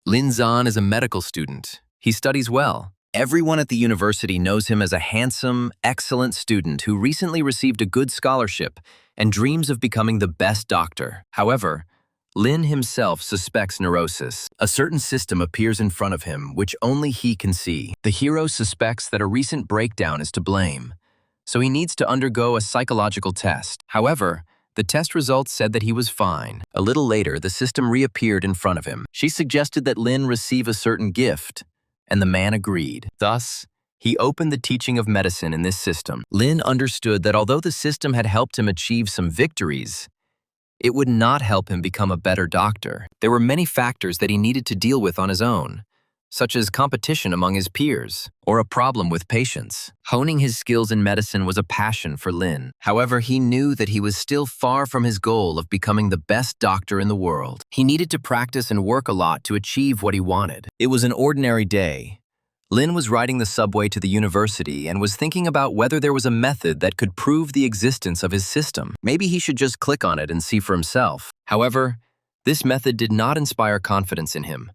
Lin Zan is a medical student. He studies well. Everyone at the university knows him as a handsome, excellent student who recently received a good scholarship and dreams of becoming the best doctor. However, Lin himself suspects neurosis. A certain system appears in front of him, which only he can see. The hero suspects that a recent breakdown is to blame, so he needs to undergo a psychological test. However, the test results said that he was fine. A little later, the system reappeared in front of him. She suggested that Lin receive a certain gift, and the man agreed. Thus, he opened the teaching of medicine in this system. Lin understood that although the system had helped him achieve some victories, it would not help him become a better doctor. There were many factors that he needed to deal with on his own, such as competition among his peers, or a problem with patients. Honing his skills in medicine was a passion for Lin. However, he knew that he was still far from his goal of becoming the best doctor in the world. He needed to practice and work a lot to achieve what he wanted. It was an ordinary day. Lin was riding the subway to the university and was thinking about whether there was a method that could prove the existence of his system. Maybe he should just click on it and see for himself. However, this method did not inspire confidence in him.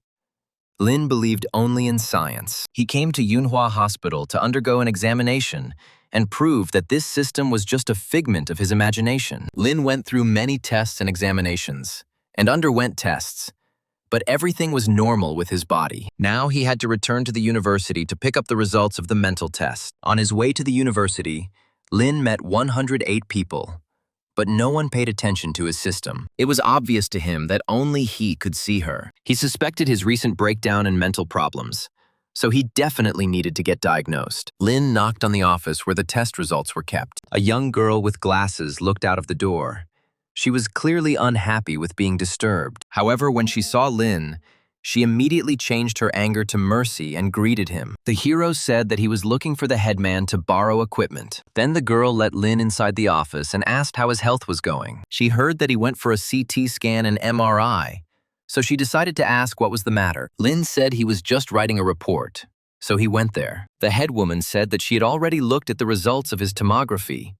Lin believed only in science. He came to Yunhua Hospital to undergo an examination and prove that this system was just a figment of his imagination. Lin went through many tests and examinations, and underwent tests, but everything was normal with his body. Now he had to return to the university to pick up the results of the mental test. On his way to the university, Lin met 108 people, but no one paid attention to his system. It was obvious to him that only he could see her. He suspected his recent breakdown and mental problems, so he definitely needed to get diagnosed. Lin knocked on the office where the test results were kept. A young girl with glasses looked out of the door. She was clearly unhappy with being disturbed. However, when she saw Lin, she immediately changed her anger to mercy and greeted him. The hero said that he was looking for the headman to borrow equipment. Then the girl let Lin inside the office and asked how his health was going. She heard that he went for a CT scan and MRI, so she decided to ask what was the matter. Lin said he was just writing a report, so he went there. The head woman said that she had already looked at the results of his tomography,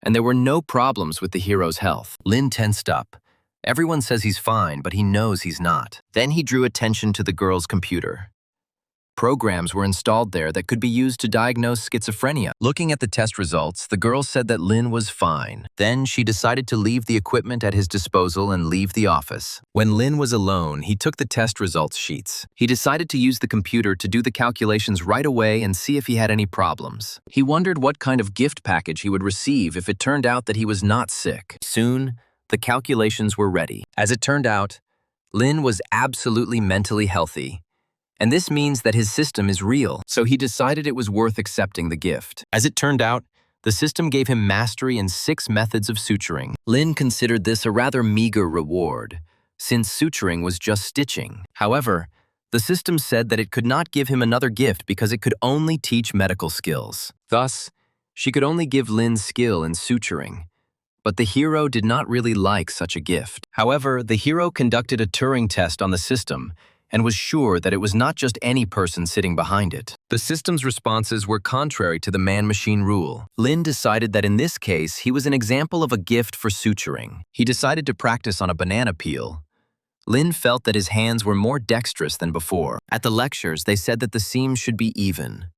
and there were no problems with the hero's health. Lin tensed up. Everyone says he's fine, but he knows he's not. Then he drew attention to the girl's computer. Programs were installed there that could be used to diagnose schizophrenia. Looking at the test results, the girl said that Lin was fine. Then she decided to leave the equipment at his disposal and leave the office. When Lin was alone, he took the test results sheets. He decided to use the computer to do the calculations right away and see if he had any problems. He wondered what kind of gift package he would receive if it turned out that he was not sick. Soon, the calculations were ready. As it turned out, Lin was absolutely mentally healthy, and this means that his system is real, so he decided it was worth accepting the gift. As it turned out, the system gave him mastery in 6 methods of suturing. Lin considered this a rather meager reward, since suturing was just stitching. However, the system said that it could not give him another gift because it could only teach medical skills. Thus, she could only give Lin skill in suturing. But the hero did not really like such a gift. However, the hero conducted a Turing test on the system and was sure that it was not just any person sitting behind it. The system's responses were contrary to the man-machine rule. Lin decided that in this case, he was an example of a gift for suturing. He decided to practice on a banana peel. Lin felt that his hands were more dexterous than before. At the lectures, they said that the seams should be even.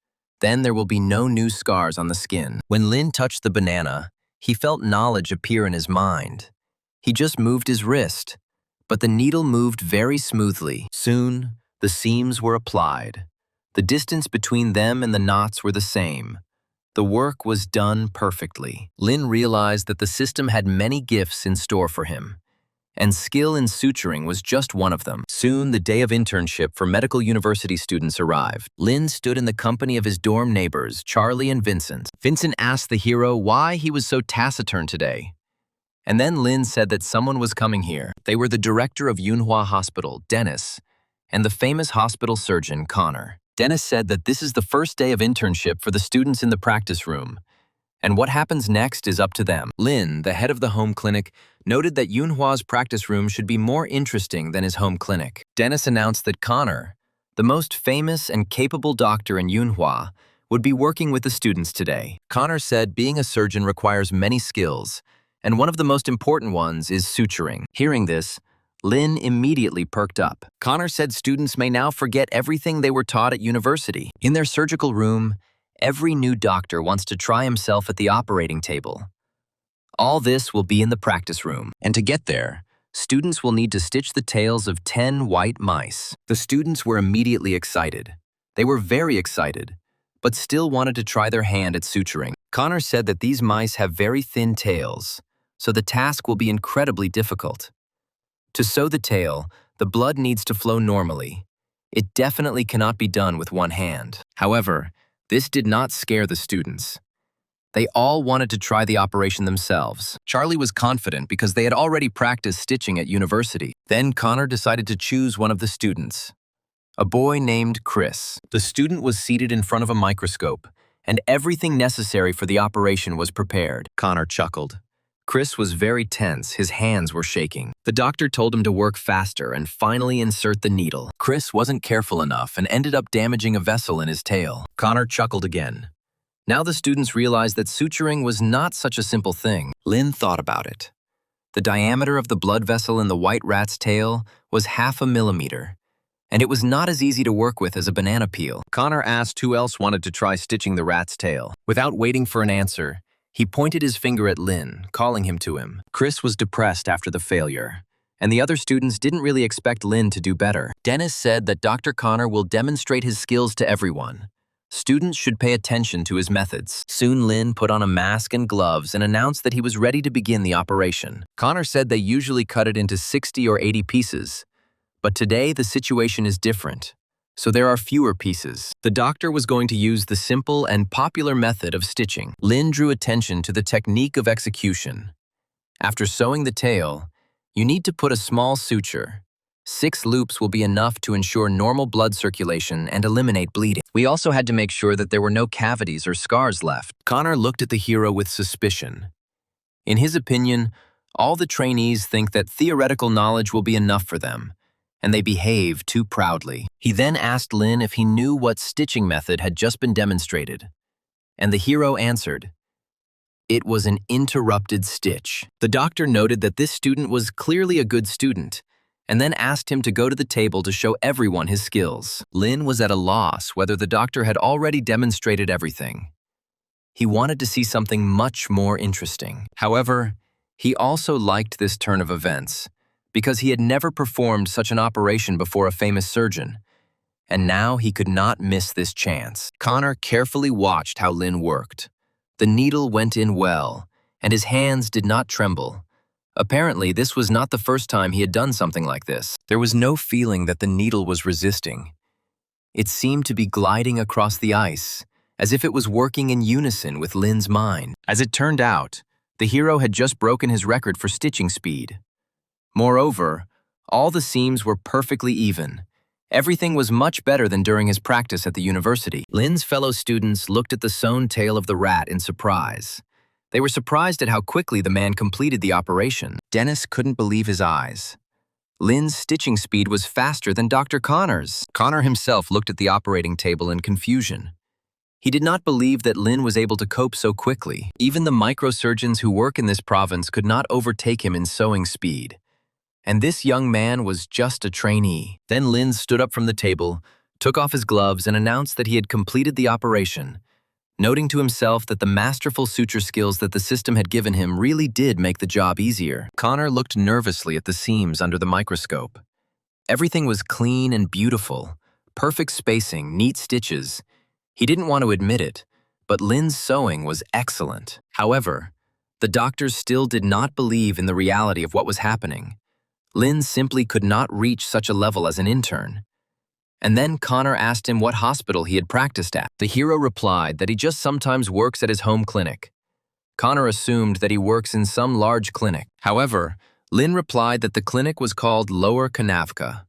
Then there will be no new scars on the skin. When Lin touched the banana, he felt knowledge appear in his mind. He just moved his wrist, but the needle moved very smoothly. Soon, the seams were applied. The distance between them and the knots were the same. The work was done perfectly. Lin realized that the system had many gifts in store for him, and skill in suturing was just one of them. Soon, the day of internship for medical university students arrived. Lin stood in the company of his dorm neighbors, Charlie and Vincent. Vincent asked the hero why he was so taciturn today. And then Lin said that someone was coming here. They were the director of Yunhua Hospital, Dennis, and the famous hospital surgeon, Connor. Dennis said that this is the first day of internship for the students in the practice room, and what happens next is up to them. Lin, the head of the home clinic, noted that Yunhua's practice room should be more interesting than his home clinic. Dennis announced that Connor, the most famous and capable doctor in Yunhua, would be working with the students today. Connor said being a surgeon requires many skills, and one of the most important ones is suturing. Hearing this, Lin immediately perked up. Connor said students may now forget everything they were taught at university. In their surgical room, every new doctor wants to try himself at the operating table. All this will be in the practice room, and to get there, students will need to stitch the tails of 10 white mice. The students were immediately excited. They were very excited, but still wanted to try their hand at suturing. Connor said that these mice have very thin tails, so the task will be incredibly difficult. To sew the tail, the blood needs to flow normally. It definitely cannot be done with one hand. However, this did not scare the students. They all wanted to try the operation themselves. Charlie was confident because they had already practiced stitching at university. Then Connor decided to choose one of the students, a boy named Chris. The student was seated in front of a microscope, and everything necessary for the operation was prepared. Connor chuckled. Chris was very tense, his hands were shaking. The doctor told him to work faster and finally insert the needle. Chris wasn't careful enough and ended up damaging a vessel in his tail. Connor chuckled again. Now the students realized that suturing was not such a simple thing. Lin thought about it. The diameter of the blood vessel in the white rat's tail was 0.5 millimeter, and it was not as easy to work with as a banana peel. Connor asked who else wanted to try stitching the rat's tail. Without waiting for an answer, he pointed his finger at Lin, calling him to him. Chris was depressed after the failure, and the other students didn't really expect Lin to do better. Dennis said that Dr. Connor will demonstrate his skills to everyone. Students should pay attention to his methods. Soon Lin put on a mask and gloves and announced that he was ready to begin the operation. Connor said they usually cut it into 60 or 80 pieces, but today the situation is different, so there are fewer pieces. The doctor was going to use the simple and popular method of stitching. Lin drew attention to the technique of execution. After sewing the tail, you need to put a small suture. 6 loops will be enough to ensure normal blood circulation and eliminate bleeding. We also had to make sure that there were no cavities or scars left. Connor looked at the hero with suspicion. In his opinion, all the trainees think that theoretical knowledge will be enough for them, and they behave too proudly. He then asked Lin if he knew what stitching method had just been demonstrated, and the hero answered, it was an interrupted stitch. The doctor noted that this student was clearly a good student, and then asked him to go to the table to show everyone his skills. Lin was at a loss whether the doctor had already demonstrated everything. He wanted to see something much more interesting. However, he also liked this turn of events because he had never performed such an operation before a famous surgeon, and now he could not miss this chance. Connor carefully watched how Lin worked. The needle went in well, and his hands did not tremble. Apparently, this was not the first time he had done something like this. There was no feeling that the needle was resisting. It seemed to be gliding across the ice, as if it was working in unison with Lin's mind. As it turned out, the hero had just broken his record for stitching speed. Moreover, all the seams were perfectly even. Everything was much better than during his practice at the university. Lin's fellow students looked at the sewn tail of the rat in surprise. They were surprised at how quickly the man completed the operation. Dennis couldn't believe his eyes. Lin's stitching speed was faster than Dr. Connor's. Connor himself looked at the operating table in confusion. He did not believe that Lin was able to cope so quickly. Even the microsurgeons who work in this province could not overtake him in sewing speed. And this young man was just a trainee. Then Lin stood up from the table, took off his gloves, and announced that he had completed the operation, noting to himself that the masterful suture skills that the system had given him really did make the job easier. Connor looked nervously at the seams under the microscope. Everything was clean and beautiful, perfect spacing, neat stitches. He didn't want to admit it, but Lin's sewing was excellent. However, the doctors still did not believe in the reality of what was happening. Lin simply could not reach such a level as an intern. And then Connor asked him what hospital he had practiced at. The hero replied that he just sometimes works at his home clinic. Connor assumed that he works in some large clinic. However, Lin replied that the clinic was called Lower Kanavka.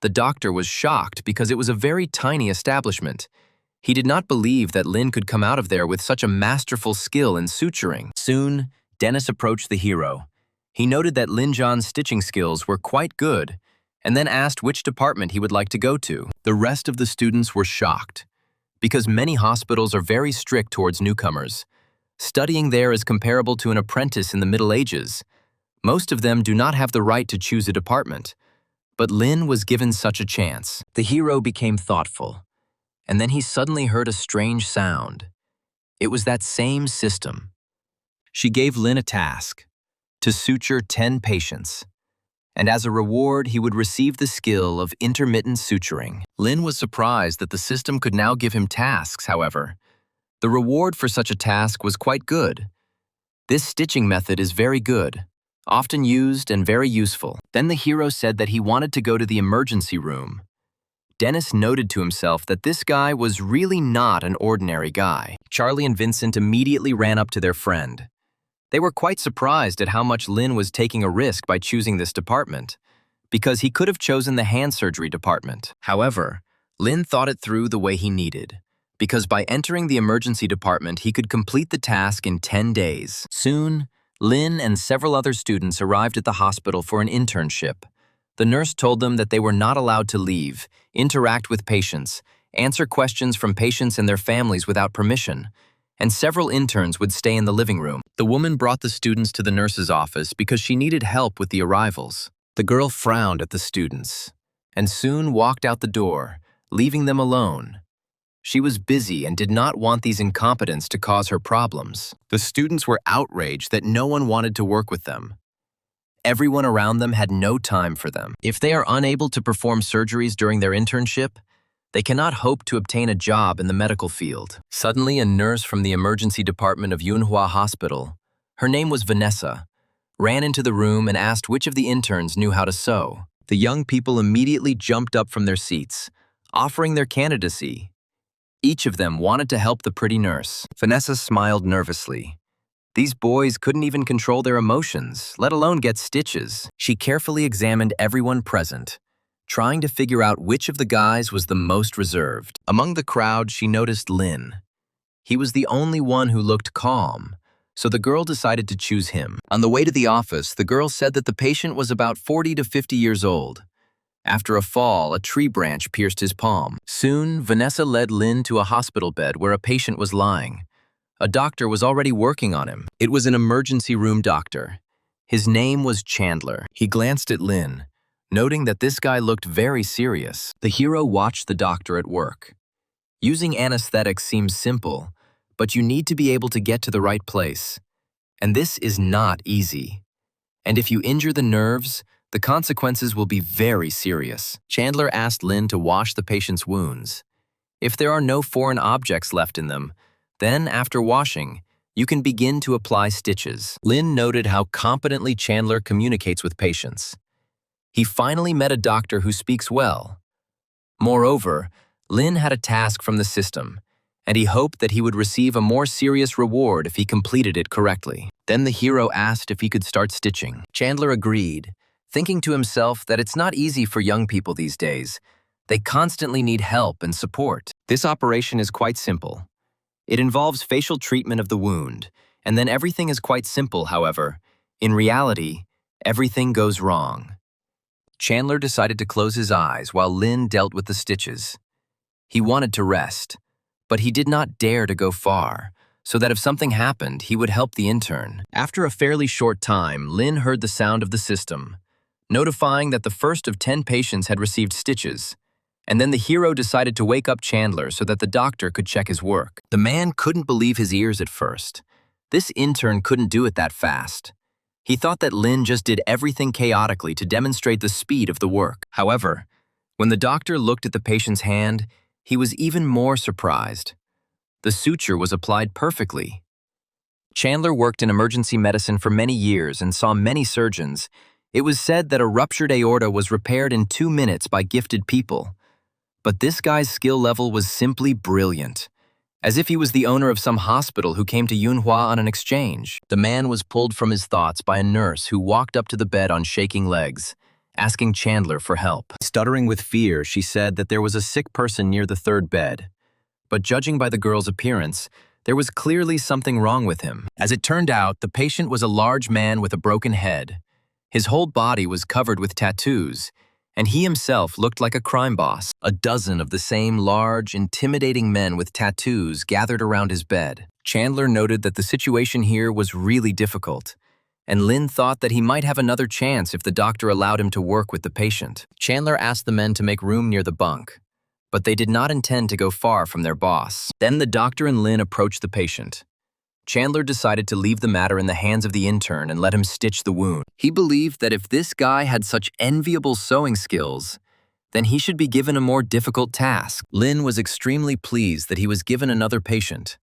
The doctor was shocked because it was a very tiny establishment. He did not believe that Lin could come out of there with such a masterful skill in suturing. Soon, Dennis approached the hero. He noted that Lin Zhan's stitching skills were quite good, and then asked which department he would like to go to. The rest of the students were shocked, because many hospitals are very strict towards newcomers. Studying there is comparable to an apprentice in the Middle Ages. Most of them do not have the right to choose a department, but Lin was given such a chance. The hero became thoughtful, and then he suddenly heard a strange sound. It was that same system. She gave Lin a task, to suture 10 patients, and as a reward he would receive the skill of intermittent suturing. Lin was surprised that the system could now give him tasks, however. The reward for such a task was quite good. This stitching method is very good, often used and very useful. Then the hero said that he wanted to go to the emergency room. Dennis noted to himself that this guy was really not an ordinary guy. Charlie and Vincent immediately ran up to their friend. They were quite surprised at how much Lin was taking a risk by choosing this department, because he could have chosen the hand surgery department. However, Lin thought it through the way he needed, because by entering the emergency department he could complete the task in 10 days. Soon, Lin and several other students arrived at the hospital for an internship. The nurse told them that they were not allowed to leave, interact with patients, answer questions from patients and their families without permission, and several interns would stay in the living room. The woman brought the students to the nurse's office because she needed help with the arrivals. The girl frowned at the students and soon walked out the door, leaving them alone. She was busy and did not want these incompetents to cause her problems. The students were outraged that no one wanted to work with them. Everyone around them had no time for them. If they are unable to perform surgeries during their internship, they cannot hope to obtain a job in the medical field. Suddenly, a nurse from the emergency department of Yunhua Hospital, her name was Vanessa, ran into the room and asked which of the interns knew how to sew. The young people immediately jumped up from their seats, offering their candidacy. Each of them wanted to help the pretty nurse. Vanessa smiled nervously. These boys couldn't even control their emotions, let alone get stitches. She carefully examined everyone present, trying to figure out which of the guys was the most reserved. Among the crowd, she noticed Lin. He was the only one who looked calm, so the girl decided to choose him. On the way to the office, the girl said that the patient was about 40 to 50 years old. After a fall, a tree branch pierced his palm. Soon, Vanessa led Lin to a hospital bed where a patient was lying. A doctor was already working on him. It was an emergency room doctor. His name was Chandler. He glanced at Lin, noting that this guy looked very serious. The hero watched the doctor at work. Using anesthetics seems simple, but you need to be able to get to the right place. And this is not easy. And if you injure the nerves, the consequences will be very serious. Chandler asked Lin to wash the patient's wounds. If there are no foreign objects left in them, then after washing, you can begin to apply stitches. Lin noted how competently Chandler communicates with patients. He finally met a doctor who speaks well. Moreover, Lin had a task from the system, and he hoped that he would receive a more serious reward if he completed it correctly. Then the hero asked if he could start stitching. Chandler agreed, thinking to himself that it's not easy for young people these days. They constantly need help and support. This operation is quite simple. It involves facial treatment of the wound, and then everything is quite simple, however. In reality, everything goes wrong. Chandler decided to close his eyes while Lin dealt with the stitches. He wanted to rest, but he did not dare to go far, so that if something happened, he would help the intern. After a fairly short time, Lin heard the sound of the system, notifying that the first of 10 patients had received stitches. And then the hero decided to wake up Chandler so that the doctor could check his work. The man couldn't believe his ears at first. This intern couldn't do it that fast. He thought that Lin just did everything chaotically to demonstrate the speed of the work. However, when the doctor looked at the patient's hand, he was even more surprised. The suture was applied perfectly. Chandler worked in emergency medicine for many years and saw many surgeons. It was said that a ruptured aorta was repaired in 2 minutes by gifted people. But this guy's skill level was simply brilliant, as if he was the owner of some hospital who came to Yunhua on an exchange. The man was pulled from his thoughts by a nurse who walked up to the bed on shaking legs, asking Chandler for help. Stuttering with fear, she said that there was a sick person near the third bed. But judging by the girl's appearance, there was clearly something wrong with him. As it turned out, the patient was a large man with a broken head. His whole body was covered with tattoos, and he himself looked like a crime boss. A dozen of the same large, intimidating men with tattoos gathered around his bed. Chandler noted that the situation here was really difficult, and Lin thought that he might have another chance if the doctor allowed him to work with the patient. Chandler asked the men to make room near the bunk, but they did not intend to go far from their boss. Then the doctor and Lin approached the patient. Chandler decided to leave the matter in the hands of the intern and let him stitch the wound. He believed that if this guy had such enviable sewing skills, then he should be given a more difficult task. Lin was extremely pleased that he was given another patient.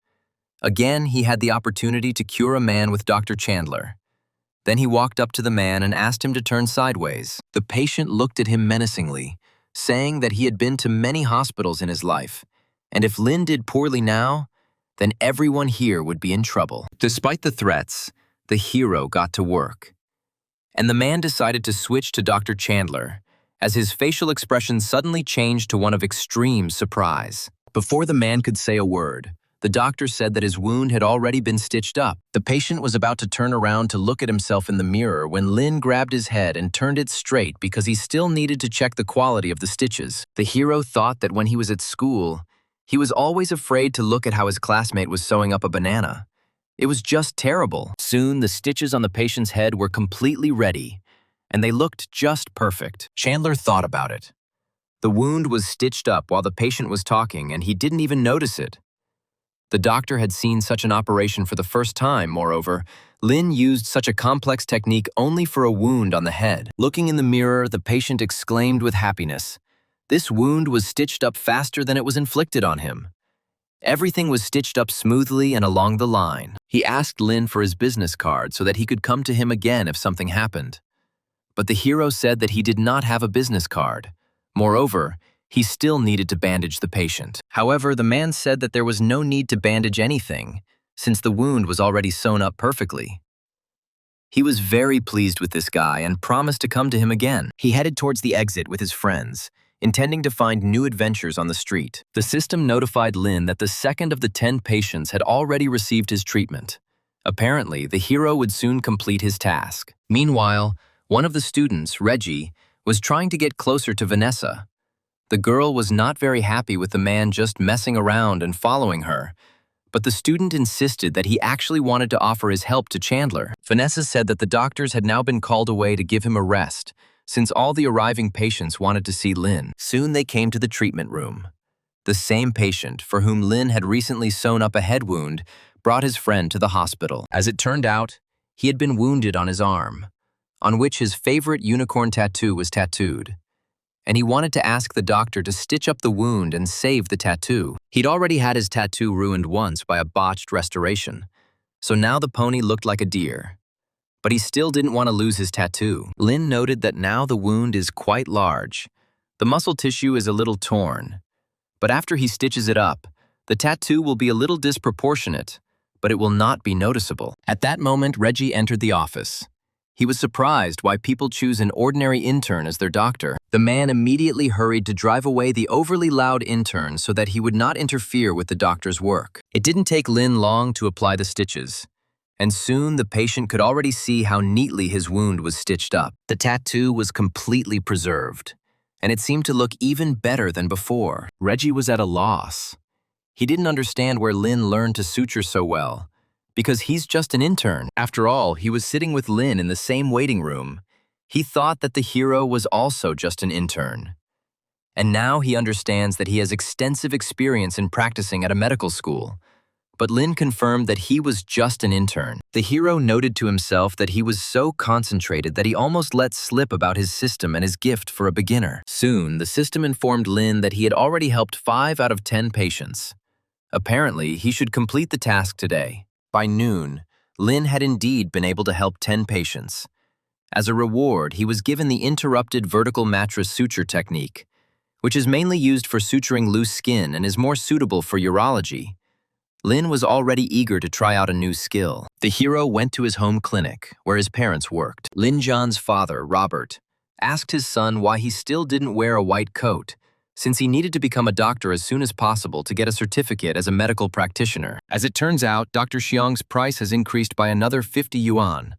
Again, he had the opportunity to cure a man with Dr. Chandler. Then he walked up to the man and asked him to turn sideways. The patient looked at him menacingly, saying that he had been to many hospitals in his life, and if Lin did poorly now, then everyone here would be in trouble. Despite the threats, the hero got to work. And the man decided to switch to Dr. Chandler, as his facial expression suddenly changed to one of extreme surprise. Before the man could say a word, the doctor said that his wound had already been stitched up. The patient was about to turn around to look at himself in the mirror when Lin grabbed his head and turned it straight because he still needed to check the quality of the stitches. The hero thought that when he was at school, he was always afraid to look at how his classmate was sewing up a banana. It was just terrible. Soon, the stitches on the patient's head were completely ready, and they looked just perfect. Chandler thought about it. The wound was stitched up while the patient was talking, and he didn't even notice it. The doctor had seen such an operation for the first time, moreover. Lin used such a complex technique only for a wound on the head. Looking in the mirror, the patient exclaimed with happiness. This wound was stitched up faster than it was inflicted on him. Everything was stitched up smoothly and along the line. He asked Lin for his business card so that he could come to him again if something happened. But the hero said that he did not have a business card. Moreover, he still needed to bandage the patient. However, the man said that there was no need to bandage anything, since the wound was already sewn up perfectly. He was very pleased with this guy and promised to come to him again. He headed towards the exit with his friends, intending to find new adventures on the street. The system notified Lin that the second of the 10 patients had already received his treatment. Apparently, the hero would soon complete his task. Meanwhile, one of the students, Reggie, was trying to get closer to Vanessa. The girl was not very happy with the man just messing around and following her, but the student insisted that he actually wanted to offer his help to Chandler. Vanessa said that the doctors had now been called away to give him a rest, since all the arriving patients wanted to see Lin. Soon they came to the treatment room. The same patient, for whom Lin had recently sewn up a head wound, brought his friend to the hospital. As it turned out, he had been wounded on his arm, on which his favorite unicorn tattoo was tattooed, and he wanted to ask the doctor to stitch up the wound and save the tattoo. He'd already had his tattoo ruined once by a botched restoration, so now the pony looked like a deer. But he still didn't want to lose his tattoo. Lin noted that now the wound is quite large. The muscle tissue is a little torn, but after he stitches it up, the tattoo will be a little disproportionate, but it will not be noticeable. At that moment, Reggie entered the office. He was surprised why people choose an ordinary intern as their doctor. The man immediately hurried to drive away the overly loud intern so that he would not interfere with the doctor's work. It didn't take Lin long to apply the stitches, and soon the patient could already see how neatly his wound was stitched up. The tattoo was completely preserved, and it seemed to look even better than before. Reggie was at a loss. He didn't understand where Lin learned to suture so well, because he's just an intern. After all, he was sitting with Lin in the same waiting room. He thought that the hero was also just an intern. And now he understands that he has extensive experience in practicing at a medical school. But Lin confirmed that he was just an intern. The hero noted to himself that he was so concentrated that he almost let slip about his system and his gift for a beginner. Soon, the system informed Lin that he had already helped 5 out of 10 patients. Apparently, he should complete the task today. By noon, Lin had indeed been able to help 10 patients. As a reward, he was given the interrupted vertical mattress suture technique, which is mainly used for suturing loose skin and is more suitable for urology. Lin was already eager to try out a new skill. The hero went to his home clinic, where his parents worked. Lin John's father, Robert, asked his son why he still didn't wear a white coat, since he needed to become a doctor as soon as possible to get a certificate as a medical practitioner. As it turns out, Dr. Xiang's price has increased by another 50 yuan.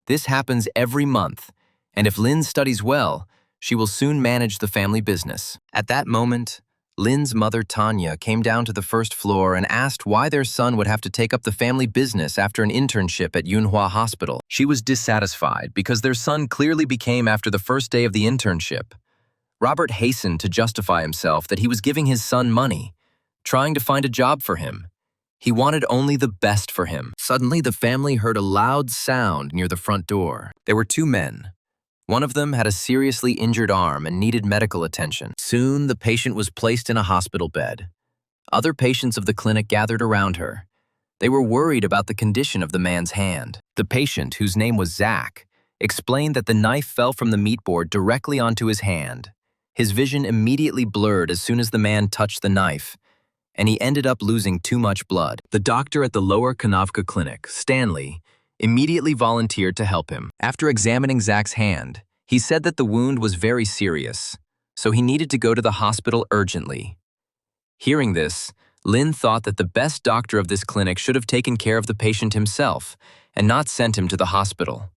This happens every month, and if Lin studies well, she will soon manage the family business. At that moment, Lynn's mother, Tanya, came down to the first floor and asked why their son would have to take up the family business after an internship at Yunhua Hospital. She was dissatisfied because their son clearly became after the first day of the internship. Robert hastened to justify himself that he was giving his son money, trying to find a job for him. He wanted only the best for him. Suddenly, the family heard a loud sound near the front door. There were two men. One of them had a seriously injured arm and needed medical attention. Soon, the patient was placed in a hospital bed. Other patients of the clinic gathered around her. They were worried about the condition of the man's hand. The patient, whose name was Zach, explained that the knife fell from the meat board directly onto his hand. His vision immediately blurred as soon as the man touched the knife, and he ended up losing too much blood. The doctor at the Lower Kanavka Clinic, Stanley, immediately volunteered to help him. After examining Zach's hand, he said that the wound was very serious, so he needed to go to the hospital urgently. Hearing this, Lynn thought that the best doctor of this clinic should have taken care of the patient himself and not sent him to the hospital.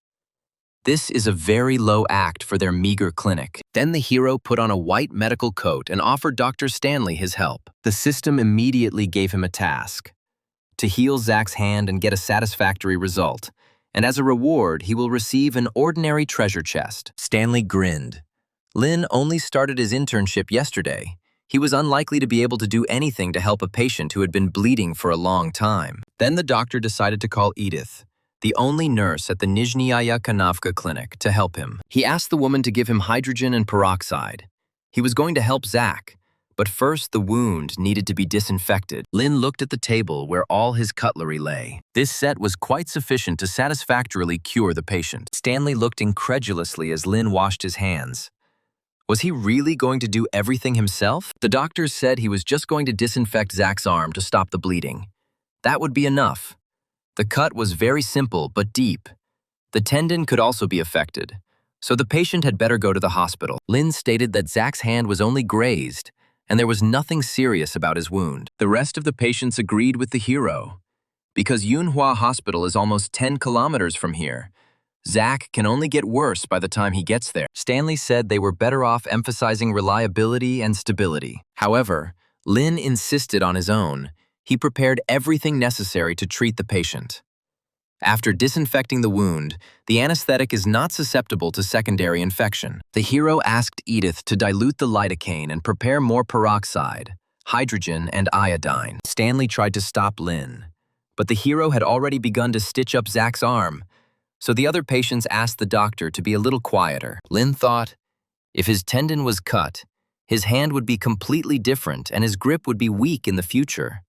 This is a very low act for their meager clinic. Then the hero put on a white medical coat and offered Dr. Stanley his help. The system immediately gave him a task: to heal Zach's hand and get a satisfactory result, and as a reward, he will receive an ordinary treasure chest. Stanley grinned. Lynn only started his internship yesterday. He was unlikely to be able to do anything to help a patient who had been bleeding for a long time. Then the doctor decided to call Edith, the only nurse at the Nizhnyaya Kanavka clinic, to help him. He asked the woman to give him hydrogen and peroxide. He was going to help Zach, but first the wound needed to be disinfected. Lynn looked at the table where all his cutlery lay. This set was quite sufficient to satisfactorily cure the patient. Stanley looked incredulously as Lynn washed his hands. Was he really going to do everything himself? The doctors said he was just going to disinfect Zach's arm to stop the bleeding. That would be enough. The cut was very simple but deep. The tendon could also be affected, so the patient had better go to the hospital. Lynn stated that Zach's hand was only grazed, and there was nothing serious about his wound. The rest of the patients agreed with the hero. Because Yunhua Hospital is almost 10 kilometers from here, Zach can only get worse by the time he gets there. Stanley said they were better off emphasizing reliability and stability. However, Lynn insisted on his own. He prepared everything necessary to treat the patient. After disinfecting the wound, the anesthetic is not susceptible to secondary infection. The hero asked Edith to dilute the lidocaine and prepare more peroxide, hydrogen, and iodine. Stanley tried to stop Lynn, but the hero had already begun to stitch up Zach's arm, so the other patients asked the doctor to be a little quieter. Lynn thought, if his tendon was cut, his hand would be completely different and his grip would be weak in the future.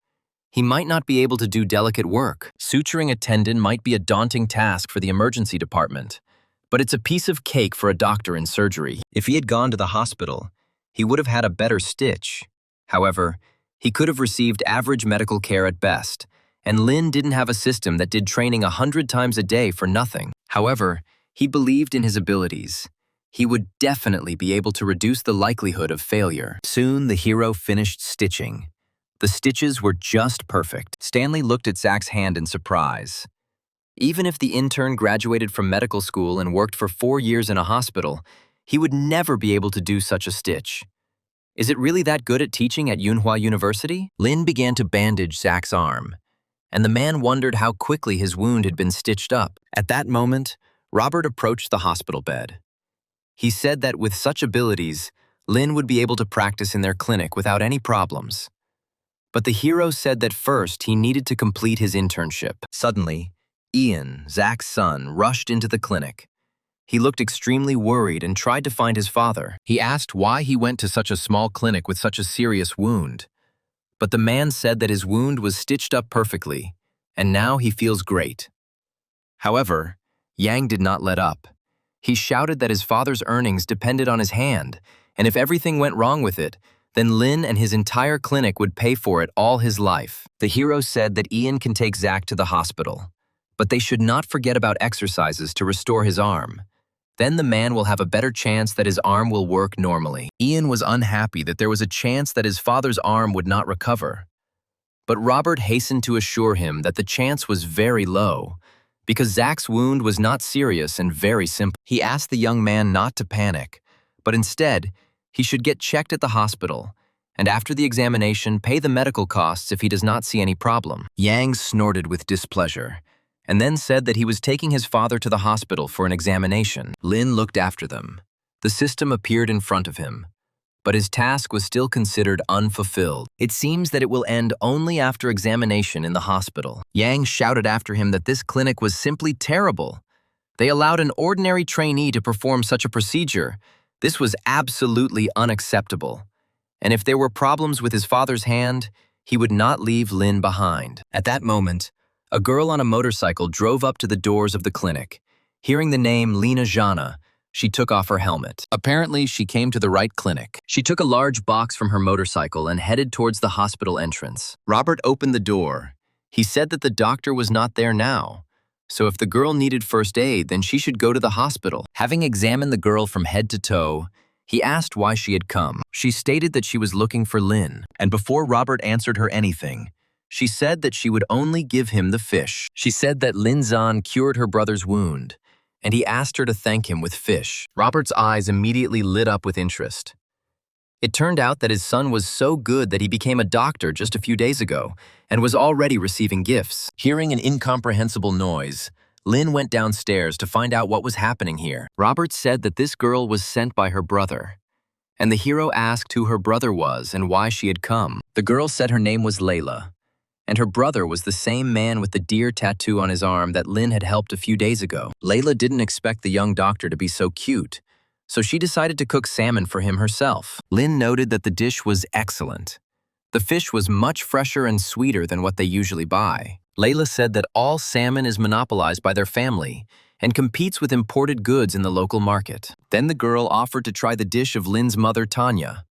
He might not be able to do delicate work. Suturing a tendon might be a daunting task for the emergency department, but it's a piece of cake for a doctor in surgery. If he had gone to the hospital, he would have had a better stitch. However, he could have received average medical care at best, and Lynn didn't have a system that did training 100 times a day for nothing. However, he believed in his abilities. He would definitely be able to reduce the likelihood of failure. Soon, the hero finished stitching. The stitches were just perfect. Stanley looked at Zach's hand in surprise. Even if the intern graduated from medical school and worked for 4 years in a hospital, he would never be able to do such a stitch. Is it really that good at teaching at Yunhua University? Lynn began to bandage Zach's arm, and the man wondered how quickly his wound had been stitched up. At that moment, Robert approached the hospital bed. He said that with such abilities, Lynn would be able to practice in their clinic without any problems. But the hero said that first he needed to complete his internship. Suddenly, Ian, Zach's son, rushed into the clinic. He looked extremely worried and tried to find his father. He asked why he went to such a small clinic with such a serious wound. But the man said that his wound was stitched up perfectly, and now he feels great. However, Yang did not let up. He shouted that his father's earnings depended on his hand, and if everything went wrong with it, then Lynn and his entire clinic would pay for it all his life. The hero said that Ian can take Zach to the hospital, but they should not forget about exercises to restore his arm. Then the man will have a better chance that his arm will work normally. Ian was unhappy that there was a chance that his father's arm would not recover. But Robert hastened to assure him that the chance was very low, because Zach's wound was not serious and very simple. He asked the young man not to panic, but instead, he should get checked at the hospital, and after the examination, pay the medical costs if he does not see any problem. Yang snorted with displeasure, and then said that he was taking his father to the hospital for an examination. Lin looked after them. The system appeared in front of him, but his task was still considered unfulfilled. It seems that it will end only after examination in the hospital. Yang shouted after him that this clinic was simply terrible. They allowed an ordinary trainee to perform such a procedure. This was absolutely unacceptable. And if there were problems with his father's hand, he would not leave Lin behind. At that moment, a girl on a motorcycle drove up to the doors of the clinic. Hearing the name Lena Jana, she took off her helmet. Apparently, she came to the right clinic. She took a large box from her motorcycle and headed towards the hospital entrance. Robert opened the door. He said that the doctor was not there now. So if the girl needed first aid, then she should go to the hospital. Having examined the girl from head to toe, he asked why she had come. She stated that she was looking for Lin, and before Robert answered her anything, she said that she would only give him the fish. She said that Lin Zan cured her brother's wound, and he asked her to thank him with fish. Robert's eyes immediately lit up with interest. It turned out that his son was so good that he became a doctor just a few days ago and was already receiving gifts. Hearing an incomprehensible noise, Lin went downstairs to find out what was happening here. Robert said that this girl was sent by her brother, and the hero asked who her brother was and why she had come. The girl said her name was Layla, and her brother was the same man with the deer tattoo on his arm that Lin had helped a few days ago. Layla didn't expect the young doctor to be so cute, so she decided to cook salmon for him herself. Lin noted that the dish was excellent. The fish was much fresher and sweeter than what they usually buy. Layla said that all salmon is monopolized by their family and competes with imported goods in the local market. Then the girl offered to try the dish of Lin's mother, Tanya.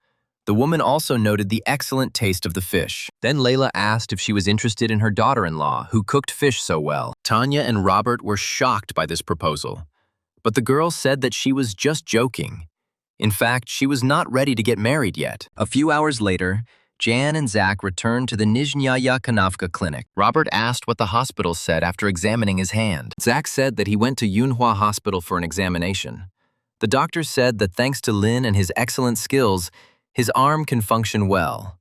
The woman also noted the excellent taste of the fish. Then Layla asked if she was interested in her daughter-in-law, who cooked fish so well. Tanya and Robert were shocked by this proposal, but the girl said that she was just joking. In fact, she was not ready to get married yet. A few hours later, Jan and Zach returned to the Nizhnyaya Kanavka clinic. Robert asked what the hospital said after examining his hand. Zach said that he went to Yunhua Hospital for an examination. The doctor said that thanks to Lin and his excellent skills, his arm can function well.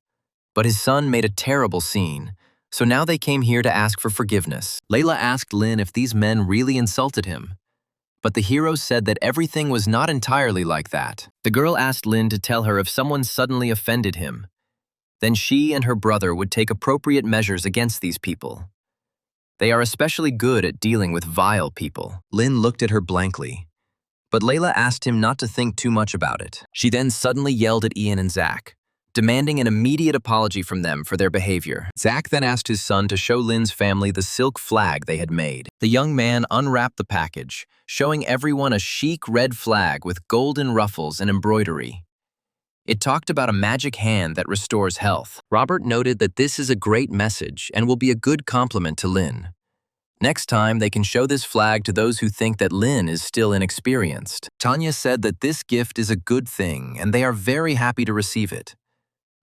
But his son made a terrible scene, so now they came here to ask for forgiveness. Layla asked Lin if these men really insulted him, but the hero said that everything was not entirely like that. The girl asked Lin to tell her if someone suddenly offended him. Then she and her brother would take appropriate measures against these people. They are especially good at dealing with vile people. Lin looked at her blankly, but Layla asked him not to think too much about it. She then suddenly yelled at Ian and Zach, demanding an immediate apology from them for their behavior. Zach then asked his son to show Lin's family the silk flag they had made. The young man unwrapped the package, showing everyone a chic red flag with golden ruffles and embroidery. It talked about a magic hand that restores health. Robert noted that this is a great message and will be a good compliment to Lin. Next time, they can show this flag to those who think that Lin is still inexperienced. Tanya said that this gift is a good thing and they are very happy to receive it.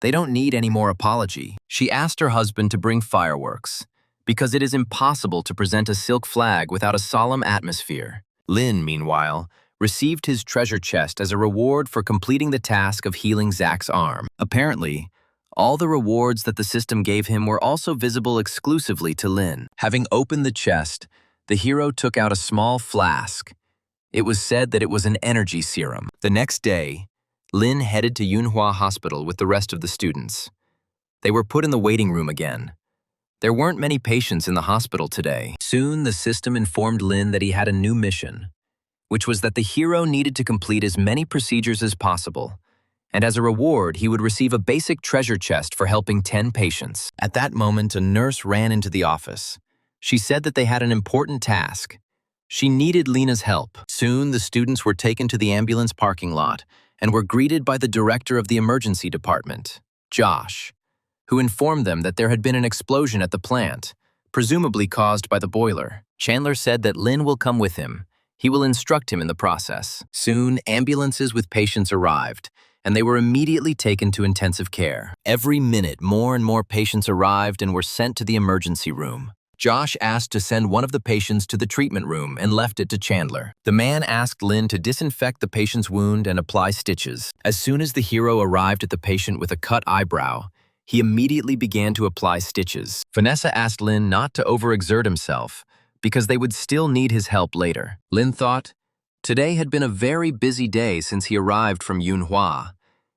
They don't need any more apology. She asked her husband to bring fireworks, because it is impossible to present a silk flag without a solemn atmosphere. Lin, meanwhile, received his treasure chest as a reward for completing the task of healing Zach's arm. Apparently, all the rewards that the system gave him were also visible exclusively to Lin. Having opened the chest, the hero took out a small flask. It was said that it was an energy serum. The next day, Lin headed to Yunhua Hospital with the rest of the students. They were put in the waiting room again. There weren't many patients in the hospital today. Soon, the system informed Lin that he had a new mission, which was that the hero needed to complete as many procedures as possible, and as a reward, he would receive a basic treasure chest for helping 10 patients. At that moment, a nurse ran into the office. She said that they had an important task. She needed Lena's help. Soon, the students were taken to the ambulance parking lot and were greeted by the director of the emergency department, Josh, who informed them that there had been an explosion at the plant, presumably caused by the boiler. Chandler said that Lin will come with him. He will instruct him in the process. Soon, ambulances with patients arrived, and they were immediately taken to intensive care. Every minute, more and more patients arrived and were sent to the emergency room. Josh asked to send one of the patients to the treatment room and left it to Chandler. The man asked Lynn to disinfect the patient's wound and apply stitches. As soon as the hero arrived at the patient with a cut eyebrow, he immediately began to apply stitches. Vanessa asked Lynn not to overexert himself because they would still need his help later. Lynn thought, today had been a very busy day since he arrived from Yunhua,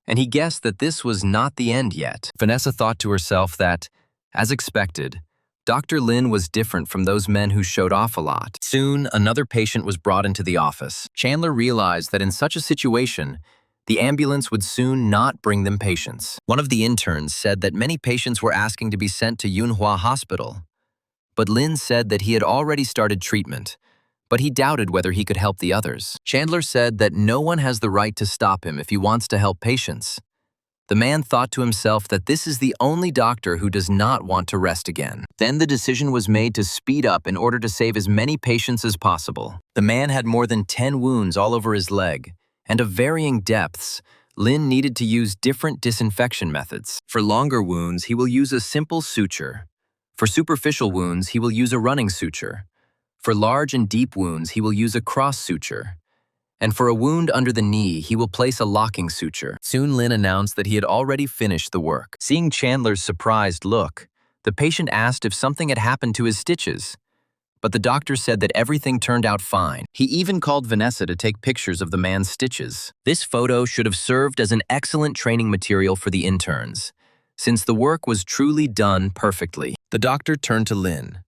and he guessed that this was not the end yet. Vanessa thought to herself that, as expected, Dr. Lin was different from those men who showed off a lot. Soon, another patient was brought into the office. Chandler realized that in such a situation, the ambulance would soon not bring them patients. One of the interns said that many patients were asking to be sent to Yunhua Hospital, but Lin said that he had already started treatment, but he doubted whether he could help the others. Chandler said that no one has the right to stop him if he wants to help patients. The man thought to himself that this is the only doctor who does not want to rest again. Then the decision was made to speed up in order to save as many patients as possible. The man had more than 10 wounds all over his leg, and of varying depths. Lin needed to use different disinfection methods. For longer wounds, he will use a simple suture. For superficial wounds, he will use a running suture. For large and deep wounds, he will use a cross suture. And for a wound under the knee, he will place a locking suture. Soon Lin announced that he had already finished the work. Seeing Chandler's surprised look, the patient asked if something had happened to his stitches. But the doctor said that everything turned out fine. He even called Vanessa to take pictures of the man's stitches. This photo should have served as an excellent training material for the interns, since the work was truly done perfectly. The doctor turned to Lin,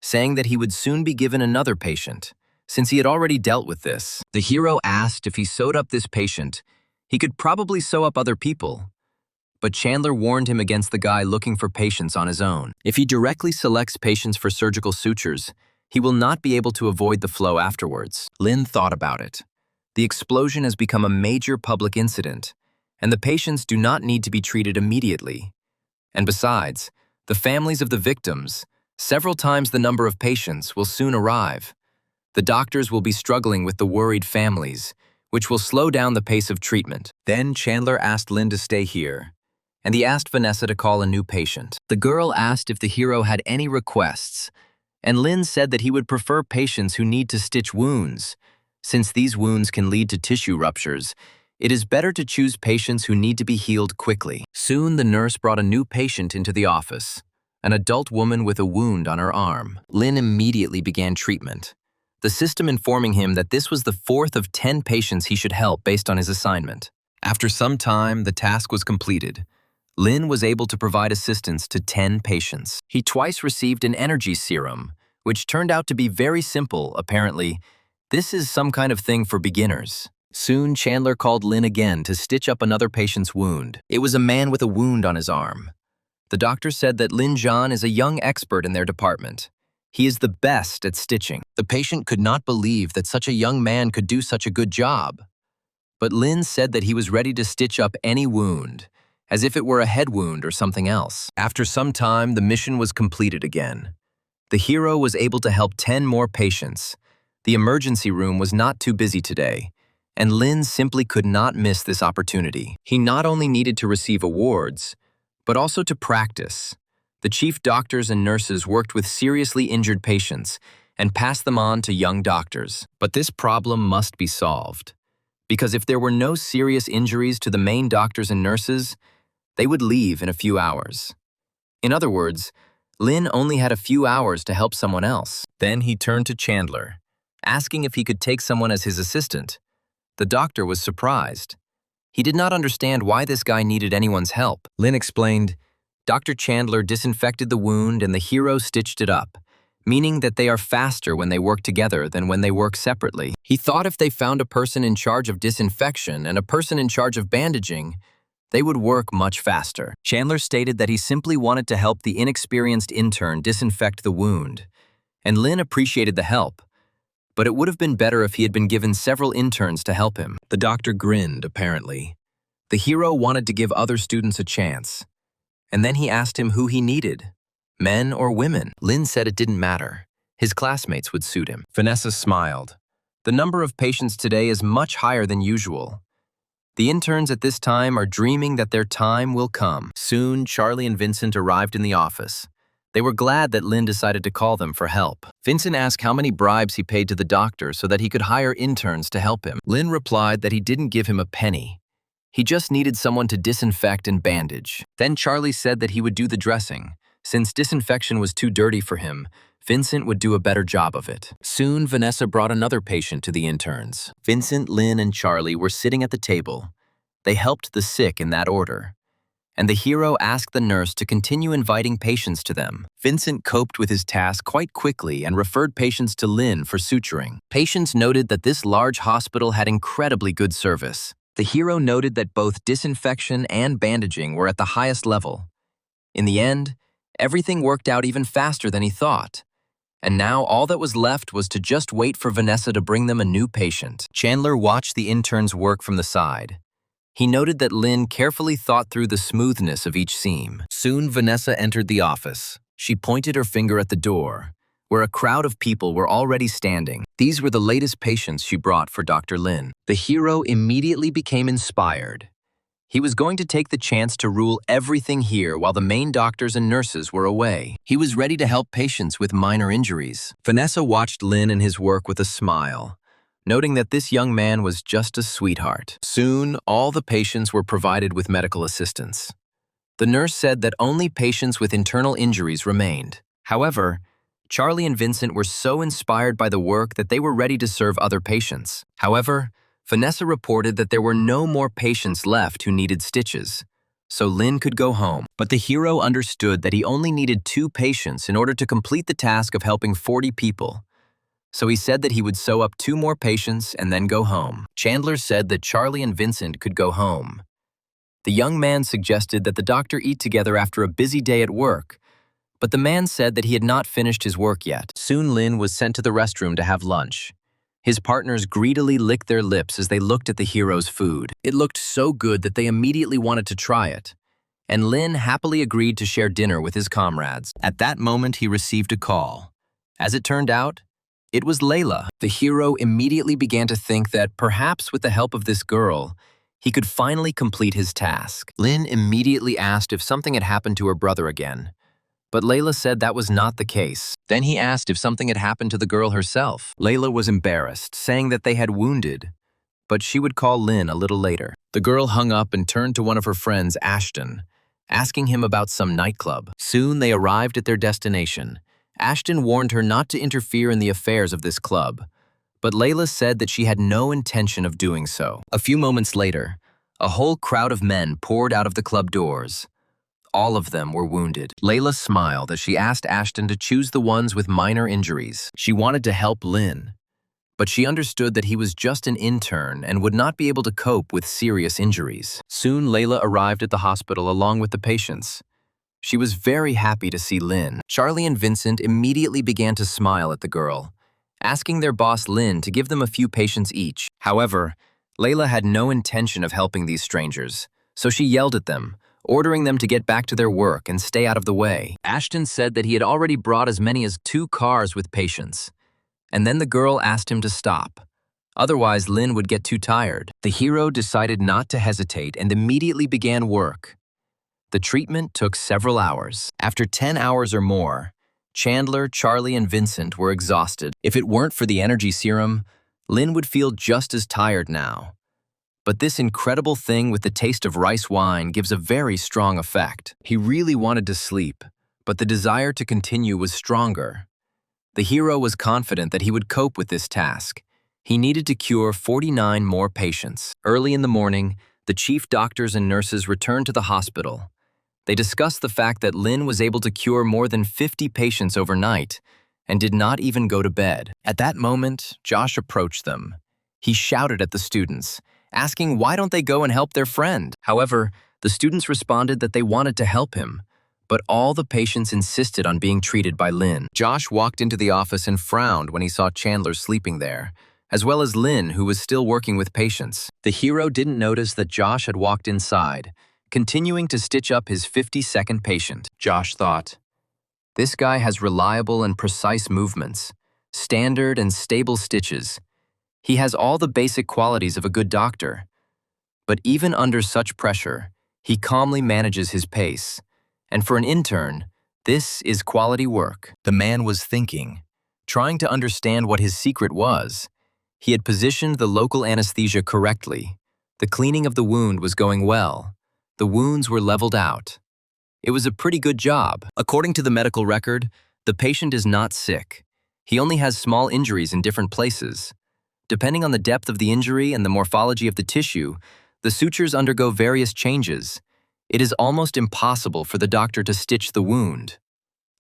saying that he would soon be given another patient, since he had already dealt with this. The hero asked if he sewed up this patient, he could probably sew up other people. But Chandler warned him against the guy looking for patients on his own. If he directly selects patients for surgical sutures, he will not be able to avoid the flow afterwards. Lin thought about it. The explosion has become a major public incident, and the patients do not need to be treated immediately. And besides, the families of the victims, several times the number of patients, will soon arrive. The doctors will be struggling with the worried families, which will slow down the pace of treatment. Then Chandler asked Lin to stay here, and he asked Vanessa to call a new patient. The girl asked if the hero had any requests, and Lin said that he would prefer patients who need to stitch wounds. Since these wounds can lead to tissue ruptures, it is better to choose patients who need to be healed quickly. Soon the nurse brought a new patient into the office, an adult woman with a wound on her arm. Lin immediately began treatment, the system informing him that this was the 4th of 10 patients he should help based on his assignment. After some time, the task was completed. Lin was able to provide assistance to 10 patients. He twice received an energy serum, which turned out to be very simple, apparently. This is some kind of thing for beginners. Soon, Chandler called Lin again to stitch up another patient's wound. It was a man with a wound on his arm. The doctor said that Lin Zhan is a young expert in their department. He is the best at stitching. The patient could not believe that such a young man could do such a good job. But Lin said that he was ready to stitch up any wound, as if it were a head wound or something else. After some time, the mission was completed again. The hero was able to help 10 more patients. The emergency room was not too busy today, and Lin simply could not miss this opportunity. He not only needed to receive awards, but also to practice. The chief doctors and nurses worked with seriously injured patients and passed them on to young doctors. But this problem must be solved, because if there were no serious injuries to the main doctors and nurses, they would leave in a few hours. In other words, Lin only had a few hours to help someone else. Then he turned to Chandler, asking if he could take someone as his assistant. The doctor was surprised. He did not understand why this guy needed anyone's help. Lin explained, Dr. Chandler disinfected the wound and the hero stitched it up, meaning that they are faster when they work together than when they work separately. He thought if they found a person in charge of disinfection and a person in charge of bandaging, they would work much faster. Chandler stated that he simply wanted to help the inexperienced intern disinfect the wound, and Lin appreciated the help, but it would have been better if he had been given several interns to help him. The doctor grinned, apparently. The hero wanted to give other students a chance, and then he asked him who he needed, men or women. Lin said it didn't matter. His classmates would suit him. Vanessa smiled. The number of patients today is much higher than usual. The interns at this time are dreaming that their time will come. Soon, Charlie and Vincent arrived in the office. They were glad that Lin decided to call them for help. Vincent asked how many bribes he paid to the doctor so that he could hire interns to help him. Lin replied that he didn't give him a penny. He just needed someone to disinfect and bandage. Then Charlie said that he would do the dressing. Since disinfection was too dirty for him, Vincent would do a better job of it. Soon, Vanessa brought another patient to the interns. Vincent, Lin, and Charlie were sitting at the table. They helped the sick in that order. And the hero asked the nurse to continue inviting patients to them. Vincent coped with his task quite quickly and referred patients to Lin for suturing. Patients noted that this large hospital had incredibly good service. The hero noted that both disinfection and bandaging were at the highest level. In the end, everything worked out even faster than he thought. And now all that was left was to just wait for Vanessa to bring them a new patient. Chandler watched the interns work from the side. He noted that Lin carefully thought through the smoothness of each seam. Soon, Vanessa entered the office. She pointed her finger at the door, where a crowd of people were already standing. These were the latest patients she brought for Dr. Lin. The hero immediately became inspired. He was going to take the chance to rule everything here while the main doctors and nurses were away. He was ready to help patients with minor injuries. Vanessa watched Lin and his work with a smile, noting that this young man was just a sweetheart. Soon, all the patients were provided with medical assistance. The nurse said that only patients with internal injuries remained. However, Charlie and Vincent were so inspired by the work that they were ready to serve other patients. However, Vanessa reported that there were no more patients left who needed stitches, so Lin could go home. But the hero understood that he only needed 2 patients in order to complete the task of helping 40 people. So he said that he would sew up 2 more patients and then go home. Chandler said that Charlie and Vincent could go home. The young man suggested that the doctor eat together after a busy day at work, but the man said that he had not finished his work yet. Soon Lin was sent to the restroom to have lunch. His partners greedily licked their lips as they looked at the hero's food. It looked so good that they immediately wanted to try it, and Lin happily agreed to share dinner with his comrades. At that moment, he received a call. As it turned out, it was Layla. The hero immediately began to think that perhaps with the help of this girl, he could finally complete his task. Lin immediately asked if something had happened to her brother again, but Layla said that was not the case. Then he asked if something had happened to the girl herself. Layla was embarrassed, saying that they had wounded, but she would call Lin a little later. The girl hung up and turned to one of her friends, Ashton, asking him about some nightclub. Soon they arrived at their destination. Ashton warned her not to interfere in the affairs of this club, but Layla said that she had no intention of doing so. A few moments later, a whole crowd of men poured out of the club doors. All of them were wounded. Layla smiled as she asked Ashton to choose the ones with minor injuries. She wanted to help Lin, but she understood that he was just an intern and would not be able to cope with serious injuries. Soon Layla arrived at the hospital along with the patients. She was very happy to see Lin. Charlie and Vincent immediately began to smile at the girl, asking their boss Lin to give them a few patients each. However, Layla had no intention of helping these strangers, so she yelled at them, ordering them to get back to their work and stay out of the way. Ashton said that he had already brought as many as 2 cars with patients, and then the girl asked him to stop. Otherwise, Lin would get too tired. The hero decided not to hesitate and immediately began work. The treatment took several hours. After 10 hours or more, Chandler, Charlie, and Vincent were exhausted. If it weren't for the energy serum, Lin would feel just as tired now. But this incredible thing with the taste of rice wine gives a very strong effect. He really wanted to sleep, but the desire to continue was stronger. The hero was confident that he would cope with this task. He needed to cure 49 more patients. Early in the morning, the chief doctors and nurses returned to the hospital. They discussed the fact that Lin was able to cure more than 50 patients overnight and did not even go to bed. At that moment, Josh approached them. He shouted at the students, asking why don't they go and help their friend. However, the students responded that they wanted to help him, but all the patients insisted on being treated by Lin. Josh walked into the office and frowned when he saw Chandler sleeping there, as well as Lin, who was still working with patients. The hero didn't notice that Josh had walked inside, continuing to stitch up his 52nd patient. Josh thought, "This guy has reliable and precise movements, standard and stable stitches. He has all the basic qualities of a good doctor. But even under such pressure, he calmly manages his pace. And for an intern, This is quality work. The man was thinking, trying to understand what his secret was. He had positioned the local anesthesia correctly. The cleaning of the wound was going well. The wounds were leveled out. It was a pretty good job. According to the medical record, the patient is not sick. He only has small injuries in different places. Depending on the depth of the injury and the morphology of the tissue, the sutures undergo various changes. It is almost impossible for the doctor to stitch the wound.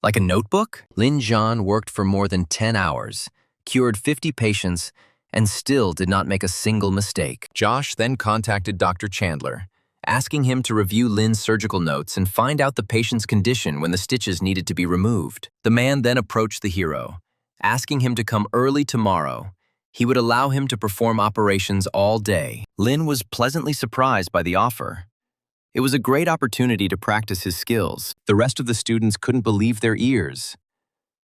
Like a notebook? Lin Zhan worked for more than 10 hours, cured 50 patients, and still did not make a single mistake. Josh then contacted Dr. Chandler, asking him to review Lin's surgical notes and find out the patient's condition when the stitches needed to be removed. The man then approached the hero, asking him to come early tomorrow. He would allow him to perform operations all day. Lin was pleasantly surprised by the offer. It was a great opportunity to practice his skills. The rest of the students couldn't believe their ears.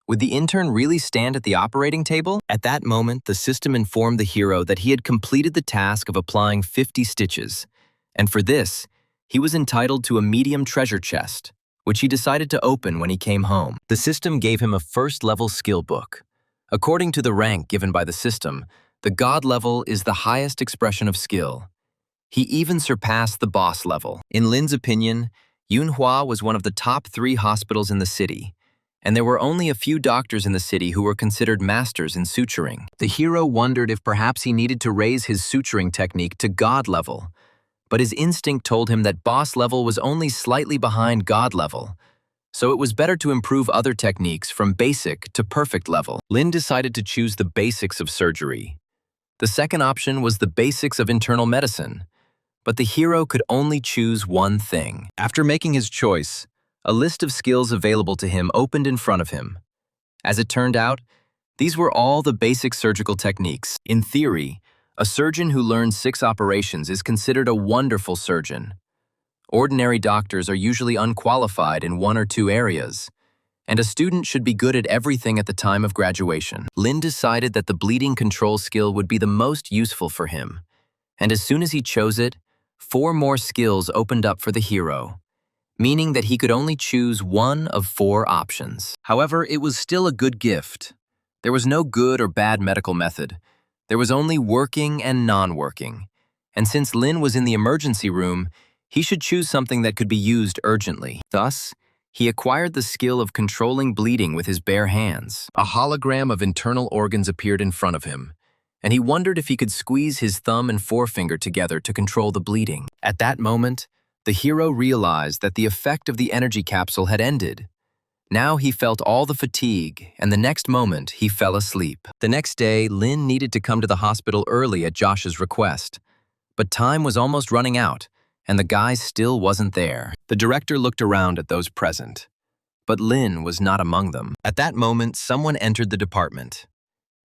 Would the intern really stand at the operating table? At that moment, the system informed the hero that he had completed the task of applying 50 stitches, and for this, he was entitled to a medium treasure chest, which he decided to open when he came home. The system gave him a first-level skill book. According to the rank given by the system, the God level is the highest expression of skill. He even surpassed the boss level. In Lin's opinion, Yunhua was one of the top 3 hospitals in the city, and there were only a few doctors in the city who were considered masters in suturing. The hero wondered if perhaps he needed to raise his suturing technique to God level, but his instinct told him that boss level was only slightly behind God level, so it was better to improve other techniques from basic to perfect level. Lin decided to choose the basics of surgery. The second option was the basics of internal medicine, but the hero could only choose one thing. After making his choice, a list of skills available to him opened in front of him. As it turned out, these were all the basic surgical techniques. In theory, a surgeon who learns 6 operations is considered a wonderful surgeon. Ordinary doctors are usually unqualified in 1 or 2 areas, and a student should be good at everything at the time of graduation. Lin decided that the bleeding control skill would be the most useful for him, and as soon as he chose it, 4 more skills opened up for the hero, meaning that he could only choose 1 of 4 options. However, it was still a good gift. There was no good or bad medical method. There was only working and non-working. And since Lin was in the emergency room, he should choose something that could be used urgently. Thus, he acquired the skill of controlling bleeding with his bare hands. A hologram of internal organs appeared in front of him, and he wondered if he could squeeze his thumb and forefinger together to control the bleeding. At that moment, the hero realized that the effect of the energy capsule had ended. Now he felt all the fatigue, and the next moment he fell asleep. The next day, Lin needed to come to the hospital early at Josh's request. But time was almost running out, and the guy still wasn't there. The director looked around at those present, but Lin was not among them. At that moment, someone entered the department.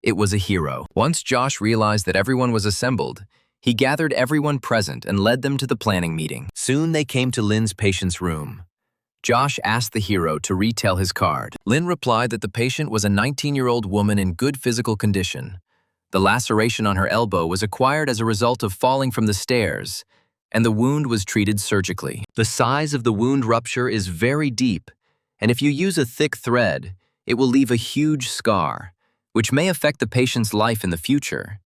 It was a hero. Once Josh realized that everyone was assembled, he gathered everyone present and led them to the planning meeting. Soon they came to Lin's patient's room. Josh asked the hero to retell his card. Lin replied that the patient was a 19-year-old woman in good physical condition. The laceration on her elbow was acquired as a result of falling from the stairs, and the wound was treated surgically. The size of the wound rupture is very deep, and if you use a thick thread, it will leave a huge scar, which may affect the patient's life in the future.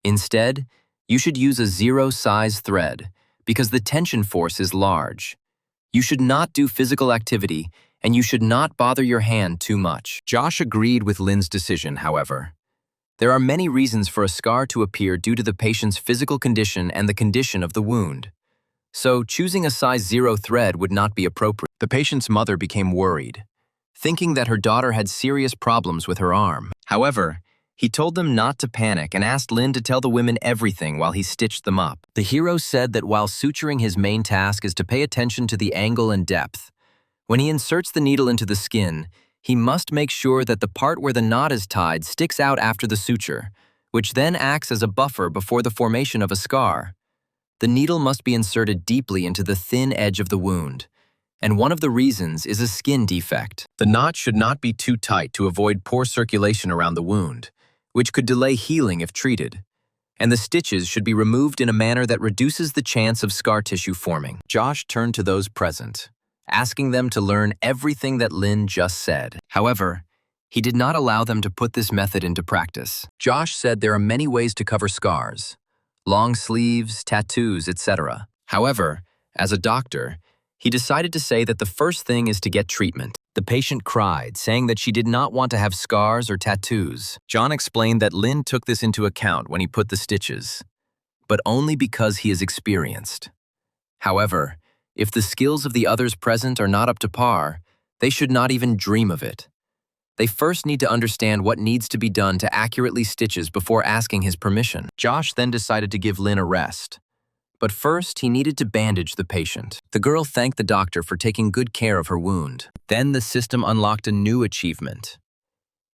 Instead, you should use a 0-size thread because the tension force is large. You should not do physical activity, and you should not bother your hand too much. Josh agreed with Lin's decision, however. There are many reasons for a scar to appear due to the patient's physical condition and the condition of the wound. So, choosing a size 0 thread would not be appropriate. The patient's mother became worried, thinking that her daughter had serious problems with her arm. However, he told them not to panic and asked Lin to tell the women everything while he stitched them up. The hero said that while suturing, his main task is to pay attention to the angle and depth. When he inserts the needle into the skin, he must make sure that the part where the knot is tied sticks out after the suture, which then acts as a buffer before the formation of a scar. The needle must be inserted deeply into the thin edge of the wound, and one of the reasons is a skin defect. The knot should not be too tight to avoid poor circulation around the wound, which could delay healing if treated, and the stitches should be removed in a manner that reduces the chance of scar tissue forming. Josh turned to those present, asking them to learn everything that Lin just said. However, he did not allow them to put this method into practice. Josh said there are many ways to cover scars: long sleeves, tattoos, etc. However, as a doctor, he decided to say that the first thing is to get treatment. The patient cried, saying that she did not want to have scars or tattoos. John explained that Lin took this into account when he put the stitches, but only because he is experienced. However, if the skills of the others present are not up to par, they should not even dream of it. They first need to understand what needs to be done to accurately stitches before asking his permission. Josh then decided to give Lin a rest. But first, he needed to bandage the patient. The girl thanked the doctor for taking good care of her wound. Then the system unlocked a new achievement: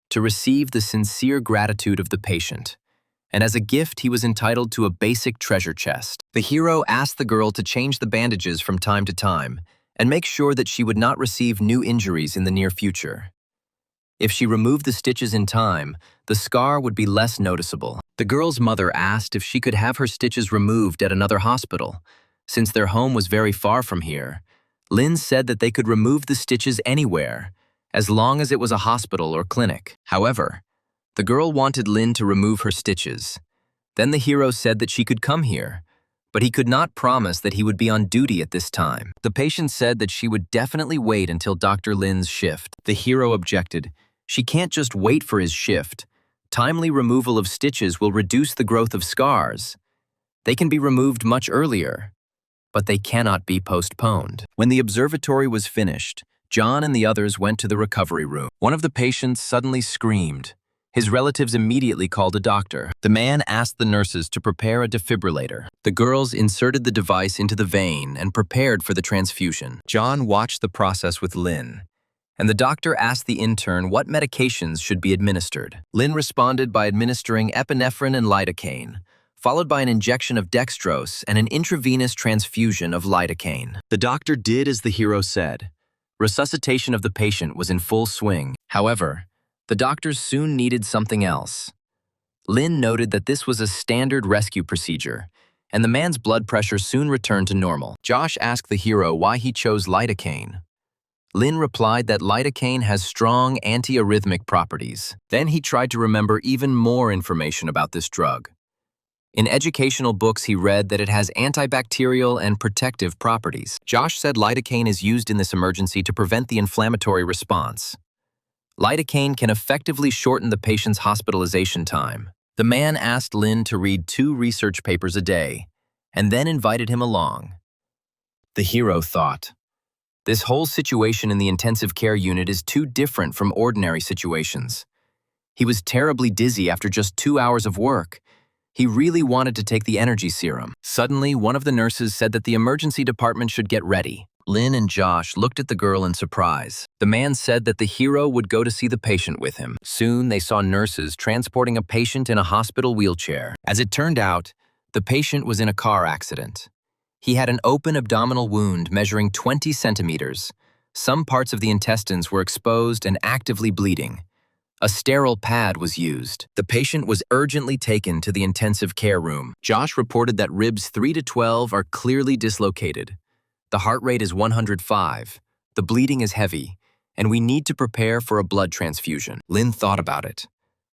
to receive the sincere gratitude of the patient. And as a gift, he was entitled to a basic treasure chest. The hero asked the girl to change the bandages from time to time and make sure that she would not receive new injuries in the near future. If she removed the stitches in time, the scar would be less noticeable. The girl's mother asked if she could have her stitches removed at another hospital. Since their home was very far from here, Lin said that they could remove the stitches anywhere, as long as it was a hospital or clinic. However, the girl wanted Lin to remove her stitches. Then the hero said that she could come here, but he could not promise that he would be on duty at this time. The patient said that she would definitely wait until Dr. Lin's shift. The hero objected. She can't just wait for his shift. Timely removal of stitches will reduce the growth of scars. They can be removed much earlier, but they cannot be postponed. When the observatory was finished, John and the others went to the recovery room. One of the patients suddenly screamed. His relatives immediately called a doctor. The man asked the nurses to prepare a defibrillator. The girls inserted the device into the vein and prepared for the transfusion. John watched the process with Lin, and the doctor asked the intern what medications should be administered. Lin responded by administering epinephrine and lidocaine, followed by an injection of dextrose and an intravenous transfusion of lidocaine. The doctor did as the hero said. Resuscitation of the patient was in full swing. However, the doctors soon needed something else. Lin noted that this was a standard rescue procedure, and the man's blood pressure soon returned to normal. Josh asked the hero why he chose lidocaine. Lin replied that lidocaine has strong antiarrhythmic properties. Then he tried to remember even more information about this drug. In educational books, he read that it has antibacterial and protective properties. Josh said lidocaine is used in this emergency to prevent the inflammatory response. Lidocaine can effectively shorten the patient's hospitalization time. The man asked Lin to read 2 research papers a day, and then invited him along. The hero thought, this whole situation in the intensive care unit is too different from ordinary situations. He was terribly dizzy after just 2 hours of work. He really wanted to take the energy serum. Suddenly, one of the nurses said that the emergency department should get ready. Lin and Josh looked at the girl in surprise. The man said that the hero would go to see the patient with him. Soon, they saw nurses transporting a patient in a hospital wheelchair. As it turned out, the patient was in a car accident. He had an open abdominal wound measuring 20 centimeters. Some parts of the intestines were exposed and actively bleeding. A sterile pad was used. The patient was urgently taken to the intensive care room. Josh reported that ribs 3 to 12 are clearly dislocated. The heart rate is 105, the bleeding is heavy, and we need to prepare for a blood transfusion. Lin thought about it.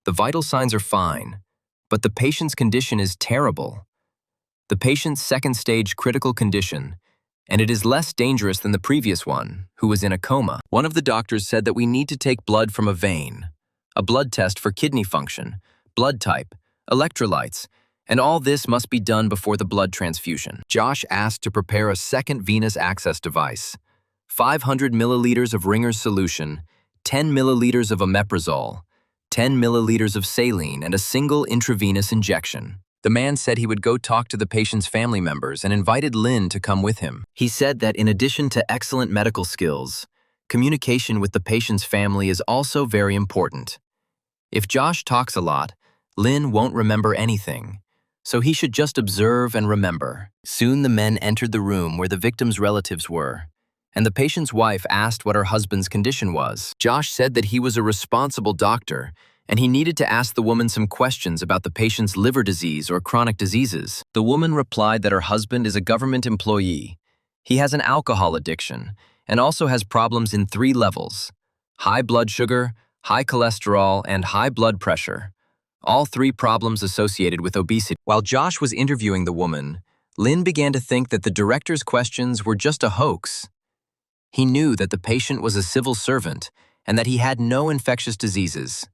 The vital signs are fine, but the patient's condition is terrible. The patient's second-stage critical condition, and it is less dangerous than the previous one, who was in a coma. One of the doctors said that we need to take blood from a vein, a blood test for kidney function, blood type, electrolytes, and all this must be done before the blood transfusion. Josh asked to prepare a second venous access device, 500 milliliters of Ringer's solution, 10 milliliters of omeprazole, 10 milliliters of saline, and a single intravenous injection. The man said he would go talk to the patient's family members and invited Lin to come with him. He said that in addition to excellent medical skills, communication with the patient's family is also very important. If Josh talks a lot, Lin won't remember anything, so he should just observe and remember. Soon the men entered the room where the victim's relatives were, and the patient's wife asked what her husband's condition was. Josh said that he was a responsible doctor, and he needed to ask the woman some questions about the patient's liver disease or chronic diseases. The woman replied that her husband is a government employee. He has an alcohol addiction, and also has problems in 3 levels: high blood sugar, high cholesterol, and high blood pressure. All 3 problems associated with obesity. While Josh was interviewing the woman, Lin began to think that the director's questions were just a hoax. He knew that the patient was a civil servant and that he had no infectious diseases.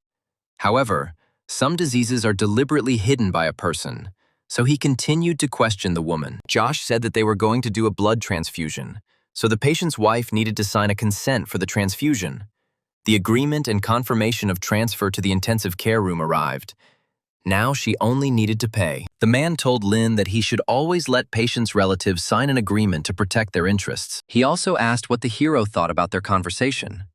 However, some diseases are deliberately hidden by a person, so he continued to question the woman. Josh said that they were going to do a blood transfusion, so the patient's wife needed to sign a consent for the transfusion. The agreement and confirmation of transfer to the intensive care room arrived. Now she only needed to pay. The man told Lin that he should always let patients' relatives sign an agreement to protect their interests. He also asked what the hero thought about their conversation.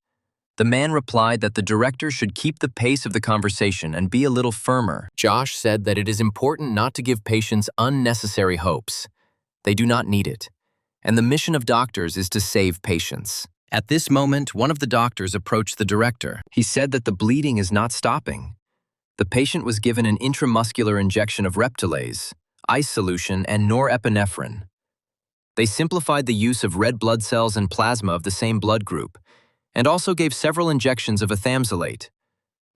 The man replied that the director should keep the pace of the conversation and be a little firmer. Josh said that it is important not to give patients unnecessary hopes. They do not need it. And the mission of doctors is to save patients. At this moment, one of the doctors approached the director. He said that the bleeding is not stopping. The patient was given an intramuscular injection of Reptilase, ice solution, and norepinephrine. They simplified the use of red blood cells and plasma of the same blood group, and also gave several injections of ethamsalate.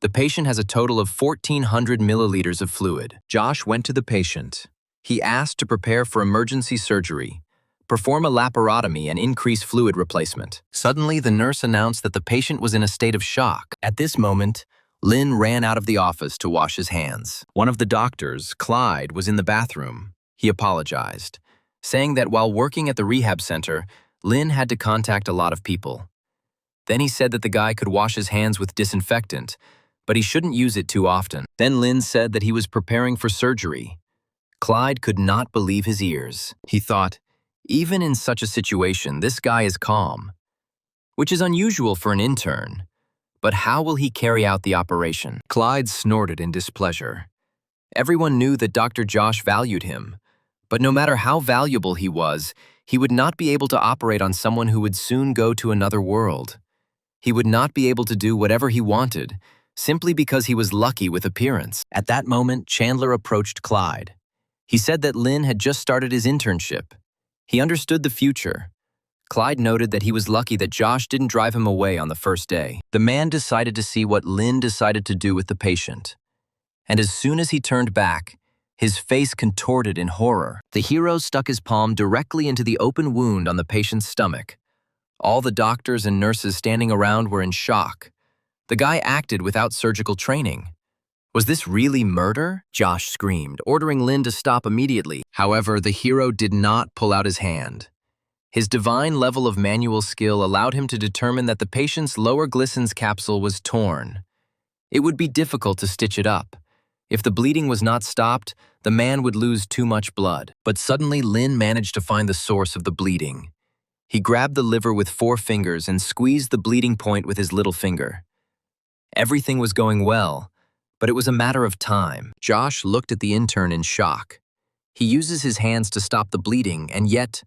The patient has a total of 1,400 milliliters of fluid. Josh went to the patient. He asked to prepare for emergency surgery, perform a laparotomy, and increase fluid replacement. Suddenly, the nurse announced that the patient was in a state of shock. At this moment, Lin ran out of the office to wash his hands. One of the doctors, Clyde, was in the bathroom. He apologized, saying that while working at the rehab center, Lin had to contact a lot of people. Then he said that the guy could wash his hands with disinfectant, but he shouldn't use it too often. Then Lin said that he was preparing for surgery. Clyde could not believe his ears. He thought, even in such a situation, this guy is calm, which is unusual for an intern. But how will he carry out the operation? Clyde snorted in displeasure. Everyone knew that Dr. Josh valued him, but no matter how valuable he was, he would not be able to operate on someone who would soon go to another world. He would not be able to do whatever he wanted, simply because he was lucky with appearance. At that moment, Chandler approached Clyde. He said that Lin had just started his internship. He understood the future. Clyde noted that he was lucky that Josh didn't drive him away on the first day. The man decided to see what Lin decided to do with the patient. And as soon as he turned back, his face contorted in horror. The hero stuck his palm directly into the open wound on the patient's stomach. All the doctors and nurses standing around were in shock. The guy acted without surgical training. Was this really murder? Josh screamed, ordering Lin to stop immediately. However, the hero did not pull out his hand. His divine level of manual skill allowed him to determine that the patient's lower glissons capsule was torn. It would be difficult to stitch it up. If the bleeding was not stopped, the man would lose too much blood. But suddenly, Lin managed to find the source of the bleeding. He grabbed the liver with 4 fingers and squeezed the bleeding point with his little finger. Everything was going well, but it was a matter of time. Josh looked at the intern in shock. He uses his hands to stop the bleeding, and yet,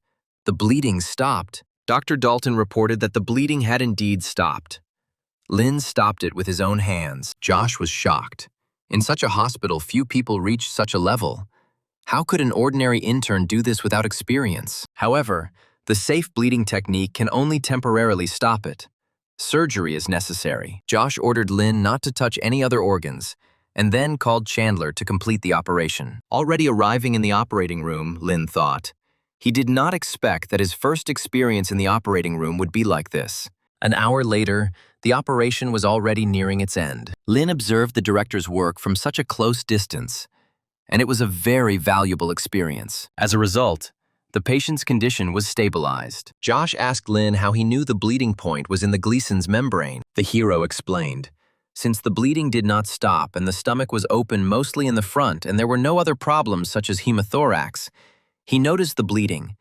the bleeding stopped. Dr. Dalton reported that the bleeding had indeed stopped. Lin stopped it with his own hands. Josh was shocked. In such a hospital, few people reach such a level. How could an ordinary intern do this without experience? However, the safe bleeding technique can only temporarily stop it. Surgery is necessary. Josh ordered Lin not to touch any other organs, and then called Chandler to complete the operation. Already arriving in the operating room, Lin thought. He did not expect that his first experience in the operating room would be like this. An hour later, the operation was already nearing its end. Lin observed the director's work from such a close distance, and it was a very valuable experience. As a result, the patient's condition was stabilized. Josh asked Lin how he knew the bleeding point was in the Gleason's membrane. The hero explained. Since the bleeding did not stop and the stomach was open mostly in the front and there were no other problems such as hemothorax, he noticed the bleeding,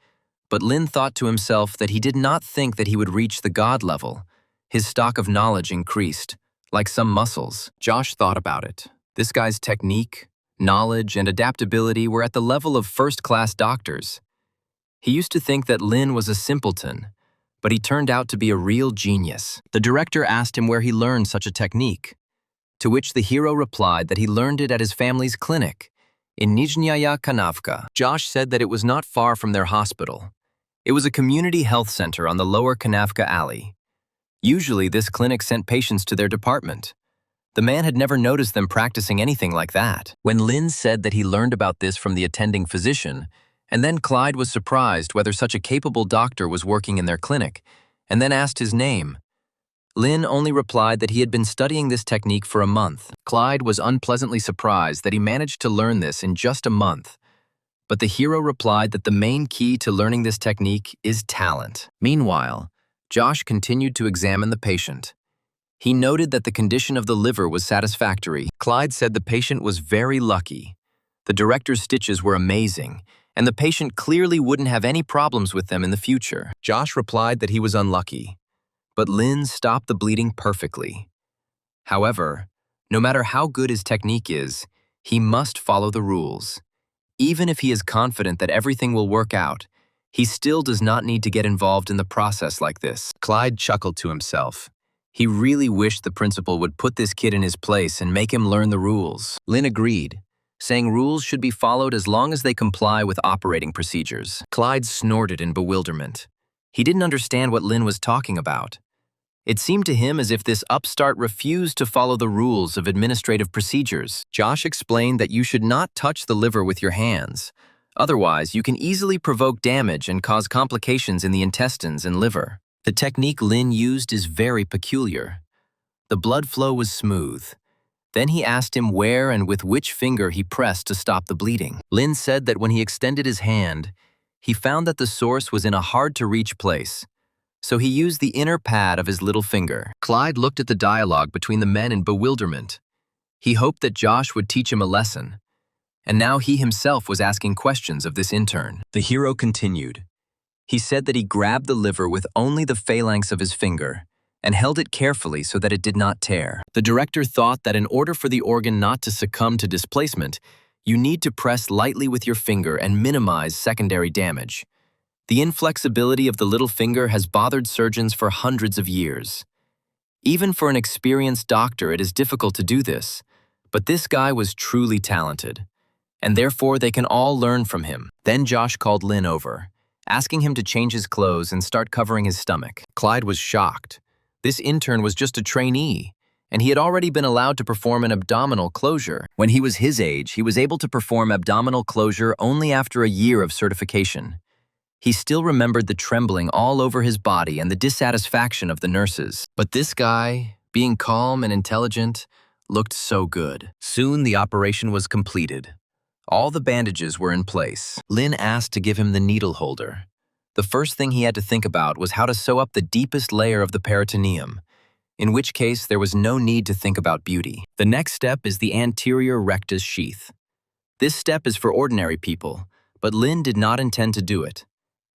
but Lin thought to himself that he did not think that he would reach the God level. His stock of knowledge increased, like some muscles. Josh thought about it. This guy's technique, knowledge, and adaptability were at the level of first-class doctors. He used to think that Lin was a simpleton, but he turned out to be a real genius. The director asked him where he learned such a technique, to which the hero replied that he learned it at his family's clinic in Nizhnaya Kanavka. Josh said that it was not far from their hospital. It was a community health center on the lower Kanavka Alley. Usually, this clinic sent patients to their department. The man had never noticed them practicing anything like that. When Lin said that he learned about this from the attending physician, and then Clyde was surprised whether such a capable doctor was working in their clinic, and then asked his name. Lin only replied that he had been studying this technique for a month. Clyde was unpleasantly surprised that he managed to learn this in just a month. But the hero replied that the main key to learning this technique is talent. Meanwhile, Josh continued to examine the patient. He noted that the condition of the liver was satisfactory. Clyde said the patient was very lucky. The director's stitches were amazing, and the patient clearly wouldn't have any problems with them in the future. Josh replied that he was unlucky, but Lin stopped the bleeding perfectly. However, no matter how good his technique is, he must follow the rules. Even if he is confident that everything will work out, he still does not need to get involved in the process like this. Clyde chuckled to himself. He really wished the principal would put this kid in his place and make him learn the rules. Lin agreed, saying rules should be followed as long as they comply with operating procedures. Clyde snorted in bewilderment. He didn't understand what Lin was talking about. It seemed to him as if this upstart refused to follow the rules of administrative procedures. Josh explained that you should not touch the liver with your hands. Otherwise, you can easily provoke damage and cause complications in the intestines and liver. The technique Lin used is very peculiar. The blood flow was smooth. Then he asked him where and with which finger he pressed to stop the bleeding. Lin said that when he extended his hand, he found that the source was in a hard-to-reach place. So he used the inner pad of his little finger. Clyde looked at the dialogue between the men in bewilderment. He hoped that Josh would teach him a lesson. And now he himself was asking questions of this intern. The hero continued. He said that he grabbed the liver with only the phalanx of his finger and held it carefully so that it did not tear. The director thought that in order for the organ not to succumb to displacement, you need to press lightly with your finger and minimize secondary damage. The inflexibility of the little finger has bothered surgeons for hundreds of years. Even for an experienced doctor, it is difficult to do this, but this guy was truly talented, and therefore they can all learn from him. Then Josh called Lin over, asking him to change his clothes and start covering his stomach. Clyde was shocked. This intern was just a trainee, and he had already been allowed to perform an abdominal closure. When he was his age, he was able to perform abdominal closure only after a year of certification. He still remembered the trembling all over his body and the dissatisfaction of the nurses. But this guy, being calm and intelligent, looked so good. Soon the operation was completed. All the bandages were in place. Lin asked to give him the needle holder. The first thing he had to think about was how to sew up the deepest layer of the peritoneum, in which case there was no need to think about beauty. The next step is the anterior rectus sheath. This step is for ordinary people, but Lin did not intend to do it.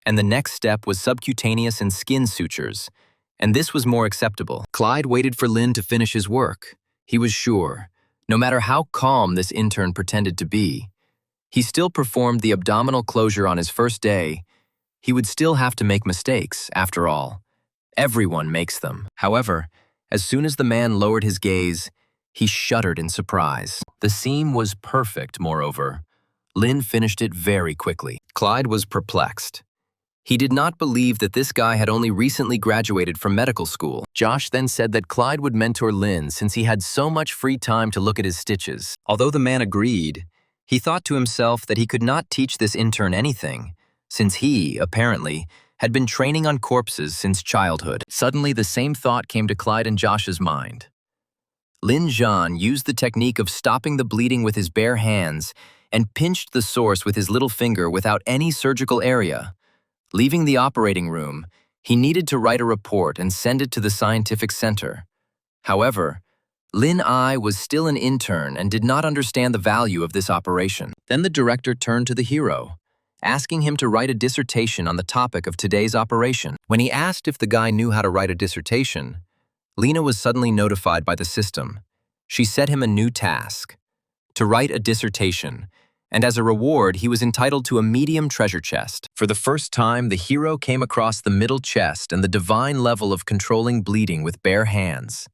And the next step was subcutaneous and skin sutures, and this was more acceptable. Clyde waited for Lin to finish his work. He was sure, no matter how calm this intern pretended to be, he still performed the abdominal closure on his first day. He would still have to make mistakes, after all. Everyone makes them. However, as soon as the man lowered his gaze, he shuddered in surprise. The seam was perfect, moreover. Lin finished it very quickly. Clyde was perplexed. He did not believe that this guy had only recently graduated from medical school. Josh then said that Clyde would mentor Lin since he had so much free time to look at his stitches. Although the man agreed, he thought to himself that he could not teach this intern anything, since he, apparently, had been training on corpses since childhood. Suddenly, the same thought came to Clyde and Josh's mind. Lin Zhan used the technique of stopping the bleeding with his bare hands and pinched the source with his little finger without any surgical area. Leaving the operating room, he needed to write a report and send it to the scientific center. However, Lin Ai was still an intern and did not understand the value of this operation. Then the director turned to the hero, asking him to write a dissertation on the topic of today's operation. When he asked if the guy knew how to write a dissertation, Lena was suddenly notified by the system. She set him a new task, to write a dissertation, and as a reward, he was entitled to a medium treasure chest. For the first time, the hero came across the middle chest and the divine level of controlling bleeding with bare hands.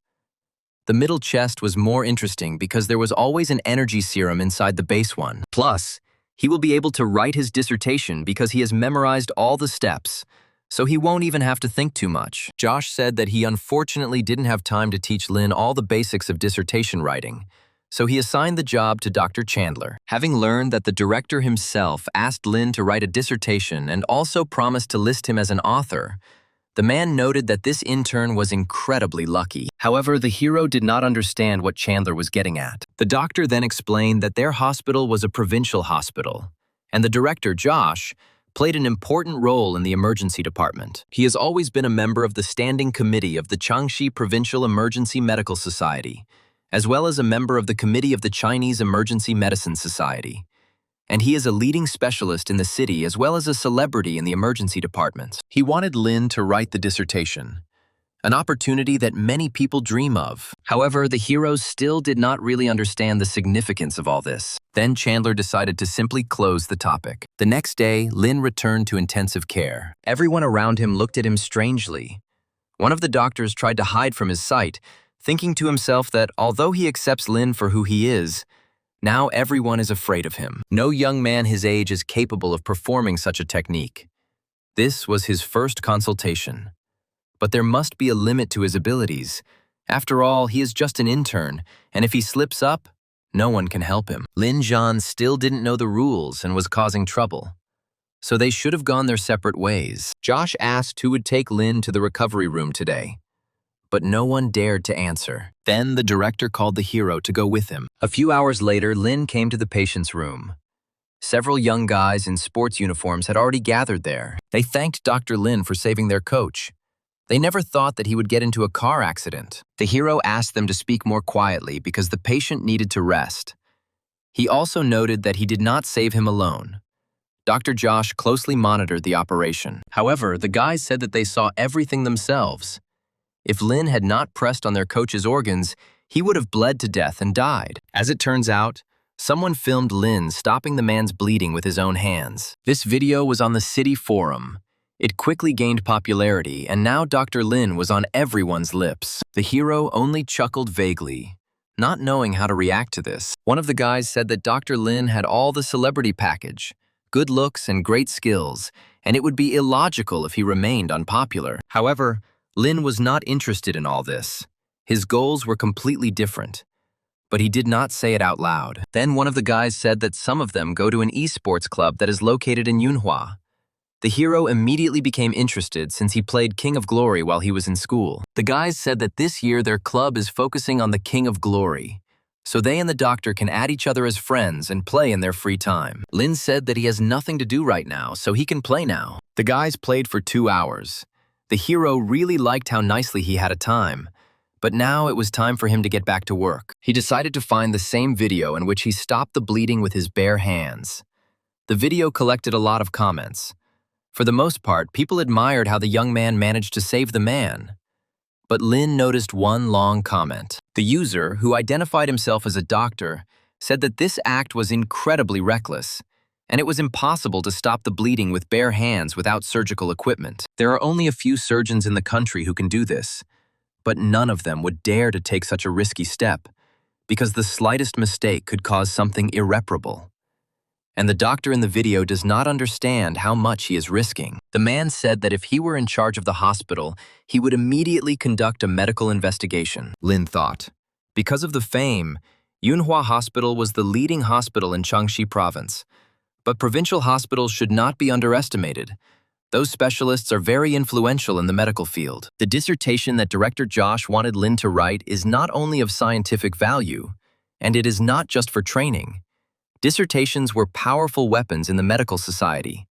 The middle chest was more interesting because there was always an energy serum inside the base one. Plus, He will be able to write his dissertation because he has memorized all the steps, so he won't even have to think too much. Josh said that he unfortunately didn't have time to teach Lin all the basics of dissertation writing, so he assigned the job to Dr. Chandler. Having learned that the director himself asked Lin to write a dissertation and also promised to list him as an author, the man noted that this intern was incredibly lucky. However, the hero did not understand what Chandler was getting at. The doctor then explained that their hospital was a provincial hospital, and the director, Josh, played an important role in the emergency department. He has always been a member of the standing committee of the Jiangxi Provincial Emergency Medical Society, as well as a member of the committee of the Chinese Emergency Medicine Society. And he is a leading specialist in the city as well as a celebrity in the emergency departments. He wanted Lin to write the dissertation, an opportunity that many people dream of. However, the heroes still did not really understand the significance of all this. Then Chandler decided to simply close the topic. The next day, Lin returned to intensive care. Everyone around him looked at him strangely. One of the doctors tried to hide from his sight, thinking to himself that although he accepts Lin for who he is, now everyone is afraid of him. No young man his age is capable of performing such a technique. This was his first consultation. But there must be a limit to his abilities. After all, he is just an intern, and if he slips up, no one can help him. Lin Zhan still didn't know the rules and was causing trouble, so they should have gone their separate ways. Josh asked who would take Lin to the recovery room today, but no one dared to answer. Then the director called the hero to go with him. A few hours later, Lin came to the patient's room. Several young guys in sports uniforms had already gathered there. They thanked Dr. Lin for saving their coach. They never thought that he would get into a car accident. The hero asked them to speak more quietly because the patient needed to rest. He also noted that he did not save him alone. Dr. Josh closely monitored the operation. However, the guys said that they saw everything themselves. If Lin had not pressed on their coach's organs, he would have bled to death and died. As it turns out, someone filmed Lin stopping the man's bleeding with his own hands. This video was on the city forum. It quickly gained popularity, and now Dr. Lin was on everyone's lips. The hero only chuckled vaguely, not knowing how to react to this. One of the guys said that Dr. Lin had all the celebrity package, good looks and great skills, and it would be illogical if he remained unpopular. However, Lin was not interested in all this. His goals were completely different, but he did not say it out loud. Then one of the guys said that some of them go to an esports club that is located in Yunhua. The hero immediately became interested since he played King of Glory while he was in school. The guys said that this year their club is focusing on the King of Glory, so they and the doctor can add each other as friends and play in their free time. Lin said that he has nothing to do right now, so he can play now. The guys played for 2 hours. The hero really liked how nicely he had a time, but now it was time for him to get back to work. He decided to find the same video in which he stopped the bleeding with his bare hands. The video collected a lot of comments. For the most part, people admired how the young man managed to save the man. But Lin noticed one long comment. The user, who identified himself as a doctor, said that this act was incredibly reckless, and it was impossible to stop the bleeding with bare hands without surgical equipment. There are only a few surgeons in the country who can do this, but none of them would dare to take such a risky step, because the slightest mistake could cause something irreparable. And the doctor in the video does not understand how much he is risking. The man said that if he were in charge of the hospital, he would immediately conduct a medical investigation. Lin thought. Because of the fame, Yunhua Hospital was the leading hospital in Jiangxi province. But provincial hospitals should not be underestimated. Those specialists are very influential in the medical field. The dissertation that Director Josh wanted Lin to write is not only of scientific value, and it is not just for training. Dissertations were powerful weapons in the medical society.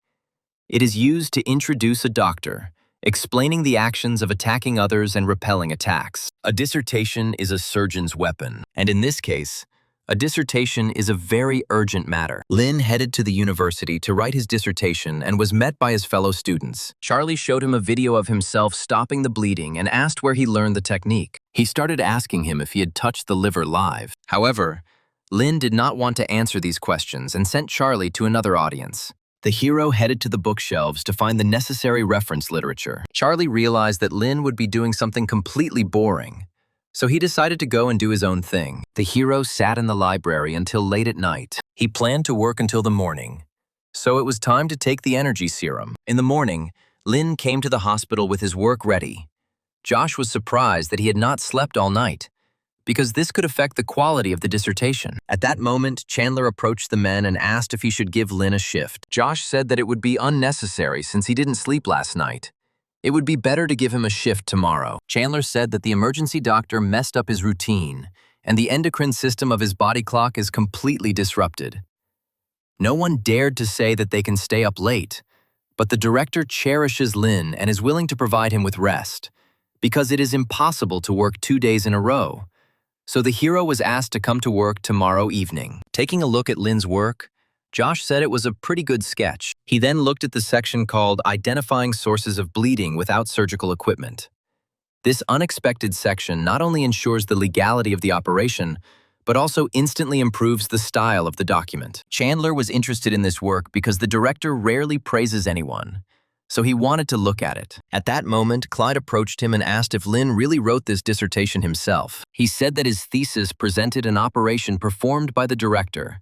It is used to introduce a doctor, explaining the actions of attacking others and repelling attacks. A dissertation is a surgeon's weapon, and in this case, a dissertation is a very urgent matter. Lin headed to the university to write his dissertation and was met by his fellow students. Charlie showed him a video of himself stopping the bleeding and asked where he learned the technique. He started asking him if he had touched the liver live. However, Lin did not want to answer these questions and sent Charlie to another audience. The hero headed to the bookshelves to find the necessary reference literature. Charlie realized that Lin would be doing something completely boring, so he decided to go and do his own thing. The hero sat in the library until late at night. He planned to work until the morning, so it was time to take the energy serum. In the morning, Lin came to the hospital with his work ready. Josh was surprised that he had not slept all night, because this could affect the quality of the dissertation. At that moment, Chandler approached the men and asked if he should give Lin a shift. Josh said that it would be unnecessary since he didn't sleep last night. It would be better to give him a shift tomorrow. Chandler said that the emergency doctor messed up his routine, and the endocrine system of his body clock is completely disrupted. No one dared to say that they can stay up late, but the director cherishes Lin and is willing to provide him with rest, because it is impossible to work 2 days in a row. So the hero was asked to come to work tomorrow evening. Taking a look at Lin's work, Josh said it was a pretty good sketch. He then looked at the section called Identifying Sources of Bleeding Without Surgical Equipment. This unexpected section not only ensures the legality of the operation, but also instantly improves the style of the document. Chandler was interested in this work because the director rarely praises anyone, so he wanted to look at it. At that moment, Clyde approached him and asked if Lin really wrote this dissertation himself. He said that his thesis presented an operation performed by the director,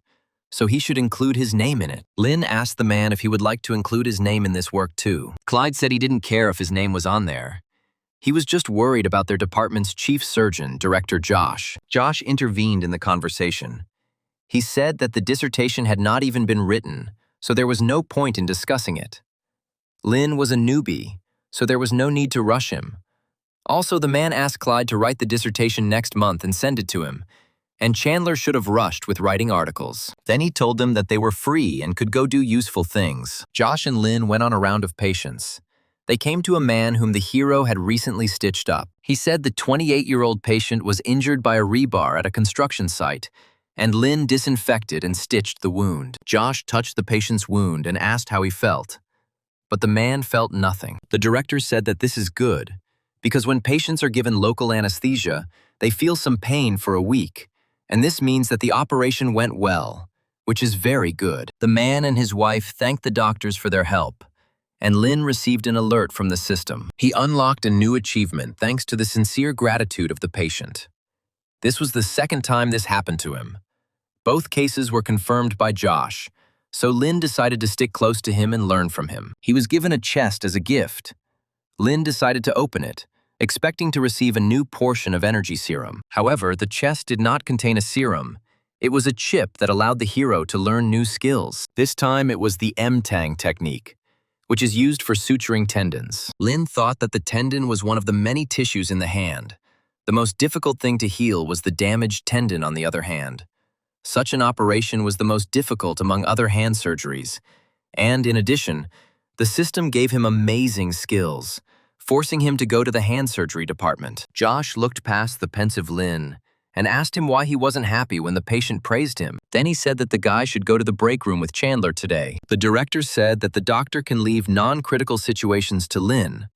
so he should include his name in it. Lin asked the man if he would like to include his name in this work too. Clyde said he didn't care if his name was on there. He was just worried about their department's chief surgeon, Director Josh. Josh intervened in the conversation. He said that the dissertation had not even been written, so there was no point in discussing it. Lin was a newbie, so there was no need to rush him. Also, the man asked Clyde to write the dissertation next month and send it to him, and Chandler should have rushed with writing articles. Then he told them that they were free and could go do useful things. Josh and Lin went on a round of patients. They came to a man whom the hero had recently stitched up. He said the 28-year-old patient was injured by a rebar at a construction site, and Lin disinfected and stitched the wound. Josh touched the patient's wound and asked how he felt, but the man felt nothing. The director said that this is good, because when patients are given local anesthesia, they feel some pain for a week, and this means that the operation went well, which is very good. The man and his wife thanked the doctors for their help, and Lin received an alert from the system. He unlocked a new achievement thanks to the sincere gratitude of the patient. This was the second time this happened to him. Both cases were confirmed by Josh, so Lin decided to stick close to him and learn from him. He was given a chest as a gift. Lin decided to open it, expecting to receive a new portion of energy serum. However, the chest did not contain a serum. It was a chip that allowed the hero to learn new skills. This time it was the M-Tang technique, which is used for suturing tendons. Lin thought that the tendon was one of the many tissues in the hand. The most difficult thing to heal was the damaged tendon on the other hand. Such an operation was the most difficult among other hand surgeries, and in addition, the system gave him amazing skills, forcing him to go to the hand surgery department. Josh looked past the pensive Lin and asked him why he wasn't happy when the patient praised him. Then he said that the guy should go to the break room with Chandler today. The director said that the doctor can leave non-critical situations to Lin,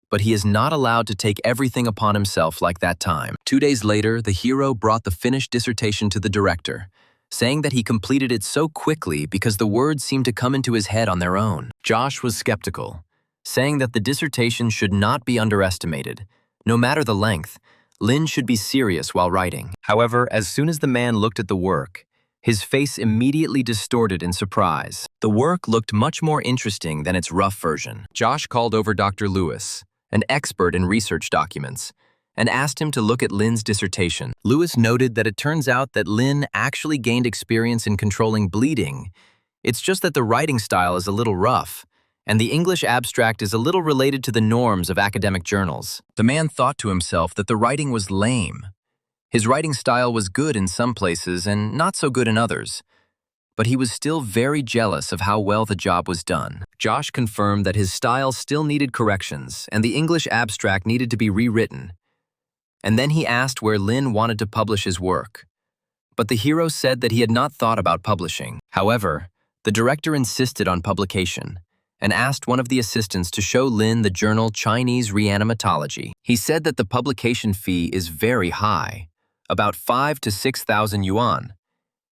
but he is not allowed to take everything upon himself like that time. 2 days later, the hero brought the finished dissertation to the director, saying that he completed it so quickly because the words seemed to come into his head on their own. Josh was skeptical, saying that the dissertation should not be underestimated. No matter the length, Lin should be serious while writing. However, as soon as the man looked at the work, his face immediately distorted in surprise. The work looked much more interesting than its rough version. Josh called over Dr. Lewis, an expert in research documents, and asked him to look at Lin's dissertation. Lewis noted that it turns out that Lin actually gained experience in controlling bleeding. It's just that the writing style is a little rough, and the English abstract is a little related to the norms of academic journals. The man thought to himself that the writing was lame. His writing style was good in some places and not so good in others, but he was still very jealous of how well the job was done. Josh confirmed that his style still needed corrections and the English abstract needed to be rewritten. And then he asked where Lin wanted to publish his work. But the hero said that he had not thought about publishing. However, the director insisted on publication and asked one of the assistants to show Lin the journal Chinese Reanimatology. He said that the publication fee is very high, about 5,000 to 6,000 yuan.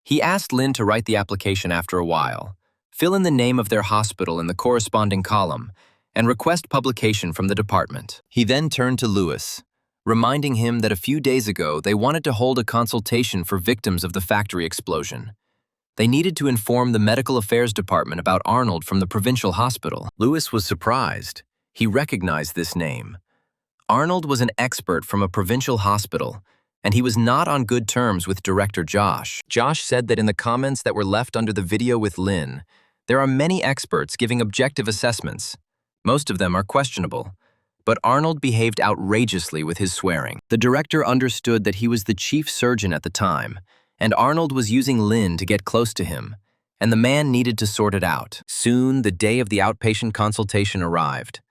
He asked Lin to write the application after a while, fill in the name of their hospital in the corresponding column, and request publication from the department. He then turned to Lewis, reminding him that a few days ago they wanted to hold a consultation for victims of the factory explosion. They needed to inform the medical affairs department about Arnold from the provincial hospital. Lewis was surprised. He recognized this name. Arnold was an expert from a provincial hospital, and he was not on good terms with director Josh. Josh said that in the comments that were left under the video with Lynn, there are many experts giving objective assessments. Most of them are questionable. But Arnold behaved outrageously with his swearing. The director understood that he was the chief surgeon at the time, and Arnold was using Lynn to get close to him, and the man needed to sort it out. Soon, the day of the outpatient consultation arrived.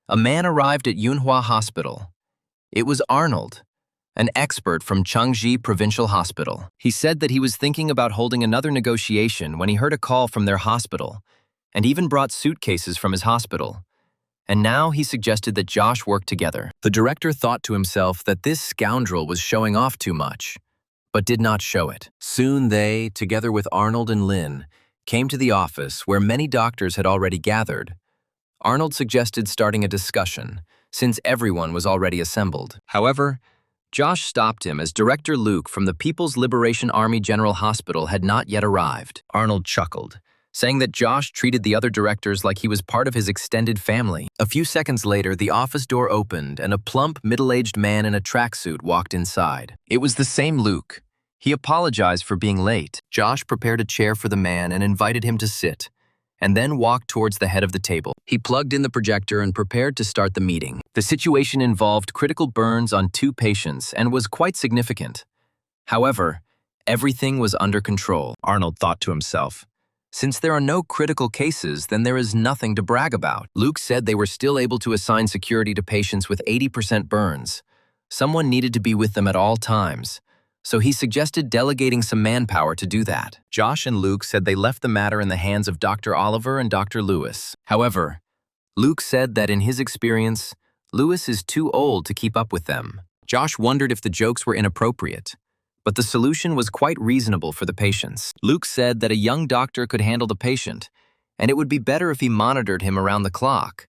A man arrived at Yunhua Hospital. It was Arnold, an expert from Changji Provincial Hospital. He said that he was thinking about holding another negotiation when he heard a call from their hospital, and even brought suitcases from his hospital. And now he suggested that Josh work together. The director thought to himself that this scoundrel was showing off too much, but did not show it. Soon they, together with Arnold and Lynn, came to the office where many doctors had already gathered. Arnold suggested starting a discussion, since everyone was already assembled. However, Josh stopped him as Director Luke from the People's Liberation Army General Hospital had not yet arrived. Arnold chuckled, saying that Josh treated the other directors like he was part of his extended family. A few seconds later, the office door opened and a plump, middle-aged man in a tracksuit walked inside. It was the same Luke. He apologized for being late. Josh prepared a chair for the man and invited him to sit, and then walked towards the head of the table. He plugged in the projector and prepared to start the meeting. The situation involved critical burns on 2 patients and was quite significant. However, everything was under control, Arnold thought to himself. Since there are no critical cases, then there is nothing to brag about. Luke said they were still able to assign security to patients with 80% burns. Someone needed to be with them at all times, so he suggested delegating some manpower to do that. Josh and Luke said they left the matter in the hands of Dr. Oliver and Dr. Lewis. However, Luke said that in his experience, Lewis is too old to keep up with them. Josh wondered if the jokes were inappropriate, but the solution was quite reasonable for the patients. Luke said that a young doctor could handle the patient, and it would be better if he monitored him around the clock.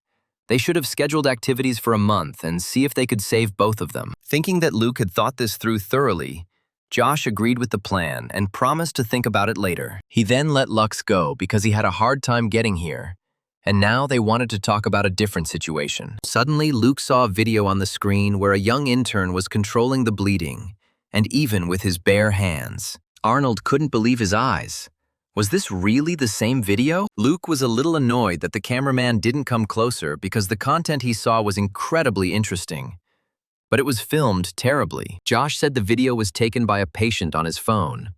They should have scheduled activities for a month and see if they could save both of them. Thinking that Luke had thought this through thoroughly, Josh agreed with the plan and promised to think about it later. He then let Lux go because he had a hard time getting here, and now they wanted to talk about a different situation. Suddenly, Luke saw a video on the screen where a young intern was controlling the bleeding, and even with his bare hands. Arnold couldn't believe his eyes. Was this really the same video? Luke was a little annoyed that the cameraman didn't come closer because the content he saw was incredibly interesting. But it was filmed terribly. Josh said the video was taken by a patient on his phone.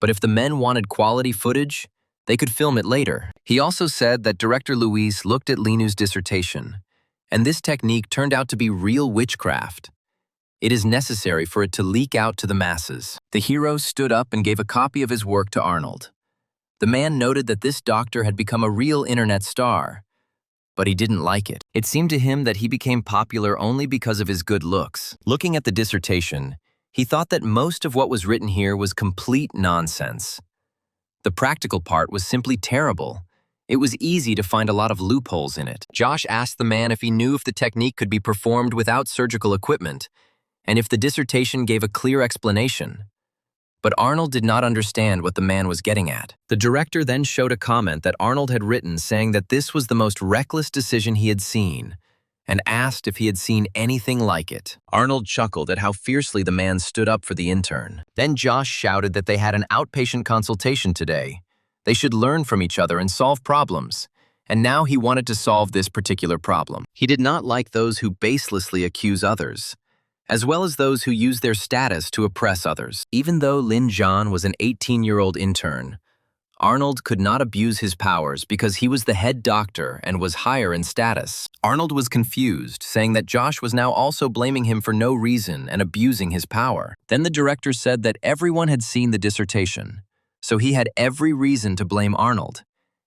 But if the men wanted quality footage, they could film it later. He also said that Director Luis looked at Linu's dissertation, and this technique turned out to be real witchcraft. It is necessary for it to leak out to the masses. The hero stood up and gave a copy of his work to Arnold. The man noted that this doctor had become a real internet star, but he didn't like it. It seemed to him that he became popular only because of his good looks. Looking at the dissertation, he thought that most of what was written here was complete nonsense. The practical part was simply terrible. It was easy to find a lot of loopholes in it. Josh asked the man if he knew if the technique could be performed without surgical equipment, and if the dissertation gave a clear explanation. But Arnold did not understand what the man was getting at. The director then showed a comment that Arnold had written saying that this was the most reckless decision he had seen, and asked if he had seen anything like it. Arnold chuckled at how fiercely the man stood up for the intern. Then Josh shouted that they had an outpatient consultation today. They should learn from each other and solve problems. And now he wanted to solve this particular problem. He did not like those who baselessly accuse others, as well as those who use their status to oppress others. Even though Lin Zhan was an 18-year-old intern, Arnold could not abuse his powers because he was the head doctor and was higher in status. Arnold was confused, saying that Josh was now also blaming him for no reason and abusing his power. Then the director said that everyone had seen the dissertation, so he had every reason to blame Arnold,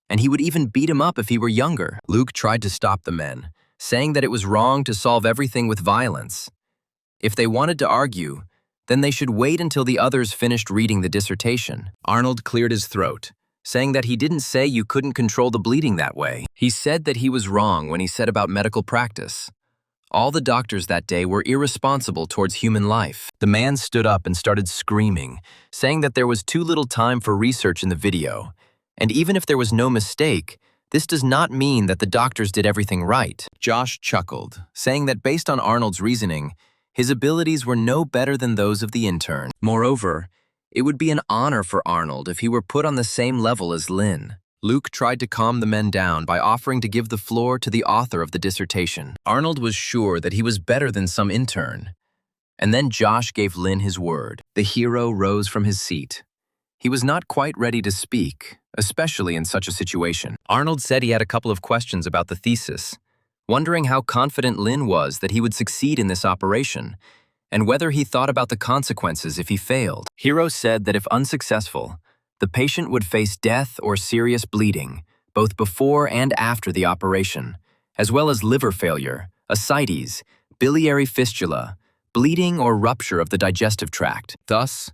and he would even beat him up if he were younger. Luke tried to stop the men, saying that it was wrong to solve everything with violence. If they wanted to argue, then they should wait until the others finished reading the dissertation. Arnold cleared his throat, saying that he didn't say you couldn't control the bleeding that way. He said that he was wrong when he said about medical practice. All the doctors that day were irresponsible towards human life. The man stood up and started screaming, saying that there was too little time for research in the video. And even if there was no mistake, this does not mean that the doctors did everything right. Josh chuckled, saying that based on Arnold's reasoning, his abilities were no better than those of the intern. Moreover, it would be an honor for Arnold if he were put on the same level as Lin. Luke tried to calm the men down by offering to give the floor to the author of the dissertation. Arnold was sure that he was better than some intern. And then Josh gave Lin his word. The hero rose from his seat. He was not quite ready to speak, especially in such a situation. Arnold said he had a couple of questions about the thesis, wondering how confident Lin was that he would succeed in this operation, and whether he thought about the consequences if he failed. Hero said that if unsuccessful, the patient would face death or serious bleeding, both before and after the operation, as well as liver failure, ascites, biliary fistula, bleeding or rupture of the digestive tract. Thus,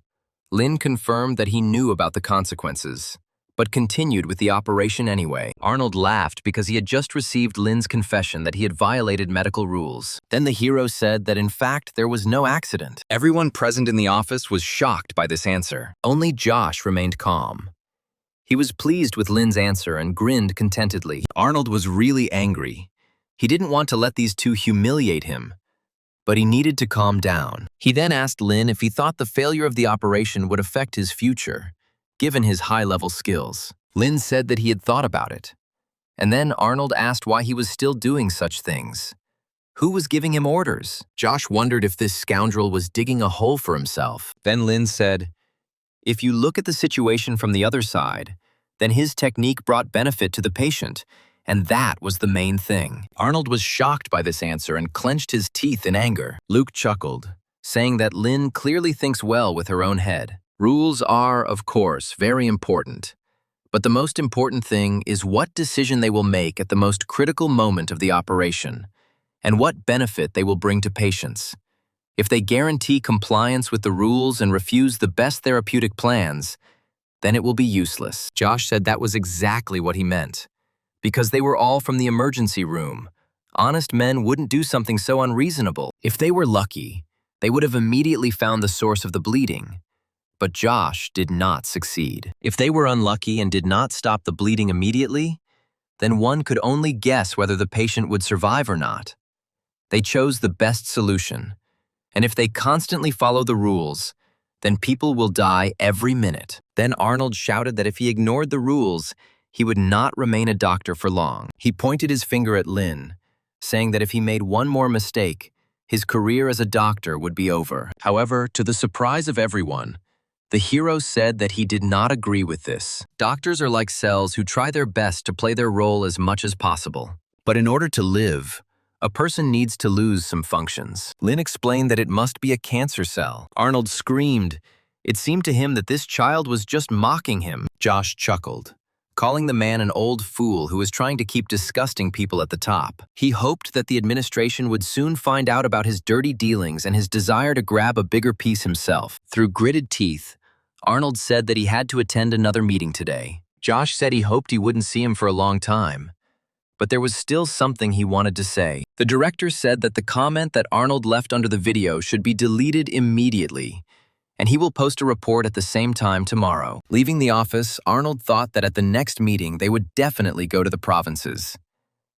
Lin confirmed that he knew about the consequences, but continued with the operation anyway. Arnold laughed because he had just received Lin's confession that he had violated medical rules. Then the hero said that in fact there was no accident. Everyone present in the office was shocked by this answer. Only Josh remained calm. He was pleased with Lin's answer and grinned contentedly. Arnold was really angry. He didn't want to let these two humiliate him, but he needed to calm down. He then asked Lin if he thought the failure of the operation would affect his future, given his high-level skills. Lin said that he had thought about it. And then Arnold asked why he was still doing such things. Who was giving him orders? Josh wondered if this scoundrel was digging a hole for himself. Then Lin said, "If you look at the situation from the other side, then his technique brought benefit to the patient, and that was the main thing." Arnold was shocked by this answer and clenched his teeth in anger. Luke chuckled, saying that Lin clearly thinks well with her own head. Rules are, of course, very important, but the most important thing is what decision they will make at the most critical moment of the operation, and what benefit they will bring to patients. If they guarantee compliance with the rules and refuse the best therapeutic plans, then it will be useless. Josh said that was exactly what he meant. Because they were all from the emergency room, honest men wouldn't do something so unreasonable. If they were lucky, they would have immediately found the source of the bleeding. But Josh did not succeed. If they were unlucky and did not stop the bleeding immediately, then one could only guess whether the patient would survive or not. They chose the best solution. And if they constantly follow the rules, then people will die every minute. Then Arnold shouted that if he ignored the rules, he would not remain a doctor for long. He pointed his finger at Lin, saying that if he made one more mistake, his career as a doctor would be over. However, to the surprise of everyone, the hero said that he did not agree with this. Doctors are like cells who try their best to play their role as much as possible. But in order to live, a person needs to lose some functions. Lin explained that it must be a cancer cell. Arnold screamed. It seemed to him that this child was just mocking him. Josh chuckled, calling the man an old fool who was trying to keep disgusting people at the top. He hoped that the administration would soon find out about his dirty dealings and his desire to grab a bigger piece himself. Through gritted teeth, Arnold said that he had to attend another meeting today. Josh said he hoped he wouldn't see him for a long time, but there was still something he wanted to say. The director said that the comment that Arnold left under the video should be deleted immediately, and he will post a report at the same time tomorrow. Leaving the office, Arnold thought that at the next meeting they would definitely go to the provinces,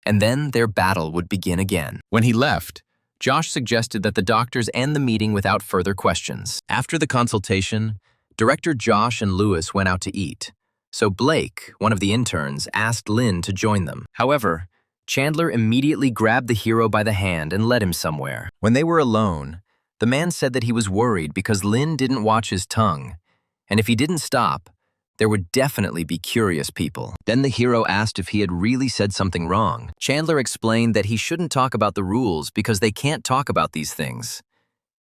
and then their battle would begin again. When he left, Josh suggested that the doctors end the meeting without further questions. After the consultation, Director Josh and Lewis went out to eat, so Blake, one of the interns, asked Lin to join them. However, Chandler immediately grabbed the hero by the hand and led him somewhere. When they were alone, the man said that he was worried because Lin didn't watch his tongue, and if he didn't stop, there would definitely be curious people. Then the hero asked if he had really said something wrong. Chandler explained that he shouldn't talk about the rules because they can't talk about these things.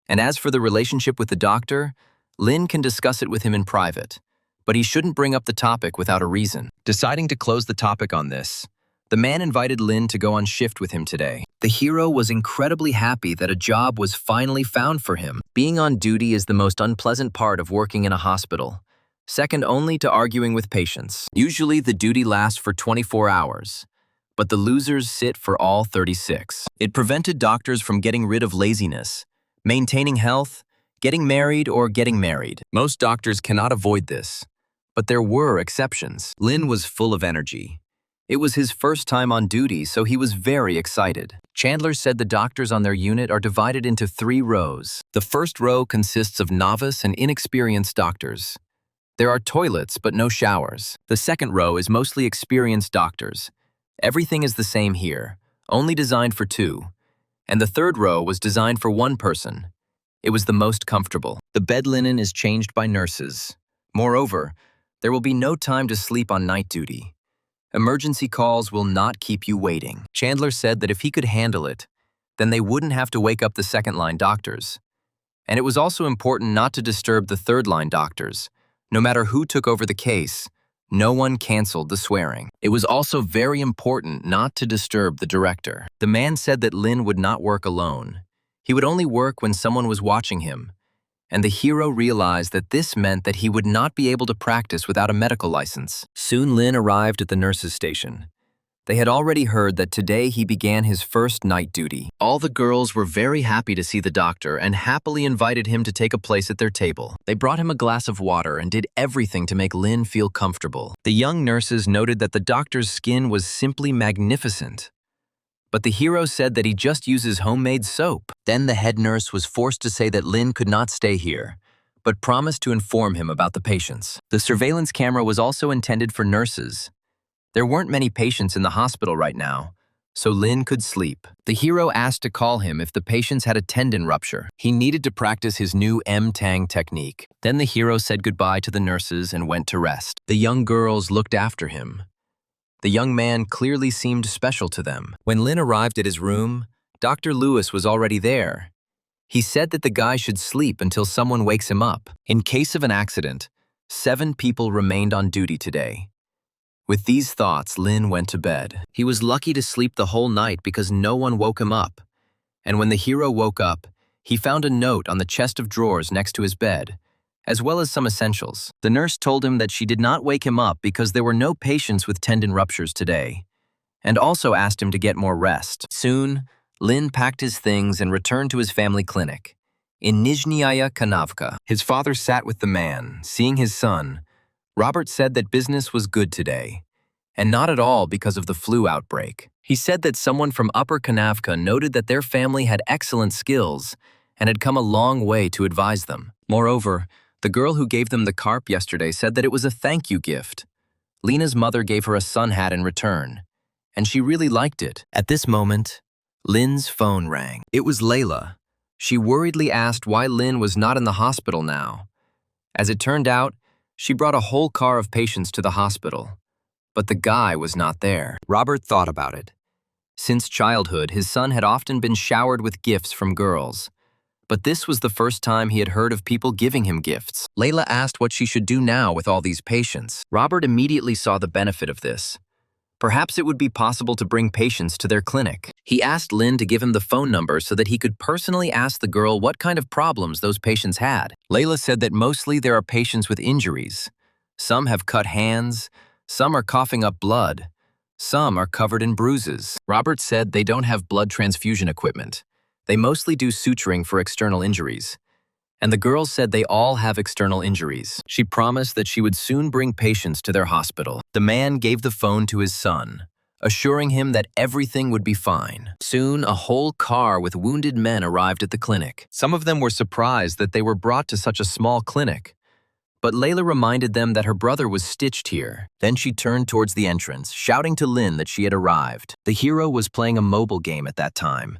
And as for the relationship with the doctor, Lin can discuss it with him in private, but he shouldn't bring up the topic without a reason. Deciding to close the topic on this, the man invited Lin to go on shift with him today. The hero was incredibly happy that a job was finally found for him. Being on duty is the most unpleasant part of working in a hospital, second only to arguing with patients. Usually the duty lasts for 24 hours, but the losers sit for all 36. It prevented doctors from getting rid of laziness, maintaining health, getting married, or getting married. Most doctors cannot avoid this, but there were exceptions. Lin was full of energy. It was his first time on duty, so he was very excited. Chandler said the doctors on their unit are divided into 3 rows. The first row consists of novice and inexperienced doctors. There are toilets, but no showers. The second row is mostly experienced doctors. Everything is the same here, only designed for 2. And the third row was designed for 1 person. It was the most comfortable. The bed linen is changed by nurses. Moreover, there will be no time to sleep on night duty. Emergency calls will not keep you waiting. Chandler said that if he could handle it, then they wouldn't have to wake up the second-line doctors. And it was also important not to disturb the third-line doctors. No matter who took over the case, no one canceled the swearing. It was also very important not to disturb the director. The man said that Lin would not work alone. He would only work when someone was watching him. And the hero realized that this meant that he would not be able to practice without a medical license. Soon Lin arrived at the nurse's station. They had already heard that today he began his first night duty. All the girls were very happy to see the doctor and happily invited him to take a place at their table. They brought him a glass of water and did everything to make Lin feel comfortable. The young nurses noted that the doctor's skin was simply magnificent. But the hero said that he just uses homemade soap. Then the head nurse was forced to say that Lin could not stay here, but promised to inform him about the patients. The surveillance camera was also intended for nurses. There weren't many patients in the hospital right now, so Lin could sleep. The hero asked to call him if the patients had a tendon rupture. He needed to practice his new M-Tang technique. Then the hero said goodbye to the nurses and went to rest. The young girls looked after him. The young man clearly seemed special to them. When Lin arrived at his room, Dr. Lewis was already there. He said that the guy should sleep until someone wakes him up. In case of an accident, 7 people remained on duty today. With these thoughts, Lin went to bed. He was lucky to sleep the whole night because no one woke him up. And when the hero woke up, he found a note on the chest of drawers next to his bed, as well as some essentials. The nurse told him that she did not wake him up because there were no patients with tendon ruptures today, and also asked him to get more rest. Soon, Lin packed his things and returned to his family clinic in Nizhnyaya Kanavka. His father sat with the man, seeing his son. Robert said that business was good today, and not at all because of the flu outbreak. He said that someone from Upper Kanavka noted that their family had excellent skills and had come a long way to advise them. Moreover, the girl who gave them the carp yesterday said that it was a thank you gift. Lena's mother gave her a sun hat in return, and she really liked it. At this moment, Lin's phone rang. It was Layla. She worriedly asked why Lin was not in the hospital now. As it turned out, she brought a whole car of patients to the hospital, but the guy was not there. Robert thought about it. Since childhood, his son had often been showered with gifts from girls. But this was the first time he had heard of people giving him gifts. Layla asked what she should do now with all these patients. Robert immediately saw the benefit of this. Perhaps it would be possible to bring patients to their clinic. He asked Lin to give him the phone number so that he could personally ask the girl what kind of problems those patients had. Layla said that mostly there are patients with injuries. Some have cut hands, some are coughing up blood, some are covered in bruises. Robert said they don't have blood transfusion equipment. They mostly do suturing for external injuries. And the girls said they all have external injuries. She promised that she would soon bring patients to their hospital. The man gave the phone to his son, assuring him that everything would be fine. Soon, a whole car with wounded men arrived at the clinic. Some of them were surprised that they were brought to such a small clinic. But Layla reminded them that her brother was stitched here. Then she turned towards the entrance, shouting to Lin that she had arrived. The hero was playing a mobile game at that time,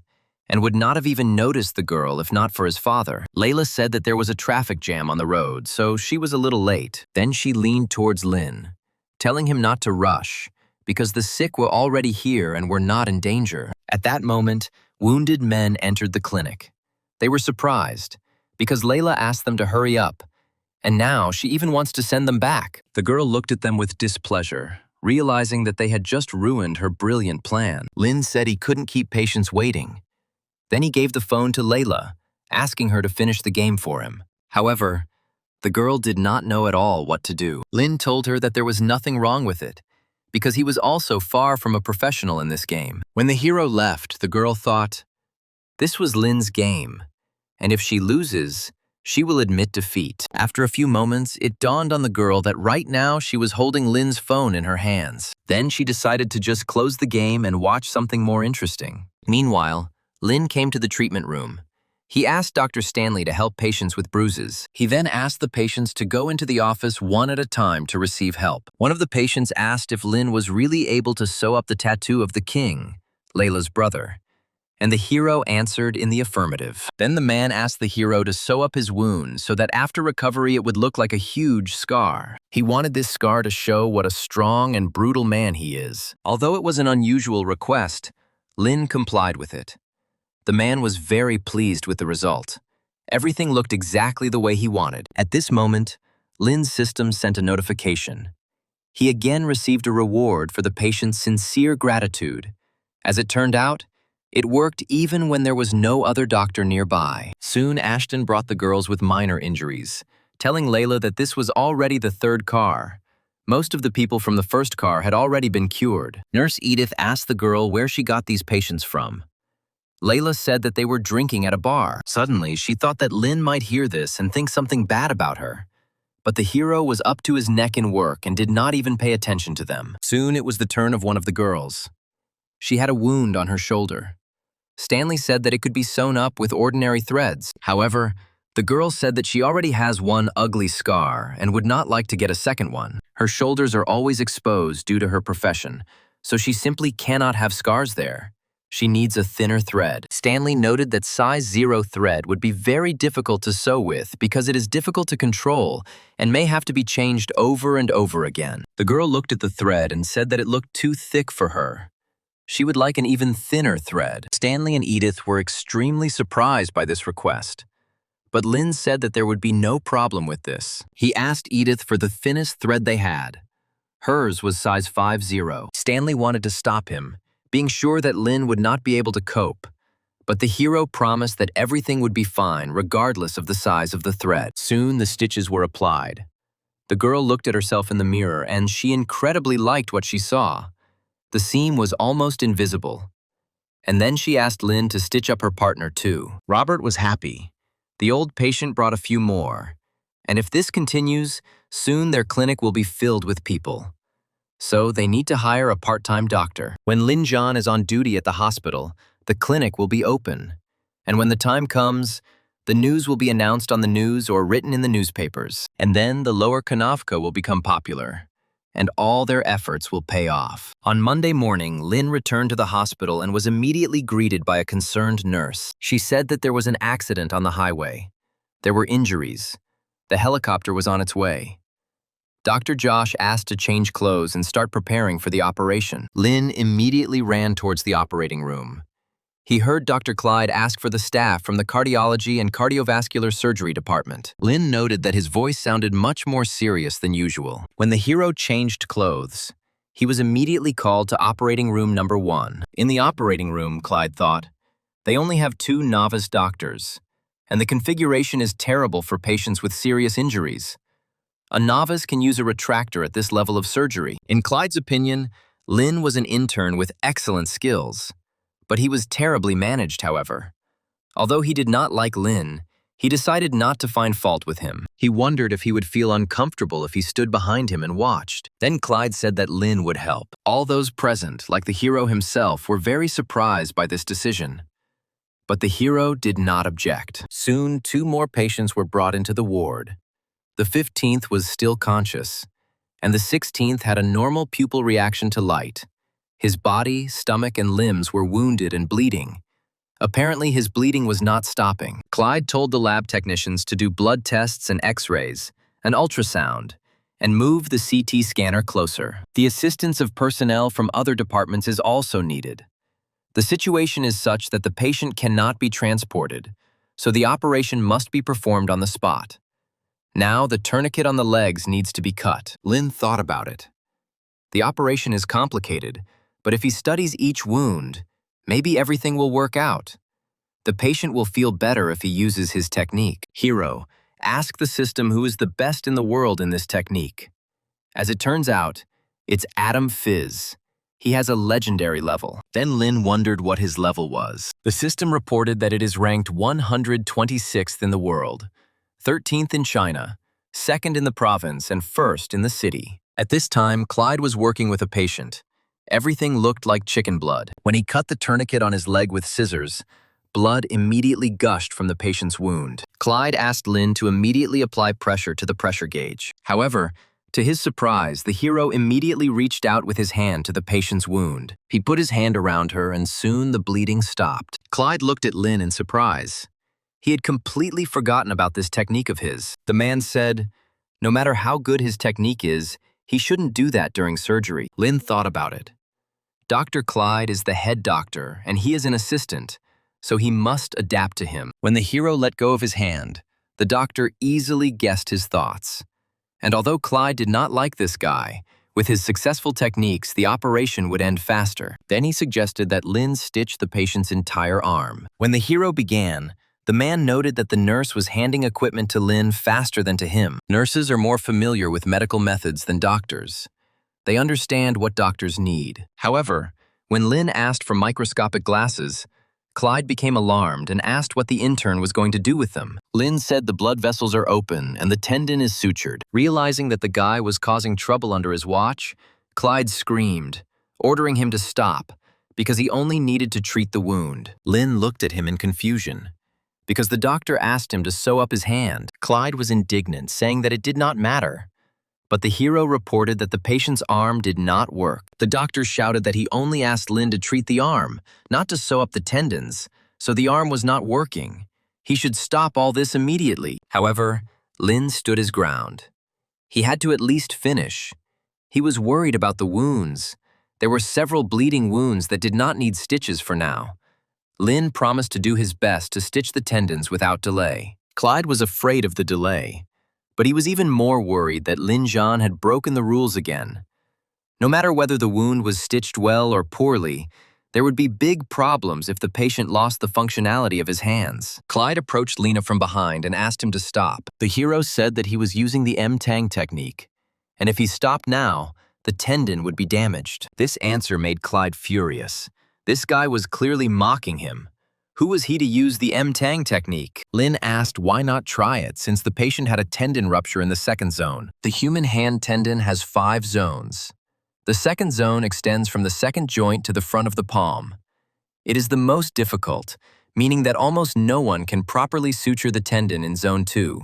and would not have even noticed the girl if not for his father. Layla said that there was a traffic jam on the road, so she was a little late. Then she leaned towards Lin, telling him not to rush, because the sick were already here and were not in danger. At that moment, wounded men entered the clinic. They were surprised, because Layla asked them to hurry up, and now she even wants to send them back. The girl looked at them with displeasure, realizing that they had just ruined her brilliant plan. Lin said he couldn't keep patients waiting. Then he gave the phone to Layla, asking her to finish the game for him. However, the girl did not know at all what to do. Lin told her that there was nothing wrong with it, because he was also far from a professional in this game. When the hero left, the girl thought, this was Lin's game, and if she loses, she will admit defeat. After a few moments, it dawned on the girl that right now she was holding Lin's phone in her hands. Then she decided to just close the game and watch something more interesting. Meanwhile, Lin came to the treatment room. He asked Dr. Stanley to help patients with bruises. He then asked the patients to go into the office one at a time to receive help. One of the patients asked if Lin was really able to sew up the tattoo of the king, Layla's brother, and the hero answered in the affirmative. Then the man asked the hero to sew up his wound so that after recovery it would look like a huge scar. He wanted this scar to show what a strong and brutal man he is. Although it was an unusual request, Lin complied with it. The man was very pleased with the result. Everything looked exactly the way he wanted. At this moment, Lin's system sent a notification. He again received a reward for the patient's sincere gratitude. As it turned out, it worked even when there was no other doctor nearby. Soon, Ashton brought the girls with minor injuries, telling Layla that this was already the third car. Most of the people from the first car had already been cured. Nurse Edith asked the girl where she got these patients from. Layla said that they were drinking at a bar. Suddenly, she thought that Lin might hear this and think something bad about her. But the hero was up to his neck in work and did not even pay attention to them. Soon, it was the turn of one of the girls. She had a wound on her shoulder. Stanley said that it could be sewn up with ordinary threads. However, the girl said that she already has one ugly scar and would not like to get a second one. Her shoulders are always exposed due to her profession, so she simply cannot have scars there. She needs a thinner thread. Stanley noted that size 0 thread would be very difficult to sew with because it is difficult to control and may have to be changed over and over again. The girl looked at the thread and said that it looked too thick for her. She would like an even thinner thread. Stanley and Edith were extremely surprised by this request. But Lin said that there would be no problem with this. He asked Edith for the thinnest thread they had. Hers was size 50. Stanley wanted to stop him, being sure that Lin would not be able to cope. But the hero promised that everything would be fine regardless of the size of the thread. Soon the stitches were applied. The girl looked at herself in the mirror and she incredibly liked what she saw. The seam was almost invisible. And then she asked Lin to stitch up her partner too. Robert was happy. The old patient brought a few more. And if this continues, soon their clinic will be filled with people. So they need to hire a part-time doctor. When Lin John is on duty at the hospital, the clinic will be open. And when the time comes, the news will be announced on the news or written in the newspapers. And then the lower Kanavka will become popular. And all their efforts will pay off. On Monday morning, Lin returned to the hospital and was immediately greeted by a concerned nurse. She said that there was an accident on the highway. There were injuries. The helicopter was on its way. Dr. Josh asked to change clothes and start preparing for the operation. Lin immediately ran towards the operating room. He heard Dr. Clyde ask for the staff from the cardiology and cardiovascular surgery department. Lin noted that his voice sounded much more serious than usual. When the hero changed clothes, he was immediately called to operating room number 1. In the operating room, Clyde thought, they only have 2 novice doctors, and the configuration is terrible for patients with serious injuries. A novice can use a retractor at this level of surgery. In Clyde's opinion, Lin was an intern with excellent skills. But he was terribly managed, however. Although he did not like Lin, he decided not to find fault with him. He wondered if he would feel uncomfortable if he stood behind him and watched. Then Clyde said that Lin would help. All those present, like the hero himself, were very surprised by this decision. But the hero did not object. Soon, 2 more patients were brought into the ward. The 15th was still conscious, and the 16th had a normal pupil reaction to light. His body, stomach, and limbs were wounded and bleeding. Apparently, his bleeding was not stopping. Clyde told the lab technicians to do blood tests and x-rays, an ultrasound, and move the CT scanner closer. The assistance of personnel from other departments is also needed. The situation is such that the patient cannot be transported, so the operation must be performed on the spot. Now, the tourniquet on the legs needs to be cut. Lin thought about it. The operation is complicated, but if he studies each wound, maybe everything will work out. The patient will feel better if he uses his technique. Hero, ask the system who is the best in the world in this technique. As it turns out, It's Atom Fizz. He has a legendary level. Then Lin wondered what his level was. The system reported that it is ranked 126th in the world, 13th in China, 2nd in the province, and 1st in the city. At this time, Clyde was working with a patient. Everything looked like chicken blood. When he cut the tourniquet on his leg with scissors, blood immediately gushed from the patient's wound. Clyde asked Lin to immediately apply pressure to the pressure gauge. However, to his surprise, the hero immediately reached out with his hand to the patient's wound. He put his hand around her, and soon the bleeding stopped. Clyde looked at Lin in surprise. He had completely forgotten about this technique of his. The man said, "No matter how good his technique is, he shouldn't do that during surgery." Lin thought about it. Dr. Clyde is the head doctor, and he is an assistant, so he must adapt to him. When the hero let go of his hand, the doctor easily guessed his thoughts. And although Clyde did not like this guy, with his successful techniques, the operation would end faster. Then he suggested that Lin stitch the patient's entire arm. When the hero began, the man noted that the nurse was handing equipment to Lin faster than to him. Nurses are more familiar with medical methods than doctors. They understand what doctors need. However, when Lin asked for microscopic glasses, Clyde became alarmed and asked what the intern was going to do with them. Lin said the blood vessels are open and the tendon is sutured. Realizing that the guy was causing trouble under his watch, Clyde screamed, ordering him to stop because he only needed to treat the wound. Lin looked at him in confusion because the doctor asked him to sew up his hand. Clyde was indignant, saying that it did not matter. But the hero reported that the patient's arm did not work. The doctor shouted that he only asked Lin to treat the arm, not to sew up the tendons, so the arm was not working. He should stop all this immediately. However, Lin stood his ground. He had to at least finish. He was worried about the wounds. There were several bleeding wounds that did not need stitches for now. Lin promised to do his best to stitch the tendons without delay. Clyde was afraid of the delay. But he was even more worried that Lin Zhan had broken the rules again. No matter whether the wound was stitched well or poorly, there would be big problems if the patient lost the functionality of his hands. Clyde approached Lina from behind and asked him to stop. The hero said that he was using the M-Tang technique, and if he stopped now, the tendon would be damaged. This answer made Clyde furious. This guy was clearly mocking him. Who was he to use the M-Tang technique? Lin asked why not try it since the patient had a tendon rupture in the second zone. The human hand tendon has 5 zones. The second zone extends from the second joint to the front of the palm. It is the most difficult, meaning that almost no one can properly suture the tendon in zone 2.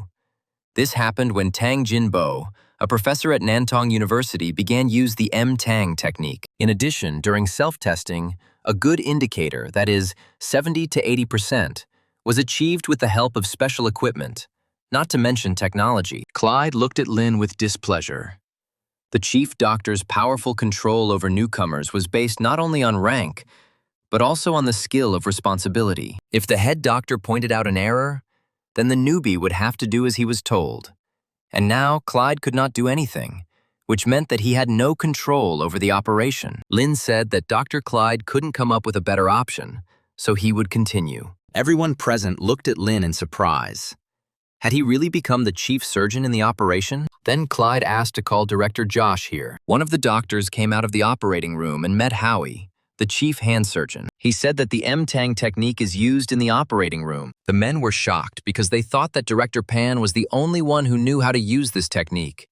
This happened when Tang Jinbo, a professor at Nantong University, began use the M-Tang technique. In addition, during self-testing, a good indicator, that is, 70 to 80%, was achieved with the help of special equipment, not to mention technology. Clyde looked at Lin with displeasure. The chief doctor's powerful control over newcomers was based not only on rank, but also on the skill of responsibility. If the head doctor pointed out an error, then the newbie would have to do as he was told. And now Clyde could not do anything, which meant that he had no control over the operation. Lin said that Dr. Clyde couldn't come up with a better option, so he would continue. Everyone present looked at Lin in surprise. Had he really become the chief surgeon in the operation? Then Clyde asked to call Director Josh here. One of the doctors came out of the operating room and met Howie, the chief hand surgeon. He said that the M-Tang technique is used in the operating room. The men were shocked because they thought that Director Pan was the only one who knew how to use this technique.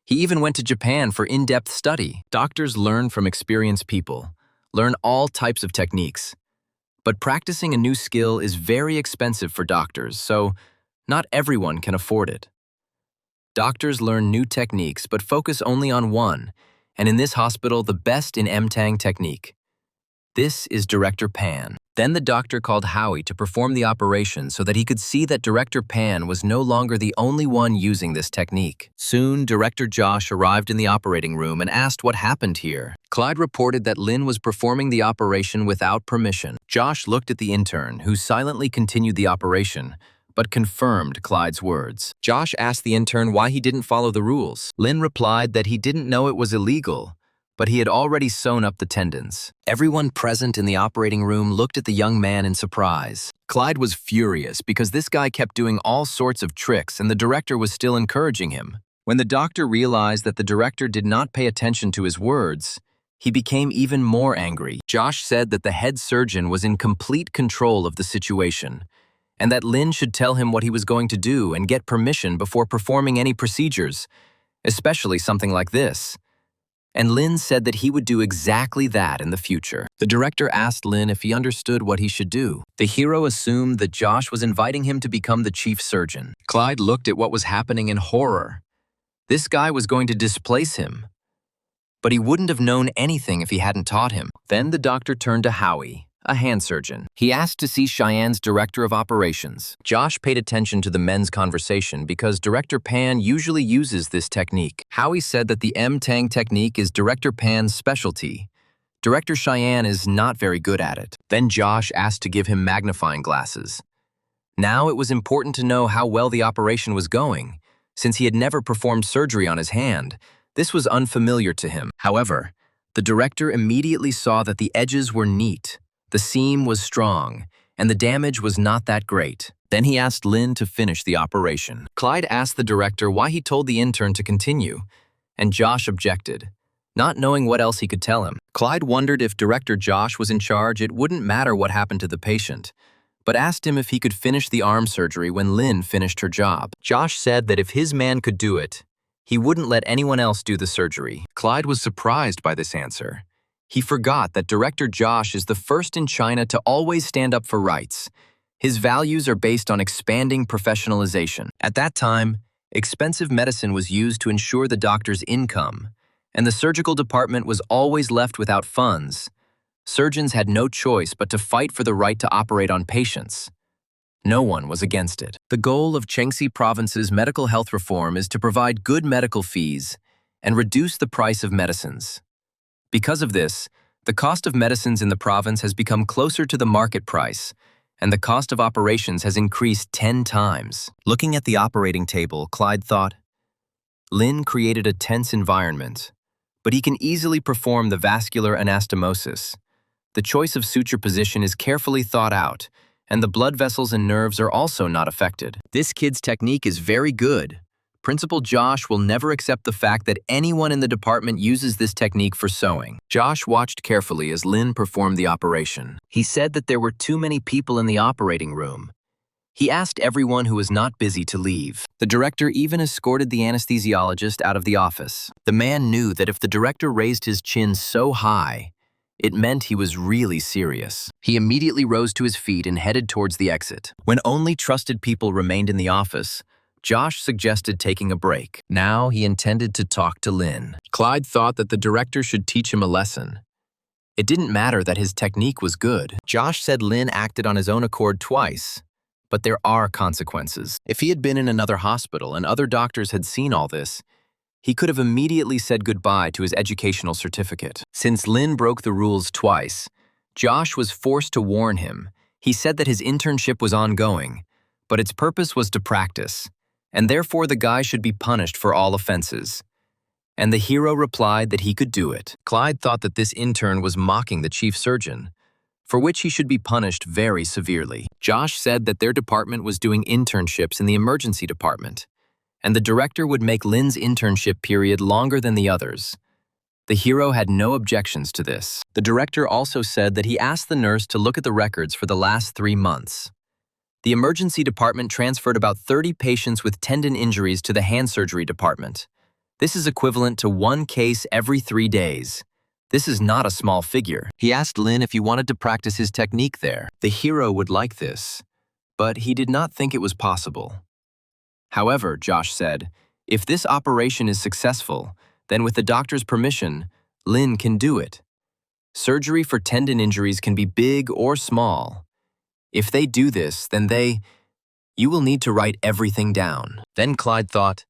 He even went to Japan for in-depth study. Doctors learn from experienced people, learn all types of techniques. But practicing a new skill is very expensive for doctors, so not everyone can afford it. Doctors learn new techniques but focus only on one, and in this hospital, the best in M-Tang technique. This is Director Pan. Then the doctor called Howie to perform the operation so that he could see that Director Pan was no longer the only one using this technique. Soon, Director Josh arrived in the operating room and asked what happened here. Clyde reported that Lin was performing the operation without permission. Josh looked at the intern, who silently continued the operation, but confirmed Clyde's words. Josh asked the intern why he didn't follow the rules. Lin replied that he didn't know it was illegal, but he had already sewn up the tendons. Everyone present in the operating room looked at the young man in surprise. Clyde was furious because this guy kept doing all sorts of tricks and the director was still encouraging him. When the doctor realized that the director did not pay attention to his words, he became even more angry. Josh said that the head surgeon was in complete control of the situation, and that Lin should tell him what he was going to do and get permission before performing any procedures, especially something like this. And Lin said that he would do exactly that in the future. The director asked Lin if he understood what he should do. The hero assumed that Josh was inviting him to become the chief surgeon. Clyde looked at what was happening in horror. This guy was going to displace him. But he wouldn't have known anything if he hadn't taught him. Then the doctor turned to Howie, a hand surgeon. He asked to see Cheyenne's director of operations. Josh paid attention to the men's conversation because Director Pan usually uses this technique. Howie said that the M-Tang technique is Director Pan's specialty. Director Cheyenne is not very good at it. Then Josh asked to give him magnifying glasses. Now it was important to know how well the operation was going. Since he had never performed surgery on his hand, this was unfamiliar to him. However, the director immediately saw that the edges were neat. The seam was strong, and the damage was not that great. Then he asked Lin to finish the operation. Clyde asked the director why he told the intern to continue, and Josh objected, not knowing what else he could tell him. Clyde wondered if Director Josh was in charge, it wouldn't matter what happened to the patient, but asked him if he could finish the arm surgery when Lin finished her job. Josh said that if his man could do it, he wouldn't let anyone else do the surgery. Clyde was surprised by this answer. He forgot that Director Josh is the first in China to always stand up for rights. His values are based on expanding professionalization. At that time, expensive medicine was used to ensure the doctor's income, and the surgical department was always left without funds. Surgeons had no choice but to fight for the right to operate on patients. No one was against it. The goal of Chengxi Province's medical health reform is to provide good medical fees and reduce the price of medicines. Because of this, the cost of medicines in the province has become closer to the market price, and the cost of operations has increased 10 times. Looking at the operating table, Clyde thought, Lin created a tense environment, but he can easily perform the vascular anastomosis. The choice of suture position is carefully thought out, and the blood vessels and nerves are also not affected. This kid's technique is very good. Principal Josh will never accept the fact that anyone in the department uses this technique for sewing. Josh watched carefully as Lin performed the operation. He said that there were too many people in the operating room. He asked everyone who was not busy to leave. The director even escorted the anesthesiologist out of the office. The man knew that if the director raised his chin so high, it meant he was really serious. He immediately rose to his feet and headed towards the exit. When only trusted people remained in the office, Josh suggested taking a break. Now he intended to talk to Lin. Clyde thought that the director should teach him a lesson. It didn't matter that his technique was good. Josh said Lin acted on his own accord twice, but there are consequences. If he had been in another hospital and other doctors had seen all this, he could have immediately said goodbye to his educational certificate. Since Lin broke the rules twice, Josh was forced to warn him. He said that his internship was ongoing, but its purpose was to practice, and therefore the guy should be punished for all offenses. And the hero replied that he could do it. Clyde thought that this intern was mocking the chief surgeon, for which he should be punished very severely. Josh said that their department was doing internships in the emergency department, and the director would make Lin's internship period longer than the others. The hero had no objections to this. The director also said that he asked the nurse to look at the records for the last 3 months. The emergency department transferred about 30 patients with tendon injuries to the hand surgery department. This is equivalent to 1 case every 3 days. This is not a small figure. He asked Lin if he wanted to practice his technique there. The hero would like this, but he did not think it was possible. However, Josh said, if this operation is successful, then with the doctor's permission, Lin can do it. Surgery for tendon injuries can be big or small. If they do this, then you will need to write everything down. Then Clyde thought,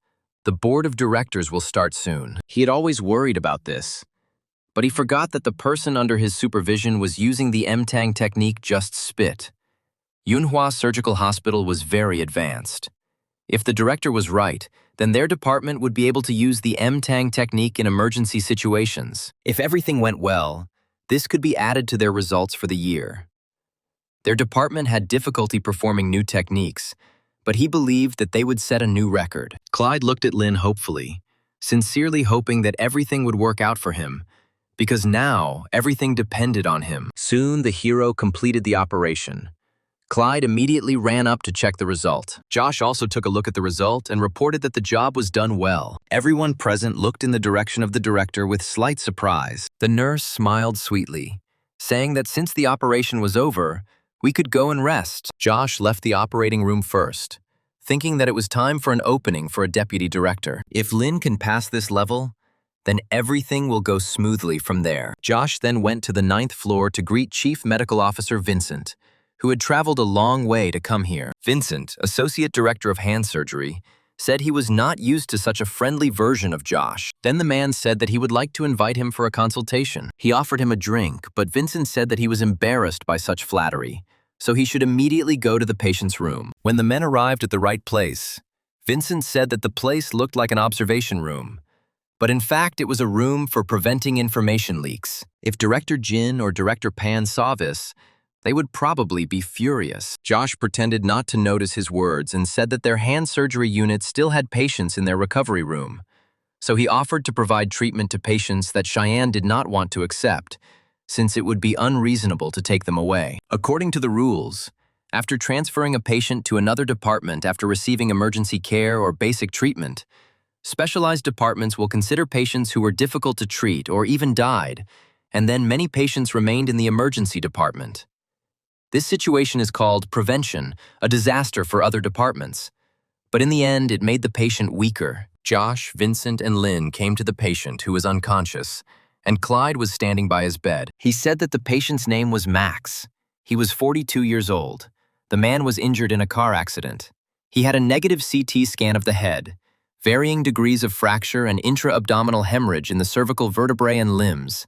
the board of directors will start soon. He had always worried about this, but he forgot that the person under his supervision was using the M-Tang technique just spit. Yunhua Surgical Hospital was very advanced. If the director was right, then their department would be able to use the M-Tang technique in emergency situations. If everything went well, this could be added to their results for the year. Their department had difficulty performing new techniques, but he believed that they would set a new record. Clyde looked at Lin hopefully, sincerely hoping that everything would work out for him, because now everything depended on him. Soon the hero completed the operation. Clyde immediately ran up to check the result. Josh also took a look at the result and reported that the job was done well. Everyone present looked in the direction of the director with slight surprise. The nurse smiled sweetly, saying that since the operation was over, we could go and rest. Josh left the operating room first, thinking that it was time for an opening for a deputy director. If Lin can pass this level, then everything will go smoothly from there. Josh then went to the 9th floor to greet Chief Medical Officer Vincent, who had traveled a long way to come here. Vincent, Associate Director of Hand Surgery, said he was not used to such a friendly version of Josh. Then the man said that he would like to invite him for a consultation. He offered him a drink, but Vincent said that he was embarrassed by such flattery, so he should immediately go to the patient's room. When the men arrived at the right place, Vincent said that the place looked like an observation room, but in fact it was a room for preventing information leaks. If Director Jin or Director Pan saw this, they would probably be furious. Josh pretended not to notice his words and said that their hand surgery unit still had patients in their recovery room. So he offered to provide treatment to patients that Cheyenne did not want to accept, since it would be unreasonable to take them away. According to the rules, after transferring a patient to another department after receiving emergency care or basic treatment, specialized departments will consider patients who were difficult to treat or even died, and then many patients remained in the emergency department. This situation is called prevention, a disaster for other departments. But in the end, it made the patient weaker. Josh, Vincent, and Lin came to the patient, who was unconscious, and Clyde was standing by his bed. He said that the patient's name was Max. He was 42 years old. The man was injured in a car accident. He had a negative CT scan of the head, varying degrees of fracture and intra-abdominal hemorrhage in the cervical vertebrae and limbs.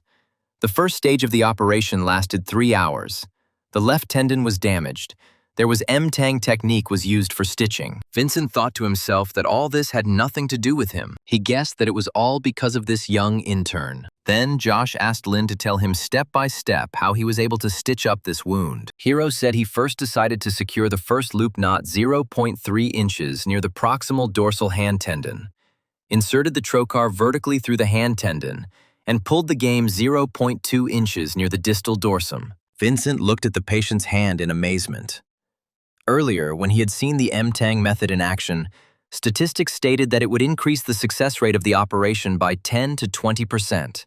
The first stage of the operation lasted 3 hours. The left tendon was damaged. There was M-Tang technique was used for stitching. Vincent thought to himself that all this had nothing to do with him. He guessed that it was all because of this young intern. Then Josh asked Lin to tell him step by step how he was able to stitch up this wound. Hiro said he first decided to secure the first loop knot 0.3 inches near the proximal dorsal hand tendon, inserted the trocar vertically through the hand tendon, and pulled the game 0.2 inches near the distal dorsum. Vincent looked at the patient's hand in amazement. Earlier, when he had seen the M-Tang method in action, statistics stated that it would increase the success rate of the operation by 10 to 20%,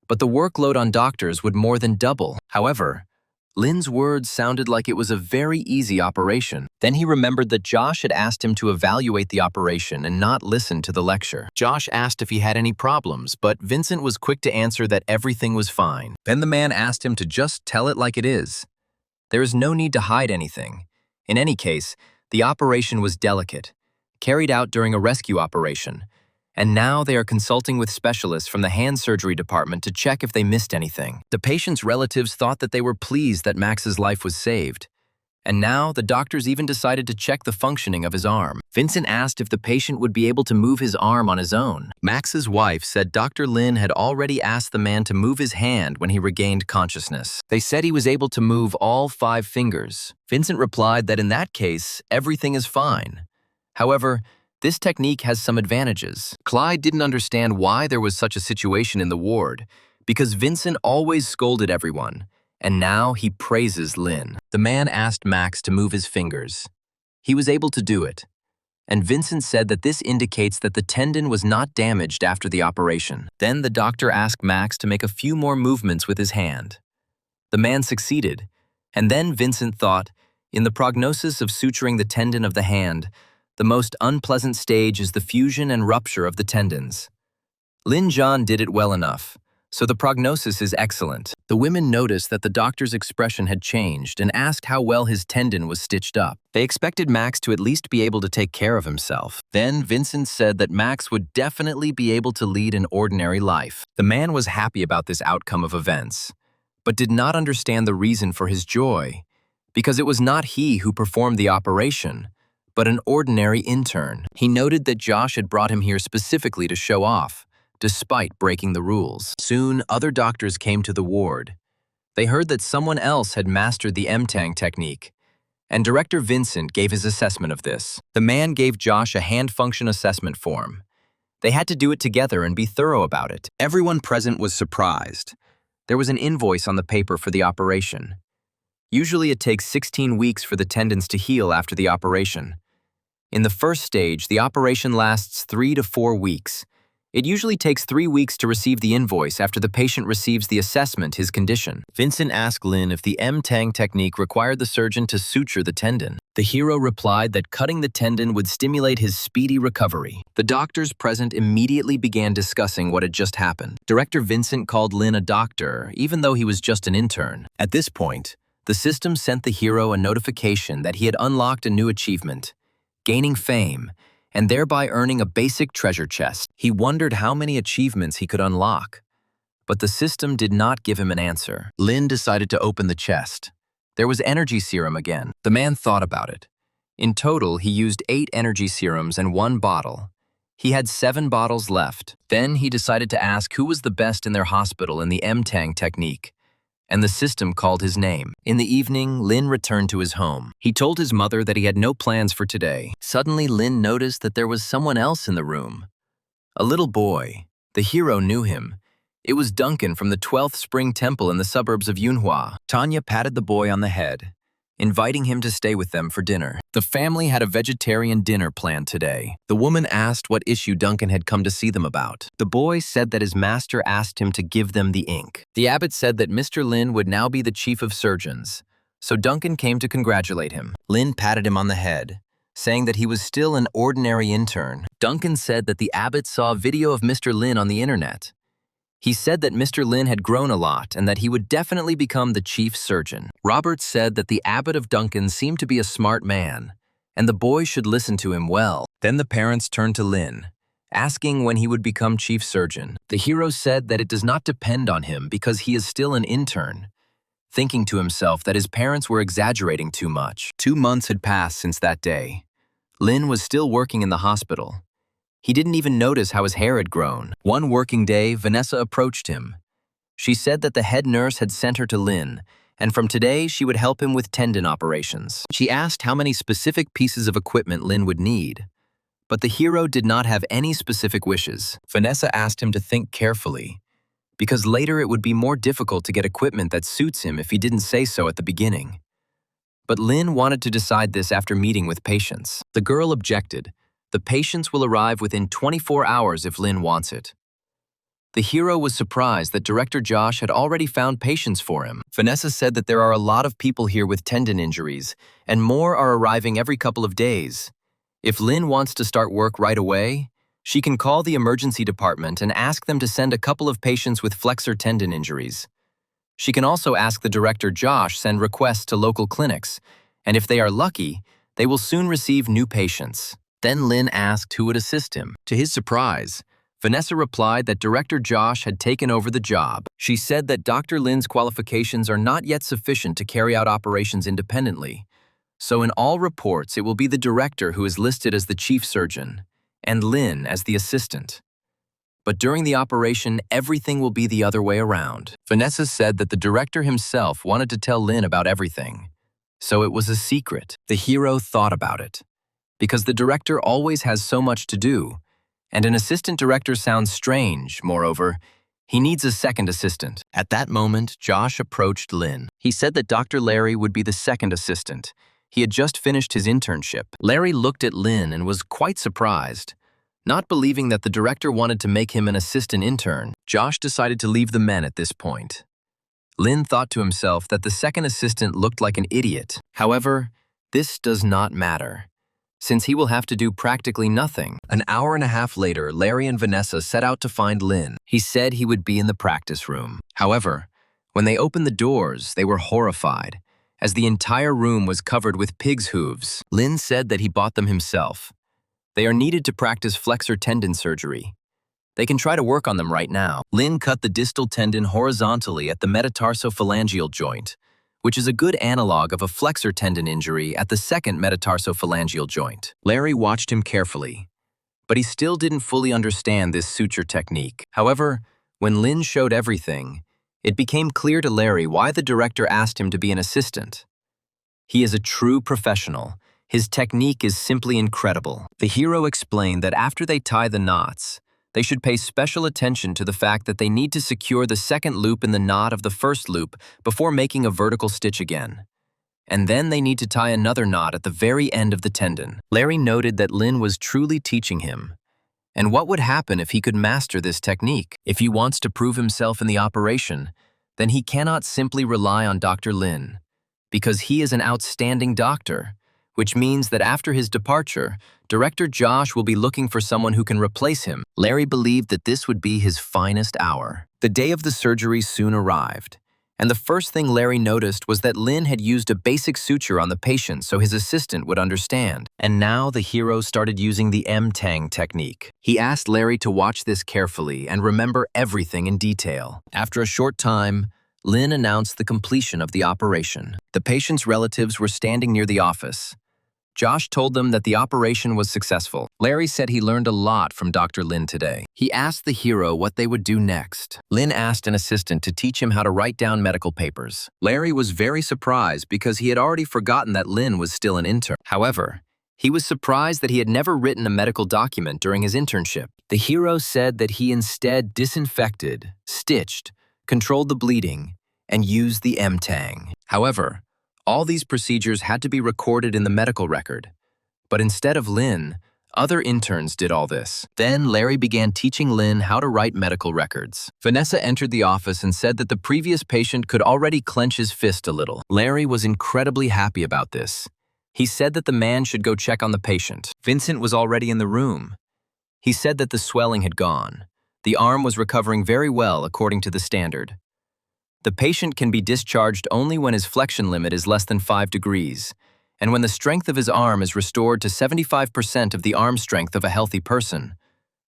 but the workload on doctors would more than double. However, Lin's words sounded like it was a very easy operation. Then he remembered that Josh had asked him to evaluate the operation and not listen to the lecture. Josh asked if he had any problems, but Vincent was quick to answer that everything was fine. Then the man asked him to just tell it like it is. There is no need to hide anything. In any case, the operation was delicate, carried out during a rescue operation, and now they are consulting with specialists from the hand surgery department to check if they missed anything. The patient's relatives thought that they were pleased that Max's life was saved, and now the doctors even decided to check the functioning of his arm. Vincent asked if the patient would be able to move his arm on his own. Max's wife said Dr. Lin had already asked the man to move his hand when he regained consciousness. They said he was able to move all 5 fingers. Vincent replied that in that case, everything is fine. However, this technique has some advantages. Clyde didn't understand why there was such a situation in the ward, because Vincent always scolded everyone, and now he praises Lin. The man asked Max to move his fingers. He was able to do it, and Vincent said that this indicates that the tendon was not damaged after the operation. Then the doctor asked Max to make a few more movements with his hand. The man succeeded, and then Vincent thought, in the prognosis of suturing the tendon of the hand, the most unpleasant stage is the fusion and rupture of the tendons. Lin Zhan did it well enough, so the prognosis is excellent. The women noticed that the doctor's expression had changed and asked how well his tendon was stitched up. They expected Max to at least be able to take care of himself. Then Vincent said that Max would definitely be able to lead an ordinary life. The man was happy about this outcome of events, but did not understand the reason for his joy, because it was not he who performed the operation, but an ordinary intern. He noted that Josh had brought him here specifically to show off, despite breaking the rules. Soon, other doctors came to the ward. They heard that someone else had mastered the M-Tang technique, and Director Vincent gave his assessment of this. The man gave Josh a hand function assessment form. They had to do it together and be thorough about it. Everyone present was surprised. There was an invoice on the paper for the operation. Usually it takes 16 weeks for the tendons to heal after the operation. In the first stage, the operation lasts 3 to 4 weeks. It usually takes 3 weeks to receive the invoice after the patient receives the assessment his condition. Vincent asked Lin if the M-Tang technique required the surgeon to suture the tendon. The hero replied that cutting the tendon would stimulate his speedy recovery. The doctors present immediately began discussing what had just happened. Director Vincent called Lin a doctor, even though he was just an intern. At this point, the system sent the hero a notification that he had unlocked a new achievement, gaining fame, and thereby earning a basic treasure chest. He wondered how many achievements he could unlock, but the system did not give him an answer. Lin decided to open the chest. There was energy serum again. The man thought about it. In total, he used 8 energy serums and 1 bottle. He had 7 bottles left. Then he decided to ask who was the best in their hospital in the M-Tang technique, and the system called his name. In the evening, Lin returned to his home. He told his mother that he had no plans for today. Suddenly, Lin noticed that there was someone else in the room. A little boy. The hero knew him. It was Duncan from the 12th Spring Temple in the suburbs of Yunhua. Tanya patted the boy on the head, inviting him to stay with them for dinner. The family had a vegetarian dinner planned today. The woman asked what issue Duncan had come to see them about. The boy said that his master asked him to give them the ink. The abbot said that Mr. Lin would now be the chief of surgeons, so Duncan came to congratulate him. Lin patted him on the head, saying that he was still an ordinary intern. Duncan said that the abbot saw a video of Mr. Lin on the internet. He said that Mr. Lin had grown a lot and that he would definitely become the chief surgeon. Robert said that the abbot of Duncan seemed to be a smart man, and the boy should listen to him well. Then the parents turned to Lin, asking when he would become chief surgeon. The hero said that it does not depend on him because he is still an intern, thinking to himself that his parents were exaggerating too much. 2 months had passed since that day. Lin was still working in the hospital. He didn't even notice how his hair had grown. One working day, Vanessa approached him. She said that the head nurse had sent her to Lin, and from today she would help him with tendon operations. She asked how many specific pieces of equipment Lin would need, but the hero did not have any specific wishes. Vanessa asked him to think carefully, because later it would be more difficult to get equipment that suits him if he didn't say so at the beginning. But Lin wanted to decide this after meeting with patients. The girl objected. The patients will arrive within 24 hours if Lin wants it. The hero was surprised that Director Josh had already found patients for him. Vanessa said that there are a lot of people here with tendon injuries, and more are arriving every couple of days. If Lin wants to start work right away, she can call the emergency department and ask them to send a couple of patients with flexor tendon injuries. She can also ask the Director Josh send requests to local clinics, and if they are lucky, they will soon receive new patients. Then Lin asked who would assist him. To his surprise, Vanessa replied that Director Josh had taken over the job. She said that Dr. Lin's qualifications are not yet sufficient to carry out operations independently, so in all reports it will be the director who is listed as the chief surgeon, and Lin as the assistant. But during the operation, everything will be the other way around. Vanessa said that the director himself wanted to tell Lin about everything, so it was a secret. The hero thought about it, because the director always has so much to do, and an assistant director sounds strange. Moreover, he needs a second assistant. At that moment, Josh approached Lin. He said that Dr. Larry would be the second assistant. He had just finished his internship. Larry looked at Lin and was quite surprised. Not believing that the director wanted to make him an assistant intern, Josh decided to leave the men at this point. Lin thought to himself that the second assistant looked like an idiot. However, this does not matter, since he will have to do practically nothing. An hour and a half later, Larry and Vanessa set out to find Lin. He said he would be in the practice room. However, when they opened the doors, they were horrified, as the entire room was covered with pig's hooves. Lin said that he bought them himself. They are needed to practice flexor tendon surgery. They can try to work on them right now. Lin cut the distal tendon horizontally at the metatarsophalangeal joint, which is a good analog of a flexor tendon injury at the second metatarsophalangeal joint. Larry watched him carefully, but he still didn't fully understand this suture technique. However, when Lin showed everything, it became clear to Larry why the director asked him to be an assistant. He is a true professional. His technique is simply incredible. The hero explained that after they tie the knots, they should pay special attention to the fact that they need to secure the second loop in the knot of the first loop before making a vertical stitch again. And then they need to tie another knot at the very end of the tendon. Larry noted that Lin was truly teaching him. And what would happen if he could master this technique? If he wants to prove himself in the operation, then he cannot simply rely on Dr. Lin, because he is an outstanding doctor, which means that after his departure, Director Josh will be looking for someone who can replace him. Larry believed that this would be his finest hour. The day of the surgery soon arrived, and the first thing Larry noticed was that Lin had used a basic suture on the patient so his assistant would understand. And now the hero started using the M-Tang technique. He asked Larry to watch this carefully and remember everything in detail. After a short time, Lin announced the completion of the operation. The patient's relatives were standing near the office. Josh told them that the operation was successful. Larry said he learned a lot from Dr. Lin today. He asked the hero what they would do next. Lin asked an assistant to teach him how to write down medical papers. Larry was very surprised because he had already forgotten that Lin was still an intern. However, he was surprised that he had never written a medical document during his internship. The hero said that he instead disinfected, stitched, controlled the bleeding, and used the M-Tang. However, all these procedures had to be recorded in the medical record. But instead of Lin, other interns did all this. Then Larry began teaching Lin how to write medical records. Vanessa entered the office and said that the previous patient could already clench his fist a little. Larry was incredibly happy about this. He said that the man should go check on the patient. Vincent was already in the room. He said that the swelling had gone. The arm was recovering very well according to the standard. The patient can be discharged only when his flexion limit is less than 5 degrees, and when the strength of his arm is restored to 75% of the arm strength of a healthy person.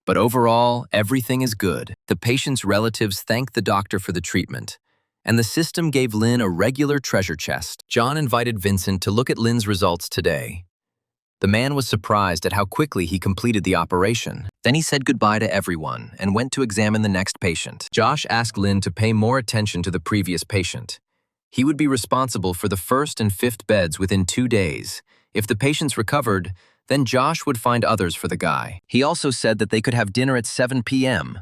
But overall, everything is good. The patient's relatives thanked the doctor for the treatment, and the system gave Lin a regular treasure chest. John invited Vincent to look at Lin's results today. The man was surprised at how quickly he completed the operation. Then he said goodbye to everyone and went to examine the next patient. Josh asked Lin to pay more attention to the previous patient. He would be responsible for the first and fifth beds within 2 days. If the patients recovered, then Josh would find others for the guy. He also said that they could have dinner at 7 p.m.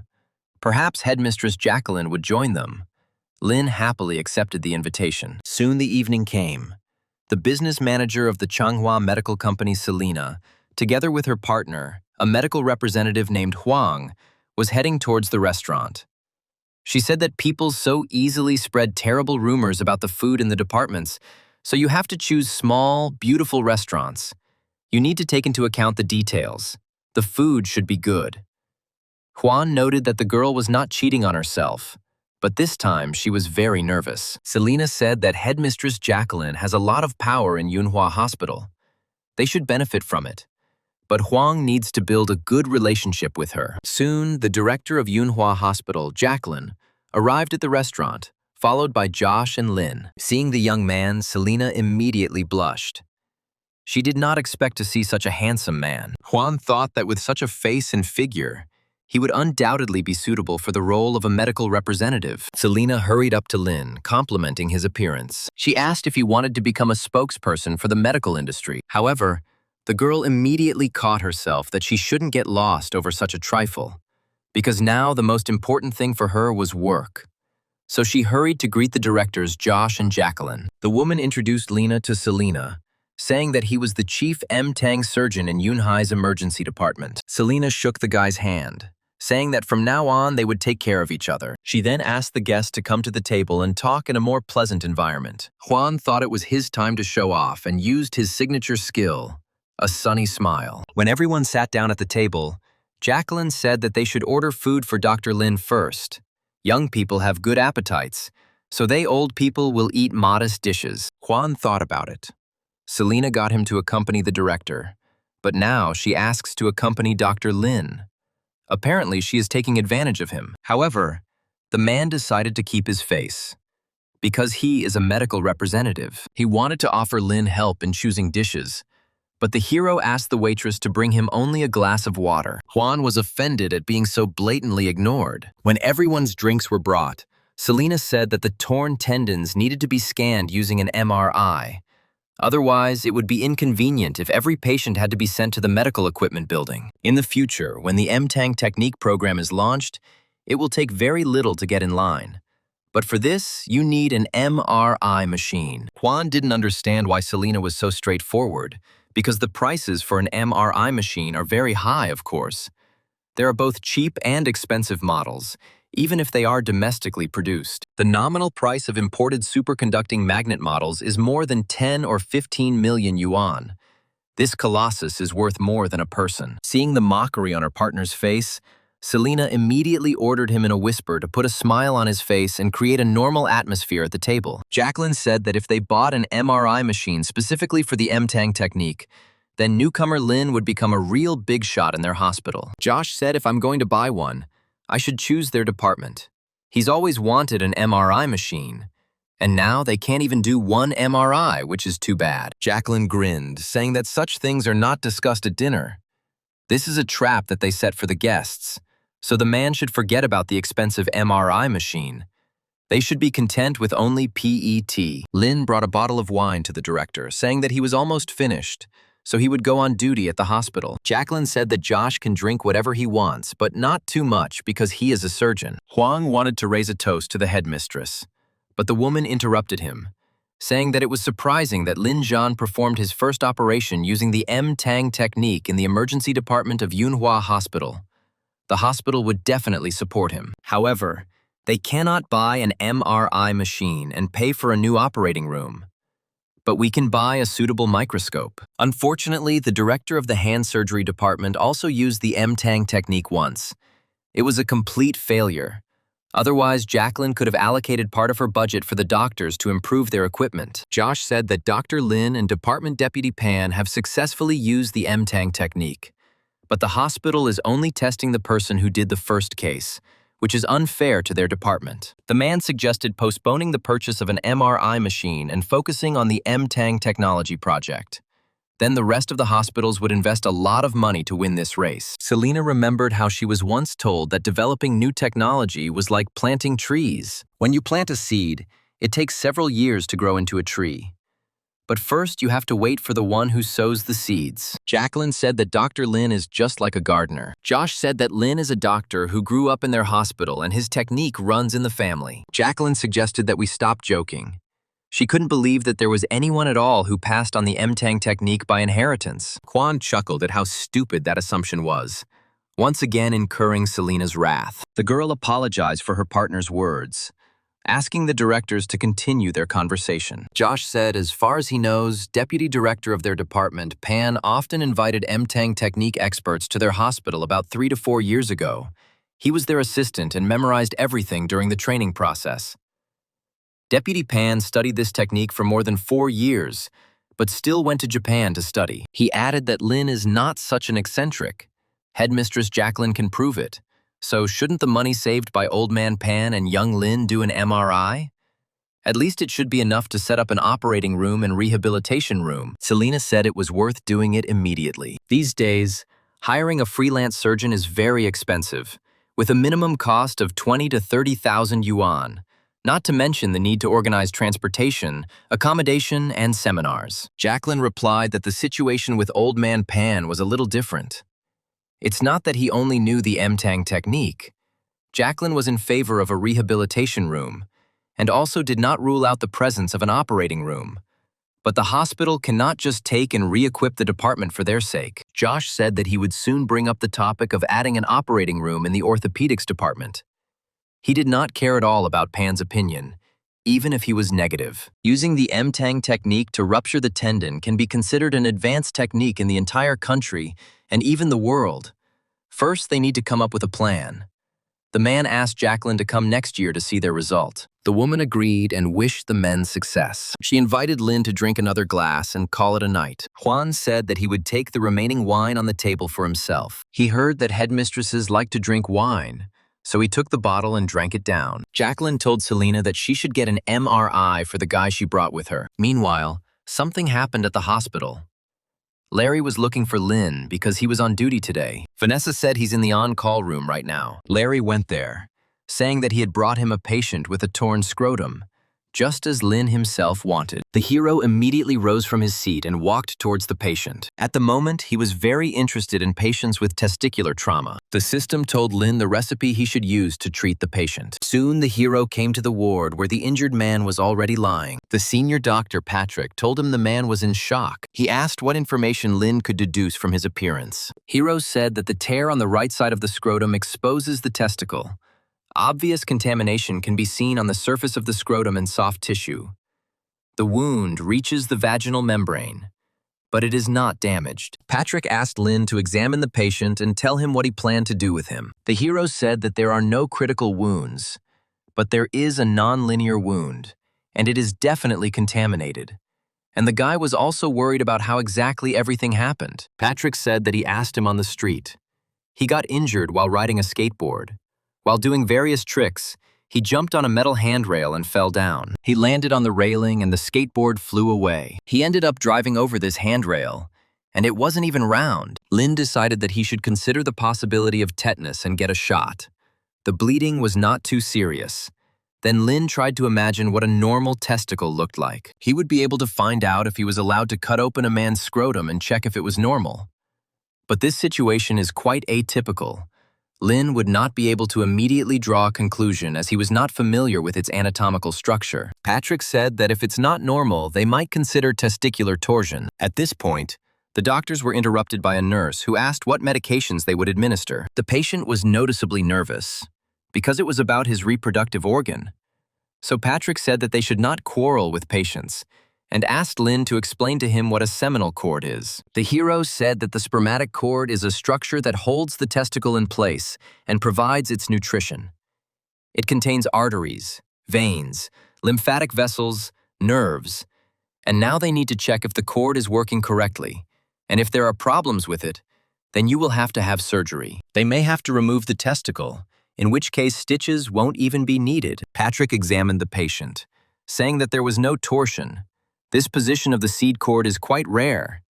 Perhaps headmistress Jacqueline would join them. Lin happily accepted the invitation. Soon the evening came. The business manager of the Changhua medical company, Selena, together with her partner, a medical representative named Huang, was heading towards the restaurant. She said that people so easily spread terrible rumors about the food in the departments, so you have to choose small, beautiful restaurants. You need to take into account the details. The food should be good. Huang noted that the girl was not cheating on herself, but this time she was very nervous. Selena said that headmistress Jacqueline has a lot of power in Yunhua Hospital. They should benefit from it. But Huang needs to build a good relationship with her. Soon, the director of Yunhua Hospital, Jacqueline, arrived at the restaurant, followed by Josh and Lin. Seeing the young man, Selena immediately blushed. She did not expect to see such a handsome man. Huang thought that with such a face and figure, he would undoubtedly be suitable for the role of a medical representative. Selena hurried up to Lin, complimenting his appearance. She asked if he wanted to become a spokesperson for the medical industry. However, the girl immediately caught herself that she shouldn't get lost over such a trifle, because now the most important thing for her was work. So she hurried to greet the directors Josh and Jacqueline. The woman introduced Lena to Selena, saying that he was the chief M-Tang surgeon in Yunhai's emergency department. Selena shook the guy's hand, saying that from now on they would take care of each other. She then asked the guests to come to the table and talk in a more pleasant environment. Juan thought it was his time to show off and used his signature skill, a sunny smile. When everyone sat down at the table, Jacqueline said that they should order food for Dr. Lin first. Young people have good appetites, so they old people will eat modest dishes. Juan thought about it. Selena got him to accompany the director, but now she asks to accompany Dr. Lin. Apparently, she is taking advantage of him. However, the man decided to keep his face. Because he is a medical representative, he wanted to offer Lin help in choosing dishes, but the hero asked the waitress to bring him only a glass of water. Juan was offended at being so blatantly ignored. When everyone's drinks were brought, Selena said that the torn tendons needed to be scanned using an MRI. Otherwise, it would be inconvenient if every patient had to be sent to the medical equipment building. In the future, when the M-Tang technique program is launched, it will take very little to get in line. But for this, you need an MRI machine. Juan didn't understand why Selena was so straightforward, because the prices for an MRI machine are very high, of course. There are both cheap and expensive models, even if they are domestically produced. The nominal price of imported superconducting magnet models is more than 10 or 15 million yuan. This colossus is worth more than a person. Seeing the mockery on her partner's face, Selena immediately ordered him in a whisper to put a smile on his face and create a normal atmosphere at the table. Jacqueline said that if they bought an MRI machine specifically for the M-Tang technique, then newcomer Lin would become a real big shot in their hospital. Josh said if I'm going to buy one, I should choose their department. He's always wanted an MRI machine, and now they can't even do one MRI, which is too bad. Jacqueline grinned, saying that such things are not discussed at dinner. This is a trap that they set for the guests, so the man should forget about the expensive MRI machine. They should be content with only PET. Lin brought a bottle of wine to the director, saying that he was almost finished, so he would go on duty at the hospital. Jacqueline said that Josh can drink whatever he wants, but not too much because he is a surgeon. Huang wanted to raise a toast to the headmistress, but the woman interrupted him, saying that it was surprising that Lin Zhan performed his first operation using the M-Tang technique in the emergency department of Yunhua Hospital. The hospital would definitely support him. However, they cannot buy an MRI machine and pay for a new operating room. But we can buy a suitable microscope. Unfortunately, the director of the hand surgery department also used the M-Tang technique once. It was a complete failure. Otherwise, Jacqueline could have allocated part of her budget for the doctors to improve their equipment. Josh said that Dr. Lin and Department Deputy Pan have successfully used the M-Tang technique. But the hospital is only testing the person who did the first case, which is unfair to their department. The man suggested postponing the purchase of an MRI machine and focusing on the M-Tang technology project. Then the rest of the hospitals would invest a lot of money to win this race. Selena remembered how she was once told that developing new technology was like planting trees. When you plant a seed, it takes several years to grow into a tree. But first, you have to wait for the one who sows the seeds. Jacqueline said that Dr. Lin is just like a gardener. Josh said that Lin is a doctor who grew up in their hospital and his technique runs in the family. Jacqueline suggested that we stop joking. She couldn't believe that there was anyone at all who passed on the M-Tang technique by inheritance. Quan chuckled at how stupid that assumption was, once again incurring Selena's wrath. The girl apologized for her partner's words, asking the directors to continue their conversation. Josh said as far as he knows, deputy director of their department, Pan, often invited M-Tang technique experts to their hospital about 3 to 4 years ago. He was their assistant and memorized everything during the training process. Deputy Pan studied this technique for more than 4 years, but still went to Japan to study. He added that Lin is not such an eccentric. Headmistress Jacqueline can prove it. So shouldn't the money saved by Old Man Pan and young Lin do an MRI? At least it should be enough to set up an operating room and rehabilitation room. Selena said it was worth doing it immediately. These days, hiring a freelance surgeon is very expensive, with a minimum cost of 20 to 30,000 yuan, not to mention the need to organize transportation, accommodation, and seminars. Jacqueline replied that the situation with Old Man Pan was a little different. It's not that he only knew the M-Tang technique. Jacqueline was in favor of a rehabilitation room, and also did not rule out the presence of an operating room. But the hospital cannot just take and re-equip the department for their sake. Josh said that he would soon bring up the topic of adding an operating room in the orthopedics department. He did not care at all about Pan's opinion, even if he was negative. Using the M-Tang technique to rupture the tendon can be considered an advanced technique in the entire country and even the world. First, they need to come up with a plan. The man asked Jacqueline to come next year to see their result. The woman agreed and wished the men success. She invited Lin to drink another glass and call it a night. Juan said that he would take the remaining wine on the table for himself. He heard that headmistresses like to drink wine, so he took the bottle and drank it down. Jacqueline told Selena that she should get an MRI for the guy she brought with her. Meanwhile, something happened at the hospital. Larry was looking for Lin because he was on duty today. Vanessa said he's in the on-call room right now. Larry went there, saying that he had brought him a patient with a torn scrotum, just as Lin himself wanted. The hero immediately rose from his seat and walked towards the patient. At the moment, he was very interested in patients with testicular trauma. The system told Lin the recipe he should use to treat the patient. Soon, the hero came to the ward where the injured man was already lying. The senior doctor, Patrick, told him the man was in shock. He asked what information Lin could deduce from his appearance. Hero said that the tear on the right side of the scrotum exposes the testicle. Obvious contamination can be seen on the surface of the scrotum and soft tissue. The wound reaches the vaginal membrane, but it is not damaged. Patrick asked Lin to examine the patient and tell him what he planned to do with him. The hero said that there are no critical wounds, but there is a non-linear wound, and it is definitely contaminated. And the guy was also worried about how exactly everything happened. Patrick said that he asked him on the street. He got injured while riding a skateboard. While doing various tricks, he jumped on a metal handrail and fell down. He landed on the railing and the skateboard flew away. He ended up driving over this handrail, and it wasn't even round. Lin decided that he should consider the possibility of tetanus and get a shot. The bleeding was not too serious. Then Lin tried to imagine what a normal testicle looked like. He would be able to find out if he was allowed to cut open a man's scrotum and check if it was normal. But this situation is quite atypical. Lin would not be able to immediately draw a conclusion as he was not familiar with its anatomical structure. Patrick said that if it's not normal, they might consider testicular torsion. At this point, the doctors were interrupted by a nurse who asked what medications they would administer. The patient was noticeably nervous because it was about his reproductive organ. So Patrick said that they should not quarrel with patients and asked Lin to explain to him what a seminal cord is. The hero said that the spermatic cord is a structure that holds the testicle in place and provides its nutrition. It contains arteries, veins, lymphatic vessels, nerves, and now they need to check if the cord is working correctly, and if there are problems with it, then you will have to have surgery. They may have to remove the testicle, in which case stitches won't even be needed. Patrick examined the patient, saying that there was no torsion. This position of the seed cord is quite rare.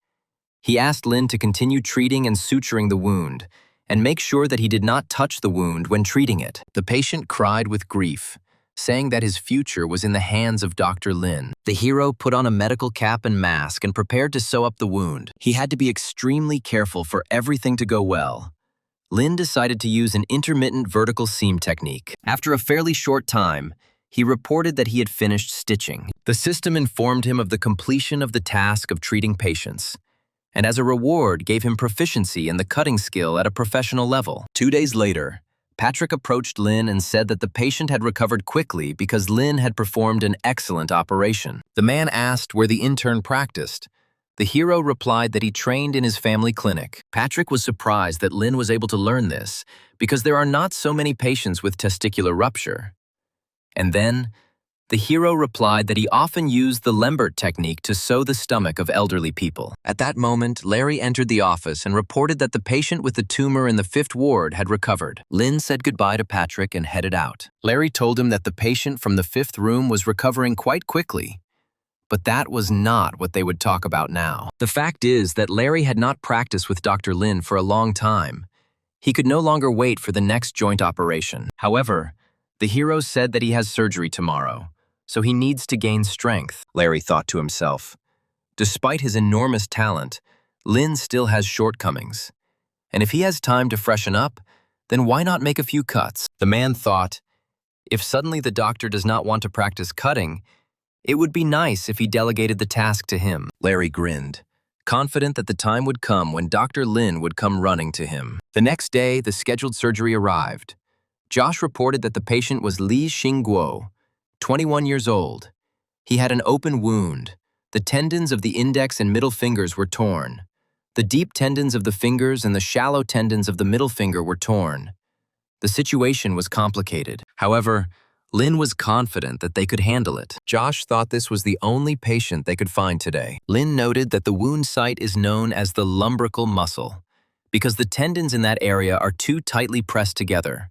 He asked Lin to continue treating and suturing the wound, and make sure that he did not touch the wound when treating it. The patient cried with grief, saying that his future was in the hands of Dr. Lin. The hero put on a medical cap and mask and prepared to sew up the wound. He had to be extremely careful for everything to go well. Lin decided to use an intermittent vertical seam technique. After a fairly short time, he reported that he had finished stitching. The system informed him of the completion of the task of treating patients, and as a reward gave him proficiency in the cutting skill at a professional level. 2 days later, Patrick approached Lin and said that the patient had recovered quickly because Lin had performed an excellent operation. The man asked where the intern practiced. The hero replied that he trained in his family clinic. Patrick was surprised that Lin was able to learn this because there are not so many patients with testicular rupture. And then, the hero replied that he often used the Lambert technique to sew the stomach of elderly people. At that moment, Larry entered the office and reported that the patient with the tumor in the 5th ward had recovered. Lin said goodbye to Patrick and headed out. Larry told him that the patient from the 5th room was recovering quite quickly. But that was not what they would talk about now. The fact is that Larry had not practiced with Dr. Lin for a long time. He could no longer wait for the next joint operation. However, the hero said that he has surgery tomorrow, so he needs to gain strength, Larry thought to himself. Despite his enormous talent, Lin still has shortcomings. And if he has time to freshen up, then why not make a few cuts? The man thought, if suddenly the doctor does not want to practice cutting, it would be nice if he delegated the task to him. Larry grinned, confident that the time would come when Dr. Lin would come running to him. The next day, the scheduled surgery arrived. Josh reported that the patient was Li Xingguo, 21 years old. He had an open wound. The tendons of the index and middle fingers were torn. The deep tendons of the fingers and the shallow tendons of the middle finger were torn. The situation was complicated. However, Lin was confident that they could handle it. Josh thought this was the only patient they could find today. Lin noted that the wound site is known as the lumbrical muscle because the tendons in that area are too tightly pressed together.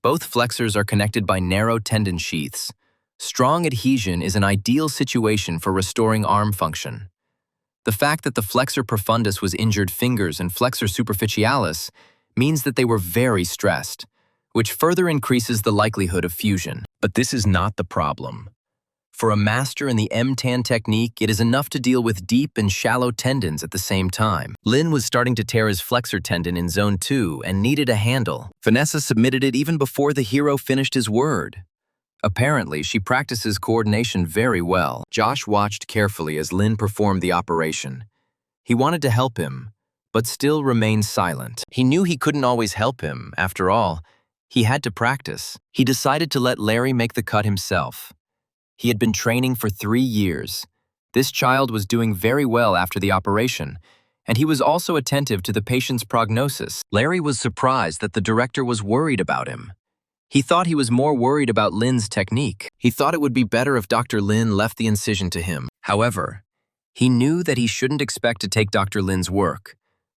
Both flexors are connected by narrow tendon sheaths. Strong adhesion is an ideal situation for restoring arm function. The fact that the flexor profundus was injured fingers and flexor superficialis means that they were very stressed, which further increases the likelihood of fusion. But this is not the problem. For a master in the M-Tan technique, it is enough to deal with deep and shallow tendons at the same time. Lin was starting to tear his flexor tendon in Zone 2 and needed a handle. Vanessa submitted it even before the hero finished his word. Apparently, she practices coordination very well. Josh watched carefully as Lin performed the operation. He wanted to help him, but still remained silent. He knew he couldn't always help him. After all, he had to practice. He decided to let Larry make the cut himself. He had been training for 3 years. This child was doing very well after the operation, and he was also attentive to the patient's prognosis. Larry was surprised that the director was worried about him. He thought he was more worried about Lin's technique. He thought it would be better if Dr. Lin left the incision to him. However, he knew that he shouldn't expect to take Dr. Lin's work.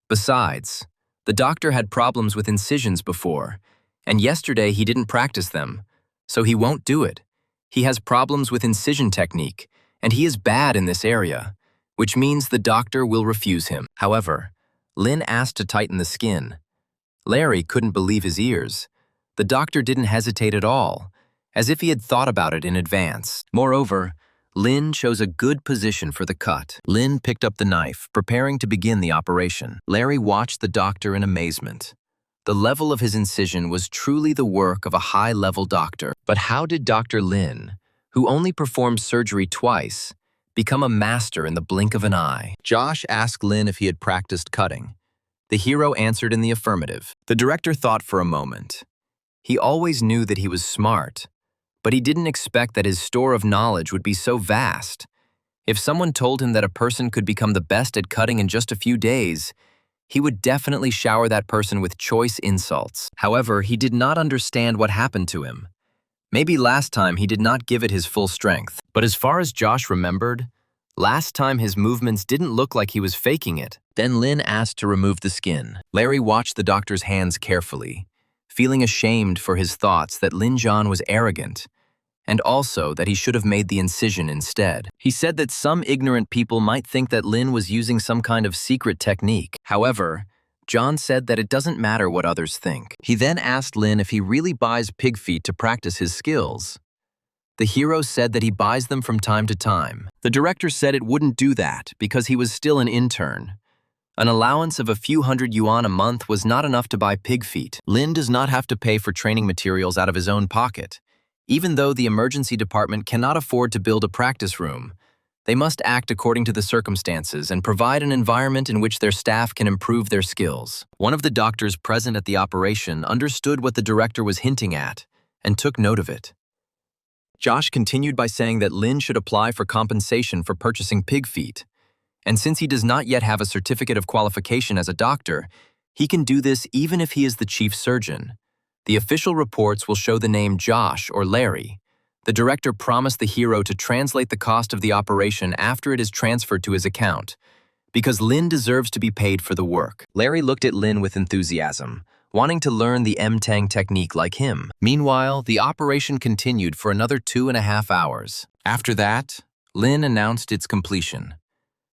Besides, the doctor had problems with incisions before, and yesterday he didn't practice them, so he won't do it. He has problems with incision technique, and he is bad in this area, which means the doctor will refuse him. However, Lin asked to tighten the skin. Larry couldn't believe his ears. The doctor didn't hesitate at all, as if he had thought about it in advance. Moreover, Lin chose a good position for the cut. Lin picked up the knife, preparing to begin the operation. Larry watched the doctor in amazement. The level of his incision was truly the work of a high-level doctor. But how did Dr. Lin, who only performed surgery twice, become a master in the blink of an eye? Josh asked Lin if he had practiced cutting. The hero answered in the affirmative. The director thought for a moment. He always knew that he was smart, but he didn't expect that his store of knowledge would be so vast. If someone told him that a person could become the best at cutting in just a few days, he would definitely shower that person with choice insults. However, he did not understand what happened to him. Maybe last time he did not give it his full strength. But as far as Josh remembered, last time his movements didn't look like he was faking it. Then Lin asked to remove the skin. Larry watched the doctor's hands carefully, feeling ashamed for his thoughts that Lin John was arrogant, and also that he should have made the incision instead. He said that some ignorant people might think that Lin was using some kind of secret technique. However, John said that it doesn't matter what others think. He then asked Lin if he really buys pig feet to practice his skills. The hero said that he buys them from time to time. The director said it wouldn't do that because he was still an intern. An allowance of a few hundred yuan a month was not enough to buy pig feet. Lin does not have to pay for training materials out of his own pocket. Even though the emergency department cannot afford to build a practice room, they must act according to the circumstances and provide an environment in which their staff can improve their skills. One of the doctors present at the operation understood what the director was hinting at and took note of it. Josh continued by saying that Lin should apply for compensation for purchasing pig feet. And since he does not yet have a certificate of qualification as a doctor, he can do this even if he is the chief surgeon. The official reports will show the name Josh or Larry. The director promised the hero to translate the cost of the operation after it is transferred to his account, because Lin deserves to be paid for the work. Larry looked at Lin with enthusiasm, wanting to learn the M-Tang technique like him. Meanwhile, the operation continued for another 2.5 hours. After that, Lin announced its completion.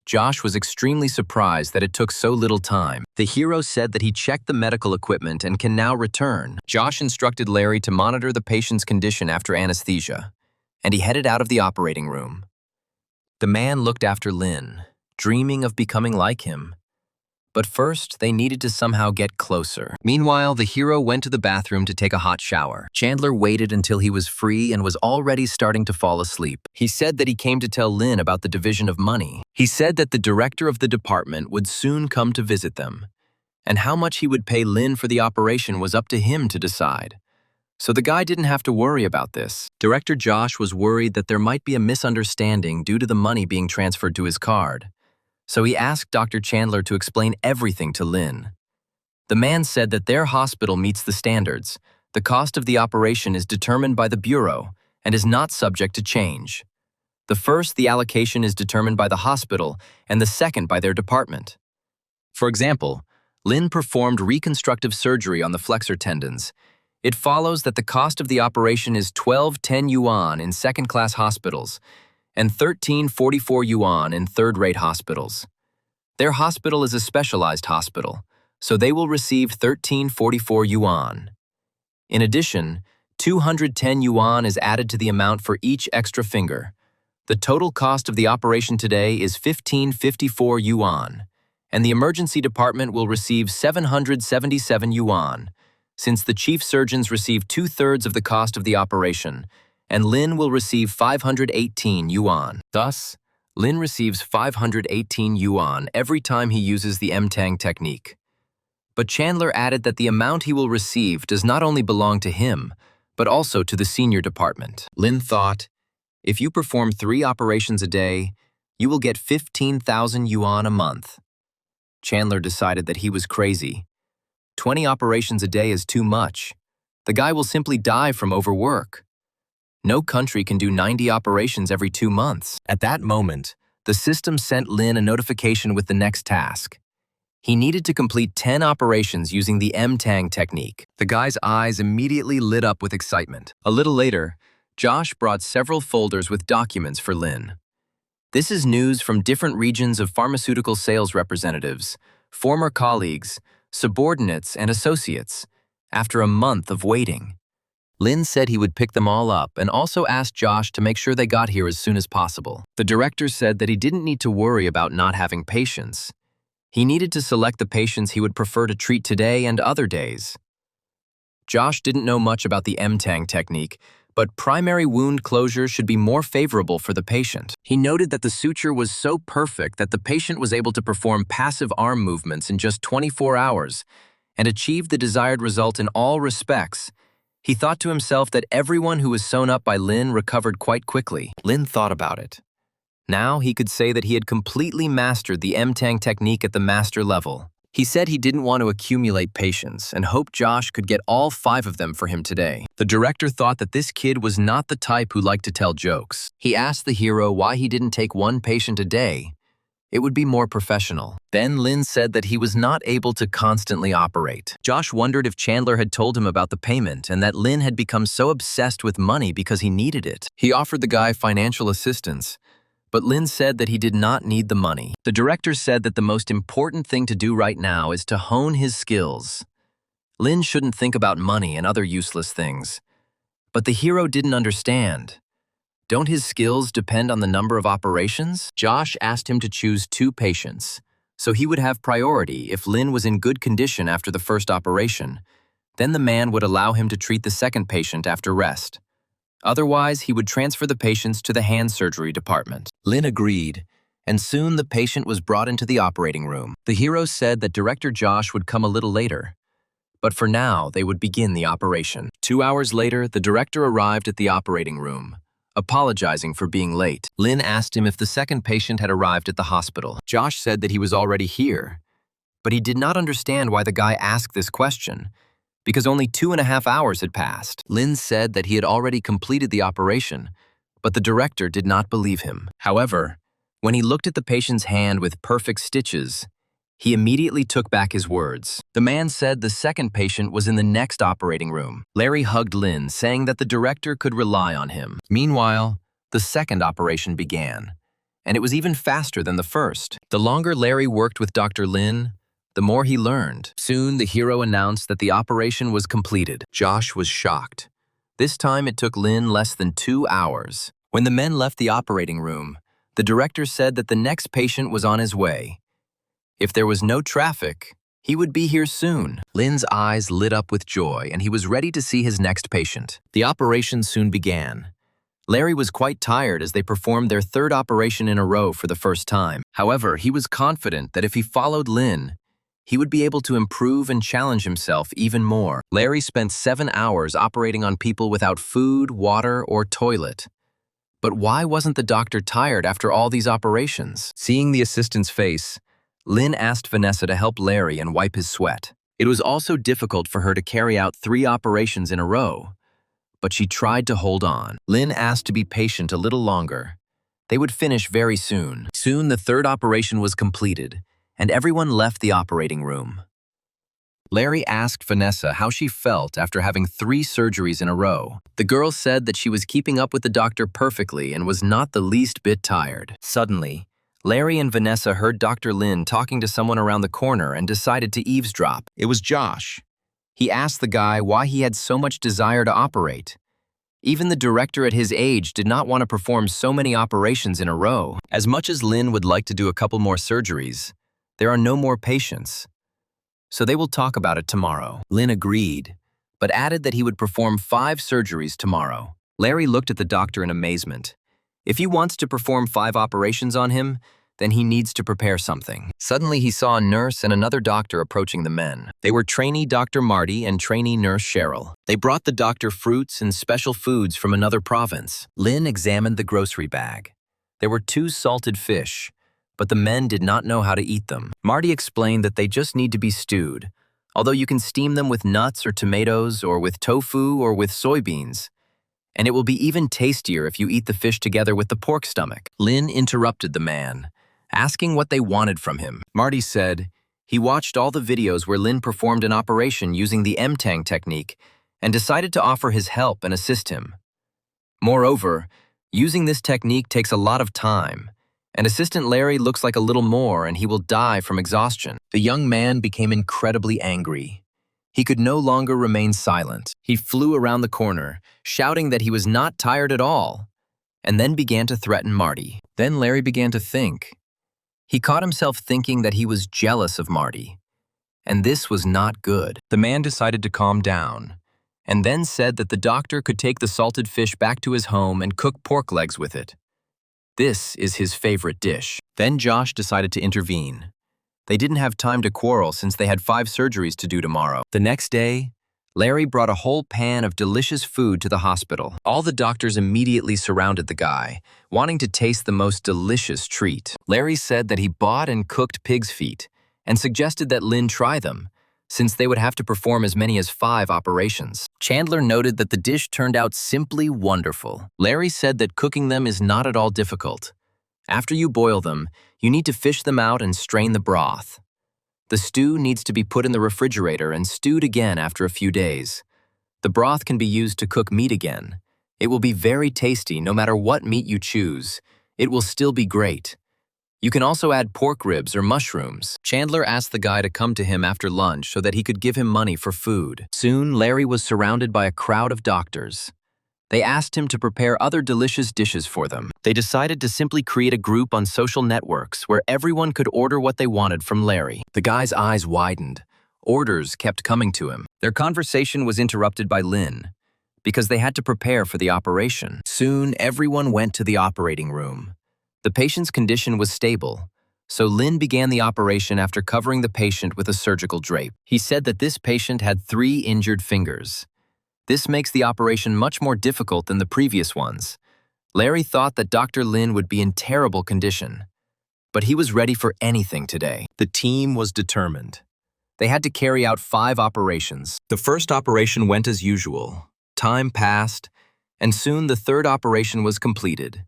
Josh was extremely surprised that it took so little time. The hero said that he checked the medical equipment and can now return. Josh instructed Larry to monitor the patient's condition after anesthesia, and he headed out of the operating room. The man looked after Lin, dreaming of becoming like him. But first, they needed to somehow get closer. Meanwhile, the hero went to the bathroom to take a hot shower. Chandler waited until he was free and was already starting to fall asleep. He said that he came to tell Lin about the division of money. He said that the director of the department would soon come to visit them, and how much he would pay Lin for the operation was up to him to decide. So the guy didn't have to worry about this. Director Josh was worried that there might be a misunderstanding due to the money being transferred to his card. So he asked Dr. Chandler to explain everything to Lin. The man said that their hospital meets the standards. The cost of the operation is determined by the bureau and is not subject to change. The allocation is determined by the hospital, and the second by their department. For example, Lin performed reconstructive surgery on the flexor tendons. It follows that the cost of the operation is 1210 yuan in second-class hospitals, and 1344 yuan in third-rate hospitals. Their hospital is a specialized hospital, so they will receive 1344 yuan. In addition, 210 yuan is added to the amount for each extra finger, The total cost of the operation today is 1554 yuan, and the emergency department will receive 777 yuan, since the chief surgeons receive 2/3 of the cost of the operation, and Lin will receive 518 yuan. Thus, Lin receives 518 yuan every time he uses the M-Tang technique. But Chandler added that the amount he will receive does not only belong to him, but also to the senior department. Lin thought, if you perform 3 operations a day, you will get 15,000 yuan a month. Chandler decided that he was crazy. 20 operations a day is too much. The guy will simply die from overwork. No country can do 90 operations every 2 months. At that moment, the system sent Lin a notification with the next task. He needed to complete 10 operations using the M-Tang technique. The guy's eyes immediately lit up with excitement. A little later, Josh brought several folders with documents for Lin. This is news from different regions of pharmaceutical sales representatives, former colleagues, subordinates, and associates, after a month of waiting. Lin said he would pick them all up and also asked Josh to make sure they got here as soon as possible. The director said that he didn't need to worry about not having patients. He needed to select the patients he would prefer to treat today and other days. Josh didn't know much about the M-Tang technique, but primary wound closure should be more favorable for the patient. He noted that the suture was so perfect that the patient was able to perform passive arm movements in just 24 hours and achieve the desired result in all respects. He thought to himself that everyone who was sewn up by Lin recovered quite quickly. Lin thought about it. Now he could say that he had completely mastered the M-Tang technique at the master level. He said he didn't want to accumulate patients and hoped Josh could get all 5 of them for him today. The director thought that this kid was not the type who liked to tell jokes. He asked the hero why he didn't take 1 patient a day. It would be more professional. Then Lin said that he was not able to constantly operate. Josh wondered if Chandler had told him about the payment and that Lin had become so obsessed with money because he needed it. He offered the guy financial assistance, but Lin said that he did not need the money. The director said that the most important thing to do right now is to hone his skills. Lin shouldn't think about money and other useless things. But the hero didn't understand. Don't his skills depend on the number of operations? Josh asked him to choose 2 patients, so he would have priority if Lin was in good condition after the first operation. Then the man would allow him to treat the second patient after rest. Otherwise, he would transfer the patients to the hand surgery department. Lin agreed, and soon the patient was brought into the operating room. The hero said that Director Josh would come a little later, but for now, they would begin the operation. 2 hours later, the director arrived at the operating room, apologizing for being late. Lin asked him if the second patient had arrived at the hospital. Josh said that he was already here, but he did not understand why the guy asked this question, because only 2.5 hours had passed. Lin said that he had already completed the operation, but the director did not believe him. However, when he looked at the patient's hand with perfect stitches, he immediately took back his words. The man said the second patient was in the next operating room. Larry hugged Lin, saying that the director could rely on him. Meanwhile, the second operation began, and it was even faster than the first. The longer Larry worked with Dr. Lin, the more he learned. Soon, the hero announced that the operation was completed. Josh was shocked. This time, it took Lin less than 2 hours. When the men left the operating room, the director said that the next patient was on his way. If there was no traffic, he would be here soon. Lin's eyes lit up with joy, and he was ready to see his next patient. The operation soon began. Larry was quite tired as they performed their 3rd operation in a row for the first time. However, he was confident that if he followed Lin, he would be able to improve and challenge himself even more. Larry spent 7 hours operating on people without food, water, or toilet. But why wasn't the doctor tired after all these operations? Seeing the assistant's face, Lin asked Vanessa to help Larry and wipe his sweat. It was also difficult for her to carry out 3 operations in a row, but she tried to hold on. Lin asked to be patient a little longer. They would finish very soon. Soon the 3rd operation was completed, and everyone left the operating room. Larry asked Vanessa how she felt after having 3 surgeries in a row. The girl said that she was keeping up with the doctor perfectly and was not the least bit tired. Suddenly, Larry and Vanessa heard Dr. Lin talking to someone around the corner and decided to eavesdrop. It was Josh. He asked the guy why he had so much desire to operate. Even the director at his age did not want to perform so many operations in a row. As much as Lin would like to do a couple more surgeries, there are no more patients. So they will talk about it tomorrow. Lin agreed, but added that he would perform 5 surgeries tomorrow. Larry looked at the doctor in amazement. If he wants to perform 5 operations on him, then he needs to prepare something. Suddenly he saw a nurse and another doctor approaching the men. They were trainee Dr. Marty and trainee nurse Cheryl. They brought the doctor fruits and special foods from another province. Lin examined the grocery bag. There were 2 salted fish, but the men did not know how to eat them. Marty explained that they just need to be stewed, although you can steam them with nuts or tomatoes or with tofu or with soybeans. And it will be even tastier if you eat the fish together with the pork stomach. Lin interrupted the man, asking what they wanted from him. Marty said he watched all the videos where Lin performed an operation using the M-Tang technique and decided to offer his help and assist him. Moreover, using this technique takes a lot of time, and Assistant Larry looks like a little more and he will die from exhaustion. The young man became incredibly angry. He could no longer remain silent. He flew around the corner, shouting that he was not tired at all, and then began to threaten Marty. Then Larry began to think. He caught himself thinking that he was jealous of Marty, and this was not good. The man decided to calm down, and then said that the doctor could take the salted fish back to his home and cook pork legs with it. This is his favorite dish. Then Josh decided to intervene. They didn't have time to quarrel since they had 5 surgeries to do tomorrow. The next day, Larry brought a whole pan of delicious food to the hospital. All the doctors immediately surrounded the guy, wanting to taste the most delicious treat. Larry said that he bought and cooked pig's feet and suggested that Lin try them, since they would have to perform as many as 5 operations. Chandler noted that the dish turned out simply wonderful. Larry said that cooking them is not at all difficult. After you boil them, you need to fish them out and strain the broth. The stew needs to be put in the refrigerator and stewed again after a few days. The broth can be used to cook meat again. It will be very tasty no matter what meat you choose. It will still be great. You can also add pork ribs or mushrooms. Chandler asked the guy to come to him after lunch so that he could give him money for food. Soon, Larry was surrounded by a crowd of doctors. They asked him to prepare other delicious dishes for them. They decided to simply create a group on social networks where everyone could order what they wanted from Larry. The guy's eyes widened. Orders kept coming to him. Their conversation was interrupted by Lin, because they had to prepare for the operation. Soon, everyone went to the operating room. The patient's condition was stable, so Lin began the operation after covering the patient with a surgical drape. He said that this patient had 3 injured fingers. This makes the operation much more difficult than the previous ones. Larry thought that Dr. Lin would be in terrible condition, but he was ready for anything today. The team was determined. They had to carry out 5 operations. The first operation went as usual. Time passed, and soon the 3rd operation was completed.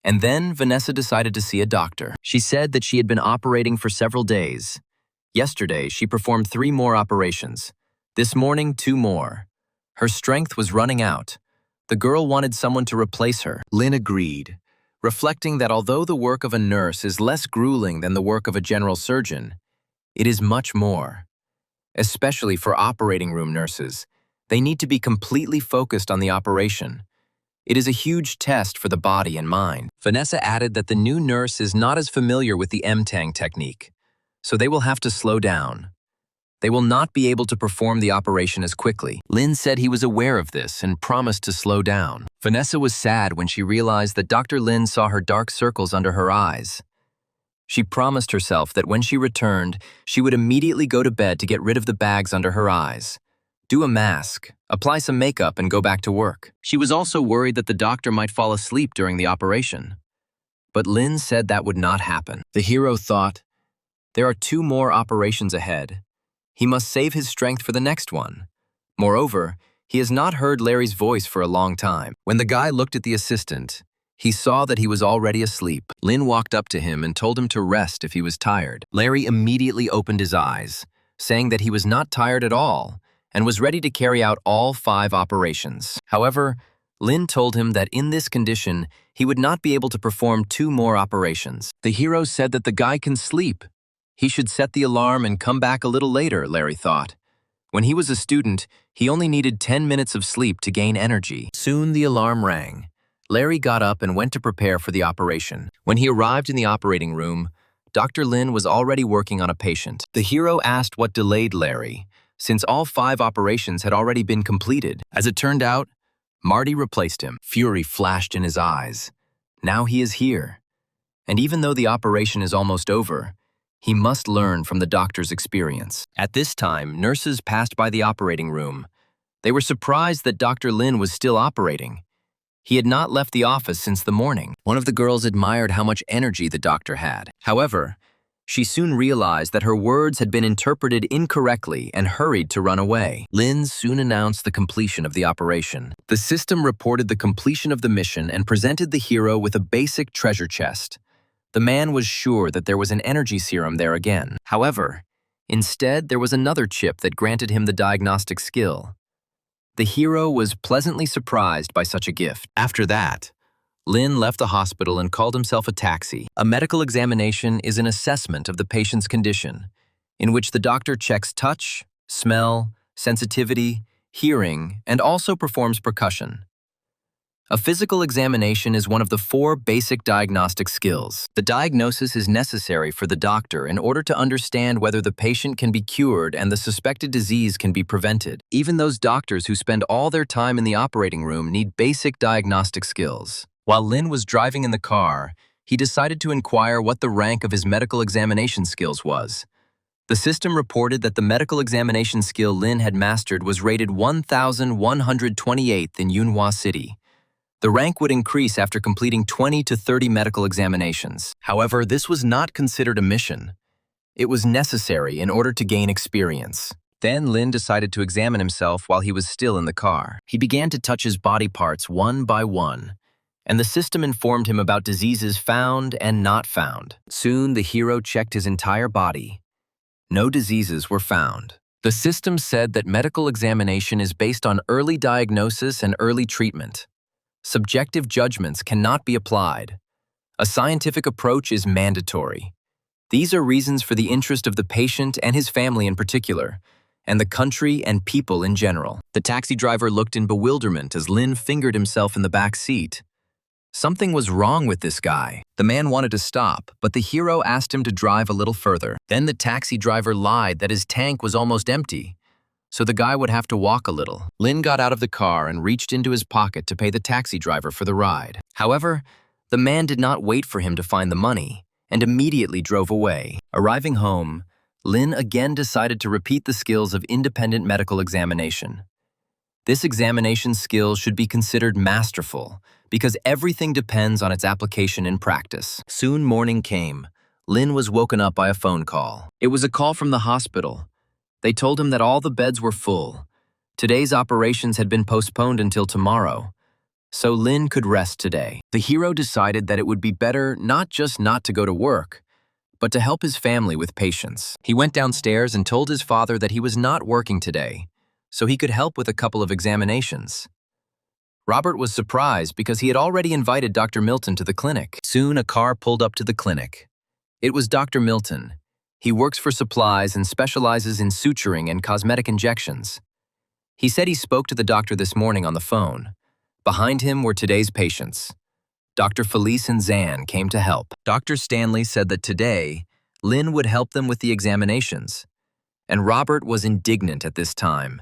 And then Vanessa decided to see a doctor. She said that she had been operating for several days. Yesterday, she performed 3 more operations. This morning, 2 more. Her strength was running out. The girl wanted someone to replace her. Lin agreed, reflecting that although the work of a nurse is less grueling than the work of a general surgeon, it is much more. Especially for operating room nurses, they need to be completely focused on the operation. It is a huge test for the body and mind. Vanessa added that the new nurse is not as familiar with the M-Tang technique, so they will have to slow down. They will not be able to perform the operation as quickly. Lin said he was aware of this and promised to slow down. Vanessa was sad when she realized that Dr. Lin saw her dark circles under her eyes. She promised herself that when she returned, she would immediately go to bed to get rid of the bags under her eyes, do a mask, apply some makeup, and go back to work. She was also worried that the doctor might fall asleep during the operation. But Lin said that would not happen. The hero thought, there are 2 more operations ahead. He must save his strength for the next one. Moreover, he has not heard Larry's voice for a long time. When the guy looked at the assistant, he saw that he was already asleep. Lin walked up to him and told him to rest if he was tired. Larry immediately opened his eyes, saying that he was not tired at all and was ready to carry out all 5 operations. However, Lin told him that in this condition, he would not be able to perform 2 more operations. The hero said that the guy can sleep. He should set the alarm and come back a little later, Larry thought. When he was a student, he only needed 10 minutes of sleep to gain energy. Soon the alarm rang. Larry got up and went to prepare for the operation. When he arrived in the operating room, Dr. Lin was already working on a patient. The hero asked what delayed Larry, since all 5 operations had already been completed. As it turned out, Marty replaced him. Fury flashed in his eyes. Now he is here. And even though the operation is almost over, he must learn from the doctor's experience. At this time, nurses passed by the operating room. They were surprised that Dr. Lin was still operating. He had not left the office since the morning. One of the girls admired how much energy the doctor had. However, she soon realized that her words had been interpreted incorrectly and hurried to run away. Lin soon announced the completion of the operation. The system reported the completion of the mission and presented the hero with a basic treasure chest. The man was sure that there was an energy serum there again. However, instead there was another chip that granted him the diagnostic skill. The hero was pleasantly surprised by such a gift. After that, Lin left the hospital and called himself a taxi. A medical examination is an assessment of the patient's condition, in which the doctor checks touch, smell, sensitivity, hearing, and also performs percussion. A physical examination is one of the 4 basic diagnostic skills. The diagnosis is necessary for the doctor in order to understand whether the patient can be cured and the suspected disease can be prevented. Even those doctors who spend all their time in the operating room need basic diagnostic skills. While Lin was driving in the car, he decided to inquire what the rank of his medical examination skills was. The system reported that the medical examination skill Lin had mastered was rated 1,128th in Yunhua City. The rank would increase after completing 20 to 30 medical examinations. However, this was not considered a mission. It was necessary in order to gain experience. Then Lin decided to examine himself while he was still in the car. He began to touch his body parts one by one, and the system informed him about diseases found and not found. Soon, the hero checked his entire body. No diseases were found. The system said that medical examination is based on early diagnosis and early treatment. Subjective judgments cannot be applied. A scientific approach is mandatory. These are reasons for the interest of the patient and his family in particular, and the country and people in general. The taxi driver looked in bewilderment as Lin fingered himself in the back seat. Something was wrong with this guy. The man wanted to stop, but the hero asked him to drive a little further. Then the taxi driver lied that his tank was almost empty, so the guy would have to walk a little. Lin got out of the car and reached into his pocket to pay the taxi driver for the ride. However, the man did not wait for him to find the money and immediately drove away. Arriving home, Lin again decided to repeat the skills of independent medical examination. This examination skill should be considered masterful because everything depends on its application in practice. Soon morning came. Lin was woken up by a phone call. It was a call from the hospital. They told him that all the beds were full. Today's operations had been postponed until tomorrow, so Lin could rest today. The hero decided that it would be better not just not to go to work, but to help his family with patients. He went downstairs and told his father that he was not working today, so he could help with a couple of examinations. Robert was surprised because he had already invited Dr. Milton to the clinic. Soon a car pulled up to the clinic. It was Dr. Milton. He works for supplies and specializes in suturing and cosmetic injections. He said he spoke to the doctor this morning on the phone. Behind him were today's patients. Dr. Felice and Zan came to help. Dr. Stanley said that today, Lin would help them with the examinations. And Robert was indignant at this time.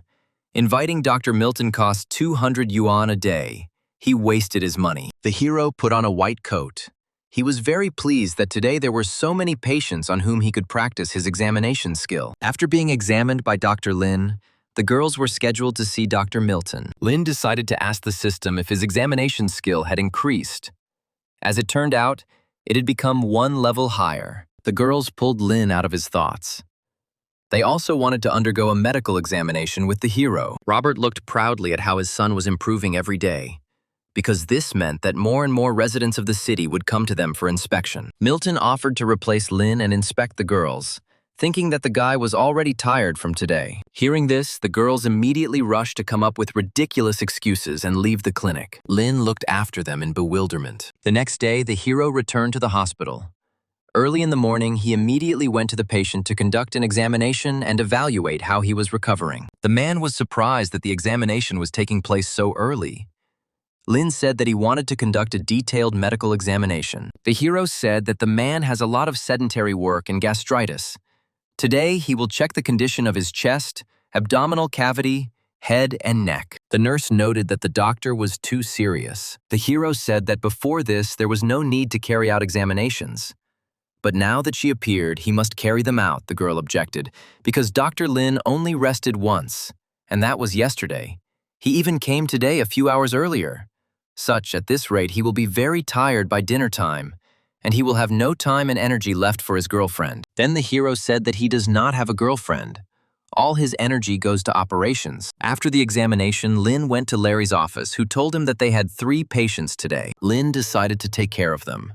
Inviting Dr. Milton cost 200 yuan a day. He wasted his money. The hero put on a white coat. He was very pleased that today there were so many patients on whom he could practice his examination skill. After being examined by Dr. Lin, the girls were scheduled to see Dr. Milton. Lin decided to ask the system if his examination skill had increased. As it turned out, it had become 1 level higher. The girls pulled Lin out of his thoughts. They also wanted to undergo a medical examination with the hero. Robert looked proudly at how his son was improving every day, because this meant that more and more residents of the city would come to them for inspection. Milton offered to replace Lin and inspect the girls, thinking that the guy was already tired from today. Hearing this, the girls immediately rushed to come up with ridiculous excuses and leave the clinic. Lin looked after them in bewilderment. The next day, the hero returned to the hospital. Early in the morning, he immediately went to the patient to conduct an examination and evaluate how he was recovering. The man was surprised that the examination was taking place so early. Lin said that he wanted to conduct a detailed medical examination. The hero said that the man has a lot of sedentary work and gastritis. Today, he will check the condition of his chest, abdominal cavity, head, and neck. The nurse noted that the doctor was too serious. The hero said that before this, there was no need to carry out examinations. But now that she appeared, he must carry them out, the girl objected, because Dr. Lin only rested once, and that was yesterday. He even came today a few hours earlier. At this rate, he will be very tired by dinner time, and he will have no time and energy left for his girlfriend. Then the hero said that he does not have a girlfriend. All his energy goes to operations. After the examination, Lin went to Larry's office, who told him that they had 3 patients today. Lin decided to take care of them.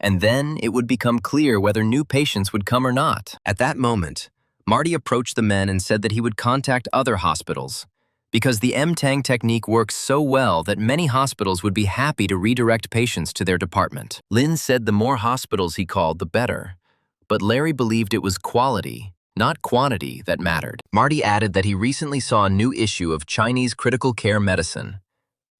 And then it would become clear whether new patients would come or not. At that moment, Marty approached the men and said that he would contact other hospitals, because the M-Tang technique works so well that many hospitals would be happy to redirect patients to their department. Lin said the more hospitals he called, the better. But Larry believed it was quality, not quantity, that mattered. Marty added that he recently saw a new issue of Chinese critical care medicine.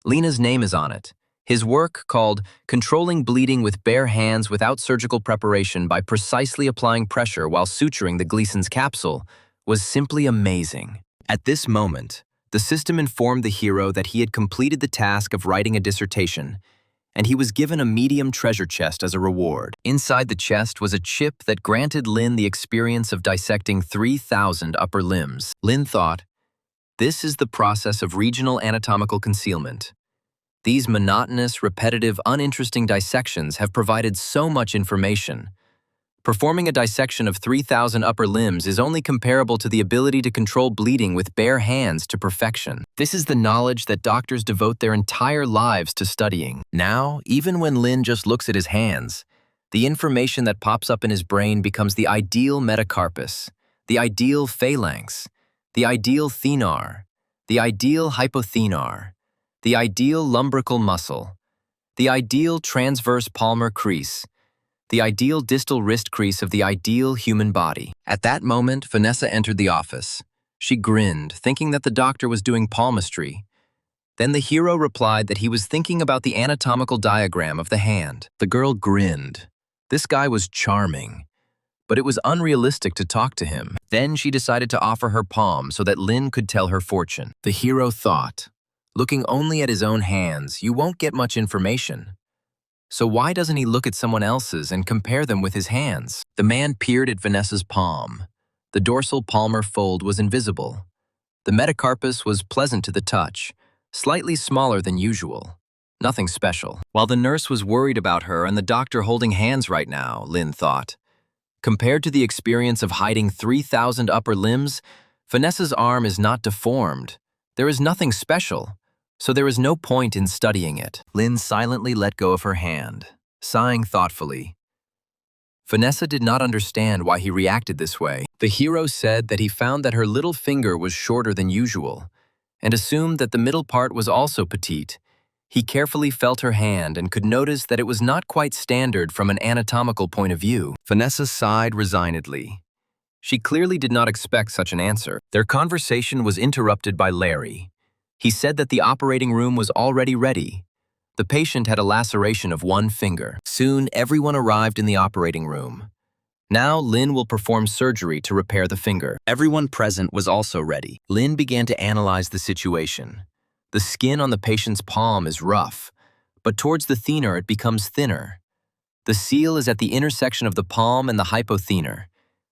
Lena's name is on it. His work, called Controlling Bleeding with Bare Hands Without Surgical Preparation by Precisely Applying Pressure While Suturing the Gleason's Capsule, was simply amazing. At this moment, the system informed the hero that he had completed the task of writing a dissertation, and he was given a medium treasure chest as a reward. Inside the chest was a chip that granted Lin the experience of dissecting 3,000 upper limbs. Lin thought, "This is the process of regional anatomical concealment. These monotonous, repetitive, uninteresting dissections have provided so much information. Performing a dissection of 3,000 upper limbs is only comparable to the ability to control bleeding with bare hands to perfection. This is the knowledge that doctors devote their entire lives to studying." Now, even when Lin just looks at his hands, the information that pops up in his brain becomes the ideal metacarpus, the ideal phalanx, the ideal thenar, the ideal hypothenar, the ideal lumbrical muscle, the ideal transverse palmar crease, the ideal distal wrist crease of the ideal human body. At that moment, Vanessa entered the office. She grinned, thinking that the doctor was doing palmistry. Then the hero replied that he was thinking about the anatomical diagram of the hand. The girl grinned. This guy was charming, but it was unrealistic to talk to him. Then she decided to offer her palm so that Lin could tell her fortune. The hero thought, looking only at his own hands, you won't get much information. So why doesn't he look at someone else's and compare them with his hands? The man peered at Vanessa's palm. The dorsal palmar fold was invisible. The metacarpus was pleasant to the touch, slightly smaller than usual. Nothing special. While the nurse was worried about her and the doctor holding hands right now, Lin thought. Compared to the experience of hiding 3,000 upper limbs, Vanessa's arm is not deformed. There is nothing special. So there is no point in studying it. Lin silently let go of her hand, sighing thoughtfully. Vanessa did not understand why he reacted this way. The hero said that he found that her little finger was shorter than usual, and assumed that the middle part was also petite. He carefully felt her hand and could notice that it was not quite standard from an anatomical point of view. Vanessa sighed resignedly. She clearly did not expect such an answer. Their conversation was interrupted by Larry. He said that the operating room was already ready. The patient had a laceration of one finger. Soon, everyone arrived in the operating room. Now, Lin will perform surgery to repair the finger. Everyone present was also ready. Lin began to analyze the situation. The skin on the patient's palm is rough, but towards the thenar it becomes thinner. The seal is at the intersection of the palm and the hypothenar.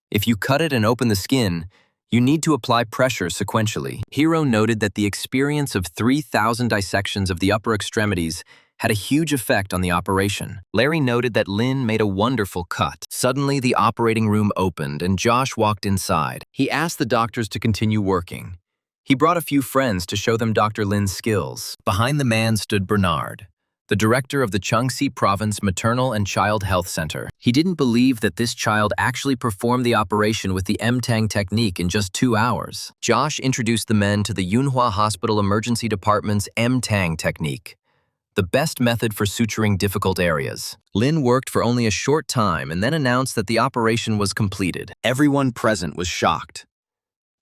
If you cut it and open the skin, you need to apply pressure sequentially. Hero noted that the experience of 3,000 dissections of the upper extremities had a huge effect on the operation. Larry noted that Lin made a wonderful cut. Suddenly, the operating room opened and Josh walked inside. He asked the doctors to continue working. He brought a few friends to show them Dr. Lin's skills. Behind the man stood Bernard, the director of the Changxi Province Maternal and Child Health Center. He didn't believe that this child actually performed the operation with the M-Tang technique in just 2 hours. Josh introduced the men to the Yunhua Hospital Emergency Department's M-Tang technique. the best method for suturing difficult areas. Lin worked for only a short time and then announced that the operation was completed. Everyone present was shocked.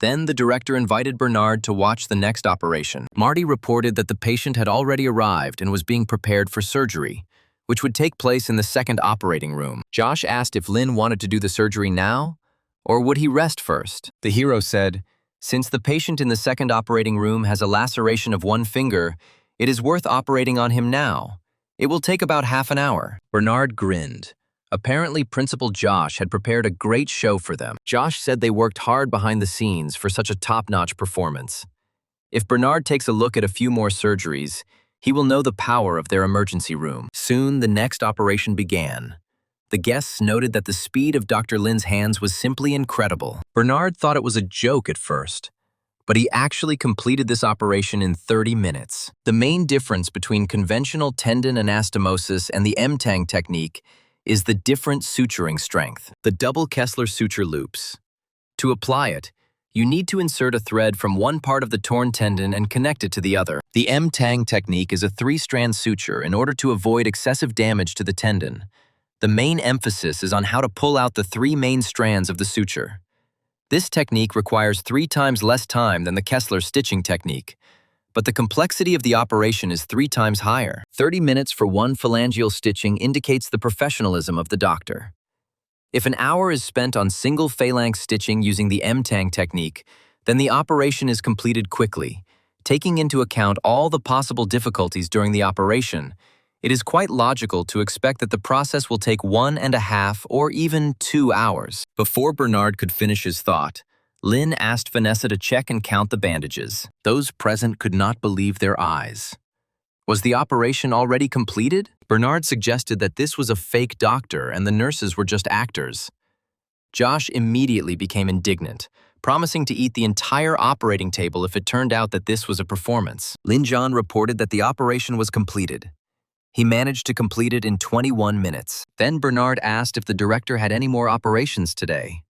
Then the director invited Bernard to watch the next operation. Marty reported that the patient had already arrived and was being prepared for surgery, which would take place in the second operating room. Josh asked if Lin wanted to do the surgery now, or would he rest first? The hero said, "Since the patient in the second operating room has a laceration of one finger, it is worth operating on him now. It will take about half an hour." Bernard grinned. Apparently, Principal Josh had prepared a great show for them. Josh said they worked hard behind the scenes for such a top-notch performance. If Bernard takes a look at a few more surgeries, he will know the power of their emergency room. Soon, the next operation began. The guests noted that the speed of Dr. Lin's hands was simply incredible. Bernard thought it was a joke at first, but he actually completed this operation in 30 minutes. The main difference between conventional tendon anastomosis and the M-Tang technique is the different suturing strength, the double Kessler suture loops. To apply it, you need to insert a thread from one part of the torn tendon and connect it to the other. The M-Tang technique is a 3-strand suture in order to avoid excessive damage to the tendon. The main emphasis is on how to pull out the 3 main strands of the suture. This technique requires 3 times less time than the Kessler stitching technique, but the complexity of the operation is 3 times higher. 30 minutes for one phalangeal stitching indicates the professionalism of the doctor. If an hour is spent on single phalanx stitching using the M-Tang technique, then the operation is completed quickly. Taking into account all the possible difficulties during the operation, it is quite logical to expect that the process will take 1.5 or even 2 hours. Before Bernard could finish his thought, Lin asked Vanessa to check and count the bandages. Those present could not believe their eyes. Was the operation already completed? Bernard suggested that this was a fake doctor and the nurses were just actors. Josh immediately became indignant, promising to eat the entire operating table if it turned out that this was a performance. Lin Zhan reported that the operation was completed. He managed to complete it in 21 minutes. Then Bernard asked if the director had any more operations today.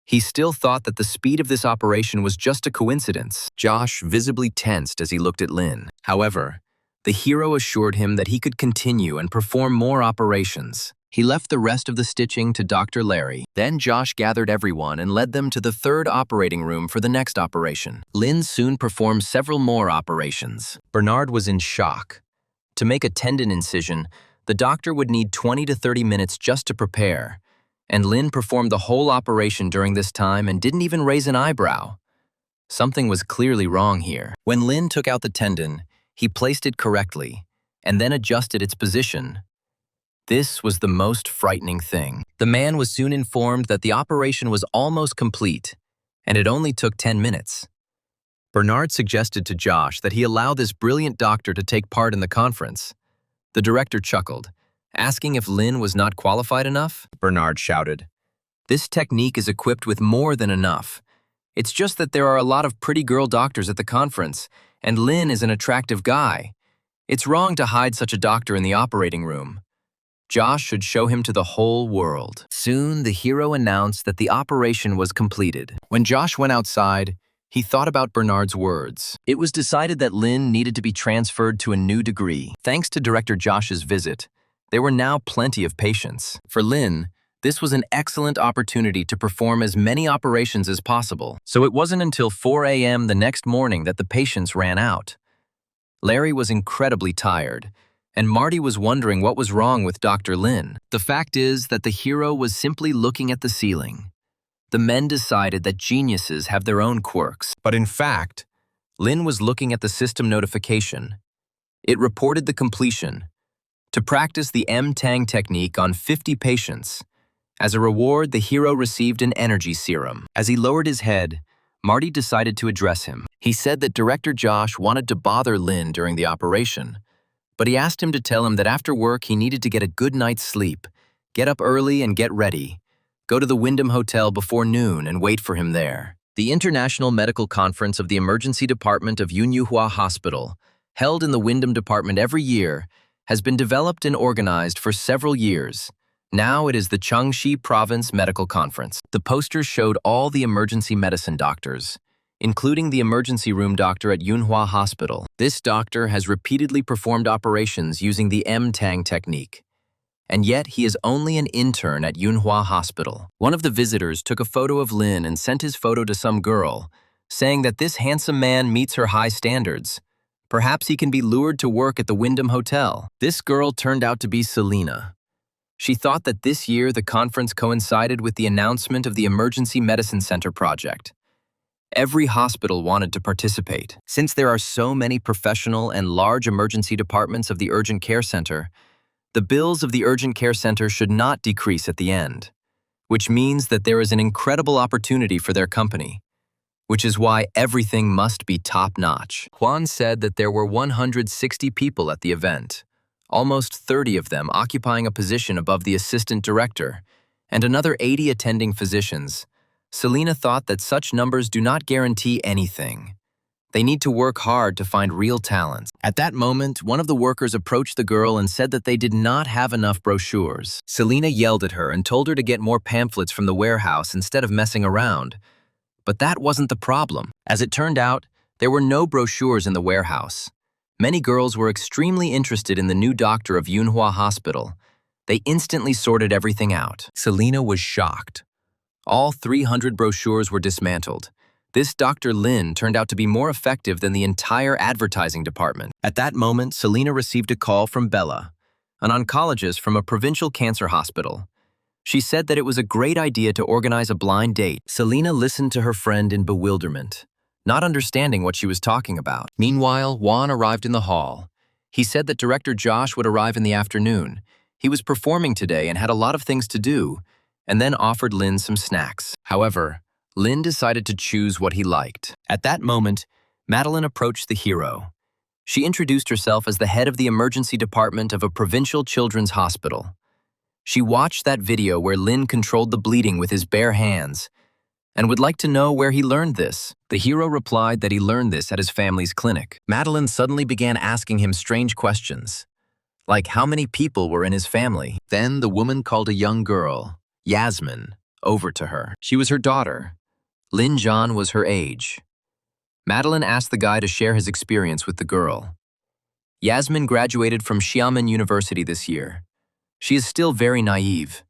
He still thought that the speed of this operation was just a coincidence. Josh visibly tensed as he looked at Lin. However, the hero assured him that he could continue and perform more operations. He left the rest of the stitching to Dr. Larry. Then Josh gathered everyone and led them to the third operating room for the next operation. Lin soon performed several more operations. Bernard was in shock. To make a tendon incision, the doctor would need 20 to 30 minutes just to prepare, and Lin performed the whole operation during this time and didn't even raise an eyebrow. Something was clearly wrong here. When Lin took out the tendon, he placed it correctly and then adjusted its position. This was the most frightening thing. The man was soon informed that the operation was almost complete, and it only took 10 minutes. Bernard suggested to Josh that he allow this brilliant doctor to take part in the conference. The director chuckled, asking if Lin was not qualified enough. Bernard shouted, "This technique is equipped with more than enough. It's just that there are a lot of pretty girl doctors at the conference, and Lin is an attractive guy. It's wrong to hide such a doctor in the operating room. Josh should show him to the whole world." Soon, the hero announced that the operation was completed. When Josh went outside, he thought about Bernard's words. It was decided that Lin needed to be transferred to a new degree. Thanks to Director Josh's visit, there were now plenty of patients. For Lin, this was an excellent opportunity to perform as many operations as possible. So it wasn't until 4 a.m. the next morning that the patients ran out. Larry was incredibly tired, and Marty was wondering what was wrong with Dr. Lin. The fact is that the hero was simply looking at the ceiling. The men decided that geniuses have their own quirks. But in fact, Lin was looking at the system notification. It reported the completion. To practice the M-Tang technique on 50 patients. As a reward, the hero received an energy serum. As he lowered his head, Marty decided to address him. He said that Director Josh wanted to bother Lin during the operation, but he asked him to tell him that after work he needed to get a good night's sleep, get up early and get ready. Go to the Wyndham Hotel before noon and wait for him there. The International Medical Conference of the Emergency Department of Yunyuhua Hospital, held in the Wyndham Department every year, has been developed and organized for several years. Now it is the Jiangxi Province Medical Conference. The posters showed all the emergency medicine doctors, including the emergency room doctor at Yunhua Hospital. This doctor has repeatedly performed operations using the M-Tang technique. And yet he is only an intern at Yunhua Hospital. One of the visitors took a photo of Lin and sent his photo to some girl, saying that this handsome man meets her high standards. Perhaps he can be lured to work at the Wyndham Hotel. This girl turned out to be Selena. She thought that this year the conference coincided with the announcement of the Emergency Medicine Center project. Every hospital wanted to participate. Since there are so many professional and large emergency departments of the urgent care center, the bills of the urgent care center should not decrease at the end, which means that there is an incredible opportunity for their company, which is why everything must be top-notch. Juan said that there were 160 people at the event, almost 30 of them occupying a position above the assistant director, and another 80 attending physicians. Selena thought that such numbers do not guarantee anything. They need to work hard to find real talents. At that moment, one of the workers approached the girl and said that they did not have enough brochures. Selena yelled at her and told her to get more pamphlets from the warehouse instead of messing around. But that wasn't the problem. As it turned out, there were no brochures in the warehouse. Many girls were extremely interested in the new doctor of Yunhua Hospital. They instantly sorted everything out. Selena was shocked. All 300 brochures were dismantled. This Dr. Lin turned out to be more effective than the entire advertising department. At that moment, Selena received a call from Bella, an oncologist from a provincial cancer hospital. She said that it was a great idea to organize a blind date. Selena listened to her friend in bewilderment, not understanding what she was talking about. Meanwhile, Juan arrived in the hall. He said that Director Josh would arrive in the afternoon. He was performing today and had a lot of things to do, and then offered Lin some snacks. However, Lin decided to choose what he liked. At that moment, Madeline approached the hero. She introduced herself as the head of the emergency department of a provincial children's hospital. She watched that video where Lin controlled the bleeding with his bare hands and would like to know where he learned this. The hero replied that he learned this at his family's clinic. Madeline suddenly began asking him strange questions, like how many people were in his family. Then the woman called a young girl, Yasmin, over to her. She was her daughter. Lin Zhan was her age. Madeline asked the guy to share his experience with the girl. Yasmin graduated from Xiamen University this year. She is still very naive.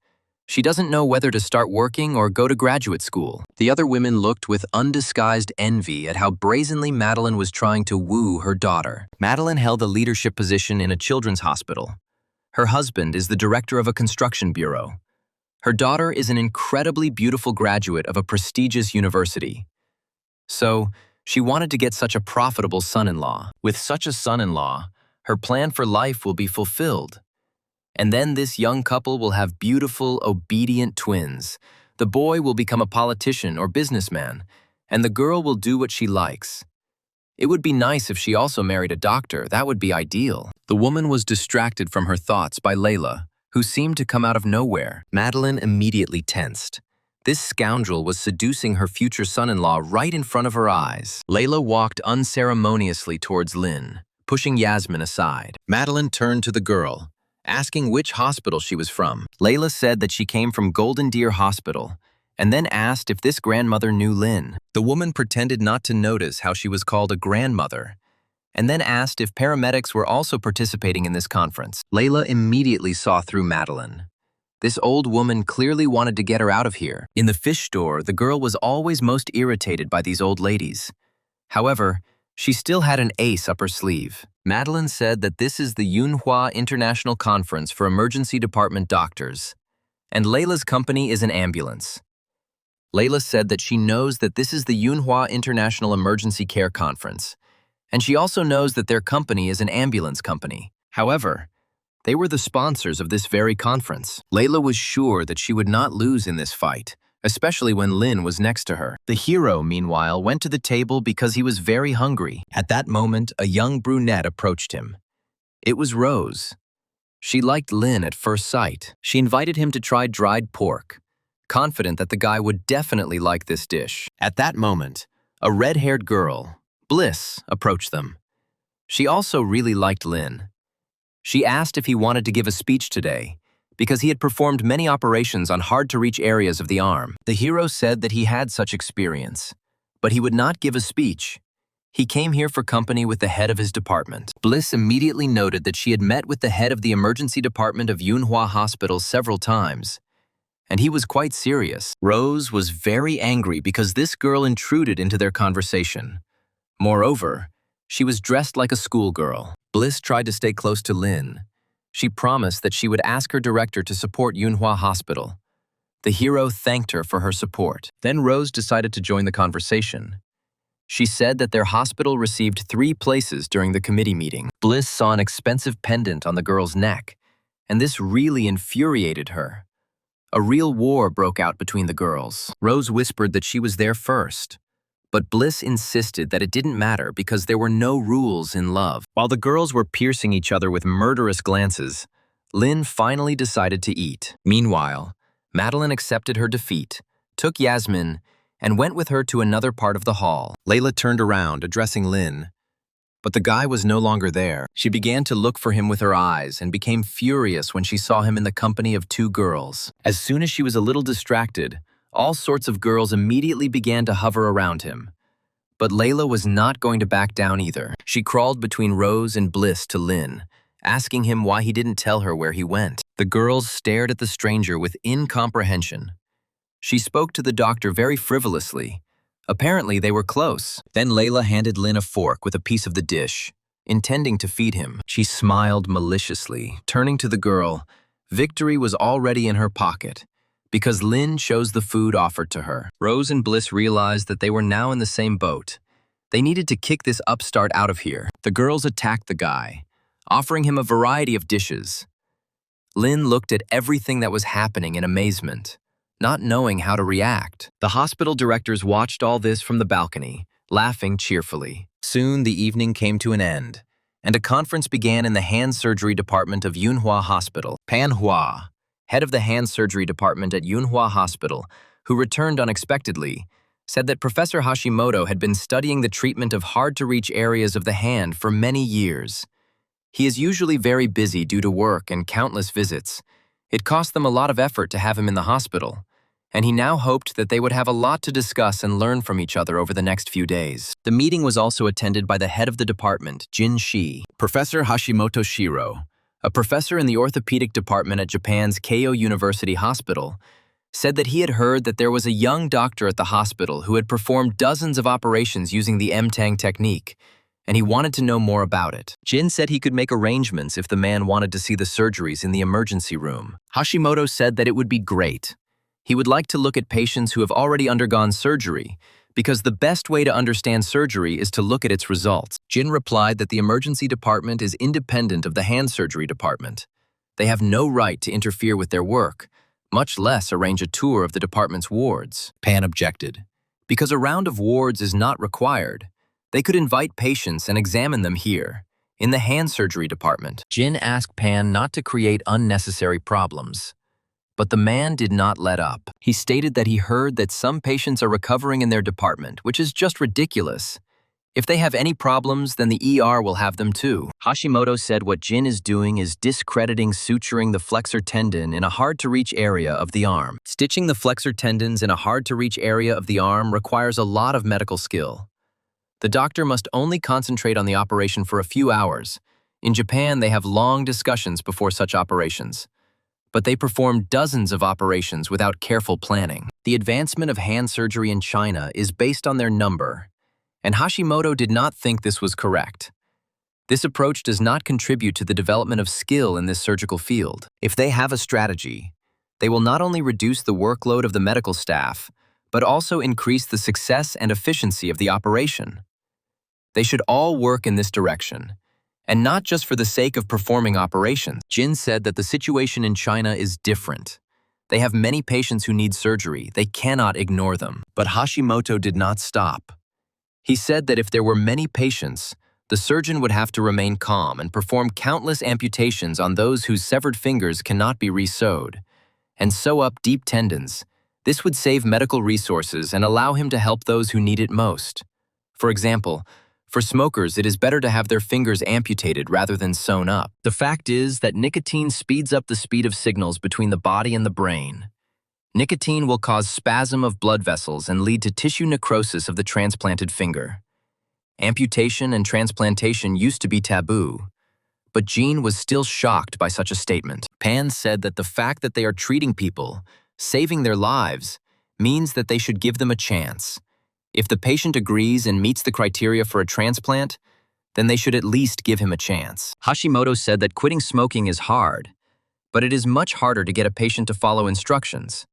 She doesn't know whether to start working or go to graduate school. The other women looked with undisguised envy at how brazenly Madeline was trying to woo her daughter. Madeline held a leadership position in a children's hospital. Her husband is the director of a construction bureau. Her daughter is an incredibly beautiful graduate of a prestigious university. So, she wanted to get such a profitable son-in-law. With such a son-in-law, her plan for life will be fulfilled. And then this young couple will have beautiful, obedient twins. The boy will become a politician or businessman, and the girl will do what she likes. It would be nice if she also married a doctor. That would be ideal. The woman was distracted from her thoughts by Layla, who seemed to come out of nowhere. Madeline immediately tensed. This scoundrel was seducing her future son-in-law right in front of her eyes. Layla walked unceremoniously towards Lin, pushing Yasmin aside. Madeline turned to the girl, asking which hospital she was from. Layla said that she came from Golden Deer Hospital, and then asked if this grandmother knew Lin. The woman pretended not to notice how she was called a grandmother, and then asked if paramedics were also participating in this conference. Layla immediately saw through Madeline. This old woman clearly wanted to get her out of here. In the fish store, the girl was always most irritated by these old ladies. However, she still had an ace up her sleeve. Madeline said that this is the Yunhua International Conference for Emergency Department Doctors, and Layla's company is an ambulance. Layla said that she knows that this is the Yunhua International Emergency Care Conference, and she also knows that their company is an ambulance company. However, they were the sponsors of this very conference. Layla was sure that she would not lose in this fight, especially when Lin was next to her. The hero, meanwhile, went to the table because he was very hungry. At that moment, a young brunette approached him. It was Rose. She liked Lin at first sight. She invited him to try dried pork, confident that the guy would definitely like this dish. At that moment, a red-haired girl, Bliss, approached them. She also really liked Lin. She asked if he wanted to give a speech today, because he had performed many operations on hard-to-reach areas of the arm. The hero said that he had such experience, But he would not give a speech. He came here for company with the head of his department. Bliss immediately noted that she had met with the head of the emergency department of Yunhua Hospital several times, and he was quite serious. Rose was very angry because this girl intruded into their conversation. Moreover, she was dressed like a schoolgirl. Bliss tried to stay close to Lin. She promised that she would ask her director to support Yunhua Hospital. The hero thanked her for her support. Then Rose decided to join the conversation. She said that their hospital received 3 places during the committee meeting. Bliss saw an expensive pendant on the girl's neck, and this really infuriated her. A real war broke out between the girls. Rose whispered that she was there first, but Bliss insisted that it didn't matter because there were no rules in love. While the girls were piercing each other with murderous glances, Lin finally decided to eat. Meanwhile, Madeline accepted her defeat, took Yasmin, and went with her to another part of the hall. Layla turned around, addressing Lin, but the guy was no longer there. She began to look for him with her eyes and became furious when she saw him in the company of 2 girls. As soon as she was a little distracted, all sorts of girls immediately began to hover around him. But Layla was not going to back down either. She crawled between Rose and Bliss to Lin, asking him why he didn't tell her where he went. The girls stared at the stranger with incomprehension. She spoke to the doctor very frivolously. Apparently, they were close. Then Layla handed Lin a fork with a piece of the dish, intending to feed him. She smiled maliciously, turning to the girl. Victory was already in her pocket, because Lin chose the food offered to her. Rose and Bliss realized that they were now in the same boat. They needed to kick this upstart out of here. The girls attacked the guy, offering him a variety of dishes. Lin looked at everything that was happening in amazement, not knowing how to react. The hospital directors watched all this from the balcony, laughing cheerfully. Soon the evening came to an end, and a conference began in the hand surgery department of Yunhua Hospital. Pan Hua, head of the hand surgery department at Yunhua Hospital, who returned unexpectedly, said that Professor Hashimoto had been studying the treatment of hard-to-reach areas of the hand for many years. He is usually very busy due to work and countless visits. It cost them a lot of effort to have him in the hospital, and he now hoped that they would have a lot to discuss and learn from each other over the next few days. The meeting was also attended by the head of the department, Jin Shi. Professor Hashimoto Shiro, a professor in the orthopedic department at Japan's Keio University Hospital, said that he had heard that there was a young doctor at the hospital who had performed dozens of operations using the M-Tang technique, and he wanted to know more about it. Jin said he could make arrangements if the man wanted to see the surgeries in the emergency room. Hashimoto said that it would be great. He would like to look at patients who have already undergone surgery, because the best way to understand surgery is to look at its results. Jin replied that the emergency department is independent of the hand surgery department. They have no right to interfere with their work, much less arrange a tour of the department's wards. Pan objected. Because a round of wards is not required, they could invite patients and examine them here, in the hand surgery department. Jin asked Pan not to create unnecessary problems. But the man did not let up. He stated that he heard that some patients are recovering in their department, which is just ridiculous. If they have any problems, then the ER will have them too. Hashimoto said what Jin is doing is discrediting suturing the flexor tendon in a hard-to-reach area of the arm. Stitching the flexor tendons in a hard-to-reach area of the arm requires a lot of medical skill. The doctor must only concentrate on the operation for a few hours. In Japan, they have long discussions before such operations. But they perform dozens of operations without careful planning. The advancement of hand surgery in China is based on their number, and Hashimoto did not think this was correct. This approach does not contribute to the development of skill in this surgical field. If they have a strategy, they will not only reduce the workload of the medical staff, but also increase the success and efficiency of the operation. They should all work in this direction, and not just for the sake of performing operations. Jin said that the situation in China is different. They have many patients who need surgery. They cannot ignore them. But Hashimoto did not stop. He said that if there were many patients, the surgeon would have to remain calm and perform countless amputations on those whose severed fingers cannot be re-sewed, and sew up deep tendons. This would save medical resources and allow him to help those who need it most. For example, for smokers, it is better to have their fingers amputated rather than sewn up. The fact is that nicotine speeds up the speed of signals between the body and the brain. Nicotine will cause spasm of blood vessels and lead to tissue necrosis of the transplanted finger. Amputation and transplantation used to be taboo, but Jean was still shocked by such a statement. Pan said that the fact that they are treating people, saving their lives, means that they should give them a chance. If the patient agrees and meets the criteria for a transplant, then they should at least give him a chance. Hashimoto said that quitting smoking is hard, but it is much harder to get a patient to follow instructions.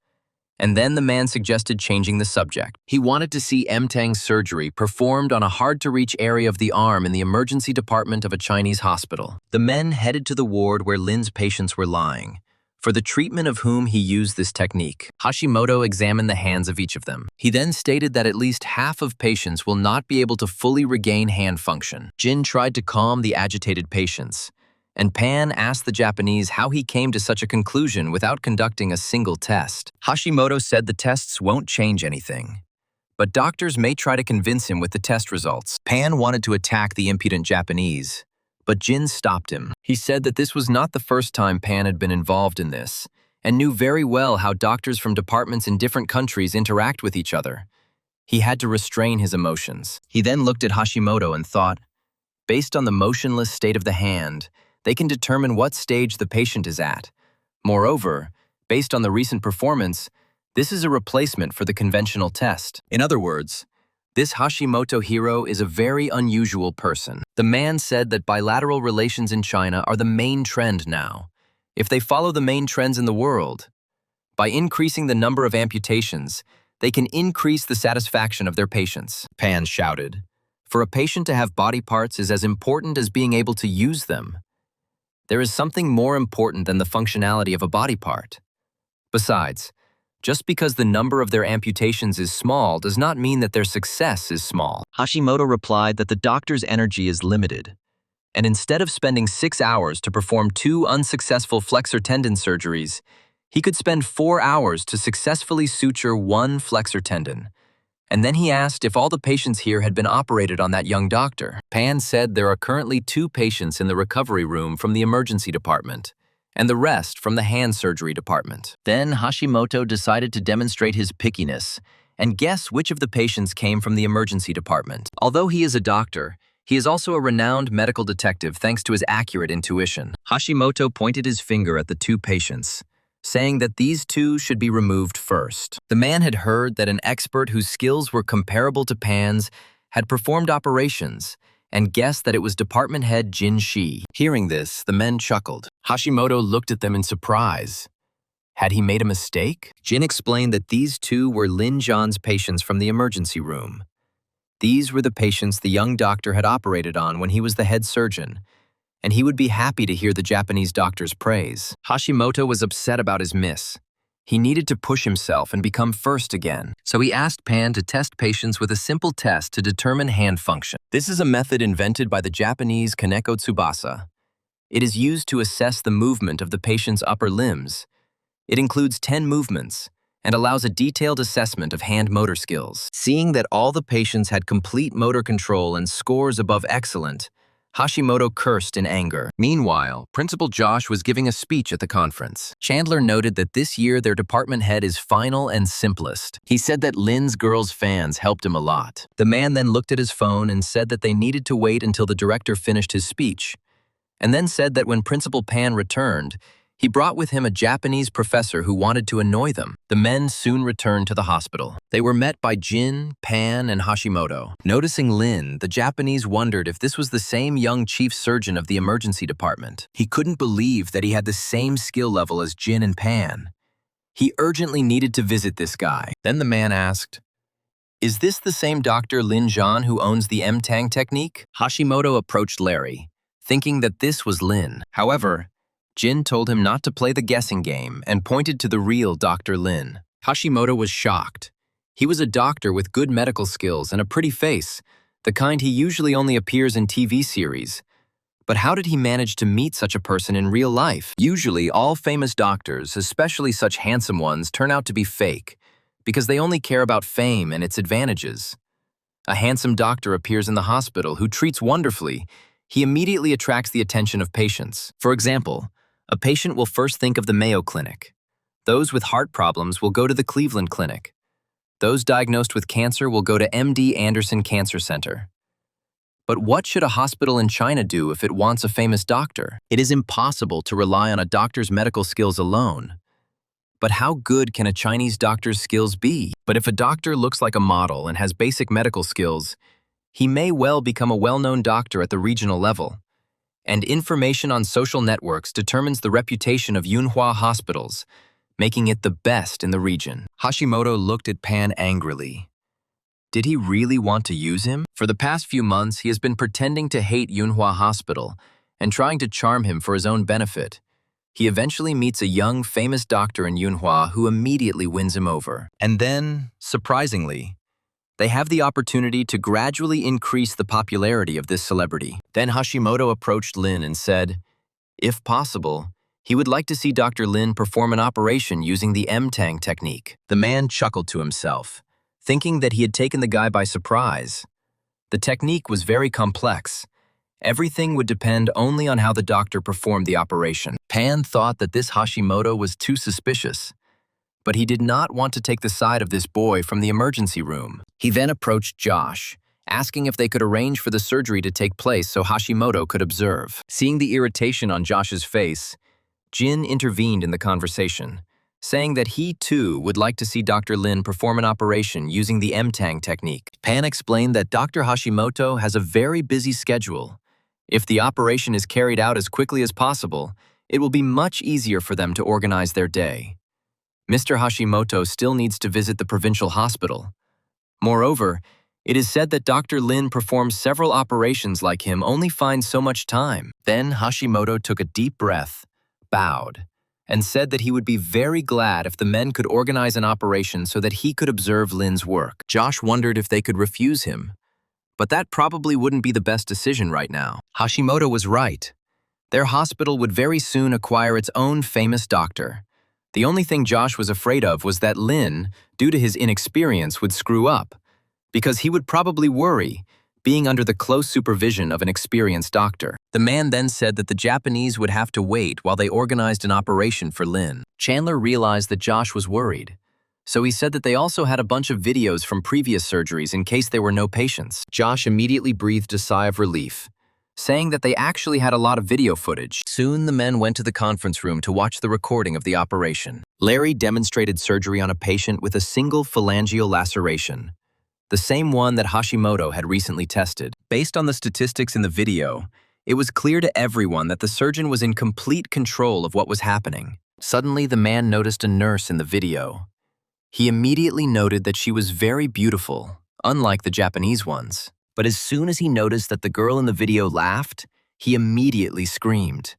And then the man suggested changing the subject. He wanted to see Mtang's surgery performed on a hard-to-reach area of the arm in the emergency department of a Chinese hospital. The men headed to the ward where Lin's patients were lying, for the treatment of whom he used this technique. Hashimoto examined the hands of each of them. He then stated that at least half of patients will not be able to fully regain hand function. Jin tried to calm the agitated patients, and Pan asked the Japanese how he came to such a conclusion without conducting a single test. Hashimoto said the tests won't change anything, but doctors may try to convince him with the test results. Pan wanted to attack the impudent Japanese, but Jin stopped him. He said that this was not the first time Pan had been involved in this, and knew very well how doctors from departments in different countries interact with each other. He had to restrain his emotions. He then looked at Hashimoto and thought, based on the motionless state of the hand, they can determine what stage the patient is at. Moreover, based on the recent performance, this is a replacement for the conventional test. In other words, this Hashimoto hero is a very unusual person. The man said that bilateral relations in China are the main trend now. If they follow the main trends in the world, by increasing the number of amputations, they can increase the satisfaction of their patients. Pan shouted. For a patient to have body parts is as important as being able to use them. There is something more important than the functionality of a body part. Besides, just because the number of their amputations is small does not mean that their success is small. Hashimoto replied that the doctor's energy is limited, and instead of spending 6 hours to perform 2 unsuccessful flexor tendon surgeries, he could spend 4 hours to successfully suture 1 flexor tendon. And then he asked if all the patients here had been operated on that young doctor. Pan said there are currently 2 patients in the recovery room from the emergency department, and the rest from the hand surgery department. Then Hashimoto decided to demonstrate his pickiness and guess which of the patients came from the emergency department. Although he is a doctor, he is also a renowned medical detective thanks to his accurate intuition. Hashimoto pointed his finger at the 2 patients, saying that these 2 should be removed first. The man had heard that an expert whose skills were comparable to Pan's had performed operations and guessed that it was department head Jin Shi. Hearing this, the men chuckled. Hashimoto looked at them in surprise. Had he made a mistake? Jin explained that these 2 were Lin Zhan's patients from the emergency room. These were the patients the young doctor had operated on when he was the head surgeon, and he would be happy to hear the Japanese doctor's praise. Hashimoto was upset about his miss. He needed to push himself and become first again, so he asked Pan to test patients with a simple test to determine hand function. This is a method invented by the Japanese Kaneko Tsubasa. It is used to assess the movement of the patient's upper limbs. It includes 10 movements and allows a detailed assessment of hand motor skills. Seeing that all the patients had complete motor control and scores above excellent, Hashimoto cursed in anger. Meanwhile, Principal Josh was giving a speech at the conference. Chandler noted that this year their department head is final and simplest. He said that Lin's girls' fans helped him a lot. The man then looked at his phone and said that they needed to wait until the director finished his speech, and then said that when Principal Pan returned, he brought with him a Japanese professor who wanted to annoy them. The men soon returned to the hospital. They were met by Jin, Pan, and Hashimoto. Noticing Lin, the Japanese wondered if this was the same young chief surgeon of the emergency department. He couldn't believe that he had the same skill level as Jin and Pan. He urgently needed to visit this guy. Then the man asked, "Is this the same Dr. Lin Zhan who owns the Mtang technique?" Hashimoto approached Larry, thinking that this was Lin. However, Jin told him not to play the guessing game and pointed to the real Dr. Lin. Hashimoto was shocked. He was a doctor with good medical skills and a pretty face, the kind he usually only appears in TV series. But how did he manage to meet such a person in real life? Usually, all famous doctors, especially such handsome ones, turn out to be fake, because they only care about fame and its advantages. A handsome doctor appears in the hospital who treats wonderfully. He immediately attracts the attention of patients. For example, a patient will first think of the Mayo Clinic. Those with heart problems will go to the Cleveland Clinic. Those diagnosed with cancer will go to MD Anderson Cancer Center. But what should a hospital in China do if it wants a famous doctor? It is impossible to rely on a doctor's medical skills alone. But how good can a Chinese doctor's skills be? But if a doctor looks like a model and has basic medical skills, he may well become a well-known doctor at the regional level. And information on social networks determines the reputation of Yunhua hospitals, making it the best in the region. Hashimoto looked at Pan angrily. Did he really want to use him? For the past few months, he has been pretending to hate Yunhua Hospital and trying to charm him for his own benefit. He eventually meets a young, famous doctor in Yunhua who immediately wins him over. And then, surprisingly, they have the opportunity to gradually increase the popularity of this celebrity. Then Hashimoto approached Lin and said, if possible, he would like to see Dr. Lin perform an operation using the M-Tang technique. The man chuckled to himself, thinking that he had taken the guy by surprise. The technique was very complex. Everything would depend only on how the doctor performed the operation. Pan thought that this Hashimoto was too suspicious, but he did not want to take the side of this boy from the emergency room. He then approached Josh, asking if they could arrange for the surgery to take place so Hashimoto could observe. Seeing the irritation on Josh's face, Jin intervened in the conversation, saying that he too would like to see Dr. Lin perform an operation using the M-Tang technique. Pan explained that Dr. Hashimoto has a very busy schedule. If the operation is carried out as quickly as possible, it will be much easier for them to organize their day. Mr. Hashimoto still needs to visit the provincial hospital. Moreover, it is said that Dr. Lin performs several operations like him only finds so much time. Then Hashimoto took a deep breath, bowed, and said that he would be very glad if the men could organize an operation so that he could observe Lin's work. Josh wondered if they could refuse him, but that probably wouldn't be the best decision right now. Hashimoto was right. Their hospital would very soon acquire its own famous doctor. The only thing Josh was afraid of was that Lin, due to his inexperience, would screw up, because he would probably worry, being under the close supervision of an experienced doctor. The man then said that the Japanese would have to wait while they organized an operation for Lin. Chandler realized that Josh was worried, so he said that they also had a bunch of videos from previous surgeries in case there were no patients. Josh immediately breathed a sigh of relief, saying that they actually had a lot of video footage. Soon the men went to the conference room to watch the recording of the operation. Larry demonstrated surgery on a patient with a single phalangeal laceration, the same one that Hashimoto had recently tested. Based on the statistics in the video, it was clear to everyone that the surgeon was in complete control of what was happening. Suddenly, the man noticed a nurse in the video. He immediately noted that she was very beautiful, unlike the Japanese ones. But as soon as he noticed that the girl in the video laughed, he immediately screamed.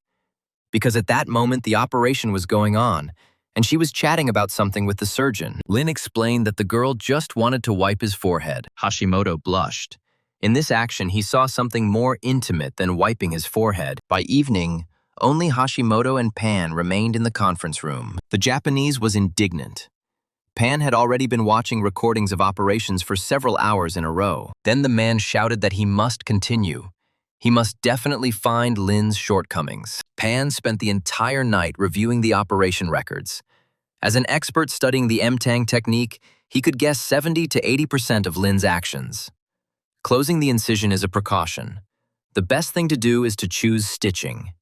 Because at that moment, the operation was going on, and she was chatting about something with the surgeon. Lin explained that the girl just wanted to wipe his forehead. Hashimoto blushed. In this action, he saw something more intimate than wiping his forehead. By evening, only Hashimoto and Pan remained in the conference room. The Japanese was indignant. Pan had already been watching recordings of operations for several hours in a row. Then the man shouted that he must continue. He must definitely find Lin's shortcomings. Pan spent the entire night reviewing the operation records. As an expert studying the M-Tang technique, he could guess 70 to 80% of Lin's actions. Closing the incision is a precaution. The best thing to do is to choose stitching.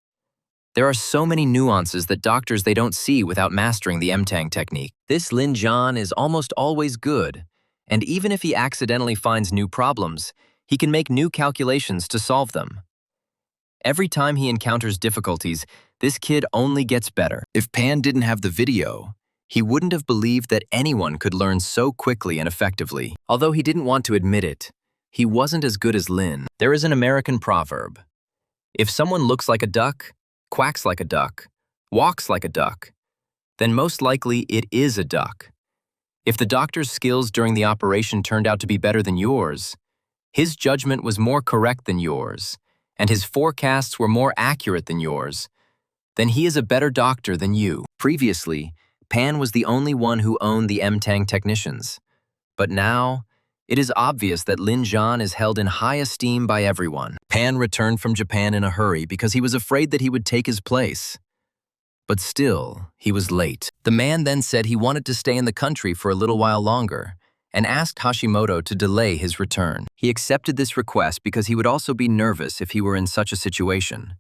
There are so many nuances that doctors they don't see without mastering the M-Tang technique. This Lin Zhan is almost always good, and even if he accidentally finds new problems, he can make new calculations to solve them. Every time he encounters difficulties, this kid only gets better. If Pan didn't have the video, he wouldn't have believed that anyone could learn so quickly and effectively. Although he didn't want to admit it, he wasn't as good as Lin. There is an American proverb: if someone looks like a duck, quacks like a duck, walks like a duck, then most likely it is a duck. If the doctor's skills during the operation turned out to be better than yours, his judgment was more correct than yours, and his forecasts were more accurate than yours, then he is a better doctor than you. Previously, Pan was the only one who owned the M-Tang technicians. But now, it is obvious that Lin Zhan is held in high esteem by everyone. Pan returned from Japan in a hurry because he was afraid that he would take his place. But still, he was late. The man then said he wanted to stay in the country for a little while longer and asked Hashimoto to delay his return. He accepted this request because he would also be nervous if he were in such a situation.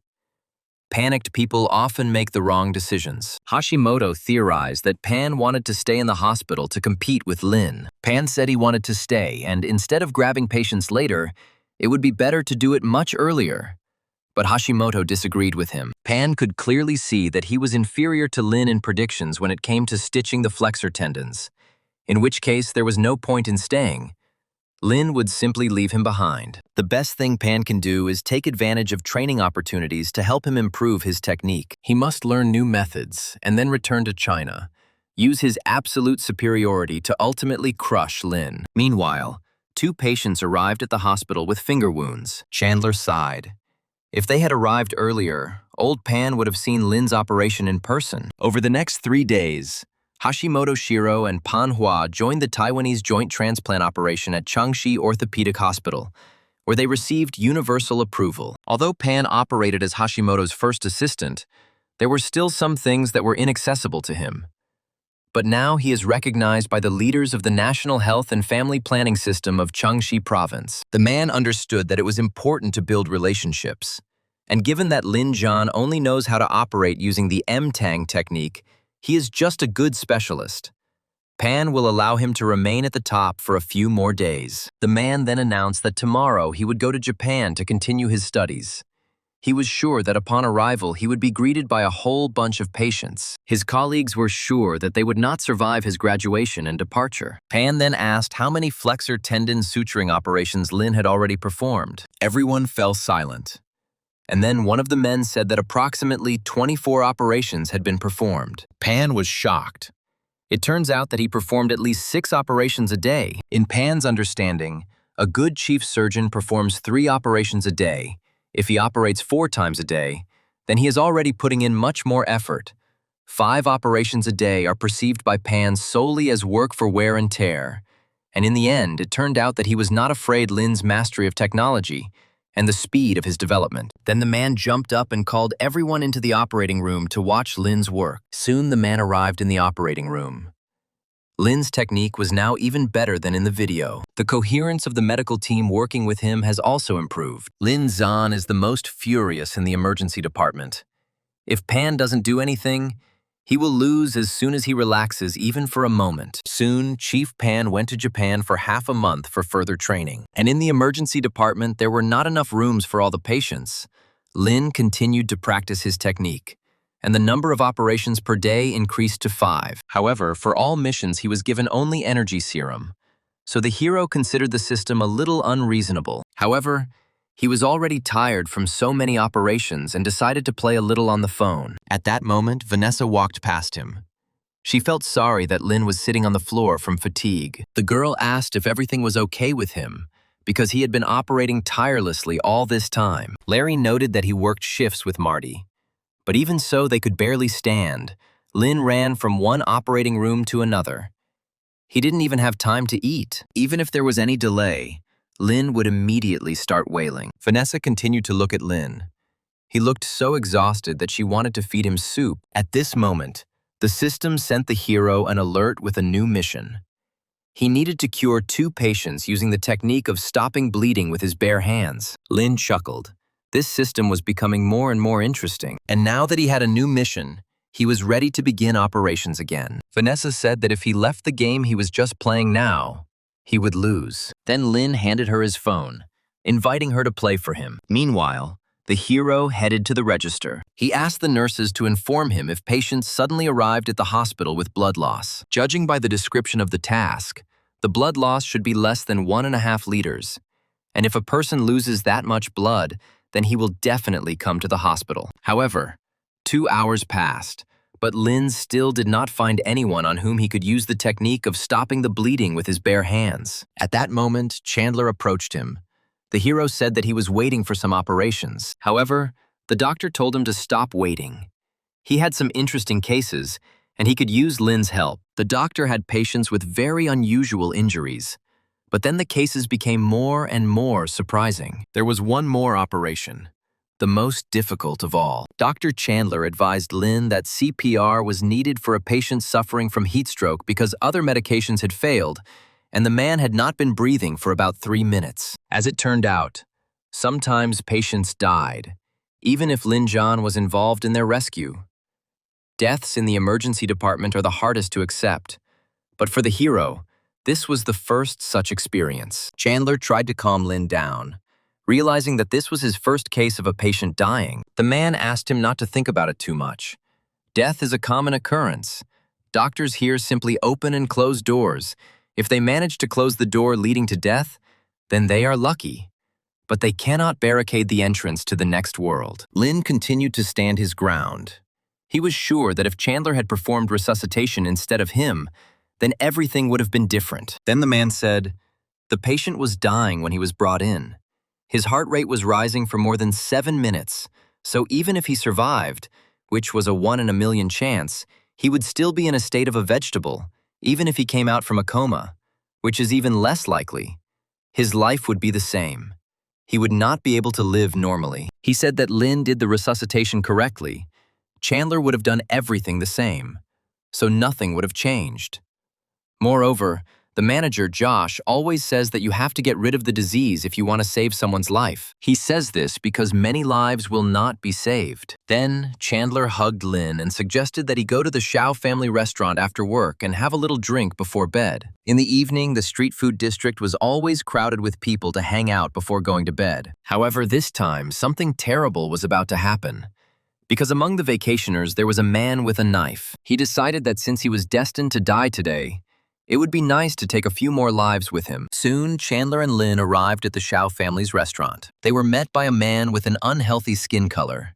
Panicked people often make the wrong decisions. Hashimoto theorized that Pan wanted to stay in the hospital to compete with Lin. Pan said he wanted to stay, and instead of grabbing patients later, it would be better to do it much earlier. But Hashimoto disagreed with him. Pan could clearly see that he was inferior to Lin in predictions when it came to stitching the flexor tendons, in which case there was no point in staying. Lin would simply leave him behind. The best thing Pan can do is take advantage of training opportunities to help him improve his technique. He must learn new methods and then return to China. Use his absolute superiority to ultimately crush Lin. Meanwhile, 2 patients arrived at the hospital with finger wounds. Chandler sighed. If they had arrived earlier, old Pan would have seen Lin's operation in person. Over the next 3 days, Hashimoto Shiro and Pan Hua joined the Taiwanese joint transplant operation at Changshi Orthopedic Hospital, where they received universal approval. Although Pan operated as Hashimoto's first assistant, there were still some things that were inaccessible to him. But now he is recognized by the leaders of the National Health and Family Planning System of Changshi Province. The man understood that it was important to build relationships, and given that Lin Zhan only knows how to operate using the M-Tang technique, he is just a good specialist. Pan will allow him to remain at the top for a few more days. The man then announced that tomorrow he would go to Japan to continue his studies. He was sure that upon arrival he would be greeted by a whole bunch of patients. His colleagues were sure that they would not survive his graduation and departure. Pan then asked how many flexor tendon suturing operations Lin had already performed. Everyone fell silent. And then one of the men said that approximately 24 operations had been performed. Pan was shocked. It turns out that he performed at least 6 operations a day. In Pan's understanding, a good chief surgeon performs 3 operations a day. If he operates 4 times a day, then he is already putting in much more effort. 5 operations a day are perceived by Pan solely as work for wear and tear. And in the end, it turned out that he was not afraid Lin's mastery of technology and the speed of his development. Then the man jumped up and called everyone into the operating room to watch Lin's work. Soon the man arrived in the operating room. Lin's technique was now even better than in the video. The coherence of the medical team working with him has also improved. Lin Zhan is the most furious in the emergency department. If Pan doesn't do anything, he will lose as soon as he relaxes even for a moment. Soon, Chief Pan went to Japan for half a month for further training. And in the emergency department, there were not enough rooms for all the patients. Lin continued to practice his technique, and the number of operations per day increased to 5. However, for all missions, he was given only energy serum, so the hero considered the system a little unreasonable. However, he was already tired from so many operations and decided to play a little on the phone. At that moment, Vanessa walked past him. She felt sorry that Lin was sitting on the floor from fatigue. The girl asked if everything was okay with him, because he had been operating tirelessly all this time. Larry noted that he worked shifts with Marty. But even so, they could barely stand. Lin ran from one operating room to another. He didn't even have time to eat. Even if there was any delay, Lin would immediately start wailing. Vanessa continued to look at Lin. He looked so exhausted that she wanted to feed him soup. At this moment, the system sent the hero an alert with a new mission. He needed to cure 2 patients using the technique of stopping bleeding with his bare hands. Lin chuckled. This system was becoming more and more interesting. And now that he had a new mission, he was ready to begin operations again. Vanessa said that if he left the game he was just playing now, he would lose. Then Lin handed her his phone, inviting her to play for him. Meanwhile, the hero headed to the register. He asked the nurses to inform him if patients suddenly arrived at the hospital with blood loss. Judging by the description of the task, the blood loss should be less than 1.5 liters. And if a person loses that much blood, then he will definitely come to the hospital. However, 2 hours passed, but Lin still did not find anyone on whom he could use the technique of stopping the bleeding with his bare hands. At that moment, Chandler approached him. The hero said that he was waiting for some operations. However, the doctor told him to stop waiting. He had some interesting cases, and he could use Lin's help. The doctor had patients with very unusual injuries. But then the cases became more and more surprising. There was one more operation. the most difficult of all. Dr. Chandler advised Lin that CPR was needed for a patient suffering from heat stroke because other medications had failed, and the man had not been breathing for about 3 minutes. As it turned out, sometimes patients died, even if Lin John was involved in their rescue. Deaths in the emergency department are the hardest to accept, but for the hero, this was the first such experience. Chandler tried to calm Lin down. Realizing that this was his first case of a patient dying, the man asked him not to think about it too much. Death is a common occurrence. Doctors here simply open and close doors. If they manage to close the door leading to death, then they are lucky. But they cannot barricade the entrance to the next world. Lin continued to stand his ground. He was sure that if Chandler had performed resuscitation instead of him, then everything would have been different. Then the man said, "The patient was dying when he was brought in. His heart rate was rising for more than 7 minutes, so even if he survived, which was a 1 in a million chance, he would still be in a state of a vegetable, even if he came out from a coma, which is even less likely. His life would be the same. He would not be able to live normally." He said that Lin did the resuscitation correctly. Chandler would have done everything the same, so nothing would have changed. Moreover, the manager, Josh, always says that you have to get rid of the disease if you want to save someone's life. He says this because many lives will not be saved. Then, Chandler hugged Lin and suggested that he go to the Shao family restaurant after work and have a little drink before bed. In the evening, the street food district was always crowded with people to hang out before going to bed. However, this time, something terrible was about to happen. Because among the vacationers, there was a man with a knife. He decided that since he was destined to die today, it would be nice to take a few more lives with him. Soon, Chandler and Lin arrived at the Shao family's restaurant. They were met by a man with an unhealthy skin color.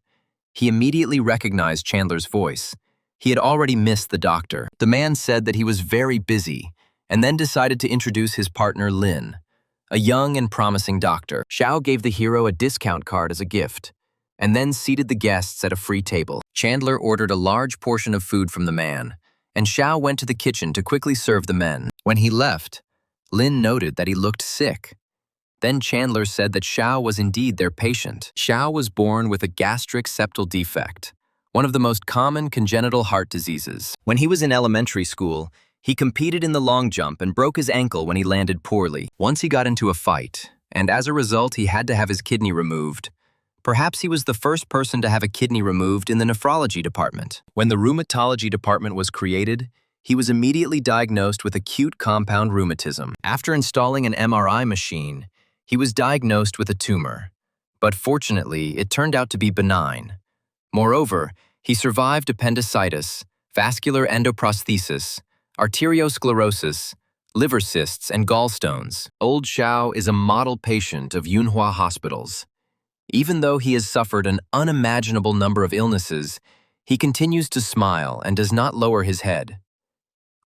He immediately recognized Chandler's voice. He had already missed the doctor. The man said that he was very busy, and then decided to introduce his partner Lin, a young and promising doctor. Shao gave the hero a discount card as a gift, and then seated the guests at a free table. Chandler ordered a large portion of food from the man, and Shao went to the kitchen to quickly serve the men. When he left, Lin noted that he looked sick. Then Chandler said that Shao was indeed their patient. Shao was born with a gastric septal defect, one of the most common congenital heart diseases. When he was in elementary school, he competed in the long jump and broke his ankle when he landed poorly. Once he got into a fight, and as a result he had to have his kidney removed. Perhaps he was the first person to have a kidney removed in the nephrology department. When the rheumatology department was created, he was immediately diagnosed with acute compound rheumatism. After installing an MRI machine, he was diagnosed with a tumor. But fortunately, it turned out to be benign. Moreover, he survived appendicitis, vascular endoprosthesis, arteriosclerosis, liver cysts, and gallstones. Old Shao is a model patient of Yunhua hospitals. Even though he has suffered an unimaginable number of illnesses, he continues to smile and does not lower his head.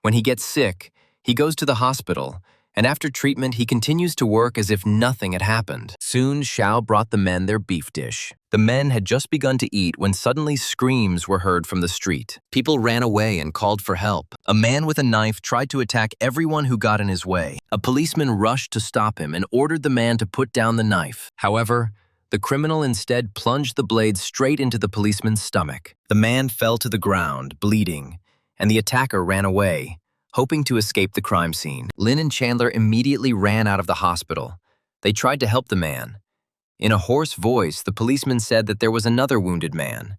When he gets sick, he goes to the hospital, and after treatment he continues to work as if nothing had happened. Soon, Shao brought the men their beef dish. The men had just begun to eat when suddenly screams were heard from the street. People ran away and called for help. A man with a knife tried to attack everyone who got in his way. A policeman rushed to stop him and ordered the man to put down the knife. However, the criminal instead plunged the blade straight into the policeman's stomach. The man fell to the ground, bleeding, and the attacker ran away, hoping to escape the crime scene. Lin and Chandler immediately ran out of the hospital. They tried to help the man. In a hoarse voice, the policeman said that there was another wounded man.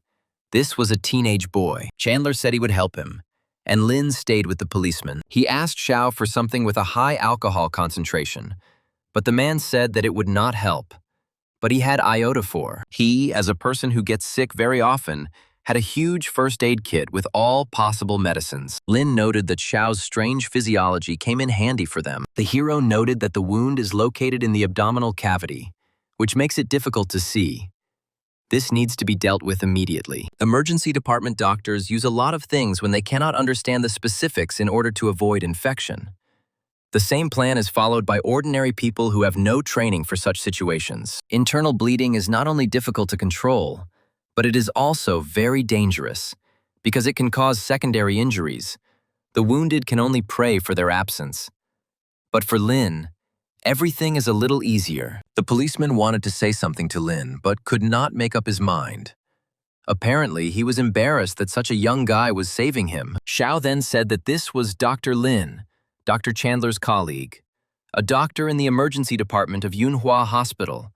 This was a teenage boy. Chandler said he would help him, and Lin stayed with the policeman. He asked Shao for something with a high alcohol concentration, but the man said that it would not help. But he had iodophor. He, as a person who gets sick very often, had a huge first aid kit with all possible medicines. Lin noted that Shao's strange physiology came in handy for them. The hero noted that the wound is located in the abdominal cavity, which makes it difficult to see. This needs to be dealt with immediately. Emergency department doctors use a lot of things when they cannot understand the specifics in order to avoid infection. The same plan is followed by ordinary people who have no training for such situations. Internal bleeding is not only difficult to control, but it is also very dangerous because it can cause secondary injuries. The wounded can only pray for their absence. But for Lin, Everything is a little easier. The policeman wanted to say something to Lin, but could not make up his mind. Apparently, he was embarrassed that such a young guy was saving him. Xiao then said that this was Dr. Lin, Dr. Chandler's colleague, a doctor in the emergency department of Yunhua Hospital.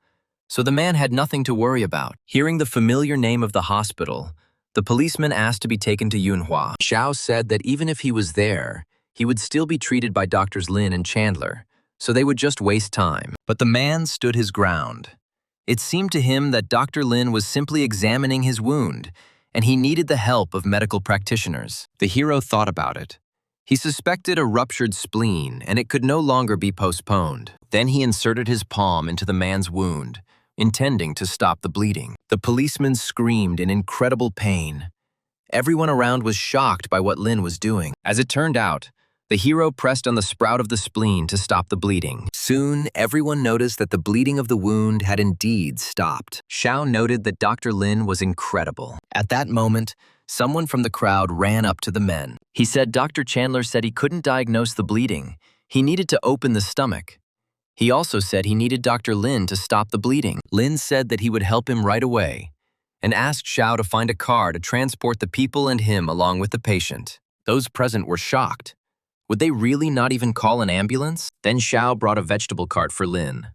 So the man had nothing to worry about. Hearing the familiar name of the hospital, the policeman asked to be taken to Yunhua. Xiao said that even if he was there, he would still be treated by Doctors Lin and Chandler, so they would just waste time. But the man stood his ground. It seemed to him that Dr. Lin was simply examining his wound, and he needed the help of medical practitioners. The hero thought about it. He suspected a ruptured spleen, and it could no longer be postponed. Then he inserted his palm into the man's wound, intending to stop the bleeding. The policeman screamed in incredible pain. Everyone around was shocked by what Lin was doing. As it turned out, the hero pressed on the sprout of the spleen to stop the bleeding. Soon, everyone noticed that the bleeding of the wound had indeed stopped. Xiao noted that Dr. Lin was incredible. At that moment, someone from the crowd ran up to the men. He said Dr. Chandler said he couldn't diagnose the bleeding. He needed to open the stomach. He also said he needed Dr. Lin to stop the bleeding. Lin said that he would help him right away and asked Xiao to find a car to transport the people and him along with the patient. Those present were shocked. Would they really not even call an ambulance? Then Xiao brought a vegetable cart for Lin.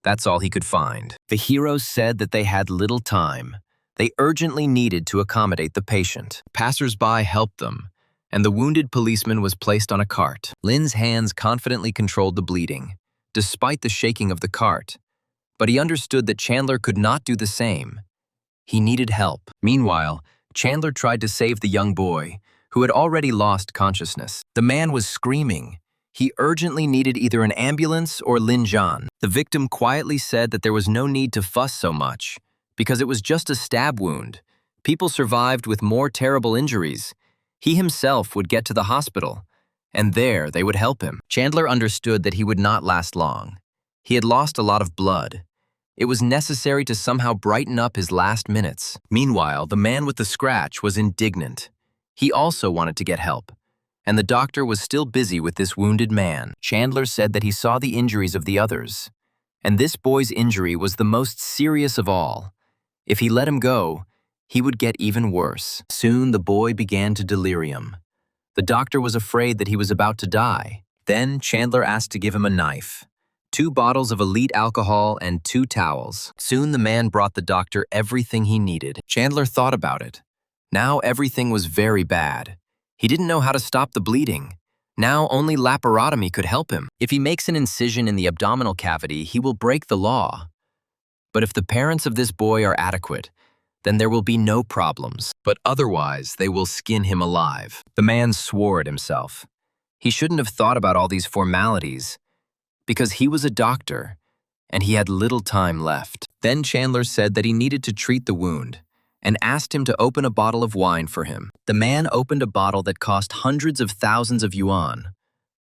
That's all he could find. The heroes said that they had little time. They urgently needed to accommodate the patient. Passers-by helped them, and the wounded policeman was placed on a cart. Lin's hands confidently controlled the bleeding, despite the shaking of the cart. But he understood that Chandler could not do the same. He needed help. Meanwhile, Chandler tried to save the young boy, who had already lost consciousness. The man was screaming. He urgently needed either an ambulance or Lin Zhan. The victim quietly said that there was no need to fuss so much, because it was just a stab wound. People survived with more terrible injuries. He himself would get to the hospital, and there they would help him. Chandler understood that he would not last long. He had lost a lot of blood. It was necessary to somehow brighten up his last minutes. Meanwhile, the man with the scratch was indignant. He also wanted to get help, and the doctor was still busy with this wounded man. Chandler said that he saw the injuries of the others, and this boy's injury was the most serious of all. If he let him go, he would get even worse. Soon the boy began to delirium. The doctor was afraid that he was about to die. Then Chandler asked to give him a knife, 2 bottles of elite alcohol, and 2 towels. Soon the man brought the doctor everything he needed. Chandler thought about it. Now everything was very bad. He didn't know how to stop the bleeding. Now only laparotomy could help him. If he makes an incision in the abdominal cavity, he will break the law. But if the parents of this boy are adequate, then there will be no problems. But otherwise, they will skin him alive. The man swore at himself. He shouldn't have thought about all these formalities, because he was a doctor, and he had little time left. Then Chandler said that he needed to treat the wound, and asked him to open a bottle of wine for him. The man opened a bottle that cost hundreds of thousands of yuan.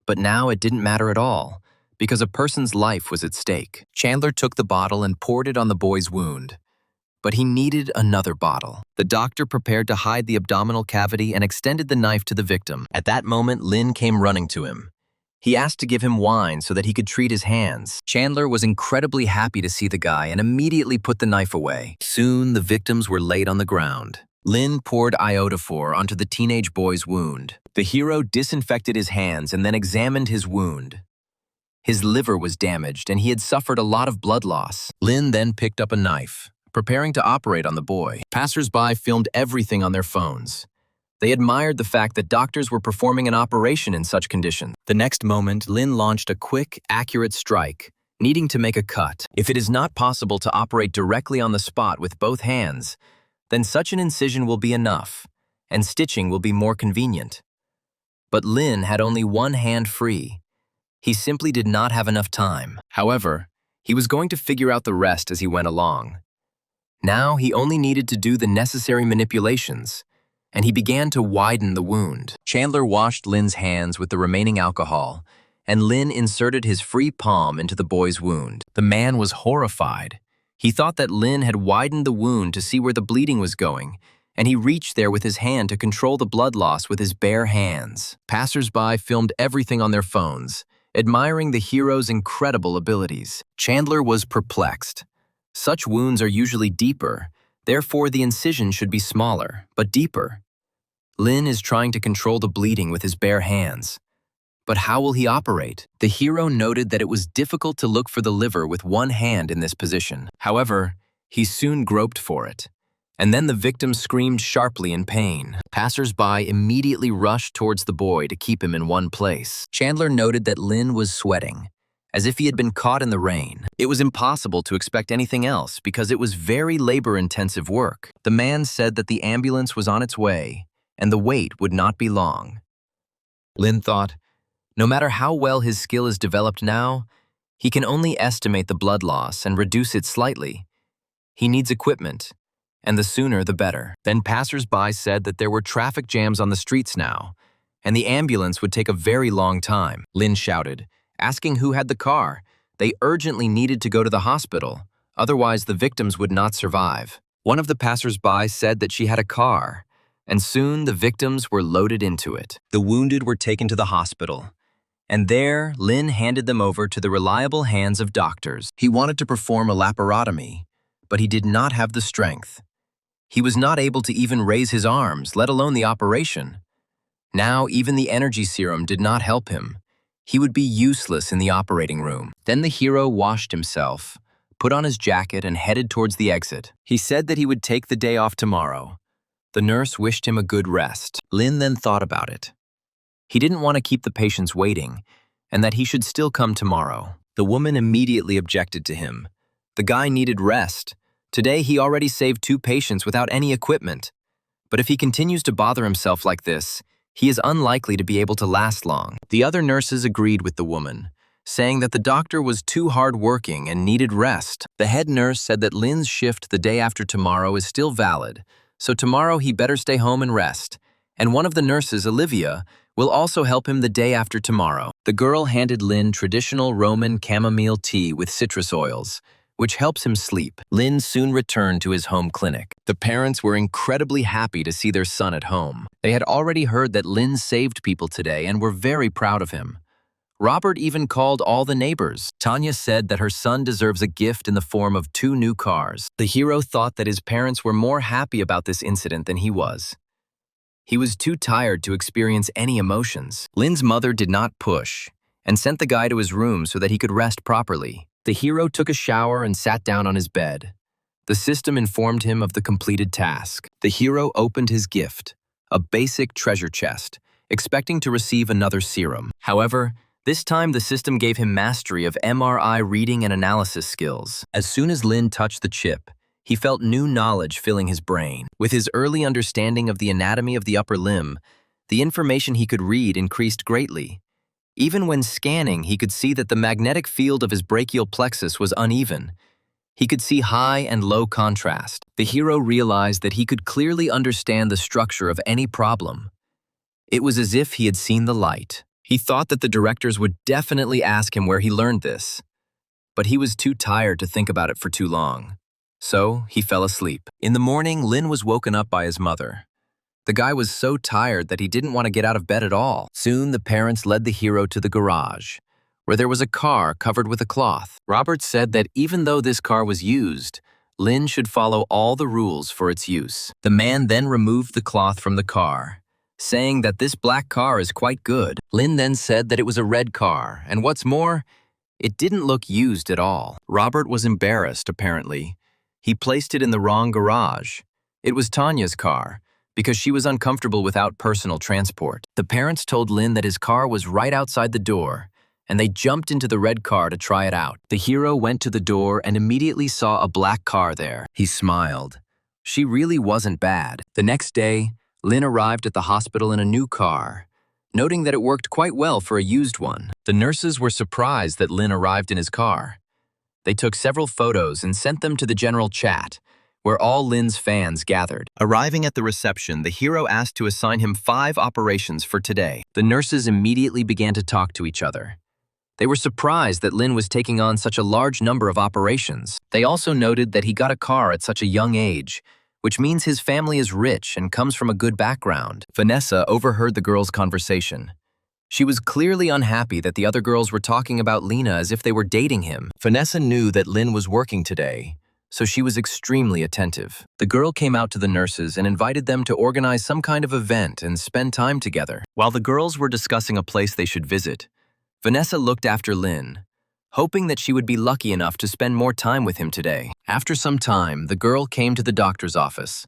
But now it didn't matter at all, because a person's life was at stake. Chandler took the bottle and poured it on the boy's wound. But he needed another bottle. The doctor prepared to hide the abdominal cavity and extended the knife to the victim. At that moment, Lin came running to him. He asked to give him wine so that he could treat his hands. Chandler was incredibly happy to see the guy and immediately put the knife away. Soon, the victims were laid on the ground. Lin poured iodophor onto the teenage boy's wound. The hero disinfected his hands and then examined his wound. His liver was damaged and he had suffered a lot of blood loss. Lin then picked up a knife, preparing to operate on the boy. Passers-by filmed everything on their phones. They admired the fact that doctors were performing an operation in such conditions. The next moment, Lin launched a quick, accurate strike, needing to make a cut. If it is not possible to operate directly on the spot with both hands, then such an incision will be enough, and stitching will be more convenient. But Lin had only one hand free. He simply did not have enough time. However, he was going to figure out the rest as he went along. Now he only needed to do the necessary manipulations, and he began to widen the wound. Chandler washed Lin's hands with the remaining alcohol, and Lin inserted his free palm into the boy's wound. The man was horrified. He thought that Lin had widened the wound to see where the bleeding was going, and he reached there with his hand to control the blood loss with his bare hands. Passers-by filmed everything on their phones, admiring the hero's incredible abilities. Chandler was perplexed. Such wounds are usually deeper, therefore the incision should be smaller, but deeper. Lin is trying to control the bleeding with his bare hands. But how will he operate? The hero noted that it was difficult to look for the liver with one hand in this position. However, he soon groped for it. And then the victim screamed sharply in pain. Passers-by immediately rushed towards the boy to keep him in one place. Chandler noted that Lin was sweating, as if he had been caught in the rain. It was impossible to expect anything else because it was very labor-intensive work. The man said that the ambulance was on its way, and the wait would not be long. Lin thought, no matter how well his skill is developed now, he can only estimate the blood loss and reduce it slightly. He needs equipment, and the sooner the better. Then passers-by said that there were traffic jams on the streets now, and the ambulance would take a very long time. Lin shouted, asking who had the car. They urgently needed to go to the hospital, otherwise the victims would not survive. One of the passers-by said that she had a car, and soon the victims were loaded into it. The wounded were taken to the hospital, and there Lin handed them over to the reliable hands of doctors. He wanted to perform a laparotomy, but he did not have the strength. He was not able to even raise his arms, let alone the operation. Now even the energy serum did not help him. He would be useless in the operating room. Then the hero washed himself, put on his jacket, and headed towards the exit. He said that he would take the day off tomorrow. The nurse wished him a good rest. Lin then thought about it. He didn't want to keep the patients waiting, and that he should still come tomorrow. The woman immediately objected to him. The guy needed rest. Today he already saved 2 patients without any equipment. But if he continues to bother himself like this, he is unlikely to be able to last long. The other nurses agreed with the woman, saying that the doctor was too hard-working and needed rest. The head nurse said that Lin's shift the day after tomorrow is still valid, so tomorrow he better stay home and rest. And one of the nurses, Olivia, will also help him the day after tomorrow. The girl handed Lin traditional Roman chamomile tea with citrus oils, which helps him sleep. Lin soon returned to his home clinic. The parents were incredibly happy to see their son at home. They had already heard that Lin saved people today and were very proud of him. Robert even called all the neighbors. Tanya said that her son deserves a gift in the form of 2 new cars. The hero thought that his parents were more happy about this incident than he was. He was too tired to experience any emotions. Lin's mother did not push and sent the guy to his room so that he could rest properly. The hero took a shower and sat down on his bed. The system informed him of the completed task. The hero opened his gift, a basic treasure chest, expecting to receive another serum. However, this time the system gave him mastery of MRI reading and analysis skills. As soon as Lin touched the chip, he felt new knowledge filling his brain. With his early understanding of the anatomy of the upper limb, the information he could read increased greatly. Even when scanning, he could see that the magnetic field of his brachial plexus was uneven. He could see high and low contrast. The hero realized that he could clearly understand the structure of any problem. It was as if he had seen the light. He thought that the directors would definitely ask him where he learned this, but he was too tired to think about it for too long. So he fell asleep. In the morning, Lin was woken up by his mother. The guy was so tired that he didn't want to get out of bed at all. Soon, the parents led the hero to the garage, where there was a car covered with a cloth. Robert said that even though this car was used, Lin should follow all the rules for its use. The man then removed the cloth from the car, saying that this black car is quite good. Lin then said that it was a red car, and what's more, it didn't look used at all. Robert was embarrassed, apparently. He placed it in the wrong garage. It was Tanya's car, because she was uncomfortable without personal transport. The parents told Lin that his car was right outside the door, and they jumped into the red car to try it out. The hero went to the door and immediately saw a black car there. He smiled. She really wasn't bad. The next day, Lin arrived at the hospital in a new car, noting that it worked quite well for a used one. The nurses were surprised that Lin arrived in his car. They took several photos and sent them to the general chat, where all Lin's fans gathered. Arriving at the reception, the hero asked to assign him 5 operations for today. The nurses immediately began to talk to each other. They were surprised that Lin was taking on such a large number of operations. They also noted that he got a car at such a young age, which means his family is rich and comes from a good background. Vanessa overheard the girls' conversation. She was clearly unhappy that the other girls were talking about Lena as if they were dating him. Vanessa knew that Lynn was working today, so she was extremely attentive. The girl came out to the nurses and invited them to organize some kind of event and spend time together. While the girls were discussing a place they should visit, Vanessa looked after Lynn, hoping that she would be lucky enough to spend more time with him today. After some time, the girl came to the doctor's office,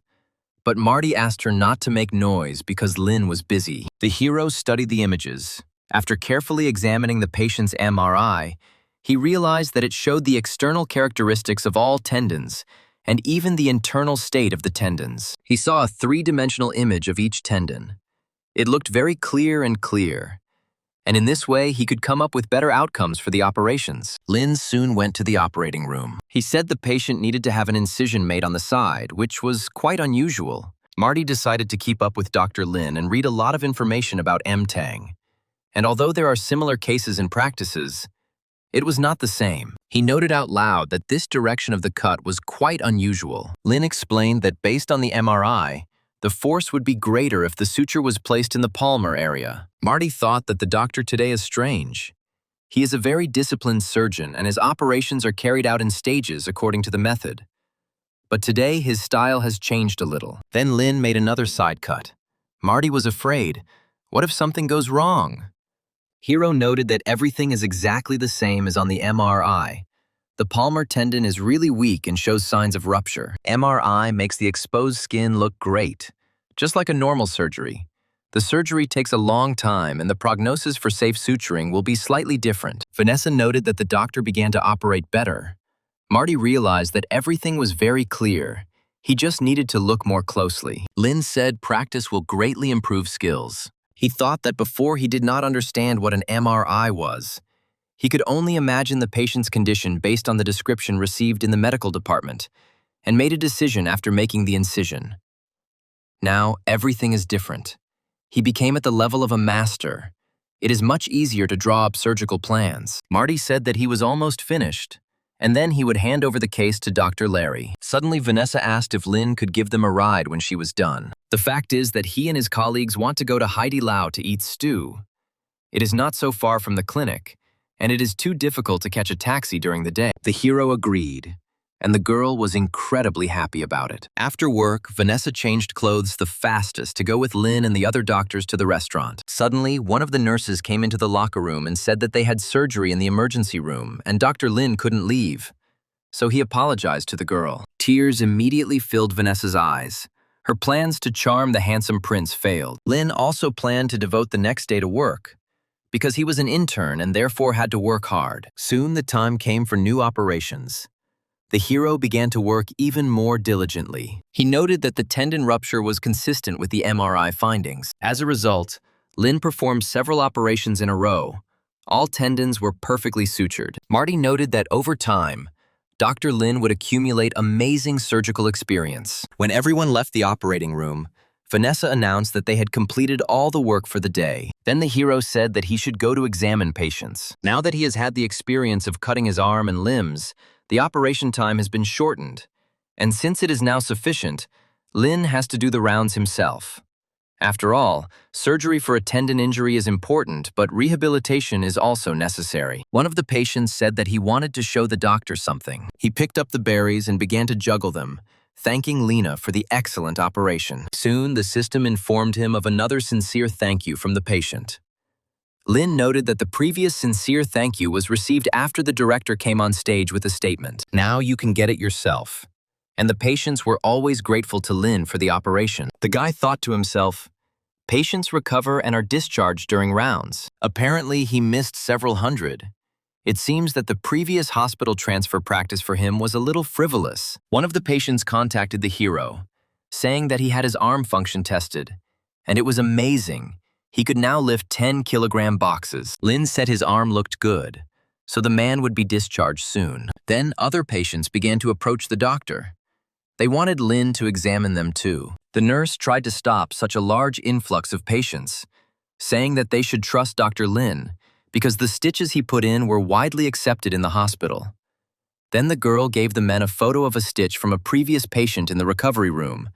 but Marty asked her not to make noise because Lynn was busy. The hero studied the images. After carefully examining the patient's MRI, he realized that it showed the external characteristics of all tendons and even the internal state of the tendons. He saw a three-dimensional image of each tendon. It looked very clear, and in this way he could come up with better outcomes for the operations. Lynn soon went to the operating room. He said the patient needed to have an incision made on the side, which was quite unusual. Marty decided to keep up with Dr. Lynn and read a lot of information about M-Tang. And although there are similar cases and practices, it was not the same. He noted out loud that this direction of the cut was quite unusual. Lynn explained that based on the MRI, the force would be greater if the suture was placed in the palmar area. Marty thought that the doctor today is strange. He is a very disciplined surgeon and his operations are carried out in stages according to the method. But today his style has changed a little. Then Lynn made another side cut. Marty was afraid. What if something goes wrong? Hero noted that everything is exactly the same as on the MRI. The palmar tendon is really weak and shows signs of rupture. MRI makes the exposed skin look great, just like a normal surgery. The surgery takes a long time and the prognosis for safe suturing will be slightly different. Vanessa noted that the doctor began to operate better. Marty realized that everything was very clear. He just needed to look more closely. Lynn said practice will greatly improve skills. He thought that before he did not understand what an MRI was. He could only imagine the patient's condition based on the description received in the medical department and made a decision after making the incision. Now, everything is different. He became at the level of a master. It is much easier to draw up surgical plans. Marty said that he was almost finished, and then he would hand over the case to Dr. Larry. Suddenly, Vanessa asked if Lynn could give them a ride when she was done. The fact is that he and his colleagues want to go to Heidi Lau to eat stew. It is not so far from the clinic, and it is too difficult to catch a taxi during the day. The hero agreed, and the girl was incredibly happy about it. After work, Vanessa changed clothes the fastest to go with Lynn and the other doctors to the restaurant. Suddenly, one of the nurses came into the locker room and said that they had surgery in the emergency room and Dr. Lynn couldn't leave. So he apologized to the girl. Tears immediately filled Vanessa's eyes. Her plans to charm the handsome prince failed. Lynn also planned to devote the next day to work, because he was an intern and therefore had to work hard. Soon the time came for new operations. The hero began to work even more diligently. He noted that the tendon rupture was consistent with the MRI findings. As a result, Lynn performed several operations in a row. All tendons were perfectly sutured. Marty noted that over time, Dr. Lynn would accumulate amazing surgical experience. When everyone left the operating room, Vanessa announced that they had completed all the work for the day. Then the hero said that he should go to examine patients. Now that he has had the experience of cutting his arm and limbs, the operation time has been shortened. And since it is now sufficient, Lynn has to do the rounds himself. After all, surgery for a tendon injury is important, but rehabilitation is also necessary. One of the patients said that he wanted to show the doctor something. He picked up the berries and began to juggle them, thanking Lena for the excellent operation. Soon, the system informed him of another sincere thank you from the patient. Lynn noted that the previous sincere thank you was received after the director came on stage with a statement. Now you can get it yourself. And the patients were always grateful to Lynn for the operation. The guy thought to himself, patients recover and are discharged during rounds. Apparently, he missed several hundred. It seems that the previous hospital transfer practice for him was a little frivolous. One of the patients contacted the hero, saying that he had his arm function tested, and it was amazing. He could now lift 10-kilogram boxes. Lynn said his arm looked good, so the man would be discharged soon. Then other patients began to approach the doctor. They wanted Lynn to examine them too. The nurse tried to stop such a large influx of patients, saying that they should trust Dr. Lynn because the stitches he put in were widely accepted in the hospital. Then the girl gave the men a photo of a stitch from a previous patient in the recovery room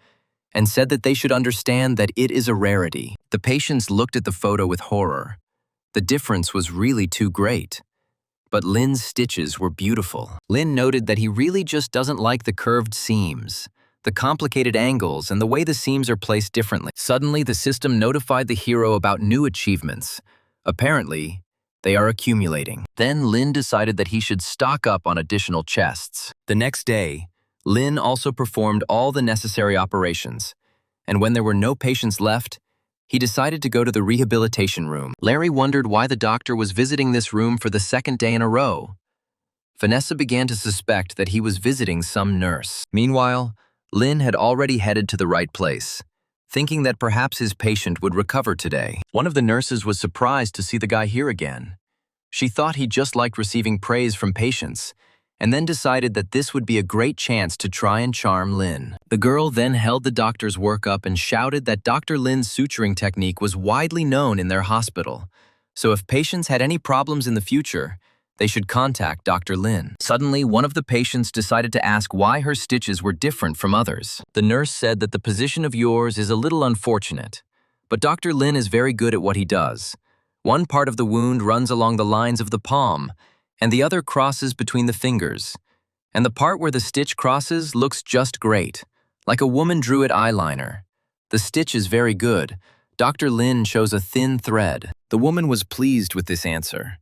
and said that they should understand that it is a rarity. The patients looked at the photo with horror. The difference was really too great. But Lin's stitches were beautiful. Lin noted that he really just doesn't like the curved seams, the complicated angles, and the way the seams are placed differently. Suddenly, the system notified the hero about new achievements. Apparently, they are accumulating. Then Lin decided that he should stock up on additional chests. The next day, Lin also performed all the necessary operations, and when there were no patients left, he decided to go to the rehabilitation room. Larry wondered why the doctor was visiting this room for the second day in a row. Vanessa began to suspect that he was visiting some nurse. Meanwhile, Lin had already headed to the right place, thinking that perhaps his patient would recover today. One of the nurses was surprised to see the guy here again. She thought he just liked receiving praise from patients, and then decided that this would be a great chance to try and charm Lin. The girl then held the doctor's work up and shouted that Dr. Lin's suturing technique was widely known in their hospital, so if patients had any problems in the future, they should contact Dr. Lin. Suddenly, one of the patients decided to ask why her stitches were different from others. The nurse said that the position of yours is a little unfortunate, but Dr. Lin is very good at what he does. One part of the wound runs along the lines of the palm, and the other crosses between the fingers. And the part where the stitch crosses looks just great, like a woman drew it eyeliner. The stitch is very good. Dr. Lin chose a thin thread. The woman was pleased with this answer.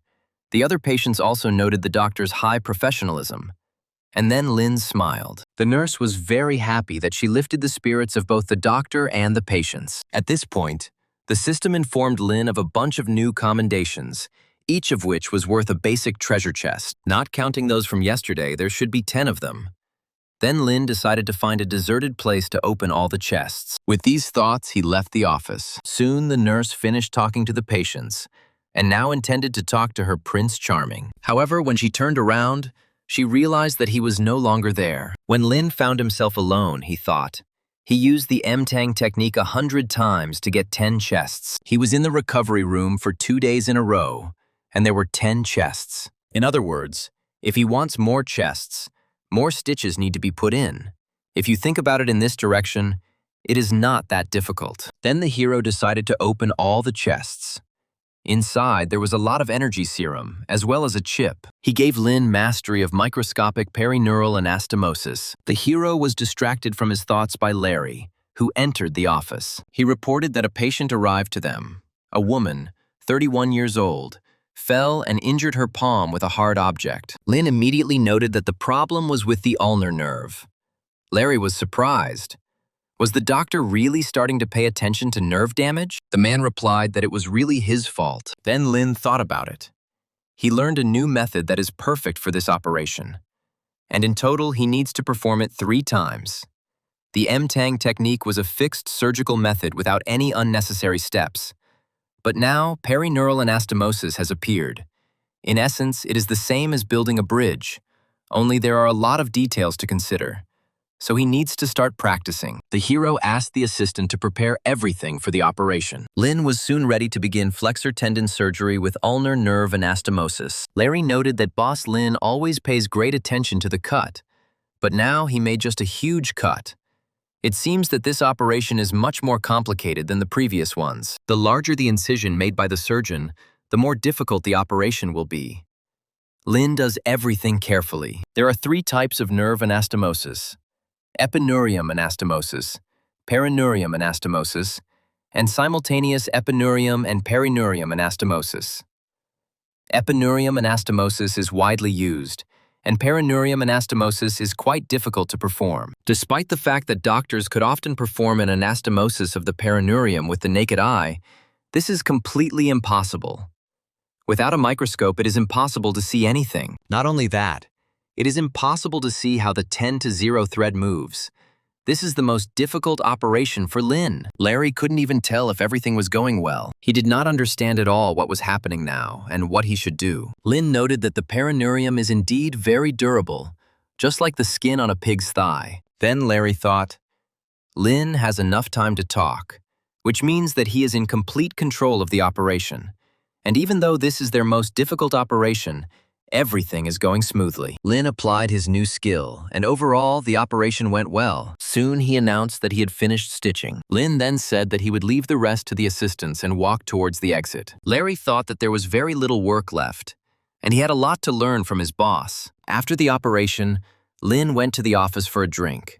The other patients also noted the doctor's high professionalism. And then Lin smiled. The nurse was very happy that she lifted the spirits of both the doctor and the patients. At this point, the system informed Lin of a bunch of new commendations, each of which was worth a basic treasure chest. Not counting those from yesterday, there should be 10 of them. Then Lin decided to find a deserted place to open all the chests. With these thoughts, he left the office. Soon, the nurse finished talking to the patients, and now intended to talk to her Prince Charming. However, when she turned around, she realized that he was no longer there. When Lin found himself alone, he thought, he used the M-Tang technique 100 times to get 10 chests. He was in the recovery room for 2 days in a row, and there were 10 chests. In other words, if he wants more chests, more stitches need to be put in. If you think about it in this direction, it is not that difficult. Then the hero decided to open all the chests. Inside, there was a lot of energy serum, as well as a chip. He gave Lin mastery of microscopic perineural anastomosis. The hero was distracted from his thoughts by Larry, who entered the office. He reported that a patient arrived to them. A woman, 31 years old, fell and injured her palm with a hard object. Lin immediately noted that the problem was with the ulnar nerve. Larry was surprised. Was the doctor really starting to pay attention to nerve damage? The man replied that it was really his fault. Then Lin thought about it. He learned a new method that is perfect for this operation. And in total, he needs to perform it 3 times. The M-Tang technique was a fixed surgical method without any unnecessary steps. But now, perineural anastomosis has appeared. In essence, it is the same as building a bridge, only there are a lot of details to consider. So he needs to start practicing. The hero asked the assistant to prepare everything for the operation. Lin was soon ready to begin flexor tendon surgery with ulnar nerve anastomosis. Larry noted that boss Lin always pays great attention to the cut, but now he made just a huge cut. It seems that this operation is much more complicated than the previous ones. The larger the incision made by the surgeon, the more difficult the operation will be. Lin does everything carefully. There are 3 types of nerve anastomosis: epineurium anastomosis, perineurium anastomosis, and simultaneous epineurium and perineurium anastomosis. Epineurium anastomosis is widely used, and perineurium anastomosis is quite difficult to perform. Despite the fact that doctors could often perform an anastomosis of the perineurium with the naked eye, this is completely impossible. Without a microscope, it is impossible to see anything. Not only that, it is impossible to see how the 10-0 thread moves. This is the most difficult operation for Lin. Larry couldn't even tell if everything was going well. He did not understand at all what was happening now and what he should do. Lin noted that the perineurium is indeed very durable, just like the skin on a pig's thigh. Then Larry thought, Lin has enough time to talk, which means that he is in complete control of the operation. And even though this is their most difficult operation, Everything is going smoothly. Lin applied his new skill, and overall, the operation went well. Soon, he announced that he had finished stitching. Lin then said that he would leave the rest to the assistants and walk towards the exit. Larry thought that there was very little work left, and he had a lot to learn from his boss. After the operation, Lin went to the office for a drink.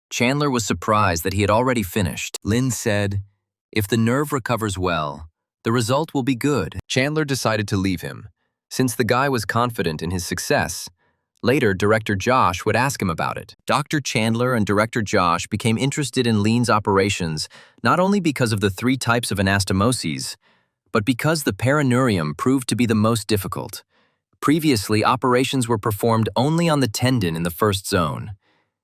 Chandler was surprised that he had already finished. Lin said, "If the nerve recovers well, the result will be good." Chandler decided to leave him, since the guy was confident in his success. Later, Director Josh would ask him about it. Dr. Chandler and Director Josh became interested in Lin's operations not only because of the 3 types of anastomoses, but because the perineurium proved to be the most difficult. Previously, operations were performed only on the tendon in the first zone,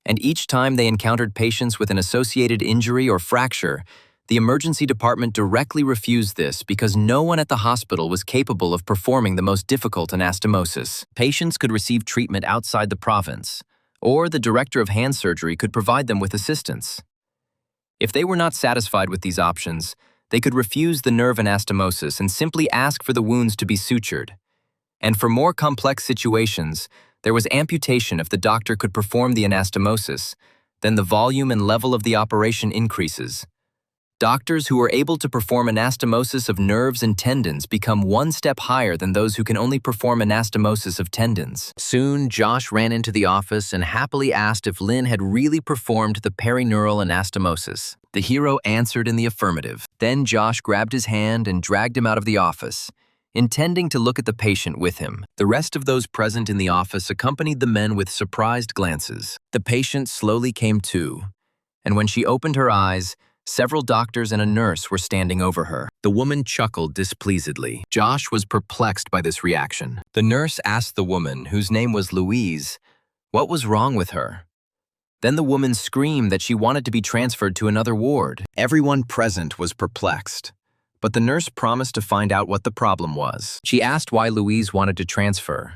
and each time they encountered patients with an associated injury or fracture, the emergency department directly refused this because no one at the hospital was capable of performing the most difficult anastomosis. Patients could receive treatment outside the province, or the director of hand surgery could provide them with assistance. If they were not satisfied with these options, they could refuse the nerve anastomosis and simply ask for the wounds to be sutured. And for more complex situations, there was amputation if the doctor could perform the anastomosis, then the volume and level of the operation increases. Doctors who are able to perform anastomosis of nerves and tendons become 1 step higher than those who can only perform anastomosis of tendons. Soon, Josh ran into the office and happily asked if Lin had really performed the perineural anastomosis. The hero answered in the affirmative. Then Josh grabbed his hand and dragged him out of the office, intending to look at the patient with him. The rest of those present in the office accompanied the men with surprised glances. The patient slowly came to, and when she opened her eyes, several doctors and a nurse were standing over her. The woman chuckled displeasedly. Josh was perplexed by this reaction. The nurse asked the woman, whose name was Louise, what was wrong with her. Then the woman screamed that she wanted to be transferred to another ward. Everyone present was perplexed, but the nurse promised to find out what the problem was. She asked why Louise wanted to transfer.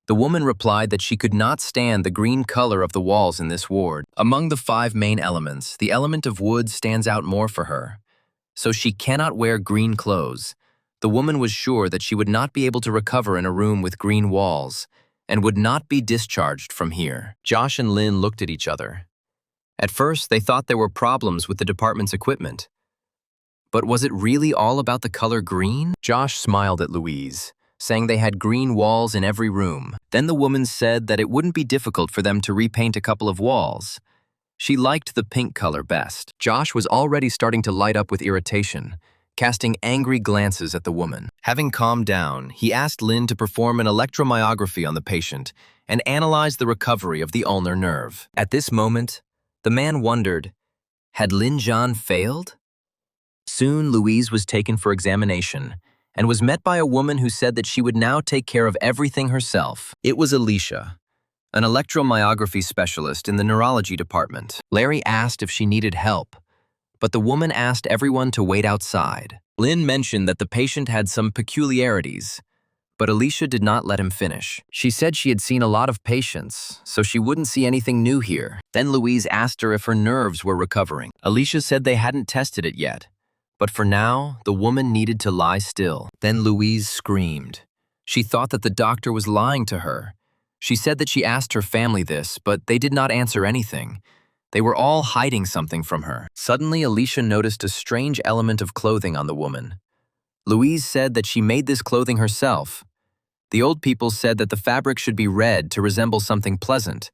The woman replied that she could not stand the green color of the walls in this ward. Among the 5 main elements, the element of wood stands out more for her. So she cannot wear green clothes. The woman was sure that she would not be able to recover in a room with green walls and would not be discharged from here. Josh and Lin looked at each other. At first, they thought there were problems with the department's equipment. But was it really all about the color green? Josh smiled at Louise, saying they had green walls in every room. Then the woman said that it wouldn't be difficult for them to repaint a couple of walls. She liked the pink color best. Josh was already starting to light up with irritation, casting angry glances at the woman. Having calmed down, he asked Lin to perform an electromyography on the patient and analyze the recovery of the ulnar nerve. At this moment, the man wondered, had Lin Zhan failed? Soon, Louise was taken for examination and was met by a woman who said that she would now take care of everything herself. It was Alicia, an electromyography specialist in the neurology department. Larry asked if she needed help, but the woman asked everyone to wait outside. Lin mentioned that the patient had some peculiarities, but Alicia did not let him finish. She said she had seen a lot of patients, so she wouldn't see anything new here. Then Louise asked her if her nerves were recovering. Alicia said they hadn't tested it yet, but for now, the woman needed to lie still. Then Louise screamed. She thought that the doctor was lying to her. She said that she asked her family this, but they did not answer anything. They were all hiding something from her. Suddenly, Alicia noticed a strange element of clothing on the woman. Louise said that she made this clothing herself. The old people said that the fabric should be red to resemble something pleasant,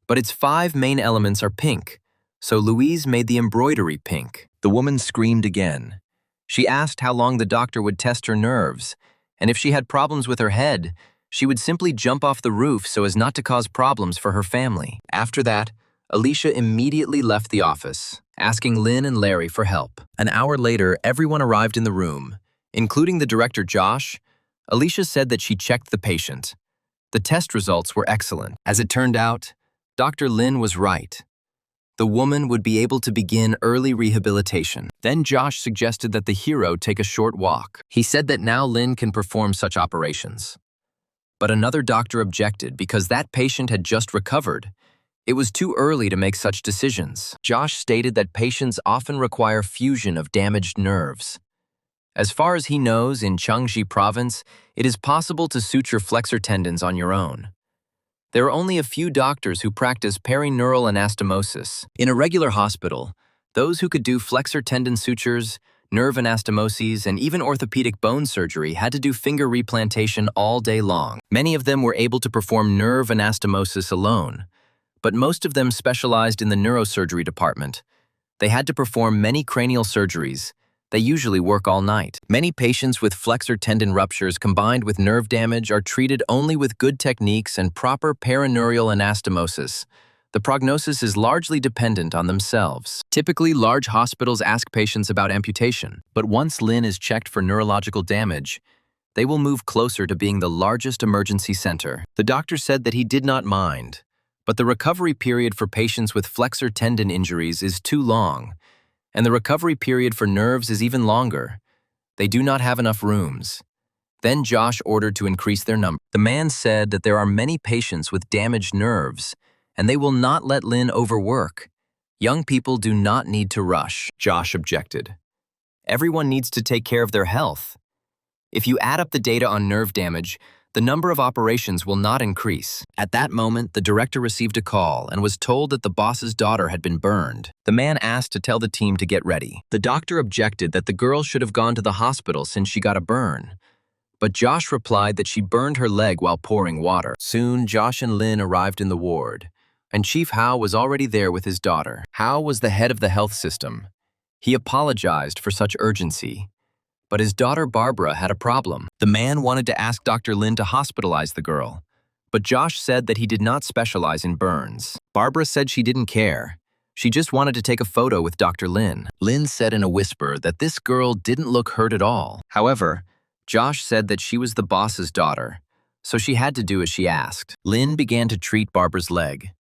but its 5 main elements are pink, so Louise made the embroidery pink. The woman screamed again. She asked how long the doctor would test her nerves, and if she had problems with her head, she would simply jump off the roof so as not to cause problems for her family. After that, Alicia immediately left the office, asking Lin and Larry for help. An hour later, everyone arrived in the room, including the director Josh. Alicia said that she checked the patient. The test results were excellent. As it turned out, Dr. Lin was right. The woman would be able to begin early rehabilitation. Then Josh suggested that the hero take a short walk. He said that now Lin can perform such operations. But another doctor objected because that patient had just recovered. It was too early to make such decisions. Josh stated that patients often require fusion of damaged nerves. As far as he knows, in Changji province, it is possible to suture flexor tendons on your own. There are only a few doctors who practice perineural anastomosis. In a regular hospital, those who could do flexor tendon sutures, nerve anastomoses, and even orthopedic bone surgery had to do finger replantation all day long. Many of them were able to perform nerve anastomosis alone, but most of them specialized in the neurosurgery department. They had to perform many cranial surgeries. They usually work all night. Many patients with flexor tendon ruptures combined with nerve damage are treated only with good techniques and proper perineural anastomosis. The prognosis is largely dependent on themselves. Typically, large hospitals ask patients about amputation, but once Lin is checked for neurological damage, they will move closer to being the largest emergency center. The doctor said that he did not mind, but the recovery period for patients with flexor tendon injuries is too long, and the recovery period for nerves is even longer. They do not have enough rooms. Then Josh ordered to increase their number. The man said that there are many patients with damaged nerves, and they will not let Lin overwork. Young people do not need to rush. Josh objected. Everyone needs to take care of their health. If you add up the data on nerve damage, the number of operations will not increase. At that moment, the director received a call and was told that the boss's daughter had been burned. The man asked to tell the team to get ready. The doctor objected that the girl should have gone to the hospital since she got a burn. But Josh replied that she burned her leg while pouring water. Soon, Josh and Lin arrived in the ward, and Chief Hao was already there with his daughter. Hao was the head of the health system. He apologized for such urgency. But his daughter Barbara had a problem. The man wanted to ask Dr. Lin to hospitalize the girl, but Josh said that he did not specialize in burns. Barbara said she didn't care. She just wanted to take a photo with Dr. Lin. Lin said in a whisper that this girl didn't look hurt at all. However, Josh said that she was the boss's daughter, so she had to do as she asked. Lin began to treat Barbara's leg,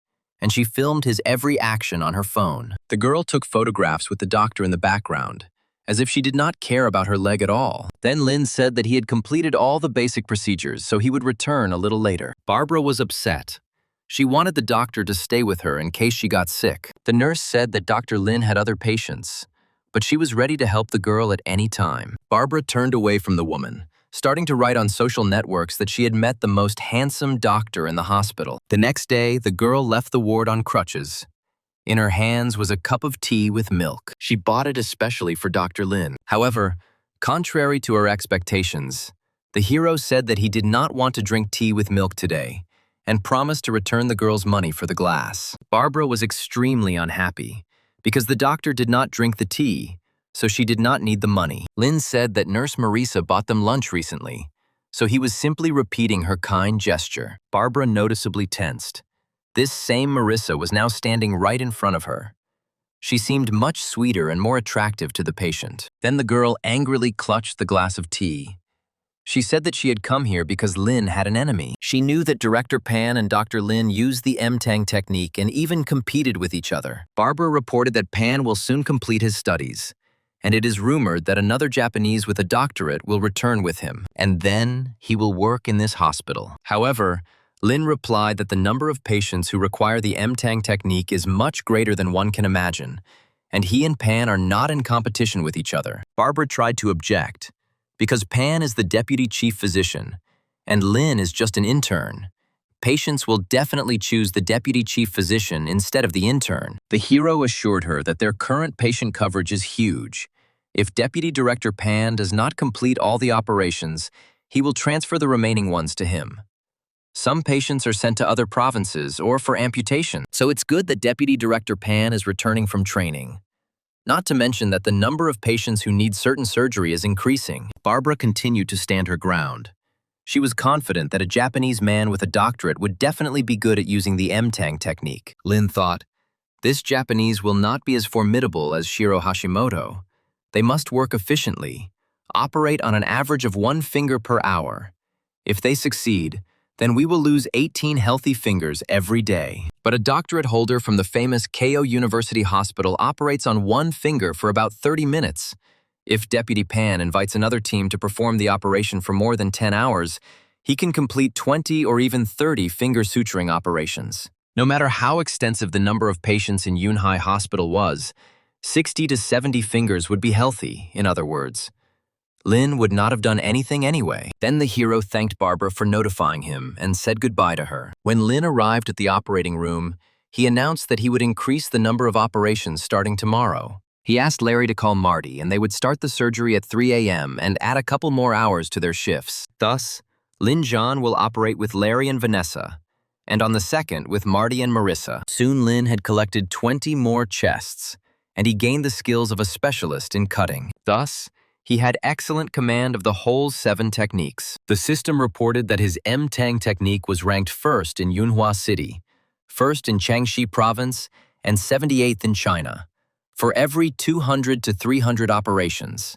and she filmed his every action on her phone. The girl took photographs with the doctor in the background, as if she did not care about her leg at all. Then Lin said that he had completed all the basic procedures, so he would return a little later. Barbara was upset. She wanted the doctor to stay with her in case she got sick. The nurse said that Dr. Lin had other patients, but she was ready to help the girl at any time. Barbara turned away from the woman, starting to write on social networks that she had met the most handsome doctor in the hospital. The next day, the girl left the ward on crutches. In her hands was a cup of tea with milk. She bought it especially for Dr. Lin. However, contrary to her expectations, the hero said that he did not want to drink tea with milk today and promised to return the girl's money for the glass. Barbara was extremely unhappy because the doctor did not drink the tea, so she did not need the money. Lin said that Nurse Marisa bought them lunch recently, so he was simply repeating her kind gesture. Barbara noticeably tensed. This same Marissa was now standing right in front of her. She seemed much sweeter and more attractive to the patient. Then the girl angrily clutched the glass of tea. She said that she had come here because Lin had an enemy. She knew that Director Pan and Dr. Lin used the M-Tang technique and even competed with each other. Barbara reported that Pan will soon complete his studies, and it is rumored that another Japanese with a doctorate will return with him, and then he will work in this hospital. However, Lin replied that the number of patients who require the M-Tang technique is much greater than one can imagine, and he and Pan are not in competition with each other. Barbara tried to object, because Pan is the deputy chief physician, and Lin is just an intern. Patients will definitely choose the deputy chief physician instead of the intern. The hero assured her that their current patient coverage is huge. If Deputy Director Pan does not complete all the operations, he will transfer the remaining ones to him. Some patients are sent to other provinces or for amputation, so it's good that Deputy Director Pan is returning from training. Not to mention that the number of patients who need certain surgery is increasing. Barbara continued to stand her ground. She was confident that a Japanese man with a doctorate would definitely be good at using the M-Tang technique. Lin thought, this Japanese will not be as formidable as Shiro Hashimoto. They must work efficiently, operate on an average of 1 finger per hour. If they succeed, then we will lose 18 healthy fingers every day. But a doctorate holder from the famous Keio University Hospital operates on 1 finger for about 30 minutes. If Deputy Pan invites another team to perform the operation for more than 10 hours, he can complete 20 or even 30 finger suturing operations. No matter how extensive the number of patients in Yunhai Hospital was, 60 to 70 fingers would be healthy, in other words. Lin would not have done anything anyway. Then the hero thanked Barbara for notifying him and said goodbye to her. When Lin arrived at the operating room, he announced that he would increase the number of operations starting tomorrow. He asked Larry to call Marty, and they would start the surgery at 3 a.m. and add a couple more hours to their shifts. Thus, Lin Zhan will operate with Larry and Vanessa, and on the second with Marty and Marissa. Soon Lin had collected 20 more chests, and he gained the skills of a specialist in cutting. Thus, he had excellent command of the whole 7 techniques. The system reported that his M-Tang technique was ranked first in Yunhua City, first in Jiangxi Province, and 78th in China, for every 200 to 300 operations.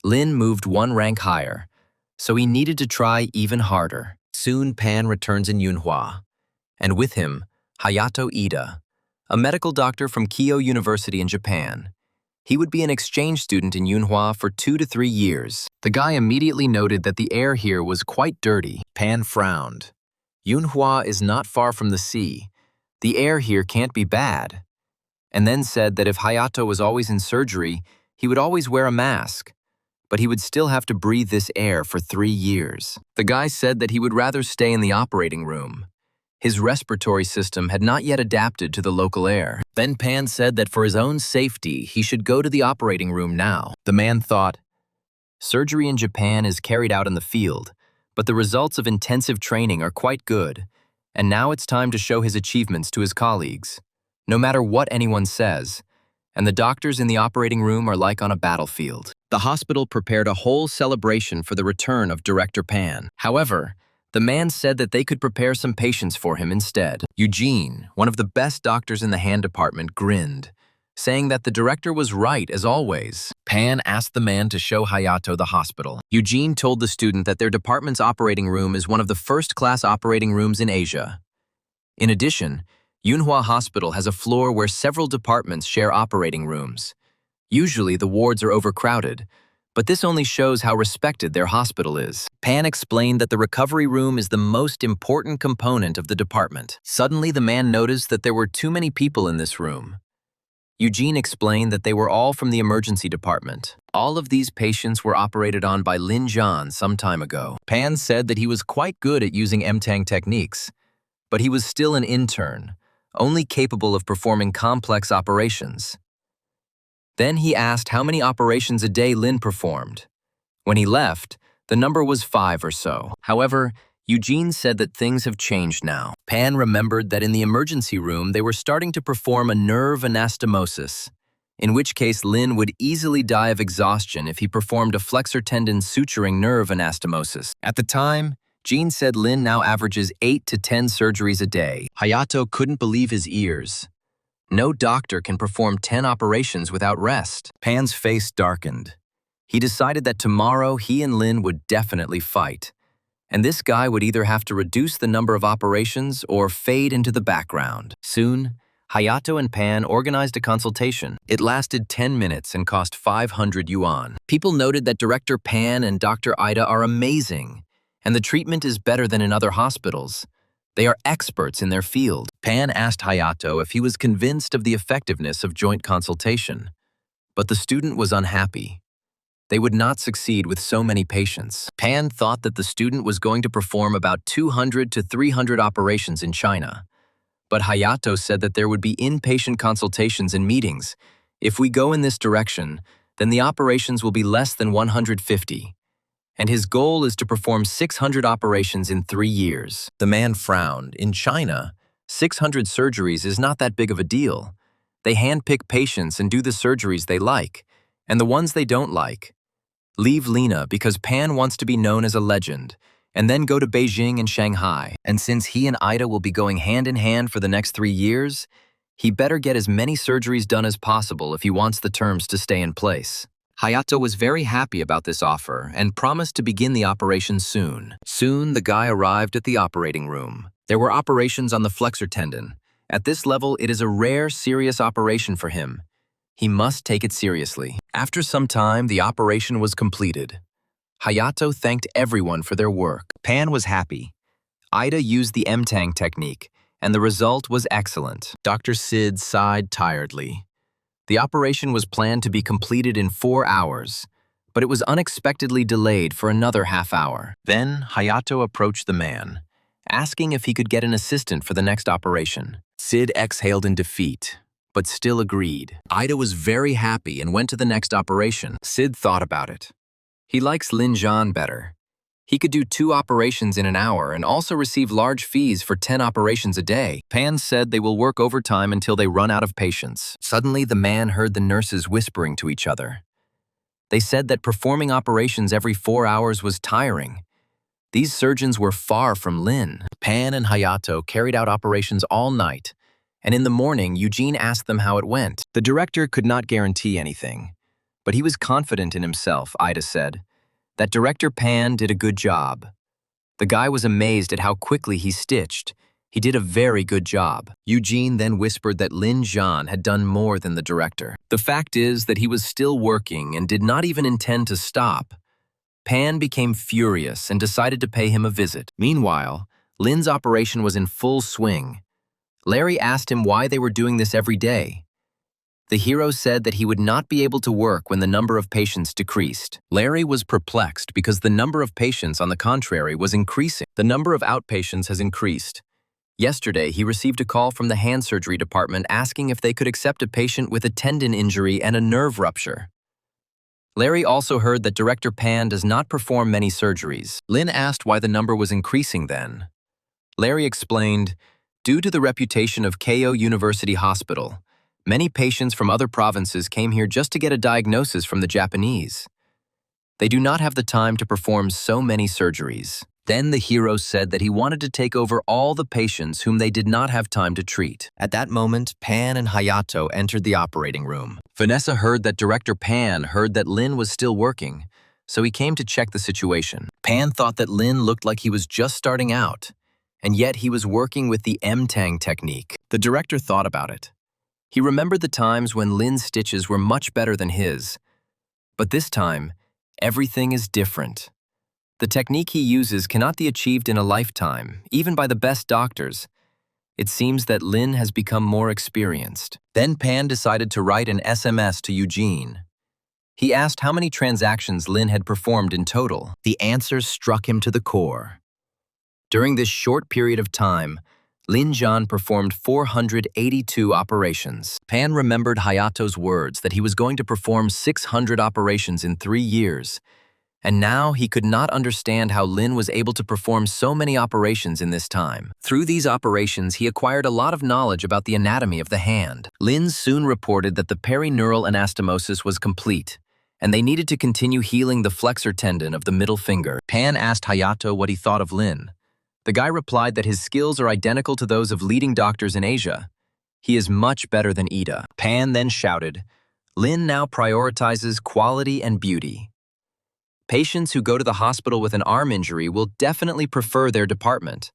Lin moved 1 rank higher, so he needed to try even harder. Soon Pan returns in Yunhua, and with him, Hayato Ida, a medical doctor from Keio University in Japan. He would be an exchange student in Yunhua for 2 to 3 years. The guy immediately noted that the air here was quite dirty. Pan frowned. Yunhua is not far from the sea. The air here can't be bad. And then said that if Hayato was always in surgery, he would always wear a mask, but he would still have to breathe this air for 3 years. The guy said that he would rather stay in the operating room. His respiratory system had not yet adapted to the local air. Then Pan said that for his own safety, he should go to the operating room now. The man thought, surgery in Japan is carried out in the field, but the results of intensive training are quite good, and now it's time to show his achievements to his colleagues, no matter what anyone says, and the doctors in the operating room are like on a battlefield. The hospital prepared a whole celebration for the return of Director Pan. However, the man said that they could prepare some patients for him instead. Eugene, one of the best doctors in the hand department, grinned, saying that the director was right as always. Pan asked the man to show Hayato the hospital. Eugene told the student that their department's operating room is one of the first-class operating rooms in Asia. In addition, Yunhua Hospital has a floor where several departments share operating rooms. Usually the wards are overcrowded, but this only shows how respected their hospital is. Pan explained that the recovery room is the most important component of the department. Suddenly the man noticed that there were too many people in this room. Eugene explained that they were all from the emergency department. All of these patients were operated on by Lin Zhan some time ago. Pan said that he was quite good at using M-Tang techniques, but he was still an intern, only capable of performing complex operations. Then he asked how many operations a day Lin performed. When he left, the number was 5 or so. However, Eugene said that things have changed now. Pan remembered that in the emergency room they were starting to perform a nerve anastomosis, in which case Lin would easily die of exhaustion if he performed a flexor tendon suturing nerve anastomosis. At the time, Gene said Lin now averages 8 to 10 surgeries a day. Hayato couldn't believe his ears. No doctor can perform 10 operations without rest. Pan's face darkened. He decided that tomorrow he and Lin would definitely fight, and this guy would either have to reduce the number of operations or fade into the background. Soon, Hayato and Pan organized a consultation. It lasted 10 minutes and cost 500 yuan. People noted that Director Pan and Dr. Ida are amazing, and the treatment is better than in other hospitals. They are experts in their field. Pan asked Hayato if he was convinced of the effectiveness of joint consultation, but the student was unhappy. They would not succeed with so many patients. Pan thought that the student was going to perform about 200 to 300 operations in China, but Hayato said that there would be inpatient consultations and meetings. If we go in this direction, then the operations will be less than 150. And his goal is to perform 600 operations in 3 years. The man frowned. In China, 600 surgeries is not that big of a deal. They handpick patients and do the surgeries they like, and the ones they don't like. Leave Lena because Pan wants to be known as a legend, and then go to Beijing and Shanghai. And since he and Ida will be going hand in hand for the next 3 years, he better get as many surgeries done as possible if he wants the terms to stay in place. Hayato was very happy about this offer and promised to begin the operation soon. Soon, the guy arrived at the operating room. There were operations on the flexor tendon. At this level, it is a rare, serious operation for him. He must take it seriously. After some time, the operation was completed. Hayato thanked everyone for their work. Pan was happy. Ida used the M-Tang technique, and the result was excellent. Dr. Sid sighed tiredly. The operation was planned to be completed in 4 hours, but it was unexpectedly delayed for another half hour. Then Hayato approached the man, asking if he could get an assistant for the next operation. Sid exhaled in defeat, but still agreed. Ida was very happy and went to the next operation. Sid thought about it. He likes Lin Zhan better. He could do 2 operations in an hour and also receive large fees for 10 operations a day. Pan said they will work overtime until they run out of patients. Suddenly, the man heard the nurses whispering to each other. They said that performing operations every 4 hours was tiring. These surgeons were far from Lin. Pan and Hayato carried out operations all night, and in the morning, Eugene asked them how it went. The director could not guarantee anything, but he was confident in himself, Ida said. That Director Pan did a good job. The guy was amazed at how quickly he stitched. He did a very good job. Eugene then whispered that Lin Zhan had done more than the director. The fact is that he was still working and did not even intend to stop. Pan became furious and decided to pay him a visit. Meanwhile, Lin's operation was in full swing. Larry asked him why they were doing this every day. The hero said that he would not be able to work when the number of patients decreased. Larry was perplexed because the number of patients, on the contrary, was increasing. The number of outpatients has increased. Yesterday, he received a call from the hand surgery department asking if they could accept a patient with a tendon injury and a nerve rupture. Larry also heard that Director Pan does not perform many surgeries. Lin asked why the number was increasing then. Larry explained, due to the reputation of Keio University Hospital, many patients from other provinces came here just to get a diagnosis from the Japanese. They do not have the time to perform so many surgeries. Then the hero said that he wanted to take over all the patients whom they did not have time to treat. At that moment, Pan and Hayato entered the operating room. Vanessa heard that Director Pan heard that Lin was still working, so he came to check the situation. Pan thought that Lin looked like he was just starting out, and yet he was working with the M-Tang technique. The director thought about it. He remembered the times when Lin's stitches were much better than his. But this time, everything is different. The technique he uses cannot be achieved in a lifetime, even by the best doctors. It seems that Lin has become more experienced. Then Pan decided to write an SMS to Eugene. He asked how many transactions Lin had performed in total. The answer struck him to the core. During this short period of time, Lin Zhan performed 482 operations. Pan remembered Hayato's words that he was going to perform 600 operations in 3 years. And now he could not understand how Lin was able to perform so many operations in this time. Through these operations, he acquired a lot of knowledge about the anatomy of the hand. Lin soon reported that the perineural anastomosis was complete, and they needed to continue healing the flexor tendon of the middle finger. Pan asked Hayato what he thought of Lin. The guy replied that his skills are identical to those of leading doctors in Asia. He is much better than Ida. Pan then shouted, Lin now prioritizes quality and beauty. Patients who go to the hospital with an arm injury will definitely prefer their department.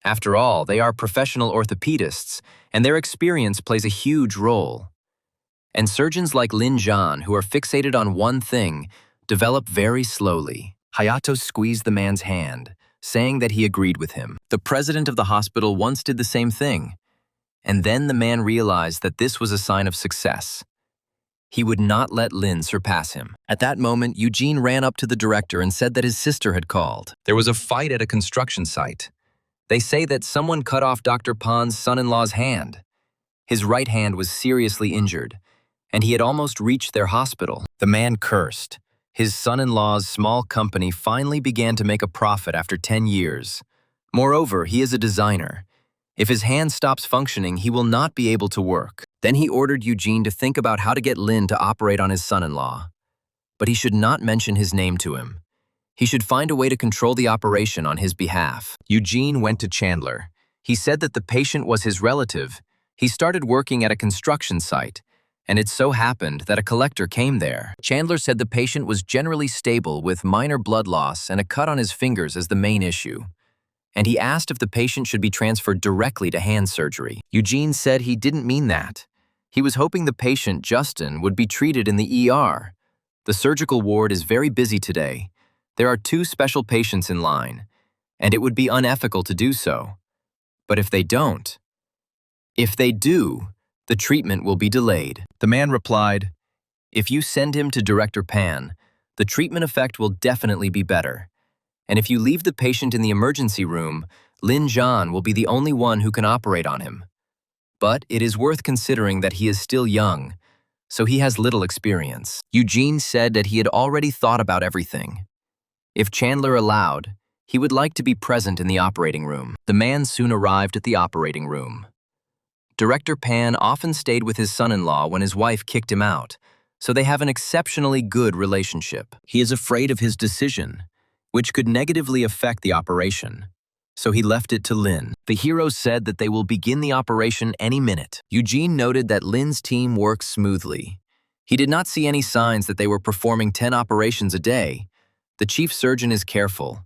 After all, they are professional orthopedists, and their experience plays a huge role. And surgeons like Lin Zhan, who are fixated on one thing, develop very slowly. Hayato squeezed the man's hand, saying that he agreed with him. The president of the hospital once did the same thing, and then the man realized that this was a sign of success. He would not let Lin surpass him. At that moment, Eugene ran up to the director and said that his sister had called. There was a fight at a construction site. They say that someone cut off Dr. Pan's son-in-law's hand. His right hand was seriously injured, and he had almost reached their hospital. The man cursed. His son-in-law's small company finally began to make a profit after 10 years. Moreover, he is a designer. If his hand stops functioning, he will not be able to work. Then he ordered Eugene to think about how to get Lin to operate on his son-in-law. But he should not mention his name to him. He should find a way to control the operation on his behalf. Eugene went to Chandler. He said that the patient was his relative. He started working at a construction site, and it so happened that a collector came there. Chandler said the patient was generally stable with minor blood loss and a cut on his fingers as the main issue. And he asked if the patient should be transferred directly to hand surgery. Eugene said he didn't mean that. He was hoping the patient, Justin, would be treated in the ER. The surgical ward is very busy today. There are 2 special patients in line, and it would be unethical to do so. But if they don't, if they do, the treatment will be delayed. The man replied, if you send him to Director Pan, The treatment effect will definitely be better. And if you leave the patient in the emergency room, Lin Zhan will be the only one who can operate on him. But it is worth considering that he is still young, so he has little experience. Eugene said that he had already thought about everything. If Chandler allowed, he would like to be present in the operating room. The man soon arrived at the operating room. Director Pan often stayed with his son-in-law when his wife kicked him out, so they have an exceptionally good relationship. He is afraid of his decision, which could negatively affect the operation, so he left it to Lin. The hero said that they will begin the operation any minute. Eugene noted that Lin's team works smoothly. He did not see any signs that they were performing 10 operations a day. The chief surgeon is careful.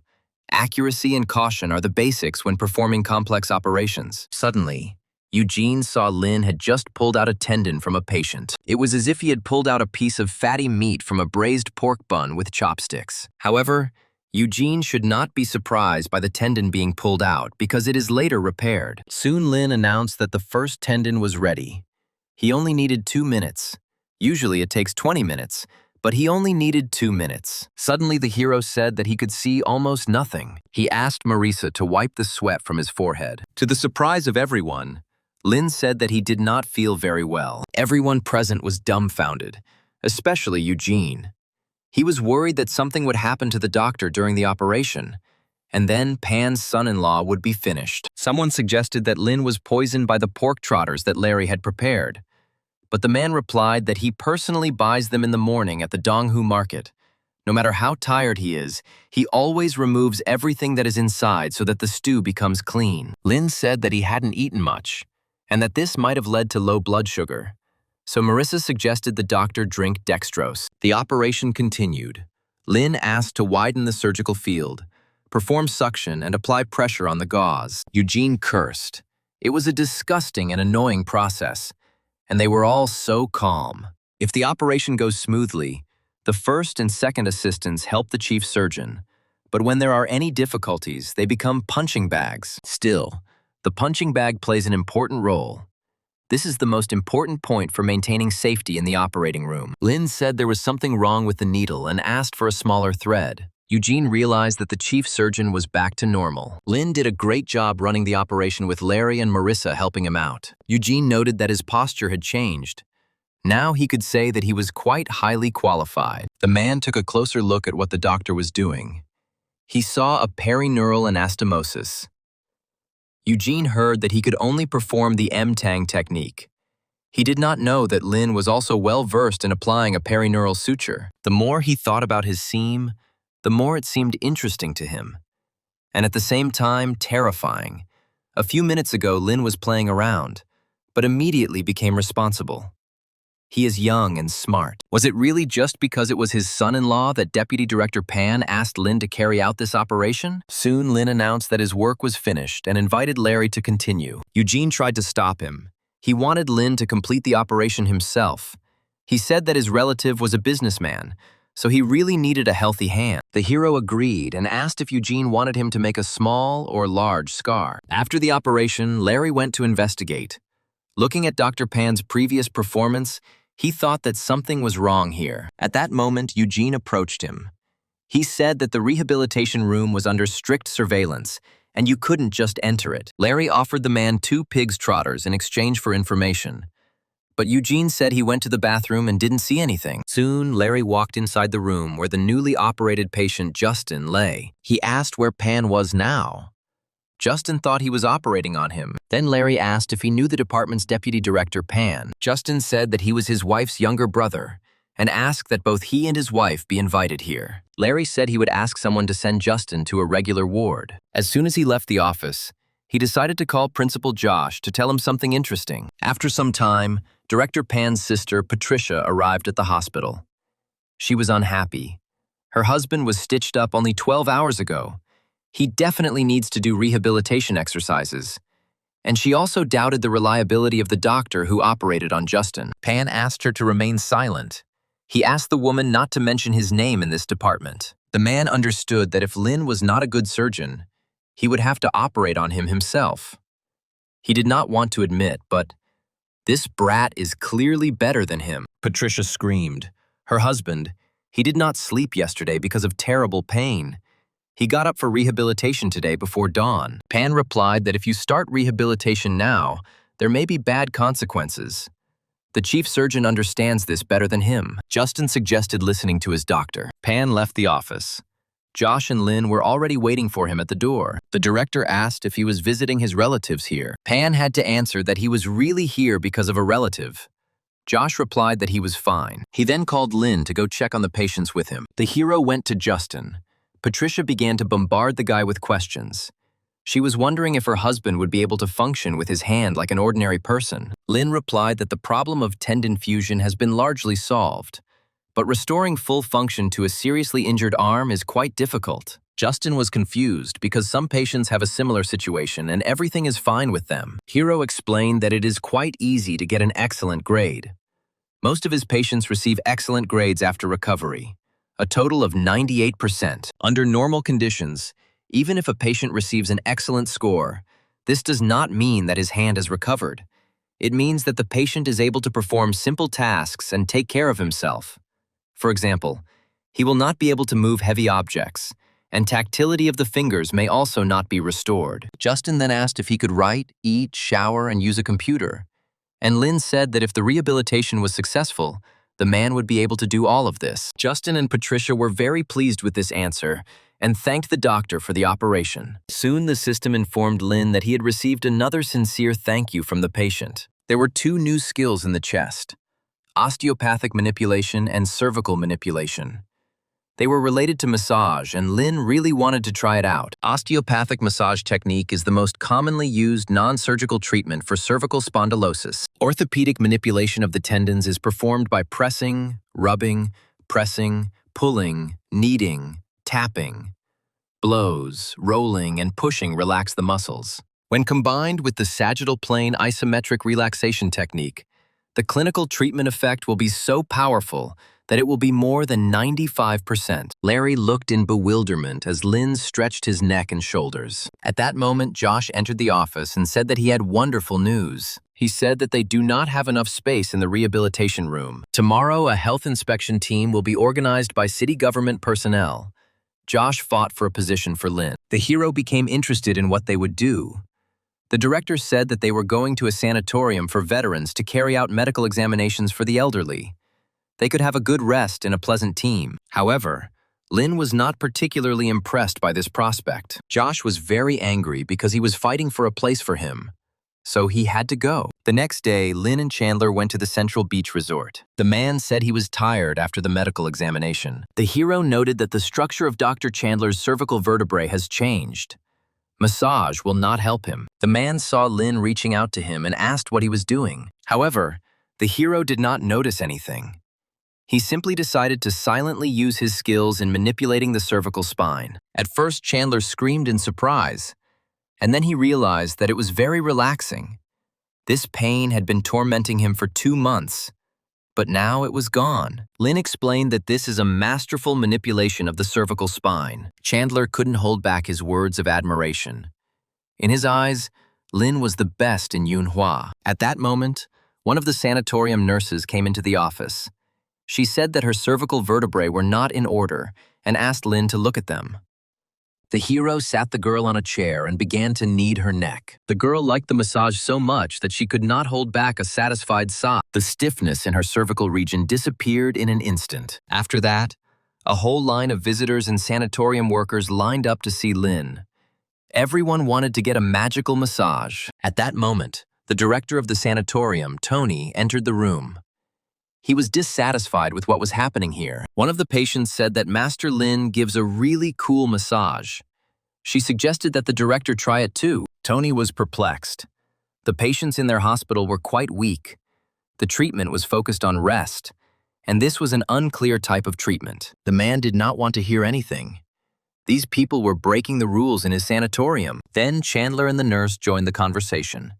Accuracy and caution are the basics when performing complex operations. Suddenly, Eugene saw Lin had just pulled out a tendon from a patient. It was as if he had pulled out a piece of fatty meat from a braised pork bun with chopsticks. However, Eugene should not be surprised by the tendon being pulled out because it is later repaired. Soon Lin announced that the first tendon was ready. He only needed 2 minutes. Usually it takes 20 minutes, but he only needed 2 minutes. Suddenly the hero said that he could see almost nothing. He asked Marisa to wipe the sweat from his forehead. To the surprise of everyone, Lin said that he did not feel very well. Everyone present was dumbfounded, especially Eugene. He was worried that something would happen to the doctor during the operation, and then Pan's son-in-law would be finished. Someone suggested that Lin was poisoned by the pork trotters that Larry had prepared, but the man replied that he personally buys them in the morning at the Donghu market. No matter how tired he is, he always removes everything that is inside so that the stew becomes clean. Lin said that he hadn't eaten much, and that this might have led to low blood sugar. So Marissa suggested the doctor drink dextrose. The operation continued. Lin asked to widen the surgical field, perform suction, and apply pressure on the gauze. Eugene cursed. It was a disgusting and annoying process, and they were all so calm. If the operation goes smoothly, the first and second assistants help the chief surgeon, but when there are any difficulties, they become punching bags. Still, the punching bag plays an important role. This is the most important point for maintaining safety in the operating room. Lin said there was something wrong with the needle and asked for a smaller thread. Eugene realized that the chief surgeon was back to normal. Lin did a great job running the operation with Larry and Marissa helping him out. Eugene noted that his posture had changed. Now he could say that he was quite highly qualified. The man took a closer look at what the doctor was doing. He saw a perineural anastomosis. Eugene heard that he could only perform the M-Tang technique. He did not know that Lin was also well-versed in applying a perineural suture. The more he thought about his seam, the more it seemed interesting to him, and at the same time terrifying. A few minutes ago, Lin was playing around, but immediately became responsible. He is young and smart. Was it really just because it was his son-in-law that Deputy Director Pan asked Lin to carry out this operation? Soon, Lin announced that his work was finished and invited Larry to continue. Eugene tried to stop him. He wanted Lin to complete the operation himself. He said that his relative was a businessman, so he really needed a healthy hand. The hero agreed and asked if Eugene wanted him to make a small or large scar. After the operation, Larry went to investigate. Looking at Dr. Pan's previous performance, he thought that something was wrong here. At that moment, Eugene approached him. He said that the rehabilitation room was under strict surveillance, and you couldn't just enter it. Larry offered the man 2 pig's trotters in exchange for information. But Eugene said he went to the bathroom and didn't see anything. Soon, Larry walked inside the room where the newly operated patient Justin lay. He asked where Pan was now. Justin thought he was operating on him. Then Larry asked if he knew the department's deputy director, Pan. Justin said that he was his wife's younger brother and asked that both he and his wife be invited here. Larry said he would ask someone to send Justin to a regular ward. As soon as he left the office, he decided to call Principal Josh to tell him something interesting. After some time, Director Pan's sister, Patricia, arrived at the hospital. She was unhappy. Her husband was stitched up only 12 hours ago. He definitely needs to do rehabilitation exercises. And she also doubted the reliability of the doctor who operated on Justin. Pan asked her to remain silent. He asked the woman not to mention his name in this department. The man understood that if Lin was not a good surgeon, he would have to operate on him himself. He did not want to admit, but this brat is clearly better than him. Patricia screamed. Her husband, He did not sleep yesterday because of terrible pain. He got up for rehabilitation today before dawn. Pan replied that if you start rehabilitation now, there may be bad consequences. The chief surgeon understands this better than him. Justin suggested listening to his doctor. Pan left the office. Josh and Lynn were already waiting for him at the door. The director asked if he was visiting his relatives here. Pan had to answer that he was really here because of a relative. Josh replied that he was fine. He then called Lynn to go check on the patients with him. The hero went to Justin. Patricia began to bombard the guy with questions. She was wondering if her husband would be able to function with his hand like an ordinary person. Lynn replied that the problem of tendon fusion has been largely solved, but restoring full function to a seriously injured arm is quite difficult. Justin was confused because some patients have a similar situation and everything is fine with them. Hiro explained that it is quite easy to get an excellent grade. Most of his patients receive excellent grades after recovery, a total of 98%. Under normal conditions, even if a patient receives an excellent score, this does not mean that his hand has recovered. It means that the patient is able to perform simple tasks and take care of himself. For example, he will not be able to move heavy objects, and tactility of the fingers may also not be restored. Justin then asked if he could write, eat, shower, and use a computer. And Lynn said that if the rehabilitation was successful, the man would be able to do all of this. Justin and Patricia were very pleased with this answer and thanked the doctor for the operation. Soon the system informed Lynn that he had received another sincere thank you from the patient. There were 2 new skills in the chest: osteopathic manipulation and cervical manipulation. They were related to massage, and Lynn really wanted to try it out. Osteopathic massage technique is the most commonly used non-surgical treatment for cervical spondylosis. Orthopedic manipulation of the tendons is performed by pressing, rubbing, pressing, pulling, kneading, tapping. Blows, rolling, and pushing relax the muscles. When combined with the sagittal plane isometric relaxation technique, the clinical treatment effect will be so powerful that it will be more than 95%. Larry looked in bewilderment as Lynn stretched his neck and shoulders. At that moment, Josh entered the office and said that he had wonderful news. He said that they do not have enough space in the rehabilitation room. Tomorrow, a health inspection team will be organized by city government personnel. Josh fought for a position for Lynn. The hero became interested in what they would do. The director said that they were going to a sanatorium for veterans to carry out medical examinations for the elderly. They could have a good rest in a pleasant team. However, Lynn was not particularly impressed by this prospect. Josh was very angry because he was fighting for a place for him, so he had to go. The next day, Lynn and Chandler went to the Central Beach Resort. The man said he was tired after the medical examination. The hero noted that the structure of Dr. Chandler's cervical vertebrae has changed. Massage will not help him. The man saw Lynn reaching out to him and asked what he was doing. However, the hero did not notice anything. He simply decided to silently use his skills in manipulating the cervical spine. At first, Chandler screamed in surprise, and then he realized that it was very relaxing. This pain had been tormenting him for 2 months, but now it was gone. Lynn explained that this is a masterful manipulation of the cervical spine. Chandler couldn't hold back his words of admiration. In his eyes, Lynn was the best in Yunhua. At that moment, one of the sanatorium nurses came into the office. She said that her cervical vertebrae were not in order and asked Lynn to look at them. The hero sat the girl on a chair and began to knead her neck. The girl liked the massage so much that she could not hold back a satisfied sigh. The stiffness in her cervical region disappeared in an instant. After that, a whole line of visitors and sanatorium workers lined up to see Lynn. Everyone wanted to get a magical massage. At that moment, the director of the sanatorium, Tony, entered the room. He was dissatisfied with what was happening here. One of the patients said that Master Lin gives a really cool massage. She suggested that the director try it too. Tony was perplexed. The patients in their hospital were quite weak. The treatment was focused on rest, and this was an unclear type of treatment. The man did not want to hear anything. These people were breaking the rules in his sanatorium. Then Chandler and the nurse joined the conversation.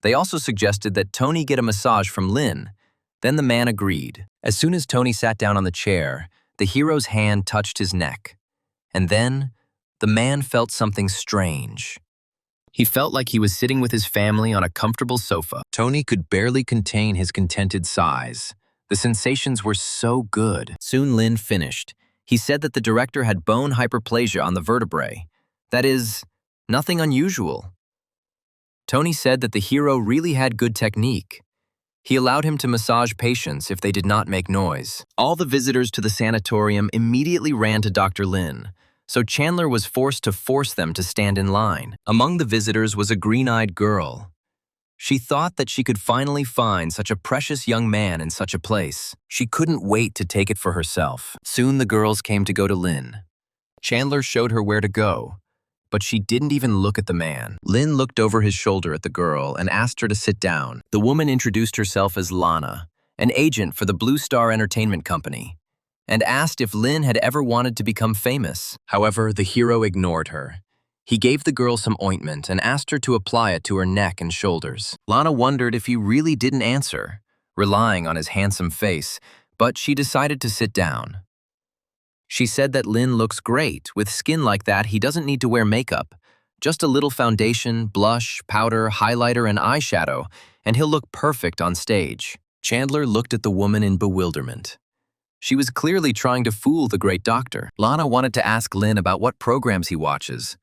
They also suggested that Tony get a massage from Lin. Then the man agreed. As soon as Tony sat down on the chair, the hero's hand touched his neck. And then, the man felt something strange. He felt like he was sitting with his family on a comfortable sofa. Tony could barely contain his contented sighs. The sensations were so good. Soon Lin finished. He said that the director had bone hyperplasia on the vertebrae. That is, nothing unusual. Tony said that the hero really had good technique. He allowed him to massage patients if they did not make noise. All the visitors to the sanatorium immediately ran to Dr. Lin, so Chandler was forced to force them to stand in line. Among the visitors was a green-eyed girl. She thought that she could finally find such a precious young man in such a place. She couldn't wait to take it for herself. Soon the girls came to go to Lin. Chandler showed her where to go, but she didn't even look at the man. Lin looked over his shoulder at the girl and asked her to sit down. The woman introduced herself as Lana, an agent for the Blue Star Entertainment Company, and asked if Lin had ever wanted to become famous. However, the hero ignored her. He gave the girl some ointment and asked her to apply it to her neck and shoulders. Lana wondered if he really didn't answer, relying on his handsome face, but she decided to sit down. She said that Lin looks great. With skin like that, he doesn't need to wear makeup. Just a little foundation, blush, powder, highlighter, and eyeshadow, and he'll look perfect on stage. Chandler looked at the woman in bewilderment. She was clearly trying to fool the great doctor. Lana wanted to ask Lin about what programs he watches,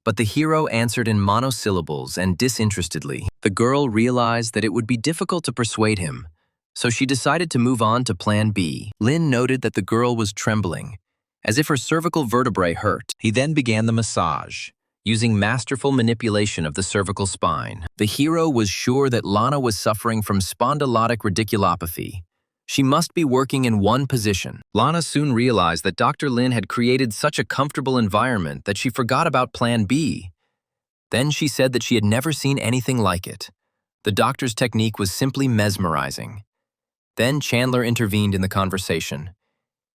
but the hero answered in monosyllables and disinterestedly. The girl realized that it would be difficult to persuade him, so she decided to move on to Plan B. Lin noted that the girl was trembling, as if her cervical vertebrae hurt. He then began the massage, using masterful manipulation of the cervical spine. The hero was sure that Lana was suffering from spondylotic radiculopathy. She must be working in one position. Lana soon realized that Dr. Lin had created such a comfortable environment that she forgot about Plan B. Then she said that she had never seen anything like it. The doctor's technique was simply mesmerizing. Then Chandler intervened in the conversation.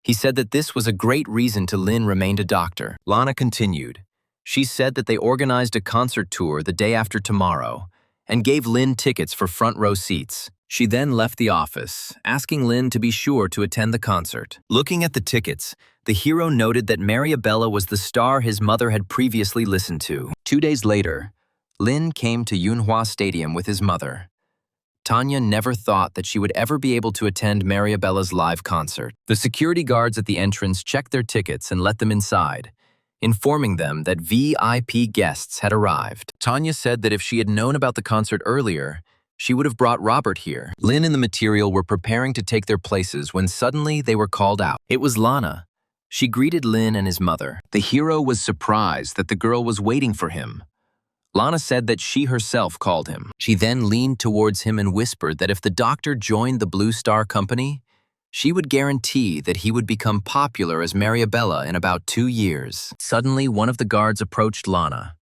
He said that this was a great reason to Lin remained a doctor. Lana continued. She said that they organized a concert tour the day after tomorrow and gave Lin tickets for front row seats. She then left the office, asking Lin to be sure to attend the concert. Looking at the tickets, the hero noted that Mariabella was the star his mother had previously listened to. 2 days later, Lin came to Yunhua Stadium with his mother. Tanya never thought that she would ever be able to attend Mariabella's live concert. The security guards at the entrance checked their tickets and let them inside, informing them that VIP guests had arrived. Tanya said that if she had known about the concert earlier, she would have brought Robert here. Lin and the material were preparing to take their places when suddenly they were called out. It was Lana. She greeted Lin and his mother. The hero was surprised that the girl was waiting for him. Lana said that she herself called him. She then leaned towards him and whispered that if the doctor joined the Blue Star Company, she would guarantee that he would become popular as Mariabella in about 2 years. Suddenly, one of the guards approached Lana.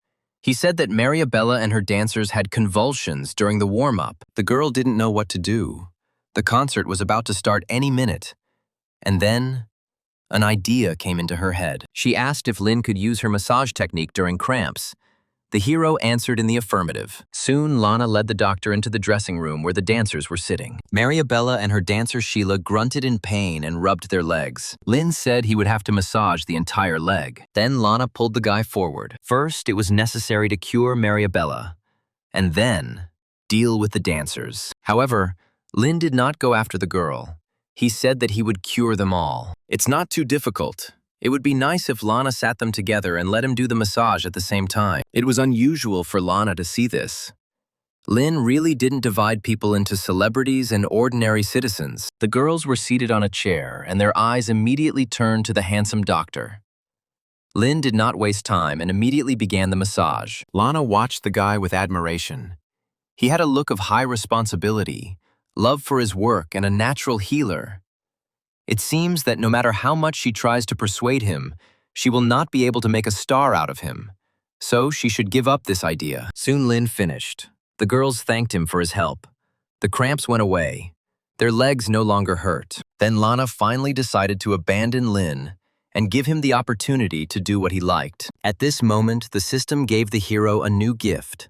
He said that Mariabella and her dancers had convulsions during the warm-up. The girl didn't know what to do. The concert was about to start any minute. And then, an idea came into her head. She asked if Lin could use her massage technique during cramps. The hero answered in the affirmative. Soon, Lana led the doctor into the dressing room where the dancers were sitting. Mariabella and her dancer Sheila grunted in pain and rubbed their legs. Lin said he would have to massage the entire leg. Then Lana pulled the guy forward. First, it was necessary to cure Mariabella, and then deal with the dancers. However, Lin did not go after the girl. He said that he would cure them all. It's not too difficult. It would be nice if Lana sat them together and let him do the massage at the same time. It was unusual for Lana to see this. Lin really didn't divide people into celebrities and ordinary citizens. The girls were seated on a chair, and their eyes immediately turned to the handsome doctor. Lin did not waste time and immediately began the massage. Lana watched the guy with admiration. He had a look of high responsibility, love for his work, and a natural healer. It seems that no matter how much she tries to persuade him, she will not be able to make a star out of him. So she should give up this idea. Soon Lin finished. The girls thanked him for his help. The cramps went away. Their legs no longer hurt. Then Lana finally decided to abandon Lin and give him the opportunity to do what he liked. At this moment, the system gave the hero a new gift.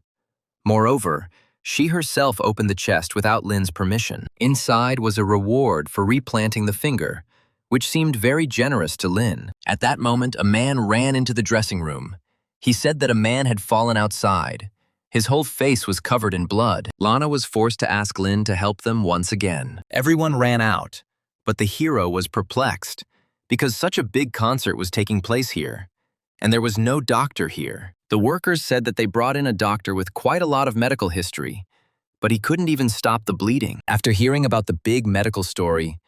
Moreover, she herself opened the chest without Lin's permission. Inside was a reward for replanting the finger, which seemed very generous to Lin. At that moment, a man ran into the dressing room. He said that a man had fallen outside. His whole face was covered in blood. Lana was forced to ask Lin to help them once again. Everyone ran out, but the hero was perplexed because such a big concert was taking place here, and there was no doctor here. The workers said that they brought in a doctor with quite a lot of medical history, but he couldn't even stop the bleeding. After hearing about the big medical story,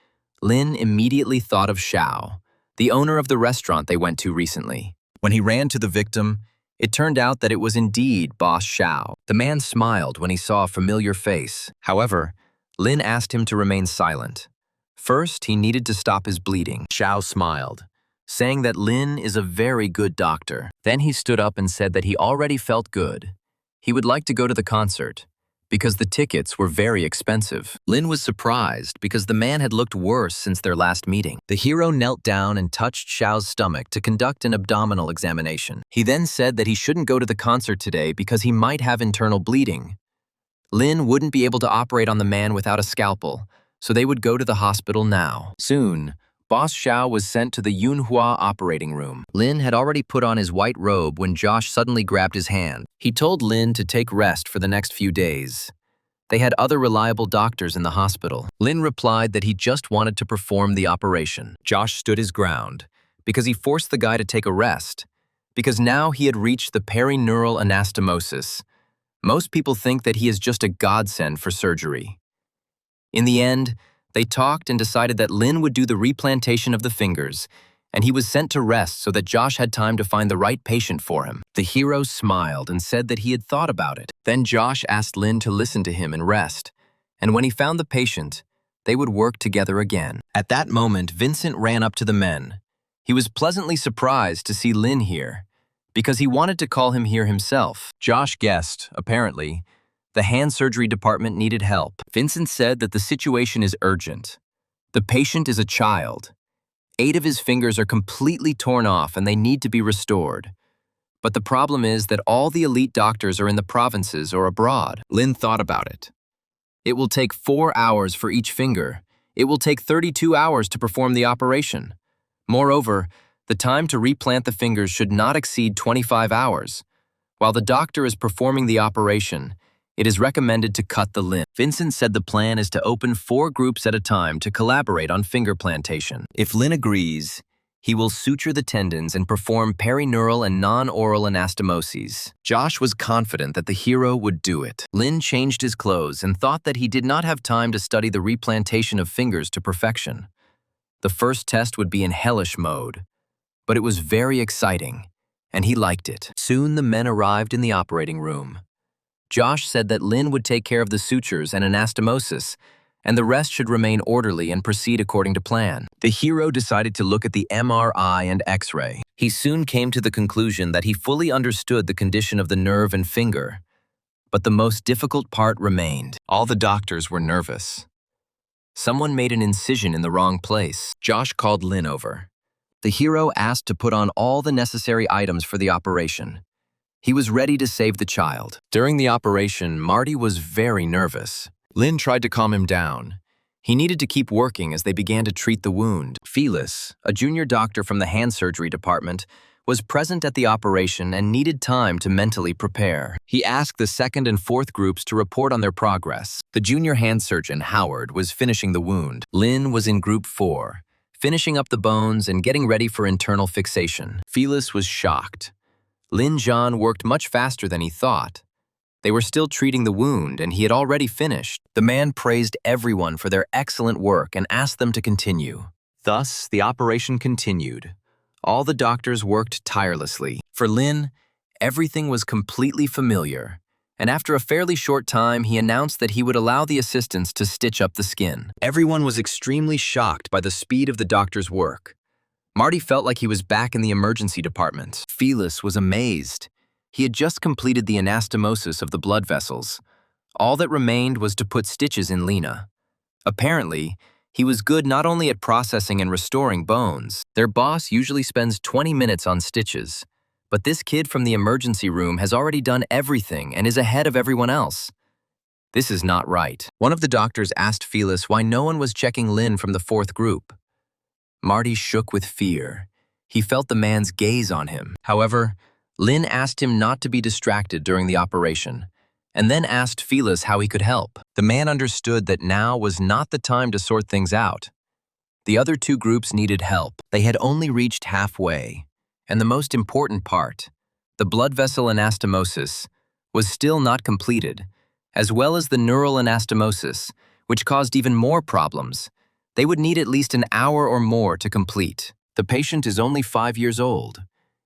Lin immediately thought of Xiao, the owner of the restaurant they went to recently. When he ran to the victim, it turned out that it was indeed Boss Xiao. The man smiled when he saw a familiar face. However, Lin asked him to remain silent. First, he needed to stop his bleeding. Xiao smiled, saying that Lin is a very good doctor. Then he stood up and said that he already felt good. He would like to go to the concert, because the tickets were very expensive. Lin was surprised because the man had looked worse since their last meeting. The hero knelt down and touched Xiao's stomach to conduct an abdominal examination. He then said that he shouldn't go to the concert today because he might have internal bleeding. Lin wouldn't be able to operate on the man without a scalpel, so they would go to the hospital now. Soon, Boss Xiao was sent to the Yunhua operating room. Lin had already put on his white robe when Josh suddenly grabbed his hand. He told Lin to take rest for the next few days. They had other reliable doctors in the hospital. Lin replied that he just wanted to perform the operation. Josh stood his ground because he forced the guy to take a rest, because now he had reached the perineural anastomosis. Most people think that he is just a godsend for surgery. In the end, they talked and decided that Lin would do the replantation of the fingers, and he was sent to rest so that Josh had time to find the right patient for him. The hero smiled and said that he had thought about it. Then Josh asked Lin to listen to him and rest, and when he found the patient, they would work together again. At that moment, Vincent ran up to the men. He was pleasantly surprised to see Lin here, because he wanted to call him here himself. Josh guessed, apparently, the hand surgery department needed help. Vincent said that the situation is urgent. The patient is a child. 8 of his fingers are completely torn off and they need to be restored. But the problem is that all the elite doctors are in the provinces or abroad. Lin thought about it. It will take 4 hours for each finger. It will take 32 hours to perform the operation. Moreover, the time to replant the fingers should not exceed 25 hours. While the doctor is performing the operation, it is recommended to cut the limb. Vincent said the plan is to open 4 groups at a time to collaborate on finger plantation. If Lin agrees, he will suture the tendons and perform perineural and non-oral anastomoses. Josh was confident that the hero would do it. Lin changed his clothes and thought that he did not have time to study the replantation of fingers to perfection. The first test would be in hellish mode, but it was very exciting, and he liked it. Soon the men arrived in the operating room. Josh said that Lin would take care of the sutures and anastomosis, and the rest should remain orderly and proceed according to plan. The hero decided to look at the MRI and X-ray. He soon came to the conclusion that he fully understood the condition of the nerve and finger, but the most difficult part remained. All the doctors were nervous. Someone made an incision in the wrong place. Josh called Lin over. The hero asked to put on all the necessary items for the operation. He was ready to save the child. During the operation, Marty was very nervous. Lin tried to calm him down. He needed to keep working as they began to treat the wound. Phyllis, a junior doctor from the hand surgery department, was present at the operation and needed time to mentally prepare. He asked the 2nd and 4th groups to report on their progress. The junior hand surgeon, Howard, was finishing the wound. Lin was in group 4, finishing up the bones and getting ready for internal fixation. Phyllis was shocked. Lin Zhan worked much faster than he thought. They were still treating the wound, and he had already finished. The man praised everyone for their excellent work and asked them to continue. Thus, the operation continued. All the doctors worked tirelessly. For Lin, everything was completely familiar, and after a fairly short time, he announced that he would allow the assistants to stitch up the skin. Everyone was extremely shocked by the speed of the doctor's work. Marty felt like he was back in the emergency department. Phyllis was amazed. He had just completed the anastomosis of the blood vessels. All that remained was to put stitches in Lena. Apparently, he was good not only at processing and restoring bones. Their boss usually spends 20 minutes on stitches, but this kid from the emergency room has already done everything and is ahead of everyone else. This is not right. One of the doctors asked Phyllis why no one was checking Lin from the 4th group. Marty shook with fear. He felt the man's gaze on him. However, Lin asked him not to be distracted during the operation, and then asked Felis how he could help. The man understood that now was not the time to sort things out. The other two groups needed help. They had only reached halfway, and the most important part, the blood vessel anastomosis, was still not completed, as well as the neural anastomosis, which caused even more problems. They would need at least an hour or more to complete. The patient is only 5 years old,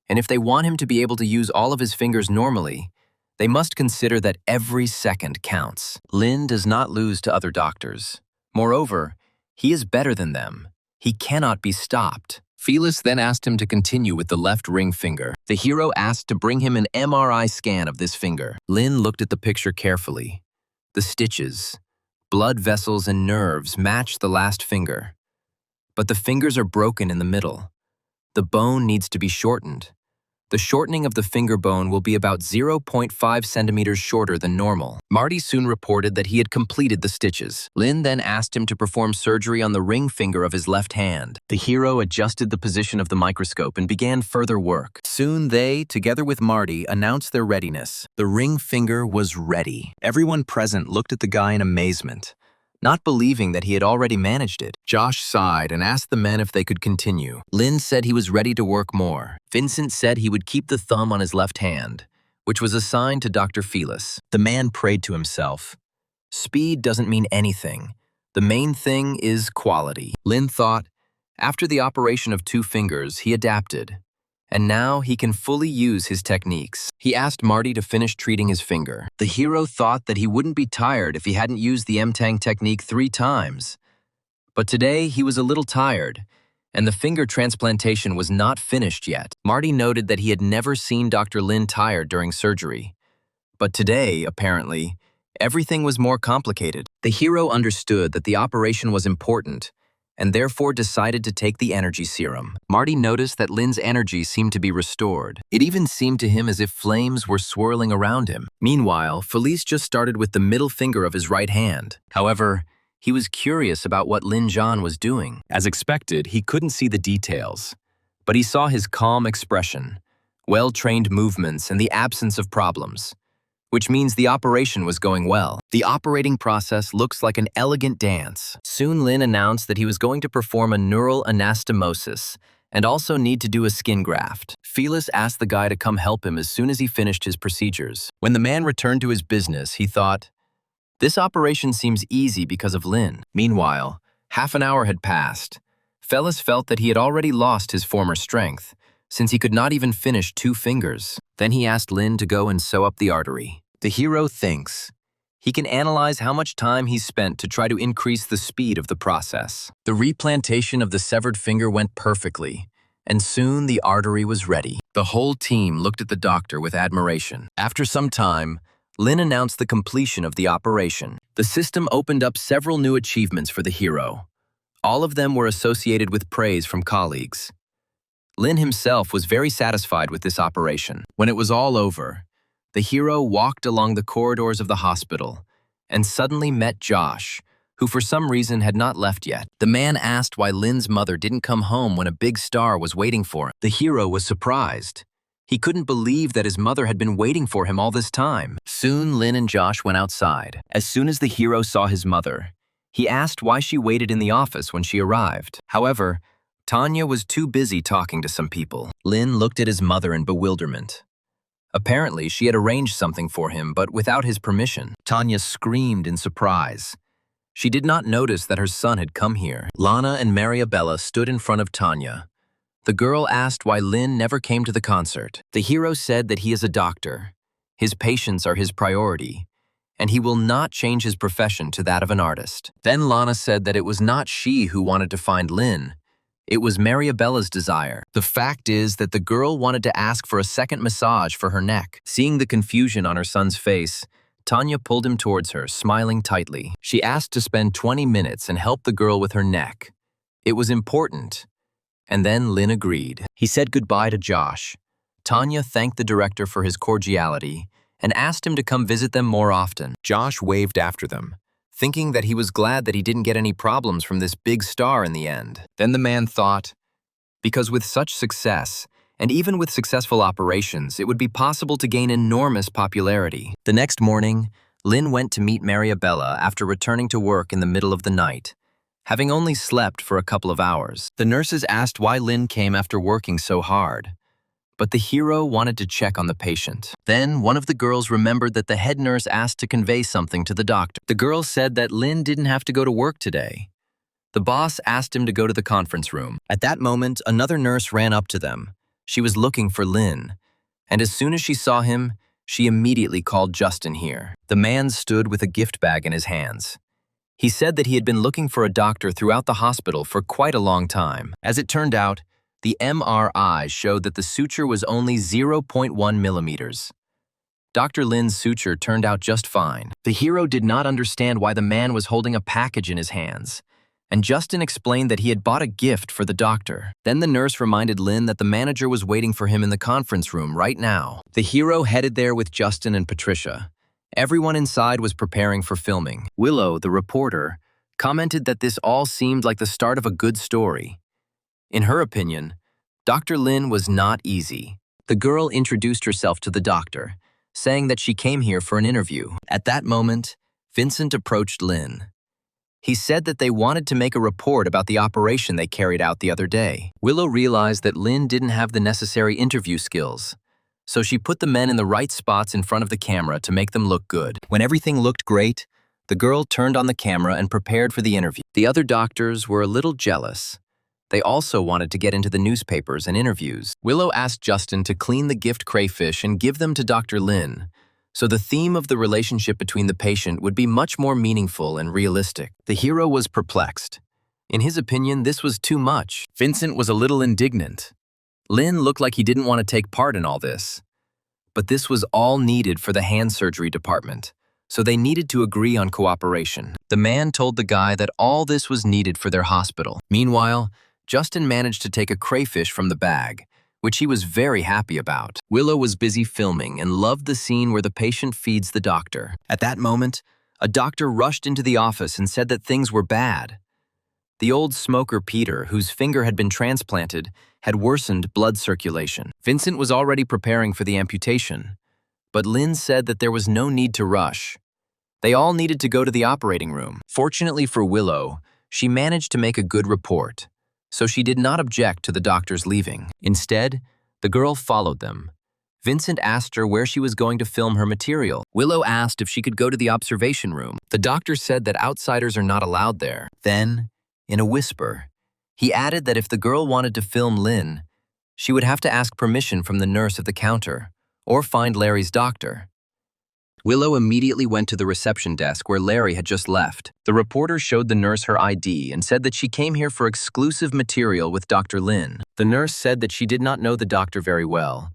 and if they want him to be able to use all of his fingers normally, they must consider that every second counts. Lin does not lose to other doctors. Moreover, he is better than them. He cannot be stopped. Felis then asked him to continue with the left ring finger. The hero asked to bring him an MRI scan of this finger. Lin looked at the picture carefully. The stitches, blood vessels, and nerves match the last finger. But the fingers are broken in the middle. The bone needs to be shortened. The shortening of the finger bone will be about 0.5 centimeters shorter than normal. Marty soon reported that he had completed the stitches. Lin then asked him to perform surgery on the ring finger of his left hand. The hero adjusted the position of the microscope and began further work. Soon they, together with Marty, announced their readiness. The ring finger was ready. Everyone present looked at the guy in amazement, not believing that he had already managed it. Josh sighed and asked the men if they could continue. Lin said he was ready to work more. Vincent said he would keep the thumb on his left hand, which was assigned to Dr. Felis. The man prayed to himself. Speed doesn't mean anything. The main thing is quality. Lin thought, after the operation of 2 fingers, he adapted, and now he can fully use his techniques. He asked Marty to finish treating his finger. The hero thought that he wouldn't be tired if he hadn't used the M-Tang technique 3 times. But today he was a little tired, and the finger transplantation was not finished yet. Marty noted that he had never seen Dr. Lin tired during surgery. But today, apparently, everything was more complicated. The hero understood that the operation was important, and therefore decided to take the energy serum. Marty noticed that Lin's energy seemed to be restored. It even seemed to him as if flames were swirling around him. Meanwhile, Felice just started with the middle finger of his right hand. However, he was curious about what Lin Zhan was doing. As expected, he couldn't see the details, but he saw his calm expression, well-trained movements, and the absence of problems, which means the operation was going well. The operating process looks like an elegant dance. Soon Lin announced that he was going to perform a neural anastomosis and also need to do a skin graft. Felis asked the guy to come help him as soon as he finished his procedures. When the man returned to his business, he thought, this operation seems easy because of Lin. Meanwhile, half an hour had passed. Felis felt that he had already lost his former strength, since he could not even finish 2 fingers. Then he asked Lin to go and sew up the artery. The hero thinks he can analyze how much time he spent to try to increase the speed of the process. The replantation of the severed finger went perfectly, and soon the artery was ready. The whole team looked at the doctor with admiration. After some time, Lin announced the completion of the operation. The system opened up several new achievements for the hero. All of them were associated with praise from colleagues. Lin himself was very satisfied with this operation. When it was all over, the hero walked along the corridors of the hospital and suddenly met Josh, who for some reason had not left yet. The man asked why Lin's mother didn't come home when a big star was waiting for him. The hero was surprised. He couldn't believe that his mother had been waiting for him all this time. Soon Lin and Josh went outside. As soon as the hero saw his mother, he asked why she waited in the office when she arrived. However, Tanya was too busy talking to some people. Lin looked at his mother in bewilderment. Apparently, she had arranged something for him, but without his permission. Tanya screamed in surprise. She did not notice that her son had come here. Lana and Mariabella stood in front of Tanya. The girl asked why Lin never came to the concert. The hero said that he is a doctor. His patients are his priority, and he will not change his profession to that of an artist. Then Lana said that it was not she who wanted to find Lin. It was Mariabella's desire. The fact is that the girl wanted to ask for a second massage for her neck. Seeing the confusion on her son's face, Tanya pulled him towards her, smiling tightly. She asked to spend 20 minutes and help the girl with her neck. It was important. And then Lin agreed. He said goodbye to Josh. Tanya thanked the director for his cordiality and asked him to come visit them more often. Josh waved after them, thinking that he was glad that he didn't get any problems from this big star in the end. Then the man thought, because with such success, And even with successful operations, it would be possible to gain enormous popularity. The next morning, Lin went to meet Mariabella after returning to work in the middle of the night, having only slept for a couple of hours. The nurses asked why Lin came after working so hard, but the hero wanted to check on the patient. Then, one of the girls remembered that the head nurse asked to convey something to the doctor. The girl said that Lin didn't have to go to work today. The boss asked him to go to the conference room. At that moment, another nurse ran up to them. She was looking for Lin, and as soon as she saw him, she immediately called Justin here. The man stood with a gift bag in his hands. He said that he had been looking for a doctor throughout the hospital for quite a long time. As it turned out, the MRI showed that the suture was only 0.1 millimeters. Dr. Lin's suture turned out just fine. The hero did not understand why the man was holding a package in his hands, and Justin explained that he had bought a gift for the doctor. Then the nurse reminded Lin that the manager was waiting for him in the conference room right now. The hero headed there with Justin and Patricia. Everyone inside was preparing for filming. Willow, the reporter, commented that this all seemed like the start of a good story. In her opinion, Dr. Lin was not easy. The girl introduced herself to the doctor, saying that she came here for an interview. At that moment, Vincent approached Lin. He said that they wanted to make a report about the operation they carried out the other day. Willow realized that Lin didn't have the necessary interview skills, so she put the men in the right spots in front of the camera to make them look good. When everything looked great, the girl turned on the camera and prepared for the interview. The other doctors were a little jealous. They also wanted to get into the newspapers and interviews. Willow asked Justin to clean the gift crayfish and give them to Dr. Lin, so the theme of the relationship between the patient would be much more meaningful and realistic. The hero was perplexed. In his opinion, this was too much. Vincent was a little indignant. Lin looked like he didn't want to take part in all this. But this was all needed for the hand surgery department, so they needed to agree on cooperation. The man told the guy that all this was needed for their hospital. Meanwhile, Justin managed to take a crayfish from the bag, which he was very happy about. Willow was busy filming and loved the scene where the patient feeds the doctor. At that moment, a doctor rushed into the office and said that things were bad. The old smoker Peter, whose finger had been transplanted, had worsened blood circulation. Vincent was already preparing for the amputation, but Lin said that there was no need to rush. They all needed to go to the operating room. Fortunately for Willow, she managed to make a good report, so she did not object to the doctors leaving. Instead, the girl followed them. Vincent asked her where she was going to film her material. Willow asked if she could go to the observation room. The doctor said that outsiders are not allowed there. Then, in a whisper, he added that if the girl wanted to film Lin, she would have to ask permission from the nurse at the counter, or find Larry's doctor. Willow immediately went to the reception desk where Larry had just left. The reporter showed the nurse her ID and said that she came here for exclusive material with Dr. Lin. The nurse said that she did not know the doctor very well,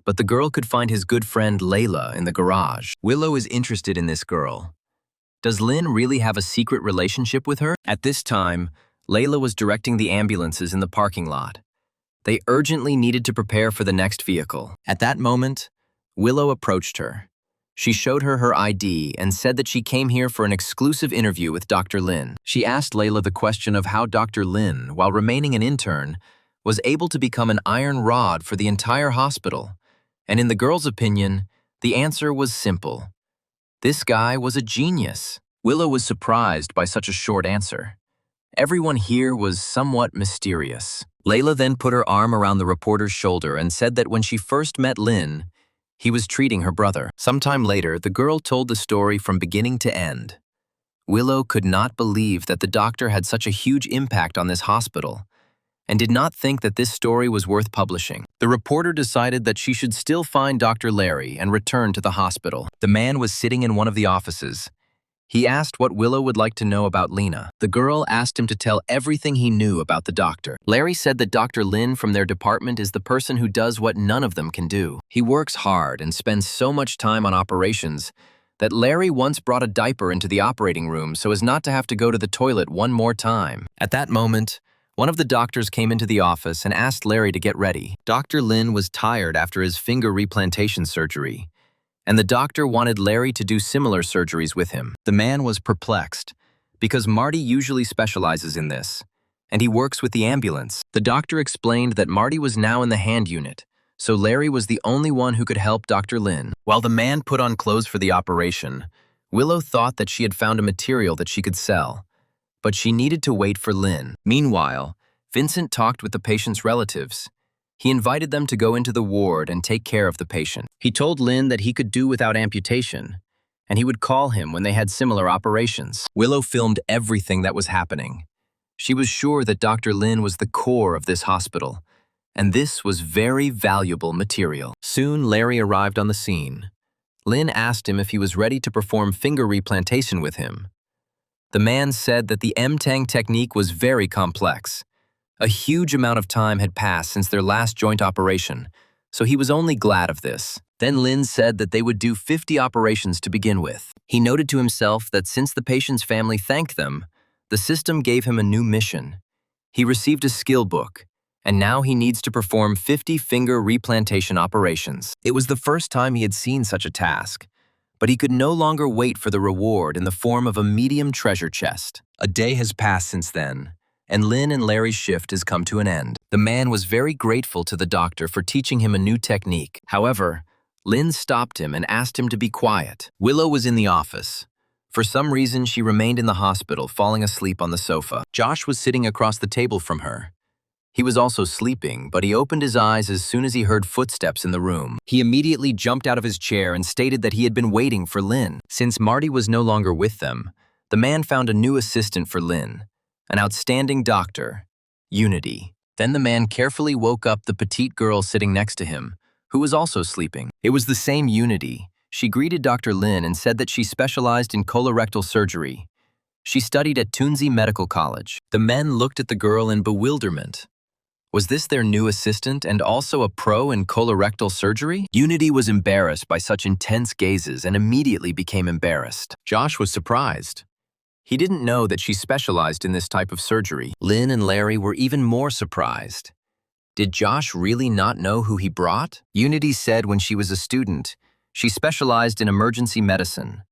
but the girl could find his good friend Layla in the garage. Willow is interested in this girl. Does Lin really have a secret relationship with her? At this time, Layla was directing the ambulances in the parking lot. They urgently needed to prepare for the next vehicle. At that moment, Willow approached her. She showed her her ID and said that she came here for an exclusive interview with Dr. Lin. She asked Layla the question of how Dr. Lin, while remaining an intern, was able to become an iron rod for the entire hospital. And in the girl's opinion, the answer was simple. This guy was a genius. Willow was surprised by such a short answer. Everyone here was somewhat mysterious. Layla then put her arm around the reporter's shoulder and said that when she first met Lin, he was treating her brother. Sometime later, the girl told the story from beginning to end. Willow could not believe that the doctor had such a huge impact on this hospital, and did not think that this story was worth publishing. The reporter decided that she should still find Dr. Larry and return to the hospital. The man was sitting in one of the offices. He asked what Willow would like to know about Lena. The girl asked him to tell everything he knew about the doctor. Larry said that Dr. Lin from their department is the person who does what none of them can do. He works hard and spends so much time on operations that Larry once brought a diaper into the operating room so as not to have to go to the toilet one more time. At that moment, one of the doctors came into the office and asked Larry to get ready. Dr. Lin was tired after his finger replantation surgery, and the doctor wanted Larry to do similar surgeries with him. The man was perplexed, because Marty usually specializes in this, and he works with the ambulance. The doctor explained that Marty was now in the hand unit, so Larry was the only one who could help Dr. Lin. While the man put on clothes for the operation, Willow thought that she had found a material that she could sell, but she needed to wait for Lin. Meanwhile, Vincent talked with the patient's relatives. He invited them to go into the ward and take care of the patient. He told Lin that he could do without amputation, and he would call him when they had similar operations. Willow filmed everything that was happening. She was sure that Dr. Lin was the core of this hospital, and this was very valuable material. Soon, Larry arrived on the scene. Lin asked him if he was ready to perform finger replantation with him. The man said that the M-Tang technique was very complex. A huge amount of time had passed since their last joint operation, so he was only glad of this. Then Lin said that they would do 50 operations to begin with. He noted to himself that since the patient's family thanked them, the system gave him a new mission. He received a skill book, and now he needs to perform 50 finger replantation operations. It was the first time he had seen such a task, but he could no longer wait for the reward in the form of a medium treasure chest. A day has passed since then, and Lin and Larry's shift has come to an end. The man was very grateful to the doctor for teaching him a new technique. However, Lin stopped him and asked him to be quiet. Willow was in the office. For some reason, she remained in the hospital, falling asleep on the sofa. Josh was sitting across the table from her. He was also sleeping, but he opened his eyes as soon as he heard footsteps in the room. He immediately jumped out of his chair and stated that he had been waiting for Lin. Since Marty was no longer with them, the man found a new assistant for Lin, an outstanding doctor, Unity. Then the man carefully woke up the petite girl sitting next to him, who was also sleeping. It was the same Unity. She greeted Dr. Lin and said that she specialized in colorectal surgery. She studied at Tunzi Medical College. The men looked at the girl in bewilderment. Was this their new assistant and also a pro in colorectal surgery? Unity was embarrassed by such intense gazes and immediately became embarrassed. Josh was surprised. He didn't know that she specialized in this type of surgery. Lin and Larry were even more surprised. Did Josh really not know who he brought? Unity said when she was a student, she specialized in emergency medicine,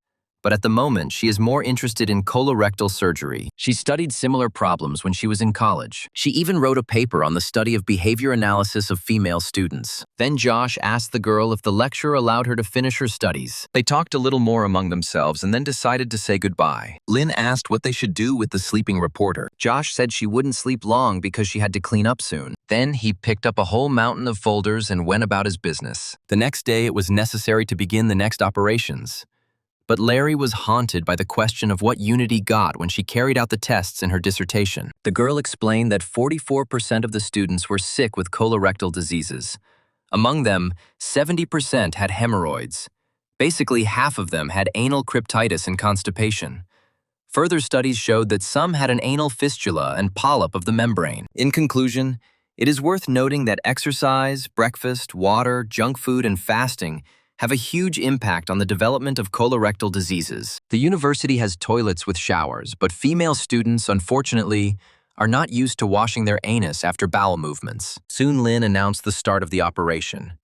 but at the moment she is more interested in colorectal surgery. She studied similar problems when she was in college. She even wrote a paper on the study of behavior analysis of female students. Then Josh asked the girl if the lecturer allowed her to finish her studies. They talked a little more among themselves and then decided to say goodbye. Lin asked what they should do with the sleeping reporter. Josh said she wouldn't sleep long because she had to clean up soon. Then he picked up a whole mountain of folders and went about his business. The next day it was necessary to begin the next operations. But Larry was haunted by the question of what Unity got when she carried out the tests in her dissertation. The girl explained that 44% of the students were sick with colorectal diseases. Among them, 70% had hemorrhoids. Basically, half of them had anal cryptitis and constipation. Further studies showed that some had an anal fistula and polyp of the membrane. In conclusion, it is worth noting that exercise, breakfast, water, junk food, and fasting have a huge impact on the development of colorectal diseases. The university has toilets with showers, but female students, unfortunately, are not used to washing their anus after bowel movements. Soon Lin announced the start of the operation.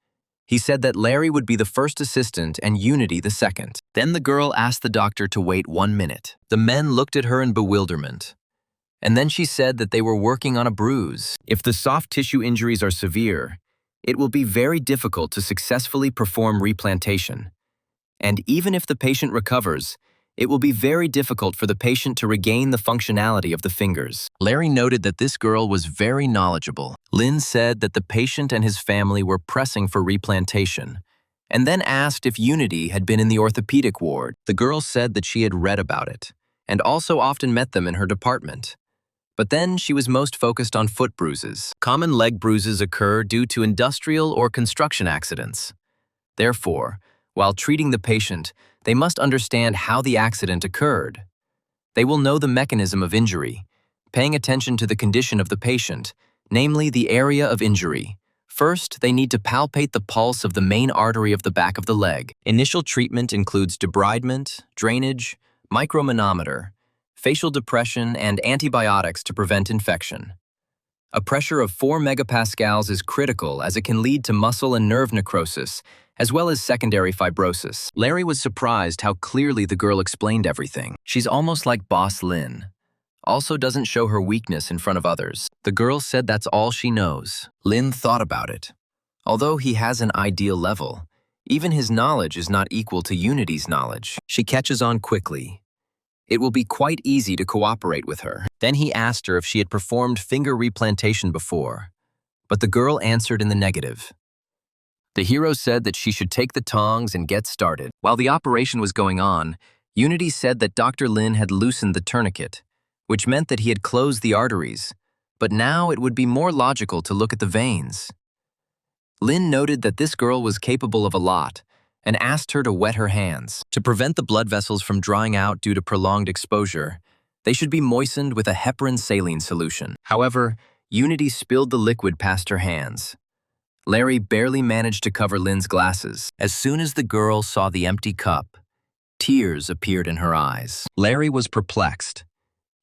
He said that Larry would be the first assistant and Unity the second. Then the girl asked the doctor to wait 1 minute. The men looked at her in bewilderment. And then she said that they were working on a bruise. If the soft tissue injuries are severe, it will be very difficult to successfully perform replantation. And even if the patient recovers, it will be very difficult for the patient to regain the functionality of the fingers. Larry noted that this girl was very knowledgeable. Lin said that the patient and his family were pressing for replantation, and then asked if Unity had been in the orthopedic ward. The girl said that she had read about it, and also often met them in her department. But then she was most focused on foot bruises. Common leg bruises occur due to industrial or construction accidents. Therefore, while treating the patient, they must understand how the accident occurred. They will know the mechanism of injury, paying attention to the condition of the patient, namely the area of injury. First, they need to palpate the pulse of the main artery of the back of the leg. Initial treatment includes debridement, drainage, micromanometer, facial depression, and antibiotics to prevent infection. A pressure of 4 megapascals is critical as it can lead to muscle and nerve necrosis, as well as secondary fibrosis. Larry was surprised how clearly the girl explained everything. She's almost like Boss Lin. also doesn't show her weakness in front of others. The girl said that's all she knows. Lin thought about it. Although he has an ideal level, even his knowledge is not equal to Unity's knowledge. She catches on quickly. It will be quite easy to cooperate with her. Then he asked her if she had performed finger replantation before, but the girl answered in the negative. The hero said that she should take the tongs and get started. While the operation was going on, Unity said that Dr. Lin had loosened the tourniquet, which meant that he had closed the arteries, but now it would be more logical to look at the veins. Lin noted that this girl was capable of a lot and asked her to wet her hands. To prevent the blood vessels from drying out due to prolonged exposure, they should be moistened with a heparin saline solution. However, Unity spilled the liquid past her hands. Larry barely managed to cover Lin's glasses. As soon as the girl saw the empty cup, tears appeared in her eyes. Larry was perplexed.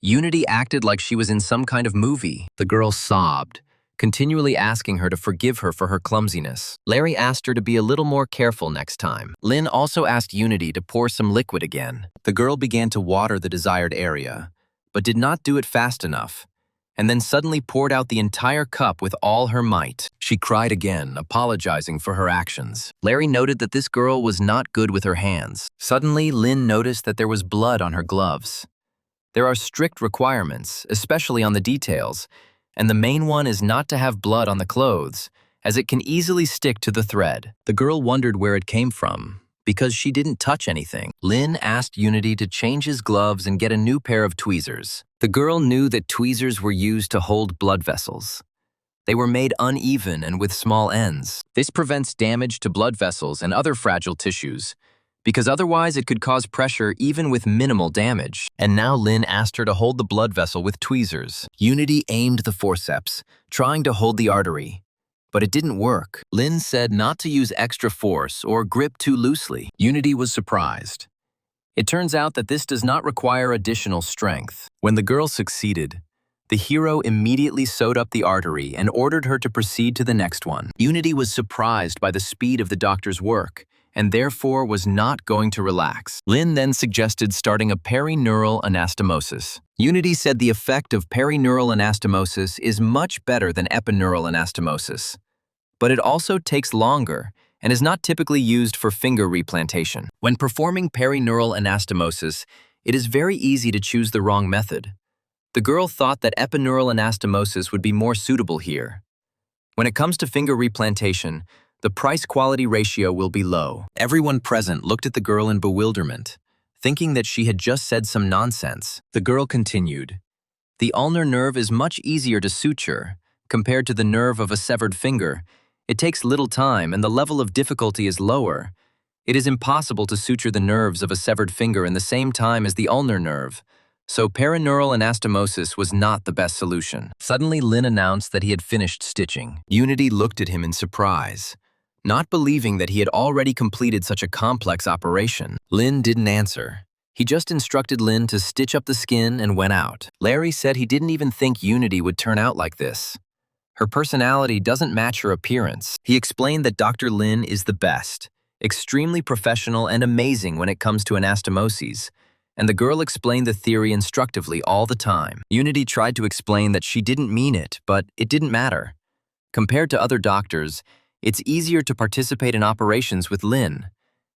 Unity acted like she was in some kind of movie. The girl sobbed, continually asking her to forgive her for her clumsiness. Larry asked her to be a little more careful next time. Lin also asked Unity to pour some liquid again. The girl began to water the desired area, but did not do it fast enough, and then suddenly poured out the entire cup with all her might. She cried again, apologizing for her actions. Larry noted that this girl was not good with her hands. Suddenly, Lin noticed that there was blood on her gloves. There are strict requirements, especially on the details, and the main one is not to have blood on the clothes, as it can easily stick to the thread. The girl wondered where it came from, because she didn't touch anything. Lin asked Unity to change his gloves and get a new pair of tweezers. The girl knew that tweezers were used to hold blood vessels. They were made uneven and with small ends. This prevents damage to blood vessels and other fragile tissues, because otherwise it could cause pressure even with minimal damage. And now Lin asked her to hold the blood vessel with tweezers. Unity aimed the forceps, trying to hold the artery, but it didn't work. Lin said not to use extra force or grip too loosely. Unity was surprised. It turns out that this does not require additional strength. When the girl succeeded, the hero immediately sewed up the artery and ordered her to proceed to the next one. Unity was surprised by the speed of the doctor's work, and therefore was not going to relax. Lin then suggested starting a perineural anastomosis. Unity said the effect of perineural anastomosis is much better than epineural anastomosis, but it also takes longer and is not typically used for finger replantation. When performing perineural anastomosis, it is very easy to choose the wrong method. The girl thought that epineural anastomosis would be more suitable here. When it comes to finger replantation, the price-quality ratio will be low. Everyone present looked at the girl in bewilderment, thinking that she had just said some nonsense. The girl continued, "The ulnar nerve is much easier to suture compared to the nerve of a severed finger. It takes little time and the level of difficulty is lower. It is impossible to suture the nerves of a severed finger in the same time as the ulnar nerve, so perineural anastomosis was not the best solution." Suddenly, Lin announced that he had finished stitching. Unity looked at him in surprise, not believing that he had already completed such a complex operation. Lin didn't answer. He just instructed Lin to stitch up the skin and went out. Larry said he didn't even think Unity would turn out like this. Her personality doesn't match her appearance. He explained that Dr. Lin is the best, extremely professional and amazing when it comes to anastomoses, and the girl explained the theory instructively all the time. Unity tried to explain that she didn't mean it, but it didn't matter. Compared to other doctors, it's easier to participate in operations with Lin,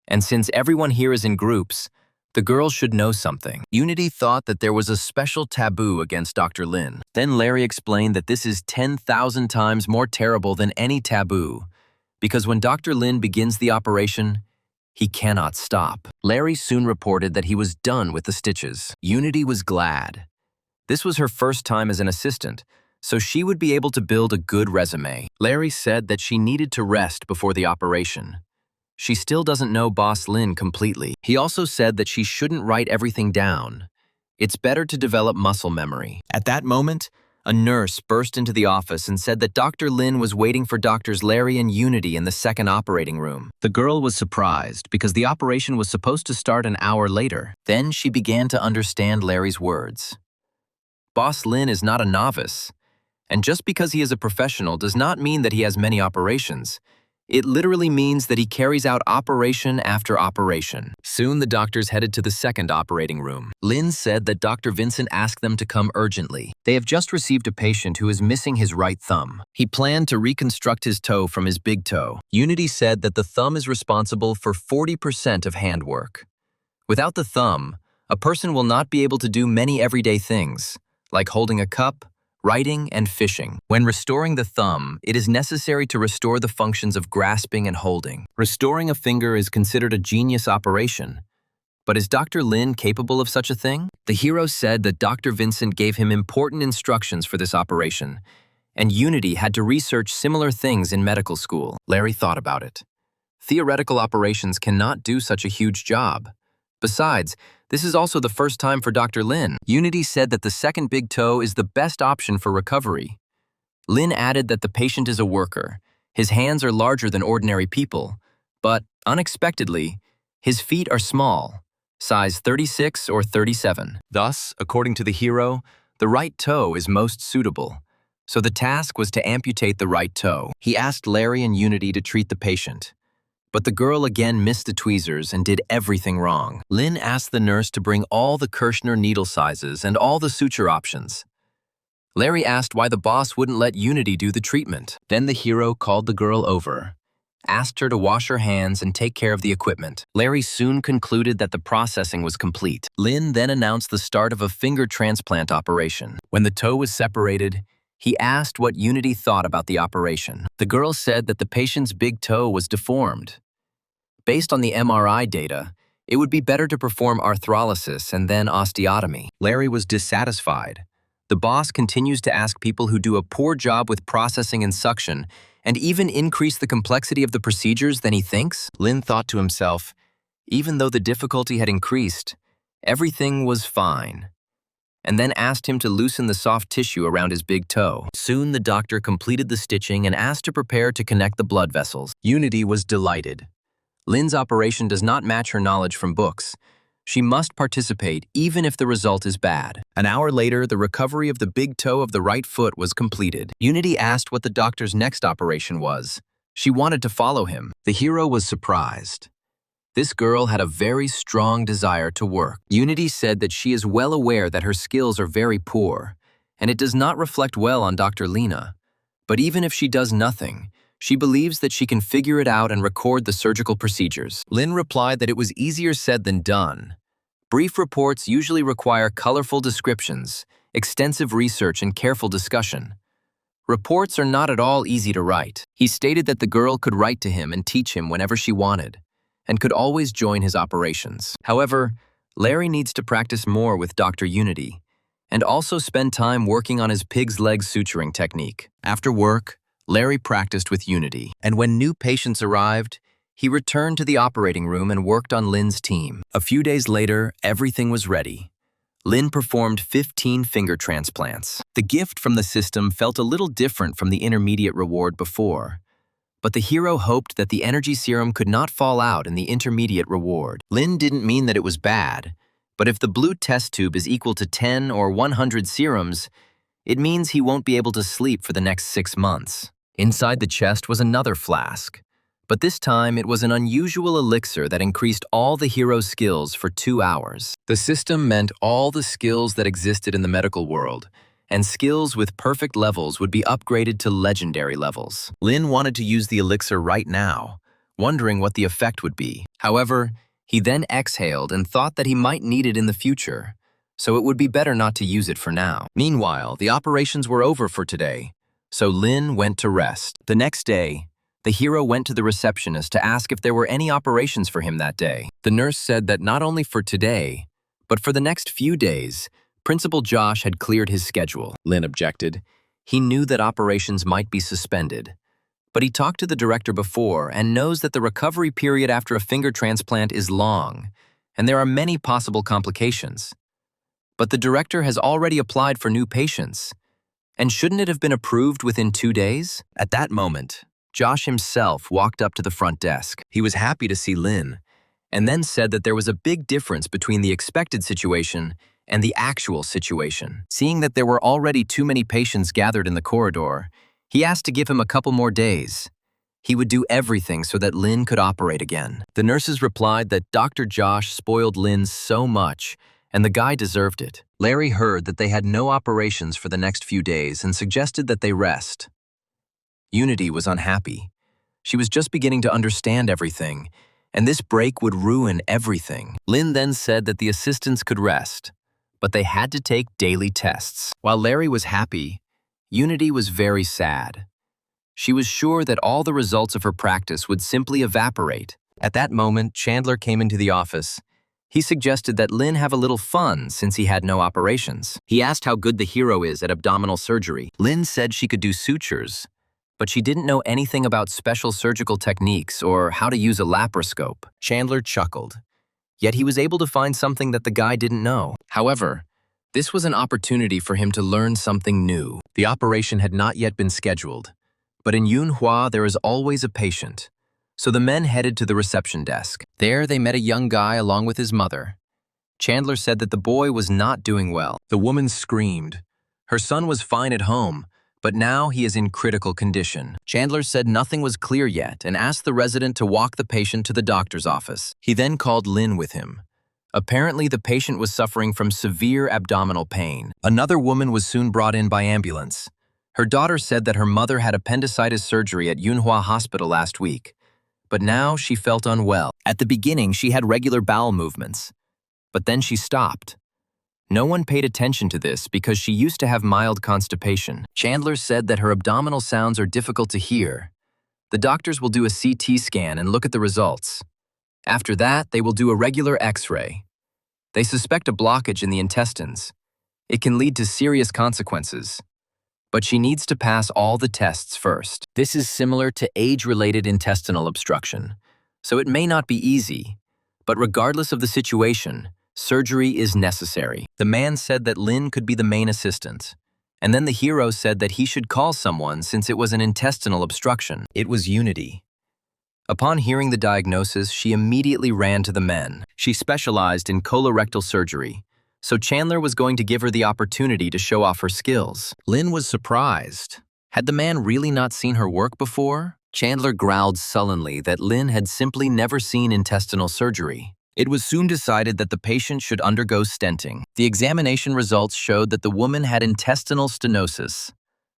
and since everyone here is in groups, the girl should know something. Unity thought that there was a special taboo against Dr. Lin. Then Larry explained that this is 10,000 times more terrible than any taboo, because when Dr. Lin begins the operation, he cannot stop. Larry soon reported that he was done with the stitches. Unity was glad. This was her first time as an assistant, so she would be able to build a good resume. Larry said that she needed to rest before the operation. She still doesn't know Boss Lin completely. He also said that she shouldn't write everything down. It's better to develop muscle memory. At that moment, a nurse burst into the office and said that Dr. Lin was waiting for Doctors Larry and Unity in the second operating room. The girl was surprised because the operation was supposed to start an hour later. Then she began to understand Larry's words. Boss Lin is not a novice, and just because he is a professional does not mean that he has many operations. It literally means that he carries out operation after operation. Soon the doctors headed to the second operating room. Lin said that Dr. Vincent asked them to come urgently. They have just received a patient who is missing his right thumb. He planned to reconstruct his toe from his big toe. Unity said that the thumb is responsible for 40% of handwork. Without the thumb, a person will not be able to do many everyday things, like holding a cup, writing, and fishing. When restoring the thumb, it is necessary to restore the functions of grasping and holding. Restoring a finger is considered a genius operation. But is Dr. Lin capable of such a thing? The hero said that Dr. Vincent gave him important instructions for this operation, and Unity had to research similar things in medical school. Larry thought about it. Theoretical operations cannot do such a huge job. Besides, this is also the first time for Dr. Lin. Unity said that the second big toe is the best option for recovery. Lin added that the patient is a worker. His hands are larger than ordinary people, but, unexpectedly, his feet are small, size 36 or 37. Thus, according to the hero, the right toe is most suitable. So the task was to amputate the right toe. He asked Larry and Unity to treat the patient. But the girl again missed the tweezers and did everything wrong. Lin asked the nurse to bring all the Kirschner needle sizes and all the suture options. Larry asked why the boss wouldn't let Unity do the treatment. Then the hero called the girl over, asked her to wash her hands and take care of the equipment. Larry soon concluded that the processing was complete. Lin then announced the start of a finger transplant operation. When the toe was separated, he asked what Unity thought about the operation. The girl said that the patient's big toe was deformed. Based on the MRI data, it would be better to perform arthrolysis and then osteotomy. Larry was dissatisfied. The boss continues to ask people who do a poor job with processing and suction and even increase the complexity of the procedures than he thinks. Lin thought to himself, even though the difficulty had increased, everything was fine, and then asked him to loosen the soft tissue around his big toe. Soon the doctor completed the stitching and asked to prepare to connect the blood vessels. Unity was delighted. Lin's operation does not match her knowledge from books. She must participate even if the result is bad. An hour later, the recovery of the big toe of the right foot was completed. Unity asked what the doctor's next operation was. She wanted to follow him. The hero was surprised. This girl had a very strong desire to work. Unity said that she is well aware that her skills are very poor, and it does not reflect well on Dr. Lina. But even if she does nothing, she believes that she can figure it out and record the surgical procedures. Lin replied that it was easier said than done. Brief reports usually require colorful descriptions, extensive research, and careful discussion. Reports are not at all easy to write. He stated that the girl could write to him and teach him whenever she wanted, and could always join his operations. However, Larry needs to practice more with Dr. Unity, and also spend time working on his pig's leg suturing technique. After work, Larry practiced with Unity, and when new patients arrived, he returned to the operating room and worked on Lin's team. A few days later, everything was ready. Lin performed 15 finger transplants. The gift from the system felt a little different from the intermediate reward before, but the hero hoped that the energy serum could not fall out in the intermediate reward. Lin didn't mean that it was bad, but if the blue test tube is equal to 10 or 100 serums, it means he won't be able to sleep for the next 6 months. Inside the chest was another flask, but this time it was an unusual elixir that increased all the hero's skills for 2 hours. The system meant all the skills that existed in the medical world, and skills with perfect levels would be upgraded to legendary levels. Lin wanted to use the elixir right now, wondering what the effect would be. However, he then exhaled and thought that he might need it in the future, so it would be better not to use it for now. Meanwhile, the operations were over for today, so Lin went to rest. The next day, the hero went to the receptionist to ask if there were any operations for him that day. The nurse said that not only for today, but for the next few days, Principal Josh had cleared his schedule. Lin objected. He knew that operations might be suspended, but he talked to the director before and knows that the recovery period after a finger transplant is long, and there are many possible complications. But the director has already applied for new patients, and shouldn't it have been approved within 2 days? At that moment, Josh himself walked up to the front desk. He was happy to see Lin, and then said that there was a big difference between the expected situation and the actual situation. Seeing that there were already too many patients gathered in the corridor, he asked to give him a couple more days. He would do everything so that Lynn could operate again. The nurses replied that Dr. Josh spoiled Lynn so much, and the guy deserved it. Larry heard that they had no operations for the next few days and suggested that they rest. Unity was unhappy. She was just beginning to understand everything, and this break would ruin everything. Lynn then said that the assistants could rest, but they had to take daily tests. While Larry was happy, Unity was very sad. She was sure that all the results of her practice would simply evaporate. At that moment, Chandler came into the office. He suggested that Lynn have a little fun since he had no operations. He asked how good the hero is at abdominal surgery. Lynn said she could do sutures, but she didn't know anything about special surgical techniques or how to use a laparoscope. Chandler chuckled, yet he was able to find something that the guy didn't know. However, this was an opportunity for him to learn something new. The operation had not yet been scheduled, but in Yunhua there is always a patient. So the men headed to the reception desk. There they met a young guy along with his mother. Chandler said that the boy was not doing well. The woman screamed. Her son was fine at home, but now he is in critical condition. Chandler said nothing was clear yet and asked the resident to walk the patient to the doctor's office. He then called Lynn with him. Apparently, the patient was suffering from severe abdominal pain. Another woman was soon brought in by ambulance. Her daughter said that her mother had appendicitis surgery at Yunhua Hospital last week, but now she felt unwell. At the beginning, she had regular bowel movements, but then she stopped. No one paid attention to this because she used to have mild constipation. Chandler said that her abdominal sounds are difficult to hear. The doctors will do a CT scan and look at the results. After that, they will do a regular X-ray. They suspect a blockage in the intestines. It can lead to serious consequences, but she needs to pass all the tests first. This is similar to age-related intestinal obstruction, so it may not be easy, but regardless of the situation, surgery is necessary. The man said that Lynn could be the main assistant, and then the hero said that he should call someone since it was an intestinal obstruction. It was Unity. Upon hearing the diagnosis, she immediately ran to the men. She specialized in colorectal surgery, so Chandler was going to give her the opportunity to show off her skills. Lynn was surprised. Had the man really not seen her work before? Chandler growled sullenly that Lynn had simply never seen intestinal surgery. It was soon decided that the patient should undergo stenting. The examination results showed that the woman had intestinal stenosis,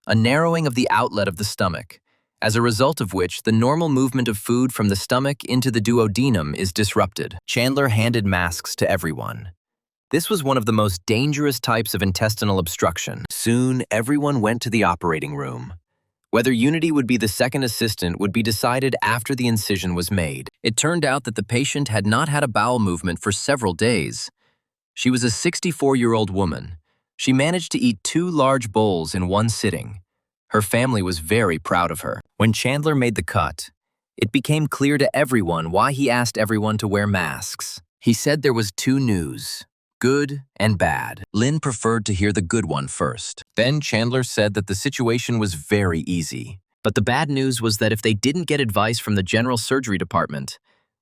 a narrowing of the outlet of the stomach, as a result of which the normal movement of food from the stomach into the duodenum is disrupted. Chandler handed masks to everyone. This was one of the most dangerous types of intestinal obstruction. Soon, everyone went to the operating room. Whether Unity would be the second assistant would be decided after the incision was made. It turned out that the patient had not had a bowel movement for several days. She was a 64-year-old woman. She managed to eat 2 large bowls in one sitting. Her family was very proud of her. When Chandler made the cut, it became clear to everyone why he asked everyone to wear masks. He said there was 2 news. Good and bad. Lynn preferred to hear the good one first. Then Chandler said that the situation was very easy. But the bad news was that if they didn't get advice from the general surgery department,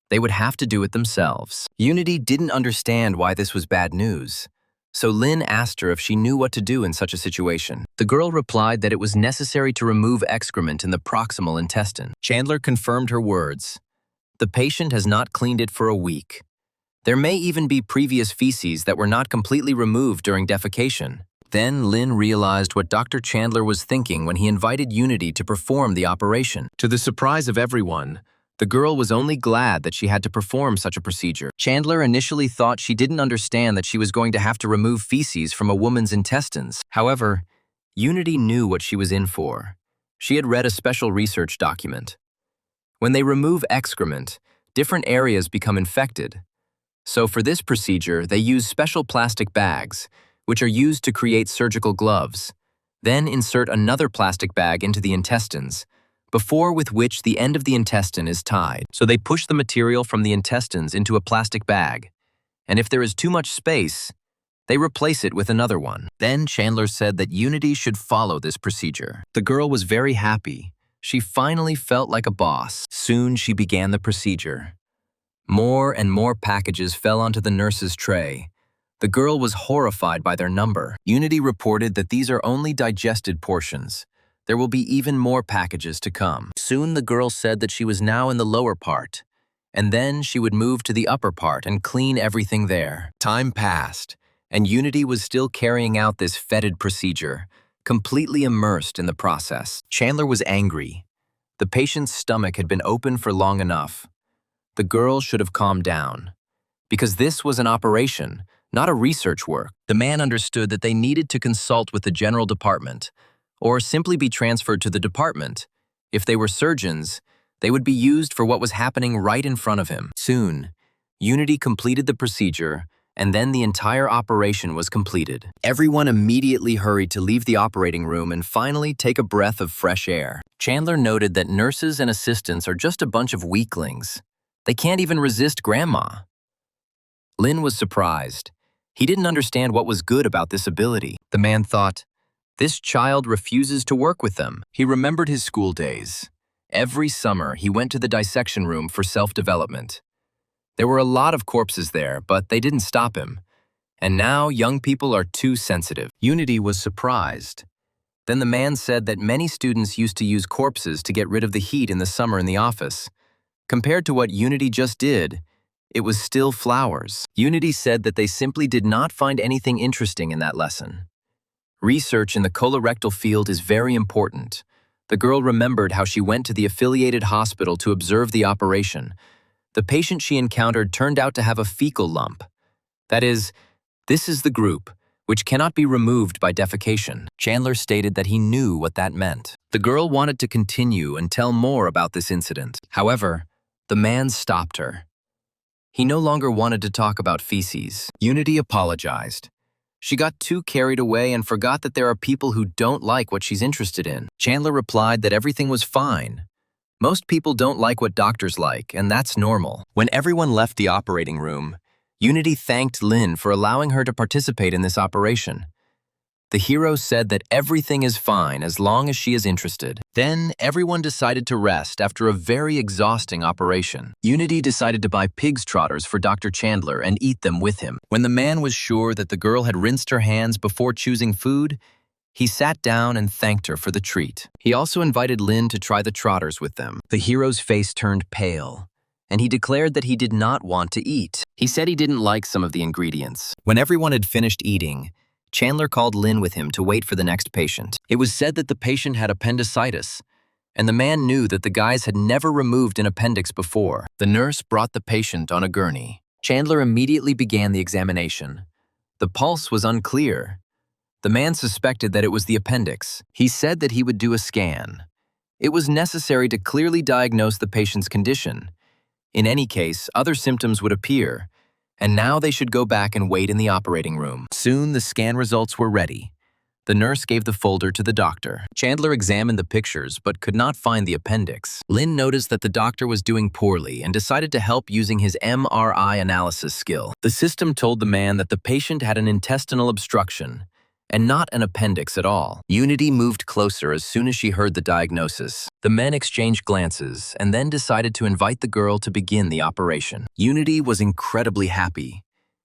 they would have to do it themselves. Unity didn't understand why this was bad news, so Lynn asked her if she knew what to do in such a situation. The girl replied that it was necessary to remove excrement in the proximal intestine. Chandler confirmed her words. The patient has not cleaned it for a week. There may even be previous feces that were not completely removed during defecation. Then Lynn realized what Dr. Chandler was thinking when he invited Unity to perform the operation. To the surprise of everyone, the girl was only glad that she had to perform such a procedure. Chandler initially thought she didn't understand that she was going to have to remove feces from a woman's intestines. However, Unity knew what she was in for. She had read a special research document. When they remove excrement, different areas become infected. So for this procedure, they use special plastic bags, which are used to create surgical gloves. Then insert another plastic bag into the intestines, before with which the end of the intestine is tied. So they push the material from the intestines into a plastic bag, and if there is too much space, they replace it with another one. Then Chandler said that Unity should follow this procedure. The girl was very happy. She finally felt like a boss. Soon she began the procedure. More and more packages fell onto the nurse's tray. The girl was horrified by their number. Unity reported that these are only digested portions. There will be even more packages to come. Soon the girl said that she was now in the lower part, and then she would move to the upper part and clean everything there. Time passed, and Unity was still carrying out this fetid procedure, completely immersed in the process. Chandler was angry. The patient's stomach had been open for long enough. The girl should have calmed down, because this was an operation, not a research work. The man understood that they needed to consult with the general department, or simply be transferred to the department. If they were surgeons, they would be used for what was happening right in front of him. Soon, Unity completed the procedure, and then the entire operation was completed. Everyone immediately hurried to leave the operating room and finally take a breath of fresh air. Chandler noted that nurses and assistants are just a bunch of weaklings. They can't even resist Grandma. Lin was surprised. He didn't understand what was good about this ability. The man thought, "This child refuses to work with them." He remembered his school days. Every summer, he went to the dissection room for self-development. There were a lot of corpses there, but they didn't stop him. And now, young people are too sensitive. Unity was surprised. Then the man said that many students used to use corpses to get rid of the heat in the summer in the office. Compared to what Unity just did, it was still flowers. Unity said that they simply did not find anything interesting in that lesson. Research in the colorectal field is very important. The girl remembered how she went to the affiliated hospital to observe the operation. The patient she encountered turned out to have a fecal lump. That is, this is the group, which cannot be removed by defecation. Chandler stated that he knew what that meant. The girl wanted to continue and tell more about this incident. However, the man stopped her. He no longer wanted to talk about feces. Unity apologized. She got too carried away and forgot that there are people who don't like what she's interested in. Chandler replied that everything was fine. Most people don't like what doctors like, and that's normal. When everyone left the operating room, Unity thanked Lin for allowing her to participate in this operation. The hero said that everything is fine as long as she is interested. Then, everyone decided to rest after a very exhausting operation. Unity decided to buy pig's trotters for Dr. Chandler and eat them with him. When the man was sure that the girl had rinsed her hands before choosing food, he sat down and thanked her for the treat. He also invited Lin to try the trotters with them. The hero's face turned pale, and he declared that he did not want to eat. He said he didn't like some of the ingredients. When everyone had finished eating, Chandler called Lin with him to wait for the next patient. It was said that the patient had appendicitis, and the man knew that the guys had never removed an appendix before. The nurse brought the patient on a gurney. Chandler immediately began the examination. The pulse was unclear. The man suspected that it was the appendix. He said that he would do a scan. It was necessary to clearly diagnose the patient's condition. In any case, other symptoms would appear, and now they should go back and wait in the operating room. Soon, the scan results were ready. The nurse gave the folder to the doctor. Chandler examined the pictures but could not find the appendix. Lin noticed that the doctor was doing poorly and decided to help using his MRI analysis skill. The system told the man that the patient had an intestinal obstruction and not an appendix at all. Unity moved closer as soon as she heard the diagnosis. The men exchanged glances and then decided to invite the girl to begin the operation. Unity was incredibly happy.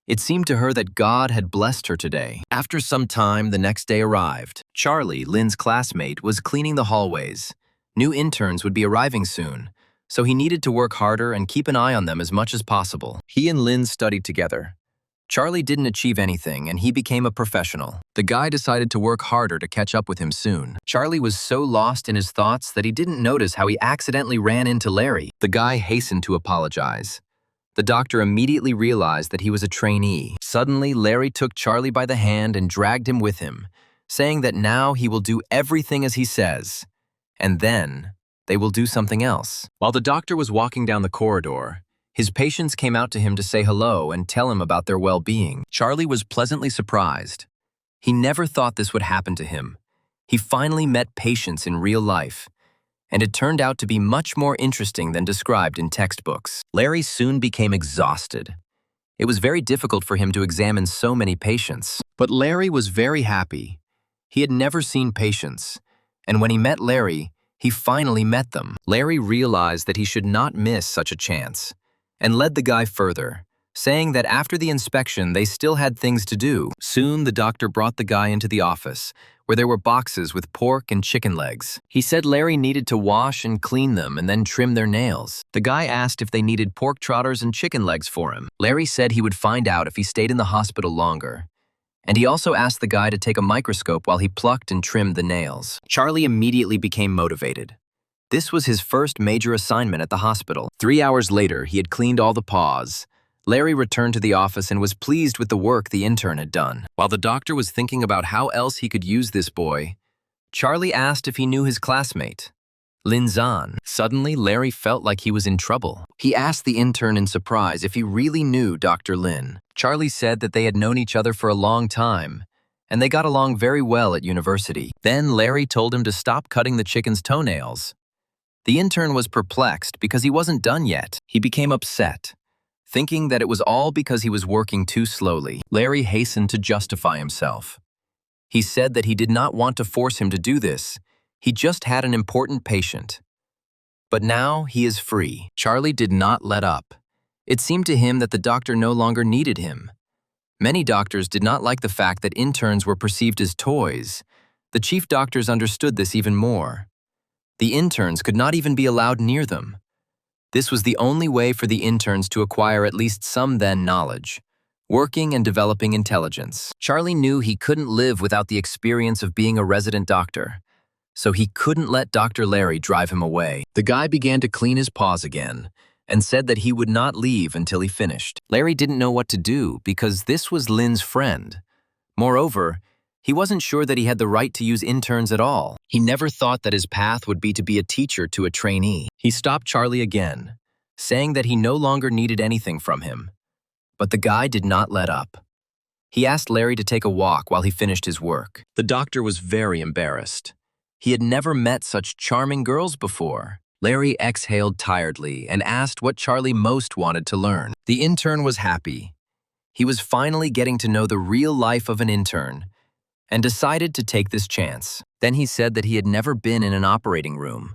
It seemed to her that God had blessed her today. After some time, the next day arrived. Charlie, Lin's classmate, was cleaning the hallways. New interns would be arriving soon, so he needed to work harder and keep an eye on them as much as possible. He and Lin studied together. Charlie didn't achieve anything, and he became a professional. The guy decided to work harder to catch up with him soon. Charlie was so lost in his thoughts that he didn't notice how he accidentally ran into Larry. The guy hastened to apologize. The doctor immediately realized that he was a trainee. Suddenly, Larry took Charlie by the hand and dragged him with him, saying that now he will do everything as he says, and then they will do something else. While the doctor was walking down the corridor, his patients came out to him to say hello and tell him about their well-being. Charlie was pleasantly surprised. He never thought this would happen to him. He finally met patients in real life, and it turned out to be much more interesting than described in textbooks. Larry soon became exhausted. It was very difficult for him to examine so many patients. But Larry was very happy. He had never seen patients, and when he met Larry, he finally met them. Larry realized that he should not miss such a chance, and led the guy further, saying that after the inspection they still had things to do. Soon the doctor brought the guy into the office, where there were boxes with pork and chicken legs. He said Larry needed to wash and clean them and then trim their nails. The guy asked if they needed pork trotters and chicken legs for him. Larry said he would find out if he stayed in the hospital longer. And he also asked the guy to take a microscope while he plucked and trimmed the nails. Charlie immediately became motivated. This was his first major assignment at the hospital. 3 hours later, he had cleaned all the paws. Larry returned to the office and was pleased with the work the intern had done. While the doctor was thinking about how else he could use this boy, Charlie asked if he knew his classmate, Lin Zan. Suddenly, Larry felt like he was in trouble. He asked the intern in surprise if he really knew Dr. Lin. Charlie said that they had known each other for a long time, and they got along very well at university. Then Larry told him to stop cutting the chicken's toenails. The intern was perplexed because he wasn't done yet. He became upset, thinking that it was all because he was working too slowly. Larry hastened to justify himself. He said that he did not want to force him to do this. He just had an important patient. But now he is free. Charlie did not let up. It seemed to him that the doctor no longer needed him. Many doctors did not like the fact that interns were perceived as toys. The chief doctors understood this even more. The interns could not even be allowed near them. This was the only way for the interns to acquire at least some then knowledge, working and developing intelligence. Charlie knew he couldn't live without the experience of being a resident doctor, so he couldn't let Dr. Larry drive him away. The guy began to clean his paws again and said that he would not leave until he finished. Larry didn't know what to do because this was Lin's friend. Moreover, he wasn't sure that he had the right to use interns at all. He never thought that his path would be to be a teacher to a trainee. He stopped Charlie again, saying that he no longer needed anything from him. But the guy did not let up. He asked Larry to take a walk while he finished his work. The doctor was very embarrassed. He had never met such charming girls before. Larry exhaled tiredly and asked what Charlie most wanted to learn. The intern was happy. He was finally getting to know the real life of an intern and decided to take this chance. Then he said that he had never been in an operating room,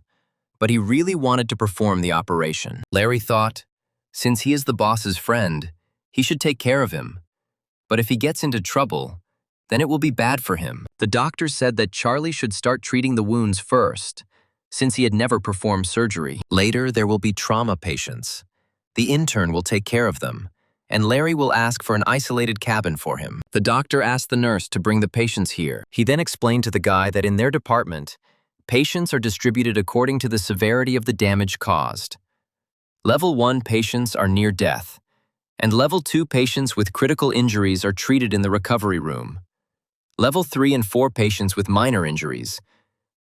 but he really wanted to perform the operation. Larry thought, since he is the boss's friend, he should take care of him. But if he gets into trouble, then it will be bad for him. The doctor said that Charlie should start treating the wounds first, since he had never performed surgery. Later, there will be trauma patients. The intern will take care of them, and Larry will ask for an isolated cabin for him. The doctor asked the nurse to bring the patients here. He then explained to the guy that in their department, patients are distributed according to the severity of the damage caused. Level 1 patients are near death, and Level 2 patients with critical injuries are treated in the recovery room. Level 3 and 4 patients with minor injuries.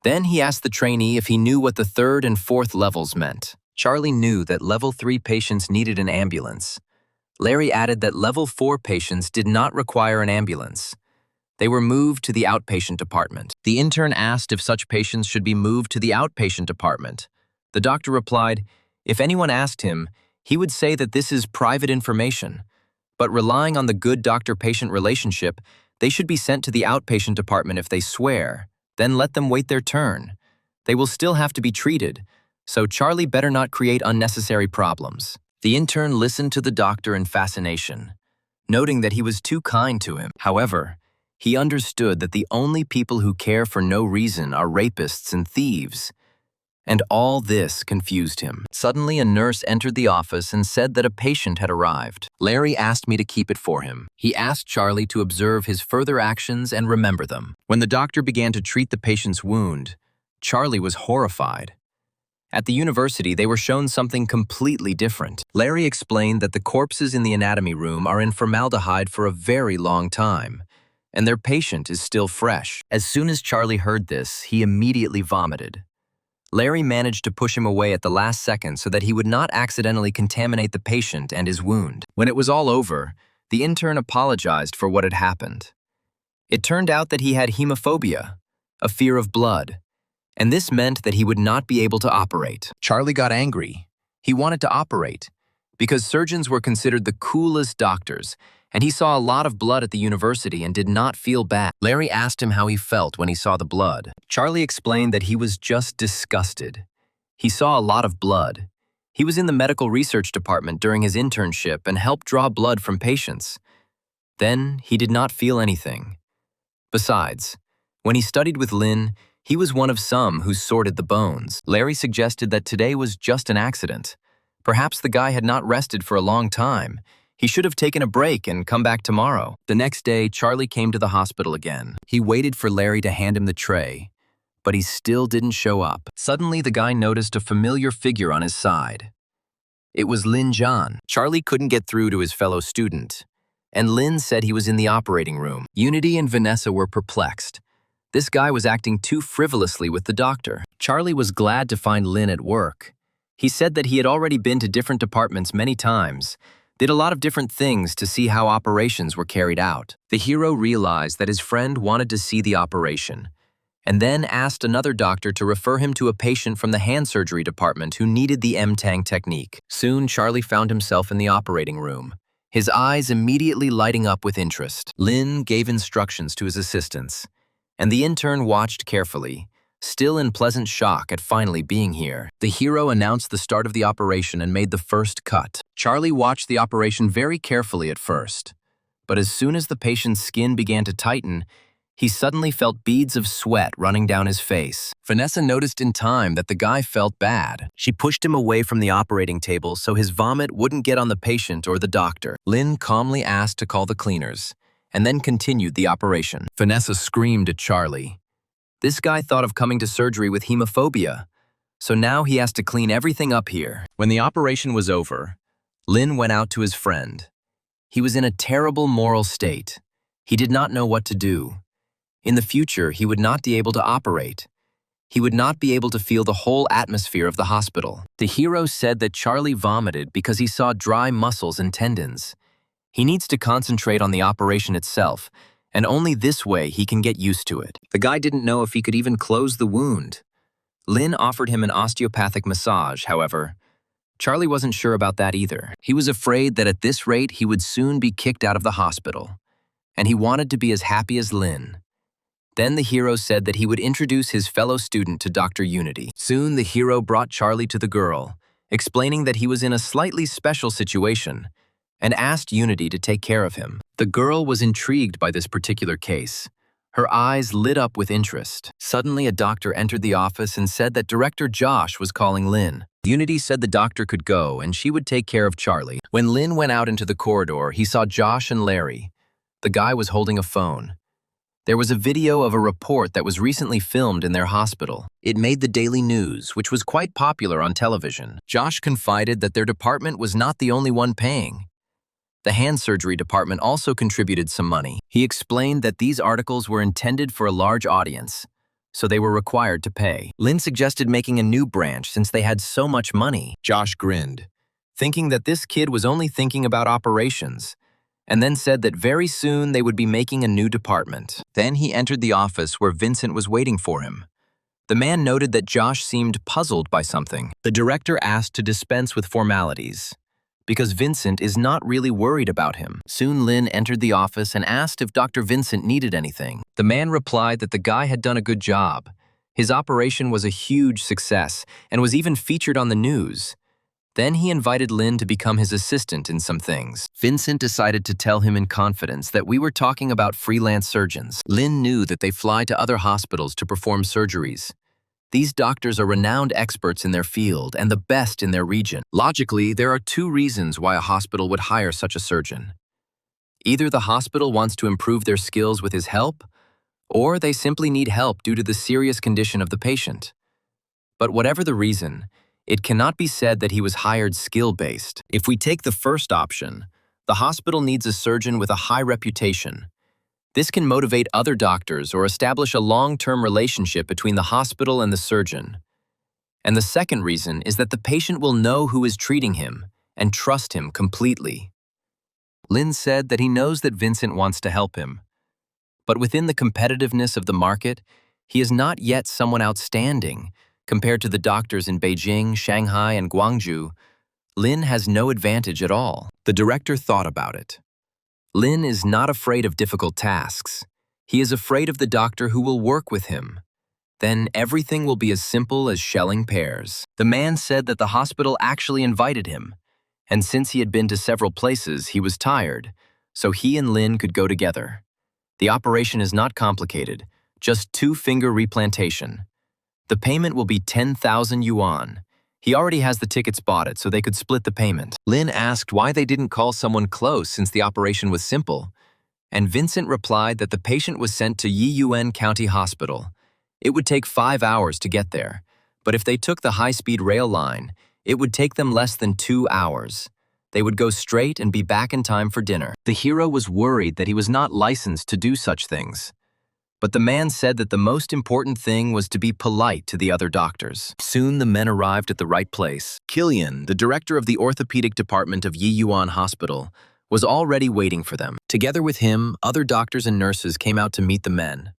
Then he asked the trainee if he knew what the 3rd and 4th levels meant. Charlie knew that Level 3 patients needed an ambulance. Larry added that Level 4 patients did not require an ambulance. They were moved to the outpatient department. The intern asked if such patients should be moved to the outpatient department. The doctor replied, if anyone asked him, he would say that this is private information. But relying on the good doctor-patient relationship, they should be sent to the outpatient department if they swear, then let them wait their turn. They will still have to be treated, so Charlie better not create unnecessary problems. The intern listened to the doctor in fascination, noting that he was too kind to him. However, he understood that the only people who care for no reason are rapists and thieves, and all this confused him. Suddenly, a nurse entered the office and said that a patient had arrived. Larry asked me to keep it for him. He asked Charlie to observe his further actions and remember them. When the doctor began to treat the patient's wound, Charlie was horrified. At the university, they were shown something completely different. Larry explained that the corpses in the anatomy room are in formaldehyde for a very long time, and their patient is still fresh. As soon as Charlie heard this, he immediately vomited. Larry managed to push him away at the last second so that he would not accidentally contaminate the patient and his wound. When it was all over, the intern apologized for what had happened. It turned out that he had hemophobia, a fear of blood, and this meant that he would not be able to operate. Charlie got angry. He wanted to operate because surgeons were considered the coolest doctors, and he saw a lot of blood at the university and did not feel bad. Larry asked him how he felt when he saw the blood. Charlie explained that he was just disgusted. He saw a lot of blood. He was in the medical research department during his internship and helped draw blood from patients. Then, he did not feel anything. Besides, when he studied with Lin, he was one of some who sorted the bones. Larry suggested that today was just an accident. Perhaps the guy had not rested for a long time. He should have taken a break and come back tomorrow. The next day, Charlie came to the hospital again. He waited for Larry to hand him the tray, but he still didn't show up. Suddenly, the guy noticed a familiar figure on his side. It was Lin John. Charlie couldn't get through to his fellow student, and Lin said he was in the operating room. Unity and Vanessa were perplexed. This guy was acting too frivolously with the doctor. Charlie was glad to find Lin at work. He said that he had already been to different departments many times, did a lot of different things to see how operations were carried out. The hero realized that his friend wanted to see the operation, and then asked another doctor to refer him to a patient from the hand surgery department who needed the M-Tang technique. Soon, Charlie found himself in the operating room, his eyes immediately lighting up with interest. Lin gave instructions to his assistants, and the intern watched carefully, still in pleasant shock at finally being here. The hero announced the start of the operation and made the first cut. Charlie watched the operation very carefully at first, but as soon as the patient's skin began to tighten, he suddenly felt beads of sweat running down his face. Vanessa noticed in time that the guy felt bad. She pushed him away from the operating table so his vomit wouldn't get on the patient or the doctor. Lin calmly asked to call the cleaners, and then continued the operation. Vanessa screamed at Charlie. This guy thought of coming to surgery with hemophobia, so now he has to clean everything up here. When the operation was over, Lin went out to his friend. He was in a terrible moral state. He did not know what to do. In the future, he would not be able to operate. He would not be able to feel the whole atmosphere of the hospital. The hero said that Charlie vomited because he saw dry muscles and tendons. He needs to concentrate on the operation itself, and only this way he can get used to it. The guy didn't know if he could even close the wound. Lin offered him an osteopathic massage, however. Charlie wasn't sure about that either. He was afraid that at this rate he would soon be kicked out of the hospital, and he wanted to be as happy as Lin. Then the hero said that he would introduce his fellow student to Dr. Unity. Soon the hero brought Charlie to the girl, explaining that he was in a slightly special situation, and asked Unity to take care of him. The girl was intrigued by this particular case. Her eyes lit up with interest. Suddenly, a doctor entered the office and said that Director Josh was calling Lin. Unity said the doctor could go and she would take care of Charlie. When Lin went out into the corridor, he saw Josh and Larry. The guy was holding a phone. There was a video of a report that was recently filmed in their hospital. It made the daily news, which was quite popular on television. Josh confided that their department was not the only one paying. The hand surgery department also contributed some money. He explained that these articles were intended for a large audience, so they were required to pay. Lin suggested making a new branch since they had so much money. Josh grinned, thinking that this kid was only thinking about operations, and then said that very soon they would be making a new department. Then he entered the office where Vincent was waiting for him. The man noted that Josh seemed puzzled by something. The director asked to dispense with formalities, because Vincent is not really worried about him. Soon Lin entered the office and asked if Dr. Vincent needed anything. The man replied that the guy had done a good job. His operation was a huge success and was even featured on the news. Then he invited Lin to become his assistant in some things. Vincent decided to tell him in confidence that we were talking about freelance surgeons. Lin knew that they fly to other hospitals to perform surgeries. These doctors are renowned experts in their field and the best in their region. Logically, there are two reasons why a hospital would hire such a surgeon. Either the hospital wants to improve their skills with his help, or they simply need help due to the serious condition of the patient. But whatever the reason, it cannot be said that he was hired skill-based. If we take the first option, the hospital needs a surgeon with a high reputation. This can motivate other doctors or establish a long-term relationship between the hospital and the surgeon. And the second reason is that the patient will know who is treating him and trust him completely. Lin said that he knows that Vincent wants to help him, but within the competitiveness of the market, he is not yet someone outstanding. Compared to the doctors in Beijing, Shanghai, and Guangzhou, Lin has no advantage at all. The director thought about it. Lin is not afraid of difficult tasks. He is afraid of the doctor who will work with him. Then everything will be as simple as shelling pears. The man said that the hospital actually invited him, and since he had been to several places, he was tired, so he and Lin could go together. The operation is not complicated, just 2-finger replantation. The payment will be 10,000 yuan. He already has the tickets bought so they could split the payment. Lin asked why they didn't call someone close since the operation was simple, and Vincent replied that the patient was sent to Yiyuan County Hospital. It would take 5 hours to get there, but if they took the high-speed rail line, it would take them less than 2 hours. They would go straight and be back in time for dinner. The hero was worried that he was not licensed to do such things. But the man said that the most important thing was to be polite to the other doctors. Soon the men arrived at the right place. Killian, the director of the orthopedic department of Yiyuan Hospital, was already waiting for them. Together with him, other doctors and nurses came out to meet the men.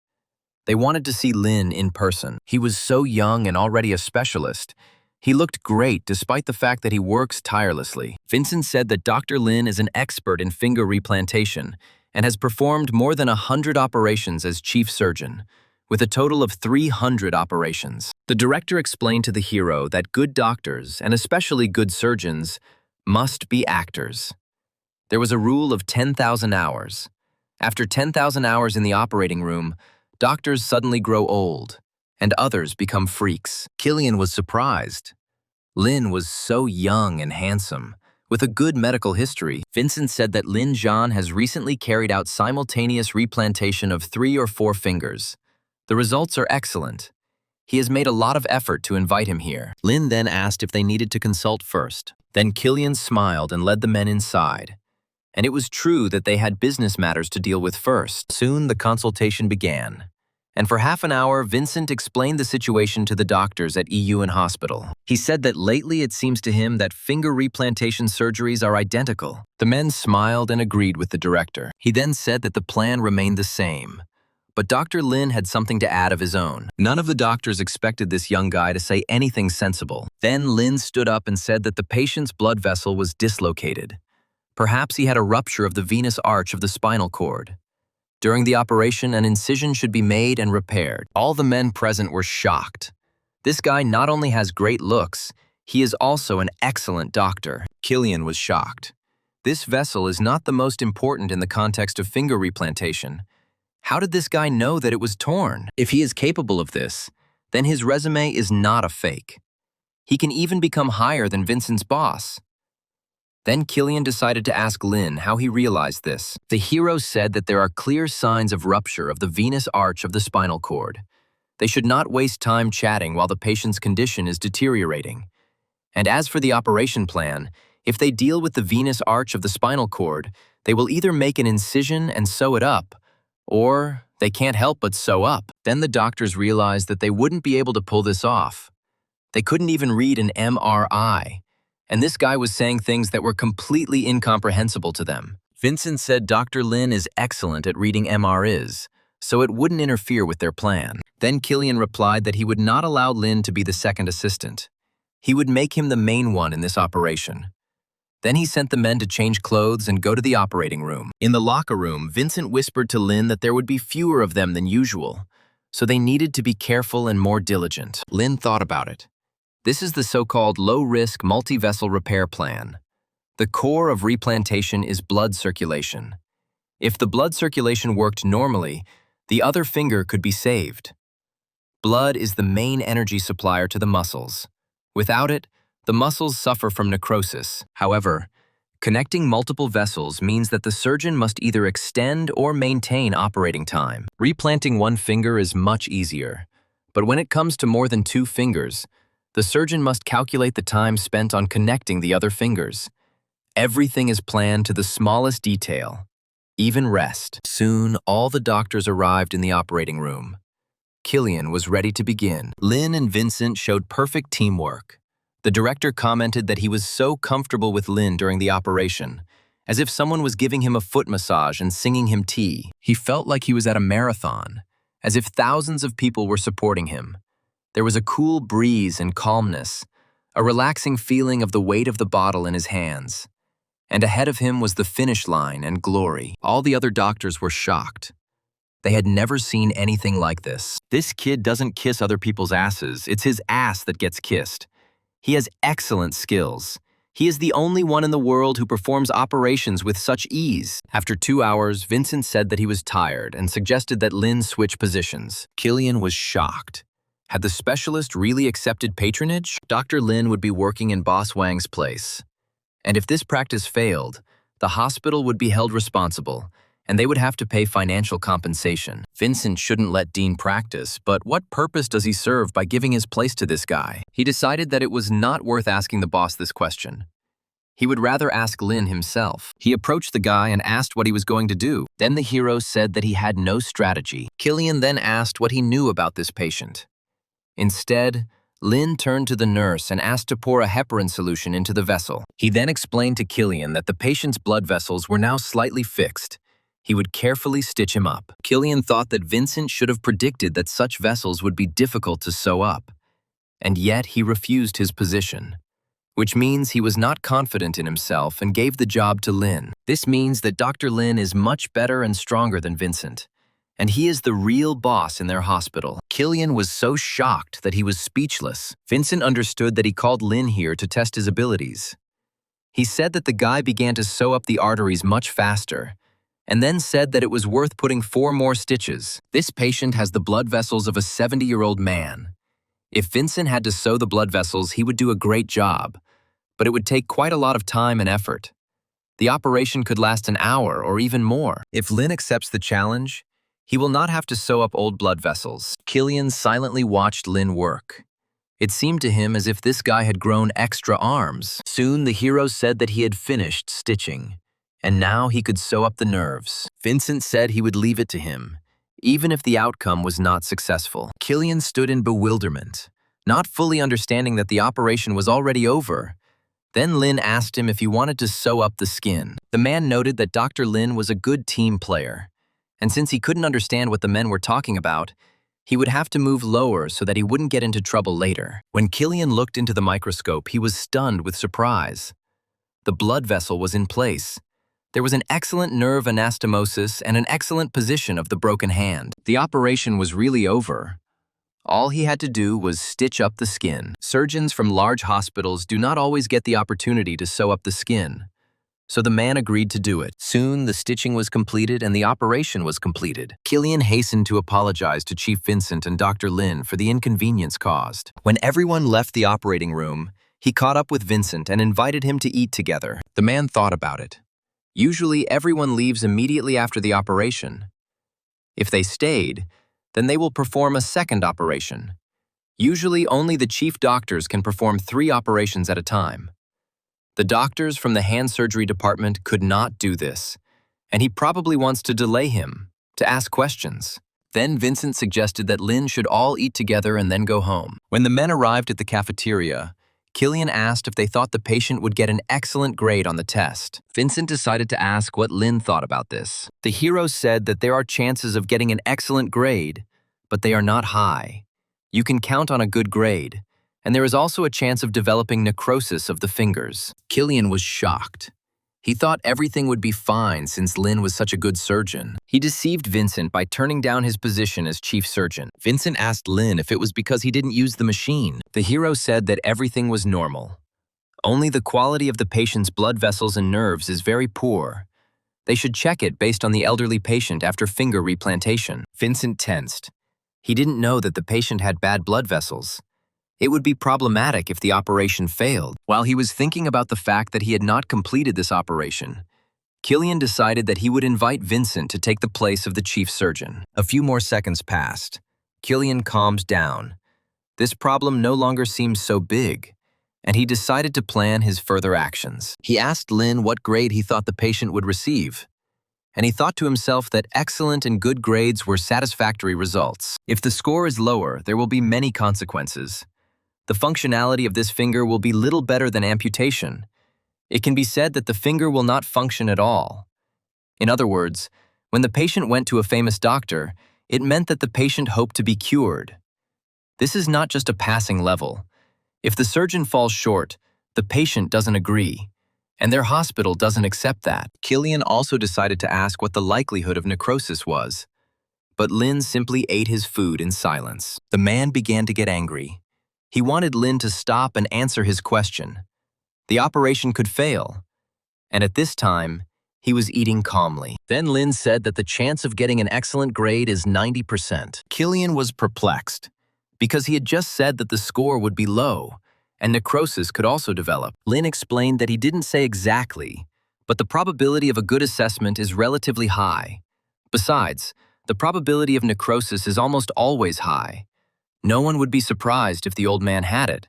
They wanted to see Lin in person. He was so young and already a specialist. He looked great despite the fact that he works tirelessly. Vincent said that Dr. Lin is an expert in finger replantation and has performed more than 100 operations as chief surgeon, with a total of 300 operations. The director explained to the hero that good doctors, and especially good surgeons, must be actors. There was a rule of 10,000 hours. After 10,000 hours in the operating room, doctors suddenly grow old, and others become freaks. Killian was surprised. Lin was so young and handsome, with a good medical history. Vincent said that Lin Zhan has recently carried out simultaneous replantation of 3 or 4 fingers. The results are excellent. He has made a lot of effort to invite him here. Lin then asked if they needed to consult first. Then Killian smiled and led the men inside. And it was true that they had business matters to deal with first. Soon the consultation began. And for half an hour, Vincent explained the situation to the doctors at Yiyuan Hospital. He said that lately it seems to him that finger replantation surgeries are identical. The men smiled and agreed with the director. He then said that the plan remained the same. But Dr. Lin had something to add of his own. None of the doctors expected this young guy to say anything sensible. Then Lin stood up and said that the patient's blood vessel was dislocated. Perhaps he had a rupture of the venous arch of the spinal cord. During the operation, an incision should be made and repaired. All the men present were shocked. This guy not only has great looks, he is also an excellent doctor. Killian was shocked. This vessel is not the most important in the context of finger replantation. How did this guy know that it was torn? If he is capable of this, then his resume is not a fake. He can even become higher than Vincent's boss. Then Killian decided to ask Lin how he realized this. The hero said that there are clear signs of rupture of the venous arch of the spinal cord. They should not waste time chatting while the patient's condition is deteriorating. And as for the operation plan, if they deal with the venous arch of the spinal cord, they will either make an incision and sew it up, or they can't help but sew up. Then the doctors realized that they wouldn't be able to pull this off. They couldn't even read an MRI. And this guy was saying things that were completely incomprehensible to them. Vincent said Dr. Lin is excellent at reading MRIs, so it wouldn't interfere with their plan. Then Killian replied that he would not allow Lin to be the second assistant. He would make him the main one in this operation. Then he sent the men to change clothes and go to the operating room. In the locker room, Vincent whispered to Lin that there would be fewer of them than usual, so they needed to be careful and more diligent. Lin thought about it. This is the so-called low-risk multi-vessel repair plan. The core of replantation is blood circulation. If the blood circulation worked normally, the other finger could be saved. Blood is the main energy supplier to the muscles. Without it, the muscles suffer from necrosis. However, connecting multiple vessels means that the surgeon must either extend or maintain operating time. Replanting one finger is much easier, but when it comes to more than 2 fingers, the surgeon must calculate the time spent on connecting the other fingers. Everything is planned to the smallest detail, even rest. Soon, all the doctors arrived in the operating room. Killian was ready to begin. Lin and Vincent showed perfect teamwork. The director commented that he was so comfortable with Lin during the operation, as if someone was giving him a foot massage and singing him tea. He felt like he was at a marathon, as if thousands of people were supporting him. There was a cool breeze and calmness, a relaxing feeling of the weight of the bottle in his hands. And ahead of him was the finish line and glory. All the other doctors were shocked. They had never seen anything like this. This kid doesn't kiss other people's asses, it's his ass that gets kissed. He has excellent skills. He is the only one in the world who performs operations with such ease. After 2 hours, Vincent said that he was tired and suggested that Lin switch positions. Killian was shocked. Had the specialist really accepted patronage? Dr. Lin would be working in Boss Wang's place. And if this practice failed, the hospital would be held responsible, and they would have to pay financial compensation. Vincent shouldn't let Dean practice, but what purpose does he serve by giving his place to this guy? He decided that it was not worth asking the boss this question. He would rather ask Lin himself. He approached the guy and asked what he was going to do. Then the hero said that he had no strategy. Killian then asked what he knew about this patient. Instead, Lin turned to the nurse and asked to pour a heparin solution into the vessel. He then explained to Killian that the patient's blood vessels were now slightly fixed. He would carefully stitch him up. Killian thought that Vincent should have predicted that such vessels would be difficult to sew up. And yet he refused his position, which means he was not confident in himself and gave the job to Lin. This means that Dr. Lin is much better and stronger than Vincent, and he is the real boss in their hospital. Killian was so shocked that he was speechless. Vincent understood that he called Lin here to test his abilities. He said that the guy began to sew up the arteries much faster, and then said that it was worth putting 4 more stitches. This patient has the blood vessels of a 70-year-old man. If Vincent had to sew the blood vessels, he would do a great job, but it would take quite a lot of time and effort. The operation could last an hour or even more. If Lin accepts the challenge, he will not have to sew up old blood vessels. Killian silently watched Lin work. It seemed to him as if this guy had grown extra arms. Soon the hero said that he had finished stitching, and now he could sew up the nerves. Vincent said he would leave it to him, even if the outcome was not successful. Killian stood in bewilderment, not fully understanding that the operation was already over. Then Lin asked him if he wanted to sew up the skin. The man noted that Dr. Lin was a good team player, and since he couldn't understand what the men were talking about, he would have to move lower so that he wouldn't get into trouble later. When Killian looked into the microscope, he was stunned with surprise. The blood vessel was in place. There was an excellent nerve anastomosis and an excellent position of the broken hand. The operation was really over. All he had to do was stitch up the skin. Surgeons from large hospitals do not always get the opportunity to sew up the skin, so the man agreed to do it. Soon, the stitching was completed and the operation was completed. Killian hastened to apologize to Chief Vincent and Dr. Lin for the inconvenience caused. When everyone left the operating room, he caught up with Vincent and invited him to eat together. The man thought about it. Usually, everyone leaves immediately after the operation. If they stayed, then they will perform a second operation. Usually, only the chief doctors can perform 3 operations at a time. The doctors from the hand surgery department could not do this, and he probably wants to delay him, to ask questions. Then Vincent suggested that Lin should all eat together and then go home. When the men arrived at the cafeteria, Killian asked if they thought the patient would get an excellent grade on the test. Vincent decided to ask what Lin thought about this. The hero said that there are chances of getting an excellent grade, but they are not high. You can count on a good grade, and there is also a chance of developing necrosis of the fingers. Killian was shocked. He thought everything would be fine since Lin was such a good surgeon. He deceived Vincent by turning down his position as chief surgeon. Vincent asked Lin if it was because he didn't use the machine. The hero said that everything was normal. Only the quality of the patient's blood vessels and nerves is very poor. They should check it based on the elderly patient after finger replantation. Vincent tensed. He didn't know that the patient had bad blood vessels. It would be problematic if the operation failed. While he was thinking about the fact that he had not completed this operation, Killian decided that he would invite Vincent to take the place of the chief surgeon. A few more seconds passed. Killian calmed down. This problem no longer seemed so big, and he decided to plan his further actions. He asked Lin what grade he thought the patient would receive, and he thought to himself that excellent and good grades were satisfactory results. If the score is lower, there will be many consequences. The functionality of this finger will be little better than amputation. It can be said that the finger will not function at all. In other words, when the patient went to a famous doctor, it meant that the patient hoped to be cured. This is not just a passing level. If the surgeon falls short, the patient doesn't agree, and their hospital doesn't accept that. Killian also decided to ask what the likelihood of necrosis was. but Lin simply ate his food in silence. The man began to get angry. He wanted Lin to stop and answer his question. The operation could fail, and at this time, he was eating calmly. Then Lin said that the chance of getting an excellent grade is 90%. Killian was perplexed, because he had just said that the score would be low, and necrosis could also develop. Lin explained that he didn't say exactly, but the probability of a good assessment is relatively high. Besides, the probability of necrosis is almost always high. No one would be surprised if the old man had it.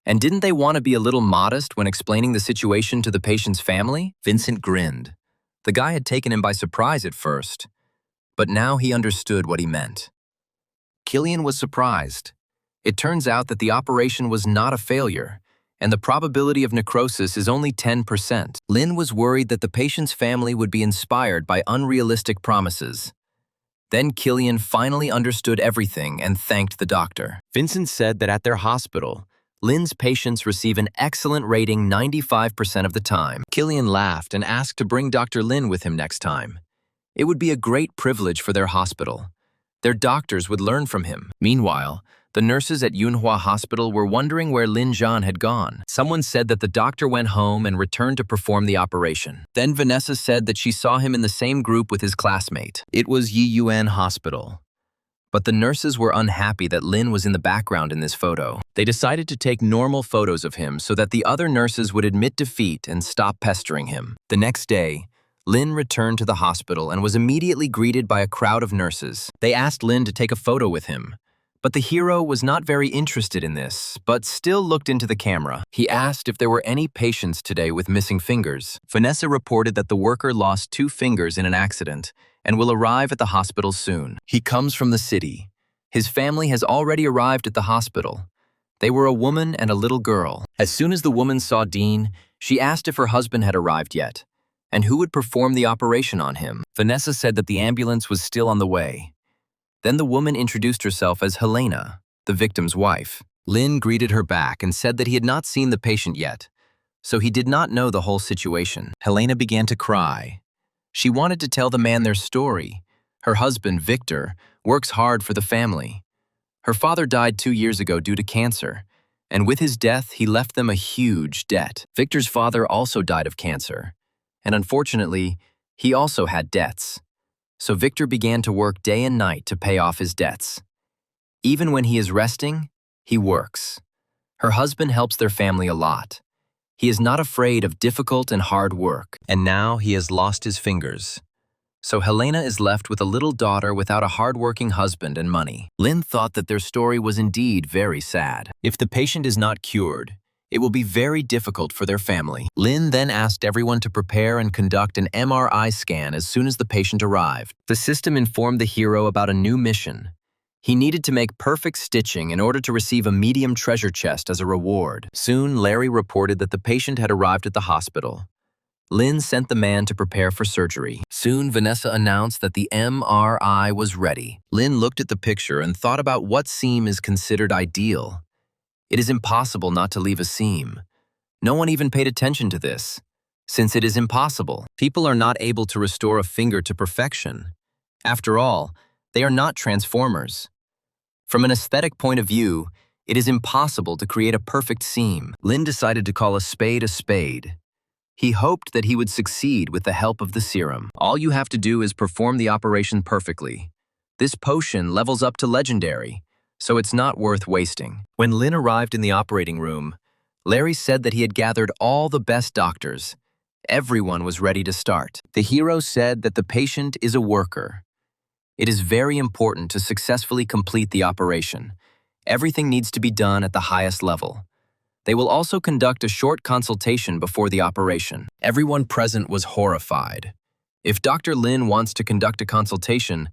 And didn't they want to be a little modest when explaining the situation to the patient's family? Vincent grinned. The guy had taken him by surprise at first, but now he understood what he meant. Killian was surprised. It turns out that the operation was not a failure, and the probability of necrosis is only 10%. Lin was worried that the patient's family would be inspired by unrealistic promises. Then Killian finally understood everything and thanked the doctor. Vincent said that at their hospital, Lin's patients receive an excellent rating 95% of the time. Killian laughed and asked to bring Dr. Lin with him next time. It would be a great privilege for their hospital. Their doctors would learn from him. Meanwhile, the nurses at Yunhua Hospital were wondering where Lin Zhan had gone. Someone said that the doctor went home and returned to perform the operation. Then Vanessa said that she saw him in the same group with his classmate. It was Yiyuan Hospital. But the nurses were unhappy that Lin was in the background in this photo. They decided to take normal photos of him so that the other nurses would admit defeat and stop pestering him. The next day, Lin returned to the hospital and was immediately greeted by a crowd of nurses. They asked Lin to take a photo with him. But the hero was not very interested in this, but still looked into the camera. He asked if there were any patients today with missing fingers. Vanessa reported that the worker lost 2 fingers in an accident and will arrive at the hospital soon. He comes from the city. His family has already arrived at the hospital. They were a woman and a little girl. As soon as the woman saw Dean, she asked if her husband had arrived yet, and who would perform the operation on him. Vanessa said that the ambulance was still on the way. Then the woman introduced herself as Helena, the victim's wife. Lin greeted her back and said that he had not seen the patient yet, so he did not know the whole situation. Helena began to cry. She wanted to tell the man their story. Her husband, Victor, works hard for the family. Her father died 2 years ago due to cancer, and with his death, he left them a huge debt. Victor's father also died of cancer, and unfortunately, he also had debts. So Victor began to work day and night to pay off his debts. Even when he is resting, he works. Her husband helps their family a lot. He is not afraid of difficult and hard work, and now he has lost his fingers. So Helena is left with a little daughter without a hard-working husband and money. Lin thought that their story was indeed very sad. If the patient is not cured, it will be very difficult for their family. Lin then asked everyone to prepare and conduct an MRI scan as soon as the patient arrived. The system informed the hero about a new mission. He needed to make perfect stitching in order to receive a medium treasure chest as a reward. Soon, Larry reported that the patient had arrived at the hospital. Lin sent the man to prepare for surgery. Soon, Vanessa announced that the MRI was ready. Lin looked at the picture and thought about what seam is considered ideal. It is impossible not to leave a seam. No one even paid attention to this, since it is impossible. People are not able to restore a finger to perfection. After all, they are not transformers. From an aesthetic point of view, it is impossible to create a perfect seam. Lin decided to call a spade a spade. He hoped that he would succeed with the help of the serum. All you have to do is perform the operation perfectly. This potion levels up to legendary, so it's not worth wasting. When Lin arrived in the operating room, Larry said that he had gathered all the best doctors. Everyone was ready to start. The hero said that the patient is a worker. It is very important to successfully complete the operation. Everything needs to be done at the highest level. They will also conduct a short consultation before the operation. Everyone present was horrified. If Dr. Lin wants to conduct a consultation,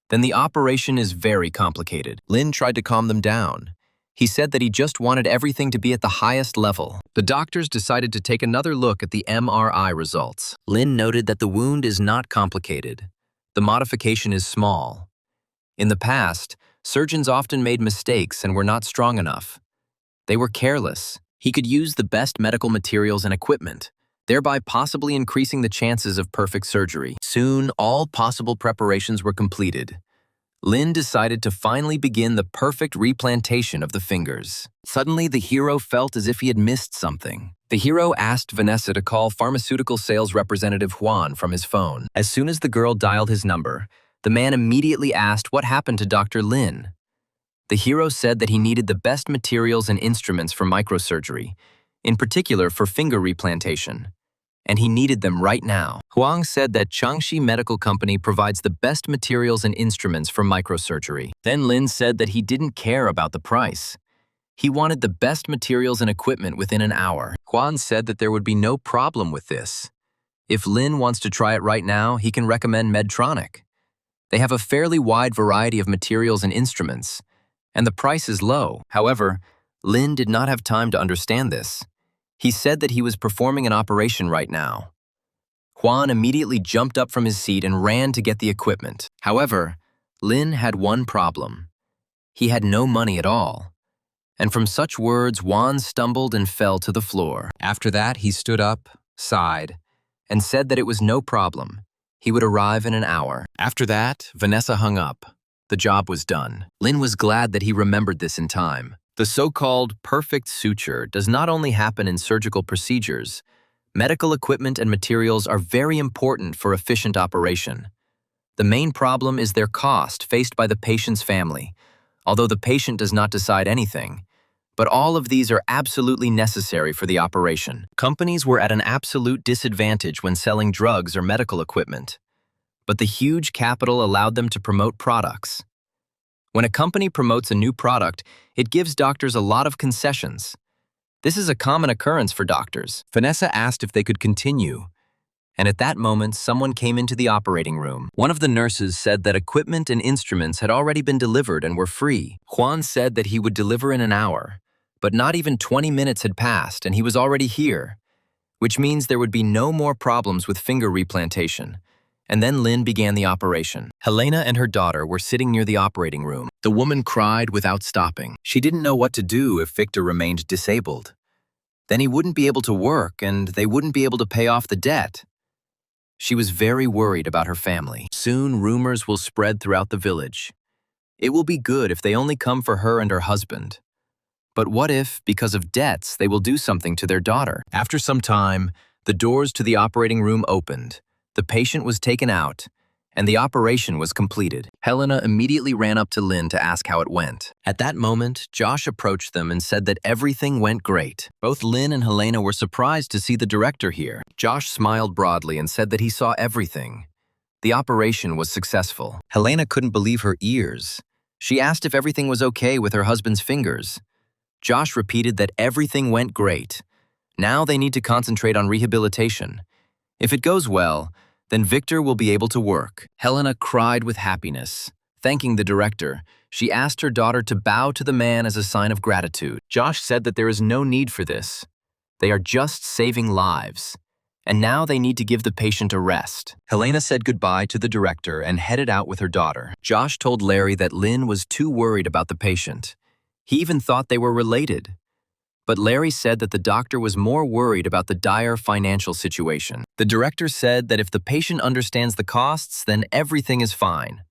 then the operation is very complicated. Lin tried to calm them down. He said that he just wanted everything to be at the highest level. The doctors decided to take another look at the MRI results. Lin noted that the wound is not complicated. The modification is small. In the past, surgeons often made mistakes and were not strong enough. They were careless. He could use the best medical materials and equipment, thereby possibly increasing the chances of perfect surgery. Soon, all possible preparations were completed. Lin decided to finally begin the perfect replantation of the fingers. Suddenly, the hero felt as if he had missed something. The hero asked Vanessa to call pharmaceutical sales representative Juan from his phone. As soon as the girl dialed his number, the man immediately asked what happened to Dr. Lin. The hero said that he needed the best materials and instruments for microsurgery, in particular for finger replantation, and he needed them right now. Huang said that Changxi Medical Company provides the best materials and instruments for microsurgery. Then Lin said that he didn't care about the price. He wanted the best materials and equipment within an hour. Huang said that there would be no problem with this. If Lin wants to try it right now, he can recommend Medtronic. They have a fairly wide variety of materials and instruments, and the price is low. However, Lin did not have time to understand this. He said that he was performing an operation right now. Juan immediately jumped up from his seat and ran to get the equipment. However, Lin had one problem. He had no money at all. And from such words, Juan stumbled and fell to the floor. After that, he stood up, sighed, and said that it was no problem. He would arrive in an hour. After that, Vanessa hung up. The job was done. Lin was glad that he remembered this in time. The so-called perfect suture does not only happen in surgical procedures. Medical equipment and materials are very important for efficient operation. The main problem is their cost faced by the patient's family, although the patient does not decide anything. But all of these are absolutely necessary for the operation. Companies were at an absolute disadvantage when selling drugs or medical equipment, but the huge capital allowed them to promote products. When a company promotes a new product, it gives doctors a lot of concessions. This is a common occurrence for doctors. Vanessa asked if they could continue, and at that moment, someone came into the operating room. One of the nurses said that equipment and instruments had already been delivered and were free. Juan said that he would deliver in an hour, but not even 20 minutes had passed and he was already here, which means there would be no more problems with finger replantation. And then Lin began the operation. Helena and her daughter were sitting near the operating room. The woman cried without stopping. She didn't know what to do if Victor remained disabled. Then he wouldn't be able to work and they wouldn't be able to pay off the debt. She was very worried about her family. Soon rumors will spread throughout the village. It will be good if they only come for her and her husband. But what if, because of debts, they will do something to their daughter? After some time, the doors to the operating room opened. The patient was taken out, and the operation was completed. Helena immediately ran up to Lin to ask how it went. At that moment, Josh approached them and said that everything went great. Both Lin and Helena were surprised to see the director here. Josh smiled broadly and said that he saw everything. The operation was successful. Helena couldn't believe her ears. She asked if everything was okay with her husband's fingers. Josh repeated that everything went great. Now they need to concentrate on rehabilitation. If it goes well, then Victor will be able to work. Helena cried with happiness. Thanking the director, she asked her daughter to bow to the man as a sign of gratitude. Josh said that there is no need for this. They are just saving lives. And now they need to give the patient a rest. Helena said goodbye to the director and headed out with her daughter. Josh told Larry that Lin was too worried about the patient. He even thought they were related. But Larry said that the doctor was more worried about the dire financial situation. The director said that if the patient understands the costs, then everything is fine.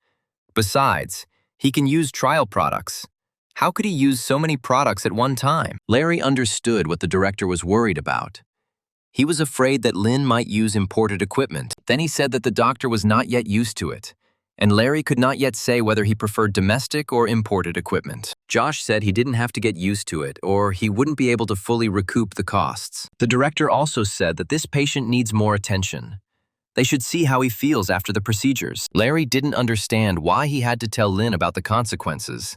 Besides, he can use trial products. How could he use so many products at one time? Larry understood what the director was worried about. He was afraid that Lin might use imported equipment. Then he said that the doctor was not yet used to it, and Larry could not yet say whether he preferred domestic or imported equipment. Josh said he didn't have to get used to it, or he wouldn't be able to fully recoup the costs. The director also said that this patient needs more attention. They should see how he feels after the procedures. Larry didn't understand why he had to tell Lin about the consequences.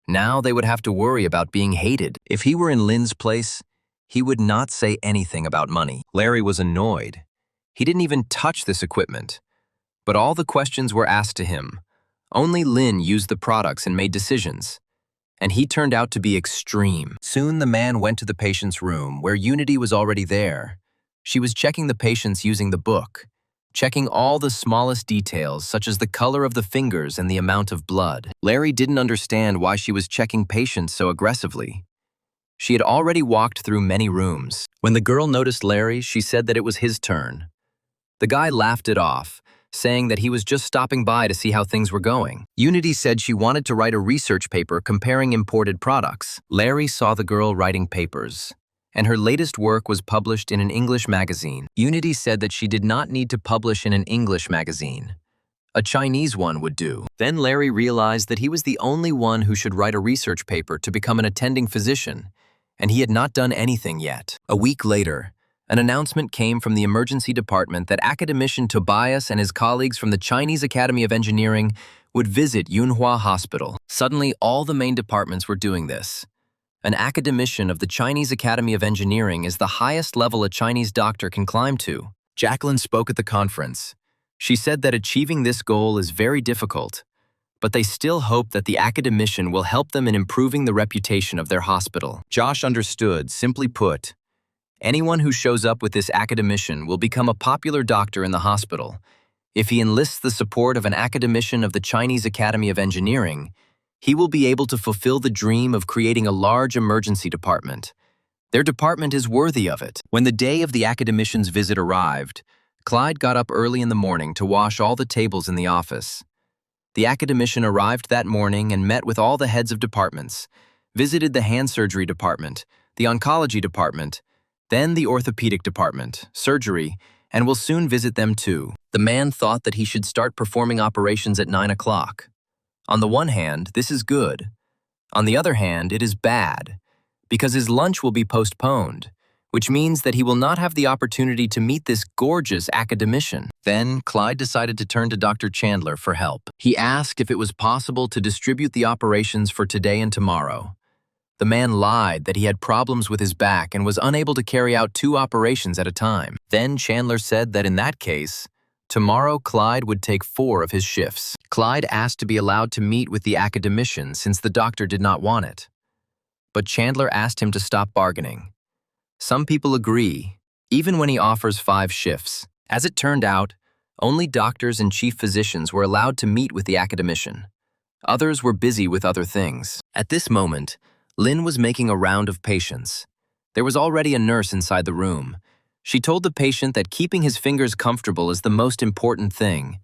Now they would have to worry about being hated. If he were in Lin's place, he would not say anything about money. Larry was annoyed. He didn't even touch this equipment. But all the questions were asked to him. Only Lin used the products and made decisions. And he turned out to be extreme. Soon the man went to the patient's room, where Unity was already there. She was checking the patients using the book, checking all the smallest details, such as the color of the fingers and the amount of blood. Larry didn't understand why she was checking patients so aggressively. She had already walked through many rooms. When the girl noticed Larry, she said that it was his turn. The guy laughed it off, saying that he was just stopping by to see how things were going. Unity said she wanted to write a research paper comparing imported products. Larry saw the girl writing papers, and her latest work was published in an English magazine. Unity said that she did not need to publish in an English magazine. A Chinese one would do. Then Larry realized that he was the only one who should write a research paper to become an attending physician, and he had not done anything yet. A week later, an announcement came from the emergency department that academician Tobias and his colleagues from the Chinese Academy of Engineering would visit Yunhua Hospital. Suddenly, all the main departments were doing this. An academician of the Chinese Academy of Engineering is the highest level a Chinese doctor can climb to. Jacqueline spoke at the conference. She said that achieving this goal is very difficult, but they still hope that the academician will help them in improving the reputation of their hospital. Josh understood, simply put, anyone who shows up with this academician will become a popular doctor in the hospital. If he enlists the support of an academician of the Chinese Academy of Engineering, he will be able to fulfill the dream of creating a large emergency department. Their department is worthy of it. When the day of the academician's visit arrived, Clyde got up early in the morning to wash all the tables in the office. The academician arrived that morning and met with all the heads of departments, visited the hand surgery department, the oncology department, then the orthopedic department, surgery, and will soon visit them too. The man thought that he should start performing operations at 9 o'clock. On the one hand, this is good. On the other hand, it is bad, because his lunch will be postponed, which means that he will not have the opportunity to meet this gorgeous academician. Then, Clyde decided to turn to Dr. Chandler for help. He asked if it was possible to distribute the operations for today and tomorrow. The man lied that he had problems with his back and was unable to carry out 2 operations at a time. Then Chandler said that in that case, tomorrow Clyde would take 4 of his shifts. Clyde asked to be allowed to meet with the academician since the doctor did not want it. But Chandler asked him to stop bargaining. Some people agree, even when he offers 5 shifts. As it turned out, only doctors and chief physicians were allowed to meet with the academician. Others were busy with other things. At this moment, Lynn was making a round of patients. There was already a nurse inside the room. She told the patient that keeping his fingers comfortable is the most important thing.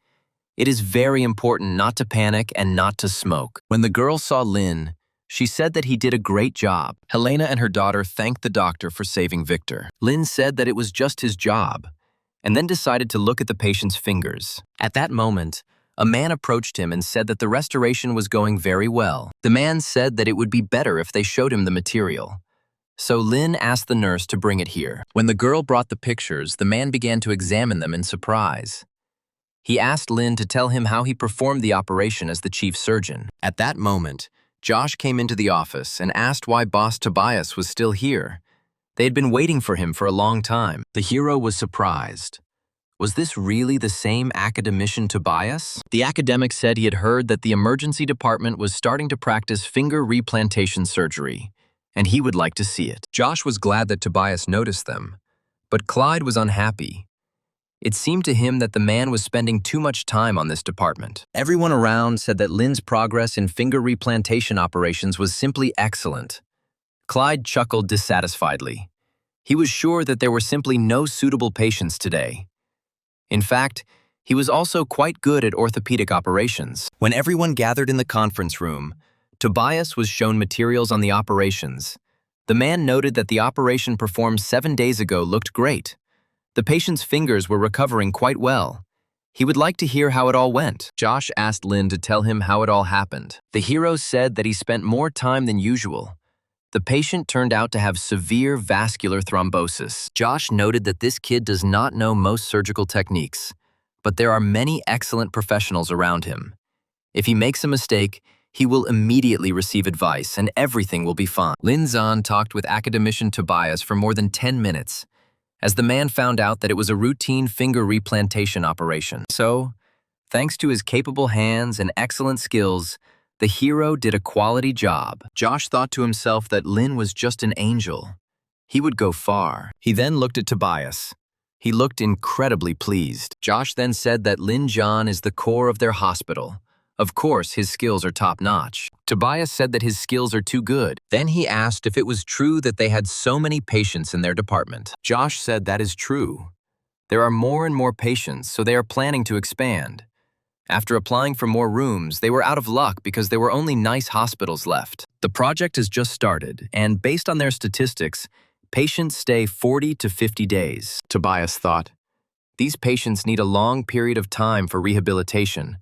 It is very important not to panic and not to smoke. When the girl saw Lynn, she said that he did a great job. Helena and her daughter thanked the doctor for saving Victor. Lynn said that it was just his job, and then decided to look at the patient's fingers. At that moment, a man approached him and said that the restoration was going very well. The man said that it would be better if they showed him the material. So Lynn asked the nurse to bring it here. When the girl brought the pictures, the man began to examine them in surprise. He asked Lynn to tell him how he performed the operation as the chief surgeon. At that moment, Josh came into the office and asked why boss Tobias was still here. They had been waiting for him for a long time. The hero was surprised. Was this really the same academician Tobias? The academic said he had heard that the emergency department was starting to practice finger replantation surgery, and he would like to see it. Josh was glad that Tobias noticed them, but Clyde was unhappy. It seemed to him that the man was spending too much time on this department. Everyone around said that Lynn's progress in finger replantation operations was simply excellent. Clyde chuckled dissatisfiedly. He was sure that there were simply no suitable patients today. In fact, he was also quite good at orthopedic operations. When everyone gathered in the conference room, Tobias was shown materials on the operations. The man noted that the operation performed 7 days ago looked great. The patient's fingers were recovering quite well. He would like to hear how it all went. Josh asked Lynn to tell him how it all happened. The hero said that he spent more time than usual. The patient turned out to have severe vascular thrombosis. Josh noted that this kid does not know most surgical techniques, but there are many excellent professionals around him. If he makes a mistake, he will immediately receive advice and everything will be fine. Lin Zan talked with academician Tobias for more than 10 minutes, as the man found out that it was a routine finger replantation operation. So, thanks to his capable hands and excellent skills, the hero did a quality job. Josh thought to himself that Lin was just an angel. He would go far. He then looked at Tobias. He looked incredibly pleased. Josh then said that Lin Zhan is the core of their hospital. Of course, his skills are top-notch. Tobias said that his skills are too good. Then he asked if it was true that they had so many patients in their department. Josh said that is true. There are more and more patients, so they are planning to expand. After applying for more rooms, they were out of luck because there were only nice hospitals left. The project has just started, and based on their statistics, patients stay 40 to 50 days. Tobias thought, these patients need a long period of time for rehabilitation,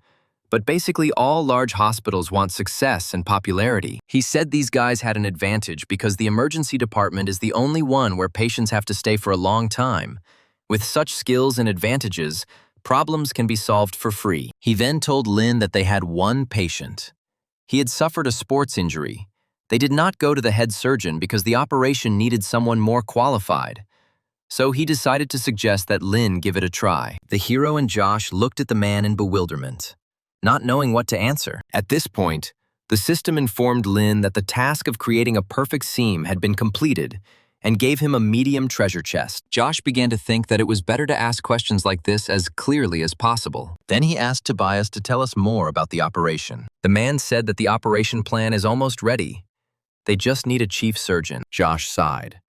but basically all large hospitals want success and popularity. He said these guys had an advantage because the emergency department is the only one where patients have to stay for a long time. With such skills and advantages, problems can be solved for free. He then told Lin that they had one patient. He had suffered a sports injury. They did not go to the head surgeon because the operation needed someone more qualified. So he decided to suggest that Lin give it a try. The hero and Josh looked at the man in bewilderment, not knowing what to answer. At this point, the system informed Lin that the task of creating a perfect seam had been completed and gave him a medium treasure chest. Josh began to think that it was better to ask questions like this as clearly as possible. Then he asked Tobias to tell us more about the operation. The man said that the operation plan is almost ready. They just need a chief surgeon. Josh sighed.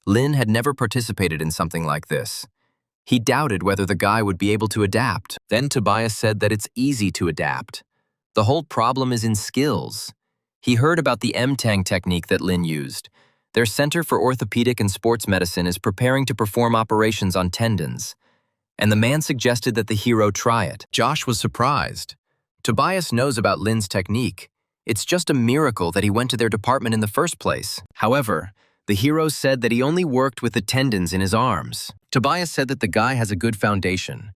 Lin had never participated in something like this. He doubted whether the guy would be able to adapt. Then Tobias said that it's easy to adapt. The whole problem is in skills. He heard about the M-Tang technique that Lin used. Their Center for Orthopedic and Sports Medicine is preparing to perform operations on tendons, and the man suggested that the hero try it. Josh was surprised. Tobias knows about Lin's technique. It's just a miracle that he went to their department in the first place. However, the hero said that he only worked with the tendons in his arms. Tobias said that the guy has a good foundation.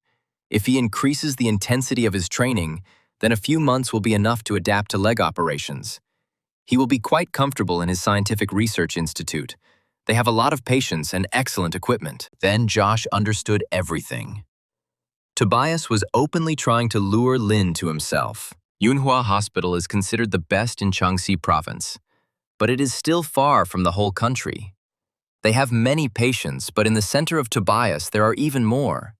If he increases the intensity of his training, then a few months will be enough to adapt to leg operations. He will be quite comfortable in his scientific research institute. They have a lot of patients and excellent equipment. Then Josh understood everything. Tobias was openly trying to lure Lin to himself. Yunhua Hospital is considered the best in Jiangxi province, but it is still far from the whole country. They have many patients, but in the center of Tobias there are even more.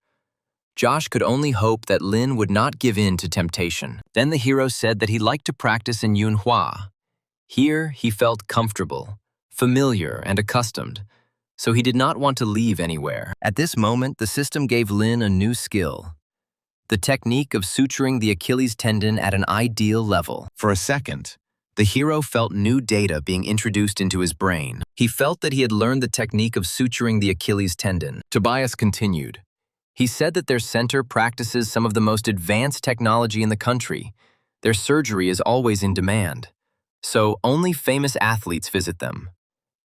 Josh could only hope that Lin would not give in to temptation. Then the hero said that he liked to practice in Yunhua. Here, he felt comfortable, familiar, and accustomed, so he did not want to leave anywhere. At this moment, the system gave Lin a new skill, the technique of suturing the Achilles tendon at an ideal level. For a second, the hero felt new data being introduced into his brain. He felt that he had learned the technique of suturing the Achilles tendon. Tobias continued. He said that their center practices some of the most advanced technology in the country. Their surgery is always in demand, so only famous athletes visit them.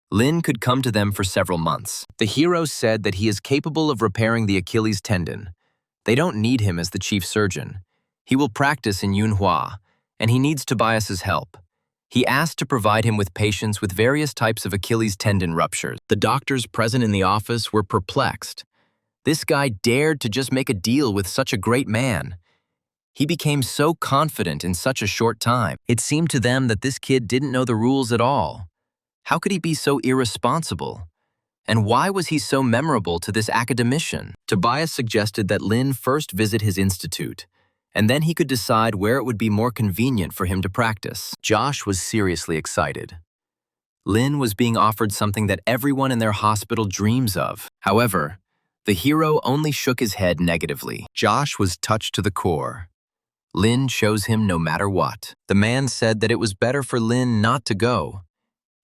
Lin could come to them for several months. The hero said that he is capable of repairing the Achilles tendon. They don't need him as the chief surgeon. He will practice in Yunhua, and he needs Tobias's help. He asked to provide him with patients with various types of Achilles tendon ruptures. The doctors present in the office were perplexed. This guy dared to just make a deal with such a great man. He became so confident in such a short time. It seemed to them that this kid didn't know the rules at all. How could he be so irresponsible? And why was he so memorable to this academician? Tobias suggested that Lin first visit his institute, and then he could decide where it would be more convenient for him to practice. Josh was seriously excited. Lin was being offered something that everyone in their hospital dreams of. However, the hero only shook his head negatively. Josh was touched to the core. Lin chose him no matter what. The man said that it was better for Lin not to go.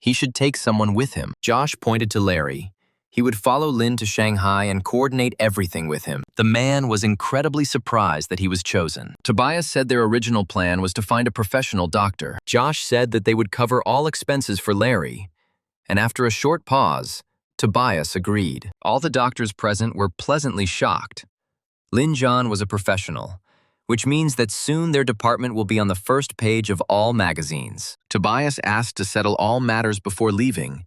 He should take someone with him. Josh pointed to Larry. He would follow Lin to Shanghai and coordinate everything with him. The man was incredibly surprised that he was chosen. Tobias said their original plan was to find a professional doctor. Josh said that they would cover all expenses for Larry. And after a short pause, Tobias agreed. All the doctors present were pleasantly shocked. Lin Zhan was a professional, which means that soon their department will be on the first page of all magazines. Tobias asked to settle all matters before leaving.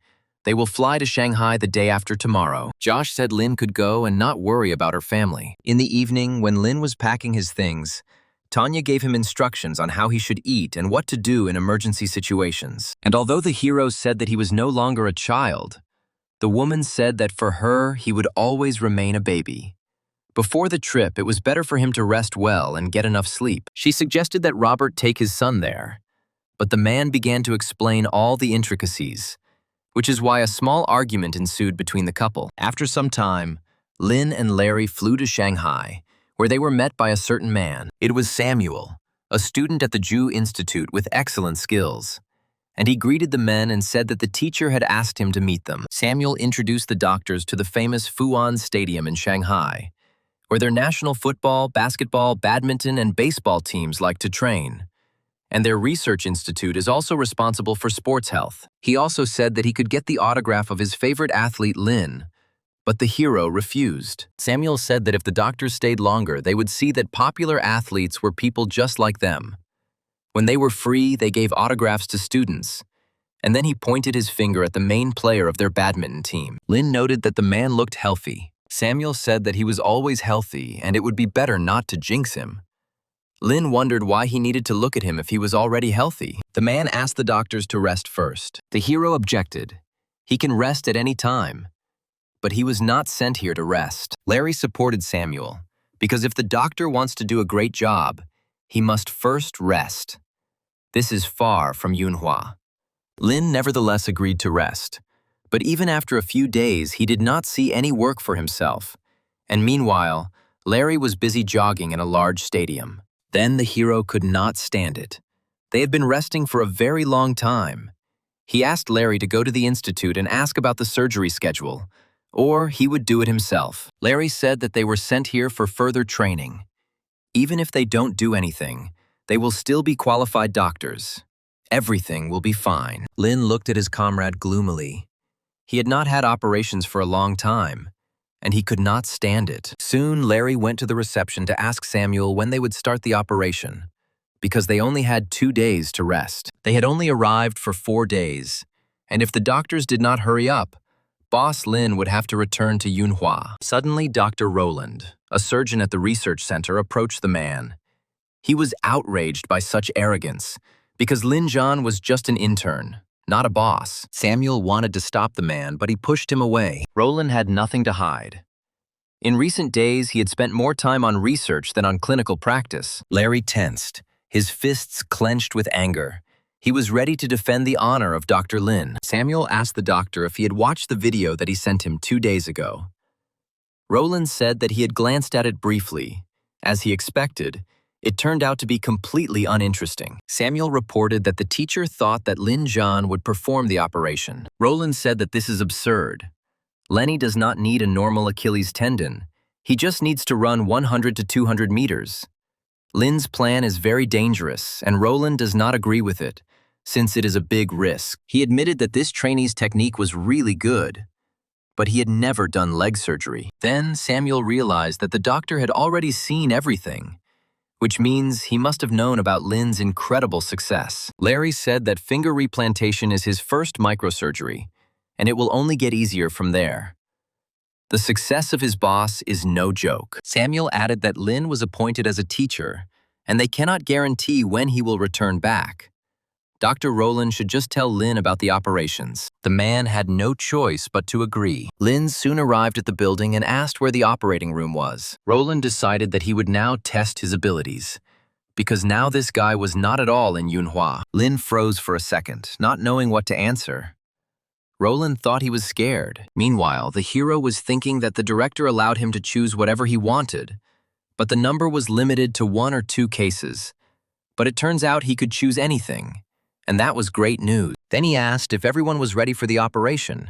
They will fly to Shanghai the day after tomorrow. Josh said Lin could go and not worry about her family. In the evening, when Lin was packing his things, Tanya gave him instructions on how he should eat and what to do in emergency situations. And although the hero said that he was no longer a child, the woman said that for her, he would always remain a baby. Before the trip, it was better for him to rest well and get enough sleep. She suggested that Robert take his son there, but the man began to explain all the intricacies, which is why a small argument ensued between the couple. After some time, Lin and Larry flew to Shanghai, where they were met by a certain man. It was Samuel, a student at the Jew Institute with excellent skills, and he greeted the men and said that the teacher had asked him to meet them. Samuel introduced the doctors to the famous Fuan Stadium in Shanghai, where their national football, basketball, badminton, and baseball teams like to train. And their research institute is also responsible for sports health. He also said that he could get the autograph of his favorite athlete, Lin, but the hero refused. Samuel said that if the doctors stayed longer, they would see that popular athletes were people just like them. When they were free, they gave autographs to students, and then he pointed his finger at the main player of their badminton team. Lin noted that the man looked healthy. Samuel said that he was always healthy and it would be better not to jinx him. Lin wondered why he needed to look at him if he was already healthy. The man asked the doctors to rest first. The hero objected. He can rest at any time. But he was not sent here to rest. Larry supported Samuel, because if the doctor wants to do a great job, he must first rest. This is far from Yunhua. Lin nevertheless agreed to rest, but even after a few days he did not see any work for himself, and meanwhile, Larry was busy jogging in a large stadium. Then the hero could not stand it. They had been resting for a very long time. He asked Larry to go to the institute and ask about the surgery schedule, or he would do it himself. Larry said that they were sent here for further training. Even if they don't do anything, they will still be qualified doctors. Everything will be fine. Lin looked at his comrade gloomily. He had not had operations for a long time, and he could not stand it. Soon, Larry went to the reception to ask Samuel when they would start the operation, because they only had 2 days to rest. They had only arrived for 4 days, and if the doctors did not hurry up, Boss Lin would have to return to Yunhua. Suddenly, Dr. Roland, a surgeon at the research center, approached the man. He was outraged by such arrogance, because Lin Zhan was just an intern, not a boss. Samuel wanted to stop the man, but he pushed him away. Roland had nothing to hide. In recent days, he had spent more time on research than on clinical practice. Larry tensed, his fists clenched with anger. He was ready to defend the honor of Dr. Lin. Samuel asked the doctor if he had watched the video that he sent him 2 days ago. Roland said that he had glanced at it briefly. As he expected, it turned out to be completely uninteresting. Samuel reported that the teacher thought that Lin Zhan would perform the operation. Roland said that this is absurd. Lenny does not need a normal Achilles tendon. He just needs to run 100 to 200 meters. Lin's plan is very dangerous, and Roland does not agree with it, since it is a big risk. He admitted that this trainee's technique was really good, but he had never done leg surgery. Then Samuel realized that the doctor had already seen everything, which means he must have known about Lin's incredible success. Larry said that finger replantation is his first microsurgery, and it will only get easier from there. The success of his boss is no joke. Samuel added that Lin was appointed as a teacher, and they cannot guarantee when he will return back. Dr. Roland should just tell Lin about the operations. The man had no choice but to agree. Lin soon arrived at the building and asked where the operating room was. Roland decided that he would now test his abilities, because now this guy was not at all in Yunhua. Lin froze for a second, not knowing what to answer. Roland thought he was scared. Meanwhile, the hero was thinking that the director allowed him to choose whatever he wanted, but the number was limited to 1 or 2 cases. But it turns out he could choose anything, and that was great news. Then he asked if everyone was ready for the operation,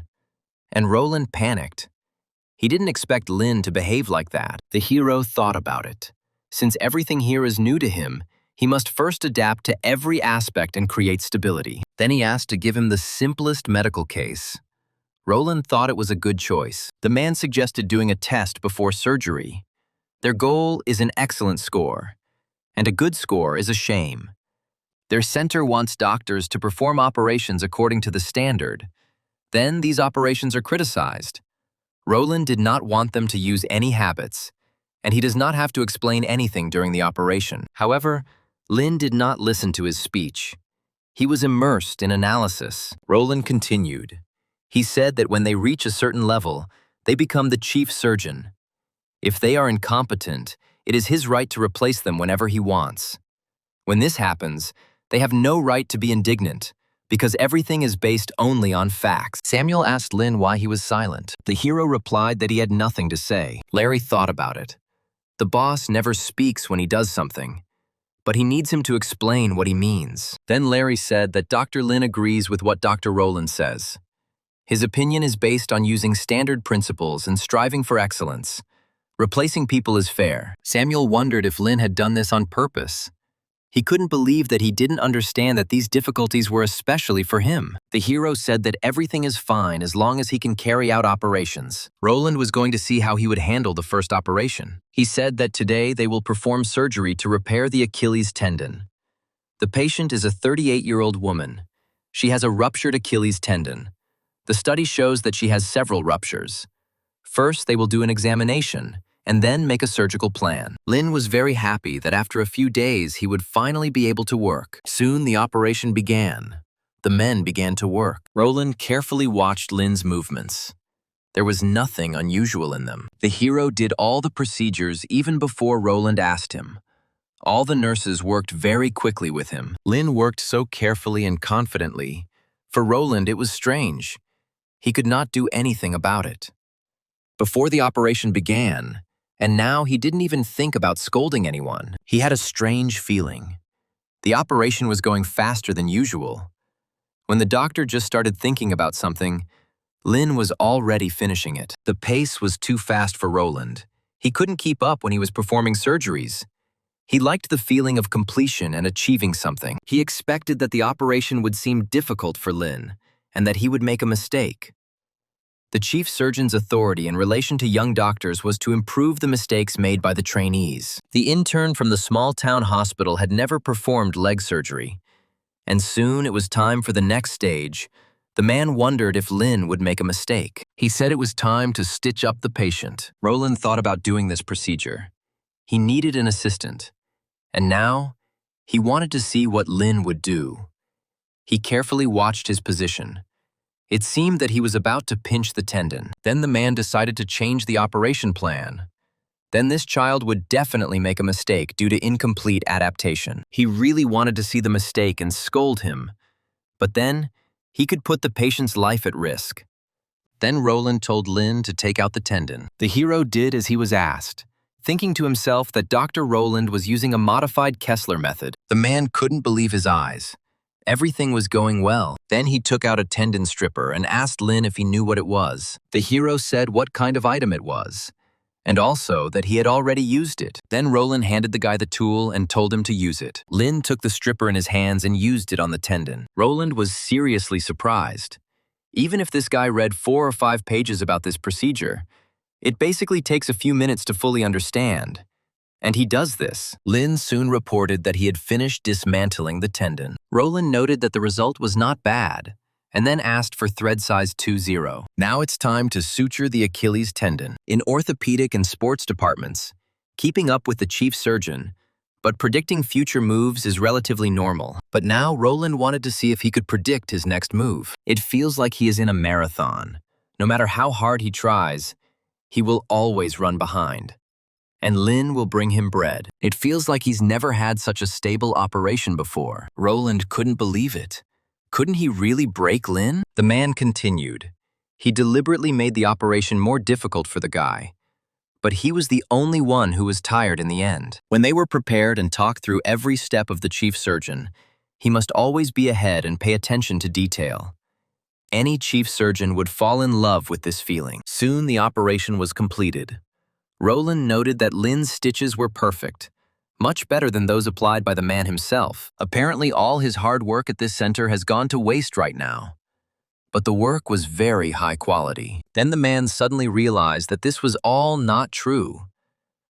and Roland panicked. He didn't expect Lin to behave like that. The hero thought about it. Since everything here is new to him, he must first adapt to every aspect and create stability. Then he asked to give him the simplest medical case. Roland thought it was a good choice. The man suggested doing a test before surgery. Their goal is an excellent score, and a good score is a shame. Their center wants doctors to perform operations according to the standard. Then these operations are criticized. Roland did not want them to use any habits, and he does not have to explain anything during the operation. However, Lin did not listen to his speech. He was immersed in analysis. Roland continued. He said that when they reach a certain level, they become the chief surgeon. If they are incompetent, it is his right to replace them whenever he wants. When this happens, they have no right to be indignant, because everything is based only on facts. Samuel asked Lin why he was silent. The hero replied that he had nothing to say. Larry thought about it. The boss never speaks when he does something, but he needs him to explain what he means. Then Larry said that Dr. Lin agrees with what Dr. Rowland says. His opinion is based on using standard principles and striving for excellence. Replacing people is fair. Samuel wondered if Lin had done this on purpose. He couldn't believe that he didn't understand that these difficulties were especially for him. The hero said that everything is fine as long as he can carry out operations. Roland was going to see how he would handle the first operation. He said that today they will perform surgery to repair the Achilles tendon. The patient is a 38-year-old woman. She has a ruptured Achilles tendon. The study shows that she has several ruptures. First, they will do an examination and then make a surgical plan. Lin was very happy that after a few days he would finally be able to work. Soon the operation began. The men began to work. Roland carefully watched Lin's movements. There was nothing unusual in them. The hero did all the procedures even before Roland asked him. All the nurses worked very quickly with him. Lin worked so carefully and confidently. For Roland, it was strange. He could not do anything about it. Before the operation began, and now he didn't even think about scolding anyone. He had a strange feeling. The operation was going faster than usual. When the doctor just started thinking about something, Lin was already finishing it. The pace was too fast for Roland. He couldn't keep up when he was performing surgeries. He liked the feeling of completion and achieving something. He expected that the operation would seem difficult for Lin, and that he would make a mistake. The chief surgeon's authority in relation to young doctors was to improve the mistakes made by the trainees. The intern from the small-town hospital had never performed leg surgery, and soon it was time for the next stage. The man wondered if Lin would make a mistake. He said it was time to stitch up the patient. Roland thought about doing this procedure. He needed an assistant, and now he wanted to see what Lin would do. He carefully watched his position. It seemed that he was about to pinch the tendon. Then the man decided to change the operation plan. Then this child would definitely make a mistake due to incomplete adaptation. He really wanted to see the mistake and scold him, but then he could put the patient's life at risk. Then Roland told Lin to take out the tendon. The hero did as he was asked, thinking to himself that Dr. Roland was using a modified Kessler method. The man couldn't believe his eyes. Everything was going well. Then he took out a tendon stripper and asked Lin if he knew what it was. The hero said what kind of item it was, and also that he had already used it. Then Roland handed the guy the tool and told him to use it. Lin took the stripper in his hands and used it on the tendon. Roland was seriously surprised. Even if this guy read 4 or 5 pages about this procedure, it basically takes a few minutes to fully understand. And he does this. Lin soon reported that he had finished dismantling the tendon. Roland noted that the result was not bad, and then asked for thread size 20. Now it's time to suture the Achilles tendon. In orthopedic and sports departments, keeping up with the chief surgeon, but predicting future moves is relatively normal. But now Roland wanted to see if he could predict his next move. It feels like he is in a marathon. No matter how hard he tries, he will always run behind. And Lin will bring him bread. It feels like he's never had such a stable operation before. Roland couldn't believe it. Couldn't he really break Lin? The man continued. He deliberately made the operation more difficult for the guy. But he was the only one who was tired in the end. When they were prepared and talked through every step of the chief surgeon, he must always be ahead and pay attention to detail. Any chief surgeon would fall in love with this feeling. Soon the operation was completed. Roland noted that Lin's stitches were perfect, much better than those applied by the man himself. Apparently all his hard work at this center has gone to waste right now. But the work was very high quality. Then the man suddenly realized that this was all not true.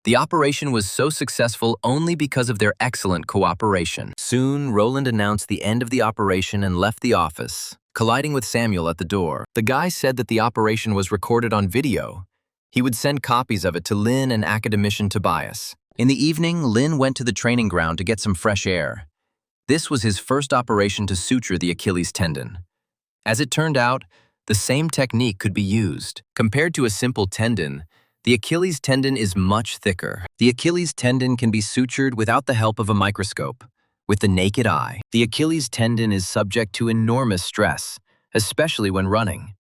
The operation was so successful only because of their excellent cooperation. Soon, Roland announced the end of the operation and left the office, colliding with Samuel at the door. The guy said that the operation was recorded on video. He would send copies of it to Lin and academician Tobias. In the evening, Lin went to the training ground to get some fresh air. This was his first operation to suture the Achilles tendon. As it turned out, the same technique could be used. Compared to a simple tendon, the Achilles tendon is much thicker. The Achilles tendon can be sutured without the help of a microscope, with the naked eye. The Achilles tendon is subject to enormous stress, especially when running.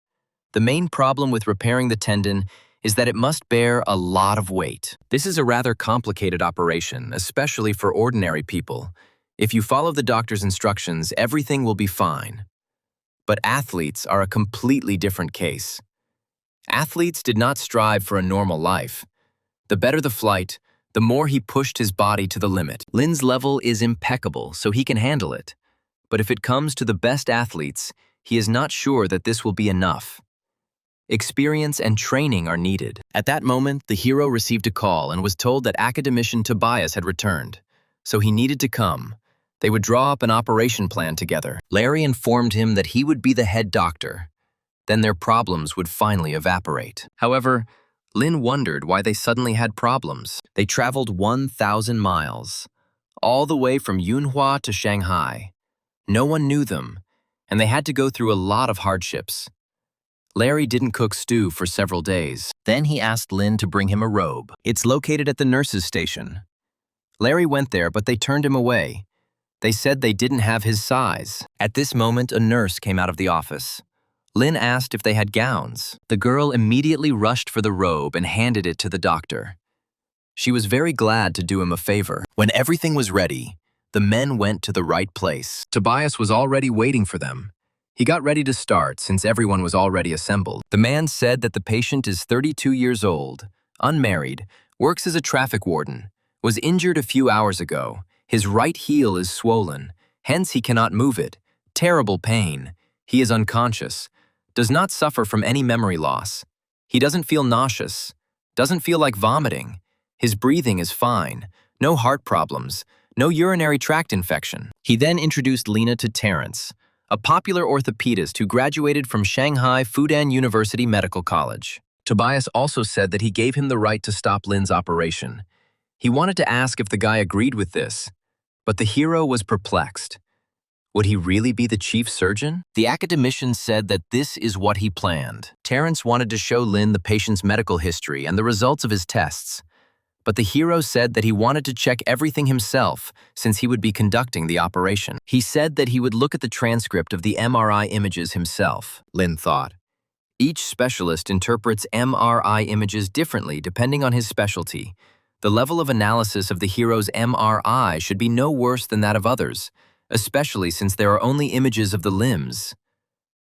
The main problem with repairing the tendon is that it must bear a lot of weight. This is a rather complicated operation, especially for ordinary people. If you follow the doctor's instructions, everything will be fine. But athletes are a completely different case. Athletes did not strive for a normal life. The better the flight, the more he pushed his body to the limit. Lin's level is impeccable, so he can handle it. But if it comes to the best athletes, he is not sure that this will be enough. Experience and training are needed. At that moment, the hero received a call and was told that academician Tobias had returned, so he needed to come. They would draw up an operation plan together. Larry informed him that he would be the head doctor. Then their problems would finally evaporate. However, Lin wondered why they suddenly had problems. They traveled 1,000 miles, all the way from Yunhua to Shanghai. No one knew them, and they had to go through a lot of hardships. Larry didn't cook stew for several days. Then he asked Lin to bring him a robe. It's located at the nurse's station. Larry went there, but they turned him away. They said they didn't have his size. At this moment, a nurse came out of the office. Lin asked if they had gowns. The girl immediately rushed for the robe and handed it to the doctor. She was very glad to do him a favor. When everything was ready, the men went to the right place. Tobias was already waiting for them. He got ready to start since everyone was already assembled. The man said that the patient is 32 years old, unmarried, works as a traffic warden, was injured a few hours ago. His right heel is swollen, hence he cannot move it. Terrible pain. He is unconscious, does not suffer from any memory loss. He doesn't feel nauseous, doesn't feel like vomiting. His breathing is fine, no heart problems, no urinary tract infection. He then introduced Lena to Terrence, a popular orthopedist who graduated from Shanghai Fudan University Medical College. Tobias also said that he gave him the right to stop Lin's operation. He wanted to ask if the guy agreed with this, but the hero was perplexed. Would he really be the chief surgeon? The academician said that this is what he planned. Terrence wanted to show Lin the patient's medical history and the results of his tests. But the hero said that he wanted to check everything himself since he would be conducting the operation. He said that he would look at the transcript of the MRI images himself, Lin thought. Each specialist interprets MRI images differently depending on his specialty. The level of analysis of the hero's MRI should be no worse than that of others, especially since there are only images of the limbs.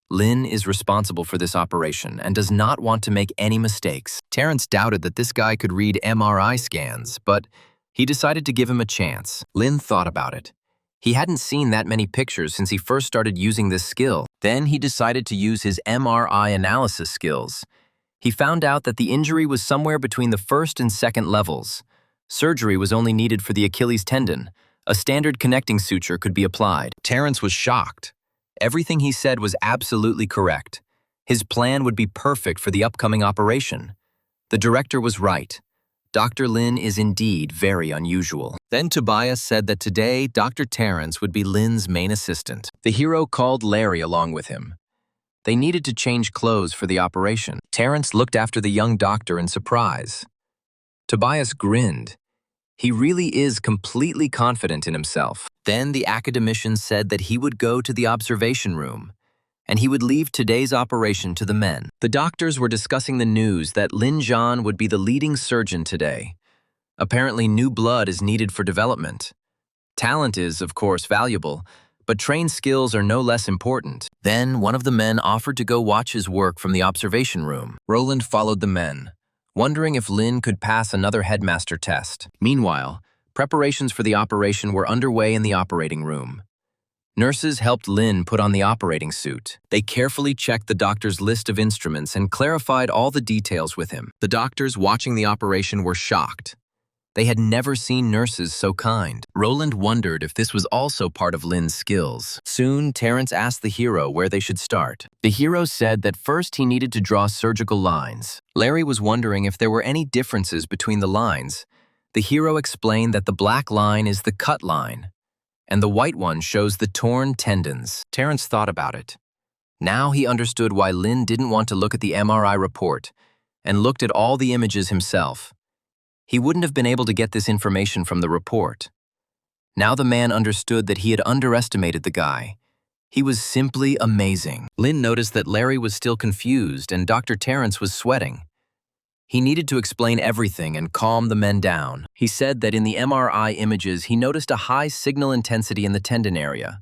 Lin is responsible for this operation and does not want to make any mistakes. Terrence doubted that this guy could read MRI scans, but he decided to give him a chance. Lin thought about it. He hadn't seen that many pictures since he first started using this skill. Then he decided to use his MRI analysis skills. He found out that the injury was somewhere between the first and second levels. Surgery was only needed for the Achilles tendon. A standard connecting suture could be applied. Terrence was shocked. Everything he said was absolutely correct. His plan would be perfect for the upcoming operation. The director was right. Dr. Lin is indeed very unusual. Then Tobias said that today Dr. Terrence would be Lin's main assistant. The hero called Larry along with him. They needed to change clothes for the operation. Terrence looked after the young doctor in surprise. Tobias grinned. He really is completely confident in himself. Then the academician said that he would go to the observation room, and he would leave today's operation to the men. The doctors were discussing the news that Lin Zhan would be the leading surgeon today. Apparently, new blood is needed for development. Talent is, of course, valuable, but trained skills are no less important. Then one of the men offered to go watch his work from the observation room. Roland followed the men, wondering if Lin could pass another headmaster test. Meanwhile, preparations for the operation were underway in the operating room. Nurses helped Lin put on the operating suit. They carefully checked the doctor's list of instruments and clarified all the details with him. The doctors watching the operation were shocked. They had never seen nurses so kind. Roland wondered if this was also part of Lin's skills. Soon, Terrence asked the hero where they should start. The hero said that first he needed to draw surgical lines. Larry was wondering if there were any differences between the lines. The hero explained that the black line is the cut line, and the white one shows the torn tendons. Terrence thought about it. Now he understood why Lin didn't want to look at the MRI report and looked at all the images himself. He wouldn't have been able to get this information from the report. Now the man understood that he had underestimated the guy. He was simply amazing. Lin noticed that Larry was still confused and Dr. Terrence was sweating. He needed to explain everything and calm the men down. He said that in the MRI images, he noticed a high signal intensity in the tendon area.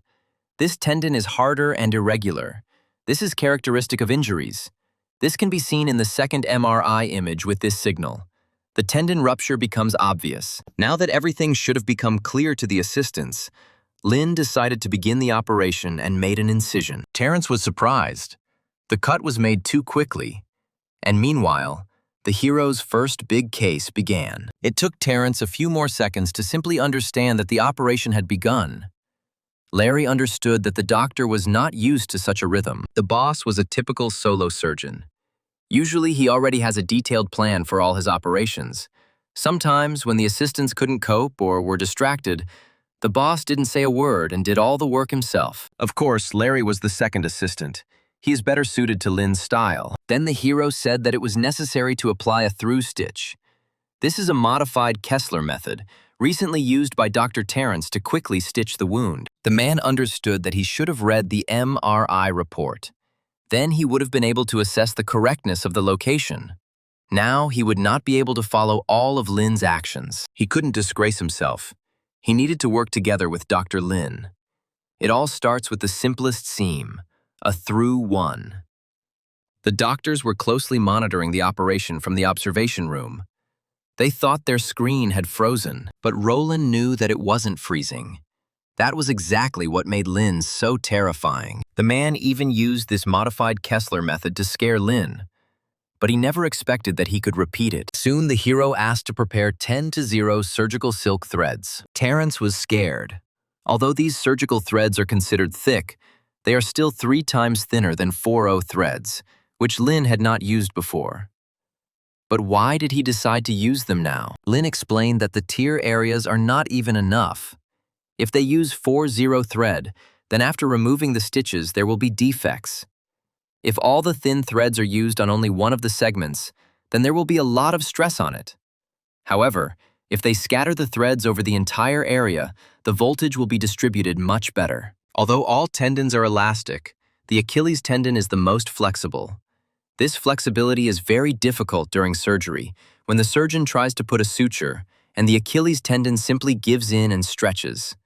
This tendon is harder and irregular. This is characteristic of injuries. This can be seen in the second MRI image with this signal. The tendon rupture becomes obvious. Now that everything should have become clear to the assistants, Lin decided to begin the operation and made an incision. Terrence was surprised. The cut was made too quickly. And meanwhile, the hero's first big case began. It took Terrence a few more seconds to simply understand that the operation had begun. Larry understood that the doctor was not used to such a rhythm. The boss was a typical solo surgeon. Usually, he already has a detailed plan for all his operations. Sometimes, when the assistants couldn't cope or were distracted, the boss didn't say a word and did all the work himself. Of course, Larry was the second assistant. He is better suited to Lin's style. Then the hero said that it was necessary to apply a through stitch. This is a modified Kessler method, recently used by Dr. Terrence to quickly stitch the wound. The man understood that he should have read the MRI report. Then he would have been able to assess the correctness of the location. Now he would not be able to follow all of Lin's actions. He couldn't disgrace himself. He needed to work together with Dr. Lin. It all starts with the simplest seam, a through one. The doctors were closely monitoring the operation from the observation room. They thought their screen had frozen, but Roland knew that it wasn't freezing. That was exactly what made Lin so terrifying. The man even used this modified Kessler method to scare Lin, but he never expected that he could repeat it. Soon the hero asked to prepare 10-0 surgical silk threads. Terrence was scared. Although these surgical threads are considered thick, they are still 3 times thinner than 4-0 threads, which Lin had not used before. But why did he decide to use them now? Lin explained that the tear areas are not even enough. If they use 4-0 thread, then after removing the stitches, there will be defects. If all the thin threads are used on only one of the segments, then there will be a lot of stress on it. However, if they scatter the threads over the entire area, the voltage will be distributed much better. Although all tendons are elastic, the Achilles tendon is the most flexible. This flexibility is very difficult during surgery when the surgeon tries to put a suture and the Achilles tendon simply gives in and stretches.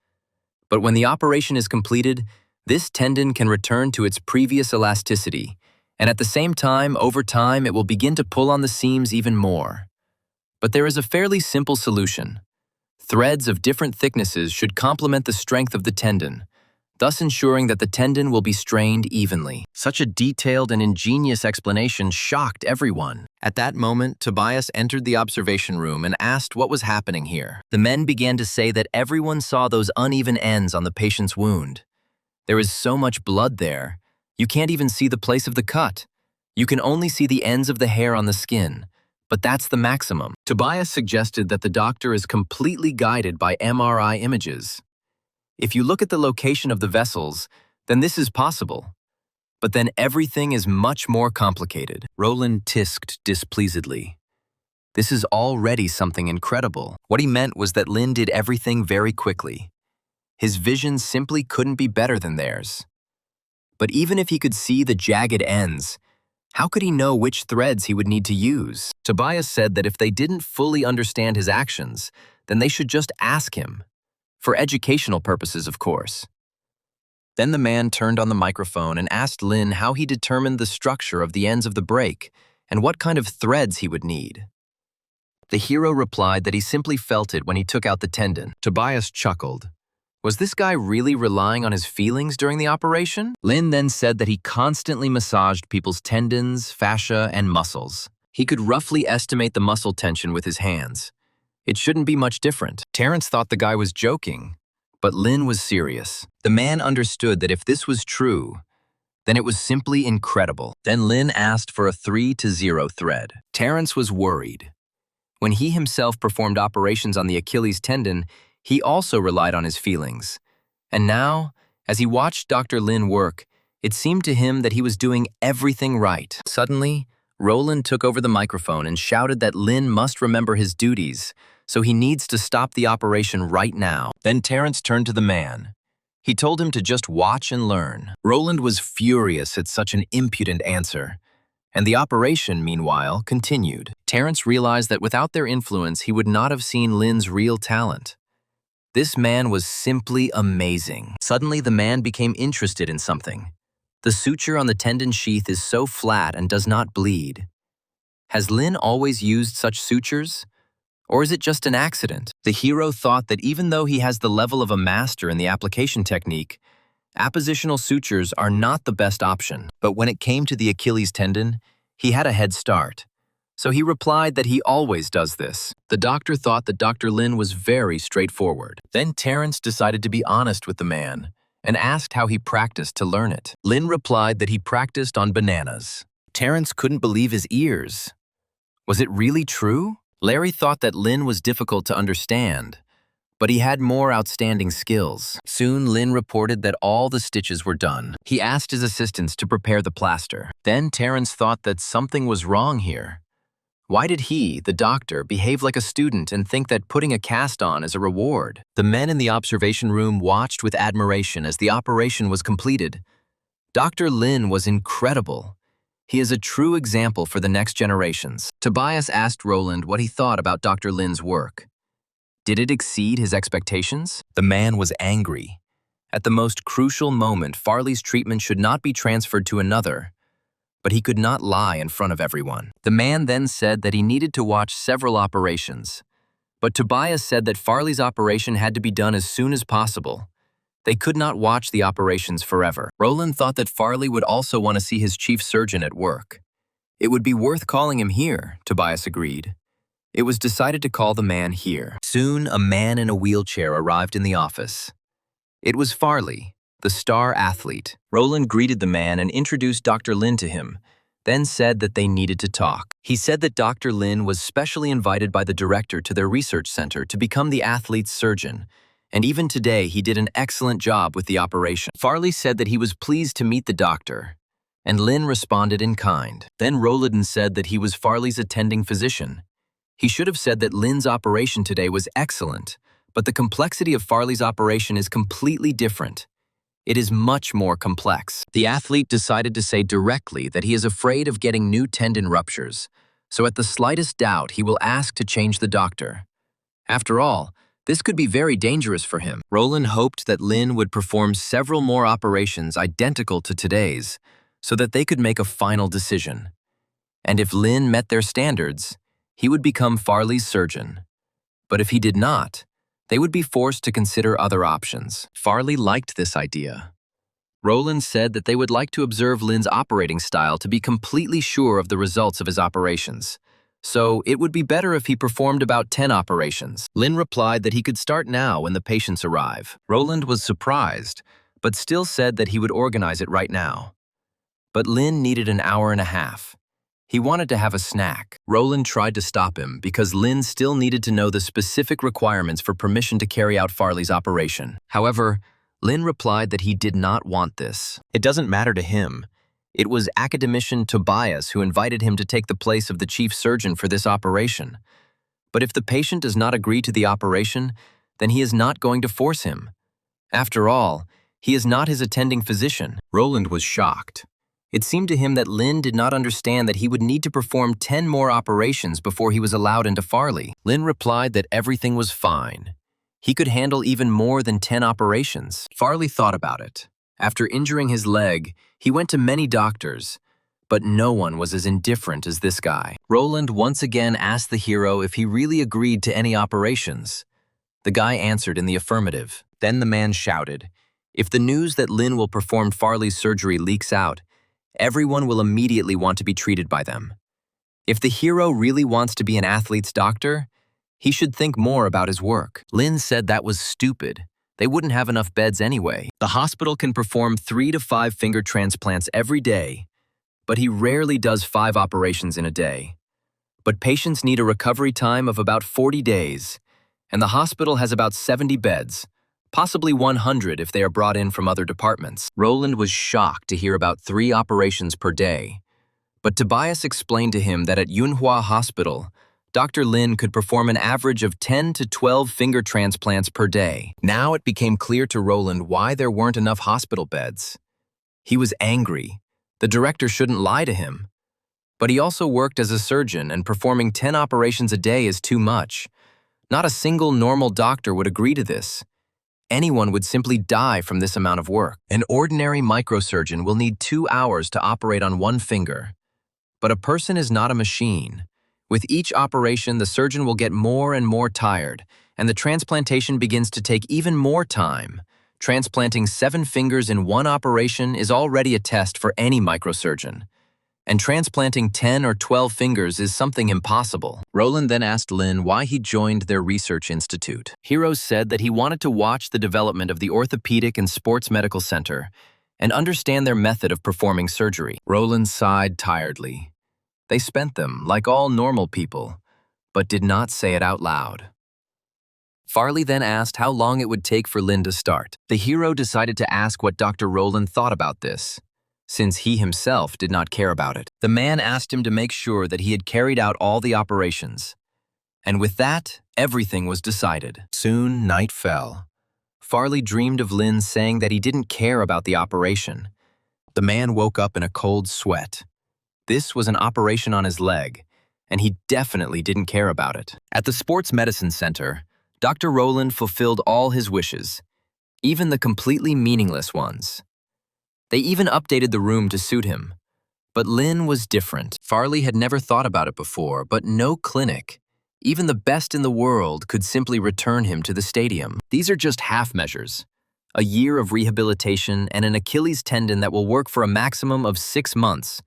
But when the operation is completed, this tendon can return to its previous elasticity, and at the same time, over time, it will begin to pull on the seams even more. But there is a fairly simple solution. Threads of different thicknesses should complement the strength of the tendon, thus ensuring that the tendon will be strained evenly. Such a detailed and ingenious explanation shocked everyone. At that moment, Tobias entered the observation room and asked what was happening here. The men began to say that everyone saw those uneven ends on the patient's wound. There is so much blood there, you can't even see the place of the cut. You can only see the ends of the hair on the skin, but that's the maximum. Tobias suggested that the doctor is completely guided by MRI images. If you look at the location of the vessels, then this is possible. But then everything is much more complicated. Roland tisked displeasedly. This is already something incredible. What he meant was that Lin did everything very quickly. His vision simply couldn't be better than theirs. But even if he could see the jagged ends, how could he know which threads he would need to use? Tobias said that if they didn't fully understand his actions, then they should just ask him. For educational purposes, of course. Then the man turned on the microphone and asked Lin how he determined the structure of the ends of the break and what kind of threads he would need. The hero replied that he simply felt it when he took out the tendon. Tobias chuckled. Was this guy really relying on his feelings during the operation? Lin then said that he constantly massaged people's tendons, fascia, and muscles. He could roughly estimate the muscle tension with his hands. It shouldn't be much different. Terrence thought the guy was joking, but Lin was serious. The man understood that if this was true, then it was simply incredible. Then Lin asked for a 3-0 thread. Terrence was worried. When he himself performed operations on the Achilles tendon, he also relied on his feelings. And now, as he watched Dr. Lin work, it seemed to him that he was doing everything right. Suddenly, Roland took over the microphone and shouted that Lin must remember his duties, so he needs to stop the operation right now. Then Terrence turned to the man. He told him to just watch and learn. Roland was furious at such an impudent answer, and the operation, meanwhile, continued. Terrence realized that without their influence, he would not have seen Lin's real talent. This man was simply amazing. Suddenly, the man became interested in something. The suture on the tendon sheath is so flat and does not bleed. Has Lin always used such sutures? Or is it just an accident? The hero thought that even though he has the level of a master in the application technique, appositional sutures are not the best option. But when it came to the Achilles tendon, he had a head start. So he replied that he always does this. The doctor thought that Dr. Lin was very straightforward. Then Terrence decided to be honest with the man and asked how he practiced to learn it. Lin replied that he practiced on bananas. Terrence couldn't believe his ears. Was it really true? Larry thought that Lin was difficult to understand, but he had more outstanding skills. Soon, Lin reported that all the stitches were done. He asked his assistants to prepare the plaster. Then Terrence thought that something was wrong here. Why did he, the doctor, behave like a student and think that putting a cast on is a reward? The men in the observation room watched with admiration as the operation was completed. Dr. Lin was incredible. He is a true example for the next generations. Tobias asked Roland what he thought about Dr. Lin's work. Did it exceed his expectations? The man was angry. At the most crucial moment, Farley's treatment should not be transferred to another, but he could not lie in front of everyone. The man then said that he needed to watch several operations, but Tobias said that Farley's operation had to be done as soon as possible. They could not watch the operations forever. Roland thought that Farley would also want to see his chief surgeon at work. It would be worth calling him here, Tobias agreed. It was decided to call the man here. Soon, a man in a wheelchair arrived in the office. It was Farley, the star athlete. Roland greeted the man and introduced Dr. Lin to him, then said that they needed to talk. He said that Dr. Lin was specially invited by the director to their research center to become the athlete's surgeon, and even today he did an excellent job with the operation. Farley said that he was pleased to meet the doctor, and Lin responded in kind. Then Roland said that he was Farley's attending physician. He should have said that Lin's operation today was excellent, but the complexity of Farley's operation is completely different. It is much more complex. The athlete decided to say directly that he is afraid of getting new tendon ruptures, so at the slightest doubt he will ask to change the doctor. After all, this could be very dangerous for him. Roland hoped that Lin would perform several more operations identical to today's, so that they could make a final decision. And if Lin met their standards, he would become Farley's surgeon. But if he did not, they would be forced to consider other options. Farley liked this idea. Roland said that they would like to observe Lin's operating style to be completely sure of the results of his operations. So it would be better if he performed about 10 operations. Lin replied that he could start now when the patients arrive. Roland was surprised, but still said that he would organize it right now. But Lin needed an hour and a half. He wanted to have a snack. Roland tried to stop him because Lin still needed to know the specific requirements for permission to carry out Farley's operation. However, Lin replied that he did not want this. It doesn't matter to him. It was academician Tobias who invited him to take the place of the chief surgeon for this operation. But if the patient does not agree to the operation, then he is not going to force him. After all, he is not his attending physician. Roland was shocked. It seemed to him that Lin did not understand that he would need to perform 10 more operations before he was allowed into Farley. Lin replied that everything was fine. He could handle even more than 10 operations. Farley thought about it. After injuring his leg, he went to many doctors, but no one was as indifferent as this guy. Roland once again asked the hero if he really agreed to any operations. The guy answered in the affirmative. Then the man shouted, "If the news that Lin will perform Farley's surgery leaks out, everyone will immediately want to be treated by them. If the hero really wants to be an athlete's doctor, he should think more about his work." Lin said that was stupid. They wouldn't have enough beds anyway. The hospital can perform 3 to 5 finger transplants every day, but he rarely does 5 operations in a day. But patients need a recovery time of about 40 days, and the hospital has about 70 beds, possibly 100 if they are brought in from other departments. Roland was shocked to hear about 3 operations per day, But Tobias explained to him that at Yunhua Hospital, Dr. Lin could perform an average of 10 to 12 finger transplants per day. Now it became clear to Roland why there weren't enough hospital beds. He was angry. The director shouldn't lie to him. But he also worked as a surgeon, and performing 10 operations a day is too much. Not a single normal doctor would agree to this. Anyone would simply die from this amount of work. An ordinary microsurgeon will need 2 hours to operate on one finger. But a person is not a machine. With each operation, the surgeon will get more and more tired, and the transplantation begins to take even more time. Transplanting 7 fingers in one operation is already a test for any microsurgeon. And transplanting 10 or 12 fingers is something impossible. Roland then asked Lin why he joined their research institute. Hiro said that he wanted to watch the development of the Orthopedic and Sports Medical Center and understand their method of performing surgery. Roland sighed tiredly. They spent them, like all normal people, but did not say it out loud. Farley then asked how long it would take for Lin to start. The hero decided to ask what Dr. Roland thought about this, since he himself did not care about it. The man asked him to make sure that he had carried out all the operations. And with that, everything was decided. Soon, night fell. Farley dreamed of Lin saying that he didn't care about the operation. The man woke up in a cold sweat. This was an operation on his leg, and he definitely didn't care about it. At the Sports Medicine Center, Dr. Roland fulfilled all his wishes, even the completely meaningless ones. They even updated the room to suit him. But Lin was different. Farley had never thought about it before, but no clinic, even the best in the world, could simply return him to the stadium. These are just half measures. A year of rehabilitation and an Achilles tendon that will work for a maximum of 6 months,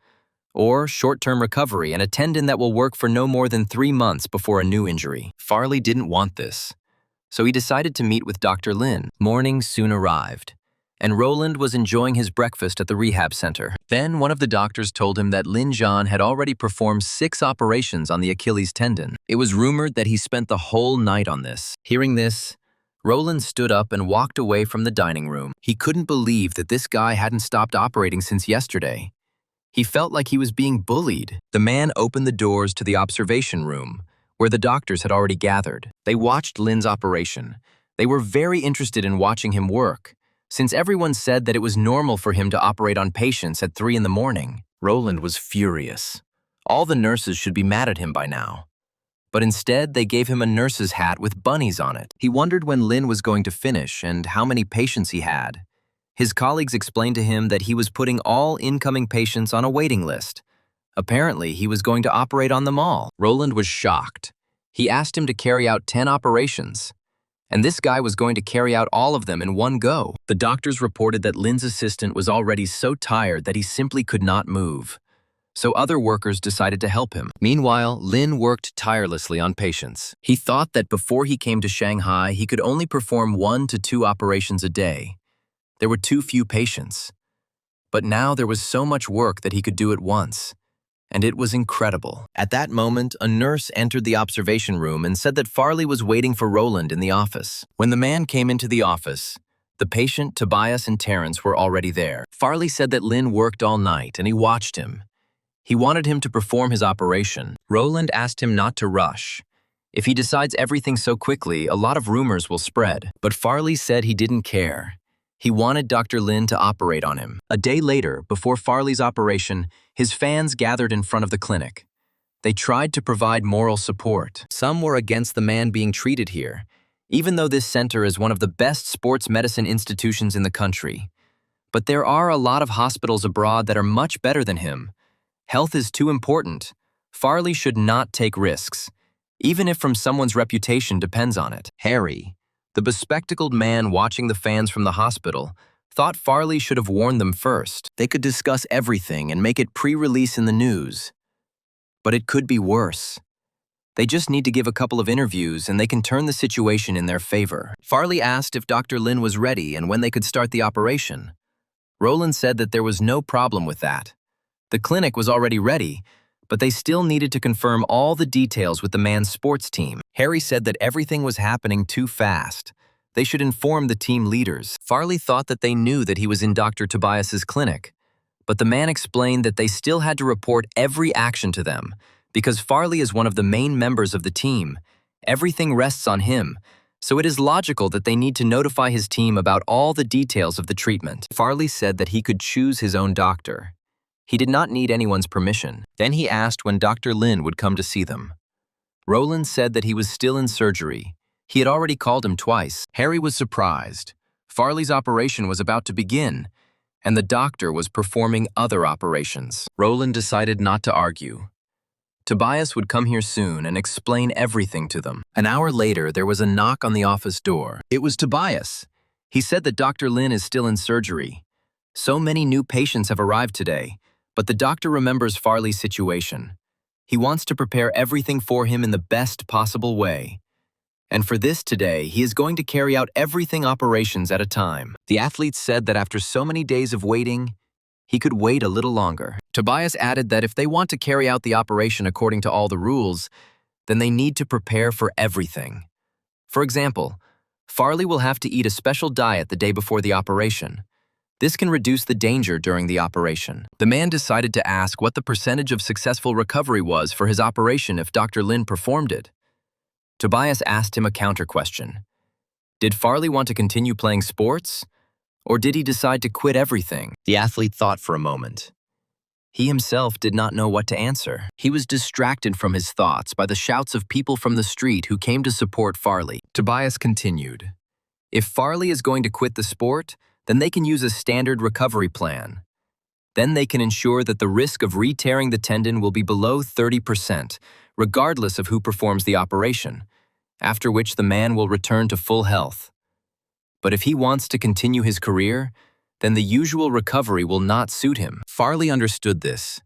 or short-term recovery and a tendon that will work for no more than 3 months before a new injury. Farley didn't want this, so he decided to meet with Dr. Lin. Morning soon arrived, and Roland was enjoying his breakfast at the rehab center. Then one of the doctors told him that Lin Zhan had already performed 6 operations on the Achilles tendon. It was rumored that he spent the whole night on this. Hearing this, Roland stood up and walked away from the dining room. He couldn't believe that this guy hadn't stopped operating since yesterday. He felt like he was being bullied. The man opened the doors to the observation room, where the doctors had already gathered. They watched Lin's operation. They were very interested in watching him work, since everyone said that it was normal for him to operate on patients at 3 in the morning. Roland was furious. All the nurses should be mad at him by now. But instead, they gave him a nurse's hat with bunnies on it. He wondered when Lin was going to finish and how many patients he had. His colleagues explained to him that he was putting all incoming patients on a waiting list. Apparently, he was going to operate on them all. Roland was shocked. He asked him to carry out 10 operations, and this guy was going to carry out all of them in one go. The doctors reported that Lin's assistant was already so tired that he simply could not move, so other workers decided to help him. Meanwhile, Lin worked tirelessly on patients. He thought that before he came to Shanghai, he could only perform 1 to 2 operations a day. There were too few patients. But now there was so much work that he could do at once, and it was incredible. At that moment, a nurse entered the observation room and said that Farley was waiting for Roland in the office. When the man came into the office, the patient, Tobias, and Terence were already there. Farley said that Lin worked all night, and he watched him. He wanted him to perform his operation. Roland asked him not to rush. If he decides everything so quickly, a lot of rumors will spread. But Farley said he didn't care. He wanted Dr. Lin to operate on him. A day later, before Farley's operation, his fans gathered in front of the clinic. They tried to provide moral support. Some were against the man being treated here, even though this center is one of the best sports medicine institutions in the country. But there are a lot of hospitals abroad that are much better than him. Health is too important. Farley should not take risks, even if from someone's reputation depends on it. Harry, the bespectacled man watching the fans from the hospital, thought Farley should have warned them first. They could discuss everything and make it pre-release in the news. But it could be worse. They just need to give a couple of interviews and they can turn the situation in their favor. Farley asked if Dr. Lin was ready and when they could start the operation. Roland said that there was no problem with that. The clinic was already ready, but they still needed to confirm all the details with the man's sports team. Harry said that everything was happening too fast. They should inform the team leaders. Farley thought that they knew that he was in Dr. Tobias's clinic, but the man explained that they still had to report every action to them, because Farley is one of the main members of the team. Everything rests on him, so it is logical that they need to notify his team about all the details of the treatment. Farley said that he could choose his own doctor. He did not need anyone's permission. Then he asked when Dr. Lin would come to see them. Roland said that he was still in surgery. He had already called him twice. Harry was surprised. Farley's operation was about to begin, and the doctor was performing other operations. Roland decided not to argue. Tobias would come here soon and explain everything to them. An hour later, there was a knock on the office door. It was Tobias. He said that Dr. Lin is still in surgery. So many new patients have arrived today, but the doctor remembers Farley's situation. He wants to prepare everything for him in the best possible way. And for this today, he is going to carry out everything operations at a time. The athlete said that after so many days of waiting, he could wait a little longer. Tobias added that if they want to carry out the operation according to all the rules, then they need to prepare for everything. For example, Farley will have to eat a special diet the day before the operation. This can reduce the danger during the operation. The man decided to ask what the percentage of successful recovery was for his operation if Dr. Lin performed it. Tobias asked him a counter-question. Did Farley want to continue playing sports? Or did he decide to quit everything? The athlete thought for a moment. He himself did not know what to answer. He was distracted from his thoughts by the shouts of people from the street who came to support Farley. Tobias continued. If Farley is going to quit the sport, then they can use a standard recovery plan. Then they can ensure that the risk of re-tearing the tendon will be below 30%, regardless of who performs the operation, after which the man will return to full health. But if he wants to continue his career, then the usual recovery will not suit him. Farley understood this.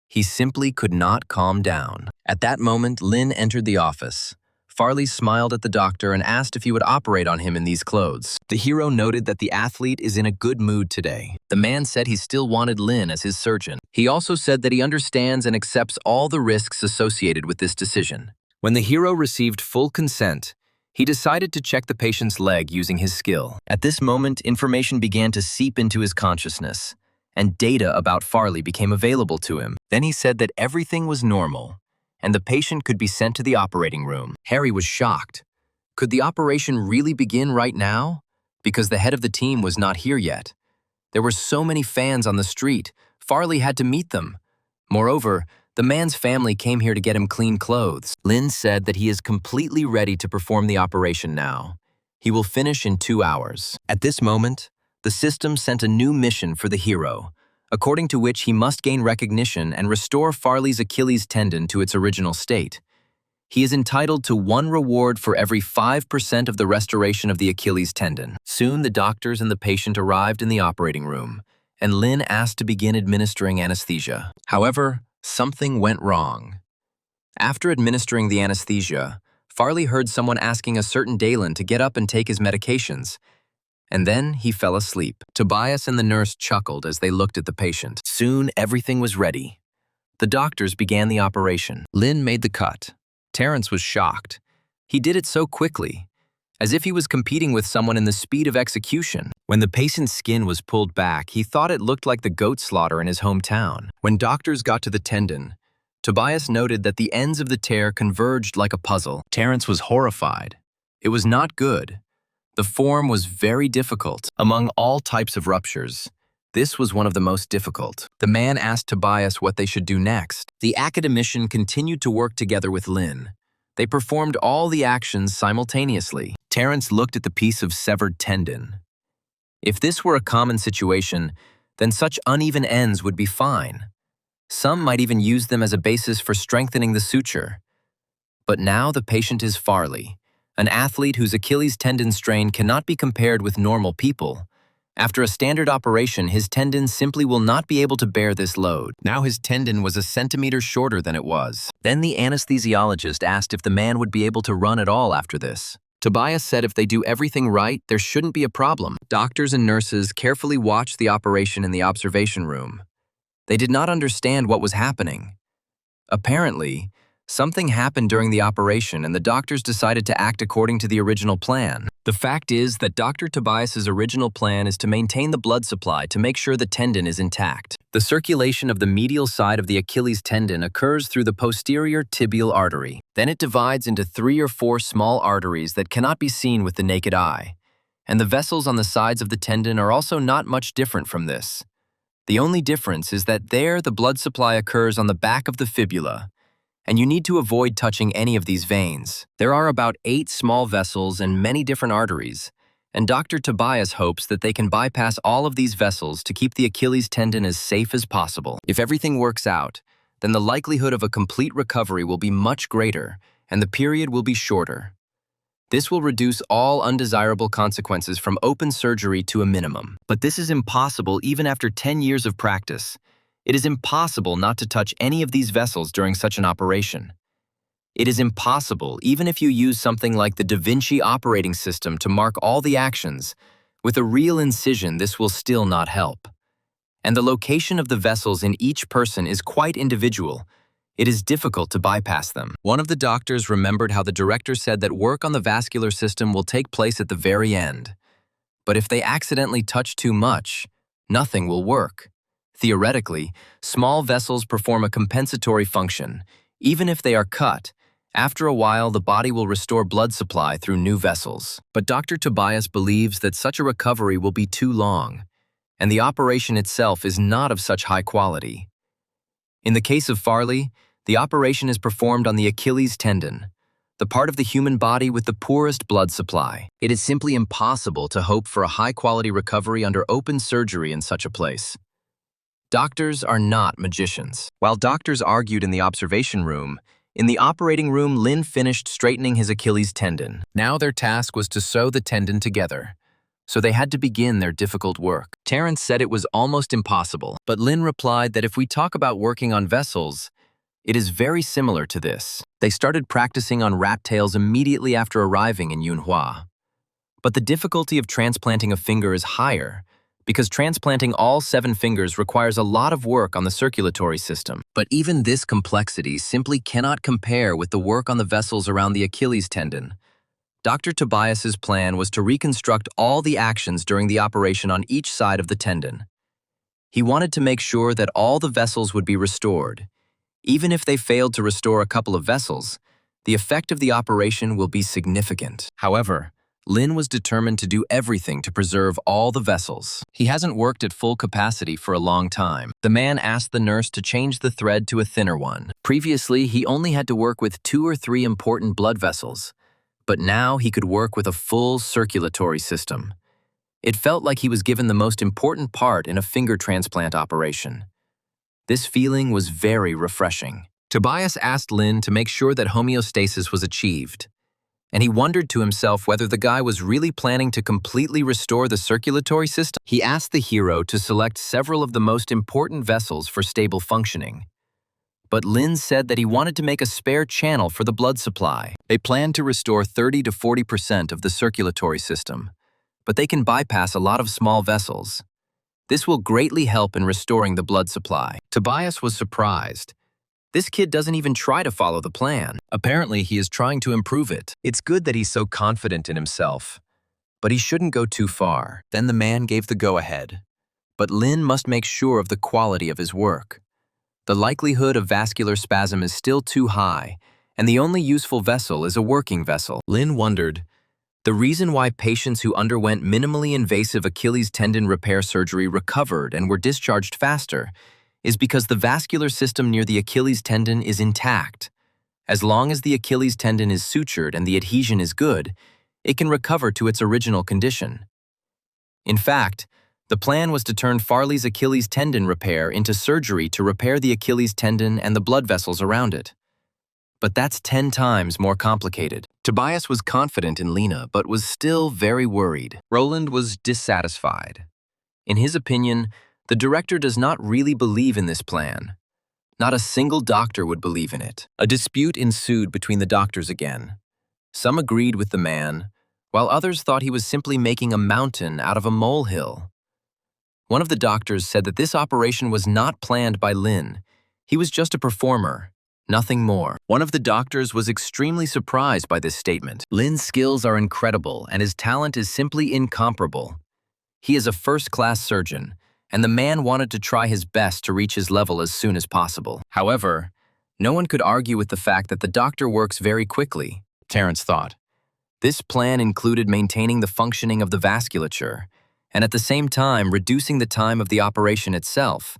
He simply could not calm down. At that moment, Lin entered the office. Farley smiled at the doctor and asked if he would operate on him in these clothes. The hero noted that the athlete is in a good mood today. The man said he still wanted Lin as his surgeon. He also said that he understands and accepts all the risks associated with this decision. When the hero received full consent, he decided to check the patient's leg using his skill. At this moment, information began to seep into his consciousness, and data about Farley became available to him. Then he said that everything was normal, and the patient could be sent to the operating room. Harry was shocked. Could the operation really begin right now? Because the head of the team was not here yet. There were so many fans on the street. Farley had to meet them. Moreover, the man's family came here to get him clean clothes. Lin said that he is completely ready to perform the operation now. He will finish in 2 hours. At this moment, the system sent a new mission for the hero, according to which he must gain recognition and restore Farley's Achilles tendon to its original state. He is entitled to 1 reward for every 5% of the restoration of the Achilles tendon. Soon the doctors and the patient arrived in the operating room, and Lin asked to begin administering anesthesia. However, something went wrong. After administering the anesthesia, Farley heard someone asking a certain Dalen to get up and take his medications, and then he fell asleep. Tobias and the nurse chuckled as they looked at the patient. Soon, everything was ready. The doctors began the operation. Lin made the cut. Terrence was shocked. He did it so quickly, as if he was competing with someone in the speed of execution. When the patient's skin was pulled back, he thought it looked like the goat slaughter in his hometown. When doctors got to the tendon, Tobias noted that the ends of the tear converged like a puzzle. Terrence was horrified. It was not good. The form was very difficult. Among all types of ruptures, this was one of the most difficult. The man asked Tobias what they should do next. The academician continued to work together with Lin. They performed all the actions simultaneously. Terrence looked at the piece of severed tendon. If this were a common situation, then such uneven ends would be fine. Some might even use them as a basis for strengthening the suture. But now the patient is Farley, an athlete whose Achilles tendon strain cannot be compared with normal people. After a standard operation, his tendon simply will not be able to bear this load. Now his tendon was a centimeter shorter than it was. Then the anesthesiologist asked if the man would be able to run at all after this. Tobias said if they do everything right, there shouldn't be a problem. Doctors and nurses carefully watched the operation in the observation room. They did not understand what was happening. Apparently, Something happened during the operation and the doctors decided to act according to the original plan. The fact is that Dr. Tobias's original plan is to maintain the blood supply to make sure the tendon is intact. The circulation of the medial side of the Achilles tendon occurs through the posterior tibial artery. Then it divides into 3 or 4 small arteries that cannot be seen with the naked eye. And the vessels on the sides of the tendon are also not much different from this. The only difference is that there the blood supply occurs on the back of the fibula, and you need to avoid touching any of these veins. There are about 8 small vessels and many different arteries, and Dr. Tobias hopes that they can bypass all of these vessels to keep the Achilles tendon as safe as possible. If everything works out, then the likelihood of a complete recovery will be much greater, and the period will be shorter. This will reduce all undesirable consequences from open surgery to a minimum. But this is impossible even after 10 years of practice. It is impossible not to touch any of these vessels during such an operation. It is impossible even if you use something like the Da Vinci operating system to mark all the actions. With a real incision, this will still not help. And the location of the vessels in each person is quite individual. It is difficult to bypass them. One of the doctors remembered how the director said that work on the vascular system will take place at the very end. But if they accidentally touch too much, nothing will work. Theoretically, small vessels perform a compensatory function. Even if they are cut, after a while the body will restore blood supply through new vessels. But Dr. Tobias believes that such a recovery will be too long, and the operation itself is not of such high quality. In the case of Farley, the operation is performed on the Achilles tendon, the part of the human body with the poorest blood supply. It is simply impossible to hope for a high-quality recovery under open surgery in such a place. Doctors are not magicians. While doctors argued in the observation room, in the operating room, Lin finished straightening his Achilles tendon. Now their task was to sew the tendon together, so they had to begin their difficult work. Terence said it was almost impossible, but Lin replied that if we talk about working on vessels, it is very similar to this. They started practicing on rat tails immediately after arriving in Yunhua. But the difficulty of transplanting a finger is higher, because transplanting all 7 fingers requires a lot of work on the circulatory system. But even this complexity simply cannot compare with the work on the vessels around the Achilles tendon. Dr. Tobias's plan was to reconstruct all the actions during the operation on each side of the tendon. He wanted to make sure that all the vessels would be restored. Even if they failed to restore a couple of vessels, the effect of the operation will be significant. However, Lin was determined to do everything to preserve all the vessels. He hasn't worked at full capacity for a long time. The man asked the nurse to change the thread to a thinner one. Previously, he only had to work with 2 or 3 important blood vessels, but now he could work with a full circulatory system. It felt like he was given the most important part in a finger transplant operation. This feeling was very refreshing. Tobias asked Lin to make sure that homeostasis was achieved, and he wondered to himself whether the guy was really planning to completely restore the circulatory system. He asked the hero to select several of the most important vessels for stable functioning. But Lin said that he wanted to make a spare channel for the blood supply. They planned to restore 30 to 40% of the circulatory system, but they can bypass a lot of small vessels. This will greatly help in restoring the blood supply. Tobias was surprised. This kid doesn't even try to follow the plan. Apparently, he is trying to improve it. It's good that he's so confident in himself, but he shouldn't go too far. Then the man gave the go-ahead. But Lin must make sure of the quality of his work. The likelihood of vascular spasm is still too high, and the only useful vessel is a working vessel. Lin wondered, the reason why patients who underwent minimally invasive Achilles tendon repair surgery recovered and were discharged faster is because the vascular system near the Achilles tendon is intact. As long as the Achilles tendon is sutured and the adhesion is good, it can recover to its original condition. In fact, the plan was to turn Farley's Achilles tendon repair into surgery to repair the Achilles tendon and the blood vessels around it. But that's 10 times more complicated. Tobias was confident in Lena, but was still very worried. Roland was dissatisfied. In his opinion, the director does not really believe in this plan. Not a single doctor would believe in it. A dispute ensued between the doctors again. Some agreed with the man, while others thought he was simply making a mountain out of a molehill. One of the doctors said that this operation was not planned by Lin. He was just a performer. nothing more. One of the doctors was extremely surprised by this statement. Lin's skills are incredible and his talent is simply incomparable. He is a first-class surgeon, and the man wanted to try his best to reach his level as soon as possible. However, no one could argue with the fact that the doctor works very quickly, Terrence thought. This plan included maintaining the functioning of the vasculature, and at the same time reducing the time of the operation itself.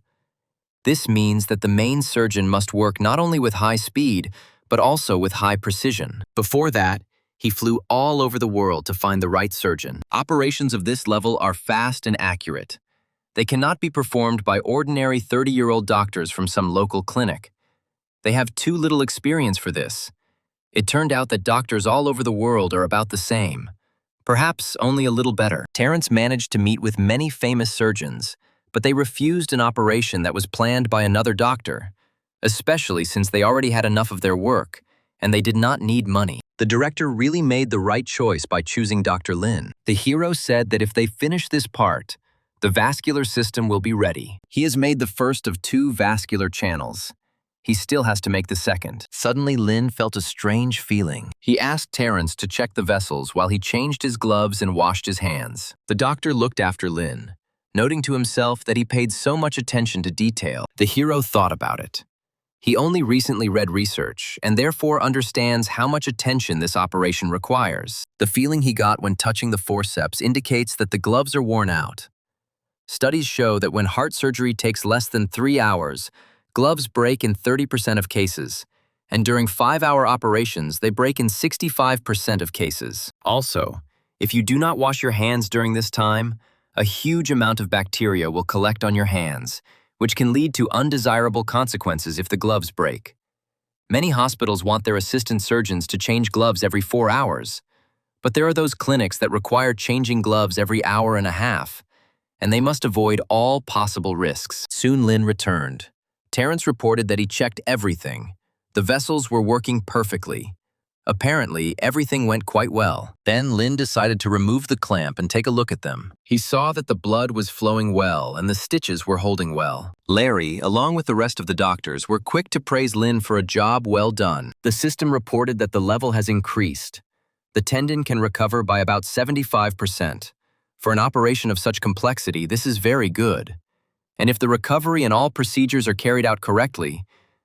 This means that the main surgeon must work not only with high speed, but also with high precision. Before that, he flew all over the world to find the right surgeon. Operations of this level are fast and accurate. They cannot be performed by ordinary 30-year-old doctors from some local clinic. They have too little experience for this. It turned out that doctors all over the world are about the same, perhaps only a little better. Terrence managed to meet with many famous surgeons, but they refused an operation that was planned by another doctor, especially since they already had enough of their work, and they did not need money. The director really made the right choice by choosing Dr. Lin. The hero said that if they finish this part, the vascular system will be ready. He has made the first of 2 vascular channels. He still has to make the second. Suddenly, Lin felt a strange feeling. He asked Terrence to check the vessels while he changed his gloves and washed his hands. The doctor looked after Lin, noting to himself that he paid so much attention to detail. The hero thought about it. He only recently read research and therefore understands how much attention this operation requires. The feeling he got when touching the forceps indicates that the gloves are worn out. Studies show that when heart surgery takes less than 3 hours, gloves break in 30% of cases, and during 5-hour operations, they break in 65% of cases. Also, if you do not wash your hands during this time, a huge amount of bacteria will collect on your hands, which can lead to undesirable consequences if the gloves break. Many hospitals want their assistant surgeons to change gloves every 4 hours, but there are those clinics that require changing gloves every hour and a half, and they must avoid all possible risks. Soon Lin returned. Terrence reported that he checked everything. The vessels were working perfectly. Apparently, everything went quite well. Then Lin decided to remove the clamp and take a look at them. He saw that the blood was flowing well and the stitches were holding well. Larry, along with the rest of the doctors, were quick to praise Lin for a job well done. The system reported that the level has increased. The tendon can recover by about 75%. For an operation of such complexity, this is very good. And if the recovery and all procedures are carried out correctly,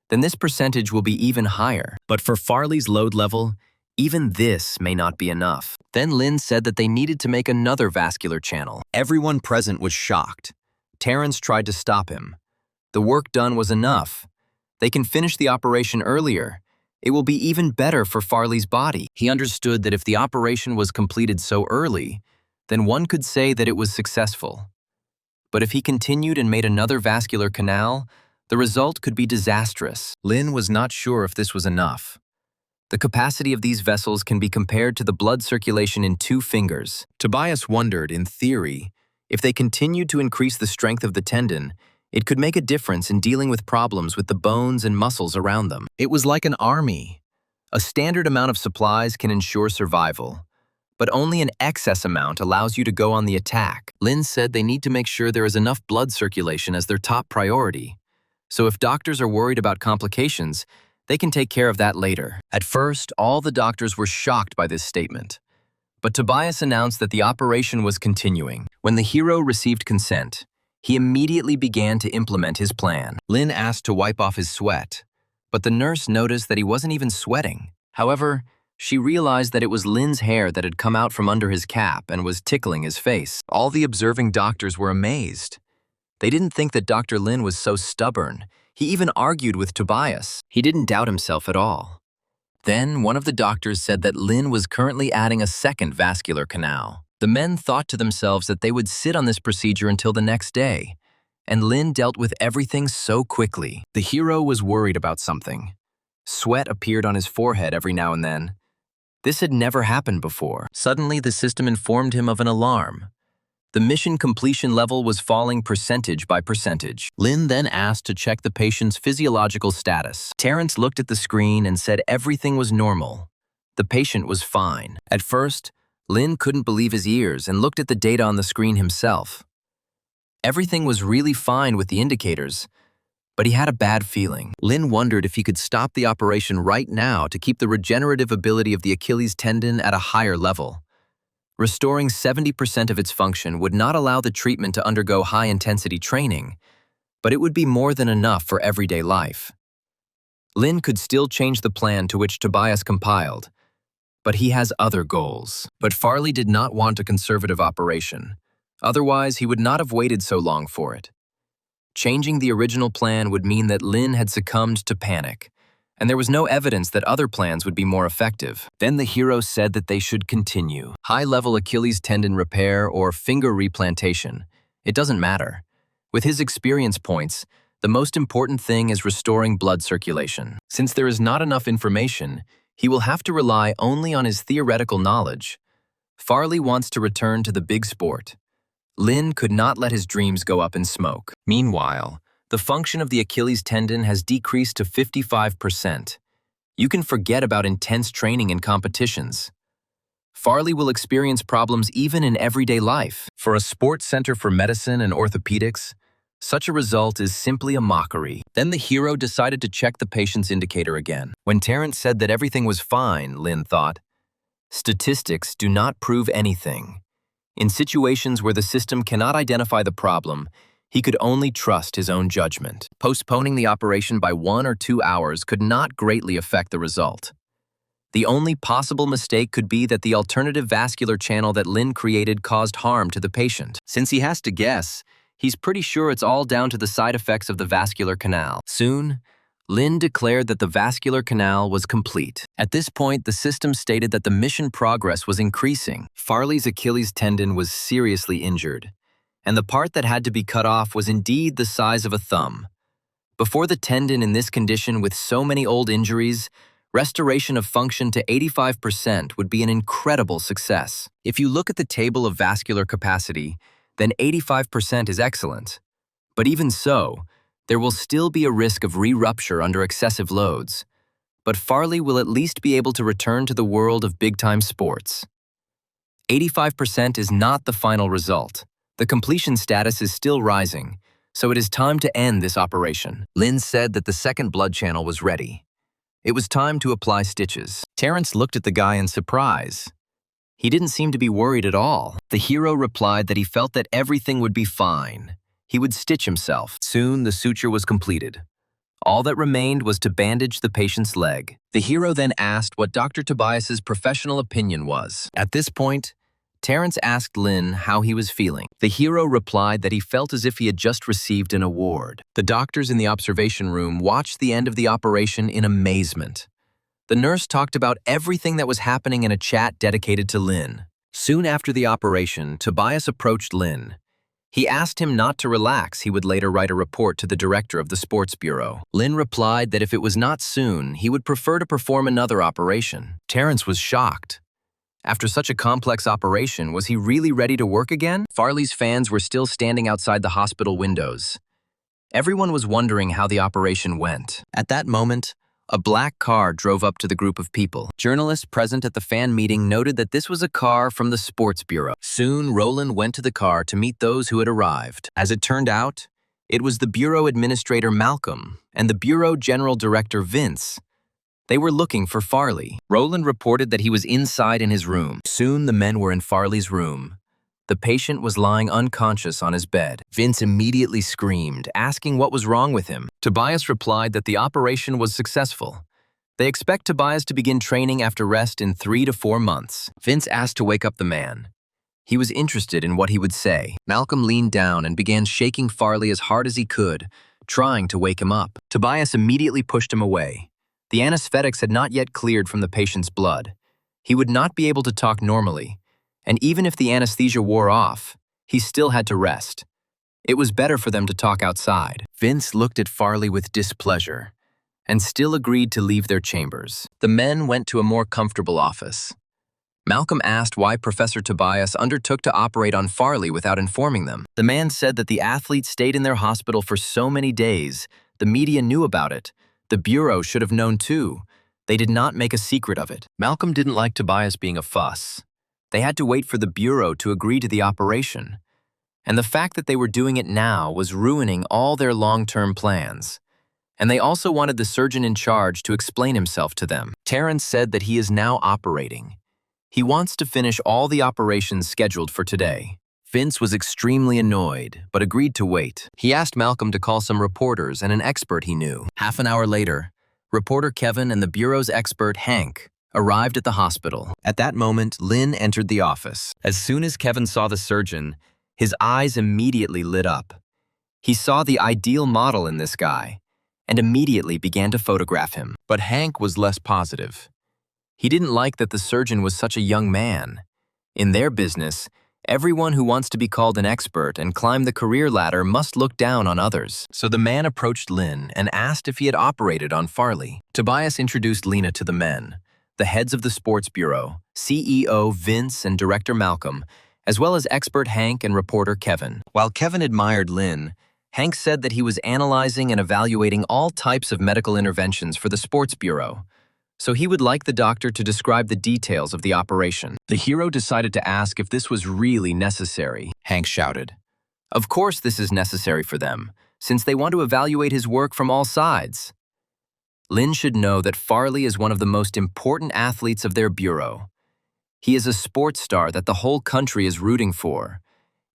then this percentage will be even higher. But for Farley's load level, even this may not be enough. Then Lin said that they needed to make another vascular channel. Everyone present was shocked. Terrence tried to stop him. The work done was enough. They can finish the operation earlier. It will be even better for Farley's body. He understood that if the operation was completed so early, then one could say that it was successful. But if he continued and made another vascular canal, the result could be disastrous. Lin was not sure if this was enough. The capacity of these vessels can be compared to the blood circulation in 2 fingers. Tobias wondered, in theory, if they continued to increase the strength of the tendon, it could make a difference in dealing with problems with the bones and muscles around them. It was like an army. A standard amount of supplies can ensure survival, but only an excess amount allows you to go on the attack. Lin said they need to make sure there is enough blood circulation as their top priority. So if doctors are worried about complications, they can take care of that later. At first, all the doctors were shocked by this statement. But Tobias announced that the operation was continuing. When the hero received consent, he immediately began to implement his plan. Lin asked to wipe off his sweat, but the nurse noticed that he wasn't even sweating. However, she realized that it was Lin's hair that had come out from under his cap and was tickling his face. All the observing doctors were amazed. They didn't think that Dr. Lin was so stubborn. He even argued with Tobias. He didn't doubt himself at all. Then one of the doctors said that Lin was currently adding a second vascular canal. The men thought to themselves that they would sit on this procedure until the next day, and Lin dealt with everything so quickly. The hero was worried about something. Sweat appeared on his forehead every now and then. This had never happened before. Suddenly, the system informed him of an alarm. The mission completion level was falling percentage by percentage. Lin then asked to check the patient's physiological status. Terrence looked at the screen and said everything was normal. The patient was fine. At first, Lin couldn't believe his ears and looked at the data on the screen himself. Everything was really fine with the indicators, But he had a bad feeling. Lin wondered if he could stop the operation right now to keep the regenerative ability of the Achilles tendon at a higher level. Restoring 70% of its function would not allow the treatment to undergo high-intensity training, but it would be more than enough for everyday life. Lin could still change the plan to which Tobias compiled, but he has other goals. But Farley did not want a conservative operation. Otherwise, he would not have waited so long for it. Changing the original plan would mean that Lin had succumbed to panic, and there was no evidence that other plans would be more effective. Then the hero said that they should continue. High-level Achilles tendon repair or finger replantation. It doesn't matter. With his experience points, the most important thing is restoring blood circulation. Since there is not enough information, he will have to rely only on his theoretical knowledge. Farley wants to return to the big sport. Lin could not let his dreams go up in smoke. Meanwhile, the function of the Achilles tendon has decreased to 55%. You can forget about intense training and competitions. Farley will experience problems even in everyday life. For a sports center for medicine and orthopedics, such a result is simply a mockery. Then the hero decided to check the patient's indicator again. When Terrence said that everything was fine, Lin thought, statistics do not prove anything. In situations where the system cannot identify the problem, he could only trust his own judgment. Postponing the operation by 1 or 2 hours could not greatly affect the result. The only possible mistake could be that the alternative vascular channel that Lin created caused harm to the patient. Since he has to guess, he's pretty sure it's all down to the side effects of the vascular canal. Soon, Lin declared that the vascular canal was complete. At this point, the system stated that the mission progress was increasing. Farley's Achilles tendon was seriously injured, and the part that had to be cut off was indeed the size of a thumb. Before the tendon in this condition with so many old injuries, restoration of function to 85% would be an incredible success. If you look at the table of vascular capacity, then 85% is excellent. But even so, there will still be a risk of re-rupture under excessive loads. But Farley will at least be able to return to the world of big-time sports. 85% is not the final result. The completion status is still rising, so it is time to end this operation. Lin said that the second blood channel was ready. It was time to apply stitches. Terrence looked at the guy in surprise. He didn't seem to be worried at all. The hero replied that he felt that everything would be fine. He would stitch himself. Soon, the suture was completed. All that remained was to bandage the patient's leg. The hero then asked what Dr. Tobias's professional opinion was. At this point, Terrence asked Lin how he was feeling. The hero replied that he felt as if he had just received an award. The doctors in the observation room watched the end of the operation in amazement. The nurse talked about everything that was happening in a chat dedicated to Lin. Soon after the operation, Tobias approached Lin. He asked him not to relax. He would later write a report to the director of the sports bureau. Lin replied that if it was not soon, he would prefer to perform another operation. Terrence was shocked. After such a complex operation, was he really ready to work again? Farley's fans were still standing outside the hospital windows. Everyone was wondering how the operation went. At that moment, a black car drove up to the group of people. Journalists present at the fan meeting noted that this was a car from the sports bureau. Soon, Roland went to the car to meet those who had arrived. As it turned out, it was the bureau administrator Malcolm and the bureau general director Vince. They were looking for Farley. Roland reported that he was inside in his room. Soon, the men were in Farley's room. The patient was lying unconscious on his bed. Vince immediately screamed, asking what was wrong with him. Tobias replied that the operation was successful. They expect Tobias to begin training after rest in 3 to 4 months. Vince asked to wake up the man. He was interested in what he would say. Malcolm leaned down and began shaking Farley as hard as he could, trying to wake him up. Tobias immediately pushed him away. The anesthetics had not yet cleared from the patient's blood. He would not be able to talk normally. And even if the anesthesia wore off, he still had to rest. It was better for them to talk outside. Vince looked at Farley with displeasure and still agreed to leave their chambers. The men went to a more comfortable office. Malcolm asked why Professor Tobias undertook to operate on Farley without informing them. The man said that the athlete stayed in their hospital for so many days. The media knew about it. The bureau should have known too. They did not make a secret of it. Malcolm didn't like Tobias being a fuss. They had to wait for the bureau to agree to the operation. And the fact that they were doing it now was ruining all their long-term plans. And they also wanted the surgeon in charge to explain himself to them. Terrence said that he is now operating. He wants to finish all the operations scheduled for today. Vince was extremely annoyed, but agreed to wait. He asked Malcolm to call some reporters and an expert he knew. Half an hour later, reporter Kevin and the bureau's expert, Hank, arrived at the hospital. At that moment, Lynn entered the office. As soon as Kevin saw the surgeon, his eyes immediately lit up. He saw the ideal model in this guy, and immediately began to photograph him. But Hank was less positive. He didn't like that the surgeon was such a young man. In their business, everyone who wants to be called an expert and climb the career ladder must look down on others. So the man approached Lynn and asked if he had operated on Farley. Tobias introduced Lena to the men, the heads of the sports bureau, CEO Vince and director Malcolm, as well as expert Hank and reporter Kevin. While Kevin admired Lynn, Hank said that he was analyzing and evaluating all types of medical interventions for the sports bureau, so he would like the doctor to describe the details of the operation. The hero decided to ask if this was really necessary. Hank shouted. Of course this is necessary for them, since they want to evaluate his work from all sides. Lynn should know that Farley is one of the most important athletes of their bureau. He is a sports star that the whole country is rooting for.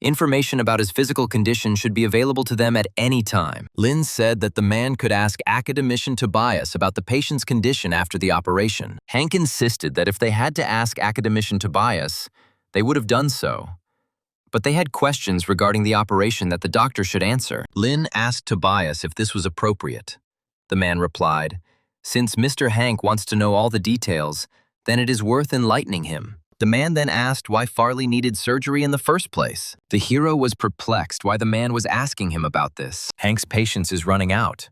Information about his physical condition should be available to them at any time. Lynn said that the man could ask academician Tobias about the patient's condition after the operation. Hank insisted that if they had to ask academician Tobias, they would have done so. But they had questions regarding the operation that the doctor should answer. Lynn asked Tobias if this was appropriate. The man replied, "Since Mr. Hank wants to know all the details, then it is worth enlightening him." The man then asked why Farley needed surgery in the first place. The hero was perplexed why the man was asking him about this. Hank's patience is running out.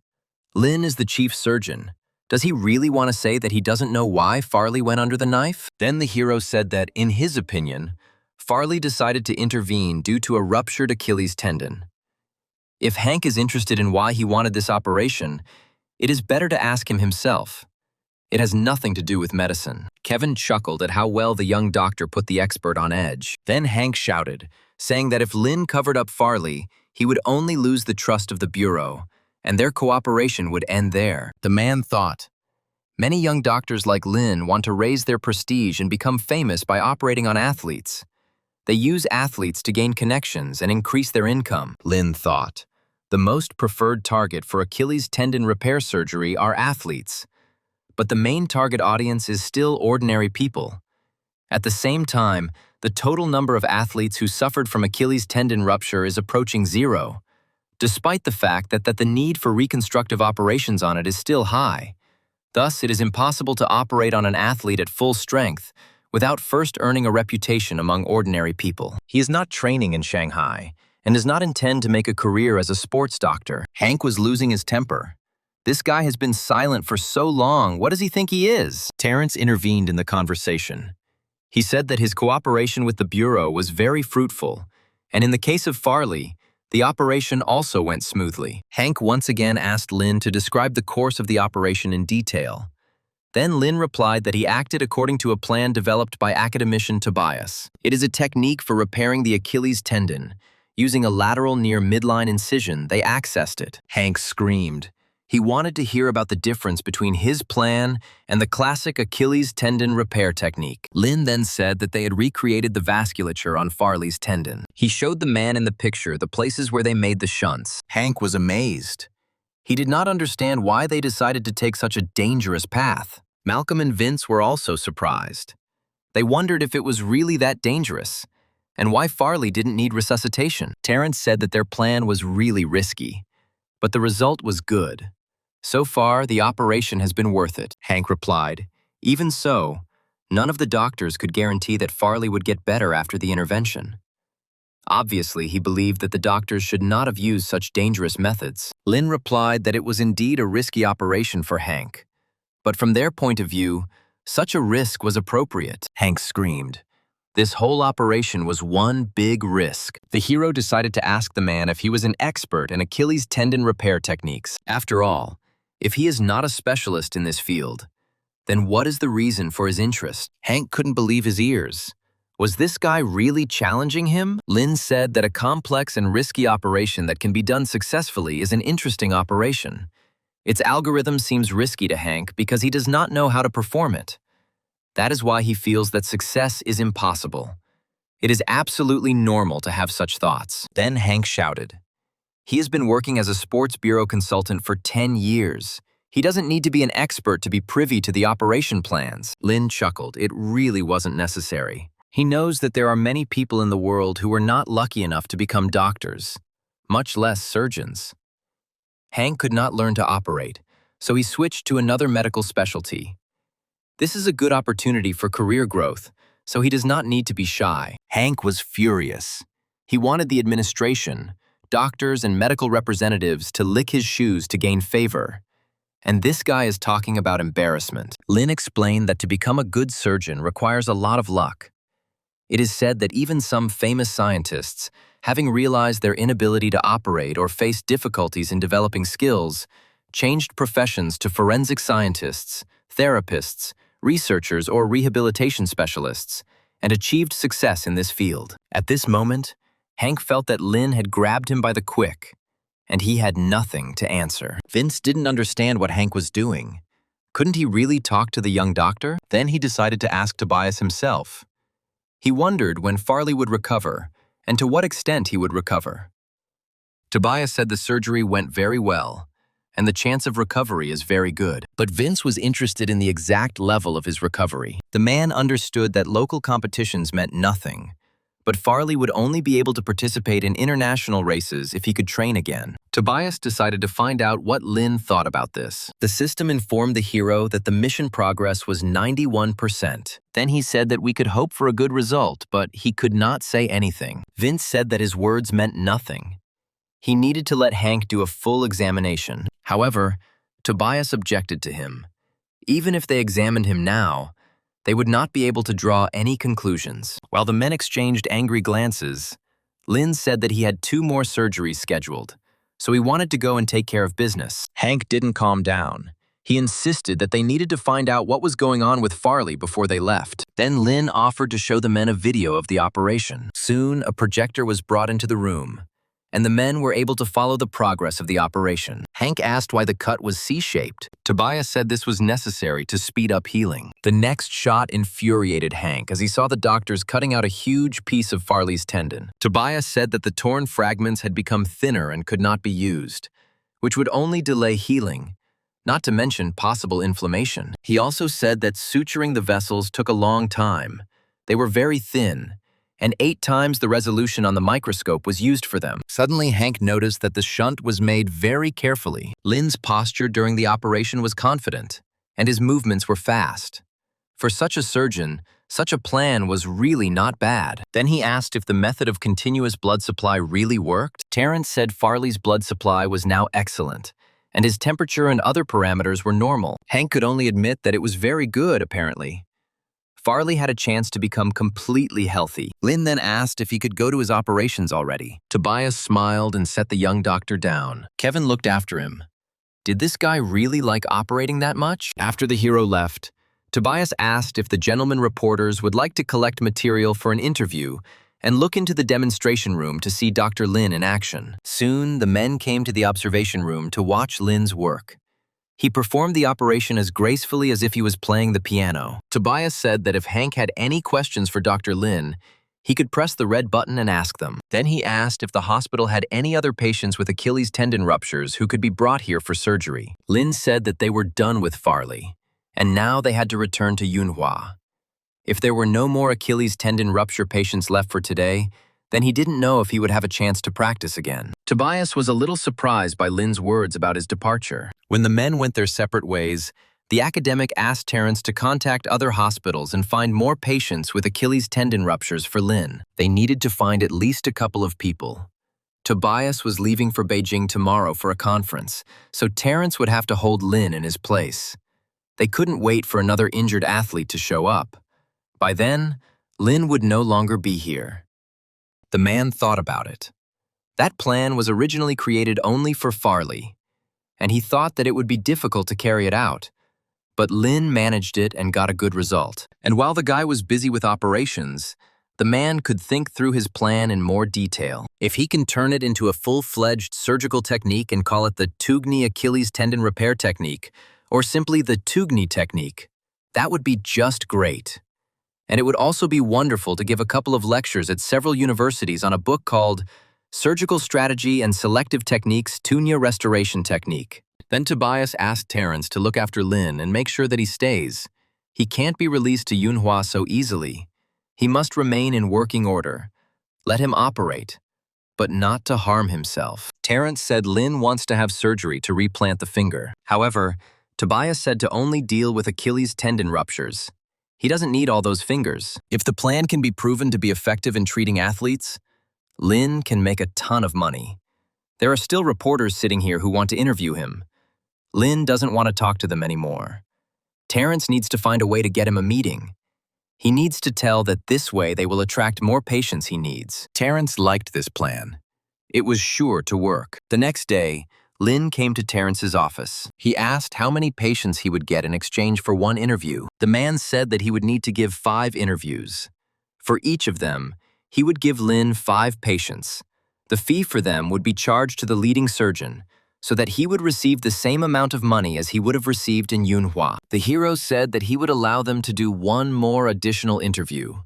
Lynn is the chief surgeon. Does he really want to say that he doesn't know why Farley went under the knife? Then the hero said that, in his opinion, Farley decided to intervene due to a ruptured Achilles tendon. If Hank is interested in why he wanted this operation, it is better to ask him himself. It has nothing to do with medicine. Kevin chuckled at how well the young doctor put the expert on edge. Then Hank shouted, saying that if Lynn covered up Farley, he would only lose the trust of the bureau, and their cooperation would end there. The man thought, many young doctors like Lynn want to raise their prestige and become famous by operating on athletes. They use athletes to gain connections and increase their income. Lynn thought, the most preferred target for Achilles tendon repair surgery are athletes. But the main target audience is still ordinary people. At the same time, the total number of athletes who suffered from Achilles tendon rupture is approaching zero, despite the fact that the need for reconstructive operations on it is still high. Thus, it is impossible to operate on an athlete at full strength without first earning a reputation among ordinary people. He is not training in Shanghai and does not intend to make a career as a sports doctor. Hank was losing his temper. This guy has been silent for so long. What does he think he is? Terrence intervened in the conversation. He said that his cooperation with the bureau was very fruitful, and in the case of Farley, the operation also went smoothly. Hank once again asked Lynn to describe the course of the operation in detail. Then Lynn replied that he acted according to a plan developed by academician Tobias. It is a technique for repairing the Achilles tendon. Using a lateral near midline incision, they accessed it. Hank screamed. He wanted to hear about the difference between his plan and the classic Achilles tendon repair technique. Lynn then said that they had recreated the vasculature on Farley's tendon. He showed the man in the picture the places where they made the shunts. Hank was amazed. He did not understand why they decided to take such a dangerous path. Malcolm and Vince were also surprised. They wondered if it was really that dangerous, and why Farley didn't need resuscitation. Terrence said that their plan was really risky, but the result was good. So far, the operation has been worth it, Hank replied. Even so, none of the doctors could guarantee that Farley would get better after the intervention. Obviously, he believed that the doctors should not have used such dangerous methods. Lynn replied that it was indeed a risky operation for Hank. But from their point of view, such a risk was appropriate. Hank screamed. This whole operation was one big risk. The hero decided to ask the man if he was an expert in Achilles tendon repair techniques. After all, if he is not a specialist in this field, then what is the reason for his interest? Hank couldn't believe his ears. Was this guy really challenging him? Lin said that a complex and risky operation that can be done successfully is an interesting operation. Its algorithm seems risky to Hank because he does not know how to perform it. That is why he feels that success is impossible. It is absolutely normal to have such thoughts. Then Hank shouted. He has been working as a sports bureau consultant for 10 years. He doesn't need to be an expert to be privy to the operation plans. Lin chuckled. It really wasn't necessary. He knows that there are many people in the world who were not lucky enough to become doctors, much less surgeons. Hank could not learn to operate, so he switched to another medical specialty. This is a good opportunity for career growth, so he does not need to be shy. Hank was furious. He wanted the administration, doctors and medical representatives to lick his shoes to gain favor. And this guy is talking about embarrassment. Lin explained that to become a good surgeon requires a lot of luck. It is said that even some famous scientists, having realized their inability to operate or face difficulties in developing skills, changed professions to forensic scientists, therapists, researchers, or rehabilitation specialists, and achieved success in this field. At this moment, Hank felt that Lin had grabbed him by the quick, and he had nothing to answer. Vince didn't understand what Hank was doing. Couldn't he really talk to the young doctor? Then he decided to ask Tobias himself. He wondered when Farley would recover, and to what extent he would recover. Tobias said the surgery went very well, and the chance of recovery is very good. But Vince was interested in the exact level of his recovery. The man understood that local competitions meant nothing, but Farley would only be able to participate in international races if he could train again. Tobias decided to find out what Lin thought about this. The system informed the hero that the mission progress was 91%. Then he said that we could hope for a good result, but he could not say anything. Vince said that his words meant nothing. He needed to let Hank do a full examination. However, Tobias objected to him. Even if they examined him now, they would not be able to draw any conclusions. While the men exchanged angry glances, Lin said that he had 2 more surgeries scheduled, so he wanted to go and take care of business. Hank didn't calm down. He insisted that they needed to find out what was going on with Farley before they left. Then Lin offered to show the men a video of the operation. Soon, a projector was brought into the room, and the men were able to follow the progress of the operation. Hank asked why the cut was C-shaped. Tobias said this was necessary to speed up healing. The next shot infuriated Hank as he saw the doctors cutting out a huge piece of Farley's tendon. Tobias said that the torn fragments had become thinner and could not be used, which would only delay healing, not to mention possible inflammation. He also said that suturing the vessels took a long time. They were very thin, and 8 times the resolution on the microscope was used for them. Suddenly, Hank noticed that the shunt was made very carefully. Lin's posture during the operation was confident, and his movements were fast. For such a surgeon, such a plan was really not bad. Then he asked if the method of continuous blood supply really worked. Terrence said Farley's blood supply was now excellent, and his temperature and other parameters were normal. Hank could only admit that it was very good, apparently. Farley had a chance to become completely healthy. Lin then asked if he could go to his operations already. Tobias smiled and set the young doctor down. Kevin looked after him. Did this guy really like operating that much? After the hero left, Tobias asked if the gentleman reporters would like to collect material for an interview and look into the demonstration room to see Dr. Lin in action. Soon, the men came to the observation room to watch Lin's work. He performed the operation as gracefully as if he was playing the piano. Tobias said that if Hank had any questions for Dr. Lin, he could press the red button and ask them. Then he asked if the hospital had any other patients with Achilles tendon ruptures who could be brought here for surgery. Lin said that they were done with Farley, and now they had to return to Yunhua. If there were no more Achilles tendon rupture patients left for today, then he didn't know if he would have a chance to practice again. Tobias was a little surprised by Lin's words about his departure. When the men went their separate ways, the academic asked Terrence to contact other hospitals and find more patients with Achilles tendon ruptures for Lin. They needed to find at least a couple of people. Tobias was leaving for Beijing tomorrow for a conference, so Terrence would have to hold Lin in his place. They couldn't wait for another injured athlete to show up. By then, Lin would no longer be here. The man thought about it. That plan was originally created only for Farley, and he thought that it would be difficult to carry it out. But Lin managed it and got a good result. And while the guy was busy with operations, The man could think through his plan in more detail. If he can turn it into a full-fledged surgical technique and call it the Tugni Achilles tendon repair technique, or simply the Tugni technique, that would be just great. And it would also be wonderful to give a couple of lectures at several universities on a book called Surgical Strategy and Selective Techniques Tunya Restoration Technique. Then Tobias asked Terrence to look after Lin and make sure that he stays. He can't be released to Yunhua so easily. He must remain in working order. Let him operate, but not to harm himself. Terrence said Lin wants to have surgery to replant the finger. However, Tobias said to only deal with Achilles tendon ruptures. He doesn't need all those fingers. If the plan can be proven to be effective in treating athletes, Lin can make a ton of money. There are still reporters sitting here who want to interview him. Lin doesn't want to talk to them anymore. Terrence needs to find a way to get him a meeting. He needs to tell that this way they will attract more patients he needs. Terrence liked this plan. It was sure to work. The next day, Lin came to Terrence's office. He asked how many patients he would get in exchange for one interview. The man said that he would need to give 5 interviews. For each of them, he would give Lin 5 patients. The fee for them would be charged to the leading surgeon, so that he would receive the same amount of money as he would have received in Yunhua. The hero said that he would allow them to do one more additional interview,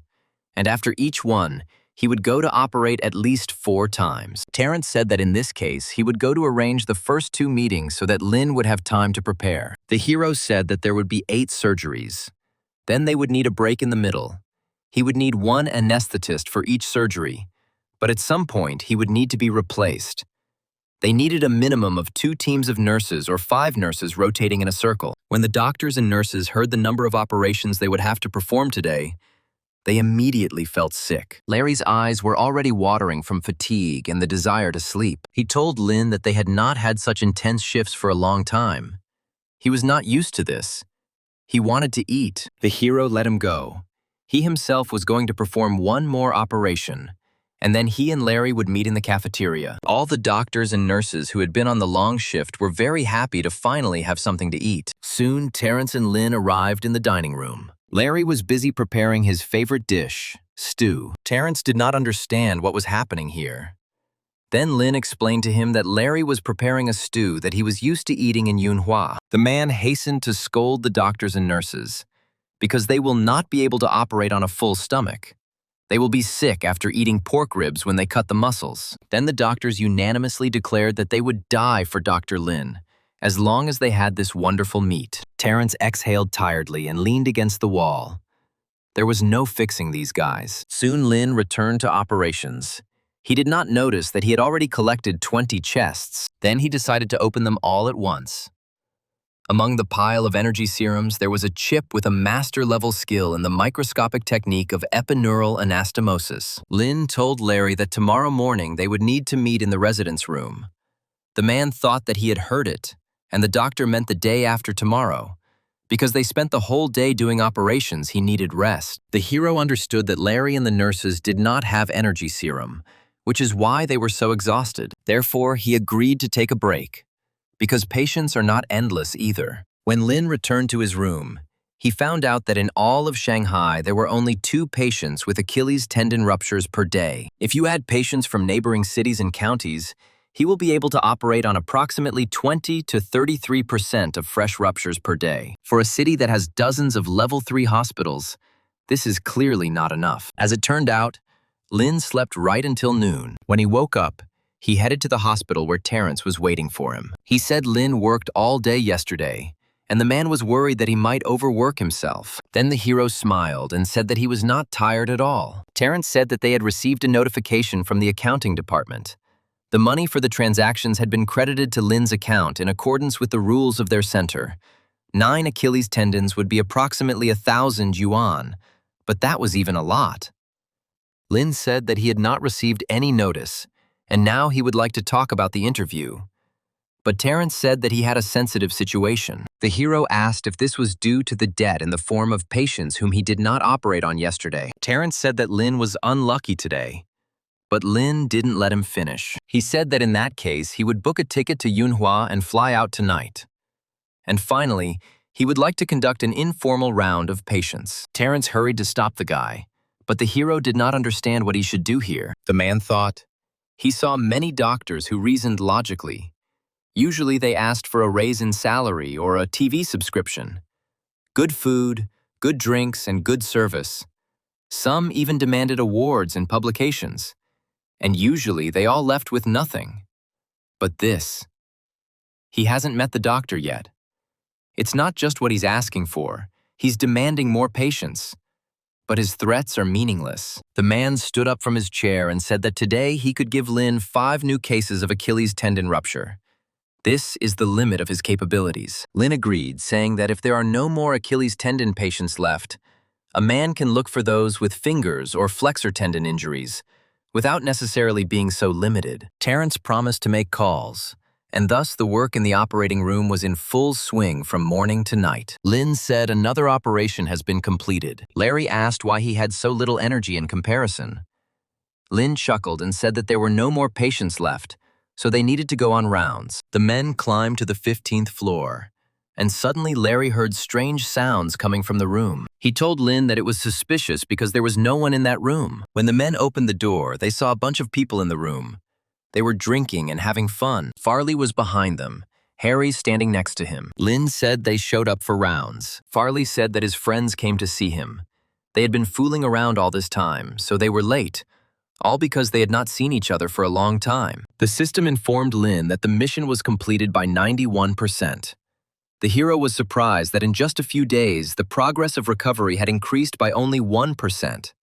and after each one, he would go to operate at least 4 times. Terrence said that in this case, he would go to arrange the first 2 meetings so that Lin would have time to prepare. The hero said that there would be 8 surgeries. Then they would need a break in the middle. He would need 1 anesthetist for each surgery, but at some point, he would need to be replaced. They needed a minimum of 2 teams of nurses or 5 nurses rotating in a circle. When the doctors and nurses heard the number of operations they would have to perform today, they immediately felt sick. Larry's eyes were already watering from fatigue and the desire to sleep. He told Lin that they had not had such intense shifts for a long time. He was not used to this. He wanted to eat. The hero let him go. He himself was going to perform 1 more operation, and then he and Larry would meet in the cafeteria. All the doctors and nurses who had been on the long shift were very happy to finally have something to eat. Soon, Terrence and Lin arrived in the dining room. Larry was busy preparing his favorite dish, stew. Terrence did not understand what was happening here. Then Lin explained to him that Larry was preparing a stew that he was used to eating in Yunhua. The man hastened to scold the doctors and nurses, because they will not be able to operate on a full stomach. They will be sick after eating pork ribs when they cut the muscles. Then the doctors unanimously declared that they would die for Dr. Lin, as long as they had this wonderful meat. Terrence exhaled tiredly and leaned against the wall. There was no fixing these guys. Soon Lin returned to operations. He did not notice that he had already collected 20 chests. Then he decided to open them all at once. Among the pile of energy serums, there was a chip with a master-level skill in the microscopic technique of epineural anastomosis. Lin told Larry that tomorrow morning they would need to meet in the residence room. The man thought that he had heard it, and the doctor meant the day after tomorrow. Because they spent the whole day doing operations, he needed rest. The hero understood that Larry and the nurses did not have energy serum, which is why they were so exhausted. Therefore, he agreed to take a break. Because patients are not endless either. When Lin returned to his room, he found out that in all of Shanghai there were only 2 patients with Achilles tendon ruptures per day. If you add patients from neighboring cities and counties, he will be able to operate on approximately 20 to 33% of fresh ruptures per day. For a city that has dozens of level 3 hospitals, this is clearly not enough. As it turned out, Lin slept right until noon. When he woke up, he headed to the hospital where Terrence was waiting for him. He said Lin worked all day yesterday, and the man was worried that he might overwork himself. Then the hero smiled and said that he was not tired at all. Terrence said that they had received a notification from the accounting department. The money for the transactions had been credited to Lin's account in accordance with the rules of their center. 9 Achilles tendons would be approximately 1,000 yuan, but that was even a lot. Lin said that he had not received any notice, and now he would like to talk about the interview. But Terrence said that he had a sensitive situation. The hero asked if this was due to the debt in the form of patients whom he did not operate on yesterday. Terrence said that Lin was unlucky today, but Lin didn't let him finish. He said that in that case, he would book a ticket to Yunhua and fly out tonight. And finally, he would like to conduct an informal round of patients. Terrence hurried to stop the guy, But the hero did not understand what he should do here. The man thought. He saw many doctors who reasoned logically. Usually they asked for a raise in salary or a TV subscription. Good food, good drinks, and good service. Some even demanded awards and publications. And usually they all left with nothing. But this. He hasn't met the doctor yet. It's not just what he's asking for. He's demanding more patience. But his threats are meaningless. The man stood up from his chair and said that today he could give Lin 5 new cases of Achilles tendon rupture. This is the limit of his capabilities. Lin agreed, saying that if there are no more Achilles tendon patients left, a man can look for those with fingers or flexor tendon injuries, without necessarily being so limited. Terrence promised to make calls, and thus the work in the operating room was in full swing from morning to night. Lin said another operation has been completed. Larry asked why he had so little energy in comparison. Lin chuckled and said that there were no more patients left, so they needed to go on rounds. The men climbed to the 15th floor, and suddenly Larry heard strange sounds coming from the room. He told Lin that it was suspicious because there was no one in that room. When the men opened the door, they saw a bunch of people in the room. They were drinking and having fun. Farley was behind them, Harry standing next to him. Lin said they showed up for rounds. Farley said that his friends came to see him. They had been fooling around all this time, so they were late, all because they had not seen each other for a long time. The system informed Lin that the mission was completed by 91%. The hero was surprised that in just a few days, the progress of recovery had increased by only 1%.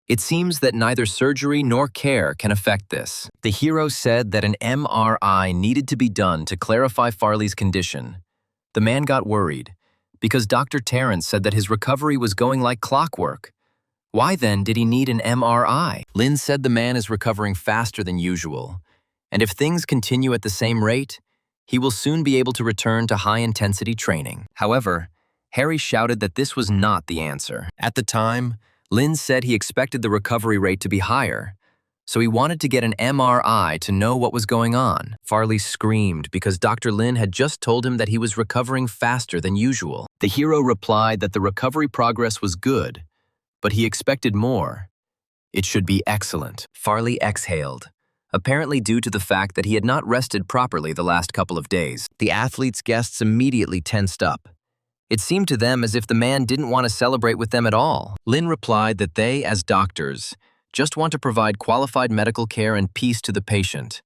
It seems that neither surgery nor care can affect this. The hero said that an MRI needed to be done to clarify Farley's condition. The man got worried, because Dr. Terrence said that his recovery was going like clockwork. Why then did he need an MRI? Lin said the man is recovering faster than usual, and if things continue at the same rate, he will soon be able to return to high-intensity training. However, Harry shouted that this was not the answer. At the time, Lin said he expected the recovery rate to be higher, so he wanted to get an MRI to know what was going on. Farley screamed because Dr. Lin had just told him that he was recovering faster than usual. The hero replied that the recovery progress was good, but he expected more. It should be excellent. Farley exhaled, apparently due to the fact that he had not rested properly the last couple of days. The athlete's guests immediately tensed up. It seemed to them as if the man didn't want to celebrate with them at all. Lin replied that they, as doctors, just want to provide qualified medical care and peace to the patient.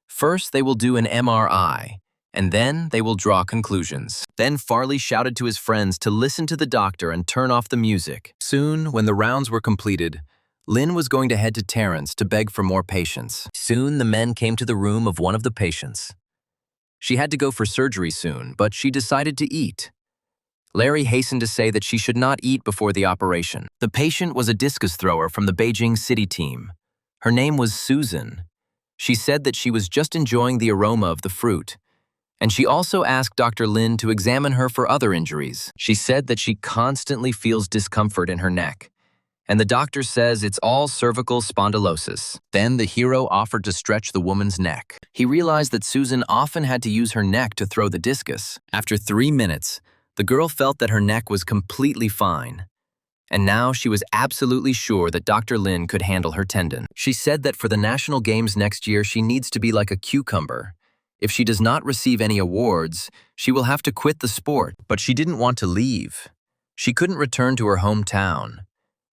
First, they will do an MRI, and then they will draw conclusions. Then Farley shouted to his friends to listen to the doctor and turn off the music. Soon, when the rounds were completed, Lin was going to head to Terrence to beg for more patience. Soon, the men came to the room of one of the patients. She had to go for surgery soon, but she decided to eat. Larry hastened to say that she should not eat before the operation. The patient was a discus thrower from the Beijing City team. Her name was Susan. She said that she was just enjoying the aroma of the fruit. And she also asked Dr. Lin to examine her for other injuries. She said that she constantly feels discomfort in her neck, and the doctor says it's all cervical spondylosis. Then the hero offered to stretch the woman's neck. He realized that Susan often had to use her neck to throw the discus. After 3 minutes, the girl felt that her neck was completely fine. And now she was absolutely sure that Dr. Lin could handle her tendon. She said that for the national games next year, she needs to be like a cucumber. If she does not receive any awards, she will have to quit the sport. But she didn't want to leave. She couldn't return to her hometown.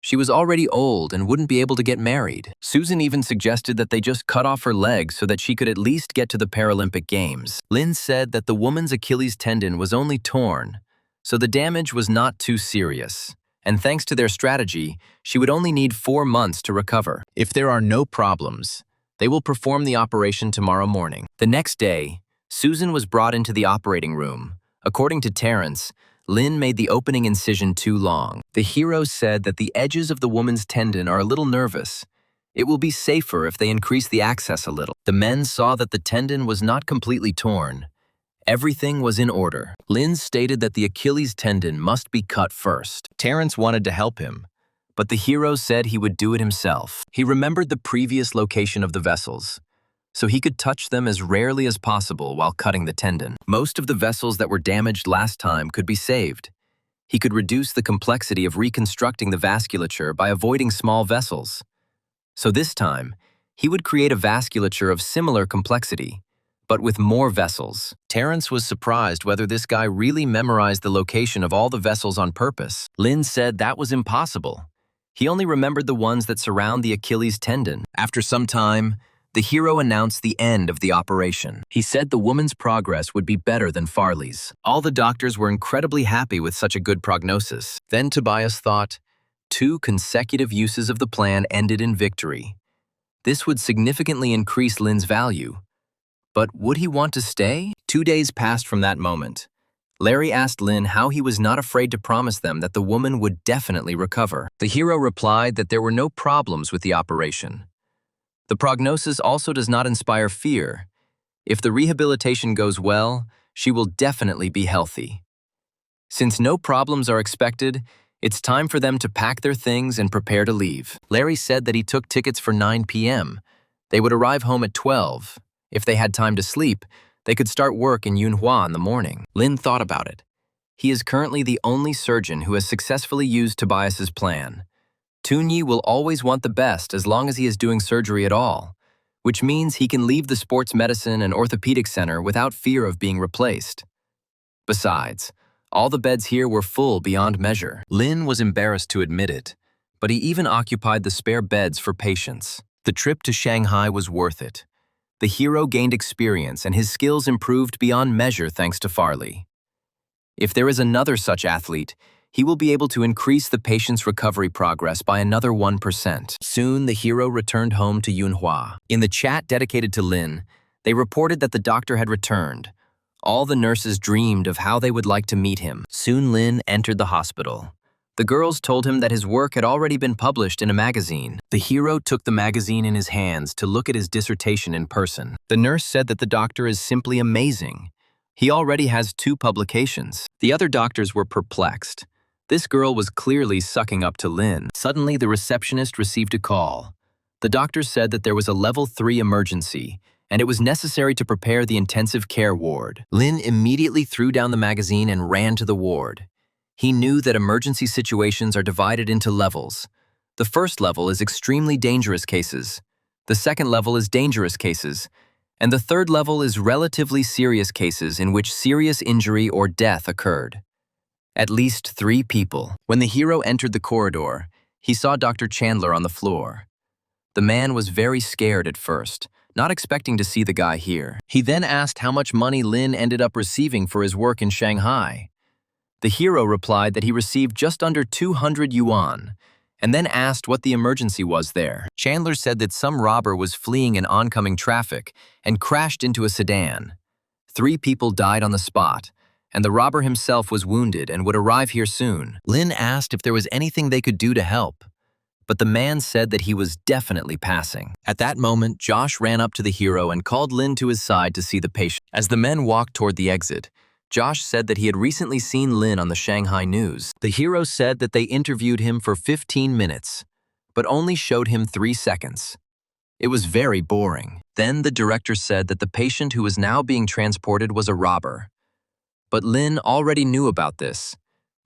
She was already old and wouldn't be able to get married. Susan even suggested that they just cut off her legs so that she could at least get to the Paralympic Games. Lin said that the woman's Achilles tendon was only torn, so the damage was not too serious. And thanks to their strategy, she would only need 4 months to recover. If there are no problems, they will perform the operation tomorrow morning. The next day, Susan was brought into the operating room. According to Terrence, Lin made the opening incision too long. The hero said that the edges of the woman's tendon are a little nervous. It will be safer if they increase the access a little. The men saw that the tendon was not completely torn. Everything was in order. Lin stated that the Achilles tendon must be cut first. Terrence wanted to help him, but the hero said he would do it himself. He remembered the previous location of the vessels, so he could touch them as rarely as possible while cutting the tendon. Most of the vessels that were damaged last time could be saved. He could reduce the complexity of reconstructing the vasculature by avoiding small vessels. So this time, he would create a vasculature of similar complexity, but with more vessels. Terrence was surprised whether this guy really memorized the location of all the vessels on purpose. Lin said that was impossible. He only remembered the ones that surround the Achilles tendon. After some time, the hero announced the end of the operation. He said the woman's progress would be better than Farley's. All the doctors were incredibly happy with such a good prognosis. Then Tobias thought, 2 consecutive uses of the plan ended in victory. This would significantly increase Lin's value. But would he want to stay? 2 days passed from that moment. Larry asked Lin how he was not afraid to promise them that the woman would definitely recover. The hero replied that there were no problems with the operation. The prognosis also does not inspire fear. If the rehabilitation goes well, she will definitely be healthy. Since no problems are expected, it's time for them to pack their things and prepare to leave. Larry said that he took tickets for 9 p.m. They would arrive home at 12. If they had time to sleep, they could start work in Yunhua in the morning. Lin thought about it. He is currently the only surgeon who has successfully used Tobias's plan. Tunyi will always want the best as long as he is doing surgery at all, which means he can leave the sports medicine and orthopedic center without fear of being replaced. Besides, all the beds here were full beyond measure. Lin was embarrassed to admit it, but he even occupied the spare beds for patients. The trip to Shanghai was worth it. The hero gained experience and his skills improved beyond measure thanks to Farley. If there is another such athlete, he will be able to increase the patient's recovery progress by another 1%. Soon, the hero returned home to Yunhua. In the chat dedicated to Lin, they reported that the doctor had returned. All the nurses dreamed of how they would like to meet him. Soon Lin entered the hospital. The girls told him that his work had already been published in a magazine. The hero took the magazine in his hands to look at his dissertation in person. The nurse said that the doctor is simply amazing. He already has 2 publications. The other doctors were perplexed. This girl was clearly sucking up to Lin. Suddenly, the receptionist received a call. The doctor said that there was a level 3 emergency, and it was necessary to prepare the intensive care ward. Lin immediately threw down the magazine and ran to the ward. He knew that emergency situations are divided into levels. The first level is extremely dangerous cases. The second level is dangerous cases. And the third level is relatively serious cases in which serious injury or death occurred. At least 3 people. When the hero entered the corridor, he saw Dr. Chandler on the floor. The man was very scared at first, not expecting to see the guy here. He then asked how much money Lin ended up receiving for his work in Shanghai. The hero replied that he received just under 200 yuan, and then asked what the emergency was there. Chandler said that some robber was fleeing in oncoming traffic and crashed into a sedan. 3 people died on the spot, and the robber himself was wounded and would arrive here soon. Lin asked if there was anything they could do to help, but the man said that he was definitely passing. At that moment, Josh ran up to the hero and called Lin to his side to see the patient. As the men walked toward the exit, Josh said that he had recently seen Lin on the Shanghai news. The hero said that they interviewed him for 15 minutes, but only showed him 3 seconds. It was very boring. Then the director said that the patient who was now being transported was a robber. But Lin already knew about this.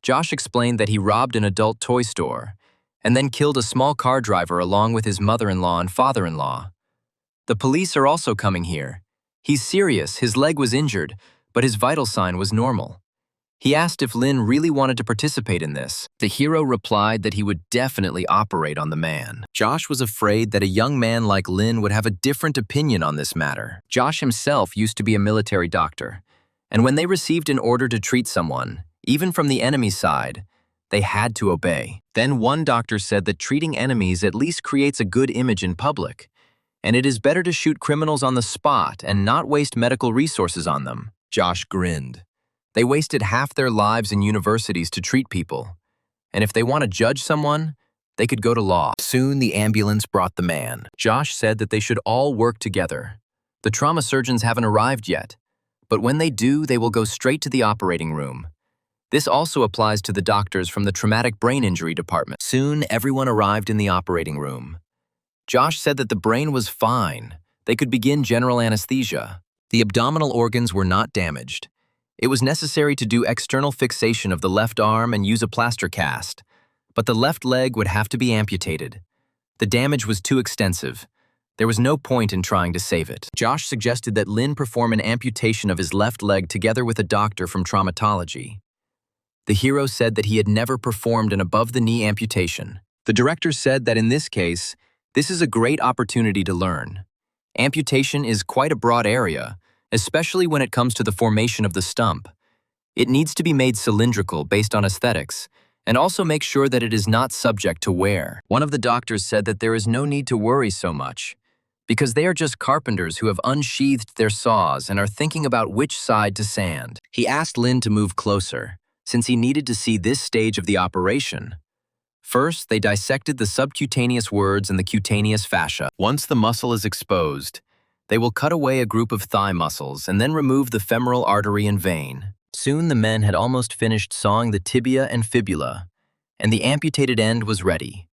Josh explained that he robbed an adult toy store and then killed a small car driver along with his mother-in-law and father-in-law. The police are also coming here. He's serious, his leg was injured, but his vital sign was normal. He asked if Lin really wanted to participate in this. The hero replied that he would definitely operate on the man. Josh was afraid that a young man like Lin would have a different opinion on this matter. Josh himself used to be a military doctor, and when they received an order to treat someone, even from the enemy side, they had to obey. Then one doctor said that treating enemies at least creates a good image in public, and it is better to shoot criminals on the spot and not waste medical resources on them. Josh grinned. They wasted half their lives in universities to treat people, and if they want to judge someone, they could go to law. Soon the ambulance brought the man. Josh said that they should all work together. The trauma surgeons haven't arrived yet, but when they do, they will go straight to the operating room. This also applies to the doctors from the traumatic brain injury department. Soon everyone arrived in the operating room. Josh said that the brain was fine. They could begin general anesthesia. The abdominal organs were not damaged. It was necessary to do external fixation of the left arm and use a plaster cast, but the left leg would have to be amputated. The damage was too extensive. There was no point in trying to save it. Josh suggested that Lin perform an amputation of his left leg together with a doctor from traumatology. The hero said that he had never performed an above-the-knee amputation. The director said that in this case, this is a great opportunity to learn. Amputation is quite a broad area, especially when it comes to the formation of the stump. It needs to be made cylindrical based on aesthetics, and also make sure that it is not subject to wear. One of the doctors said that there is no need to worry so much, because they are just carpenters who have unsheathed their saws and are thinking about which side to sand. He asked Lin to move closer, since he needed to see this stage of the operation. First, they dissected the subcutaneous words and the cutaneous fascia. Once the muscle is exposed, they will cut away a group of thigh muscles and then remove the femoral artery and vein. Soon the men had almost finished sawing the tibia and fibula, and the amputated end was ready.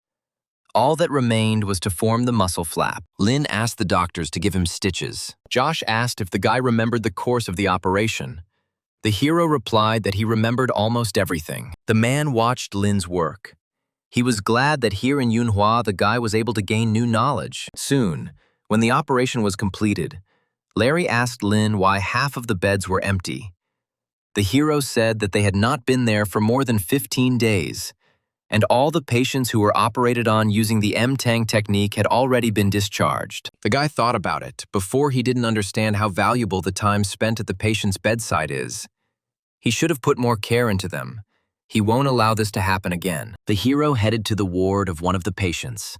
All that remained was to form the muscle flap. Lin asked the doctors to give him stitches. Josh asked if the guy remembered the course of the operation. The hero replied that he remembered almost everything. The man watched Lin's work. He was glad that here in Yunhua the guy was able to gain new knowledge. Soon, when the operation was completed, Larry asked Lin why half of the beds were empty. The hero said that they had not been there for more than 15 days, and all the patients who were operated on using the M-Tang technique had already been discharged. The guy thought about it before he didn't understand how valuable the time spent at the patient's bedside is. He should have put more care into them. He won't allow this to happen again. The hero headed to the ward of one of the patients.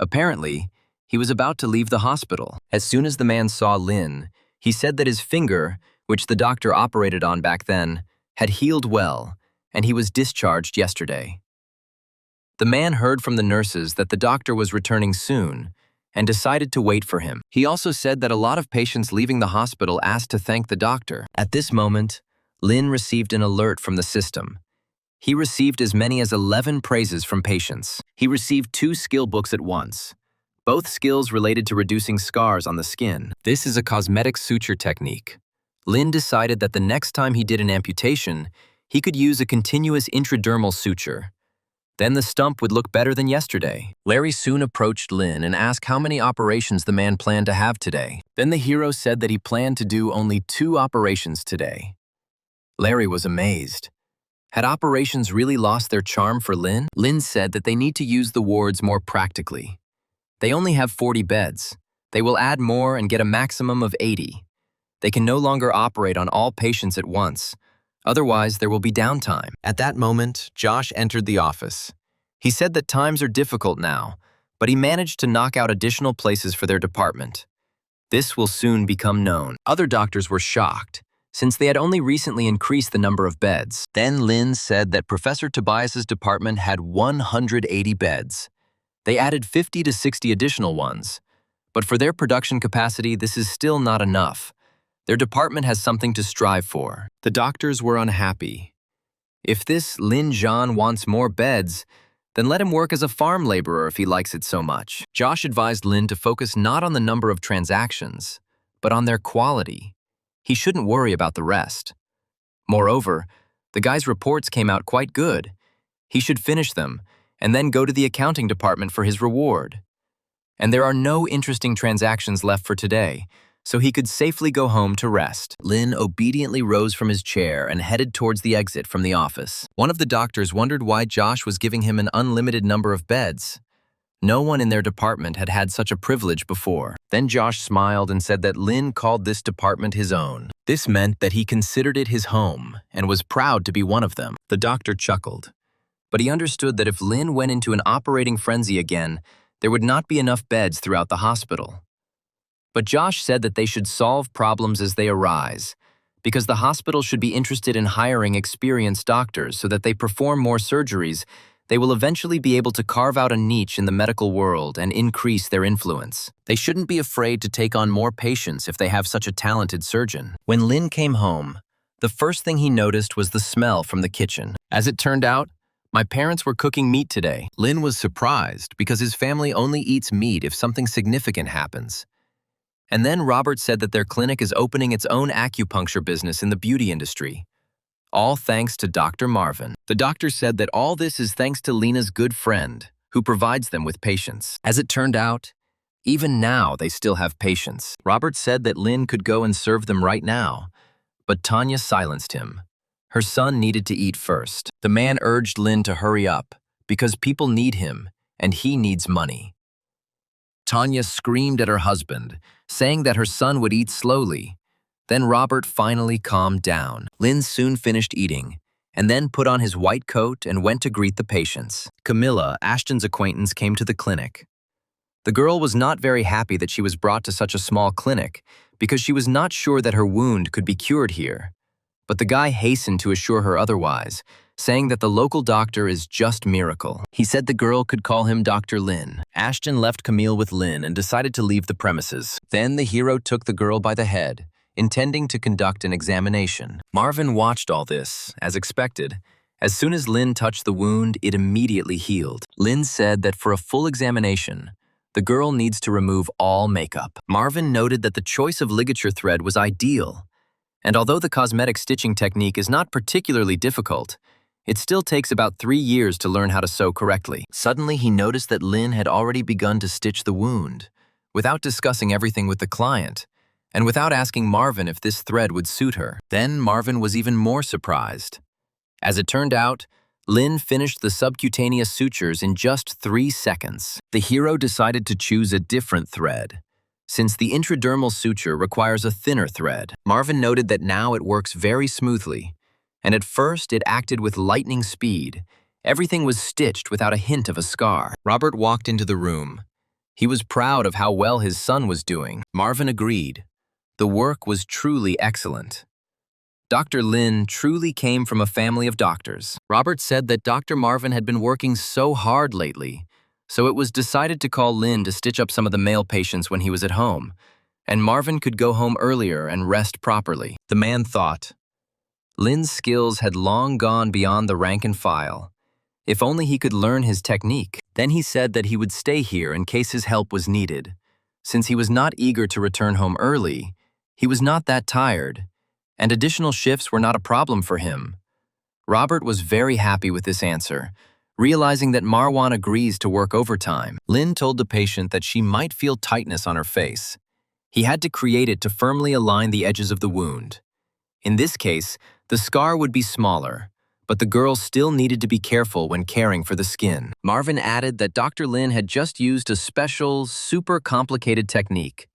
Apparently, he was about to leave the hospital. As soon as the man saw Lin, he said that his finger, which the doctor operated on back then, had healed well, and he was discharged yesterday. The man heard from the nurses that the doctor was returning soon and decided to wait for him. He also said that a lot of patients leaving the hospital asked to thank the doctor. At this moment, Lin received an alert from the system. He received as many as 11 praises from patients. He received 2 skill books at once, both skills related to reducing scars on the skin. This is a cosmetic suture technique. Lin decided that the next time he did an amputation, he could use a continuous intradermal suture. Then the stump would look better than yesterday. Larry soon approached Lin and asked how many operations the man planned to have today. Then the hero said that he planned to do only 2 operations today. Larry was amazed. Had operations really lost their charm for Lin? Lin said that they need to use the wards more practically. They only have 40 beds. They will add more and get a maximum of 80. They can no longer operate on all patients at once. Otherwise, there will be downtime. At that moment, Josh entered the office. He said that times are difficult now, but he managed to knock out additional places for their department. This will soon become known. Other doctors were shocked, since they had only recently increased the number of beds. Then Lin said that Professor Tobias's department had 180 beds. They added 50 to 60 additional ones. But for their production capacity, this is still not enough. Their department has something to strive for. The doctors were unhappy. If this Lin Zhan wants more beds, then let him work as a farm laborer if he likes it so much. Josh advised Lin to focus not on the number of transactions, but on their quality. He shouldn't worry about the rest. Moreover, the guy's reports came out quite good. He should finish them, and then go to the accounting department for his reward. And there are no interesting transactions left for today, so he could safely go home to rest. Lin obediently rose from his chair and headed towards the exit from the office. One of the doctors wondered why Josh was giving him an unlimited number of beds. No one in their department had had such a privilege before. Then Josh smiled and said that Lin called this department his own. This meant that he considered it his home and was proud to be one of them. The doctor chuckled, but he understood that if Lin went into an operating frenzy again, there would not be enough beds throughout the hospital. But Josh said that they should solve problems as they arise, because the hospital should be interested in hiring experienced doctors so that they perform more surgeries. They will eventually be able to carve out a niche in the medical world and increase their influence. They shouldn't be afraid to take on more patients if they have such a talented surgeon. When Lin came home, the first thing he noticed was the smell from the kitchen. As it turned out, my parents were cooking meat today. Lin was surprised because his family only eats meat if something significant happens. And then Robert said that their clinic is opening its own acupuncture business in the beauty industry. All thanks to Dr. Marvin. The doctor said that all this is thanks to Lena's good friend, who provides them with patients. As it turned out, even now they still have patients. Robert said that Lynn could go and serve them right now, but Tanya silenced him. Her son needed to eat first. The man urged Lynn to hurry up, because people need him, and he needs money. Tanya screamed at her husband, saying that her son would eat slowly. Then Robert finally calmed down. Lynn soon finished eating, and then put on his white coat and went to greet the patients. Camilla, Ashton's acquaintance, came to the clinic. The girl was not very happy that she was brought to such a small clinic because she was not sure that her wound could be cured here. But the guy hastened to assure her otherwise, saying that the local doctor is just miracle. He said the girl could call him Dr. Lynn. Ashton left Camille with Lynn and decided to leave the premises. Then the hero took the girl by the head, intending to conduct an examination. Marvin watched all this, as expected. As soon as Lynn touched the wound, it immediately healed. Lynn said that for a full examination, the girl needs to remove all makeup. Marvin noted that the choice of ligature thread was ideal, and although the cosmetic stitching technique is not particularly difficult, it still takes about 3 years to learn how to sew correctly. Suddenly, he noticed that Lynn had already begun to stitch the wound, without discussing everything with the client, and without asking Marvin if this thread would suit her. Then Marvin was even more surprised. As it turned out, Lynn finished the subcutaneous sutures in just 3 seconds. The hero decided to choose a different thread, since the intradermal suture requires a thinner thread. Marvin noted that now it works very smoothly, and at first it acted with lightning speed. Everything was stitched without a hint of a scar. Robert walked into the room. He was proud of how well his son was doing. Marvin agreed. The work was truly excellent. Dr. Lynn truly came from a family of doctors. Robert said that Dr. Marvin had been working so hard lately, so it was decided to call Lynn to stitch up some of the male patients when he was at home, and Marvin could go home earlier and rest properly. The man thought. Lynn's skills had long gone beyond the rank and file. If only he could learn his technique. Then he said that he would stay here in case his help was needed. Since he was not eager to return home early, he was not that tired, and additional shifts were not a problem for him. Robert was very happy with this answer, realizing that Marwan agrees to work overtime. Lynn told the patient that she might feel tightness on her face. He had to create it to firmly align the edges of the wound. In this case, the scar would be smaller, but the girl still needed to be careful when caring for the skin. Marvin added that Dr. Lynn had just used a special, super complicated technique.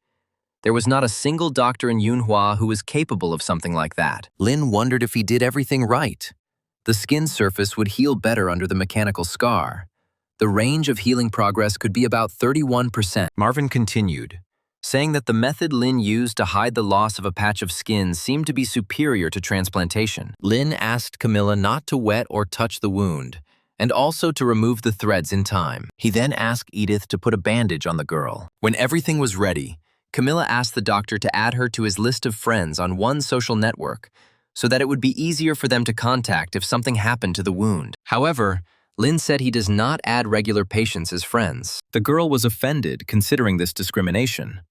There was not a single doctor in Yunhua who was capable of something like that. Lynn wondered if he did everything right. The skin surface would heal better under the mechanical scar. The range of healing progress could be about 31%. Marvin continued, saying that the method Lynn used to hide the loss of a patch of skin seemed to be superior to transplantation. Lynn asked Camilla not to wet or touch the wound, and also to remove the threads in time. He then asked Edith to put a bandage on the girl. When everything was ready, Camilla asked the doctor to add her to his list of friends on one social network so that it would be easier for them to contact if something happened to the wound. However, Lynn said he does not add regular patients as friends. The girl was offended considering this discrimination,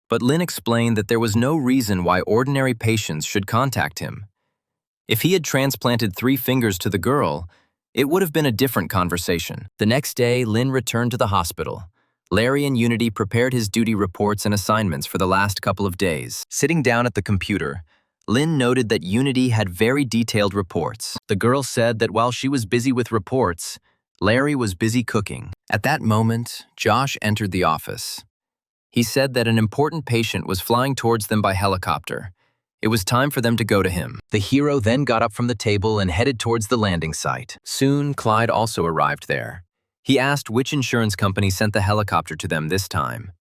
but Lynn explained that there was no reason why ordinary patients should contact him. If he had transplanted 3 fingers to the girl, it would have been a different conversation. The next day, Lynn returned to the hospital. Larry and Unity prepared his duty reports and assignments for the last couple of days. Sitting down at the computer, Lynn noted that Unity had very detailed reports. The girl said that while she was busy with reports, Larry was busy cooking. At that moment, Josh entered the office. He said that an important patient was flying towards them by helicopter. It was time for them to go to him. The hero then got up from the table and headed towards the landing site. Soon, Clyde also arrived there. He asked which insurance company sent the helicopter to them this time.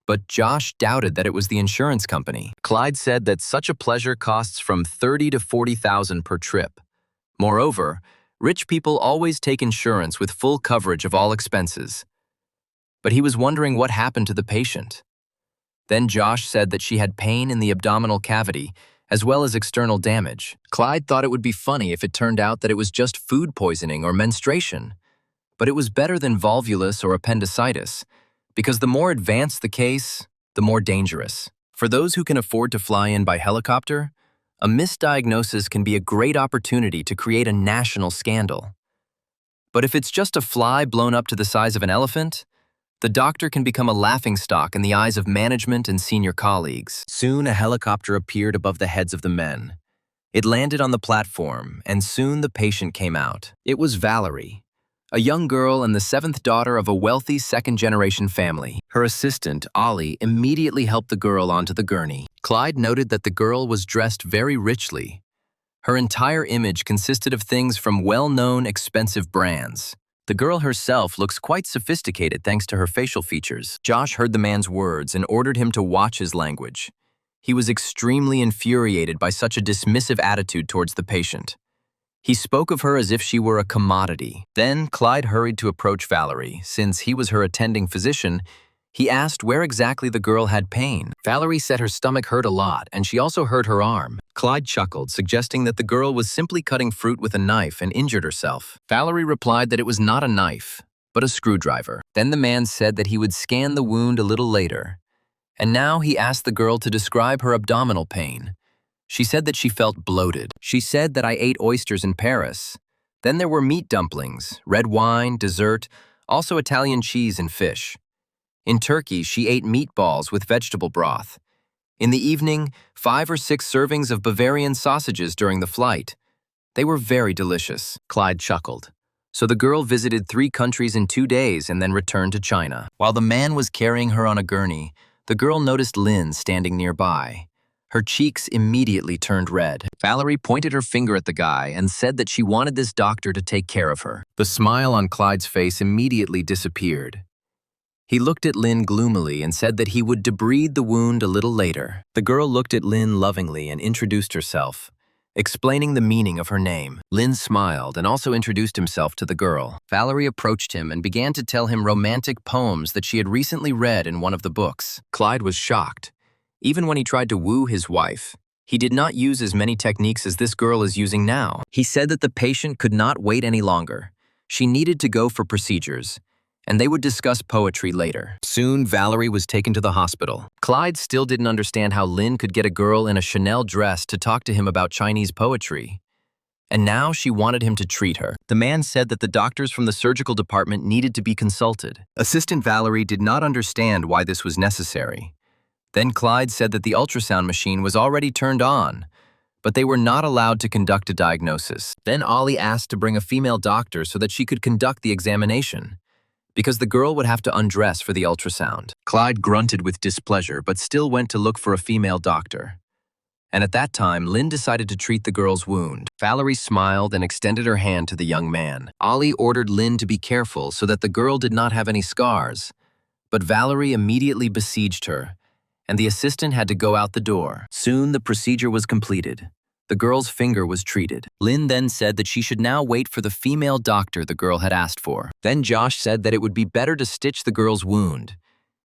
But Josh doubted that it was the insurance company. Clyde said that such a pleasure costs from $30,000 to $40,000 per trip. Moreover, rich people always take insurance with full coverage of all expenses. But he was wondering what happened to the patient. Then Josh said that she had pain in the abdominal cavity, as well as external damage. Clyde thought it would be funny if it turned out that it was just food poisoning or menstruation. But it was better than volvulus or appendicitis, because the more advanced the case, the more dangerous. For those who can afford to fly in by helicopter, a misdiagnosis can be a great opportunity to create a national scandal. But if it's just a fly blown up to the size of an elephant, the doctor can become a laughingstock in the eyes of management and senior colleagues. Soon, a helicopter appeared above the heads of the men. It landed on the platform, and soon the patient came out. It was Valerie, a young girl and the seventh daughter of a wealthy second-generation family. Her assistant, Ollie, immediately helped the girl onto the gurney. Clyde noted that the girl was dressed very richly. Her entire image consisted of things from well-known, expensive brands. The girl herself looks quite sophisticated thanks to her facial features. Josh heard the man's words and ordered him to watch his language. He was extremely infuriated by such a dismissive attitude towards the patient. He spoke of her as if she were a commodity. Then Clyde hurried to approach Valerie. Since he was her attending physician, he asked where exactly the girl had pain. Valerie said her stomach hurt a lot, and she also hurt her arm. Clyde chuckled, suggesting that the girl was simply cutting fruit with a knife and injured herself. Valerie replied that it was not a knife, but a screwdriver. Then the man said that he would scan the wound a little later. And now he asked the girl to describe her abdominal pain. She said that she felt bloated. She said that I ate oysters in Paris. Then there were meat dumplings, red wine, dessert, also Italian cheese and fish. In Turkey, she ate meatballs with vegetable broth. In the evening, 5 or 6 servings of Bavarian sausages during the flight. They were very delicious. Clyde chuckled. So the girl visited 3 countries in 2 days and then returned to China. While the man was carrying her on a gurney, the girl noticed Lynn standing nearby. Her cheeks immediately turned red. Valerie pointed her finger at the guy and said that she wanted this doctor to take care of her. The smile on Clyde's face immediately disappeared. He looked at Lynn gloomily and said that he would debride the wound a little later. The girl looked at Lynn lovingly and introduced herself, explaining the meaning of her name. Lynn smiled and also introduced himself to the girl. Valerie approached him and began to tell him romantic poems that she had recently read in one of the books. Clyde was shocked. Even when he tried to woo his wife, he did not use as many techniques as this girl is using now. He said that the patient could not wait any longer. She needed to go for procedures, and they would discuss poetry later. Soon, Valerie was taken to the hospital. Clyde still didn't understand how Lynn could get a girl in a Chanel dress to talk to him about Chinese poetry. And now she wanted him to treat her. The man said that the doctors from the surgical department needed to be consulted. Assistant Valerie did not understand why this was necessary. Then Clyde said that the ultrasound machine was already turned on, but they were not allowed to conduct a diagnosis. Then Ollie asked to bring a female doctor so that she could conduct the examination, because the girl would have to undress for the ultrasound. Clyde grunted with displeasure, but still went to look for a female doctor. And at that time, Lynn decided to treat the girl's wound. Valerie smiled and extended her hand to the young man. Ollie ordered Lynn to be careful so that the girl did not have any scars, but Valerie immediately besieged her, and the assistant had to go out the door. Soon, the procedure was completed. The girl's finger was treated. Lynn then said that she should now wait for the female doctor the girl had asked for. Then Josh said that it would be better to stitch the girl's wound,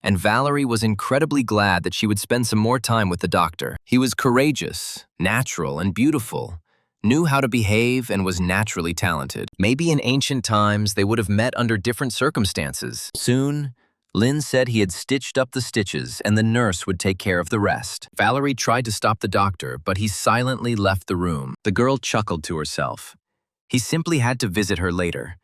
and Valerie was incredibly glad that she would spend some more time with the doctor. He was courageous, natural, and beautiful, knew how to behave, and was naturally talented. Maybe in ancient times, they would have met under different circumstances. Soon, Lynn said he had stitched up the stitches and the nurse would take care of the rest. Valerie tried to stop the doctor, but he silently left the room. The girl chuckled to herself. He simply had to visit her later,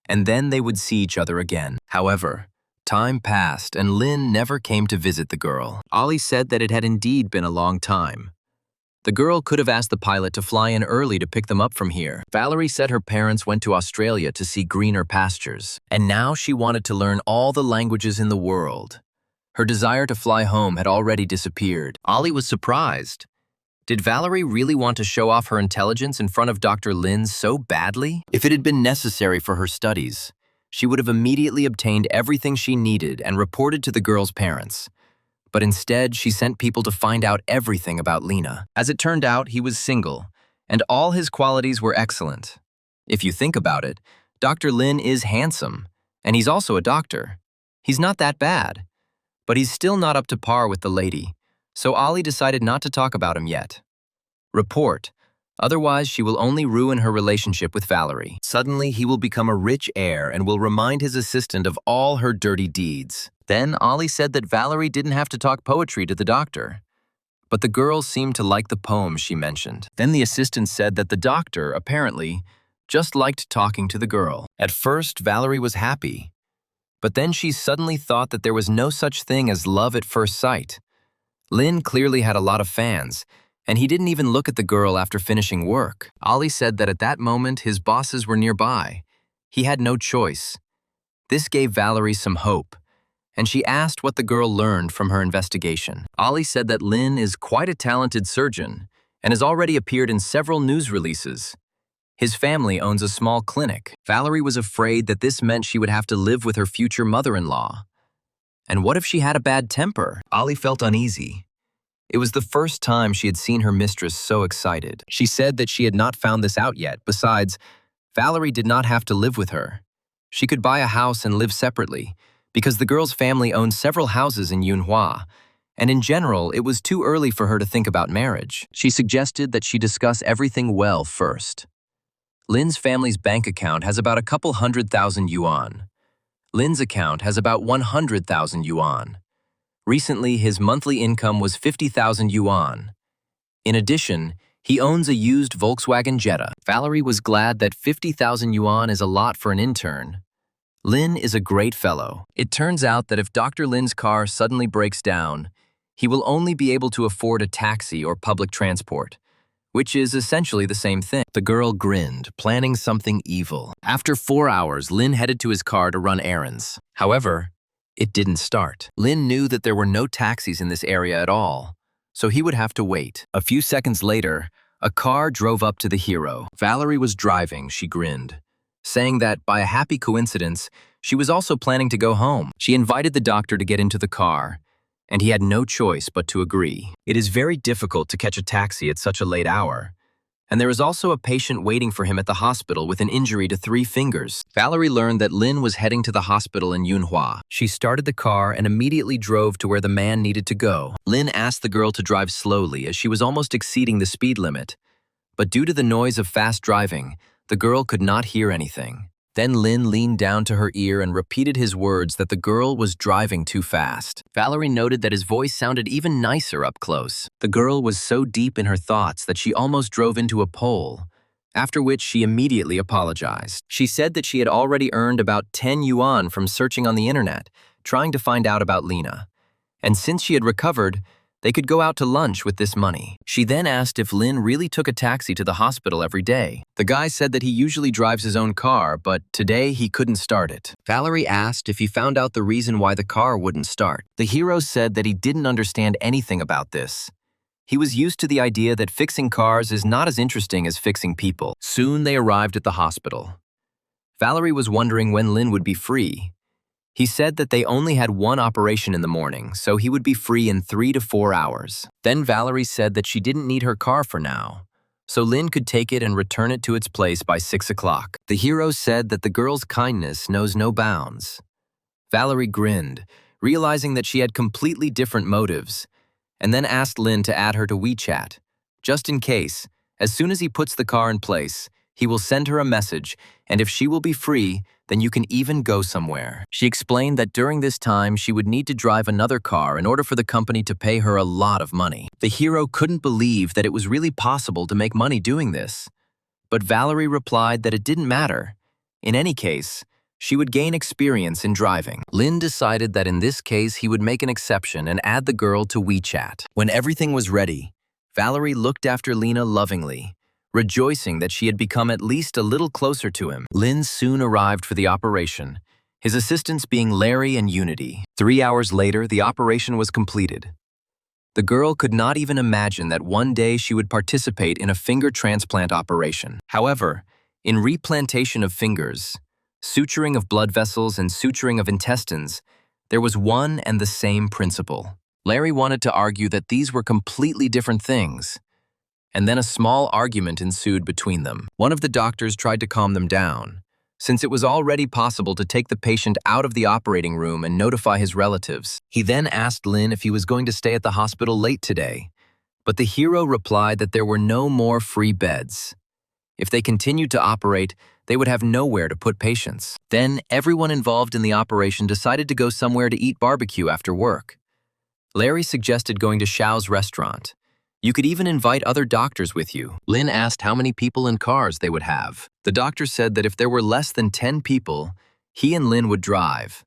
and then they would see each other again. However, time passed and Lynn never came to visit the girl. Ollie said that it had indeed been a long time. The girl could have asked the pilot to fly in early to pick them up from here. Valerie said her parents went to Australia to see greener pastures, and now she wanted to learn all the languages in the world. Her desire to fly home had already disappeared. Ollie was surprised. Did Valerie really want to show off her intelligence in front of Dr. Lin so badly? If it had been necessary for her studies, she would have immediately obtained everything she needed and reported to the girl's parents. But instead, she sent people to find out everything about Lena. As it turned out, he was single, and all his qualities were excellent. If you think about it, Dr. Lin is handsome, and he's also a doctor. He's not that bad, but he's still not up to par with the lady, so Ollie decided not to talk about him yet. Report: Otherwise, she will only ruin her relationship with Valerie. Suddenly, he will become a rich heir and will remind his assistant of all her dirty deeds. Then, Ollie said that Valerie didn't have to talk poetry to the doctor. But the girl seemed to like the poems she mentioned. Then the assistant said that the doctor, apparently, just liked talking to the girl. At first, Valerie was happy. But then she suddenly thought that there was no such thing as love at first sight. Lin clearly had a lot of fans, and he didn't even look at the girl after finishing work. Ollie said that at that moment his bosses were nearby. He had no choice. This gave Valerie some hope, and she asked what the girl learned from her investigation. Ollie said that Lin is quite a talented surgeon and has already appeared in several news releases. His family owns a small clinic. Valerie was afraid that this meant she would have to live with her future mother-in-law. And what if she had a bad temper? Ollie felt uneasy. It was the first time she had seen her mistress so excited. She said that she had not found this out yet. Besides, Valerie did not have to live with her. She could buy a house and live separately, because the girl's family owned several houses in Yunhua, and in general, it was too early for her to think about marriage. She suggested that she discuss everything well first. Lin's family's bank account has about a couple 100,000 yuan. Lin's account has about 100,000 yuan. Recently, his monthly income was 50,000 yuan. In addition, he owns a used Volkswagen Jetta. Valerie was glad that 50,000 yuan is a lot for an intern. Lin is a great fellow. It turns out that if Dr. Lin's car suddenly breaks down, he will only be able to afford a taxi or public transport, which is essentially the same thing. The girl grinned, planning something evil. After 4 hours, Lin headed to his car to run errands. However, it didn't start. Lin knew that there were no taxis in this area at all, so he would have to wait. A few seconds later, a car drove up to the hero. Valerie was driving, she grinned, saying that, by a happy coincidence, she was also planning to go home. She invited the doctor to get into the car, and he had no choice but to agree. It is very difficult to catch a taxi at such a late hour, and there is also a patient waiting for him at the hospital with an injury to 3 fingers. Valerie learned that Lin was heading to the hospital in Yunhua. She started the car and immediately drove to where the man needed to go. Lin asked the girl to drive slowly as she was almost exceeding the speed limit, but due to the noise of fast driving, the girl could not hear anything. Then Lin leaned down to her ear and repeated his words that the girl was driving too fast. Valerie noted that his voice sounded even nicer up close. The girl was so deep in her thoughts that she almost drove into a pole, after which she immediately apologized. She said that she had already earned about 10 yuan from searching on the internet, trying to find out about Lena. And since she had recovered, they could go out to lunch with this money. She then asked if Lin really took a taxi to the hospital every day. The guy said that he usually drives his own car, but today he couldn't start it. Valerie asked if he found out the reason why the car wouldn't start. The hero said that he didn't understand anything about this. He was used to the idea that fixing cars is not as interesting as fixing people. Soon they arrived at the hospital. Valerie was wondering when Lin would be free. He said that they only had one operation in the morning, so he would be free in 3 to 4 hours. Then Valerie said that she didn't need her car for now, so Lin could take it and return it to its place by 6 o'clock. The hero said that the girl's kindness knows no bounds. Valerie grinned, realizing that she had completely different motives, and then asked Lin to add her to WeChat. Just in case, as soon as he puts the car in place, he will send her a message, and if she will be free, then you can even go somewhere. She explained that during this time she would need to drive another car in order for the company to pay her a lot of money. The hero couldn't believe that it was really possible to make money doing this. But Valerie replied that it didn't matter. In any case, she would gain experience in driving. Lin decided that in this case he would make an exception and add the girl to WeChat. When everything was ready, Valerie looked after Lena lovingly, rejoicing that she had become at least a little closer to him. Lin soon arrived for the operation, his assistants being Larry and Unity. 3 hours later, the operation was completed. The girl could not even imagine that one day she would participate in a finger transplant operation. However, in replantation of fingers, suturing of blood vessels and suturing of intestines, there was one and the same principle. Larry wanted to argue that these were completely different things, and then a small argument ensued between them. One of the doctors tried to calm them down, since it was already possible to take the patient out of the operating room and notify his relatives. He then asked Lin if he was going to stay at the hospital late today, But the hero replied that there were no more free beds. If they continued to operate, they would have nowhere to put patients. Then everyone involved in the operation decided to go somewhere to eat barbecue after work. Larry suggested going to Xiao's restaurant. You could even invite other doctors with you. Lin asked how many people and cars they would have. The doctor said that if there were less than 10 people, he and Lin would drive.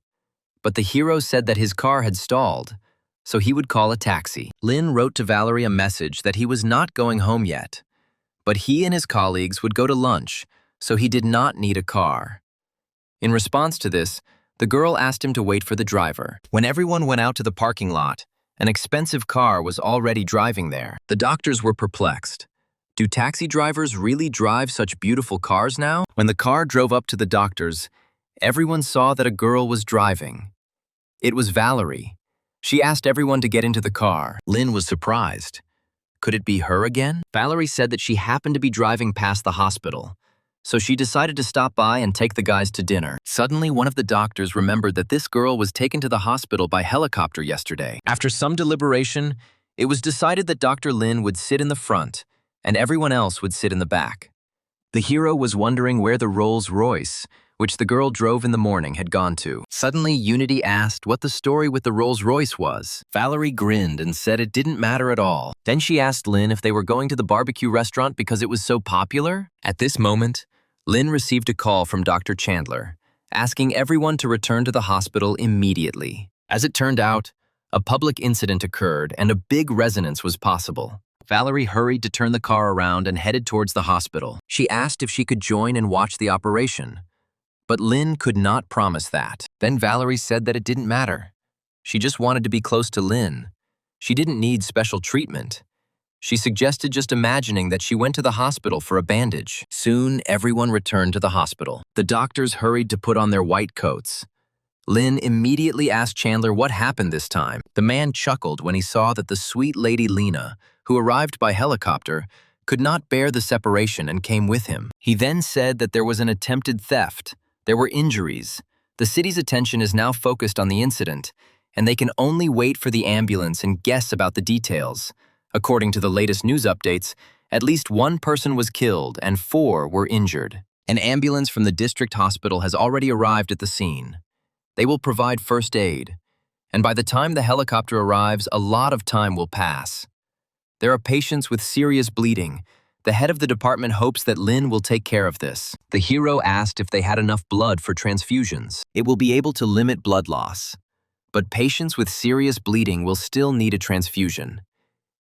But the hero said that his car had stalled, so he would call a taxi. Lin wrote to Valerie a message that he was not going home yet, but he and his colleagues would go to lunch, so he did not need a car. In response to this, the girl asked him to wait for the driver. When everyone went out to the parking lot, an expensive car was already driving there. The doctors were perplexed. Do taxi drivers really drive such beautiful cars now? When the car drove up to the doctors, everyone saw that a girl was driving. It was Valerie. She asked everyone to get into the car. Lin was surprised. Could it be her again? Valerie said that she happened to be driving past the hospital, so she decided to stop by and take the guys to dinner. Suddenly, one of the doctors remembered that this girl was taken to the hospital by helicopter yesterday. After some deliberation, it was decided that Dr. Lin would sit in the front and everyone else would sit in the back. The hero was wondering where the Rolls-Royce, which the girl drove in the morning, had gone to. Suddenly, Unity asked what the story with the Rolls-Royce was. Valerie grinned and said it didn't matter at all. Then she asked Lin if they were going to the barbecue restaurant because it was so popular. At this moment, Lin received a call from Dr. Chandler, asking everyone to return to the hospital immediately. As it turned out, a public incident occurred and a big resonance was possible. Valerie hurried to turn the car around and headed towards the hospital. She asked if she could join and watch the operation, but Lin could not promise that. Then Valerie said that it didn't matter. She just wanted to be close to Lin. She didn't need special treatment. She suggested just imagining that she went to the hospital for a bandage. Soon, everyone returned to the hospital. The doctors hurried to put on their white coats. Lin immediately asked Chandler what happened this time. The man chuckled when he saw that the sweet lady Lena, who arrived by helicopter, could not bear the separation and came with him. He then said that there was an attempted theft. There were injuries. The city's attention is now focused on the incident, and they can only wait for the ambulance and guess about the details. According to the latest news updates, at least one person was killed and 4 were injured. An ambulance from the district hospital has already arrived at the scene. They will provide first aid, and by the time the helicopter arrives, a lot of time will pass. There are patients with serious bleeding. The head of the department hopes that Lin will take care of this. The hero asked if they had enough blood for transfusions. It will be able to limit blood loss, but patients with serious bleeding will still need a transfusion.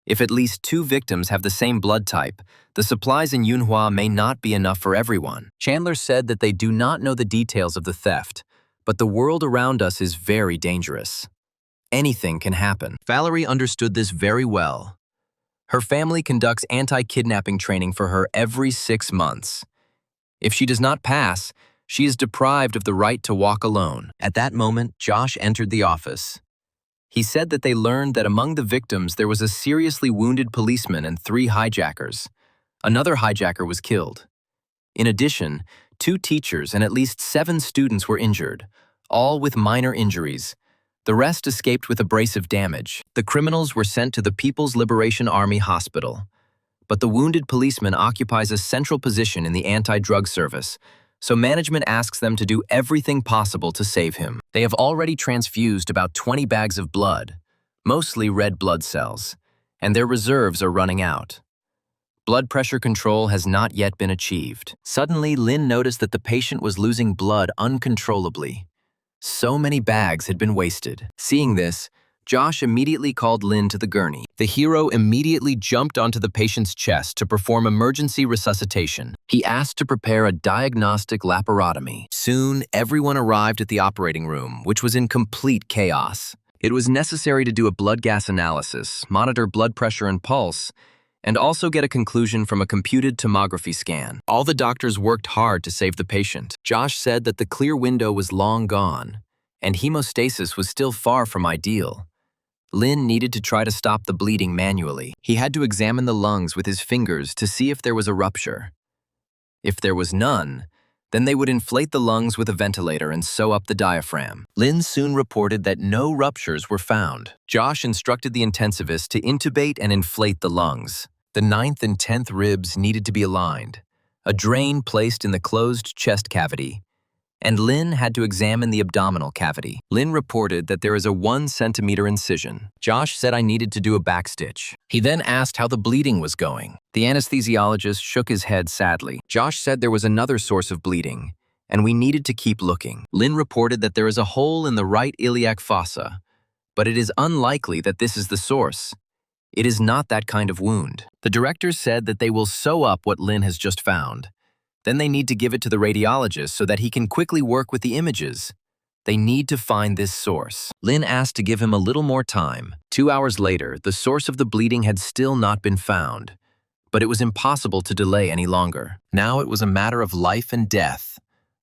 If at least 2 victims have the same blood type, the supplies in Yunhua may not be enough for everyone. Chandler said that they do not know the details of the theft, but the world around us is very dangerous. Anything can happen. Valerie understood this very well. Her family conducts anti-kidnapping training for her every 6 months. If she does not pass, she is deprived of the right to walk alone. At that moment, Josh entered the office. He said that they learned that among the victims there was a seriously wounded policeman and 3 hijackers. Another hijacker was killed. In addition, 2 teachers and at least 7 students were injured, all with minor injuries. The rest escaped with abrasive damage. The criminals were sent to the People's Liberation Army Hospital. But the wounded policeman occupies a central position in the anti-drug service, so management asks them to do everything possible to save him. They have already transfused about 20 bags of blood, mostly red blood cells, and their reserves are running out. Blood pressure control has not yet been achieved. Suddenly, Lin noticed that the patient was losing blood uncontrollably. So many bags had been wasted. Seeing this, Josh immediately called Lin to the gurney. The hero immediately jumped onto the patient's chest to perform emergency resuscitation. He asked to prepare a diagnostic laparotomy. Soon, everyone arrived at the operating room, which was in complete chaos. It was necessary to do a blood gas analysis, monitor blood pressure and pulse, and also get a conclusion from a computed tomography scan. All the doctors worked hard to save the patient. Josh said that the clear window was long gone, and hemostasis was still far from ideal. Lin needed to try to stop the bleeding manually. He had to examine the lungs with his fingers to see if there was a rupture. If there was none, Then they would inflate the lungs with a ventilator and sew up the diaphragm. Lin soon reported that no ruptures were found. Josh instructed the intensivist to intubate and inflate the lungs. The 9th and 10th ribs needed to be aligned, a drain placed in the closed chest cavity, and Lin had to examine the abdominal cavity. Lin reported that there is a 1-centimeter incision. Josh said I needed to do a backstitch. He then asked how the bleeding was going. The anesthesiologist shook his head sadly. Josh said there was another source of bleeding, and we needed to keep looking. Lin reported that there is a hole in the right iliac fossa, but it is unlikely that this is the source. It is not that kind of wound. The director said that they will sew up what Lin has just found. Then they need to give it to the radiologist so that he can quickly work with the images. They need to find this source. Lin asked to give him a little more time. 2 hours later, the source of the bleeding had still not been found, but it was impossible to delay any longer. Now it was a matter of life and death.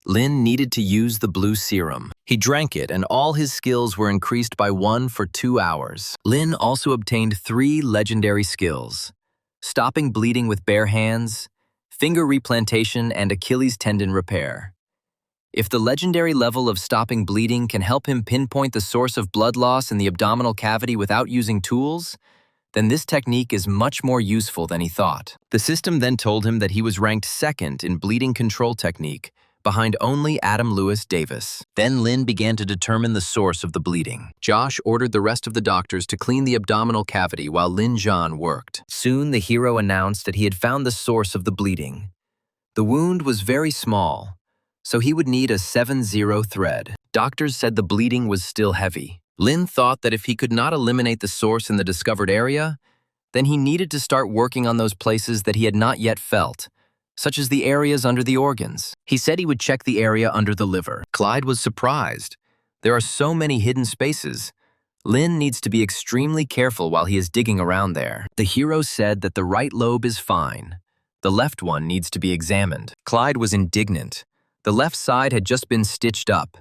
Lin needed to use the blue serum. He drank it, and all his skills were increased by 1 for 2 hours. Lin also obtained 3 legendary skills: stopping bleeding with bare hands, finger replantation, and Achilles tendon repair. If the legendary level of stopping bleeding can help him pinpoint the source of blood loss in the abdominal cavity without using tools, then this technique is much more useful than he thought. The system then told him that he was ranked 2nd in bleeding control technique, behind only Adam Lewis Davis. Then Lin began to determine the source of the bleeding. Josh ordered the rest of the doctors to clean the abdominal cavity while Lin Zhan worked. Soon the hero announced that he had found the source of the bleeding. The wound was very small, so he would need a 7-0 thread. Doctors said the bleeding was still heavy. Lin thought that if he could not eliminate the source in the discovered area, then he needed to start working on those places that he had not yet felt, such as the areas under the organs. He said he would check the area under the liver. Clyde was surprised. There are so many hidden spaces. Lin needs to be extremely careful while he is digging around there. The hero said that the right lobe is fine. The left one needs to be examined. Clyde was indignant. The left side had just been stitched up.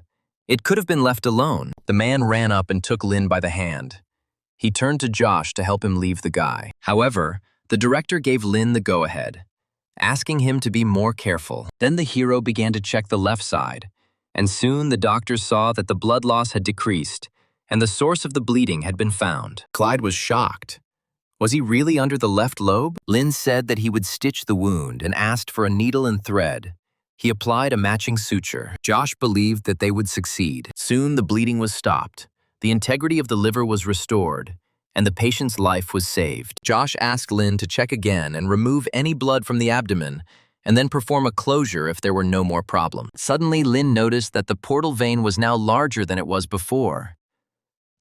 It could have been left alone. The man ran up and took Lin by the hand. He turned to Josh to help him leave the guy. However, the director gave Lin the go-ahead, asking him to be more careful. Then the hero began to check the left side, and soon the doctors saw that the blood loss had decreased, and the source of the bleeding had been found. Clyde was shocked. Was he really under the left lobe? Lin said that he would stitch the wound and asked for a needle and thread. He applied a matching suture. Josh believed that they would succeed. Soon the bleeding was stopped. The integrity of the liver was restored, and the patient's life was saved. Josh asked Lin to check again and remove any blood from the abdomen, and then perform a closure if there were no more problem. Suddenly, Lin noticed that the portal vein was now larger than it was before.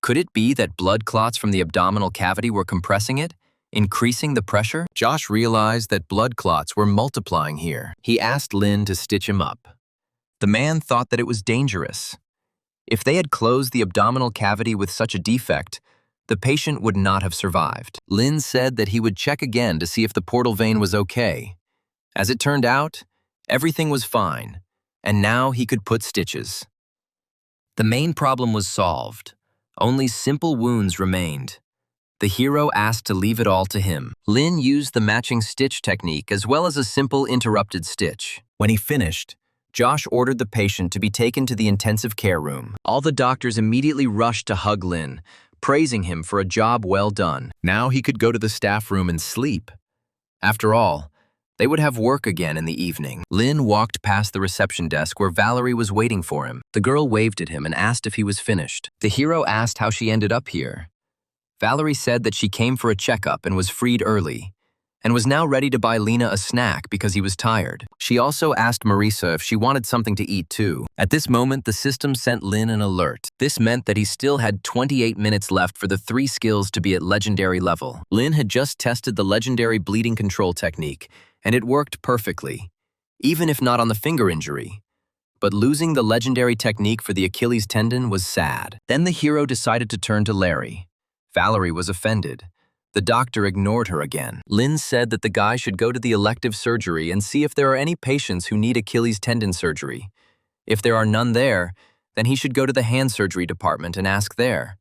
Could it be that blood clots from the abdominal cavity were compressing it, increasing the pressure? Josh realized that blood clots were multiplying here. He asked Lin to stitch him up. The man thought that it was dangerous. If they had closed the abdominal cavity with such a defect, the patient would not have survived. Lin said that he would check again to see if the portal vein was okay. As it turned out, everything was fine, and now he could put stitches. The main problem was solved. Only simple wounds remained. The hero asked to leave it all to him. Lin used the matching stitch technique as well as a simple interrupted stitch. When he finished, Josh ordered the patient to be taken to the intensive care room. All the doctors immediately rushed to hug Lin, praising him for a job well done. Now he could go to the staff room and sleep. After all, they would have work again in the evening. Lin walked past the reception desk where Valerie was waiting for him. The girl waved at him and asked if he was finished. The hero asked how she ended up here. Valerie said that she came for a checkup and was freed early, and was now ready to buy Lena a snack because he was tired. She also asked Marisa if she wanted something to eat too. At this moment, the system sent Lin an alert. This meant that he still had 28 minutes left for the 3 skills to be at legendary level. Lin had just tested the legendary bleeding control technique, and it worked perfectly, even if not on the finger injury. But losing the legendary technique for the Achilles tendon was sad. Then the hero decided to turn to Larry. Valerie was offended. The doctor ignored her again. Lin said that the guy should go to the elective surgery and see if there are any patients who need Achilles tendon surgery. If there are none there, then he should go to the hand surgery department and ask there.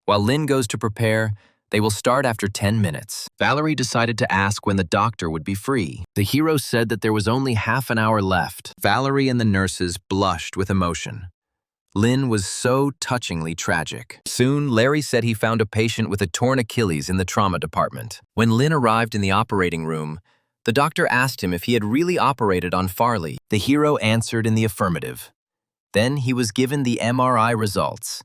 While Lin goes to prepare, They will start after 10 minutes. Valerie decided to ask when the doctor would be free. The hero said that there was only half an hour left. Valerie and the nurses blushed with emotion. Lin was so touchingly tragic. Soon, Larry said he found a patient with a torn Achilles in the trauma department. When Lin arrived in the operating room, the doctor asked him if he had really operated on Farley. The hero answered in the affirmative. Then he was given the MRI results.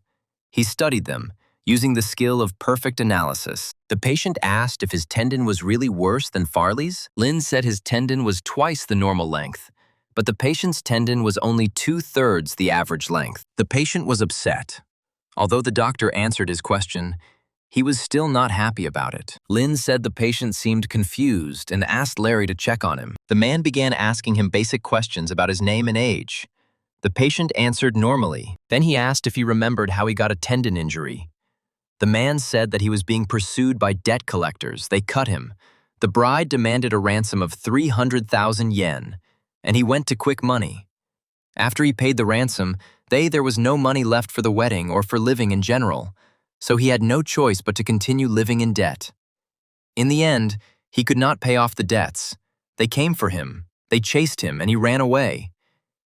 He studied them, using the skill of perfect analysis. The patient asked if his tendon was really worse than Farley's. Lin said his tendon was twice the normal length, but the patient's tendon was only 2/3 the average length. The patient was upset. Although the doctor answered his question, he was still not happy about it. Lin said the patient seemed confused and asked Larry to check on him. The man began asking him basic questions about his name and age. The patient answered normally. Then he asked if he remembered how he got a tendon injury. The man said that he was being pursued by debt collectors. They cut him. The bride demanded a ransom of 300,000 yen, and he went to quick money. After he paid the ransom, there was no money left for the wedding or for living in general, so he had no choice but to continue living in debt. In the end, he could not pay off the debts. They came for him, they chased him, and he ran away.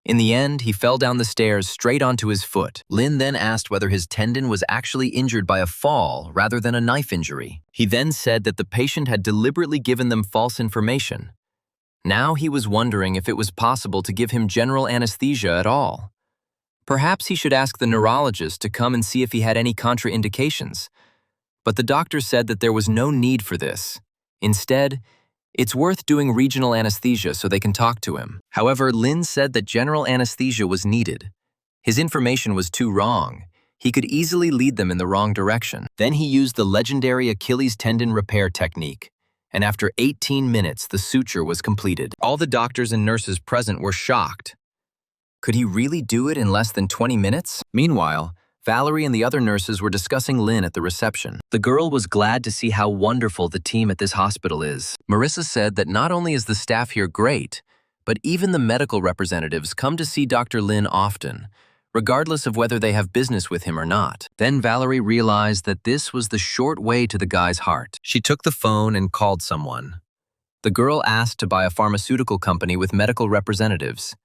In the end, he fell down the stairs straight onto his foot. Lin then asked whether his tendon was actually injured by a fall rather than a knife injury. He then said that the patient had deliberately given them false information. Now he was wondering if it was possible to give him general anesthesia at all. Perhaps he should ask the neurologist to come and see if he had any contraindications. But the doctor said that there was no need for this. Instead, it's worth doing regional anesthesia so they can talk to him. However, Lin said that general anesthesia was needed. His information was too wrong. He could easily lead them in the wrong direction. Then he used the legendary Achilles tendon repair technique, and after 18 minutes, the suture was completed. All the doctors and nurses present were shocked. Could he really do it in less than 20 minutes? Meanwhile, Valerie and the other nurses were discussing Lin at the reception. The girl was glad to see how wonderful the team at this hospital is. Marissa said that not only is the staff here great, but even the medical representatives come to see Dr. Lin often, regardless of whether they have business with him or not. Then Valerie realized that this was the short way to the guy's heart. She took the phone and called someone. The girl asked to buy a pharmaceutical company with medical representatives.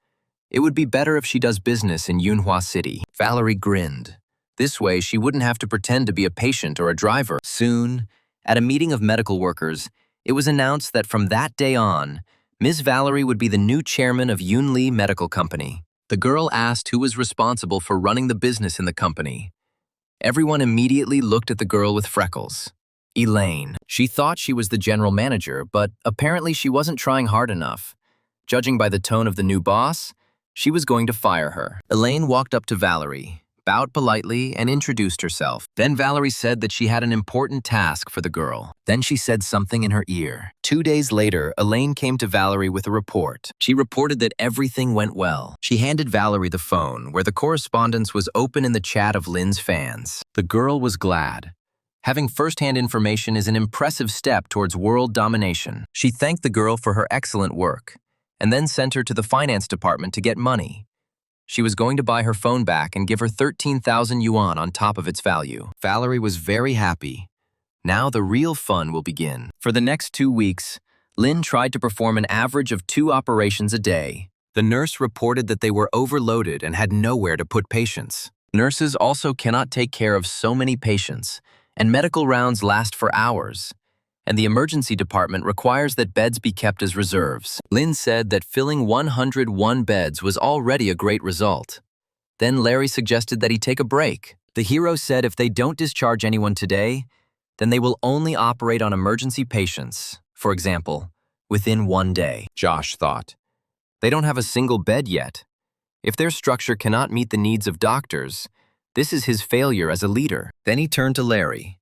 It would be better if she does business in Yunhua City. Valerie grinned. This way, she wouldn't have to pretend to be a patient or a driver. Soon, at a meeting of medical workers, it was announced that from that day on, Ms. Valerie would be the new chairman of Yunli Medical Company. The girl asked who was responsible for running the business in the company. Everyone immediately looked at the girl with freckles. Elaine. She thought she was the general manager, but apparently she wasn't trying hard enough. Judging by the tone of the new boss, she was going to fire her. Elaine walked up to Valerie, bowed politely, and introduced herself. Then Valerie said that she had an important task for the girl. Then she said something in her ear. 2 days later, Elaine came to Valerie with a report. She reported that everything went well. She handed Valerie the phone, where the correspondence was open in the chat of Lin's fans. The girl was glad. Having first-hand information is an impressive step towards world domination. She thanked the girl for her excellent work, and then sent her to the finance department to get money. She was going to buy her phone back and give her 13,000 yuan on top of its value. Valerie was very happy. Now the real fun will begin. For the next 2 weeks, Lin tried to perform an average of 2 operations a day. The nurse reported that they were overloaded and had nowhere to put patients. Nurses also cannot take care of so many patients, and medical rounds last for hours. And the emergency department requires that beds be kept as reserves. Lin said that filling 101 beds was already a great result. Then Larry suggested that he take a break. The hero said if they don't discharge anyone today, then they will only operate on emergency patients, for example, within 1 day. Josh thought, they don't have a single bed yet. If their structure cannot meet the needs of doctors, this is his failure as a leader. Then he turned to Larry,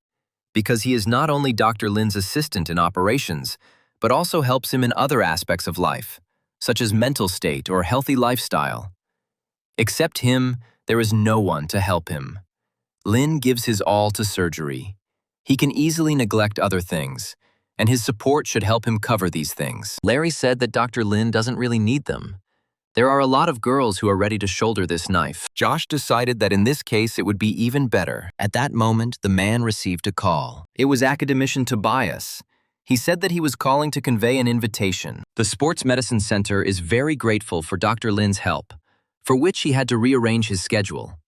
because he is not only Dr. Lin's assistant in operations, but also helps him in other aspects of life, such as mental state or healthy lifestyle. Except him, there is no one to help him. Lin gives his all to surgery. He can easily neglect other things, and his support should help him cover these things. Larry said that Dr. Lin doesn't really need them. There are a lot of girls who are ready to shoulder this knife. Josh decided that in this case it would be even better. At that moment, the man received a call. It was academician Tobias. He said that he was calling to convey an invitation. The Sports Medicine Center is very grateful for Dr. Lin's help, for which he had to rearrange his schedule.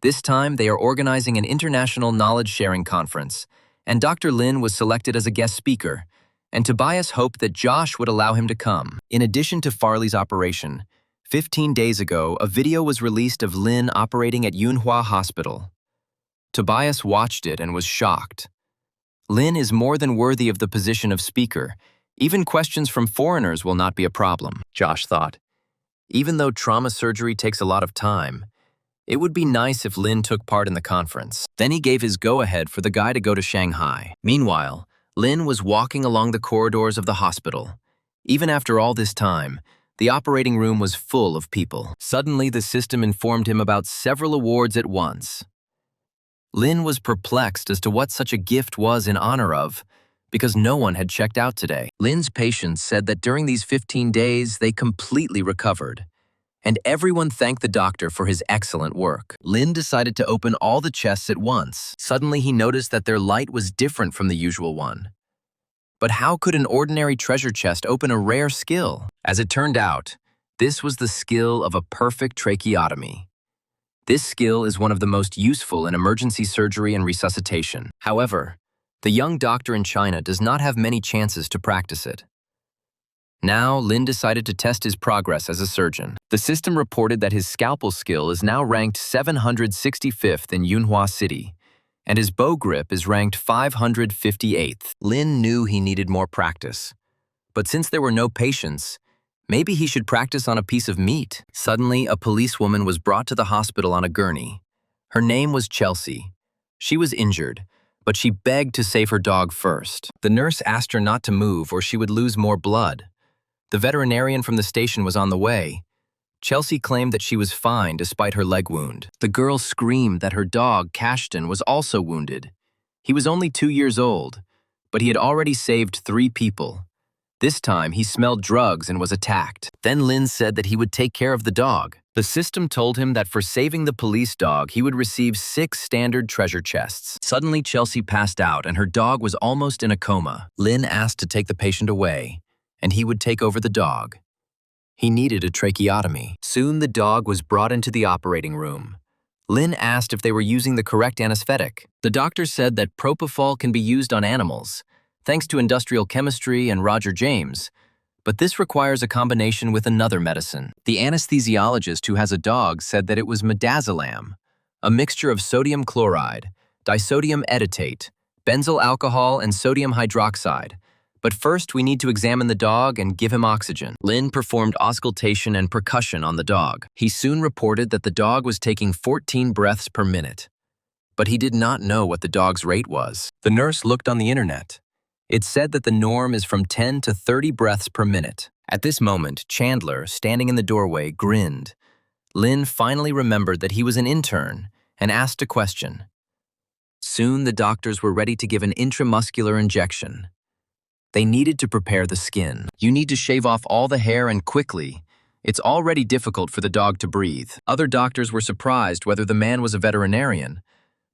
This time, they are organizing an international knowledge-sharing conference, and Dr. Lin was selected as a guest speaker, and Tobias hoped that Josh would allow him to come. In addition to Farley's operation, 15 days ago, a video was released of Lin operating at Yunhua Hospital. Tobias watched it and was shocked. Lin is more than worthy of the position of speaker. Even questions from foreigners will not be a problem, Josh thought. Even though trauma surgery takes a lot of time, it would be nice if Lin took part in the conference. Then he gave his go-ahead for the guy to go to Shanghai. Meanwhile, Lin was walking along the corridors of the hospital. Even after all this time, the operating room was full of people. Suddenly, the system informed him about several awards at once. Lin was perplexed as to what such a gift was in honor of, because no one had checked out today. Lin's patients said that during these 15 days, they completely recovered, and everyone thanked the doctor for his excellent work. Lin decided to open all the chests at once. Suddenly, he noticed that their light was different from the usual one. But how could an ordinary treasure chest open a rare skill? As it turned out, this was the skill of a perfect tracheotomy. This skill is one of the most useful in emergency surgery and resuscitation. However, the young doctor in China does not have many chances to practice it. Now, Lin decided to test his progress as a surgeon. The system reported that his scalpel skill is now ranked 765th in Yunhua City, and his bow grip is ranked 558th. Lin knew he needed more practice, but since there were no patients, maybe he should practice on a piece of meat. Suddenly, a policewoman was brought to the hospital on a gurney. Her name was Chelsea. She was injured, but she begged to save her dog first. The nurse asked her not to move or she would lose more blood. The veterinarian from the station was on the way. Chelsea claimed that she was fine despite her leg wound. The girl screamed that her dog, Cashton, was also wounded. He was only 2 years old, but he had already saved 3 people. This time, he smelled drugs and was attacked. Then Lin said that he would take care of the dog. The system told him that for saving the police dog, he would receive 6 standard treasure chests. Suddenly, Chelsea passed out and her dog was almost in a coma. Lin asked to take the patient away, and he would take over the dog. He needed a tracheotomy. Soon, the dog was brought into the operating room. Lin asked if they were using the correct anesthetic. The doctor said that propofol can be used on animals, thanks to industrial chemistry and Roger James, but this requires a combination with another medicine. The anesthesiologist who has a dog said that it was midazolam, a mixture of sodium chloride, disodium edetate, benzyl alcohol, and sodium hydroxide. But first, we need to examine the dog and give him oxygen. Lin performed auscultation and percussion on the dog. He soon reported that the dog was taking 14 breaths per minute, but he did not know what the dog's rate was. The nurse looked on the internet. It said that the norm is from 10 to 30 breaths per minute. At this moment, Chandler, standing in the doorway, grinned. Lin finally remembered that he was an intern and asked a question. Soon, the doctors were ready to give an intramuscular injection. They needed to prepare the skin. You need to shave off all the hair and quickly. It's already difficult for the dog to breathe. Other doctors were surprised whether the man was a veterinarian,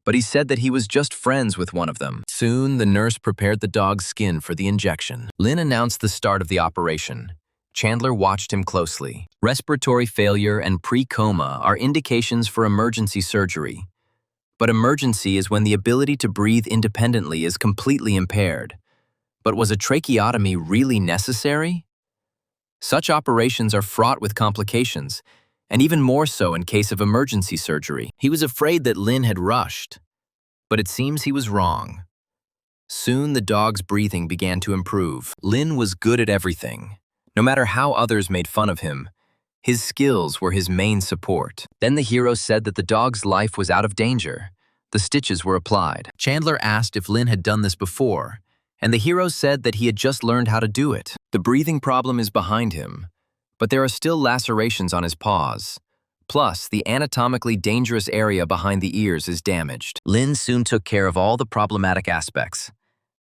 but he said that he was just friends with one of them. Soon, the nurse prepared the dog's skin for the injection. Lin announced the start of the operation. Chandler watched him closely. Respiratory failure and pre-coma are indications for emergency surgery. But emergency is when the ability to breathe independently is completely impaired. But was a tracheotomy really necessary? Such operations are fraught with complications, and even more so in case of emergency surgery. He was afraid that Lin had rushed, but it seems he was wrong. Soon the dog's breathing began to improve. Lin was good at everything. No matter how others made fun of him, his skills were his main support. Then the hero said that the dog's life was out of danger. The stitches were applied. Chandler asked if Lin had done this before, and the hero said that he had just learned how to do it. The breathing problem is behind him, but there are still lacerations on his paws. Plus, the anatomically dangerous area behind the ears is damaged. Lin soon took care of all the problematic aspects.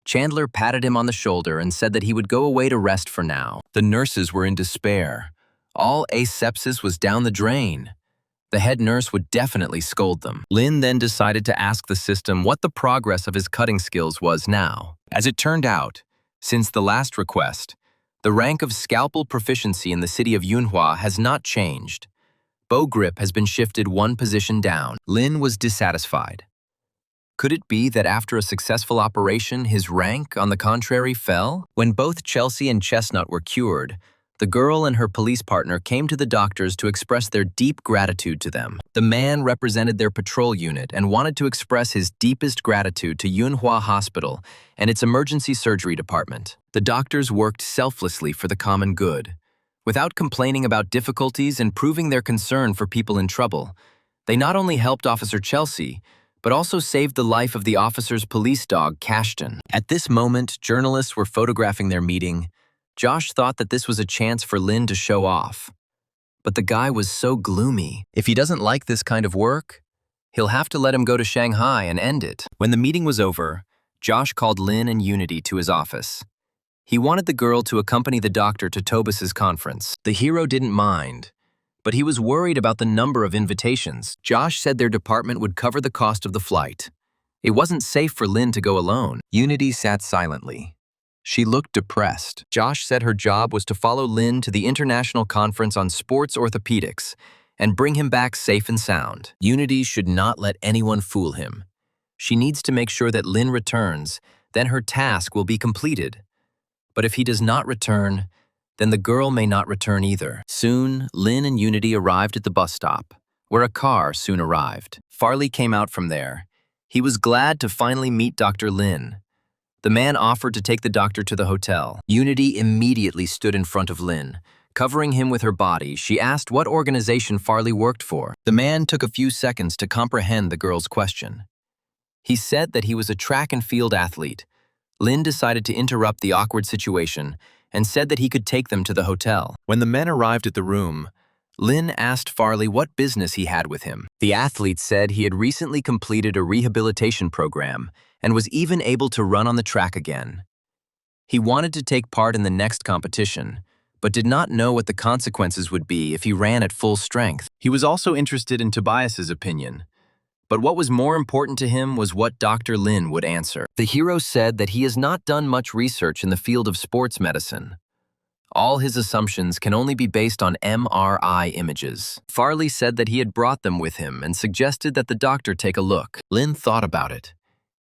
Chandler patted him on the shoulder and said that he would go away to rest for now. The nurses were in despair. All asepsis was down the drain. The head nurse would definitely scold them. Lin then decided to ask the system what the progress of his cutting skills was now. As it turned out, since the last request, the rank of scalpel proficiency in the city of Yunhua has not changed. Bow grip has been shifted one position down. Lin was dissatisfied. Could it be that after a successful operation, his rank, on the contrary, fell? When both Chelsea and Chestnut were cured, the girl and her police partner came to the doctors to express their deep gratitude to them. The man represented their patrol unit and wanted to express his deepest gratitude to Yunhua Hospital and its emergency surgery department. The doctors worked selflessly for the common good. Without complaining about difficulties and proving their concern for people in trouble, they not only helped Officer Chelsea, but also saved the life of the officer's police dog, Cashton. At this moment, journalists were photographing their meeting. Josh thought that this was a chance for Lin to show off. But the guy was so gloomy. If he doesn't like this kind of work, he'll have to let him go to Shanghai and end it. When the meeting was over, Josh called Lin and Unity to his office. He wanted the girl to accompany the doctor to Tobus's conference. The hero didn't mind, but he was worried about the number of invitations. Josh said their department would cover the cost of the flight. It wasn't safe for Lin to go alone. Unity sat silently. She looked depressed. Josh said her job was to follow Lin to the International Conference on Sports Orthopedics and bring him back safe and sound. Unity should not let anyone fool him. She needs to make sure that Lin returns, then her task will be completed. But if he does not return, then the girl may not return either. Soon, Lin and Unity arrived at the bus stop, where a car soon arrived. Farley came out from there. He was glad to finally meet Dr. Lin. The man offered to take the doctor to the hotel. Unity immediately stood in front of Lin. Covering him with her body, she asked what organization Farley worked for. The man took a few seconds to comprehend the girl's question. He said that he was a track and field athlete. Lin decided to interrupt the awkward situation and said that he could take them to the hotel. When the men arrived at the room, Lin asked Farley what business he had with him. The athlete said he had recently completed a rehabilitation program and was even able to run on the track again. He wanted to take part in the next competition, but did not know what the consequences would be if he ran at full strength. He was also interested in Tobias's opinion, but what was more important to him was what Dr. Lin would answer. The hero said that he has not done much research in the field of sports medicine. All his assumptions can only be based on MRI images. Farley said that he had brought them with him and suggested that the doctor take a look. Lin thought about it.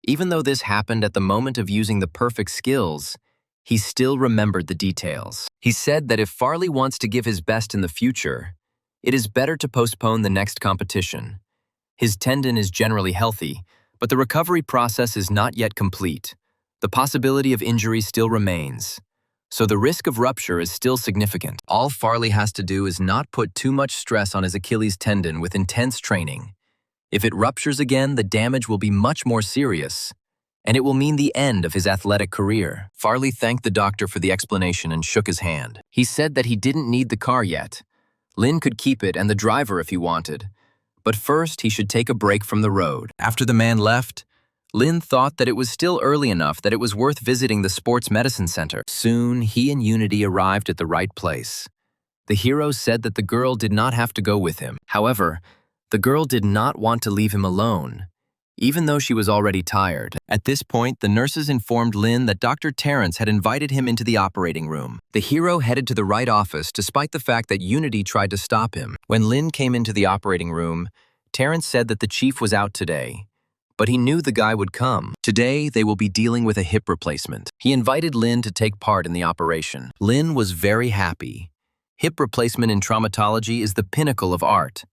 Even though this happened at the moment of using the perfect skills, he still remembered the details. He said that if Farley wants to give his best in the future, it is better to postpone the next competition. His tendon is generally healthy, but the recovery process is not yet complete. The possibility of injury still remains, so the risk of rupture is still significant. All Farley has to do is not put too much stress on his Achilles tendon with intense training. If it ruptures again, the damage will be much more serious, and it will mean the end of his athletic career. Farley thanked the doctor for the explanation and shook his hand. He said that he didn't need the car yet. Lin could keep it and the driver if he wanted, but first he should take a break from the road. After the man left, Lin thought that it was still early enough that it was worth visiting the sports medicine center. Soon, he and Unity arrived at the right place. The hero said that the girl did not have to go with him. However, the girl did not want to leave him alone, even though she was already tired. At this point, the nurses informed Lin that Dr. Terrence had invited him into the operating room. The hero headed to the right office despite the fact that Unity tried to stop him. When Lin came into the operating room, Terrence said that the chief was out today, but he knew the guy would come. Today, they will be dealing with a hip replacement. He invited Lin to take part in the operation. Lin was very happy. Hip replacement in traumatology is the pinnacle of art.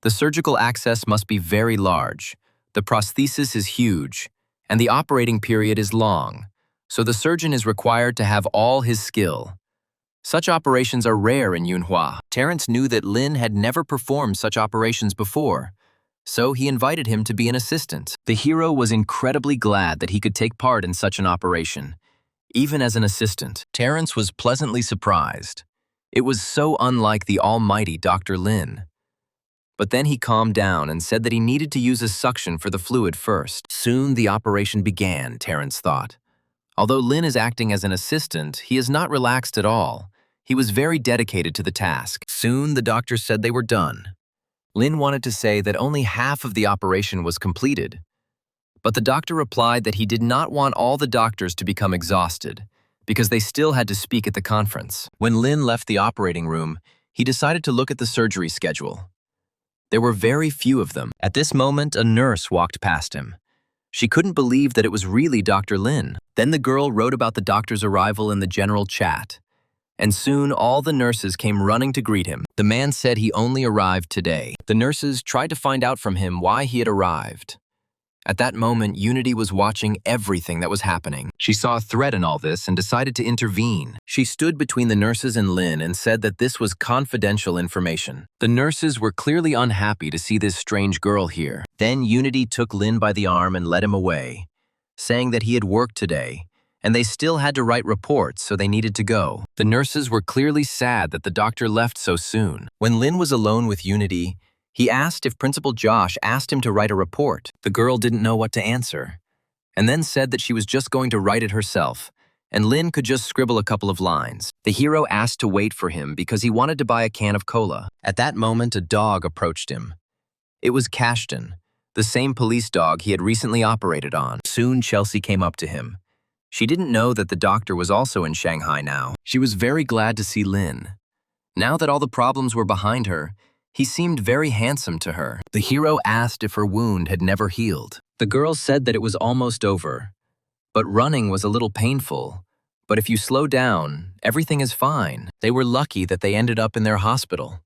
The surgical access must be very large. The prosthesis is huge, and the operating period is long, so the surgeon is required to have all his skill. Such operations are rare in Yunhua. Terrence knew that Lin had never performed such operations before, so he invited him to be an assistant. The hero was incredibly glad that he could take part in such an operation, even as an assistant. Terrence was pleasantly surprised. It was so unlike the almighty Dr. Lin. But then he calmed down and said that he needed to use a suction for the fluid first. Soon the operation began, Terrence thought. Although Lin is acting as an assistant, he is not relaxed at all. He was very dedicated to the task. Soon, the doctor said they were done. Lin wanted to say that only half of the operation was completed, but the doctor replied that he did not want all the doctors to become exhausted because they still had to speak at the conference. When Lin left the operating room, he decided to look at the surgery schedule. There were very few of them. At this moment, a nurse walked past him. She couldn't believe that it was really Dr. Lin. Then the girl wrote about the doctor's arrival in the general chat, and soon all the nurses came running to greet him. The man said he only arrived today. The nurses tried to find out from him why he had arrived. At that moment, Unity was watching everything that was happening. She saw a threat in all this and decided to intervene. She stood between the nurses and Lin and said that this was confidential information. The nurses were clearly unhappy to see this strange girl here. Then Unity took Lin by the arm and led him away, saying that he had worked today, and they still had to write reports, so they needed to go. The nurses were clearly sad that the doctor left so soon. When Lin was alone with Unity, he asked if Principal Josh asked him to write a report. The girl didn't know what to answer, and then said that she was just going to write it herself, and Lin could just scribble a couple of lines. The hero asked to wait for him because he wanted to buy a can of cola. At that moment, a dog approached him. It was Kashtan, the same police dog he had recently operated on. Soon, Chelsea came up to him. She didn't know that the doctor was also in Shanghai now. She was very glad to see Lin. Now that all the problems were behind her, he seemed very handsome to her. The hero asked if her wound had never healed. The girl said that it was almost over, but running was a little painful. But if you slow down, everything is fine. They were lucky that they ended up in their hospital.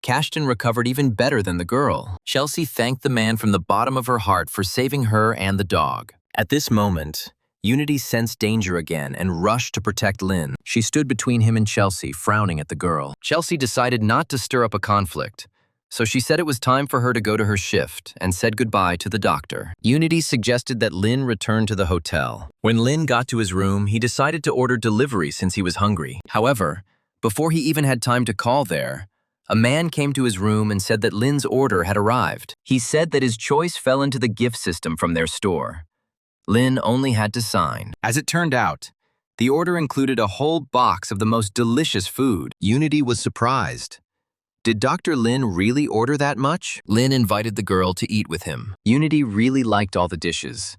Kashtan recovered even better than the girl. Chelsea thanked the man from the bottom of her heart for saving her and the dog. At this moment, Unity sensed danger again and rushed to protect Lin. She stood between him and Chelsea, frowning at the girl. Chelsea decided not to stir up a conflict, so she said it was time for her to go to her shift and said goodbye to the doctor. Unity suggested that Lin return to the hotel. When Lin got to his room, he decided to order delivery since he was hungry. However, before he even had time to call there, a man came to his room and said that Lin's order had arrived. He said that his choice fell into the gift system from their store. Lin only had to sign. As it turned out, the order included a whole box of the most delicious food. Unity was surprised. Did Dr. Lin really order that much? Lin invited the girl to eat with him. Unity really liked all the dishes.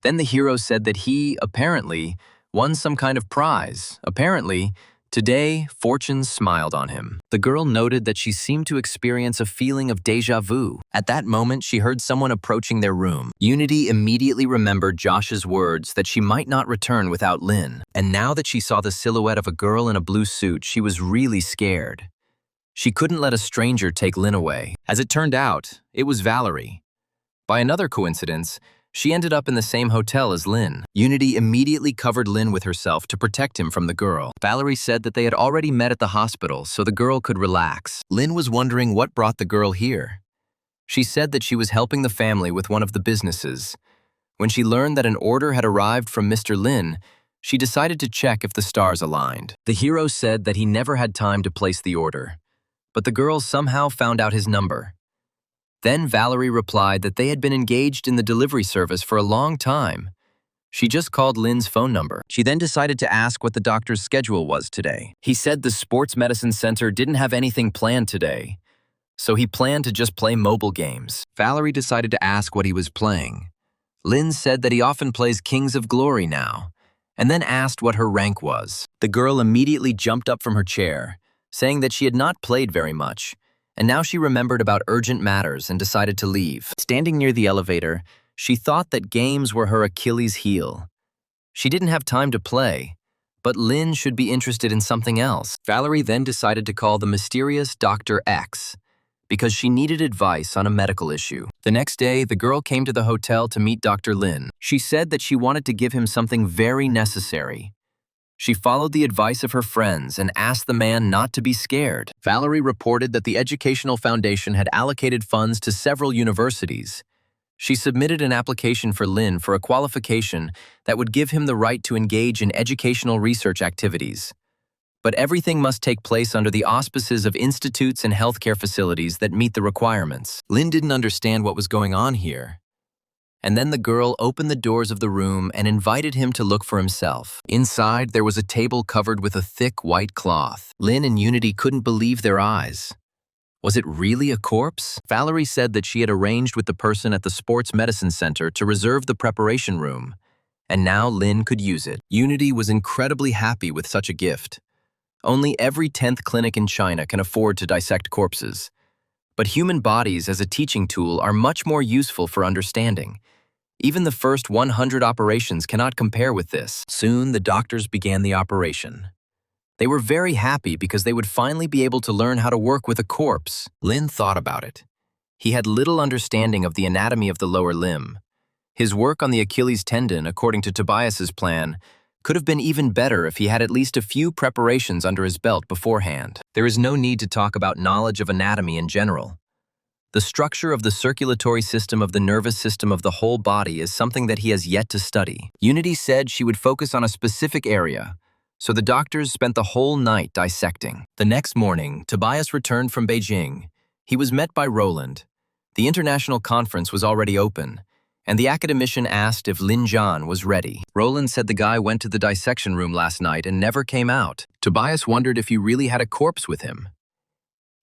Then the hero said that he, apparently, won some kind of prize. Apparently, today, fortune smiled on him. The girl noted that she seemed to experience a feeling of déjà vu. At that moment, she heard someone approaching their room. Unity immediately remembered Josh's words that she might not return without Lin. And now that she saw the silhouette of a girl in a blue suit, she was really scared. She couldn't let a stranger take Lin away. As it turned out, it was Valerie. By another coincidence, she ended up in the same hotel as Lin. Unity immediately covered Lin with herself to protect him from the girl. Valerie said that they had already met at the hospital so the girl could relax. Lin was wondering what brought the girl here. She said that she was helping the family with one of the businesses. When she learned that an order had arrived from Mr. Lin, she decided to check if the stars aligned. The hero said that he never had time to place the order, but the girl somehow found out his number. Then Valerie replied that they had been engaged in the delivery service for a long time. She just called Lin's phone number. She then decided to ask what the doctor's schedule was today. He said the sports medicine center didn't have anything planned today, so he planned to just play mobile games. Valerie decided to ask what he was playing. Lin said that he often plays Kings of Glory now, and then asked what her rank was. The girl immediately jumped up from her chair, saying that she had not played very much, and now she remembered about urgent matters and decided to leave. Standing near the elevator, she thought that games were her Achilles' heel. She didn't have time to play, but Lin should be interested in something else. Valerie then decided to call the mysterious Dr. X because she needed advice on a medical issue. The next day, the girl came to the hotel to meet Dr. Lin. She said that she wanted to give him something very necessary. She followed the advice of her friends and asked the man not to be scared. Valerie reported that the Educational Foundation had allocated funds to several universities. She submitted an application for Lin for a qualification that would give him the right to engage in educational research activities. But everything must take place under the auspices of institutes and healthcare facilities that meet the requirements. Lin didn't understand what was going on here, And then the girl opened the doors of the room and invited him to look for himself. Inside, there was a table covered with a thick white cloth. Lin and Unity couldn't believe their eyes. Was it really a corpse? Valerie said that she had arranged with the person at the sports medicine center to reserve the preparation room, and now Lin could use it. Unity was incredibly happy with such a gift. Only every 10th clinic in China can afford to dissect corpses. But human bodies as a teaching tool are much more useful for understanding. Even the first 100 operations cannot compare with this. Soon, the doctors began the operation. They were very happy because they would finally be able to learn how to work with a corpse. Lin thought about it. He had little understanding of the anatomy of the lower limb. His work on the Achilles tendon, according to Tobias's plan, could have been even better if he had at least a few preparations under his belt beforehand. There is no need to talk about knowledge of anatomy in general. The structure of the circulatory system of the nervous system of the whole body is something that he has yet to study. Unity said she would focus on a specific area, so the doctors spent the whole night dissecting. The next morning, Tobias returned from Beijing. He was met by Roland. The international conference was already open, and the academician asked if Lin Zhan was ready. Roland said the guy went to the dissection room last night and never came out. Tobias wondered if he really had a corpse with him.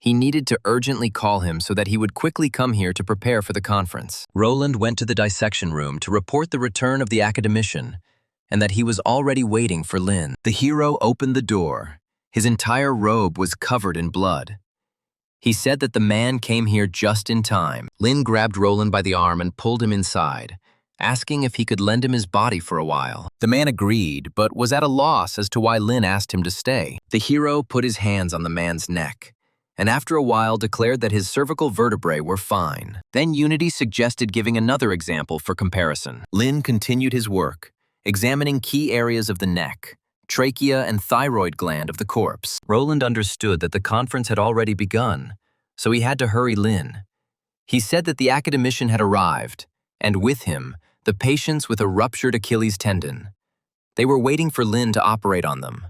He needed to urgently call him so that he would quickly come here to prepare for the conference. Roland went to the dissection room to report the return of the academician and that he was already waiting for Lin. The hero opened the door. His entire robe was covered in blood. He said that the man came here just in time. Lin grabbed Roland by the arm and pulled him inside, asking if he could lend him his body for a while. The man agreed, but was at a loss as to why Lin asked him to stay. The hero put his hands on the man's neck, and after a while declared that his cervical vertebrae were fine. Then Unity suggested giving another example for comparison. Lin continued his work, examining key areas of the neck, trachea and thyroid gland of the corpse. Roland understood that the conference had already begun, so he had to hurry Lin. He said that the academician had arrived, and with him, the patients with a ruptured Achilles tendon. They were waiting for Lin to operate on them.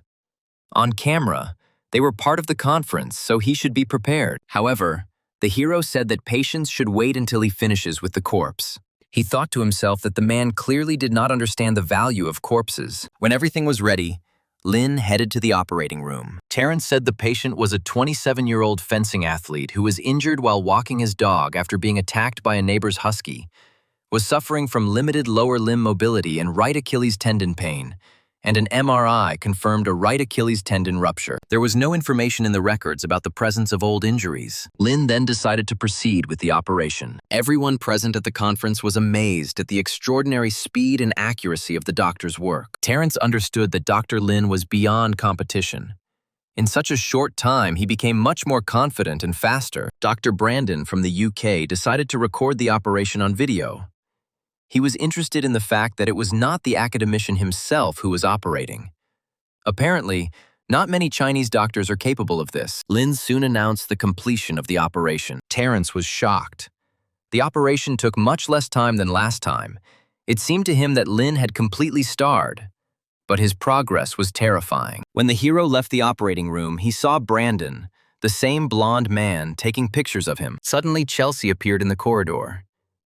On camera, they were part of the conference, so he should be prepared. However, the hero said that patients should wait until he finishes with the corpse. He thought to himself that the man clearly did not understand the value of corpses. When everything was ready, Lin headed to the operating room. Terrence said the patient was a 27-year-old fencing athlete who was injured while walking his dog after being attacked by a neighbor's husky, was suffering from limited lower limb mobility and right Achilles tendon pain, and an MRI confirmed a right Achilles tendon rupture. There was no information in the records about the presence of old injuries. Lin then decided to proceed with the operation. Everyone present at the conference was amazed at the extraordinary speed and accuracy of the doctor's work. Terrence understood that Dr. Lin was beyond competition. In such a short time, he became much more confident and faster. Dr. Brandon from the UK decided to record the operation on video. He was interested in the fact that it was not the academician himself who was operating. Apparently, not many Chinese doctors are capable of this. Lin soon announced the completion of the operation. Terrence was shocked. The operation took much less time than last time. It seemed to him that Lin had completely starred, but his progress was terrifying. When the hero left the operating room, he saw Brandon, the same blonde man, taking pictures of him. Suddenly, Chelsea appeared in the corridor.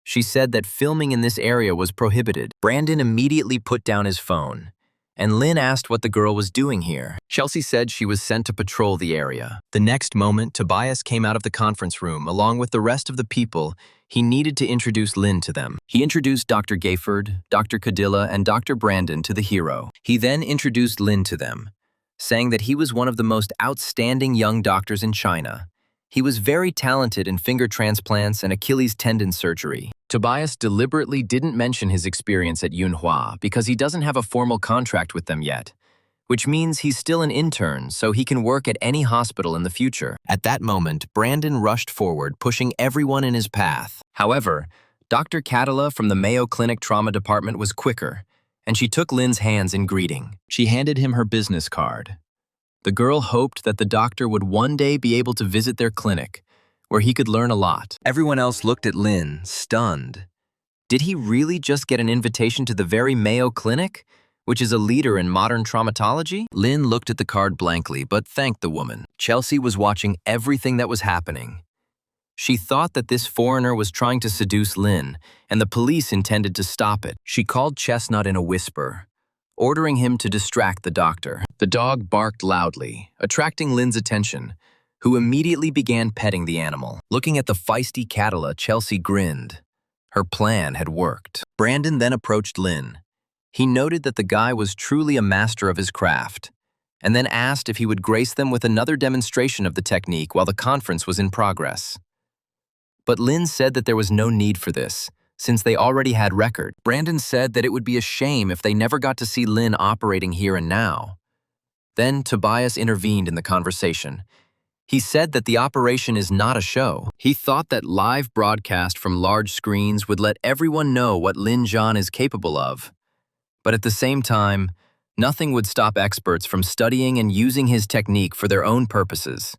She said that filming in this area was prohibited. Brandon immediately put down his phone, and Lin asked what the girl was doing here. Chelsea said she was sent to patrol the area. The next moment, Tobias came out of the conference room along with the rest of the people. He needed to introduce Lin to them. He introduced Dr. Gayford, Dr. Cadilla, and Dr. Brandon to the hero. He then introduced Lin to them, saying that he was one of the most outstanding young doctors in China. He was very talented in finger transplants and Achilles tendon surgery. Tobias deliberately didn't mention his experience at Yunhua because he doesn't have a formal contract with them yet, which means he's still an intern, so he can work at any hospital in the future. At that moment, Brandon rushed forward, pushing everyone in his path. However, Dr. Cadilla from the Mayo Clinic Trauma Department was quicker, and she took Lin's hands in greeting. She handed him her business card. The girl hoped that the doctor would one day be able to visit their clinic, where he could learn a lot. Everyone else looked at Lin, stunned. Did he really just get an invitation to the very Mayo Clinic, which is a leader in modern traumatology? Lin looked at the card blankly, but thanked the woman. Chelsea was watching everything that was happening. She thought that this foreigner was trying to seduce Lin, and the police intended to stop it. She called Chestnut in a whisper, ordering him to distract the doctor. The dog barked loudly, attracting Lin's attention, who immediately began petting the animal. Looking at the feisty Catala, Chelsea grinned. Her plan had worked. Brandon then approached Lin. He noted that the guy was truly a master of his craft, and then asked if he would grace them with another demonstration of the technique while the conference was in progress. But Lin said that there was no need for this, since they already had record. Brandon said that it would be a shame if they never got to see Lin operating here and now. Then Tobias intervened in the conversation. He said that the operation is not a show. He thought that live broadcast from large screens would let everyone know what Lin Zhan is capable of. But at the same time, nothing would stop experts from studying and using his technique for their own purposes.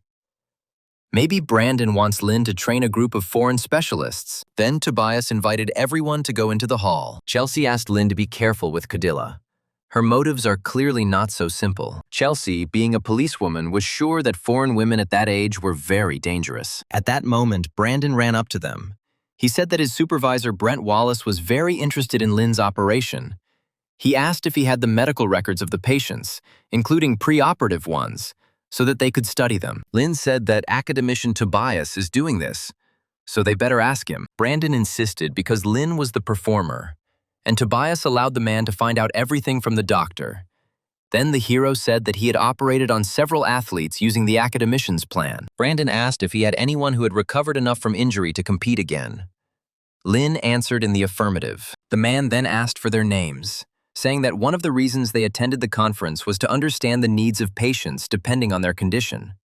Maybe Brandon wants Lin to train a group of foreign specialists. Then Tobias invited everyone to go into the hall. Chelsea asked Lin to be careful with Cadilla. Her motives are clearly not so simple. Chelsea, being a policewoman, was sure that foreign women at that age were very dangerous. At that moment, Brandon ran up to them. He said that his supervisor, Brent Wallace, was very interested in Lin's operation. He asked if he had the medical records of the patients, including pre-operative ones, so that they could study them. Lin said that academician Tobias is doing this, so they better ask him. Brandon insisted because Lin was the performer, and Tobias allowed the man to find out everything from the doctor. Then the hero said that he had operated on several athletes using the academician's plan. Brandon asked if he had anyone who had recovered enough from injury to compete again. Lin answered in the affirmative. The man then asked for their names, saying that one of the reasons they attended the conference was to understand the needs of patients depending on their condition.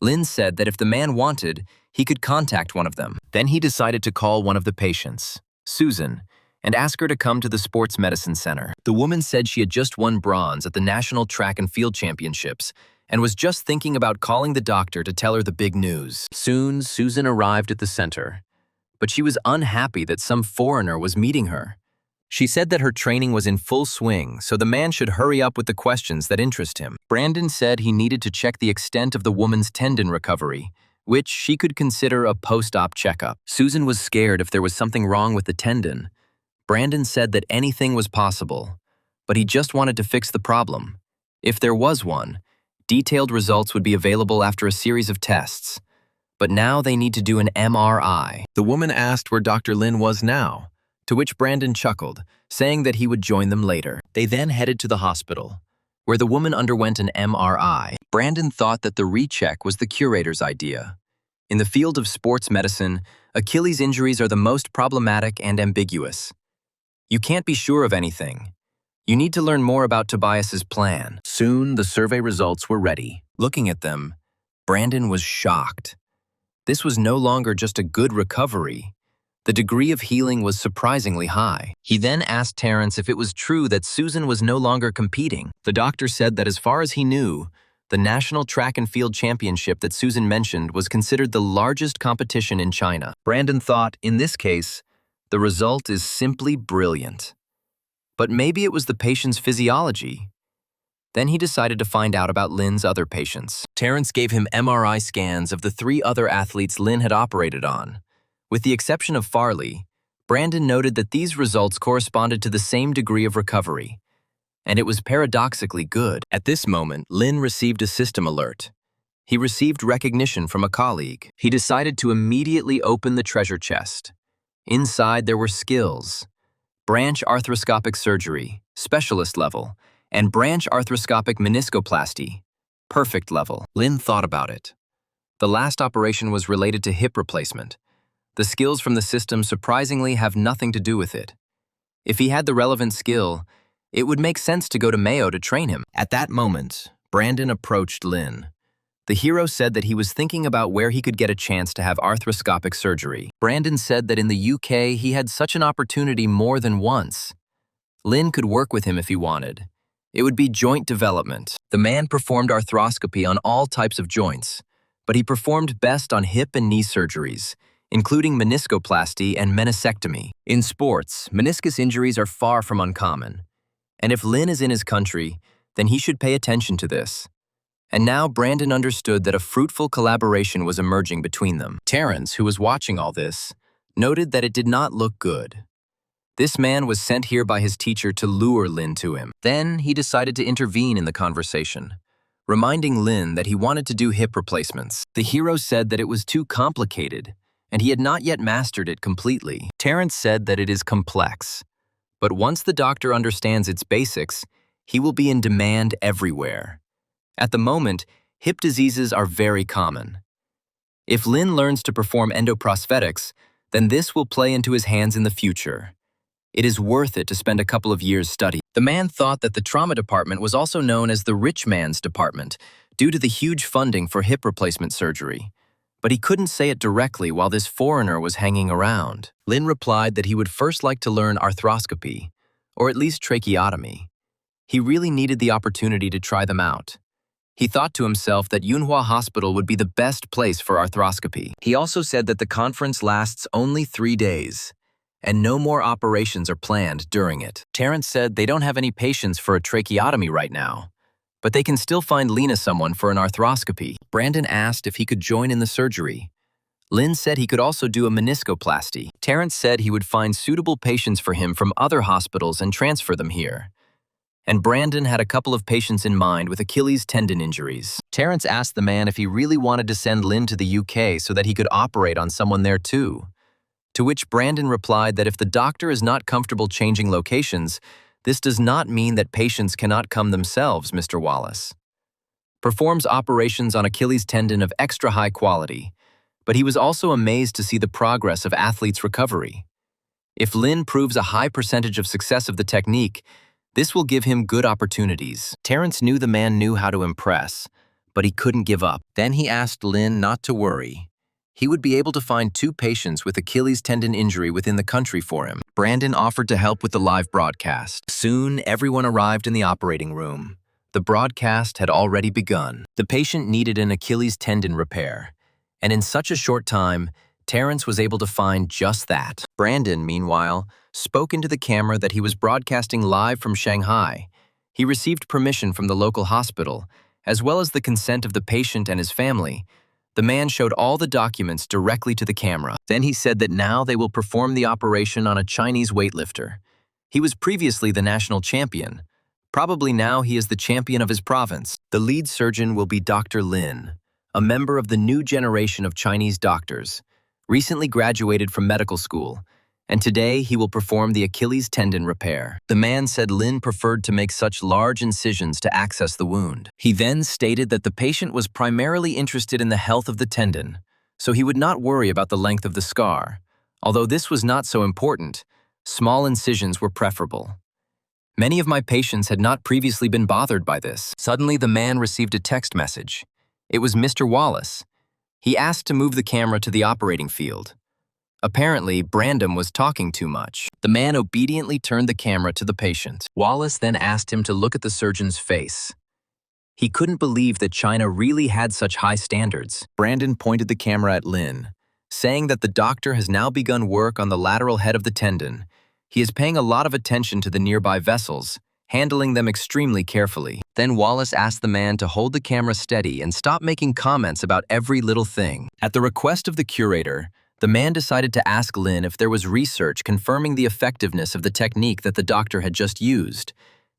Lin said that if the man wanted, he could contact one of them. Then he decided to call one of the patients, Susan, and ask her to come to the sports medicine center. The woman said she had just won bronze at the National Track and Field Championships and was just thinking about calling the doctor to tell her the big news. Soon, Susan arrived at the center, but she was unhappy that some foreigner was meeting her. She said that her training was in full swing, so the man should hurry up with the questions that interest him. Brandon said he needed to check the extent of the woman's tendon recovery, which she could consider a post-op checkup. Susan was scared if there was something wrong with the tendon. Brandon said that anything was possible, but he just wanted to fix the problem. If there was one, detailed results would be available after a series of tests. But now they need to do an MRI. The woman asked where Dr. Lin was now, to which Brandon chuckled, saying that he would join them later. They then headed to the hospital, where the woman underwent an MRI. Brandon thought that the recheck was the curator's idea. In the field of sports medicine, Achilles injuries are the most problematic and ambiguous. You can't be sure of anything. You need to learn more about Tobias's plan. Soon, the survey results were ready. Looking at them, Brandon was shocked. This was no longer just a good recovery. The degree of healing was surprisingly high. He then asked Terrence if it was true that Susan was no longer competing. The doctor said that as far as he knew, the National Track and Field Championship that Susan mentioned was considered the largest competition in China. Brandon thought, in this case, the result is simply brilliant. But maybe it was the patient's physiology. Then he decided to find out about Lin's other patients. Terrence gave him MRI scans of the 3 other athletes Lin had operated on. With the exception of Farley, Brandon noted that these results corresponded to the same degree of recovery, and it was paradoxically good. At this moment, Lin received a system alert. He received recognition from a colleague. He decided to immediately open the treasure chest. Inside there were skills, branch arthroscopic surgery, specialist level, and branch arthroscopic meniscoplasty, perfect level. Lin thought about it. The last operation was related to hip replacement. The skills from the system surprisingly have nothing to do with it. If he had the relevant skill, it would make sense to go to Mayo to train him. At that moment, Brandon approached Lin. The hero said that he was thinking about where he could get a chance to have arthroscopic surgery. Brandon said that in the UK he had such an opportunity more than once. Lin could work with him if he wanted. It would be joint development. The man performed arthroscopy on all types of joints, but he performed best on hip and knee surgeries, including meniscoplasty and meniscectomy. In sports, meniscus injuries are far from uncommon. And if Lin is in his country, then he should pay attention to this. And now Brandon understood that a fruitful collaboration was emerging between them. Terrence, who was watching all this, noted that it did not look good. This man was sent here by his teacher to lure Lin to him. Then he decided to intervene in the conversation, reminding Lin that he wanted to do hip replacements. The hero said that it was too complicated, and he had not yet mastered it completely. Terrence said that it is complex, but once the doctor understands its basics, he will be in demand everywhere. At the moment, hip diseases are very common. If Lin learns to perform endoprosthetics, then this will play into his hands in the future. It is worth it to spend a couple of years studying. The man thought that the trauma department was also known as the rich man's department due to the huge funding for hip replacement surgery. But he couldn't say it directly while this foreigner was hanging around. Lin replied that he would first like to learn arthroscopy, or at least tracheotomy. He really needed the opportunity to try them out. He thought to himself that Yunhua Hospital would be the best place for arthroscopy. He also said that the conference lasts only 3 days, and no more operations are planned during it. Terrence said they don't have any patients for a tracheotomy right now, but they can still find Lena someone for an arthroscopy. Brandon asked if he could join in the surgery. Lin said he could also do a meniscoplasty. Terrence said he would find suitable patients for him from other hospitals and transfer them here. And Brandon had a couple of patients in mind with Achilles tendon injuries. Terrence asked the man if he really wanted to send Lin to the UK so that he could operate on someone there too. To which Brandon replied that if the doctor is not comfortable changing locations, this does not mean that patients cannot come themselves, Mr. Wallace. Performs operations on Achilles tendon of extra high quality, but he was also amazed to see the progress of athletes' recovery. If Lin proves a high percentage of success of the technique, this will give him good opportunities. Terrence knew the man knew how to impress, but he couldn't give up. Then he asked Lin not to worry. He would be able to find 2 patients with Achilles tendon injury within the country for him. Brandon offered to help with the live broadcast. Soon, everyone arrived in the operating room. The broadcast had already begun. The patient needed an Achilles tendon repair, and in such a short time, Terrence was able to find just that. Brandon, meanwhile, spoke into the camera that he was broadcasting live from Shanghai. He received permission from the local hospital, as well as the consent of the patient and his family. The man showed all the documents directly to the camera. Then he said that now they will perform the operation on a Chinese weightlifter. He was previously the national champion. Probably now he is the champion of his province. The lead surgeon will be Dr. Lin, a member of the new generation of Chinese doctors, recently graduated from medical school, and today he will perform the Achilles tendon repair. The man said Lin preferred to make such large incisions to access the wound. He then stated that the patient was primarily interested in the health of the tendon, so he would not worry about the length of the scar. Although this was not so important, small incisions were preferable. Many of my patients had not previously been bothered by this. Suddenly the man received a text message. It was Mr. Wallace. He asked to move the camera to the operating field. Apparently, Brandon was talking too much. The man obediently turned the camera to the patient. Wallace then asked him to look at the surgeon's face. He couldn't believe that China really had such high standards. Brandon pointed the camera at Lin, saying that the doctor has now begun work on the lateral head of the tendon. He is paying a lot of attention to the nearby vessels, handling them extremely carefully. Then Wallace asked the man to hold the camera steady and stop making comments about every little thing. At the request of the curator, the man decided to ask Lin if there was research confirming the effectiveness of the technique that the doctor had just used,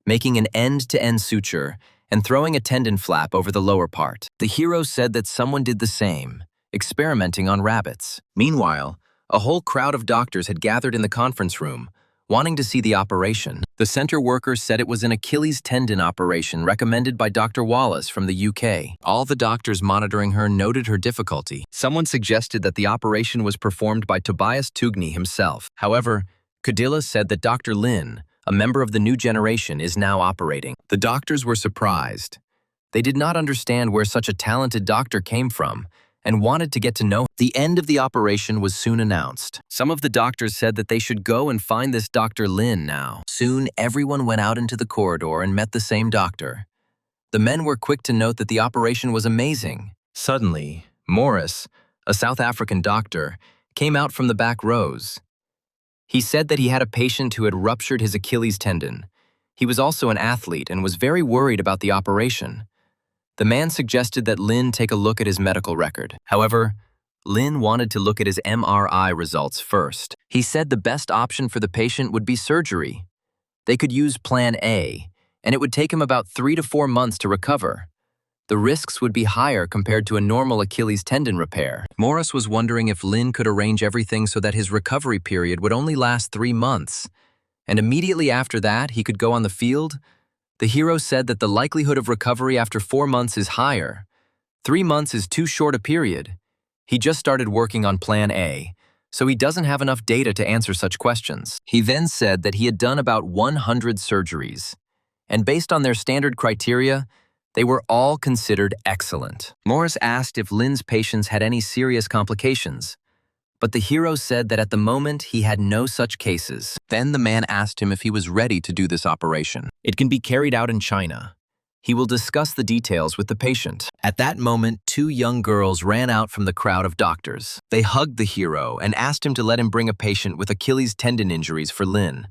making an end-to-end suture and throwing a tendon flap over the lower part. The hero said that someone did the same, experimenting on rabbits. Meanwhile, a whole crowd of doctors had gathered in the conference room, wanting to see the operation. The center worker said it was an Achilles tendon operation recommended by Dr. Wallace from the UK. All the doctors monitoring her noted her difficulty. Someone suggested that the operation was performed by Tobias Tugny himself. However, Cadilla said that Dr. Lin, a member of the new generation, is now operating. The doctors were surprised. They did not understand where such a talented doctor came from, and wanted to get to know him. The end of the operation was soon announced. Some of the doctors said that they should go and find this Dr. Lin now. Soon, everyone went out into the corridor and met the same doctor. The men were quick to note that the operation was amazing. Suddenly, Morris, a South African doctor, came out from the back rows. He said that he had a patient who had ruptured his Achilles tendon. He was also an athlete and was very worried about the operation. The man suggested that Lin take a look at his medical record. However, Lin wanted to look at his MRI results first. He said the best option for the patient would be surgery. They could use Plan A, and it would take him about 3 to 4 months to recover. The risks would be higher compared to a normal Achilles tendon repair. Morris was wondering if Lin could arrange everything so that his recovery period would only last 3 months, and immediately after that he could go on the field. The hero said that the likelihood of recovery after 4 months is higher. 3 months is too short a period. He just started working on Plan A, so he doesn't have enough data to answer such questions. He then said that he had done about 100 surgeries, and based on their standard criteria, they were all considered excellent. Morris asked if Lin's patients had any serious complications, but the hero said that at the moment he had no such cases. Then the man asked him if he was ready to do this operation. It can be carried out in China. He will discuss the details with the patient. At that moment, 2 young girls ran out from the crowd of doctors. They hugged the hero and asked him to let him bring a patient with Achilles tendon injuries for Lin,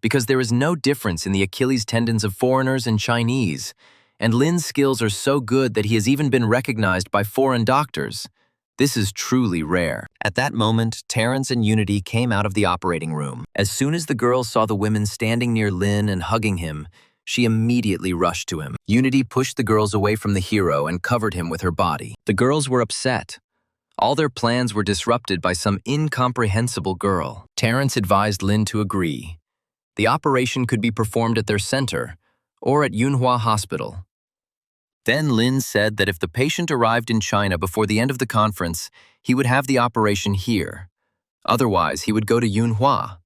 because there is no difference in the Achilles tendons of foreigners and Chinese, and Lin's skills are so good that he has even been recognized by foreign doctors. This is truly rare. At that moment, Terrence and Unity came out of the operating room. As soon as the girl saw the women standing near Lin and hugging him, she immediately rushed to him. Unity pushed the girls away from the hero and covered him with her body. The girls were upset. All their plans were disrupted by some incomprehensible girl. Terrence advised Lin to agree. The operation could be performed at their center or at Yunhua Hospital. Then Lin said that if the patient arrived in China before the end of the conference, he would have the operation here. Otherwise, he would go to Yunhua.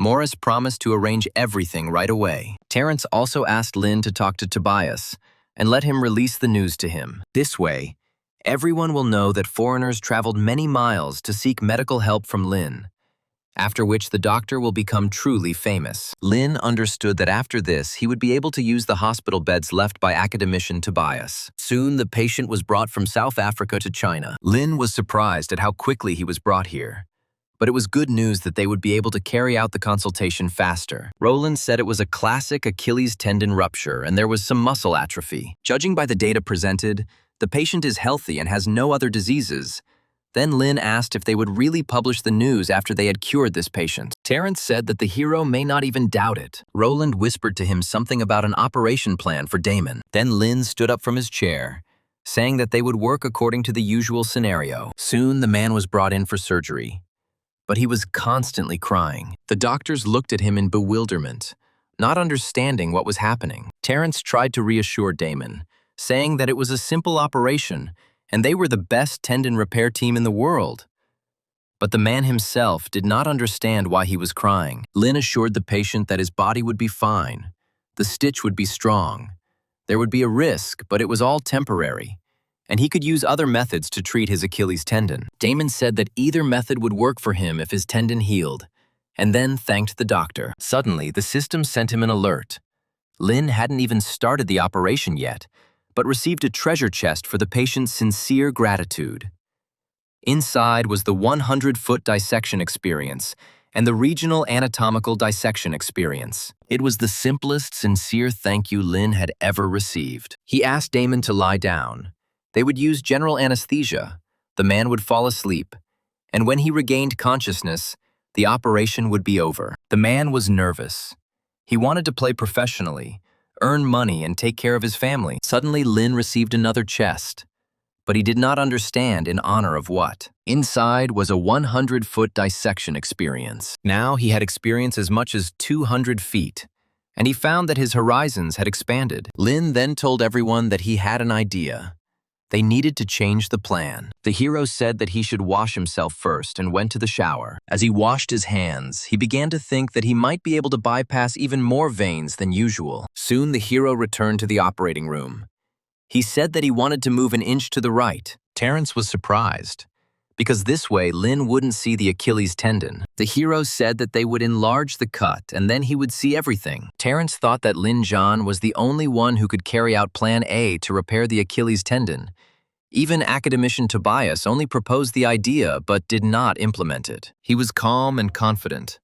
Morris promised to arrange everything right away. Terrence also asked Lin to talk to Tobias and let him release the news to him. This way, everyone will know that foreigners traveled many miles to seek medical help from Lin, after which the doctor will become truly famous. Lin understood that after this, he would be able to use the hospital beds left by academician Tobias. Soon, the patient was brought from South Africa to China. Lin was surprised at how quickly he was brought here, but it was good news that they would be able to carry out the consultation faster. Roland said it was a classic Achilles tendon rupture and there was some muscle atrophy. Judging by the data presented, the patient is healthy and has no other diseases. Then Lin asked if they would really publish the news after they had cured this patient. Terrence said that the hero may not even doubt it. Roland whispered to him something about an operation plan for Damon. Then Lin stood up from his chair, saying that they would work according to the usual scenario. Soon the man was brought in for surgery, but he was constantly crying. The doctors looked at him in bewilderment, not understanding what was happening. Terrence tried to reassure Damon, saying that it was a simple operation and they were the best tendon repair team in the world. But the man himself did not understand why he was crying. Lin assured the patient that his body would be fine. The stitch would be strong. There would be a risk, but it was all temporary, and he could use other methods to treat his Achilles tendon. Damon said that either method would work for him if his tendon healed, and then thanked the doctor. Suddenly, the system sent him an alert. Lin hadn't even started the operation yet, but received a treasure chest for the patient's sincere gratitude. Inside was the 100-foot dissection experience and the regional anatomical dissection experience. It was the simplest, sincere thank you Lin had ever received. He asked Damon to lie down. They would use general anesthesia. The man would fall asleep, and when he regained consciousness, the operation would be over. The man was nervous. He wanted to play professionally, earn money, and take care of his family. Suddenly, Lin received another chest, but he did not understand in honor of what. Inside was a 100-foot dissection experience. Now he had experienced as much as 200 feet, and he found that his horizons had expanded. Lin then told everyone that he had an idea. They needed to change the plan. The hero said that he should wash himself first and went to the shower. As he washed his hands, he began to think that he might be able to bypass even more veins than usual. Soon the hero returned to the operating room. He said that he wanted to move an inch to the right. Terrence was surprised, because this way Lin wouldn't see the Achilles tendon. The hero said that they would enlarge the cut and then he would see everything. Terrence thought that Lin Zhan was the only one who could carry out Plan A to repair the Achilles tendon. Even academician Tobias only proposed the idea but did not implement it. He was calm and confident.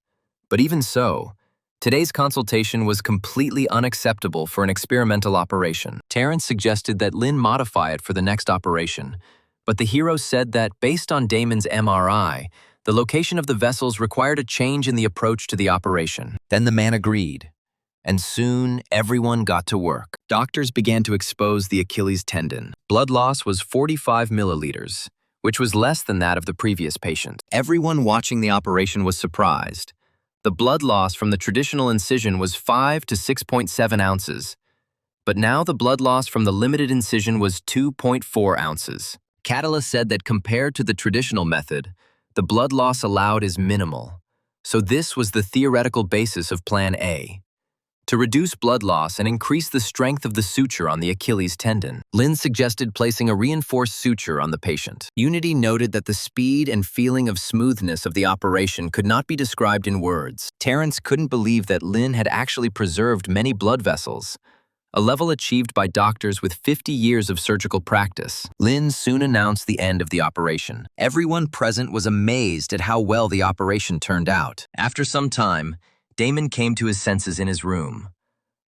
But even so, Today's consultation was completely unacceptable for an experimental operation. Terrence suggested that Lin modify it for the next operation, but the hero said that, based on Damon's MRI, the location of the vessels required a change in the approach to the operation. Then the man agreed, and soon everyone got to work. Doctors began to expose the Achilles tendon. Blood loss was 45 milliliters, which was less than that of the previous patient. Everyone watching the operation was surprised. The blood loss from the traditional incision was 5 to 6.7 ounces, but now the blood loss from the limited incision was 2.4 ounces. Catalyst said that compared to the traditional method, the blood loss allowed is minimal. So this was the theoretical basis of Plan A: to reduce blood loss and increase the strength of the suture on the Achilles tendon. Lin suggested placing a reinforced suture on the patient. Unity noted that the speed and feeling of smoothness of the operation could not be described in words. Terrence couldn't believe that Lin had actually preserved many blood vessels, a level achieved by doctors with 50 years of surgical practice. Lin soon announced the end of the operation. Everyone present was amazed at how well the operation turned out. After some time, Damon came to his senses in his room.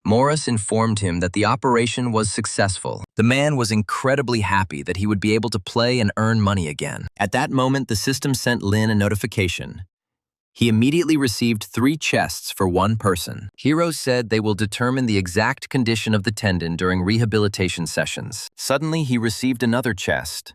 Morris informed him that the operation was successful. The man was incredibly happy that he would be able to play and earn money again. At that moment, the system sent Lin a notification. He immediately received 3 chests for one person. Hero said they will determine the exact condition of the tendon during rehabilitation sessions. Suddenly, he received another chest.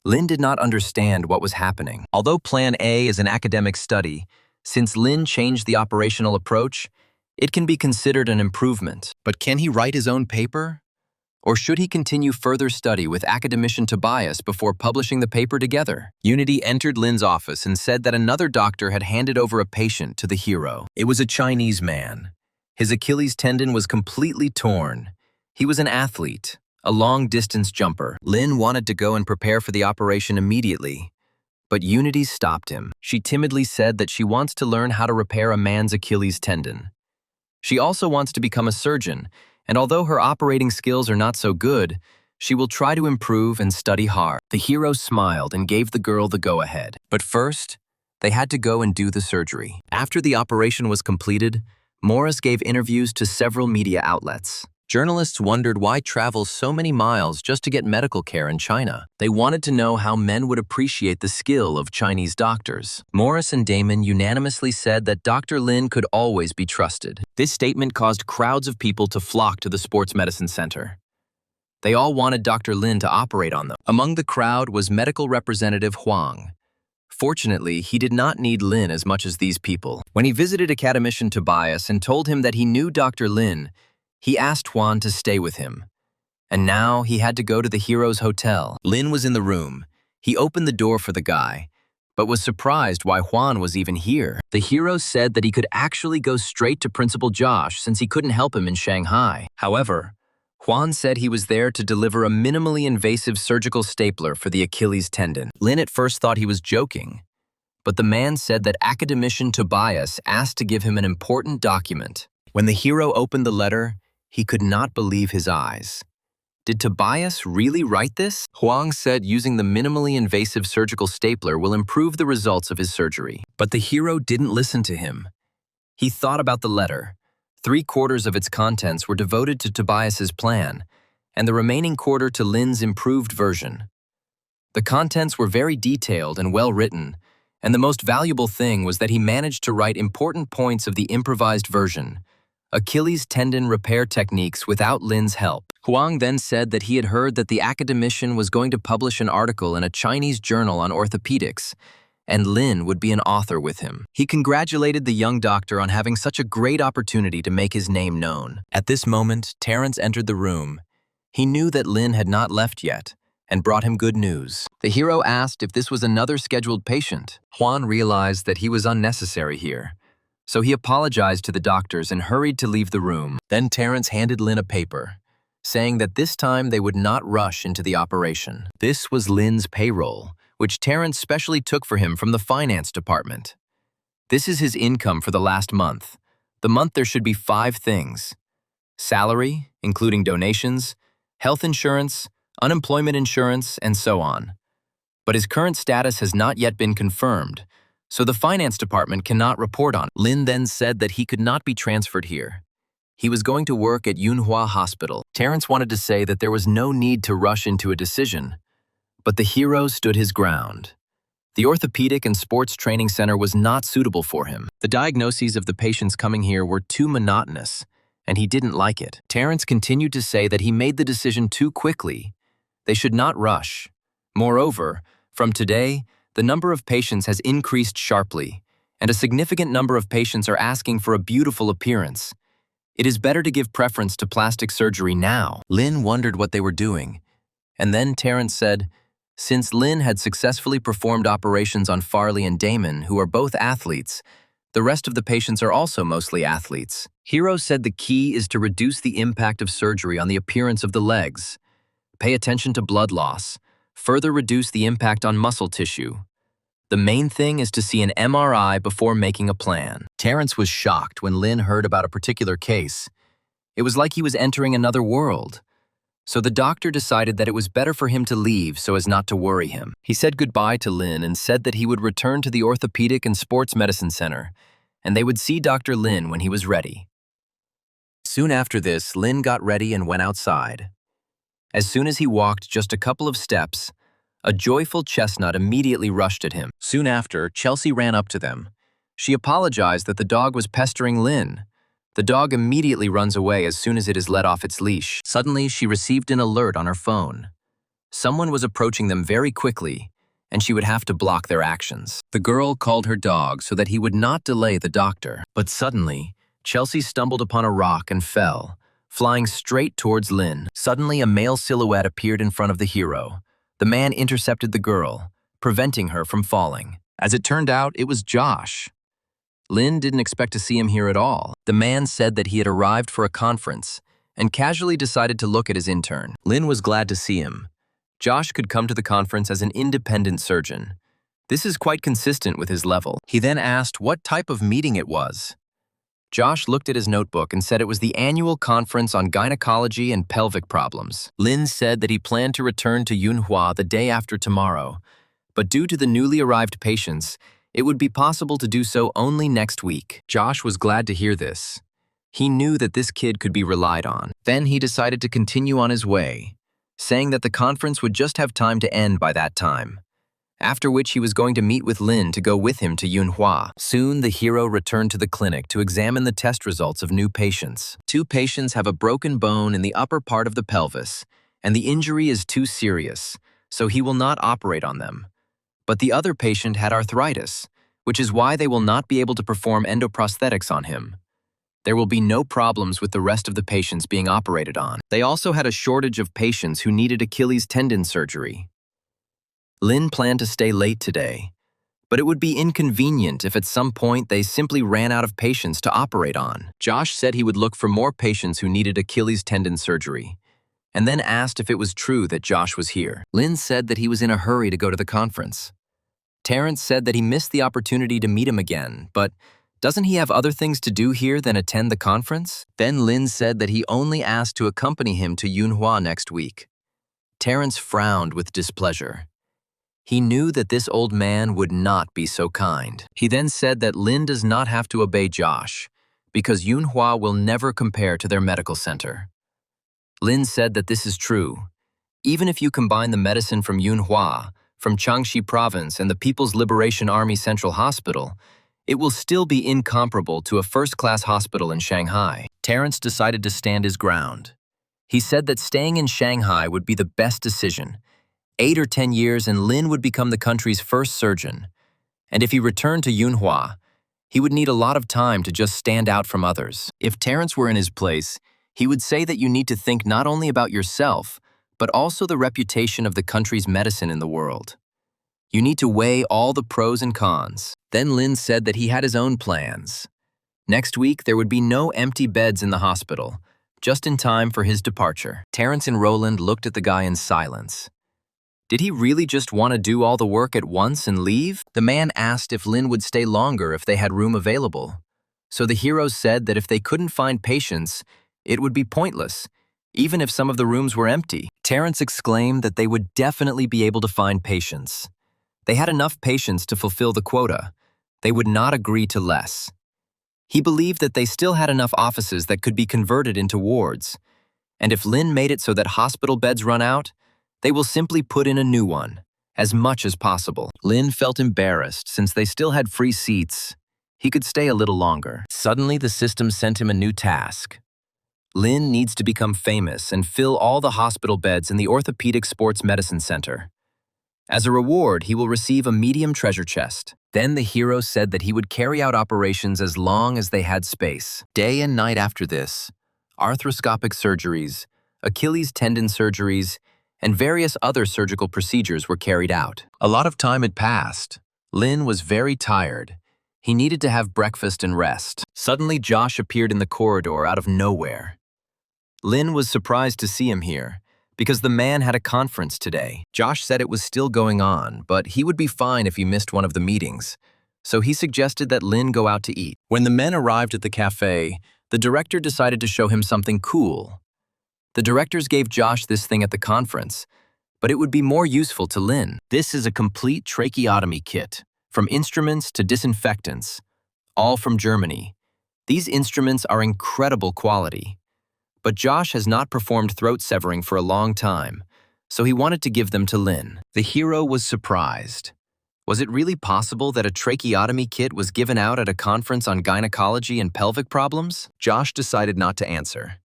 Lin did not understand what was happening. Although Plan A is an academic study, since Lin changed the operational approach, it can be considered an improvement. But can he write his own paper? Or should he continue further study with academician Tobias before publishing the paper together? Unity entered Lin's office and said that another doctor had handed over a patient to the hero. It was a Chinese man. His Achilles tendon was completely torn. He was an athlete, a long-distance jumper. Lin wanted to go and prepare for the operation immediately, but Unity stopped him. She timidly said that she wants to learn how to repair a man's Achilles tendon. She also wants to become a surgeon, and although her operating skills are not so good, she will try to improve and study hard. The hero smiled and gave the girl the go-ahead. But first, they had to go and do the surgery. After the operation was completed, Morris gave interviews to several media outlets. Journalists wondered why travel so many miles just to get medical care in China. They wanted to know how men would appreciate the skill of Chinese doctors. Morris and Damon unanimously said that Dr. Lin could always be trusted. This statement caused crowds of people to flock to the sports medicine center. They all wanted Dr. Lin to operate on them. Among the crowd was medical representative Huang. Fortunately, he did not need Lin as much as these people. When he visited academician Tobias and told him that he knew Dr. Lin, he asked Juan to stay with him. And now he had to go to the hero's hotel. Lin was in the room. He opened the door for the guy, but was surprised why Juan was even here. The hero said that he could actually go straight to Principal Josh since he couldn't help him in Shanghai. However, Juan said he was there to deliver a minimally invasive surgical stapler for the Achilles tendon. Lin at first thought he was joking, but the man said that academician Tobias asked to give him an important document. When the hero opened the letter, he could not believe his eyes. Did Tobias really write this? Huang said using the minimally invasive surgical stapler will improve the results of his surgery. But the hero didn't listen to him. He thought about the letter. 3/4 of its contents were devoted to Tobias's plan, and the remaining quarter to Lin's improved version. The contents were very detailed and well written, and the most valuable thing was that he managed to write important points of the improvised version: Achilles tendon repair techniques without Lin's help. Huang then said that he had heard that the academician was going to publish an article in a Chinese journal on orthopedics, and Lin would be an author with him. He congratulated the young doctor on having such a great opportunity to make his name known. At this moment, Terrence entered the room. He knew that Lin had not left yet, and brought him good news. The hero asked if this was another scheduled patient. Juan realized that he was unnecessary here, so he apologized to the doctors and hurried to leave the room. Then Terrence handed Lin a paper, saying that this time they would not rush into the operation. This was Lin's payroll, which Terrence specially took for him from the finance department. This is his income for the last month. The month there should be 5 things: salary, including donations, health insurance, unemployment insurance, and so on. But his current status has not yet been confirmed, so the finance department cannot report on it. Lin then said that he could not be transferred here. He was going to work at Yunhua Hospital. Terrence wanted to say that there was no need to rush into a decision, but the hero stood his ground. The orthopedic and sports training center was not suitable for him. The diagnoses of the patients coming here were too monotonous, and he didn't like it. Terrence continued to say that he made the decision too quickly. They should not rush. Moreover, from today, the number of patients has increased sharply, and a significant number of patients are asking for a beautiful appearance. It is better to give preference to plastic surgery now. Lin wondered what they were doing, and then Terrence said, since Lin had successfully performed operations on Farley and Damon, who are both athletes, the rest of the patients are also mostly athletes. Hiro said the key is to reduce the impact of surgery on the appearance of the legs. Pay attention to blood loss. Further reduce the impact on muscle tissue. The main thing is to see an MRI before making a plan. Terrence was shocked when Lin heard about a particular case. It was like he was entering another world. So the doctor decided that it was better for him to leave so as not to worry him. He said goodbye to Lin and said that he would return to the orthopedic and sports medicine center, and they would see Dr. Lin when he was ready. Soon after this, Lin got ready and went outside. As soon as he walked just a couple of steps, a joyful chestnut immediately rushed at him. Soon after, Chelsea ran up to them. She apologized that the dog was pestering Lin. The dog immediately runs away as soon as it is let off its leash. Suddenly, she received an alert on her phone. Someone was approaching them very quickly, and she would have to block their actions. The girl called her dog so that he would not delay the doctor. But suddenly, Chelsea stumbled upon a rock and fell, flying straight towards Lin. Suddenly, a male silhouette appeared in front of the hero. The man intercepted the girl, preventing her from falling. As it turned out, it was Josh. Lin didn't expect to see him here at all. The man said that he had arrived for a conference and casually decided to look at his intern. Lin was glad to see him. Josh could come to the conference as an independent surgeon. This is quite consistent with his level. He then asked what type of meeting it was. Josh looked at his notebook and said it was the annual conference on gynecology and pelvic problems. Lin said that he planned to return to Yunhua the day after tomorrow, but due to the newly arrived patients, it would be possible to do so only next week. Josh was glad to hear this. He knew that this kid could be relied on. Then he decided to continue on his way, saying that the conference would just have time to end by that time, after which he was going to meet with Lin to go with him to Yunhua. Soon, the hero returned to the clinic to examine the test results of new patients. 2 patients have a broken bone in the upper part of the pelvis, and the injury is too serious, so he will not operate on them. But the other patient had arthritis, which is why they will not be able to perform endoprosthetics on him. There will be no problems with the rest of the patients being operated on. They also had a shortage of patients who needed Achilles tendon surgery. Lin planned to stay late today, but it would be inconvenient if at some point they simply ran out of patients to operate on. Josh said he would look for more patients who needed Achilles tendon surgery, and then asked if it was true that Josh was here. Lin said that he was in a hurry to go to the conference. Terrence said that he missed the opportunity to meet him again, but doesn't he have other things to do here than attend the conference? Then Lin said that he only asked to accompany him to Yunhua next week. Terrence frowned with displeasure. He knew that this old man would not be so kind. He then said that Lin does not have to obey Josh, because Yunhua will never compare to their medical center. Lin said that this is true. Even if you combine the medicine from Yunhua, from Changsha Province and the People's Liberation Army Central Hospital, it will still be incomparable to a first-class hospital in Shanghai. Terrence decided to stand his ground. He said that staying in Shanghai would be the best decision. 8 or 10 years and Lin would become the country's first surgeon. And if he returned to Yunhua, he would need a lot of time to just stand out from others. If Terrence were in his place, he would say that you need to think not only about yourself, but also the reputation of the country's medicine in the world. You need to weigh all the pros and cons. Then Lin said that he had his own plans. Next week, there would be no empty beds in the hospital, just in time for his departure. Terrence and Roland looked at the guy in silence. Did he really just want to do all the work at once and leave? The man asked if Lin would stay longer if they had room available. So the heroes said that if they couldn't find patients, it would be pointless, even if some of the rooms were empty. Terrence exclaimed that they would definitely be able to find patients. They had enough patients to fulfill the quota, They would not agree to less. He believed that they still had enough offices that could be converted into wards, and if Lin made it so that hospital beds run out, they will simply put in a new one, as much as possible. Lin felt embarrassed since they still had free seats. He could stay a little longer. Suddenly, the system sent him a new task. Lin needs to become famous and fill all the hospital beds in the Orthopedic Sports Medicine Center. As a reward, he will receive a medium treasure chest. Then the hero said that he would carry out operations as long as they had space. Day and night after this, arthroscopic surgeries, Achilles tendon surgeries, and various other surgical procedures were carried out. A lot of time had passed. Lin was very tired. He needed to have breakfast and rest. Suddenly, Josh appeared in the corridor out of nowhere. Lin was surprised to see him here, because the man had a conference today. Josh said it was still going on, but he would be fine if he missed one of the meetings, so he suggested that Lin go out to eat. When the men arrived at the cafe, the director decided to show him something cool. The directors gave Josh this thing at the conference, but it would be more useful to Lin. This is a complete tracheotomy kit, from instruments to disinfectants, all from Germany. These instruments are incredible quality. But Josh has not performed throat severing for a long time, so he wanted to give them to Lin. The hero was surprised. Was it really possible that a tracheotomy kit was given out at a conference on gynecology and pelvic problems? Josh decided not to answer.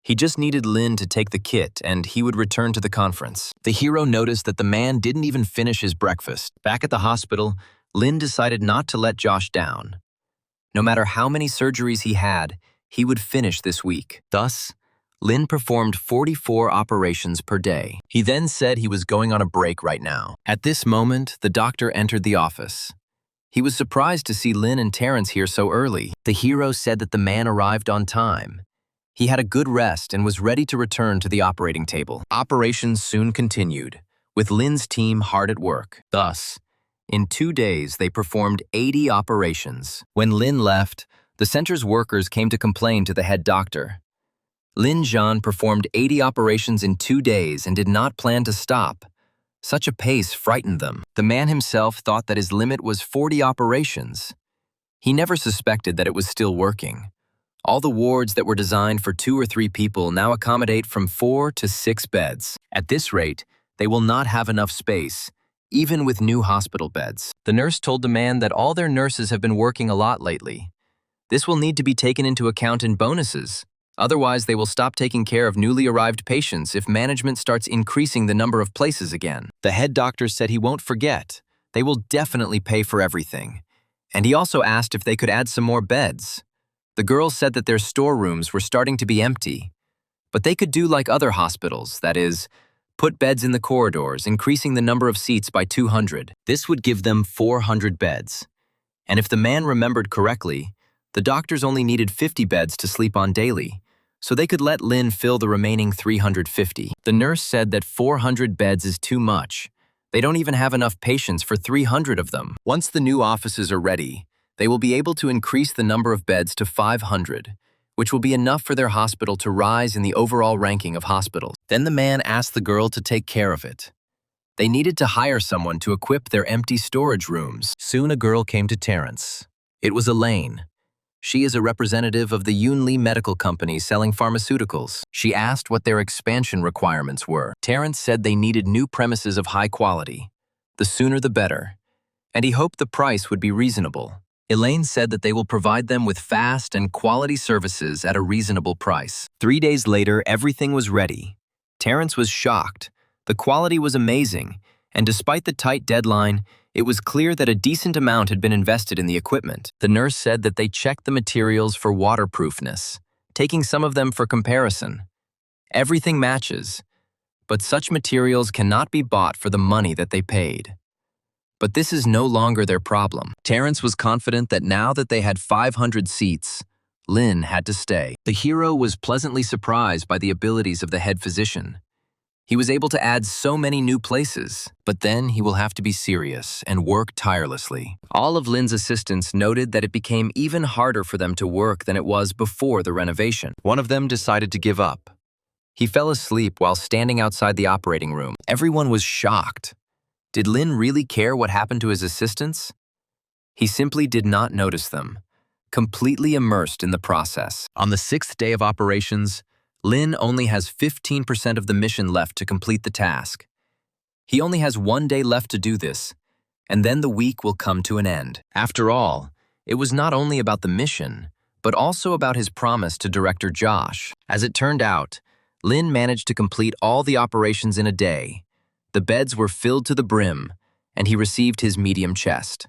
He just needed Lin to take the kit and he would return to the conference. The hero noticed that the man didn't even finish his breakfast. Back at the hospital, Lin decided not to let Josh down. No matter how many surgeries he had, he would finish this week. Thus, Lin performed 44 operations per day. He then said he was going on a break right now. At this moment, the doctor entered the office. He was surprised to see Lin and Terrence here so early. The hero said that the man arrived on time. He had a good rest and was ready to return to the operating table. Operations soon continued, with Lin's team hard at work. Thus, in 2 days, they performed 80 operations. When Lin left, the center's workers came to complain to the head doctor. Lin Zhan performed 80 operations in 2 days and did not plan to stop. Such a pace frightened them. The man himself thought that his limit was 40 operations. He never suspected that it was still working. All the wards that were designed for 2 or 3 people now accommodate from 4 to 6 beds. At this rate, they will not have enough space, even with new hospital beds. The nurse told the man that all their nurses have been working a lot lately. This will need to be taken into account in bonuses. Otherwise, they will stop taking care of newly arrived patients if management starts increasing the number of places again. The head doctor said he won't forget. They will definitely pay for everything. And he also asked if they could add some more beds. The girls said that their storerooms were starting to be empty. But they could do like other hospitals, that is, put beds in the corridors, increasing the number of seats by 200. This would give them 400 beds. And if the man remembered correctly, the doctors only needed 50 beds to sleep on daily, so they could let Lin fill the remaining 350. The nurse said that 400 beds is too much. They don't even have enough patients for 300 of them. Once the new offices are ready, they will be able to increase the number of beds to 500, which will be enough for their hospital to rise in the overall ranking of hospitals. Then the man asked the girl to take care of it. They needed to hire someone to equip their empty storage rooms. Soon a girl came to Terrence. It was Elaine. She is a representative of the Yunli Medical Company selling pharmaceuticals. She asked what their expansion requirements were. Terrence said they needed new premises of high quality. The sooner the better. And he hoped the price would be reasonable. Elaine said that they will provide them with fast and quality services at a reasonable price. 3 days later, everything was ready. Terrence was shocked. The quality was amazing, and despite the tight deadline, it was clear that a decent amount had been invested in the equipment. The nurse said that they checked the materials for waterproofness, taking some of them for comparison. Everything matches, but such materials cannot be bought for the money that they paid. But this is no longer their problem. Terrence was confident that now that they had 500 seats, Lin had to stay. The hero was pleasantly surprised by the abilities of the head physician. He was able to add so many new places, but then he will have to be serious and work tirelessly. All of Lin's assistants noted that it became even harder for them to work than it was before the renovation. One of them decided to give up. He fell asleep while standing outside the operating room. Everyone was shocked. Did Lin really care what happened to his assistants? He simply did not notice them, completely immersed in the process. On the 6th day of operations, Lin only has 15% of the mission left to complete the task. He only has 1 day left to do this, and then the week will come to an end. After all, it was not only about the mission, but also about his promise to director Josh. As it turned out, Lin managed to complete all the operations in a day. The beds were filled to the brim, and he received his medium chest.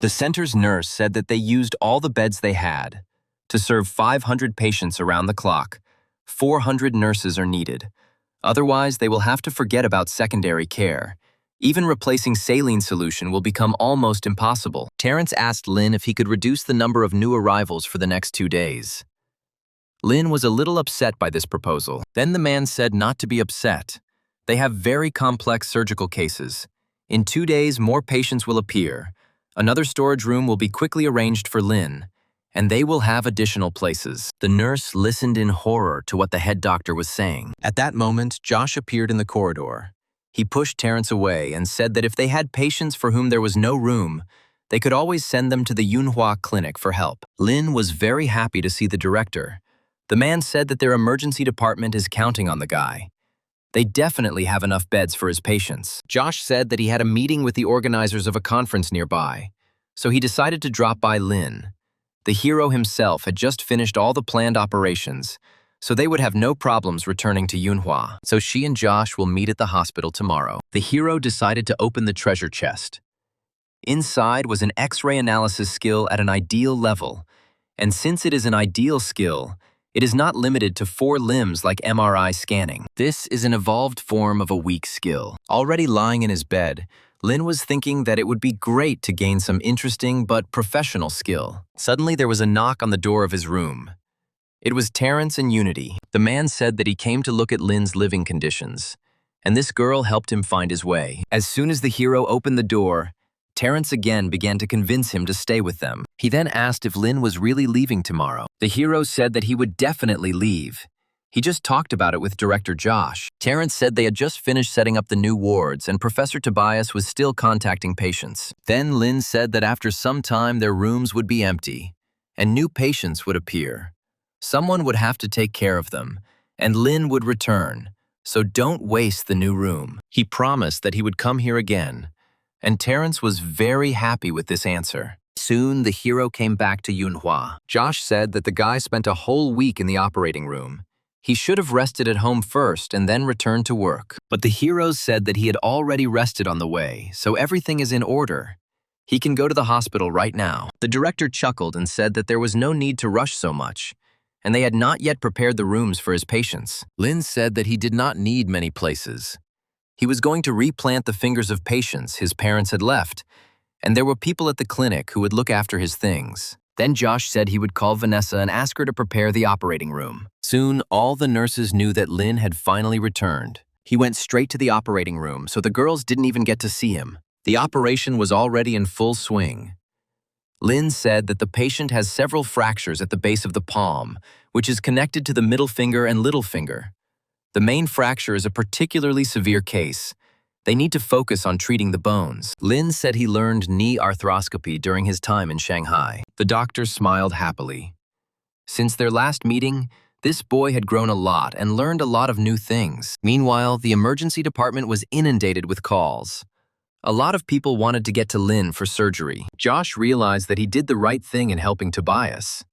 The center's nurse said that they used all the beds they had. To serve 500 patients around the clock, 400 nurses are needed. Otherwise, they will have to forget about secondary care. Even replacing saline solution will become almost impossible. Terrence asked Lin if he could reduce the number of new arrivals for the next 2 days. Lin was a little upset by this proposal. Then the man said not to be upset. They have very complex surgical cases. In 2 days, more patients will appear. Another storage room will be quickly arranged for Lin, and they will have additional places. The nurse listened in horror to what the head doctor was saying. At that moment, Josh appeared in the corridor. He pushed Terrence away and said that if they had patients for whom there was no room, they could always send them to the Yunhua clinic for help. Lin was very happy to see the director. The man said that their emergency department is counting on the guy. They definitely have enough beds for his patients. Josh said that he had a meeting with the organizers of a conference nearby, so he decided to drop by Lin. The hero himself had just finished all the planned operations, so they would have no problems returning to Yunhua. So she and Josh will meet at the hospital tomorrow. The hero decided to open the treasure chest. Inside was an X-ray analysis skill at an ideal level, and since it is an ideal skill, it is not limited to 4 limbs like MRI scanning. This is an evolved form of a weak skill. Already lying in his bed, Lin was thinking that it would be great to gain some interesting but professional skill. Suddenly there was a knock on the door of his room. It was Terrence and Unity. The man said that he came to look at Lin's living conditions, and this girl helped him find his way. As soon as the hero opened the door, Terrence again began to convince him to stay with them. He then asked if Lin was really leaving tomorrow. The hero said that he would definitely leave. He just talked about it with director Josh. Terrence said they had just finished setting up the new wards and Professor Tobias was still contacting patients. Then Lin said that after some time their rooms would be empty and new patients would appear. Someone would have to take care of them, and Lin would return, so don't waste the new room. He promised that he would come here again, and Terrence was very happy with this answer. Soon, the hero came back to Yunhua. Josh said that the guy spent a whole week in the operating room. He should have rested at home first and then returned to work. But the hero said that he had already rested on the way, so everything is in order. He can go to the hospital right now. The director chuckled and said that there was no need to rush so much, and they had not yet prepared the rooms for his patients. Lin said that he did not need many places. He was going to replant the fingers of patients his parents had left, and there were people at the clinic who would look after his things. Then Josh said he would call Vanessa and ask her to prepare the operating room. Soon, all the nurses knew that Lin had finally returned. He went straight to the operating room, so the girls didn't even get to see him. The operation was already in full swing. Lin said that the patient has several fractures at the base of the palm, which is connected to the middle finger and little finger. The main fracture is a particularly severe case. They need to focus on treating the bones. Lin said he learned knee arthroscopy during his time in Shanghai. The doctor smiled happily. Since their last meeting, this boy had grown a lot and learned a lot of new things. Meanwhile, the emergency department was inundated with calls. A lot of people wanted to get to Lin for surgery. Josh realized that he did the right thing in helping Tobias.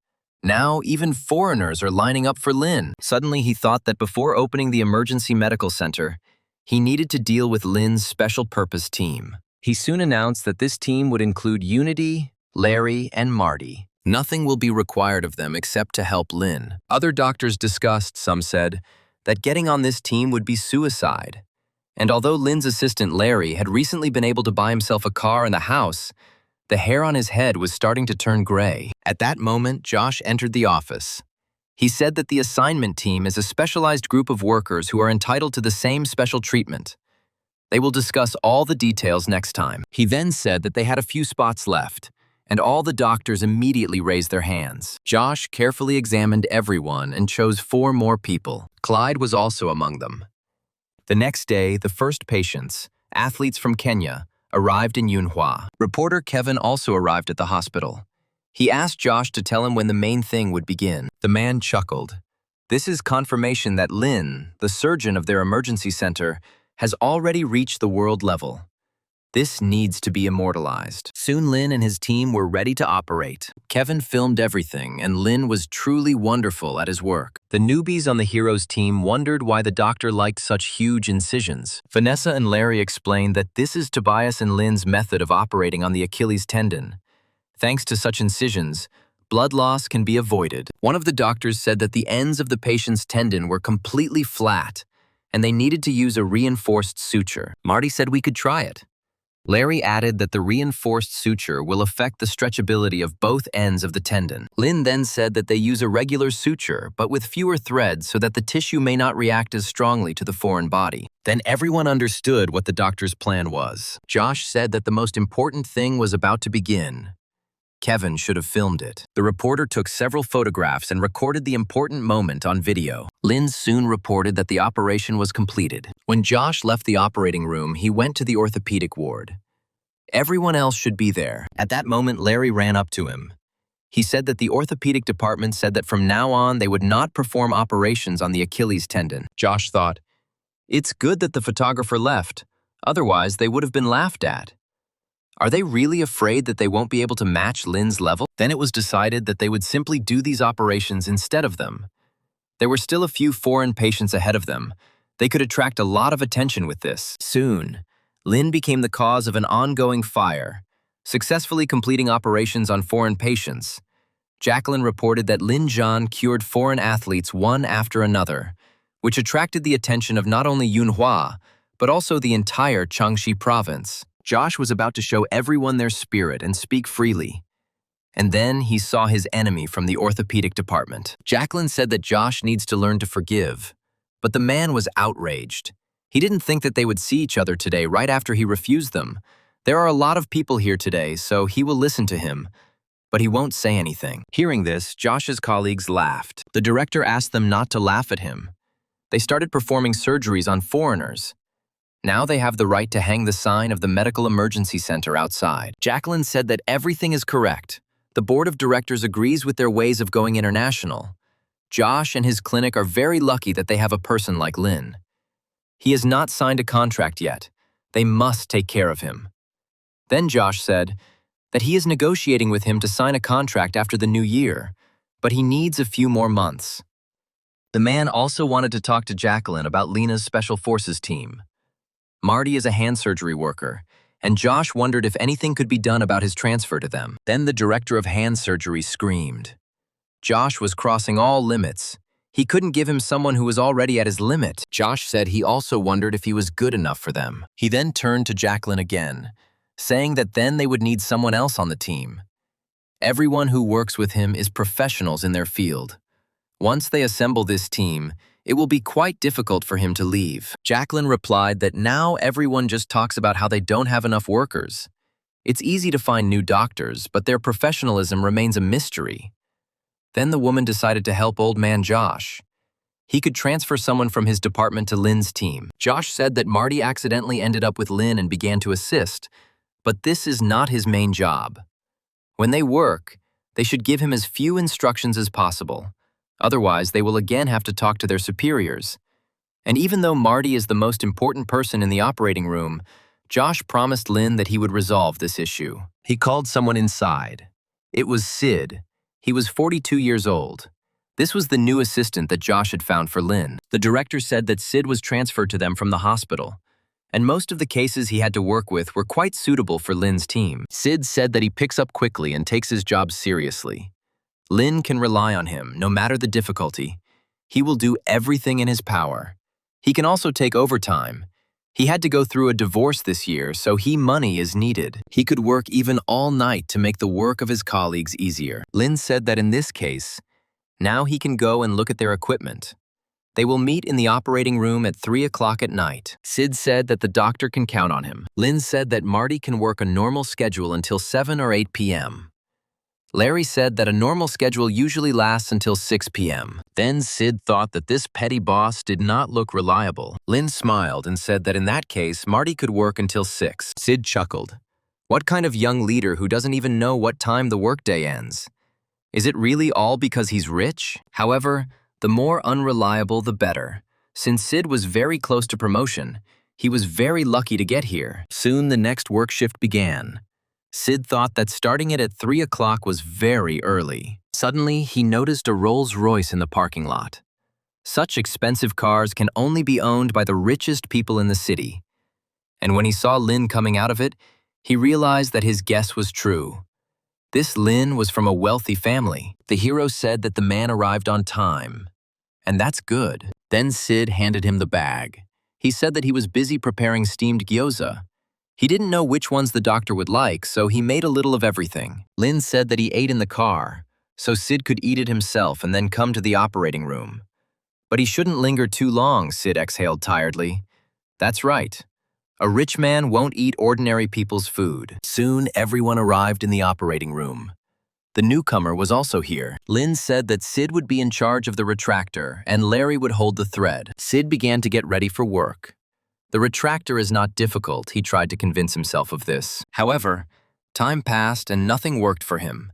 Now, even foreigners are lining up for Lin. Suddenly, he thought that before opening the emergency medical center, he needed to deal with Lin's special purpose team. He soon announced that this team would include Unity, Larry, and Marty. Nothing will be required of them except to help Lin. Other doctors discussed, some said, that getting on this team would be suicide. And although Lin's assistant Larry had recently been able to buy himself a car and a house, the hair on his head was starting to turn gray. At that moment, Josh entered the office. He said that the assignment team is a specialized group of workers who are entitled to the same special treatment. They will discuss all the details next time. He then said that they had a few spots left, and all the doctors immediately raised their hands. Josh carefully examined everyone and chose 4 more people. Clyde was also among them. The next day, the first patients, athletes from Kenya, arrived in Yunhua. Reporter Kevin also arrived at the hospital. He asked Josh to tell him when the main thing would begin. The man chuckled. This is confirmation that Lin, the surgeon of their emergency center, has already reached the world level. This needs to be immortalized. Soon Lin and his team were ready to operate. Kevin filmed everything, and Lin was truly wonderful at his work. The newbies on the hero's team wondered why the doctor liked such huge incisions. Vanessa and Larry explained that this is Tobias and Lin's method of operating on the Achilles tendon. Thanks to such incisions, blood loss can be avoided. One of the doctors said that the ends of the patient's tendon were completely flat, and they needed to use a reinforced suture. Marty said we could try it. Larry added that the reinforced suture will affect the stretchability of both ends of the tendon. Lin then said that they use a regular suture, but with fewer threads so that the tissue may not react as strongly to the foreign body. Then everyone understood what the doctor's plan was. Josh said that the most important thing was about to begin. Kevin should have filmed it. The reporter took several photographs and recorded the important moment on video. Lin soon reported that the operation was completed. When Josh left the operating room, he went to the orthopedic ward. Everyone else should be there. At that moment, Larry ran up to him. He said that the orthopedic department said that from now on, they would not perform operations on the Achilles tendon. Josh thought, it's good that the photographer left. Otherwise, they would have been laughed at. Are they really afraid that they won't be able to match Lin's level? Then it was decided that they would simply do these operations instead of them. There were still a few foreign patients ahead of them. They could attract a lot of attention with this. Soon, Lin became the cause of an ongoing fire, successfully completing operations on foreign patients. Jacqueline reported that Lin Zhan cured foreign athletes one after another, which attracted the attention of not only Yunhua, but also the entire Changsha province. Josh was about to show everyone their spirit and speak freely. And then he saw his enemy from the orthopedic department. Jacqueline said that Josh needs to learn to forgive, but the man was outraged. He didn't think that they would see each other today right after he refused them. There are a lot of people here today, so he will listen to him, but he won't say anything. Hearing this, Josh's colleagues laughed. The director asked them not to laugh at him. They started performing surgeries on foreigners. Now they have the right to hang the sign of the medical emergency center outside. Jacqueline said that everything is correct. The board of directors agrees with their ways of going international. Josh and his clinic are very lucky that they have a person like Lin. He has not signed a contract yet. They must take care of him. Then Josh said that he is negotiating with him to sign a contract after the new year, but he needs a few more months. The man also wanted to talk to Jacqueline about Lena's special forces team. Marty is a hand surgery worker, and Josh wondered if anything could be done about his transfer to them. Then the director of hand surgery screamed. Josh was crossing all limits. He couldn't give him someone who was already at his limit. Josh said he also wondered if he was good enough for them. He then turned to Jacqueline again, saying that then they would need someone else on the team. Everyone who works with him is professionals in their field. Once they assemble this team, it will be quite difficult for him to leave. Jacqueline replied that now everyone just talks about how they don't have enough workers. It's easy to find new doctors, but their professionalism remains a mystery. Then the woman decided to help old man Josh. He could transfer someone from his department to Lin's team. Josh said that Marty accidentally ended up with Lin and began to assist, but this is not his main job. When they work, they should give him as few instructions as possible. Otherwise, they will again have to talk to their superiors. And even though Marty is the most important person in the operating room, Josh promised Lin that he would resolve this issue. He called someone inside. It was Sid. He was 42 years old. This was the new assistant that Josh had found for Lin. The director said that Sid was transferred to them from the hospital, and most of the cases he had to work with were quite suitable for Lin's team. Sid said that he picks up quickly and takes his job seriously. Lin can rely on him, no matter the difficulty. He will do everything in his power. He can also take overtime. He had to go through a divorce this year, so money is needed. He could work even all night to make the work of his colleagues easier. Lin said that in this case, now he can go and look at their equipment. They will meet in the operating room at 3 o'clock at night. Sid said that the doctor can count on him. Lin said that Marty can work a normal schedule until 7 or 8 p.m. Larry said that a normal schedule usually lasts until 6 p.m. Then Sid thought that this petty boss did not look reliable. Lynn smiled and said that in that case, Marty could work until 6. Sid chuckled. What kind of young leader who doesn't even know what time the workday ends? Is it really all because he's rich? However, the more unreliable, the better. Since Sid was very close to promotion, he was very lucky to get here. Soon the next work shift began. Sid thought that starting it at 3 o'clock was very early. Suddenly, he noticed a Rolls-Royce in the parking lot. Such expensive cars can only be owned by the richest people in the city. And when he saw Lynn coming out of it, he realized that his guess was true. This Lynn was from a wealthy family. The hero said that the man arrived on time. And that's good. Then Sid handed him the bag. He said that he was busy preparing steamed gyoza. He didn't know which ones the doctor would like, so he made a little of everything. Lynn said that he ate in the car, so Sid could eat it himself and then come to the operating room. But he shouldn't linger too long, Sid exhaled tiredly. That's right. A rich man won't eat ordinary people's food. Soon, everyone arrived in the operating room. The newcomer was also here. Lynn said that Sid would be in charge of the retractor and Larry would hold the thread. Sid began to get ready for work. The retractor is not difficult, he tried to convince himself of this. However, time passed and nothing worked for him.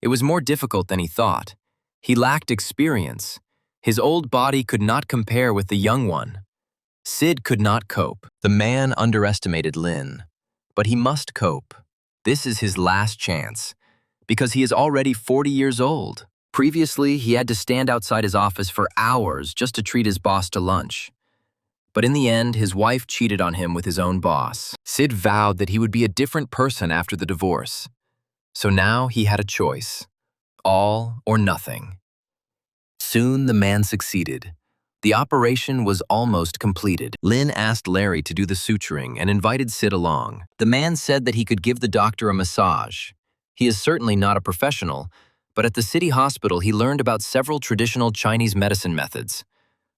It was more difficult than he thought. He lacked experience. His old body could not compare with the young one. Sid could not cope. The man underestimated Lynn. But he must cope. This is his last chance, because he is already 40 years old. Previously, he had to stand outside his office for hours just to treat his boss to lunch. But in the end, his wife cheated on him with his own boss. Sid vowed that he would be a different person after the divorce. So now he had a choice. All or nothing. Soon the man succeeded. The operation was almost completed. Lynn asked Larry to do the suturing and invited Sid along. The man said that he could give the doctor a massage. He is certainly not a professional, but at the city hospital he learned about several traditional Chinese medicine methods.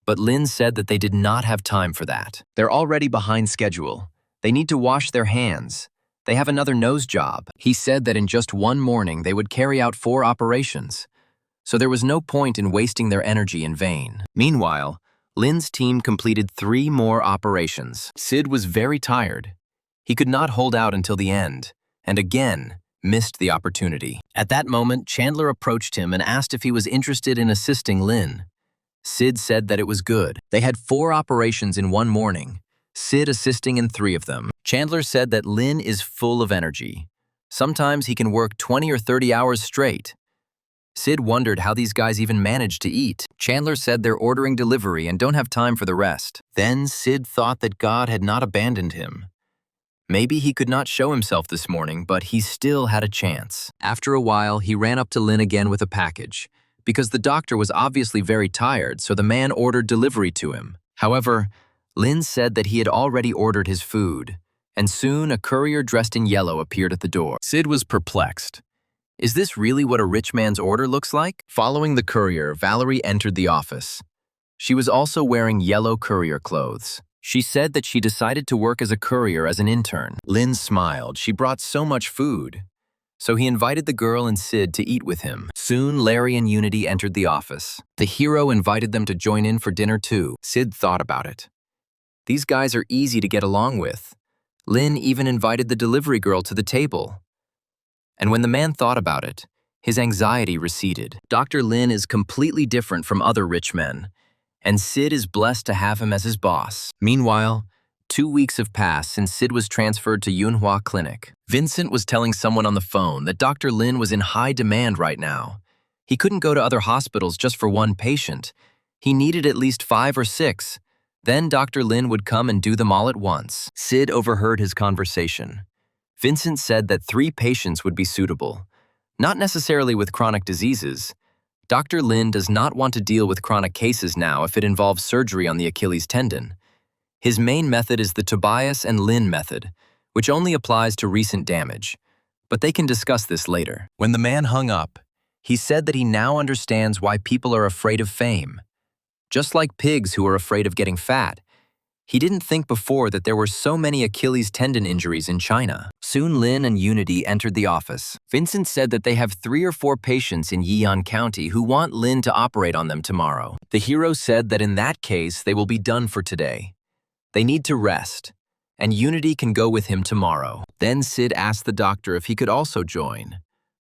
But Lynn said that they did not have time for that. They're already behind schedule. They need to wash their hands. They have another nose job. He said that in just one morning they would carry out 4 operations. So there was no point in wasting their energy in vain. Meanwhile, Lynn's team completed 3 more operations. Sid was very tired. He could not hold out until the end, and again, missed the opportunity. At that moment, Chandler approached him and asked if he was interested in assisting Lynn. Sid said that it was good. They had 4 operations in one morning, Sid assisting in 3 of them. Chandler said that Lynn is full of energy. Sometimes he can work 20 or 30 hours straight. Sid wondered how these guys even managed to eat. Chandler said they're ordering delivery and don't have time for the rest. Then Sid thought that God had not abandoned him. Maybe he could not show himself this morning, but he still had a chance. After a while, he ran up to Lynn again with a package. Because the doctor was obviously very tired, so the man ordered delivery to him. However, Lynn said that he had already ordered his food, and soon a courier dressed in yellow appeared at the door. Sid was perplexed. Is this really what a rich man's order looks like? Following the courier, Valerie entered the office. She was also wearing yellow courier clothes. She said that she decided to work as a courier as an intern. Lynn smiled. She brought so much food. So he invited the girl and Sid to eat with him. Soon, Larry and Unity entered the office. The hero invited them to join in for dinner too. Sid thought about it. These guys are easy to get along with. Lynn even invited the delivery girl to the table. And when the man thought about it, his anxiety receded. Dr. Lin is completely different from other rich men, and Sid is blessed to have him as his boss. Meanwhile, 2 weeks have passed since Sid was transferred to Yunhua Clinic. Vincent was telling someone on the phone that Dr. Lin was in high demand right now. He couldn't go to other hospitals just for one patient. He needed at least 5 or 6. Then Dr. Lin would come and do them all at once. Sid overheard his conversation. Vincent said that 3 patients would be suitable. Not necessarily with chronic diseases. Dr. Lin does not want to deal with chronic cases now if it involves surgery on the Achilles tendon. His main method is the Tobias and Lin method, which only applies to recent damage. But they can discuss this later. When the man hung up, he said that he now understands why people are afraid of fame. Just like pigs who are afraid of getting fat, he didn't think before that there were so many Achilles tendon injuries in China. Soon Lin and Unity entered the office. Vincent said that they have 3 or 4 patients in Yi'an County who want Lin to operate on them tomorrow. The hero said that in that case, they will be done for today. They need to rest, and Unity can go with him tomorrow. Then Sid asked the doctor if he could also join.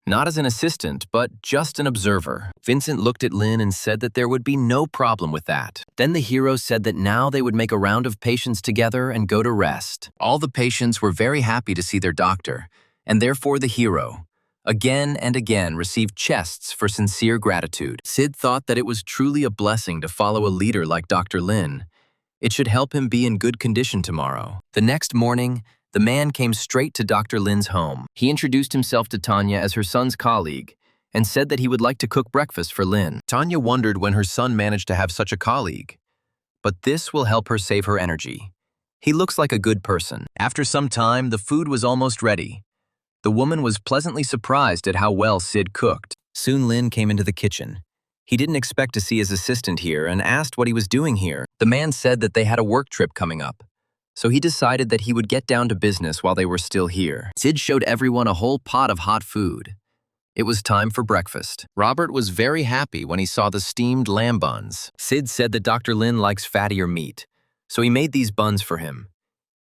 Not as an assistant, but just an observer. Vincent looked at Lin and said that there would be no problem with that. Then the hero said that now they would make a round of patients together and go to rest. All the patients were very happy to see their doctor, and therefore the hero, again and again, received chests for sincere gratitude. Sid thought that it was truly a blessing to follow a leader like Dr. Lin. It should help him be in good condition tomorrow. The next morning, the man came straight to Dr. Lin's home. He introduced himself to Tanya as her son's colleague and said that he would like to cook breakfast for Lin. Tanya wondered when her son managed to have such a colleague. But this will help her save her energy. He looks like a good person. After some time, the food was almost ready. The woman was pleasantly surprised at how well Sid cooked. Soon Lin came into the kitchen. He didn't expect to see his assistant here and asked what he was doing here. The man said that they had a work trip coming up, so he decided that he would get down to business while they were still here. Sid showed everyone a whole pot of hot food. It was time for breakfast. Robert was very happy when he saw the steamed lamb buns. Sid said that Dr. Lin likes fattier meat, so he made these buns for him.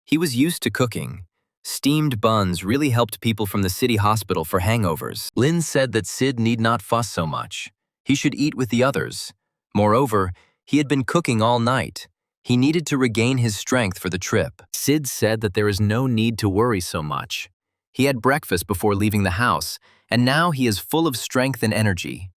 He was used to cooking. Steamed buns really helped people from the city hospital for hangovers. Lin said that Sid need not fuss so much. He should eat with the others. Moreover, he had been cooking all night. He needed to regain his strength for the trip. Sid said that there is no need to worry so much. He had breakfast before leaving the house, and now he is full of strength and energy.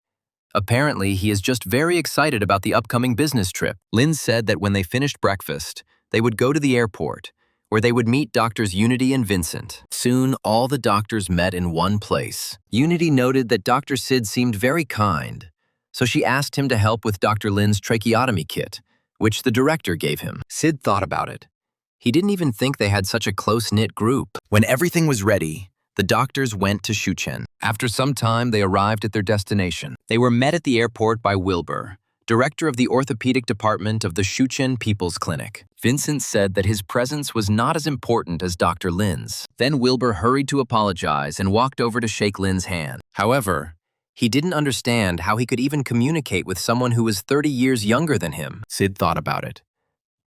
Apparently, he is just very excited about the upcoming business trip. Lin said that when they finished breakfast, they would go to the airport, where they would meet Doctors Unity and Vincent. Soon, all the doctors met in one place. Unity noted that Dr. Sid seemed very kind, so she asked him to help with Dr. Lin's tracheotomy kit, which the director gave him. Sid thought about it. He didn't even think they had such a close-knit group. When everything was ready, the doctors went to Shuchen. After some time, they arrived at their destination. They were met at the airport by Wilbur, director of the orthopedic department of the Shuchen People's Clinic. Vincent said that his presence was not as important as Dr. Lin's. Then Wilbur hurried to apologize and walked over to shake Lin's hand. However, he didn't understand how he could even communicate with someone who was 30 years younger than him. Sid thought about it.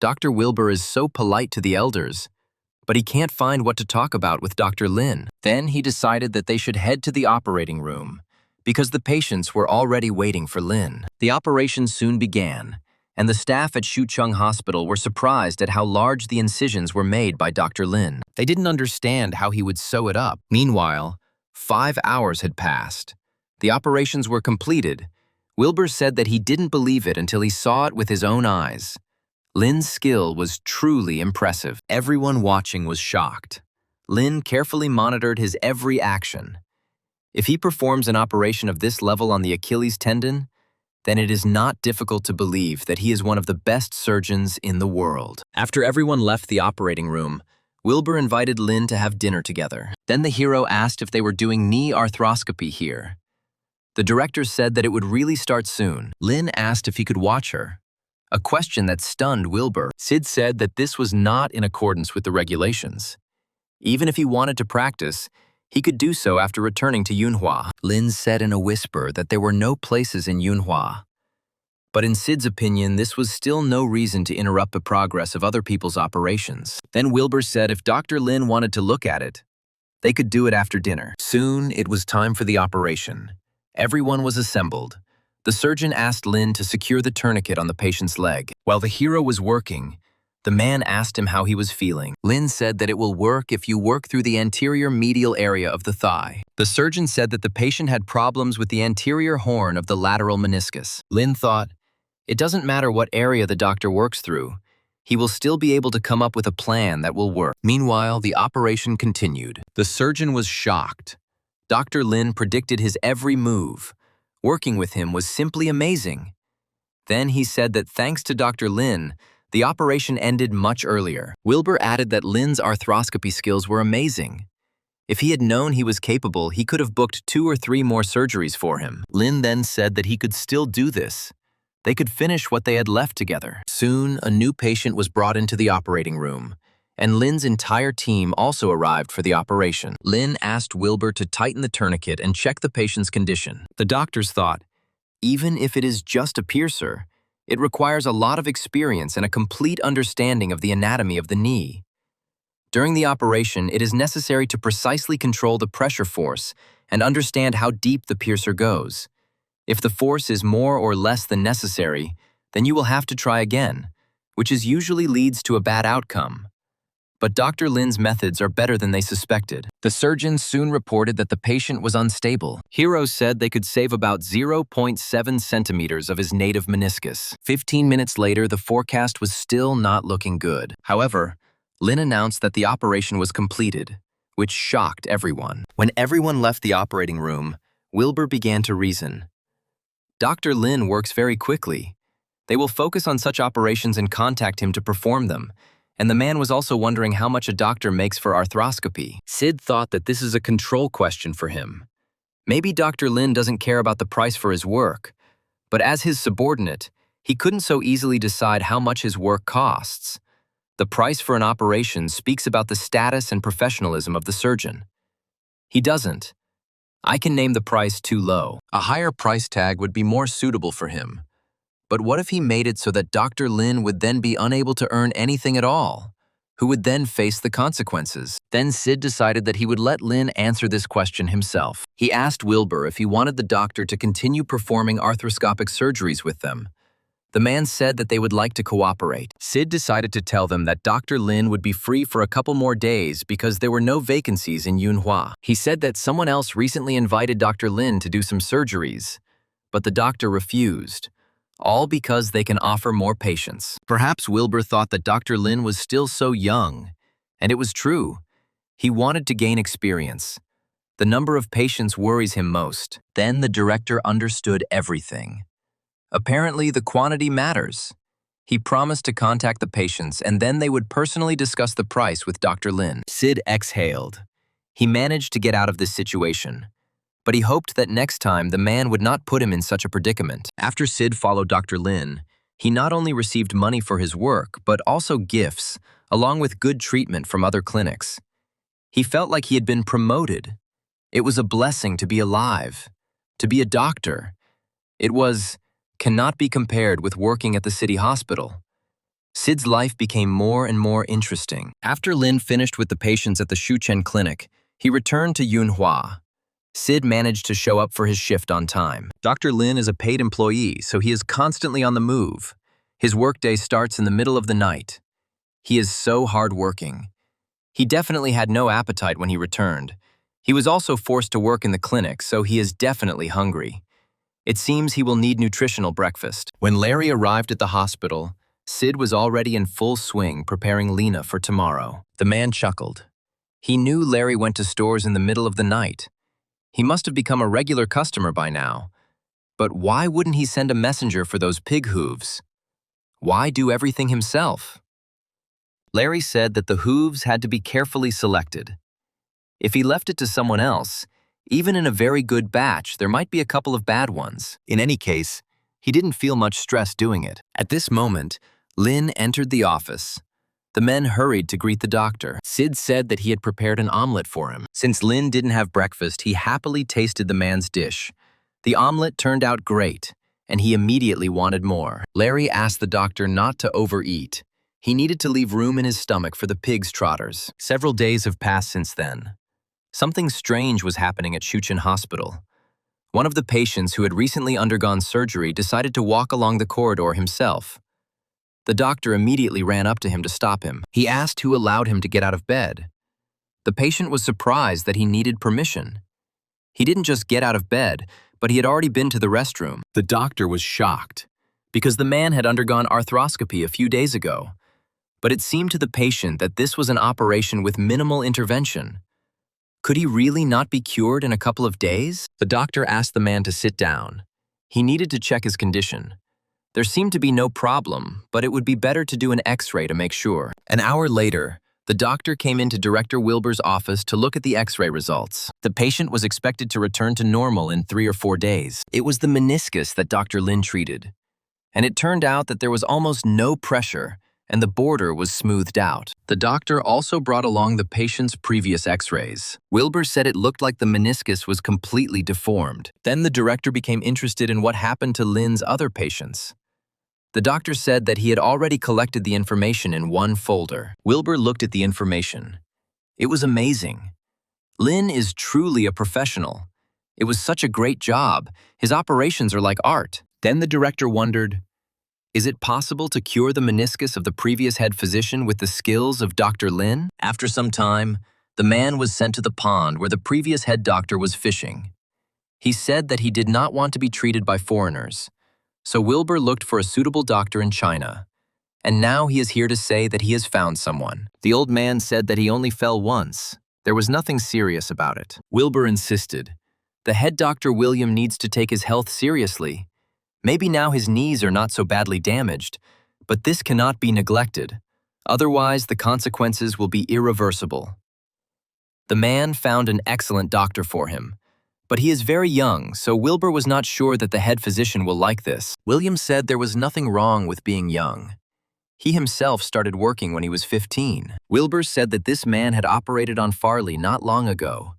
Dr. Wilbur is so polite to the elders, but he can't find what to talk about with Dr. Lin. Then he decided that they should head to the operating room, because the patients were already waiting for Lin. The operation soon began, and the staff at Shucheng Hospital were surprised at how large the incisions were made by Dr. Lin. They didn't understand how he would sew it up. Meanwhile, 5 hours had passed. The operations were completed. Wilbur said that he didn't believe it until he saw it with his own eyes. Lin's skill was truly impressive. Everyone watching was shocked. Lin carefully monitored his every action. If he performs an operation of this level on the Achilles tendon, then it is not difficult to believe that he is one of the best surgeons in the world. After everyone left the operating room, Wilbur invited Lin to have dinner together. Then the hero asked if they were doing knee arthroscopy here. The director said that it would really start soon. Lin asked if he could watch her, a question that stunned Wilbur. Sid said that this was not in accordance with the regulations. Even if he wanted to practice, he could do so after returning to Yunhua. Lin said in a whisper that there were no places in Yunhua. But in Sid's opinion, this was still no reason to interrupt the progress of other people's operations. Then Wilbur said if Dr. Lin wanted to look at it, they could do it after dinner. Soon, it was time for the operation. Everyone was assembled. The surgeon asked Lin to secure the tourniquet on the patient's leg. While the hero was working, the man asked him how he was feeling. Lin said that it will work if you work through the anterior medial area of the thigh. The surgeon said that the patient had problems with the anterior horn of the lateral meniscus. Lin thought, it doesn't matter what area the doctor works through. He will still be able to come up with a plan that will work. Meanwhile, the operation continued. The surgeon was shocked. Dr. Lin predicted his every move. Working with him was simply amazing. Then he said that thanks to Dr. Lin, the operation ended much earlier. Wilbur added that Lin's arthroscopy skills were amazing. If he had known he was capable, he could have booked 2 or 3 more surgeries for him. Lin then said that he could still do this. They could finish what they had left together. Soon, a new patient was brought into the operating room. and Lin's entire team also arrived for the operation. Lin asked Wilbur to tighten the tourniquet and check the patient's condition. The doctors thought, even if it is just a piercer, it requires a lot of experience and a complete understanding of the anatomy of the knee. During the operation, it is necessary to precisely control the pressure force and understand how deep the piercer goes. If the force is more or less than necessary, then you will have to try again, which usually leads to a bad outcome. But Dr. Lin's methods are better than they suspected. The surgeons soon reported that the patient was unstable. Heroes said they could save about 0.7 centimeters of his native meniscus. 15 minutes later, the forecast was still not looking good. However, Lin announced that the operation was completed, which shocked everyone. When everyone left the operating room, Wilbur began to reason. Dr. Lin works very quickly. They will focus on such operations and contact him to perform them. And the man was also wondering how much a doctor makes for arthroscopy. Sid thought that this is a control question for him. Maybe Dr. Lin doesn't care about the price for his work, but as his subordinate, he couldn't so easily decide how much his work costs. The price for an operation speaks about the status and professionalism of the surgeon. He doesn't. I can name the price too low. A higher price tag would be more suitable for him. But what if he made it so that Dr. Lin would then be unable to earn anything at all? Who would then face the consequences? Then Sid decided that he would let Lin answer this question himself. He asked Wilbur if he wanted the doctor to continue performing arthroscopic surgeries with them. The man said that they would like to cooperate. Sid decided to tell them that Dr. Lin would be free for a couple more days because there were no vacancies in Yunhua. He said that someone else recently invited Dr. Lin to do some surgeries, but the doctor refused. All because they can offer more patients. Perhaps Wilbur thought that Dr. Lin was still so young, and it was true. He wanted to gain experience. The number of patients worries him most. Then the director understood everything. Apparently, the quantity matters. He promised to contact the patients, and then they would personally discuss the price with Dr. Lin. Sid exhaled. He managed to get out of this situation. But he hoped that next time the man would not put him in such a predicament. After Sid followed Dr. Lin, he not only received money for his work, but also gifts, along with good treatment from other clinics. He felt like he had been promoted. It was a blessing to be alive, to be a doctor. It cannot be compared with working at the city hospital. Sid's life became more and more interesting. After Lin finished with the patients at the Shuchen clinic, he returned to Yunhua. Sid managed to show up for his shift on time. Dr. Lin is a paid employee, so he is constantly on the move. His workday starts in the middle of the night. He is so hardworking. He definitely had no appetite when he returned. He was also forced to work in the clinic, so he is definitely hungry. It seems he will need nutritional breakfast. When Larry arrived at the hospital, Sid was already in full swing preparing Lena for tomorrow. The man chuckled. He knew Larry went to stores in the middle of the night. He must have become a regular customer by now. But why wouldn't he send a messenger for those pig hooves? Why do everything himself? Larry said that the hooves had to be carefully selected. If he left it to someone else, even in a very good batch, there might be a couple of bad ones. In any case, he didn't feel much stress doing it. At this moment, Lin entered the office. The men hurried to greet the doctor. Sid said that he had prepared an omelet for him. Since Lin didn't have breakfast, he happily tasted the man's dish. The omelet turned out great, and he immediately wanted more. Larry asked the doctor not to overeat. He needed to leave room in his stomach for the pig's trotters. Several days have passed since then. Something strange was happening at Shuchen Hospital. One of the patients who had recently undergone surgery decided to walk along the corridor himself. The doctor immediately ran up to him to stop him. He asked who allowed him to get out of bed. The patient was surprised that he needed permission. He didn't just get out of bed, but he had already been to the restroom. The doctor was shocked, because the man had undergone arthroscopy a few days ago. But it seemed to the patient that this was an operation with minimal intervention. Could he really not be cured in a couple of days? The doctor asked the man to sit down. He needed to check his condition. There seemed to be no problem, but it would be better to do an X-ray to make sure. An hour later, the doctor came into Director Wilbur's office to look at the X-ray results. The patient was expected to return to normal in 3 or 4 days. It was the meniscus that Dr. Lin treated. And it turned out that there was almost no pressure, and the border was smoothed out. The doctor also brought along the patient's previous x-rays. Wilbur said it looked like the meniscus was completely deformed. Then the director became interested in what happened to Lin's other patients. The doctor said that he had already collected the information in one folder. Wilbur looked at the information. It was amazing. Lin is truly a professional. It was such a great job. His operations are like art. Then the director wondered, is it possible to cure the meniscus of the previous head physician with the skills of Dr. Lin? After some time, the man was sent to the pond where the previous head doctor was fishing. He said that he did not want to be treated by foreigners, so Wilbur looked for a suitable doctor in China. And now he is here to say that he has found someone. The old man said that he only fell once. There was nothing serious about it. Wilbur insisted. The head doctor William needs to take his health seriously. Maybe now his knees are not so badly damaged, but this cannot be neglected. Otherwise, the consequences will be irreversible. The man found an excellent doctor for him, but he is very young, so Wilbur was not sure that the head physician will like this. William said there was nothing wrong with being young. He himself started working when he was 15. Wilbur said that this man had operated on Farley not long ago,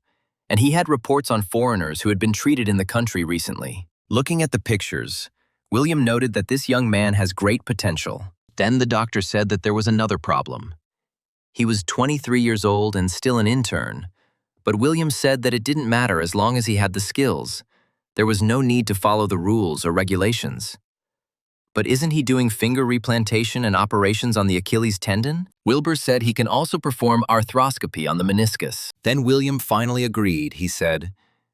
and he had reports on foreigners who had been treated in the country recently. Looking at the pictures, William noted that this young man has great potential. Then the doctor said that there was another problem. He was 23 years old and still an intern, but William said that it didn't matter as long as he had the skills. There was no need to follow the rules or regulations. But isn't he doing finger replantation and operations on the Achilles tendon? Wilbur said he can also perform arthroscopy on the meniscus. Then William finally agreed. He said,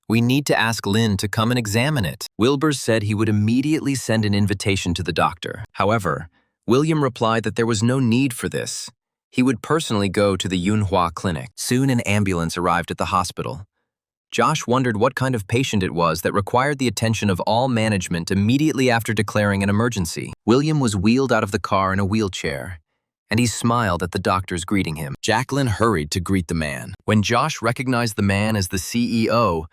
"We need to ask Lin to come and examine it." Wilbur said he would immediately send an invitation to the doctor. However, William replied that there was no need for this. He would personally go to the Yunhua clinic. Soon an ambulance arrived at the hospital. Josh wondered what kind of patient it was that required the attention of all management immediately after declaring an emergency. William was wheeled out of the car in a wheelchair, and he smiled at the doctors greeting him. Jacqueline hurried to greet the man. When Josh recognized the man as the CEO,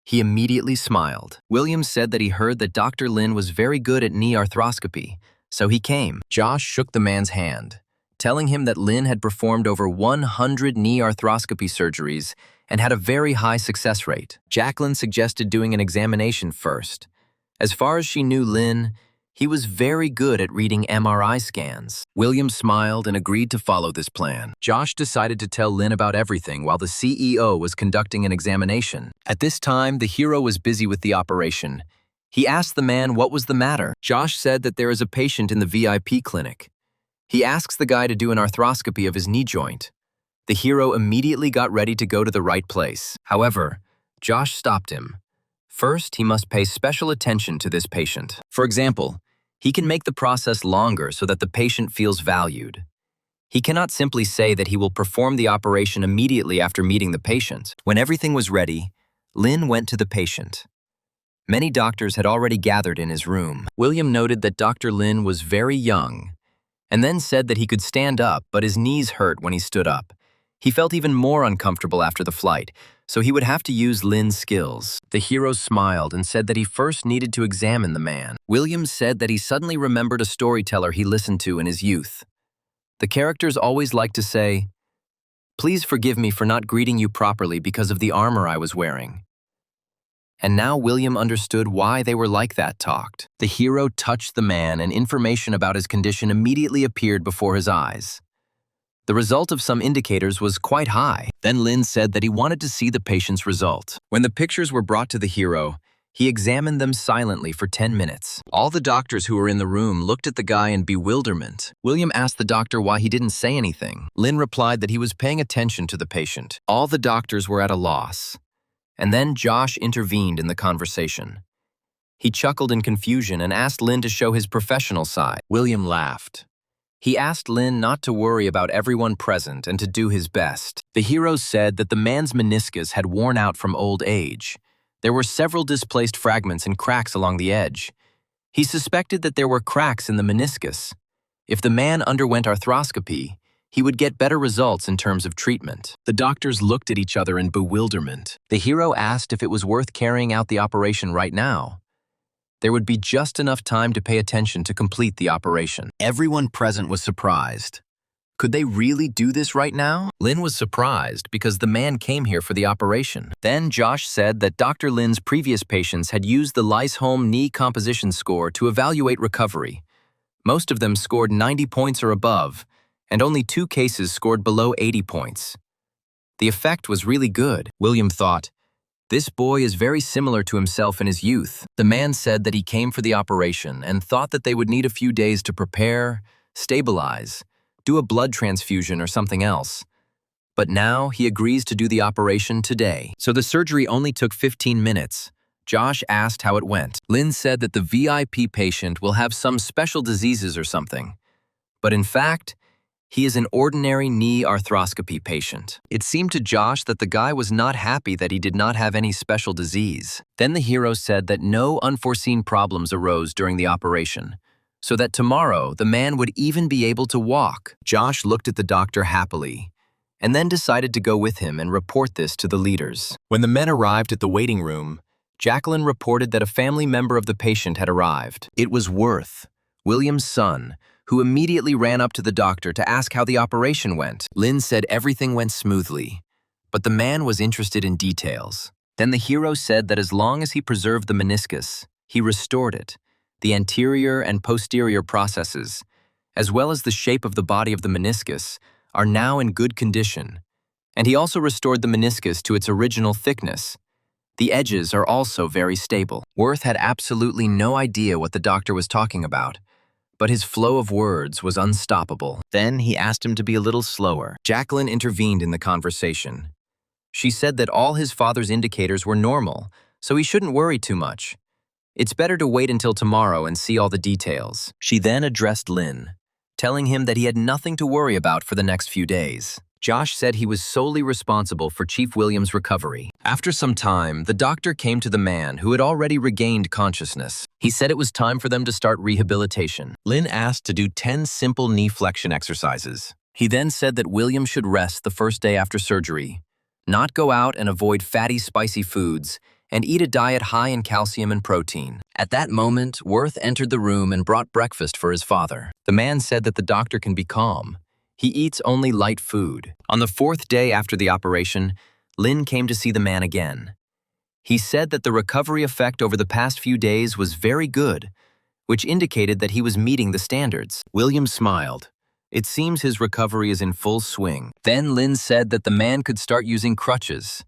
he immediately smiled. William said that he heard that Dr. Lin was very good at knee arthroscopy, so he came. Josh shook the man's hand, telling him that Lin had performed over 100 knee arthroscopy surgeries and had a very high success rate. Jacqueline suggested doing an examination first. As far as she knew Lin, he was very good at reading MRI scans. William smiled and agreed to follow this plan. Josh decided to tell Lin about everything while the CEO was conducting an examination. At this time, the hero was busy with the operation. He asked the man what was the matter. Josh said that there is a patient in the VIP clinic. He asks the guy to do an arthroscopy of his knee joint. The hero immediately got ready to go to the right place. However, Josh stopped him. First, he must pay special attention to this patient. For example, he can make the process longer so that the patient feels valued. He cannot simply say that he will perform the operation immediately after meeting the patient. When everything was ready, Lin went to the patient. Many doctors had already gathered in his room. William noted that Dr. Lin was very young, and then said that he could stand up, but his knees hurt when he stood up. He felt even more uncomfortable after the flight, so he would have to use Lin's skills. The hero smiled and said that he first needed to examine the man. William said that he suddenly remembered a storyteller he listened to in his youth. The characters always liked to say, "Please forgive me for not greeting you properly because of the armor I was wearing." And now William understood why they were like that talked. The hero touched the man and information about his condition immediately appeared before his eyes. The result of some indicators was quite high. Then Lin said that he wanted to see the patient's result. When the pictures were brought to the hero, he examined them silently for 10 minutes. All the doctors who were in the room looked at the guy in bewilderment. William asked the doctor why he didn't say anything. Lin replied that he was paying attention to the patient. All the doctors were at a loss. And then Josh intervened in the conversation. He chuckled in confusion and asked Lin to show his professional side. William laughed. He asked Lin not to worry about everyone present and to do his best. The hero said that the man's meniscus had worn out from old age. There were several displaced fragments and cracks along the edge. He suspected that there were cracks in the meniscus. If the man underwent arthroscopy, he would get better results in terms of treatment. The doctors looked at each other in bewilderment. The hero asked if it was worth carrying out the operation right now. There would be just enough time to pay attention to complete the operation. Everyone present was surprised. Could they really do this right now? Lin was surprised because the man came here for the operation. Then Josh said that Dr. Lin's previous patients had used the Lysholm knee composition score to evaluate recovery. Most of them scored 90 points or above, and only 2 cases scored below 80 points. The effect was really good. William thought, "This boy is very similar to himself in his youth." The man said that he came for the operation and thought that they would need a few days to prepare, stabilize, do a blood transfusion or something else. But now he agrees to do the operation today. So the surgery only took 15 minutes. Josh asked how it went. Lin said that the VIP patient will have some special diseases or something. But in fact, he is an ordinary knee arthroscopy patient. It seemed to Josh that the guy was not happy that he did not have any special disease. Then the hero said that no unforeseen problems arose during the operation, so that tomorrow the man would even be able to walk. Josh looked at the doctor happily, and then decided to go with him and report this to the leaders. When the men arrived at the waiting room, Jacqueline reported that a family member of the patient had arrived. It was Worth, William's son, who immediately ran up to the doctor to ask how the operation went. Lin said everything went smoothly, but the man was interested in details. Then the hero said that as long as he preserved the meniscus, he restored it, the anterior and posterior processes, as well as the shape of the body of the meniscus, are now in good condition. And he also restored the meniscus to its original thickness. The edges are also very stable. Worth had absolutely no idea what the doctor was talking about, but his flow of words was unstoppable. Then he asked him to be a little slower. Jacqueline intervened in the conversation. She said that all his father's indicators were normal, so he shouldn't worry too much. It's better to wait until tomorrow and see all the details. She then addressed Lin, telling him that he had nothing to worry about for the next few days. Josh said he was solely responsible for Chief William's recovery. After some time, the doctor came to the man who had already regained consciousness. He said it was time for them to start rehabilitation. Lin asked to do 10 simple knee flexion exercises. He then said that William should rest the first day after surgery, not go out and avoid fatty, spicy foods, and eat a diet high in calcium and protein. At that moment, Worth entered the room and brought breakfast for his father. The man said that the doctor can be calm. He eats only light food. On the 4th day after the operation, Lin came to see the man again. He said that the recovery effect over the past few days was very good, which indicated that he was meeting the standards. William smiled. It seems his recovery is in full swing. Then Lin said that the man could start using crutches.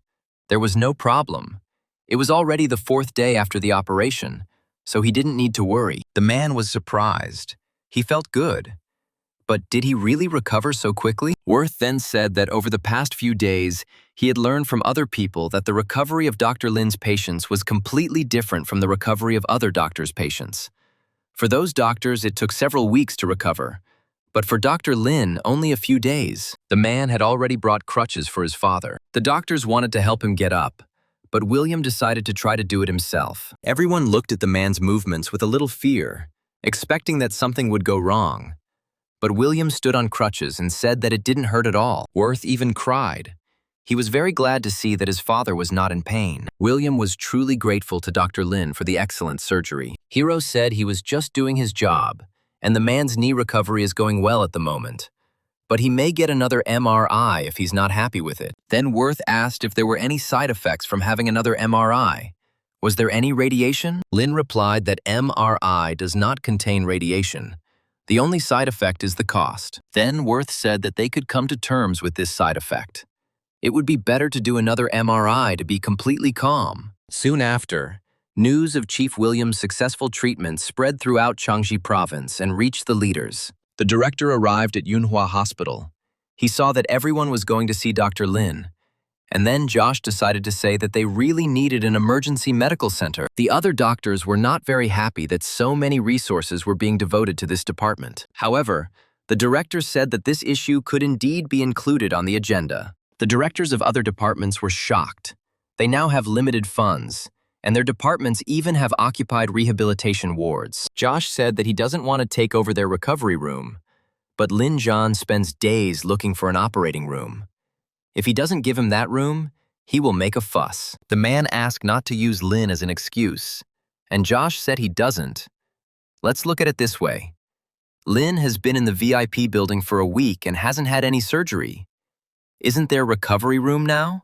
There was no problem. It was already the 4th day after the operation, so he didn't need to worry. The man was surprised. He felt good. But did he really recover so quickly? Worth then said that over the past few days, he had learned from other people that the recovery of Dr. Lin's patients was completely different from the recovery of other doctors' patients. For those doctors, it took several weeks to recover, but for Dr. Lin, only a few days. The man had already brought crutches for his father. The doctors wanted to help him get up, but William decided to try to do it himself. Everyone looked at the man's movements with a little fear, expecting that something would go wrong. But William stood on crutches and said that it didn't hurt at all. Worth even cried. He was very glad to see that his father was not in pain. William was truly grateful to Dr. Lin for the excellent surgery. Hero said he was just doing his job, and the man's knee recovery is going well at the moment. But he may get another MRI if he's not happy with it. Then Worth asked if there were any side effects from having another MRI. Was there any radiation? Lin replied that MRI does not contain radiation. The only side effect is the cost. Then Worth said that they could come to terms with this side effect. It would be better to do another MRI to be completely calm. Soon after, news of Chief William's successful treatment spread throughout Changji province and reached the leaders. The director arrived at Yunhua Hospital. He saw that everyone was going to see Dr. Lin. And then Josh decided to say that they really needed an emergency medical center. The other doctors were not very happy that so many resources were being devoted to this department. However, the director said that this issue could indeed be included on the agenda. The directors of other departments were shocked. They now have limited funds, and their departments even have occupied rehabilitation wards. Josh said that he doesn't want to take over their recovery room, but Lin Zhan spends days looking for an operating room. If he doesn't give him that room, he will make a fuss. The man asked not to use Lin as an excuse, And Josh said he doesn't. Let's look at it this way. Lin has been in the VIP building for a week and hasn't had any surgery. Isn't there recovery room now?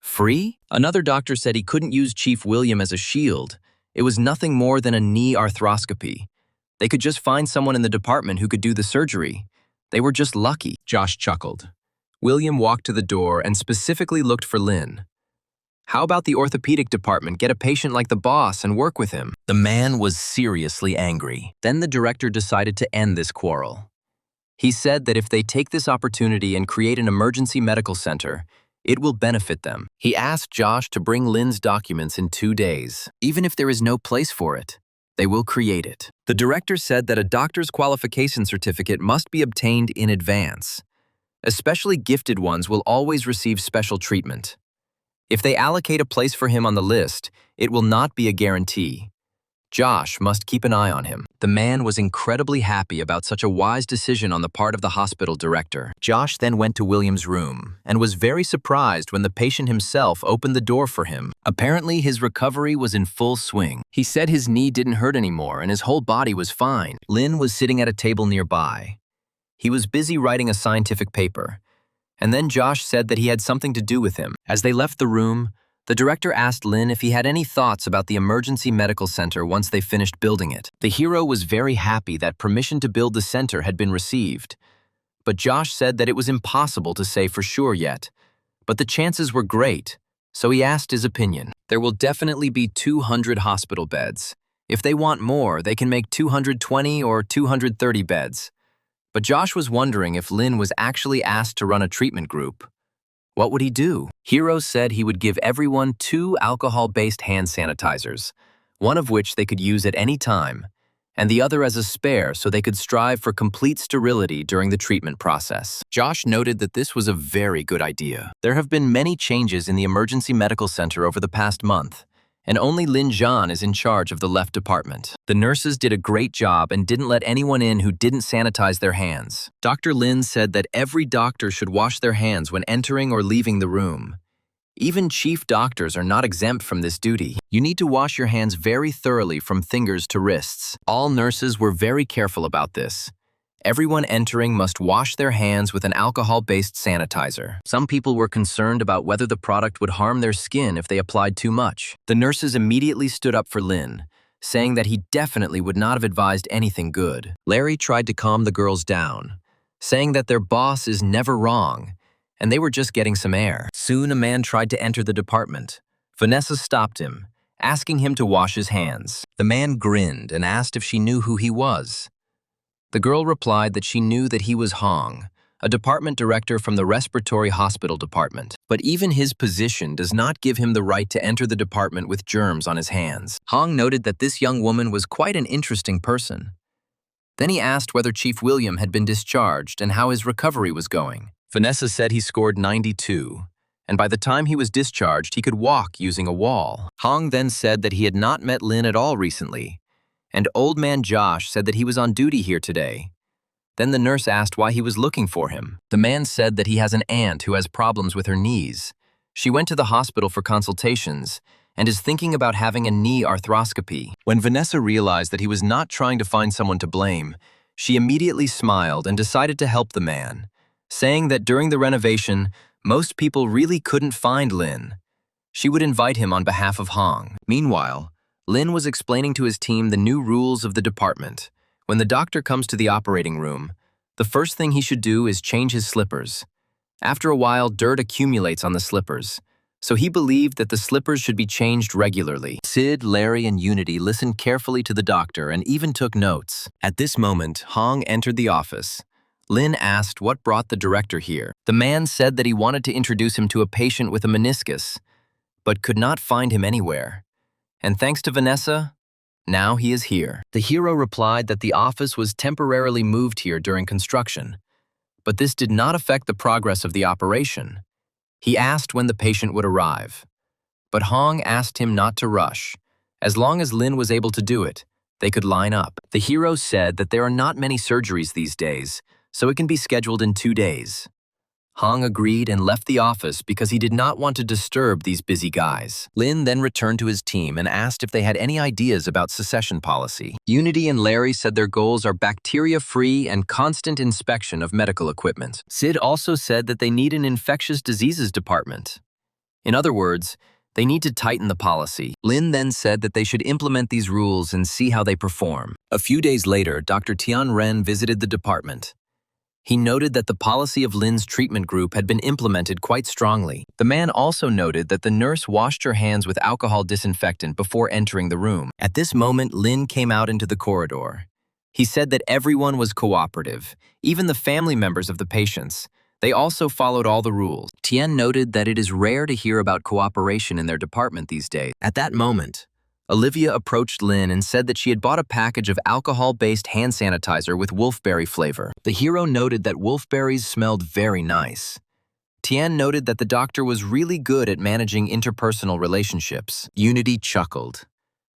Free? Another doctor said he couldn't use Chief William as a shield. It was nothing more than a knee arthroscopy. They could just find someone in the department who could do the surgery. They were just lucky. Josh chuckled. William walked to the door and specifically looked for Lin. How about the orthopedic department get a patient like the boss and work with him? The man was seriously angry. Then the director decided to end this quarrel. He said that if they take this opportunity and create an emergency medical center, it will benefit them. He asked Josh to bring Lin's documents in 2 days. Even if there is no place for it, they will create it. The director said that a doctor's qualification certificate must be obtained in advance. Especially gifted ones will always receive special treatment. If they allocate a place for him on the list, it will not be a guarantee. Josh must keep an eye on him. The man was incredibly happy about such a wise decision on the part of the hospital director. Josh then went to William's room and was very surprised when the patient himself opened the door for him. Apparently, his recovery was in full swing. He said his knee didn't hurt anymore and his whole body was fine. Lin was sitting at a table nearby. He was busy writing a scientific paper. And then Josh said that he had something to do with him. As they left the room, the director asked Lin if he had any thoughts about the emergency medical center once they finished building it. The hero was very happy that permission to build the center had been received. But Josh said that it was impossible to say for sure yet. But the chances were great, so he asked his opinion. There will definitely be 200 hospital beds. If they want more, they can make 220 or 230 beds. But Josh was wondering if Lin was actually asked to run a treatment group. What would he do? Hero said he would give everyone 2 alcohol-based hand sanitizers, one of which they could use at any time, and the other as a spare so they could strive for complete sterility during the treatment process. Josh noted that this was a very good idea. There have been many changes in the emergency medical center over the past month, and only Lin Zhan is in charge of the left department. The nurses did a great job and didn't let anyone in who didn't sanitize their hands. Dr. Lin said that every doctor should wash their hands when entering or leaving the room. Even chief doctors are not exempt from this duty. You need to wash your hands very thoroughly from fingers to wrists. All nurses were very careful about this. Everyone entering must wash their hands with an alcohol-based sanitizer. Some people were concerned about whether the product would harm their skin if they applied too much. The nurses immediately stood up for Lin, saying that he definitely would not have advised anything good. Larry tried to calm the girls down, saying that their boss is never wrong, and they were just getting some air. Soon a man tried to enter the department. Vanessa stopped him, asking him to wash his hands. The man grinned and asked if she knew who he was. The girl replied that she knew that he was Hong, a department director from the respiratory hospital department. But even his position does not give him the right to enter the department with germs on his hands. Hong noted that this young woman was quite an interesting person. Then he asked whether Chief William had been discharged and how his recovery was going. Vanessa said he scored 92, and by the time he was discharged, he could walk using a wall. Hong then said that he had not met Lin at all recently, and old man Josh said that he was on duty here today. Then the nurse asked why he was looking for him. The man said that he has an aunt who has problems with her knees. She went to the hospital for consultations and is thinking about having a knee arthroscopy. When Vanessa realized that he was not trying to find someone to blame, she immediately smiled and decided to help the man, saying that during the renovation, most people really couldn't find Lin. She would invite him on behalf of Hong. Meanwhile, Lin was explaining to his team the new rules of the department. When the doctor comes to the operating room, the first thing he should do is change his slippers. After a while, dirt accumulates on the slippers, so he believed that the slippers should be changed regularly. Sid, Larry, and Unity listened carefully to the doctor and even took notes. At this moment, Hong entered the office. Lin asked what brought the director here. The man said that he wanted to introduce him to a patient with a meniscus, but could not find him anywhere. And thanks to Vanessa, now he is here. The hero replied that the office was temporarily moved here during construction, but this did not affect the progress of the operation. He asked when the patient would arrive, but Hong asked him not to rush. As long as Lin was able to do it, they could line up. The hero said that there are not many surgeries these days, so it can be scheduled in 2 days. Hong agreed and left the office because he did not want to disturb these busy guys. Lin then returned to his team and asked if they had any ideas about secession policy. Unity and Larry said their goals are bacteria-free and constant inspection of medical equipment. Sid also said that they need an infectious diseases department. In other words, they need to tighten the policy. Lin then said that they should implement these rules and see how they perform. A few days later, Dr. Tian Ren visited the department. He noted that the policy of Lin's treatment group had been implemented quite strongly. The man also noted that the nurse washed her hands with alcohol disinfectant before entering the room. At this moment, Lin came out into the corridor. He said that everyone was cooperative, even the family members of the patients. They also followed all the rules. Tian noted that it is rare to hear about cooperation in their department these days. At that moment, Olivia approached Lin and said that she had bought a package of alcohol-based hand sanitizer with wolfberry flavor. The hero noted that wolfberries smelled very nice. Tian noted that the doctor was really good at managing interpersonal relationships. Unity chuckled.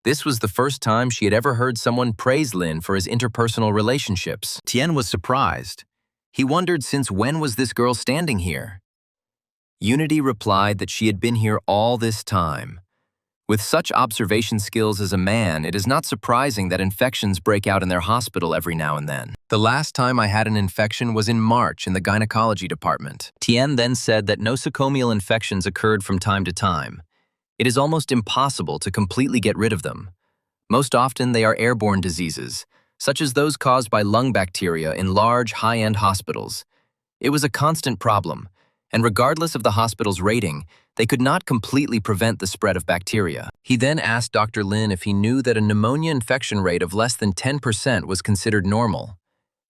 This was the first time she had ever heard someone praise Lin for his interpersonal relationships. Tian was surprised. He wondered since when was this girl standing here? Unity replied that she had been here all this time. With such observation skills as a man, it is not surprising that infections break out in their hospital every now and then. The last time I had an infection was in March in the gynecology department. Tian then said that nosocomial infections occurred from time to time. It is almost impossible to completely get rid of them. Most often they are airborne diseases, such as those caused by lung bacteria in large, high-end hospitals. It was a constant problem, and regardless of the hospital's rating, they could not completely prevent the spread of bacteria. He then asked Dr. Lin if he knew that a pneumonia infection rate of less than 10% was considered normal,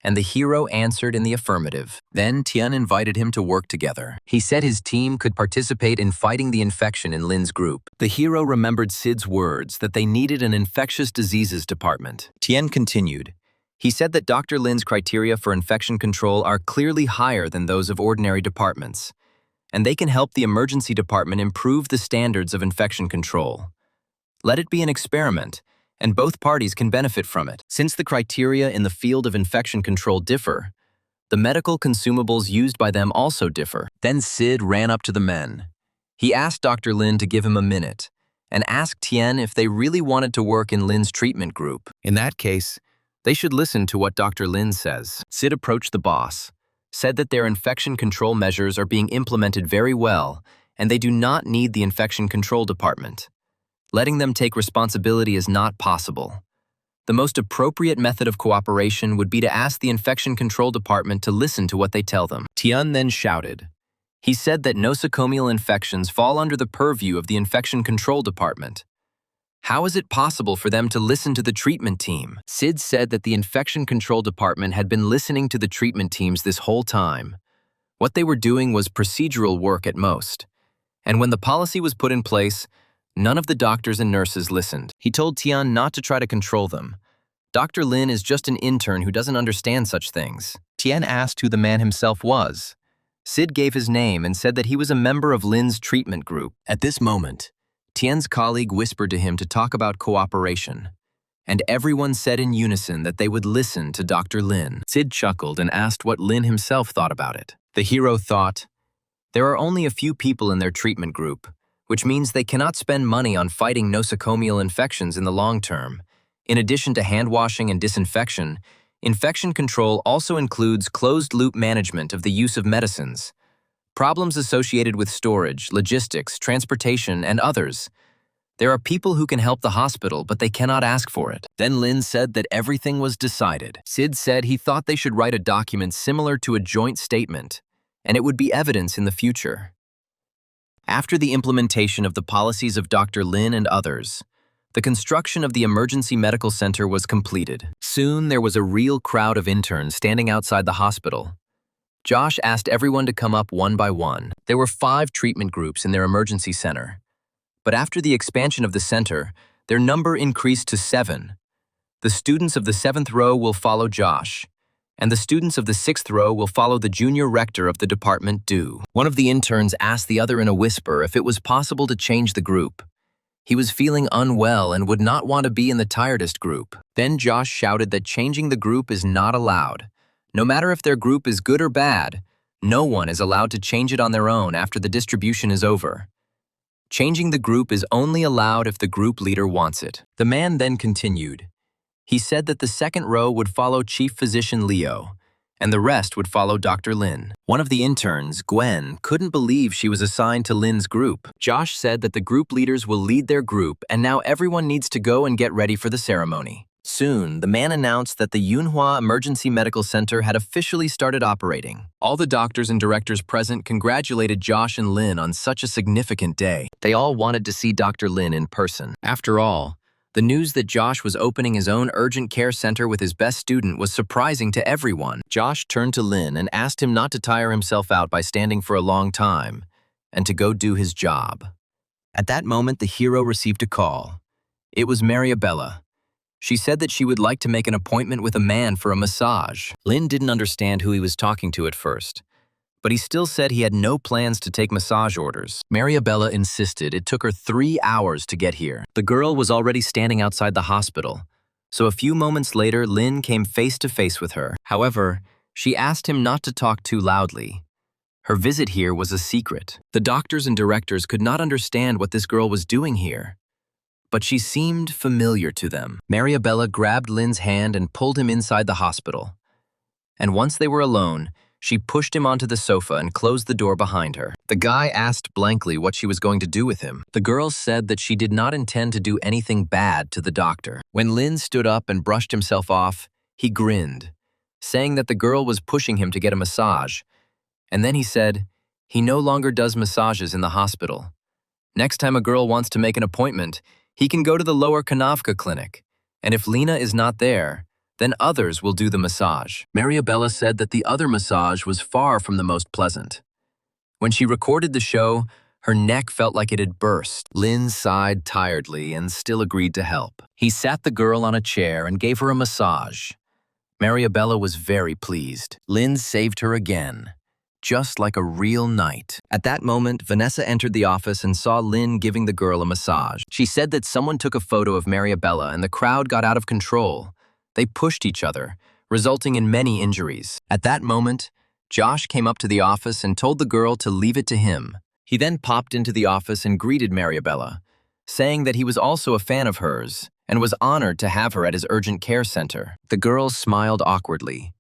and the hero answered in the affirmative. Then Tian invited him to work together. He said his team could participate in fighting the infection in Lin's group. The hero remembered Sid's words that they needed an infectious diseases department. Tian continued. He said that Dr. Lin's criteria for infection control are clearly higher than those of ordinary departments, and they can help the emergency department improve the standards of infection control. Let it be an experiment, and both parties can benefit from it. Since the criteria in the field of infection control differ, the medical consumables used by them also differ. Then Sid ran up to the men. He asked Dr. Lin to give him a minute, and asked Tian if they really wanted to work in Lin's treatment group. In that case, they should listen to what Dr. Lin says. Sid approached the boss, said that their infection control measures are being implemented very well, and they do not need the infection control department. Letting them take responsibility is not possible. The most appropriate method of cooperation would be to ask the infection control department to listen to what they tell them. Tian then shouted. He said that nosocomial infections fall under the purview of the infection control department. How is it possible for them to listen to the treatment team? Sid said that the infection control department had been listening to the treatment teams this whole time. What they were doing was procedural work at most. And when the policy was put in place, none of the doctors and nurses listened. He told Tian not to try to control them. Dr. Lin is just an intern who doesn't understand such things. Tian asked who the man himself was. Sid gave his name and said that he was a member of Lin's treatment group. At this moment, Tian's colleague whispered to him to talk about cooperation, and everyone said in unison that they would listen to Dr. Lin. Sid chuckled and asked what Lin himself thought about it. The hero thought, there are only a few people in their treatment group, which means they cannot spend money on fighting nosocomial infections in the long term. In addition to hand washing and disinfection, infection control also includes closed-loop management of the use of medicines, problems associated with storage, logistics, transportation, and others. There are people who can help the hospital, but they cannot ask for it. Then Lin said that everything was decided. Sid said he thought they should write a document similar to a joint statement, and it would be evidence in the future. After the implementation of the policies of Dr. Lin and others, the construction of the emergency medical center was completed. Soon there was a real crowd of interns standing outside the hospital. Josh asked everyone to come up one by one. There were 5 treatment groups in their emergency center. But after the expansion of the center, their number increased to 7. The students of the 7th row will follow Josh, and the students of the 6th row will follow the junior rector of the department, Du. One of the interns asked the other in a whisper if it was possible to change the group. He was feeling unwell and would not want to be in the tiredest group. Then Josh shouted that changing the group is not allowed. No matter if their group is good or bad, No one is allowed to change it on their own after the distribution is over. Changing the group is only allowed if the group leader wants it. The man then continued. He said that the second row would follow Chief Physician Leo, and the rest would follow Dr. Lin. One of the interns, Gwen, couldn't believe she was assigned to Lin's group. Josh said that the group leaders will lead their group, and now everyone needs to go and get ready for the ceremony. Soon, the man announced that the Yunhua Emergency Medical Center had officially started operating. All the doctors and directors present congratulated Josh and Lin on such a significant day. They all wanted to see Dr. Lin in person. After all, the news that Josh was opening his own urgent care center with his best student was surprising to everyone. Josh turned to Lin and asked him not to tire himself out by standing for a long time, and to go do his job. At that moment, the hero received a call. It was Mariabella. She said that she would like to make an appointment with a man for a massage. Lin didn't understand who he was talking to at first, but he still said he had no plans to take massage orders. Mariabella insisted it took her 3 hours to get here. The girl was already standing outside the hospital, so a few moments later, Lin came face to face with her. However, she asked him not to talk too loudly. Her visit here was a secret. The doctors and directors could not understand what this girl was doing here, but she seemed familiar to them. Mariabella grabbed Lin's hand and pulled him inside the hospital. And once they were alone, she pushed him onto the sofa and closed the door behind her. The guy asked blankly what she was going to do with him. The girl said that she did not intend to do anything bad to the doctor. When Lin stood up and brushed himself off, he grinned, saying that the girl was pushing him to get a massage. And then he said, he no longer does massages in the hospital. Next time a girl wants to make an appointment, he can go to the Lower Kanavka clinic, and if Lena is not there, then others will do the massage. Mariabella said that the other massage was far from the most pleasant. When she recorded the show, her neck felt like it had burst. Lin sighed tiredly and still agreed to help. He sat the girl on a chair and gave her a massage. Mariabella was very pleased. Lin saved her again, just like a real knight. At that moment, Vanessa entered the office and saw Lin giving the girl a massage. She said that someone took a photo of Mariabella and the crowd got out of control. They pushed each other, resulting in many injuries. At that moment, Josh came up to the office and told the girl to leave it to him. He then popped into the office and greeted Mariabella, saying that he was also a fan of hers and was honored to have her at his urgent care center. The girl smiled awkwardly,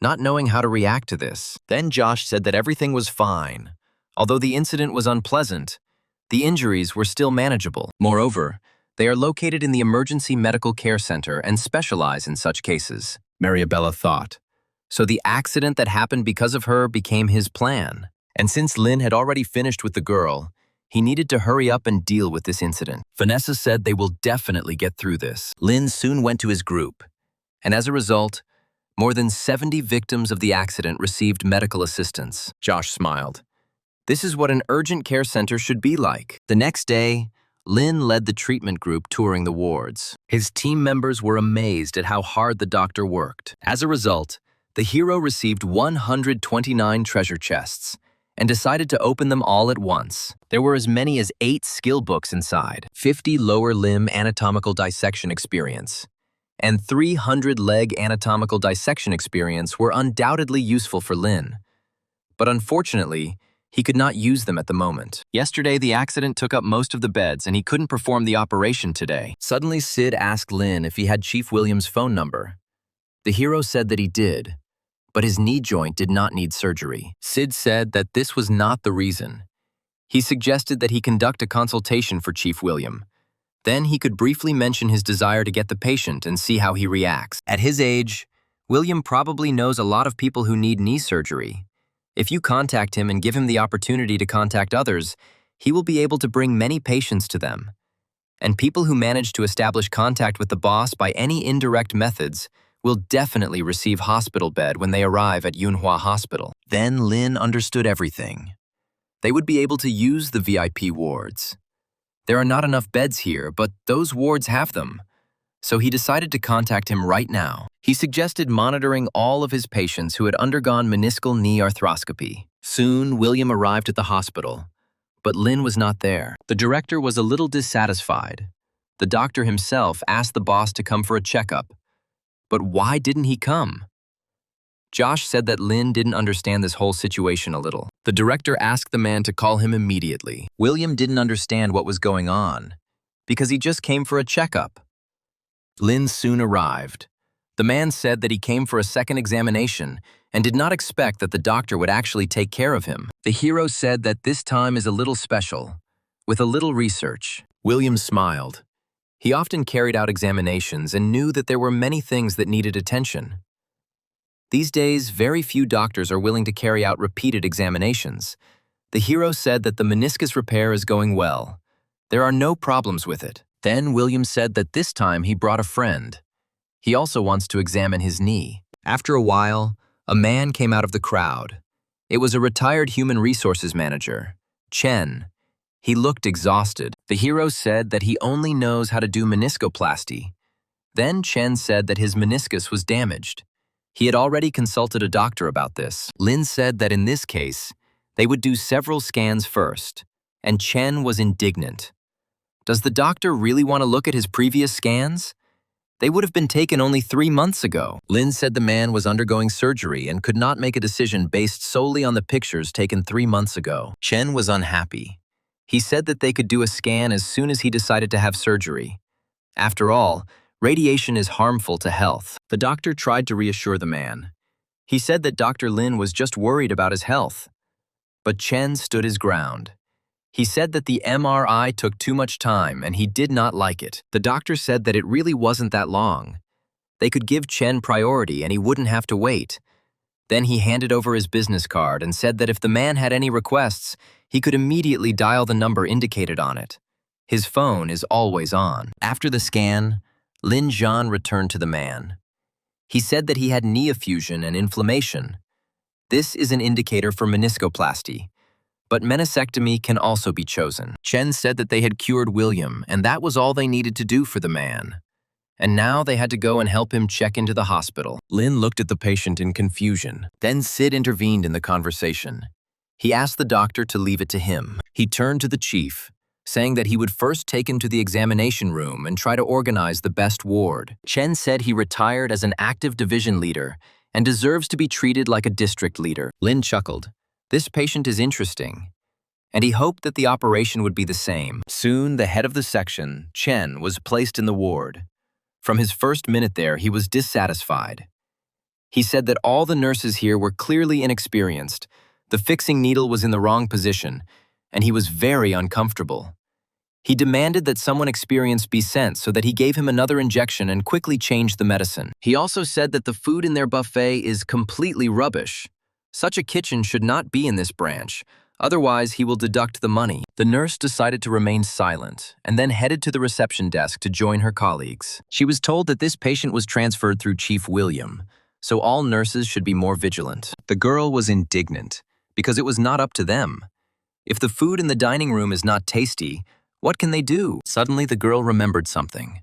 not knowing how to react to this. Then Josh said that everything was fine. Although the incident was unpleasant, the injuries were still manageable. Moreover, they are located in the Emergency Medical Care Center and specialize in such cases, Mariabella thought. So the accident that happened because of her became his plan. And since Lin had already finished with the girl, he needed to hurry up and deal with this incident. Vanessa said they will definitely get through this. Lin soon went to his group, and as a result, more than 70 victims of the accident received medical assistance. Josh smiled. This is what an urgent care center should be like. The next day, Lin led the treatment group touring the wards. His team members were amazed at how hard the doctor worked. As a result, the hero received 129 treasure chests and decided to open them all at once. There were as many as 8 skill books inside, 50 lower limb anatomical dissection experience, and 300 leg anatomical dissection experience were undoubtedly useful for Lin. But unfortunately, he could not use them at the moment. Yesterday, the accident took up most of the beds and he couldn't perform the operation today. Suddenly, Sid asked Lin if he had Chief William's phone number. The hero said that he did, but his knee joint did not need surgery. Sid said that this was not the reason. He suggested that he conduct a consultation for Chief William. Then he could briefly mention his desire to get the patient and see how he reacts. At his age, William probably knows a lot of people who need knee surgery. If you contact him and give him the opportunity to contact others, he will be able to bring many patients to them. And people who manage to establish contact with the boss by any indirect methods will definitely receive hospital bed when they arrive at Yunhua Hospital. Then Lin understood everything. They would be able to use the VIP wards. There are not enough beds here, but those wards have them. So he decided to contact him right now. He suggested monitoring all of his patients who had undergone meniscal knee arthroscopy. Soon, William arrived at the hospital, but Lin was not there. The director was a little dissatisfied. The doctor himself asked the boss to come for a checkup. But why didn't he come? Josh said that Lin didn't understand this whole situation a little. The director asked the man to call him immediately. William didn't understand what was going on because he just came for a checkup. Lin soon arrived. The man said that he came for a second examination and did not expect that the doctor would actually take care of him. The hero said that this time is a little special, with a little research. William smiled. He often carried out examinations and knew that there were many things that needed attention. These days, very few doctors are willing to carry out repeated examinations. The hero said that the meniscus repair is going well. There are no problems with it. Then William said that this time he brought a friend. He also wants to examine his knee. After a while, a man came out of the crowd. It was a retired human resources manager, Chen. He looked exhausted. The hero said that he only knows how to do meniscoplasty. Then Chen said that his meniscus was damaged. He had already consulted a doctor about this. Lin said that in this case, they would do several scans first, and Chen was indignant. Does the doctor really want to look at his previous scans? They would have been taken only 3 months ago. Lin said the man was undergoing surgery and could not make a decision based solely on the pictures taken 3 months ago. Chen was unhappy. He said that they could do a scan as soon as he decided to have surgery. After all, radiation is harmful to health. The doctor tried to reassure the man. He said that Dr. Lin was just worried about his health. But Chen stood his ground. He said that the MRI took too much time and he did not like it. The doctor said that it really wasn't that long. They could give Chen priority and he wouldn't have to wait. Then he handed over his business card and said that if the man had any requests, he could immediately dial the number indicated on it. His phone is always on. After the scan, Lin Zhan returned to the man. He said that he had knee effusion and inflammation. This is an indicator for meniscoplasty, but meniscectomy can also be chosen. Chen said that they had cured William, and that was all they needed to do for the man. And now they had to go and help him check into the hospital. Lin looked at the patient in confusion. Then Sid intervened in the conversation. He asked the doctor to leave it to him. He turned to the chief, saying that he would first take him to the examination room and try to organize the best ward. Chen said he retired as an active division leader and deserves to be treated like a district leader. Lin chuckled. This patient is interesting. And he hoped that the operation would be the same. Soon, the head of the section, Chen, was placed in the ward. From his first minute there, he was dissatisfied. He said that all the nurses here were clearly inexperienced, the fixing needle was in the wrong position, and he was very uncomfortable. He demanded that someone experienced be sent so that he gave him another injection and quickly changed the medicine. He also said that the food in their buffet is completely rubbish. Such a kitchen should not be in this branch, otherwise he will deduct the money. The nurse decided to remain silent and then headed to the reception desk to join her colleagues. She was told that this patient was transferred through Chief William, so all nurses should be more vigilant. The girl was indignant because it was not up to them. If the food in the dining room is not tasty, what can they do? Suddenly the girl remembered something.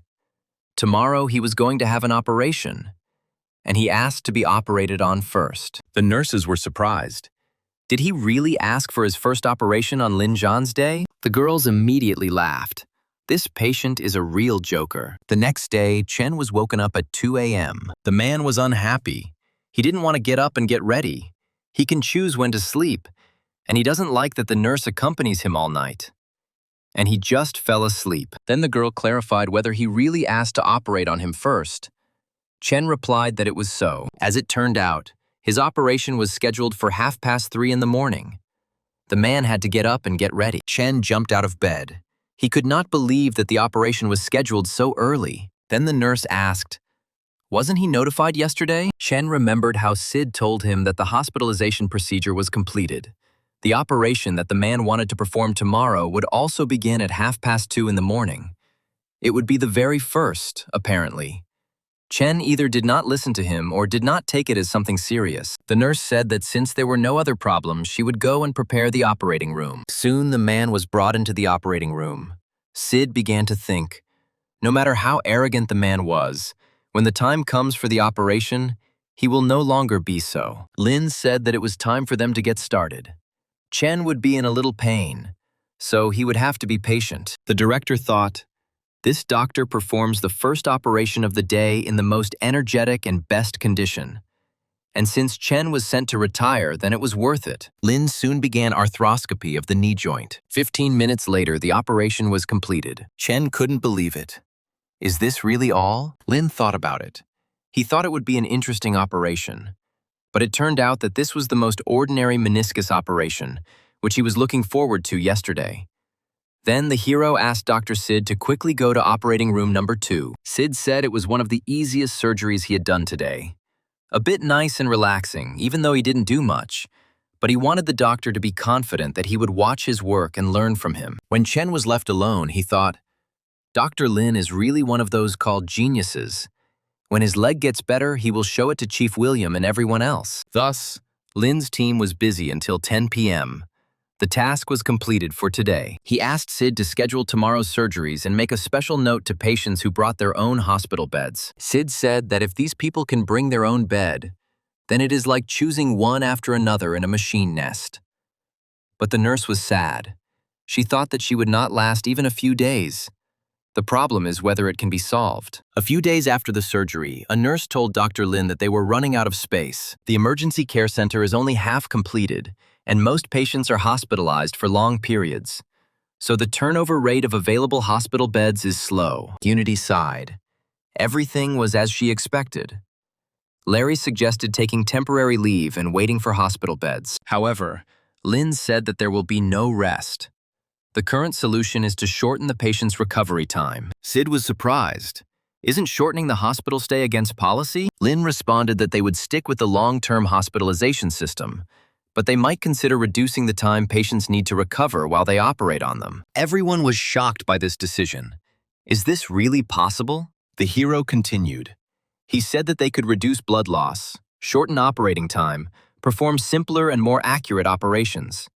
Tomorrow he was going to have an operation, and he asked to be operated on first. The nurses were surprised. Did he really ask for his first operation on Lin Zhan's day? The girls immediately laughed. This patient is a real joker. The next day, Chen was woken up at 2 a.m. The man was unhappy. He didn't want to get up and get ready. He can choose when to sleep, and he doesn't like that the nurse accompanies him all night. And he just fell asleep. Then the girl clarified whether he really asked to operate on him first. Chen replied that it was so. As it turned out, his operation was scheduled for 3:30 in the morning. The man had to get up and get ready. Chen jumped out of bed. He could not believe that the operation was scheduled so early. Then the nurse asked, "Wasn't he notified yesterday?" Chen remembered how Sid told him that the hospitalization procedure was completed. The operation that the man wanted to perform tomorrow would also begin at 2:30 in the morning. It would be the very first, apparently. Chen either did not listen to him or did not take it as something serious. The nurse said that since there were no other problems, she would go and prepare the operating room. Soon the man was brought into the operating room. Sid began to think, no matter how arrogant the man was, when the time comes for the operation, he will no longer be so. Lin said that it was time for them to get started. Chen would be in a little pain, so he would have to be patient. The director thought, this doctor performs the first operation of the day in the most energetic and best condition. And since Chen was sent to retire, then it was worth it. Lin soon began arthroscopy of the knee joint. 15 minutes later, the operation was completed. Chen couldn't believe it. Is this really all? Lin thought about it. He thought it would be an interesting operation. But it turned out that this was the most ordinary meniscus operation, which he was looking forward to yesterday. Then the hero asked Dr. Sid to quickly go to operating room number 2. Sid said it was one of the easiest surgeries he had done today. A bit nice and relaxing, even though he didn't do much. But he wanted the doctor to be confident that he would watch his work and learn from him. When Chen was left alone, he thought, Dr. Lin is really one of those called geniuses. When his leg gets better, he will show it to Chief William and everyone else. Thus, Lin's team was busy until 10 p.m. The task was completed for today. He asked Sid to schedule tomorrow's surgeries and make a special note to patients who brought their own hospital beds. Sid said that if these people can bring their own bed, then it is like choosing one after another in a machine nest. But the nurse was sad. She thought that she would not last even a few days. The problem is whether it can be solved. A few days after the surgery, a nurse told Dr. Lin that they were running out of space. The emergency care center is only half completed, and most patients are hospitalized for long periods. So the turnover rate of available hospital beds is slow. Unity sighed. Everything was as she expected. Larry suggested taking temporary leave and waiting for hospital beds. However, Lin said that there will be no rest. The current solution is to shorten the patient's recovery time. Sid was surprised. Isn't shortening the hospital stay against policy? Lin responded that they would stick with the long-term hospitalization system, but they might consider reducing the time patients need to recover while they operate on them. Everyone was shocked by this decision. Is this really possible? The hero continued. He said that they could reduce blood loss, shorten operating time, perform simpler and more accurate operations.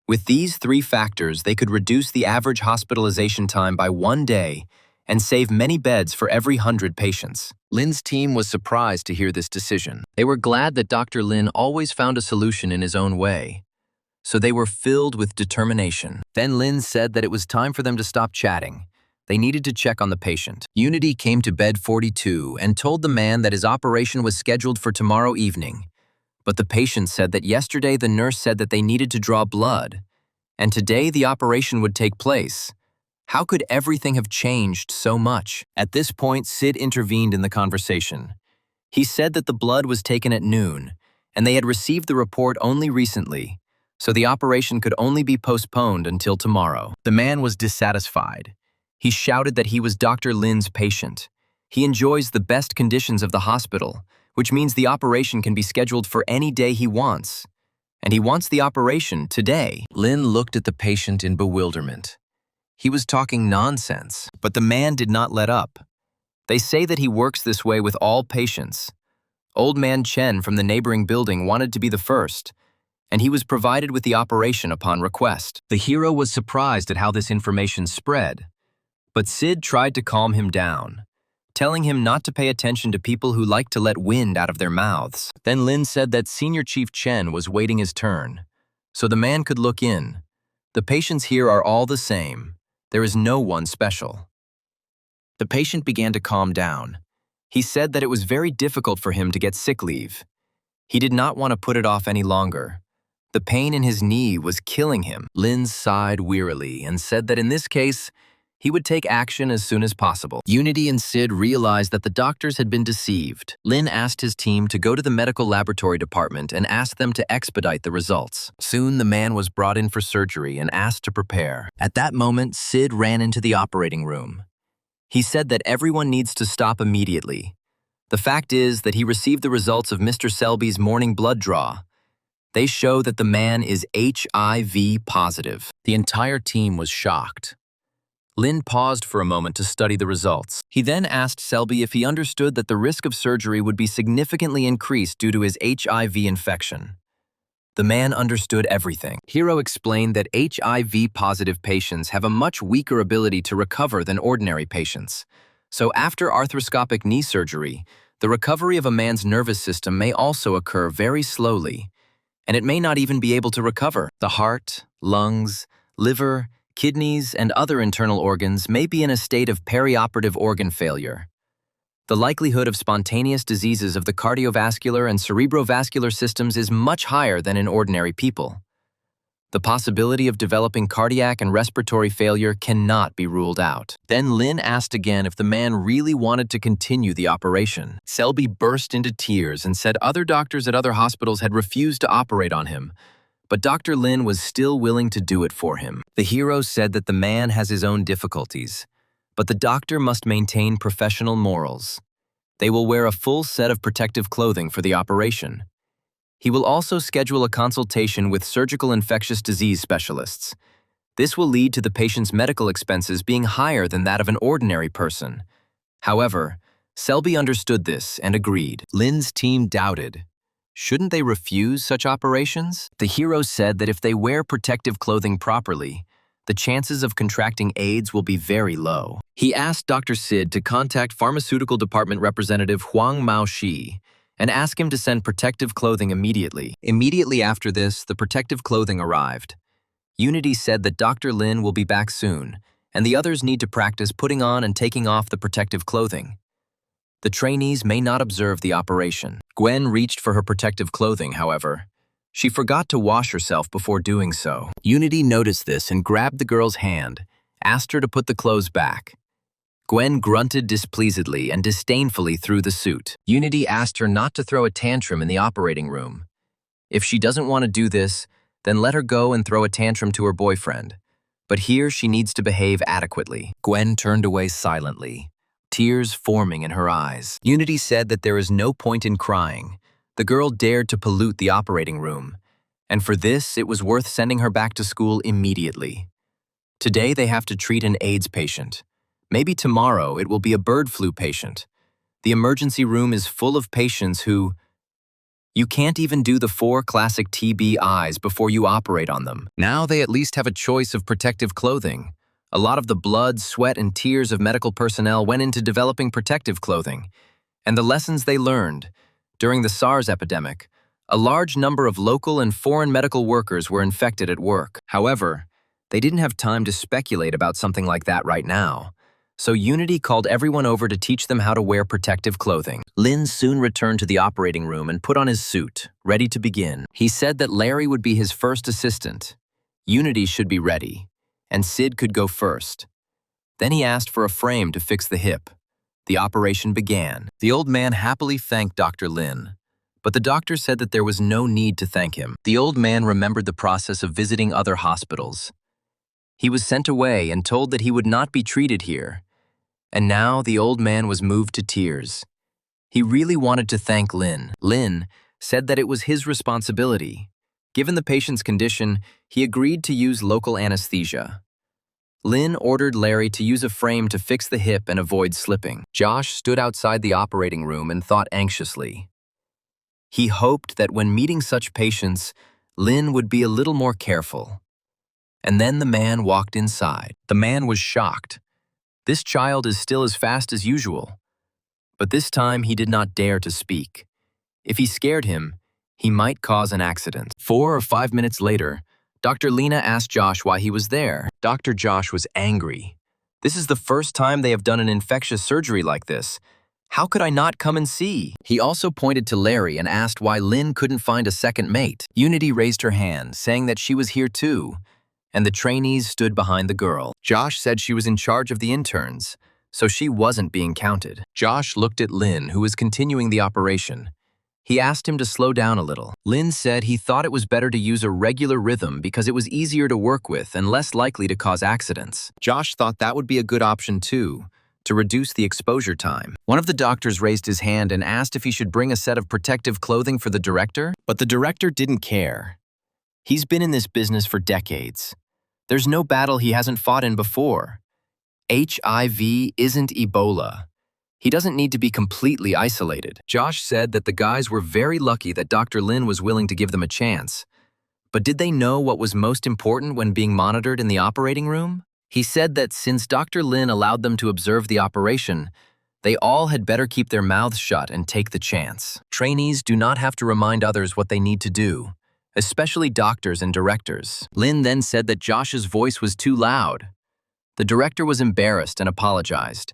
With these 3 factors, they could reduce the average hospitalization time by 1 day and save many beds for every 100 patients. Lin's team was surprised to hear this decision. They were glad that Dr. Lin always found a solution in his own way. So they were filled with determination. Then Lin said that it was time for them to stop chatting. They needed to check on the patient. Unity came to bed 42 and told the man that his operation was scheduled for tomorrow evening. But the patient said that yesterday the nurse said that they needed to draw blood, and today the operation would take place. How could everything have changed so much? At this point, Sid intervened in the conversation. He said that the blood was taken at noon, and they had received the report only recently, so the operation could only be postponed until tomorrow. The man was dissatisfied. He shouted that he was Dr. Lin's patient. He enjoys the best conditions of the hospital, which means the operation can be scheduled for any day he wants. And he wants the operation today. Lin looked at the patient in bewilderment. He was talking nonsense, but the man did not let up. They say that he works this way with all patients. Old man Chen from the neighboring building wanted to be the first, and he was provided with the operation upon request. The hero was surprised at how this information spread, but Sid tried to calm him down, telling him not to pay attention to people who like to let wind out of their mouths. Then Lin said that Senior Chief Chen was waiting his turn, so the man could look in. The patients here are all the same. There is no one special. The patient began to calm down. He said that it was very difficult for him to get sick leave. He did not want to put it off any longer. The pain in his knee was killing him. Lin sighed wearily and said that in this case, he would take action as soon as possible. Unity and Sid realized that the doctors had been deceived. Lin asked his team to go to the medical laboratory department and ask them to expedite the results. Soon the man was brought in for surgery and asked to prepare. At that moment, Sid ran into the operating room. He said that everyone needs to stop immediately. The fact is that he received the results of Mr. Selby's morning blood draw. They show that the man is HIV positive. The entire team was shocked. Lin paused for a moment to study the results. He then asked Selby if he understood that the risk of surgery would be significantly increased due to his HIV infection. The man understood everything. Hiro explained that HIV-positive patients have a much weaker ability to recover than ordinary patients. So after arthroscopic knee surgery, the recovery of a man's nervous system may also occur very slowly, and it may not even be able to recover. The heart, lungs, liver, kidneys, and other internal organs may be in a state of perioperative organ failure. The likelihood of spontaneous diseases of the cardiovascular and cerebrovascular systems is much higher than in ordinary people. The possibility of developing cardiac and respiratory failure cannot be ruled out. Then Lin asked again if the man really wanted to continue the operation. Selby burst into tears and said other doctors at other hospitals had refused to operate on him, but Dr. Lin was still willing to do it for him. The hero said that the man has his own difficulties, but the doctor must maintain professional morals. They will wear a full set of protective clothing for the operation. He will also schedule a consultation with surgical infectious disease specialists. This will lead to the patient's medical expenses being higher than that of an ordinary person. However, Selby understood this and agreed. Lin's team doubted. Shouldn't they refuse such operations? The hero said that if they wear protective clothing properly, the chances of contracting AIDS will be very low. He asked Dr. Sid to contact Pharmaceutical Department Representative Huang Mao-shi and ask him to send protective clothing immediately. Immediately after this, the protective clothing arrived. Unity said that Dr. Lin will be back soon, and the others need to practice putting on and taking off the protective clothing. The trainees may not observe the operation. Gwen reached for her protective clothing, however. She forgot to wash herself before doing so. Unity noticed this and grabbed the girl's hand, asked her to put the clothes back. Gwen grunted displeasedly and disdainfully threw the suit. Unity asked her not to throw a tantrum in the operating room. If she doesn't want to do this, then let her go and throw a tantrum to her boyfriend. But here she needs to behave adequately. Gwen turned away silently, tears forming in her eyes. Unity said that there is no point in crying. The girl dared to pollute the operating room, and for this it was worth sending her back to school immediately. Today they have to treat an AIDS patient. Maybe tomorrow it will be a bird flu patient. The emergency room is full of patients who... You can't even do the 4 classic TBIs before you operate on them. Now they at least have a choice of protective clothing. A lot of the blood, sweat, and tears of medical personnel went into developing protective clothing. And the lessons they learned. During the SARS epidemic, a large number of local and foreign medical workers were infected at work. However, they didn't have time to speculate about something like that right now. So Unity called everyone over to teach them how to wear protective clothing. Lin soon returned to the operating room and put on his suit, ready to begin. He said that Larry would be his first assistant. Unity should be ready, and Sid could go first. Then he asked for a frame to fix the hip. The operation began. The old man happily thanked Dr. Lin, but the doctor said that there was no need to thank him. The old man remembered the process of visiting other hospitals. He was sent away and told that he would not be treated here. And now the old man was moved to tears. He really wanted to thank Lin. Lin said that it was his responsibility. Given the patient's condition, he agreed to use local anesthesia. Lin ordered Larry to use a frame to fix the hip and avoid slipping. Josh stood outside the operating room and thought anxiously. He hoped that when meeting such patients, Lin would be a little more careful. And then the man walked inside. The man was shocked. This child is still as fast as usual. But this time he did not dare to speak. If he scared him, he might cause an accident. 4 or 5 minutes later, Dr. Lena asked Josh why he was there. Dr. Josh was angry. This is the first time they have done an infectious surgery like this. How could I not come and see? He also pointed to Larry and asked why Lin couldn't find a second mate. Unity raised her hand, saying that she was here too, and the trainees stood behind the girl. Josh said she was in charge of the interns, so she wasn't being counted. Josh looked at Lin, who was continuing the operation. He asked him to slow down a little. Lin said he thought it was better to use a regular rhythm because it was easier to work with and less likely to cause accidents. Josh thought that would be a good option too, to reduce the exposure time. One of the doctors raised his hand and asked if he should bring a set of protective clothing for the director, but the director didn't care. He's been in this business for decades. There's no battle he hasn't fought in before. HIV isn't Ebola. He doesn't need to be completely isolated. Josh said that the guys were very lucky that Dr. Lin was willing to give them a chance. But did they know what was most important when being monitored in the operating room? He said that since Dr. Lin allowed them to observe the operation, they all had better keep their mouths shut and take the chance. Trainees do not have to remind others what they need to do, especially doctors and directors. Lin then said that Josh's voice was too loud. The director was embarrassed and apologized.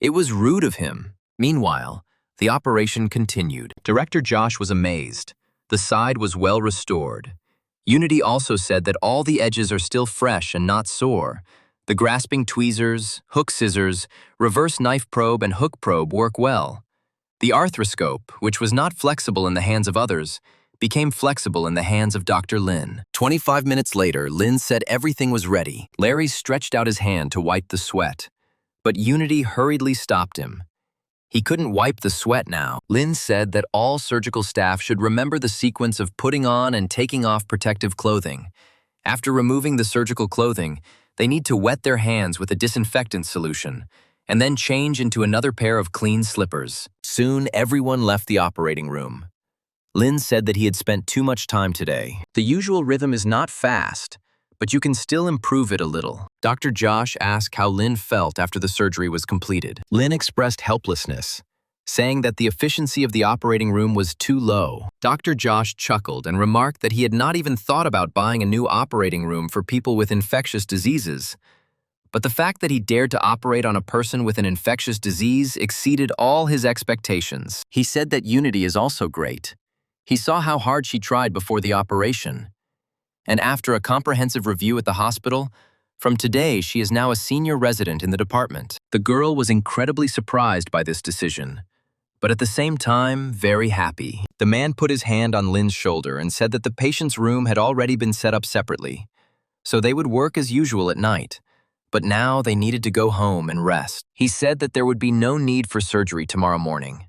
It was rude of him. Meanwhile, the operation continued. Director Josh was amazed. The side was well restored. Unity also said that all the edges are still fresh and not sore. The grasping tweezers, hook scissors, reverse knife probe, and hook probe work well. The arthroscope, which was not flexible in the hands of others, became flexible in the hands of Dr. Lin. 25 minutes later, Lin said everything was ready. Larry stretched out his hand to wipe the sweat, but Unity hurriedly stopped him. He couldn't wipe the sweat now. Lin said that all surgical staff should remember the sequence of putting on and taking off protective clothing. After removing the surgical clothing, they need to wet their hands with a disinfectant solution, and then change into another pair of clean slippers. Soon, everyone left the operating room. Lin said that he had spent too much time today. The usual rhythm is not fast, but you can still improve it a little. Dr. Josh asked how Lin felt after the surgery was completed. Lin expressed helplessness, saying that the efficiency of the operating room was too low. Dr. Josh chuckled and remarked that he had not even thought about buying a new operating room for people with infectious diseases. But the fact that he dared to operate on a person with an infectious disease exceeded all his expectations. He said that Unity is also great. He saw how hard she tried before the operation. And after a comprehensive review at the hospital, from today she is now a senior resident in the department. The girl was incredibly surprised by this decision, but at the same time, very happy. The man put his hand on Lin's shoulder and said that the patient's room had already been set up separately, so they would work as usual at night. But now they needed to go home and rest. He said that there would be no need for surgery tomorrow morning.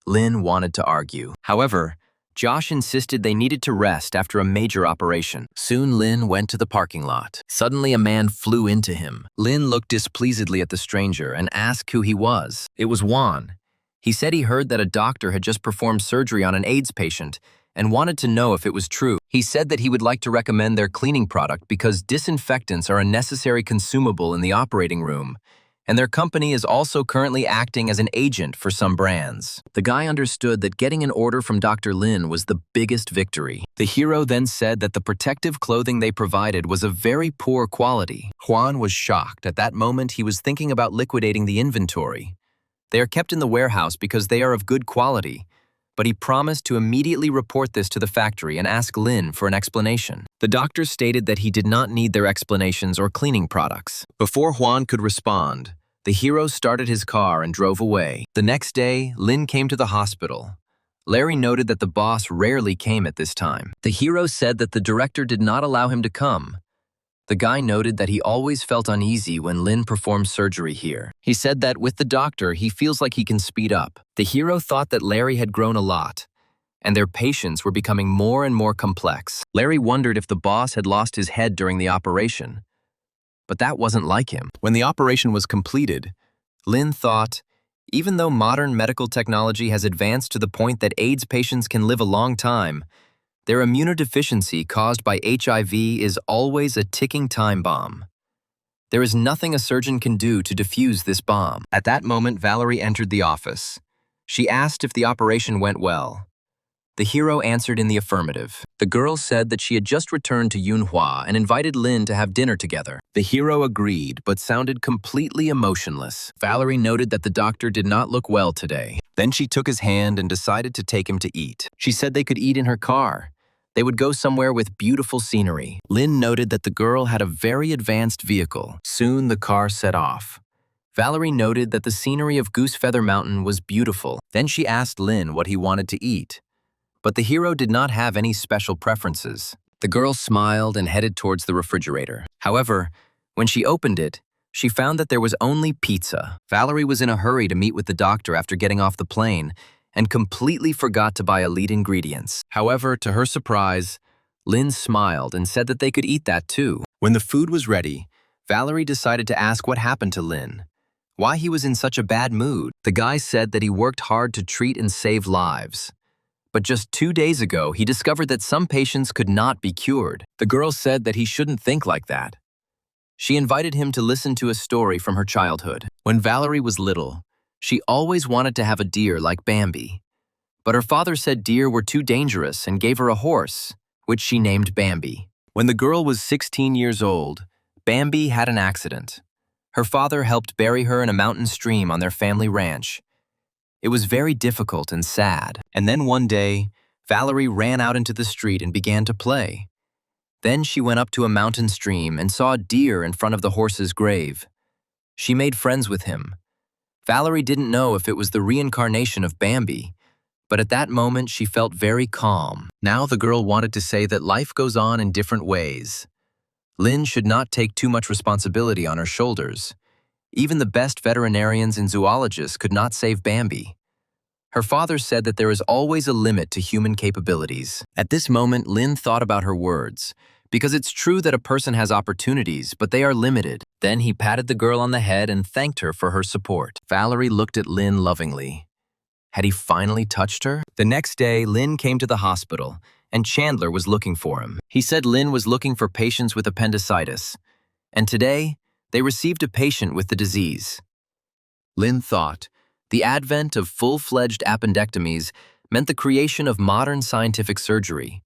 Lin wanted to argue. However, Josh insisted they needed to rest after a major operation. Soon Lin went to the parking lot. Suddenly a man flew into him. Lin looked displeasedly at the stranger and asked who he was. It was Juan. He said he heard that a doctor had just performed surgery on an AIDS patient and wanted to know if it was true. He said that he would like to recommend their cleaning product because disinfectants are a necessary consumable in the operating room, and their company is also currently acting as an agent for some brands. The guy understood that getting an order from Dr. Lin was the biggest victory. The hero then said that the protective clothing they provided was of very poor quality. Juan was shocked. At that moment, he was thinking about liquidating the inventory. They are kept in the warehouse because they are of good quality, but he promised to immediately report this to the factory and ask Lin for an explanation. The doctor stated that he did not need their explanations or cleaning products. Before Juan could respond, the hero started his car and drove away. The next day, Lin came to the hospital. Larry noted that the boss rarely came at this time. The hero said that the director did not allow him to come. The guy noted that he always felt uneasy when Lin performed surgery here. He said that with the doctor, he feels like he can speed up. The hero thought that Larry had grown a lot, and their patients were becoming more and more complex. Larry wondered if the boss had lost his head during the operation, but that wasn't like him. When the operation was completed, Lin thought, even though modern medical technology has advanced to the point that AIDS patients can live a long time, their immunodeficiency caused by HIV is always a ticking time bomb. There is nothing a surgeon can do to defuse this bomb. At that moment, Valerie entered the office. She asked if the operation went well. The hero answered in the affirmative. The girl said that she had just returned to Yunhua and invited Lin to have dinner together. The hero agreed, but sounded completely emotionless. Valerie noted that the doctor did not look well today. Then she took his hand and decided to take him to eat. She said they could eat in her car. They would go somewhere with beautiful scenery. Lin noted that the girl had a very advanced vehicle. Soon the car set off. Valerie noted that the scenery of Goosefeather Mountain was beautiful. Then she asked Lin what he wanted to eat. But the hero did not have any special preferences. The girl smiled and headed towards the refrigerator. However, when she opened it, she found that there was only pizza. Valerie was in a hurry to meet with the doctor after getting off the plane and completely forgot to buy elite ingredients. However, to her surprise, Lin smiled and said that they could eat that too. When the food was ready, Valerie decided to ask what happened to Lin, why he was in such a bad mood. The guy said that he worked hard to treat and save lives. But just 2 days ago, he discovered that some patients could not be cured. The girl said that he shouldn't think like that. She invited him to listen to a story from her childhood. When Valerie was little, she always wanted to have a deer like Bambi. But her father said deer were too dangerous and gave her a horse, which she named Bambi. When the girl was 16 years old, Bambi had an accident. Her father helped bury her in a mountain stream on their family ranch. It was very difficult and sad. And then one day, Valerie ran out into the street and began to play. Then she went up to a mountain stream and saw a deer in front of the horse's grave. She made friends with him. Valerie didn't know if it was the reincarnation of Bambi, but at that moment she felt very calm. Now the girl wanted to say that life goes on in different ways. Lin should not take too much responsibility on her shoulders. Even the best veterinarians and zoologists could not save Bambi. Her father said that there is always a limit to human capabilities. At this moment, Lin thought about her words, because it's true that a person has opportunities, but they are limited. Then he patted the girl on the head and thanked her for her support. Valerie looked at Lin lovingly. Had he finally touched her? The next day, Lin came to the hospital, and Chandler was looking for him. He said Lin was looking for patients with appendicitis, and today, they received a patient with the disease. Lin thought, the advent of full-fledged appendectomies meant the creation of modern scientific surgery.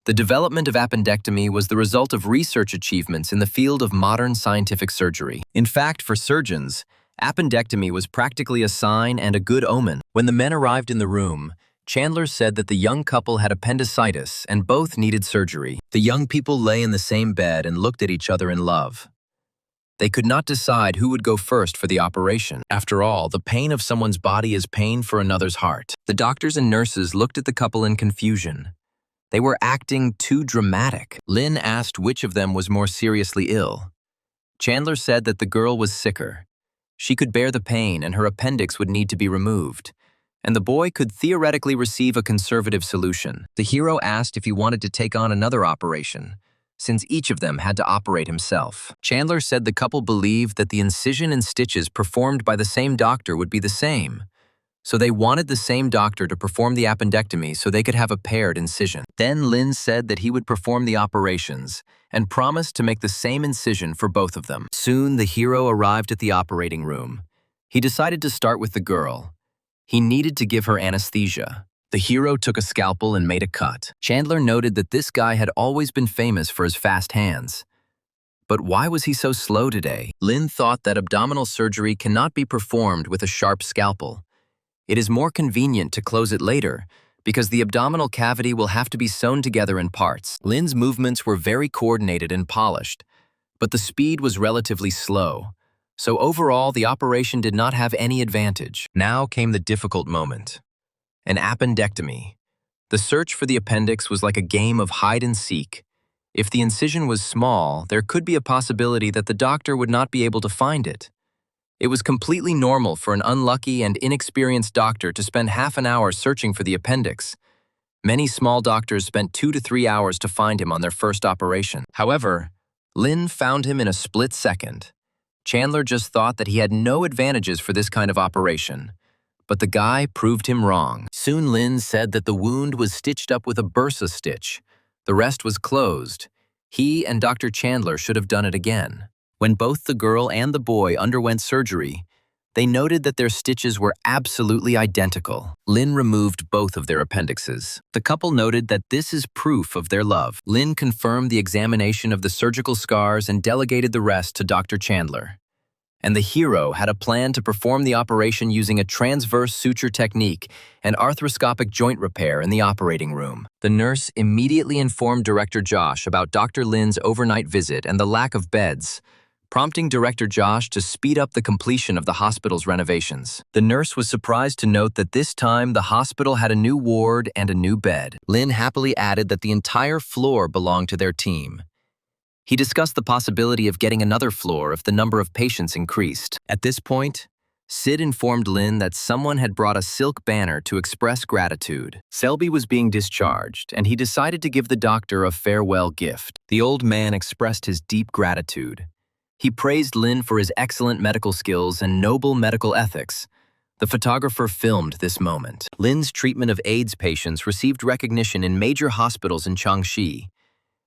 The development of appendectomy was the result of research achievements in the field of modern scientific surgery. In fact, for surgeons, appendectomy was practically a sign and a good omen. When the men arrived in the room, Chandler said that the young couple had appendicitis and both needed surgery. The young people lay in the same bed and looked at each other in love. They could not decide who would go first for the operation. After all, the pain of someone's body is pain for another's heart. The doctors and nurses looked at the couple in confusion. They were acting too dramatic. Lin asked which of them was more seriously ill. Chandler said that the girl was sicker. She could bear the pain and her appendix would need to be removed. And the boy could theoretically receive a conservative solution. The hero asked if he wanted to take on another operation, since each of them had to operate himself. Chandler said the couple believed that the incision and stitches performed by the same doctor would be the same, so they wanted the same doctor to perform the appendectomy so they could have a paired incision. Then Lin said that he would perform the operations and promised to make the same incision for both of them. Soon the hero arrived at the operating room. He decided to start with the girl. He needed to give her anesthesia. The hero took a scalpel and made a cut. Chandler noted that this guy had always been famous for his fast hands. But why was he so slow today? Lin thought that abdominal surgery cannot be performed with a sharp scalpel. It is more convenient to close it later, because the abdominal cavity will have to be sewn together in parts. Lin's movements were very coordinated and polished, but the speed was relatively slow. So overall, the operation did not have any advantage. Now came the difficult moment. An appendectomy. The search for the appendix was like a game of hide and seek. If the incision was small, there could be a possibility that the doctor would not be able to find it. It was completely normal for an unlucky and inexperienced doctor to spend half an hour searching for the appendix. Many small doctors spent 2 to 3 hours to find him on their first operation. However, Lin found him in a split second. Chandler just thought that he had no advantages for this kind of operation. But the guy proved him wrong. Soon Lin said that the wound was stitched up with a bursa stitch. The rest was closed. He and Dr. Chandler should have done it again. When both the girl and the boy underwent surgery, they noted that their stitches were absolutely identical. Lin removed both of their appendixes. The couple noted that this is proof of their love. Lin confirmed the examination of the surgical scars and delegated the rest to Dr. Chandler. And the hero had a plan to perform the operation using a transverse suture technique and arthroscopic joint repair in the operating room. The nurse immediately informed Director Josh about Dr. Lin's overnight visit and the lack of beds, prompting Director Josh to speed up the completion of the hospital's renovations. The nurse was surprised to note that this time the hospital had a new ward and a new bed. Lin happily added that the entire floor belonged to their team. He discussed the possibility of getting another floor if the number of patients increased. At this point, Sid informed Lin that someone had brought a silk banner to express gratitude. Selby was being discharged, and he decided to give the doctor a farewell gift. The old man expressed his deep gratitude. He praised Lin for his excellent medical skills and noble medical ethics. The photographer filmed this moment. Lin's treatment of AIDS patients received recognition in major hospitals in Changsha,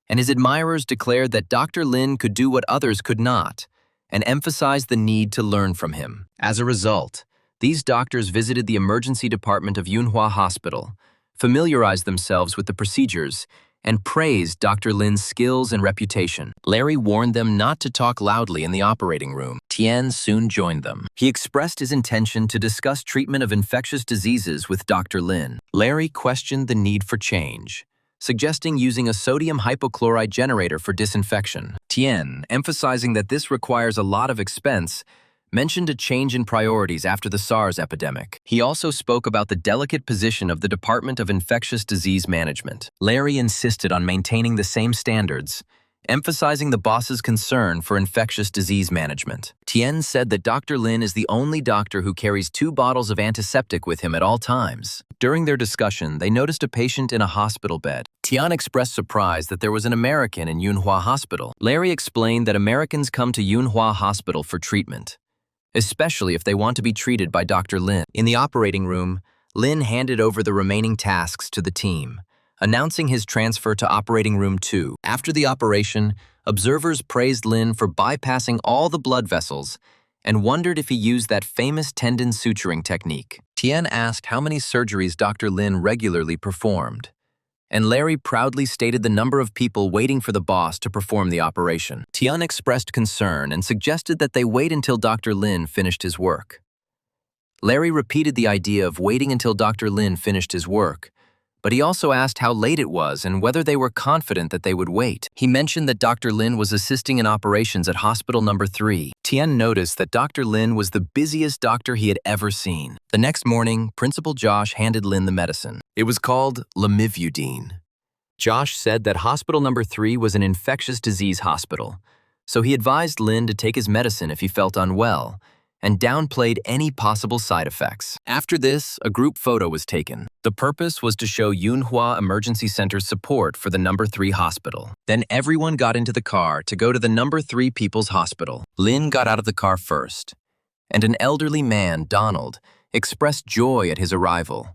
and his admirers declared that Dr. Lin could do what others could not, and emphasized the need to learn from him. As a result, these doctors visited the emergency department of Yunhua Hospital, familiarized themselves with the procedures, and praised Dr. Lin's skills and reputation. Larry warned them not to talk loudly in the operating room. Tian soon joined them. He expressed his intention to discuss treatment of infectious diseases with Dr. Lin. Larry questioned the need for change, suggesting using a sodium hypochlorite generator for disinfection. Tian, emphasizing that this requires a lot of expense, mentioned a change in priorities after the SARS epidemic. He also spoke about the delicate position of the Department of Infectious Disease Management. Larry insisted on maintaining the same standards, emphasizing the boss's concern for infectious disease management. Tian said that Dr. Lin is the only doctor who carries 2 bottles of antiseptic with him at all times. During their discussion, they noticed a patient in a hospital bed. Tian expressed surprise that there was an American in Yunhua Hospital. Larry explained that Americans come to Yunhua Hospital for treatment, especially if they want to be treated by Dr. Lin. In the operating room, Lin handed over the remaining tasks to the team, announcing his transfer to Operating Room 2. After the operation, observers praised Lin for bypassing all the blood vessels and wondered if he used that famous tendon suturing technique. Tian asked how many surgeries Dr. Lin regularly performed, and Larry proudly stated the number of people waiting for the boss to perform the operation. Tian expressed concern and suggested that they wait until Dr. Lin finished his work. Larry repeated the idea of waiting until Dr. Lin finished his work, but he also asked how late it was and whether they were confident that they would wait. He mentioned that Dr. Lin was assisting in operations at Hospital Number 3. Tian noticed that Dr. Lin was the busiest doctor he had ever seen. The next morning, Principal Josh handed Lin the medicine. It was called lamivudine. Josh said that Hospital Number 3 was an infectious disease hospital, so he advised Lin to take his medicine if he felt unwell, and downplayed any possible side effects. After this, a group photo was taken. The purpose was to show Yunhua Emergency Center's support for the Number 3 hospital. Then everyone got into the car to go to the Number 3 People's Hospital. Lin got out of the car first, and an elderly man, Donald, expressed joy at his arrival,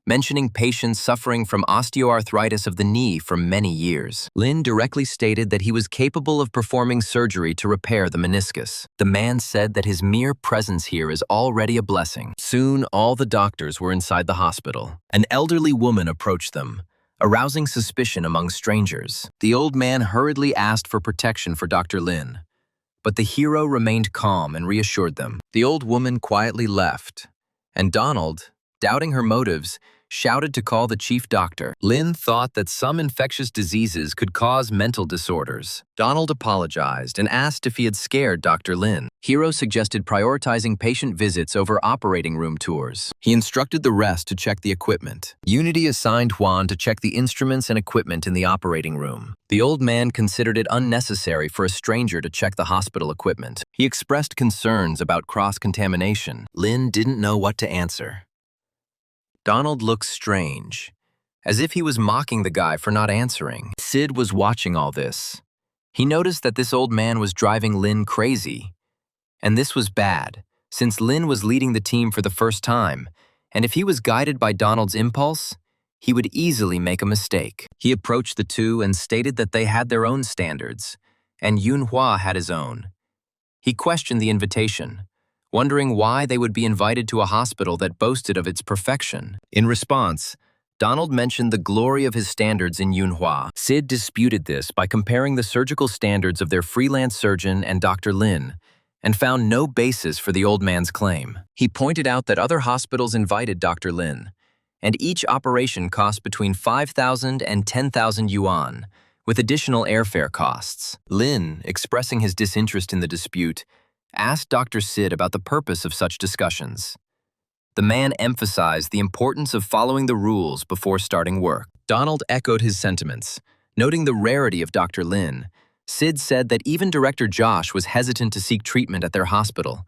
mentioning patients suffering from osteoarthritis of the knee for many years. Lin directly stated that he was capable of performing surgery to repair the meniscus. The man said that his mere presence here is already a blessing. Soon, all the doctors were inside the hospital. An elderly woman approached them, arousing suspicion among strangers. The old man hurriedly asked for protection for Dr. Lin, but the hero remained calm and reassured them. The old woman quietly left, and Donald, doubting her motives, shouted to call the chief doctor. Lin thought that some infectious diseases could cause mental disorders. Donald apologized and asked if he had scared Dr. Lin. Hero suggested prioritizing patient visits over operating room tours. He instructed the rest to check the equipment. Unity assigned Juan to check the instruments and equipment in the operating room. The old man considered it unnecessary for a stranger to check the hospital equipment. He expressed concerns about cross-contamination. Lin didn't know what to answer. Donald looked strange, as if he was mocking the guy for not answering. Sid was watching all this. He noticed that this old man was driving Lin crazy. And this was bad, since Lin was leading the team for the first time, and if he was guided by Donald's impulse, he would easily make a mistake. He approached the two and stated that they had their own standards, and Yunhua had his own. He questioned the invitation, wondering why they would be invited to a hospital that boasted of its perfection. In response, Donald mentioned the glory of his standards in Yunhua. Sid disputed this by comparing the surgical standards of their freelance surgeon and Dr. Lin, and found no basis for the old man's claim. He pointed out that other hospitals invited Dr. Lin, and each operation cost between 5,000 and 10,000 yuan, with additional airfare costs. Lin, expressing his disinterest in the dispute, asked Dr. Sid about the purpose of such discussions. The man emphasized the importance of following the rules before starting work. Donald echoed his sentiments. Noting the rarity of Dr. Lin, Sid said that even Director Josh was hesitant to seek treatment at their hospital,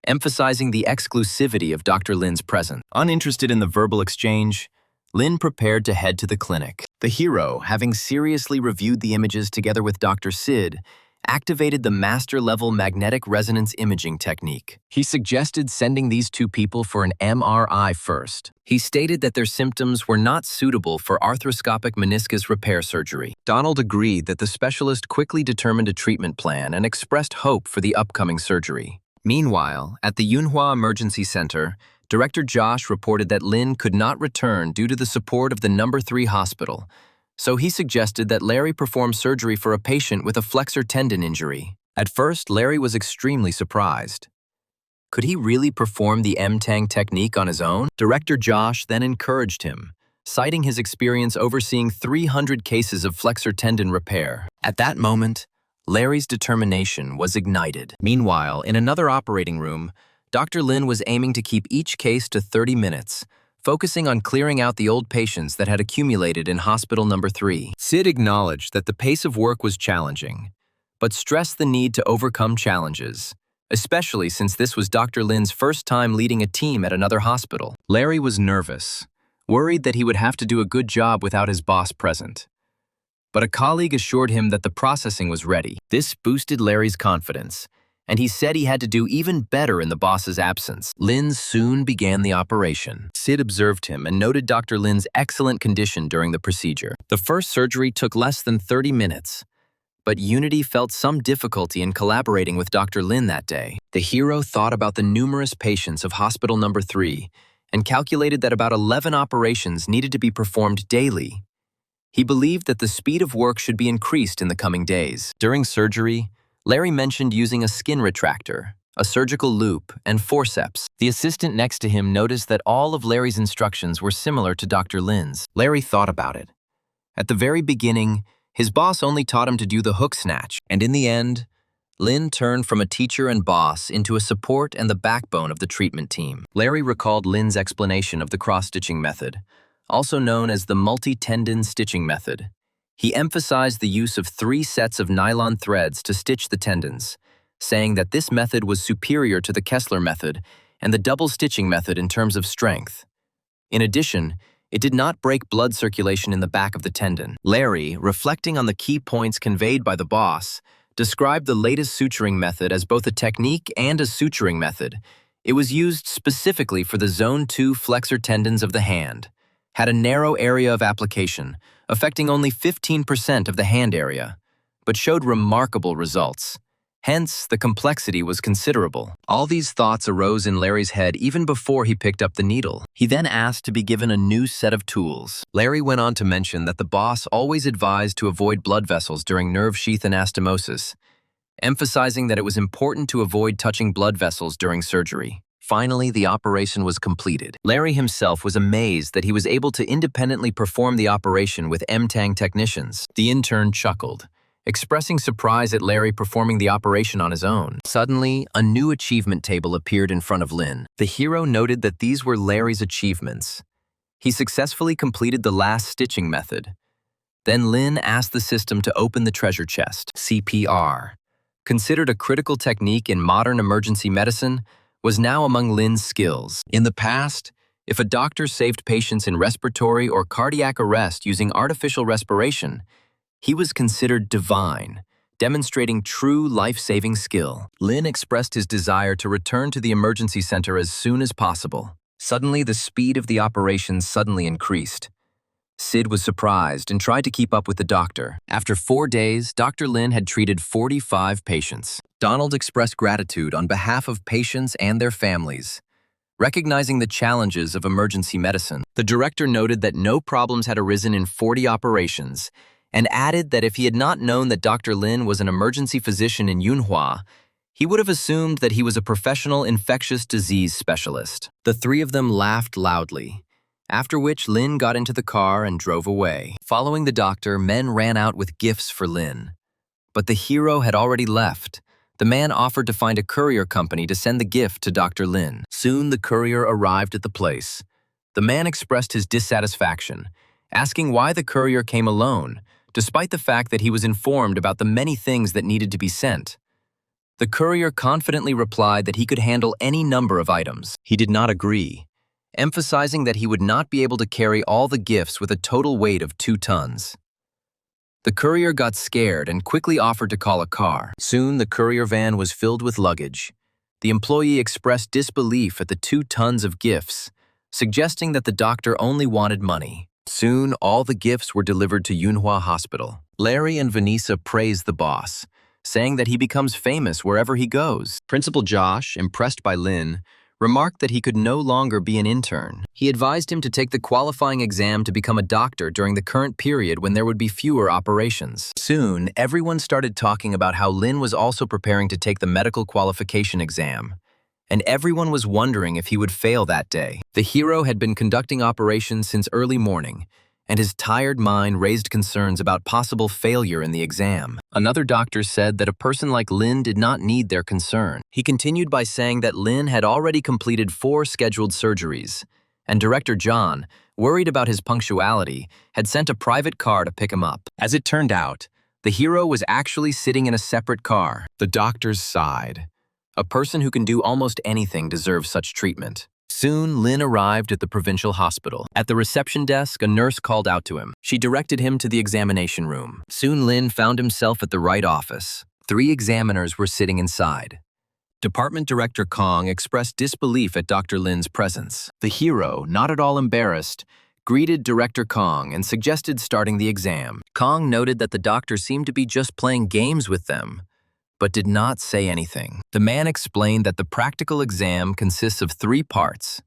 emphasizing the exclusivity of Dr. Lin's presence. Uninterested in the verbal exchange, Lin prepared to head to the clinic. The hero, having seriously reviewed the images together with Dr. Sid, activated the master-level magnetic resonance imaging technique. He suggested sending these two people for an MRI first. He stated that their symptoms were not suitable for arthroscopic meniscus repair surgery. Donald agreed that the specialist quickly determined a treatment plan and expressed hope for the upcoming surgery. Meanwhile, at the Yunhua Emergency Center, Director Josh reported that Lin could not return due to the support of the No. 3 hospital, so he suggested that Larry perform surgery for a patient with a flexor tendon injury. At first, Larry was extremely surprised. Could he really perform the M-Tang technique on his own? Director Josh then encouraged him, citing his experience overseeing 300 cases of flexor tendon repair. At that moment, Larry's determination was ignited. Meanwhile, in another operating room, Dr. Lin was aiming to keep each case to 30 minutes, focusing on clearing out the old patients that had accumulated in hospital number 3. Sid acknowledged that the pace of work was challenging, but stressed the need to overcome challenges, especially since this was Dr. Lin's first time leading a team at another hospital. Larry was nervous, worried that he would have to do a good job without his boss present. But a colleague assured him that the processing was ready. This boosted Larry's confidence, and he said he had to do even better in the boss's absence. Lin soon began the operation. Sid observed him and noted Dr. Lin's excellent condition during the procedure. The first surgery took less than 30 minutes, but Unity felt some difficulty in collaborating with Dr. Lin that day. The hero thought about the numerous patients of hospital number 3 and calculated that about 11 operations needed to be performed daily. He believed that the speed of work should be increased in the coming days. During surgery, Larry mentioned using a skin retractor, a surgical loop, and forceps. The assistant next to him noticed that all of Larry's instructions were similar to Dr. Lin's. Larry thought about it. At the very beginning, his boss only taught him to do the hook snatch, and in the end, Lin turned from a teacher and boss into a support and the backbone of the treatment team. Larry recalled Lin's explanation of the cross-stitching method, also known as the multi-tendon stitching method. He emphasized the use of 3 sets of nylon threads to stitch the tendons, saying that this method was superior to the Kessler method and the double stitching method in terms of strength. In addition, it did not break blood circulation in the back of the tendon. Larry, reflecting on the key points conveyed by the boss, described the latest suturing method as both a technique and a suturing method. It was used specifically for the Zone 2 flexor tendons of the hand, had a narrow area of application, affecting only 15% of the hand area, but showed remarkable results. Hence, the complexity was considerable. All these thoughts arose in Larry's head even before he picked up the needle. He then asked to be given a new set of tools. Larry went on to mention that the boss always advised to avoid blood vessels during nerve sheath anastomosis, emphasizing that it was important to avoid touching blood vessels during surgery. Finally, the operation was completed. Larry himself was amazed that he was able to independently perform the operation with M-Tang technicians. The intern chuckled, expressing surprise at Larry performing the operation on his own. Suddenly, a new achievement table appeared in front of Lin. The hero noted that these were Larry's achievements. He successfully completed the last stitching method. Then Lin asked the system to open the treasure chest. CPR, considered a critical technique in modern emergency medicine, was now among Lin's skills. In the past, if a doctor saved patients in respiratory or cardiac arrest using artificial respiration, he was considered divine, demonstrating true life-saving skill. Lin expressed his desire to return to the emergency center as soon as possible. Suddenly, the speed of the operation suddenly increased. Sid was surprised and tried to keep up with the doctor. After 4 days, Dr. Lin had treated 45 patients. Donald expressed gratitude on behalf of patients and their families, recognizing the challenges of emergency medicine. The director noted that no problems had arisen in 40 operations and added that if he had not known that Dr. Lin was an emergency physician in Yunhua, he would have assumed that he was a professional infectious disease specialist. The 3 of them laughed loudly, after which Lin got into the car and drove away. Following the doctor, men ran out with gifts for Lin. But the hero had already left. The man offered to find a courier company to send the gift to Dr. Lin. Soon the courier arrived at the place. The man expressed his dissatisfaction, asking why the courier came alone, despite the fact that he was informed about the many things that needed to be sent. The courier confidently replied that he could handle any number of items. He did not agree, emphasizing that he would not be able to carry all the gifts with a total weight of 2 tons. The courier got scared and quickly offered to call a car. Soon, the courier van was filled with luggage. The employee expressed disbelief at the 2 tons of gifts, suggesting that the doctor only wanted money. Soon, all the gifts were delivered to Yunhua Hospital. Larry and Vanessa praised the boss, saying that he becomes famous wherever he goes. Principal Josh, impressed by Lin, remarked that he could no longer be an intern. He advised him to take the qualifying exam to become a doctor during the current period when there would be fewer operations. Soon, everyone started talking about how Lin was also preparing to take the medical qualification exam, and everyone was wondering if he would fail that day. The hero had been conducting operations since early morning, and his tired mind raised concerns about possible failure in the exam. Another doctor said that a person like Lin did not need their concern. He continued by saying that Lin had already completed 4 scheduled surgeries, and Director John, worried about his punctuality, had sent a private car to pick him up. As it turned out, the hero was actually sitting in a separate car. The doctors sighed. A person who can do almost anything deserves such treatment. Soon, Lin arrived at the provincial hospital. At the reception desk, a nurse called out to him. She directed him to the examination room. Soon, Lin found himself at the right office. 3 examiners were sitting inside. Department Director Kong expressed disbelief at Dr. Lin's presence. The hero, not at all embarrassed, greeted Director Kong and suggested starting the exam. Kong noted that the doctor seemed to be just playing games with them, but did not say anything. The man explained that the practical exam consists of 3 parts: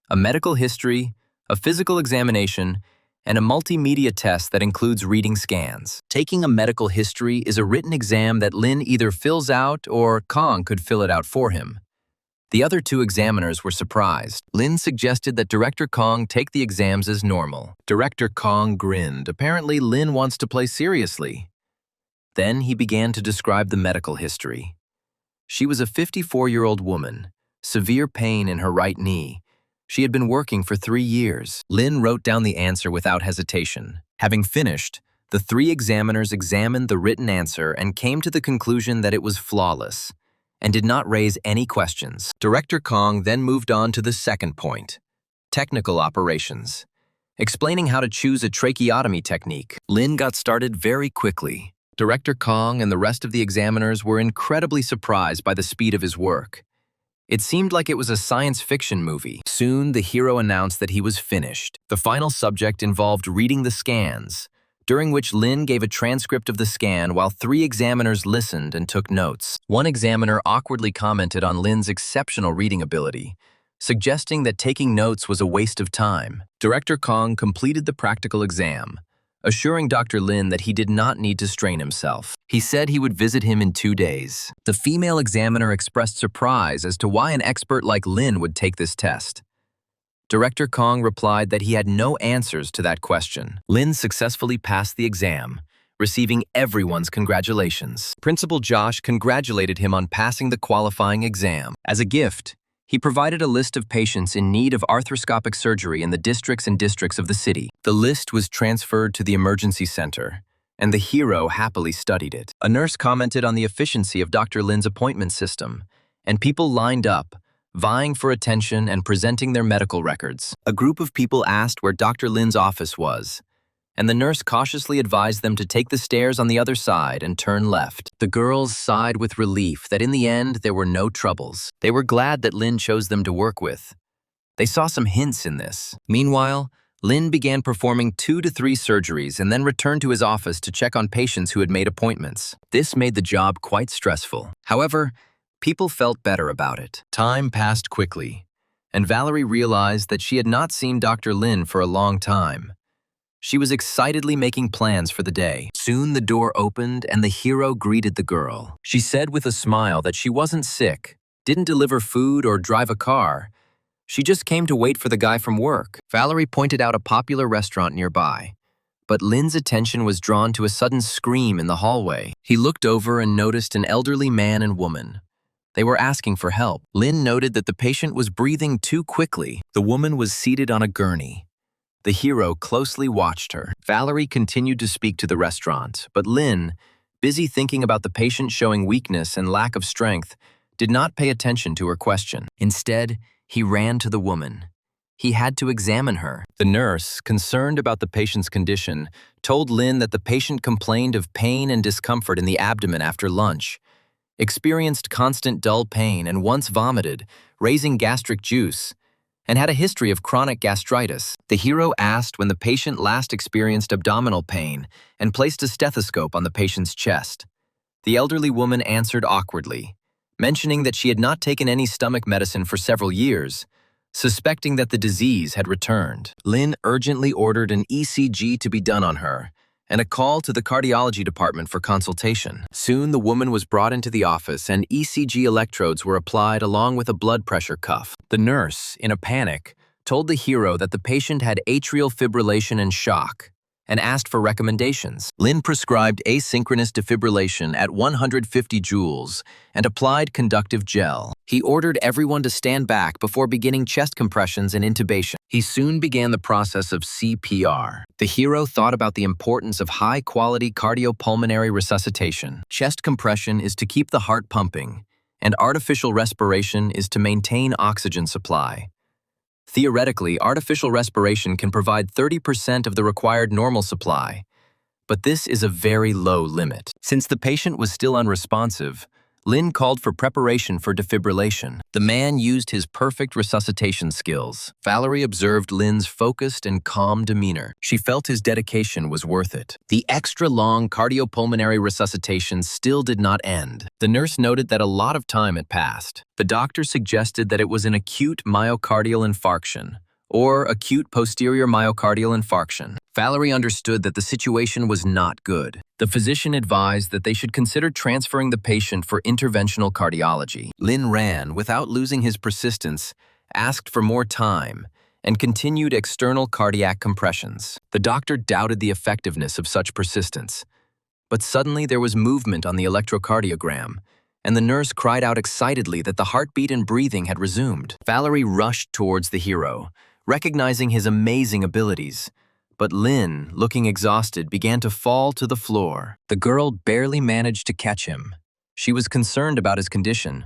a medical history, a physical examination, and a multimedia test that includes reading scans. Taking a medical history is a written exam that Lin either fills out or Kong could fill it out for him. The other 2 examiners were surprised. Lin suggested that Director Kong take the exams as normal. Director Kong grinned. Apparently, Lin wants to play seriously. Then he began to describe the medical history. She was a 54-year-old woman, severe pain in her right knee. She had been working for 3 years. Lin wrote down the answer without hesitation. Having finished, the 3 examiners examined the written answer and came to the conclusion that it was flawless and did not raise any questions. Director Kong then moved on to the second point: technical operations. Explaining how to choose a tracheotomy technique, Lin got started very quickly. Director Kong and the rest of the examiners were incredibly surprised by the speed of his work. It seemed like it was a science fiction movie. Soon, the hero announced that he was finished. The final subject involved reading the scans, during which Lin gave a transcript of the scan while 3 examiners listened and took notes. One examiner awkwardly commented on Lin's exceptional reading ability, suggesting that taking notes was a waste of time. Director Kong completed the practical exam, assuring Dr. Lin that he did not need to strain himself. He said he would visit him in 2 days. The female examiner expressed surprise as to why an expert like Lin would take this test. Director Kong replied that he had no answers to that question. Lin successfully passed the exam, receiving everyone's congratulations. Principal Josh congratulated him on passing the qualifying exam. As a gift, he provided a list of patients in need of arthroscopic surgery in the districts of the city. The list was transferred to the emergency center, and the hero happily studied it. A nurse commented on the efficiency of Dr. Lin's appointment system, and people lined up, vying for attention and presenting their medical records. A group of people asked where Dr. Lin's office was, and the nurse cautiously advised them to take the stairs on the other side and turn left. The girls sighed with relief that in the end there were no troubles. They were glad that Lin chose them to work with. They saw some hints in this. Meanwhile, Lin began performing 2 to 3 surgeries and then returned to his office to check on patients who had made appointments. This made the job quite stressful. However, people felt better about it. Time passed quickly, and Valerie realized that she had not seen Dr. Lin for a long time. She was excitedly making plans for the day. Soon the door opened and the hero greeted the girl. She said with a smile that she wasn't sick, didn't deliver food or drive a car. She just came to wait for the guy from work. Valerie pointed out a popular restaurant nearby, but Lin's attention was drawn to a sudden scream in the hallway. He looked over and noticed an elderly man and woman. They were asking for help. Lin noted that the patient was breathing too quickly. The woman was seated on a gurney. The hero closely watched her. Valerie continued to speak to the restaurant, but Lin, busy thinking about the patient showing weakness and lack of strength, did not pay attention to her question. Instead, he ran to the woman. He had to examine her. The nurse, concerned about the patient's condition, told Lin that the patient complained of pain and discomfort in the abdomen after lunch, experienced constant dull pain and once vomited, raising gastric juice, and had a history of chronic gastritis. The hero asked when the patient last experienced abdominal pain and placed a stethoscope on the patient's chest. The elderly woman answered awkwardly, mentioning that she had not taken any stomach medicine for several years, suspecting that the disease had returned. Lin urgently ordered an ECG to be done on her and a call to the cardiology department for consultation. Soon, the woman was brought into the office and ECG electrodes were applied along with a blood pressure cuff. The nurse, in a panic, told the hero that the patient had atrial fibrillation and shock and asked for recommendations. Lin prescribed asynchronous defibrillation at 150 joules and applied conductive gel. He ordered everyone to stand back before beginning chest compressions and intubation. He soon began the process of CPR. The hero thought about the importance of high-quality cardiopulmonary resuscitation. Chest compression is to keep the heart pumping, and artificial respiration is to maintain oxygen supply. Theoretically, artificial respiration can provide 30% of the required normal supply, but this is a very low limit. Since the patient was still unresponsive, Lin called for preparation for defibrillation. The man used his perfect resuscitation skills. Valerie observed Lin's focused and calm demeanor. She felt his dedication was worth it. The extra-long cardiopulmonary resuscitation still did not end. The nurse noted that a lot of time had passed. The doctor suggested that it was an acute myocardial infarction, or acute posterior myocardial infarction. Valerie understood that the situation was not good. The physician advised that they should consider transferring the patient for interventional cardiology. Lin ran without losing his persistence, asked for more time, and continued external cardiac compressions. The doctor doubted the effectiveness of such persistence. But suddenly there was movement on the electrocardiogram, and the nurse cried out excitedly that the heartbeat and breathing had resumed. Valerie rushed towards the hero, recognizing his amazing abilities. But Lin, looking exhausted, began to fall to the floor. The girl barely managed to catch him. She was concerned about his condition,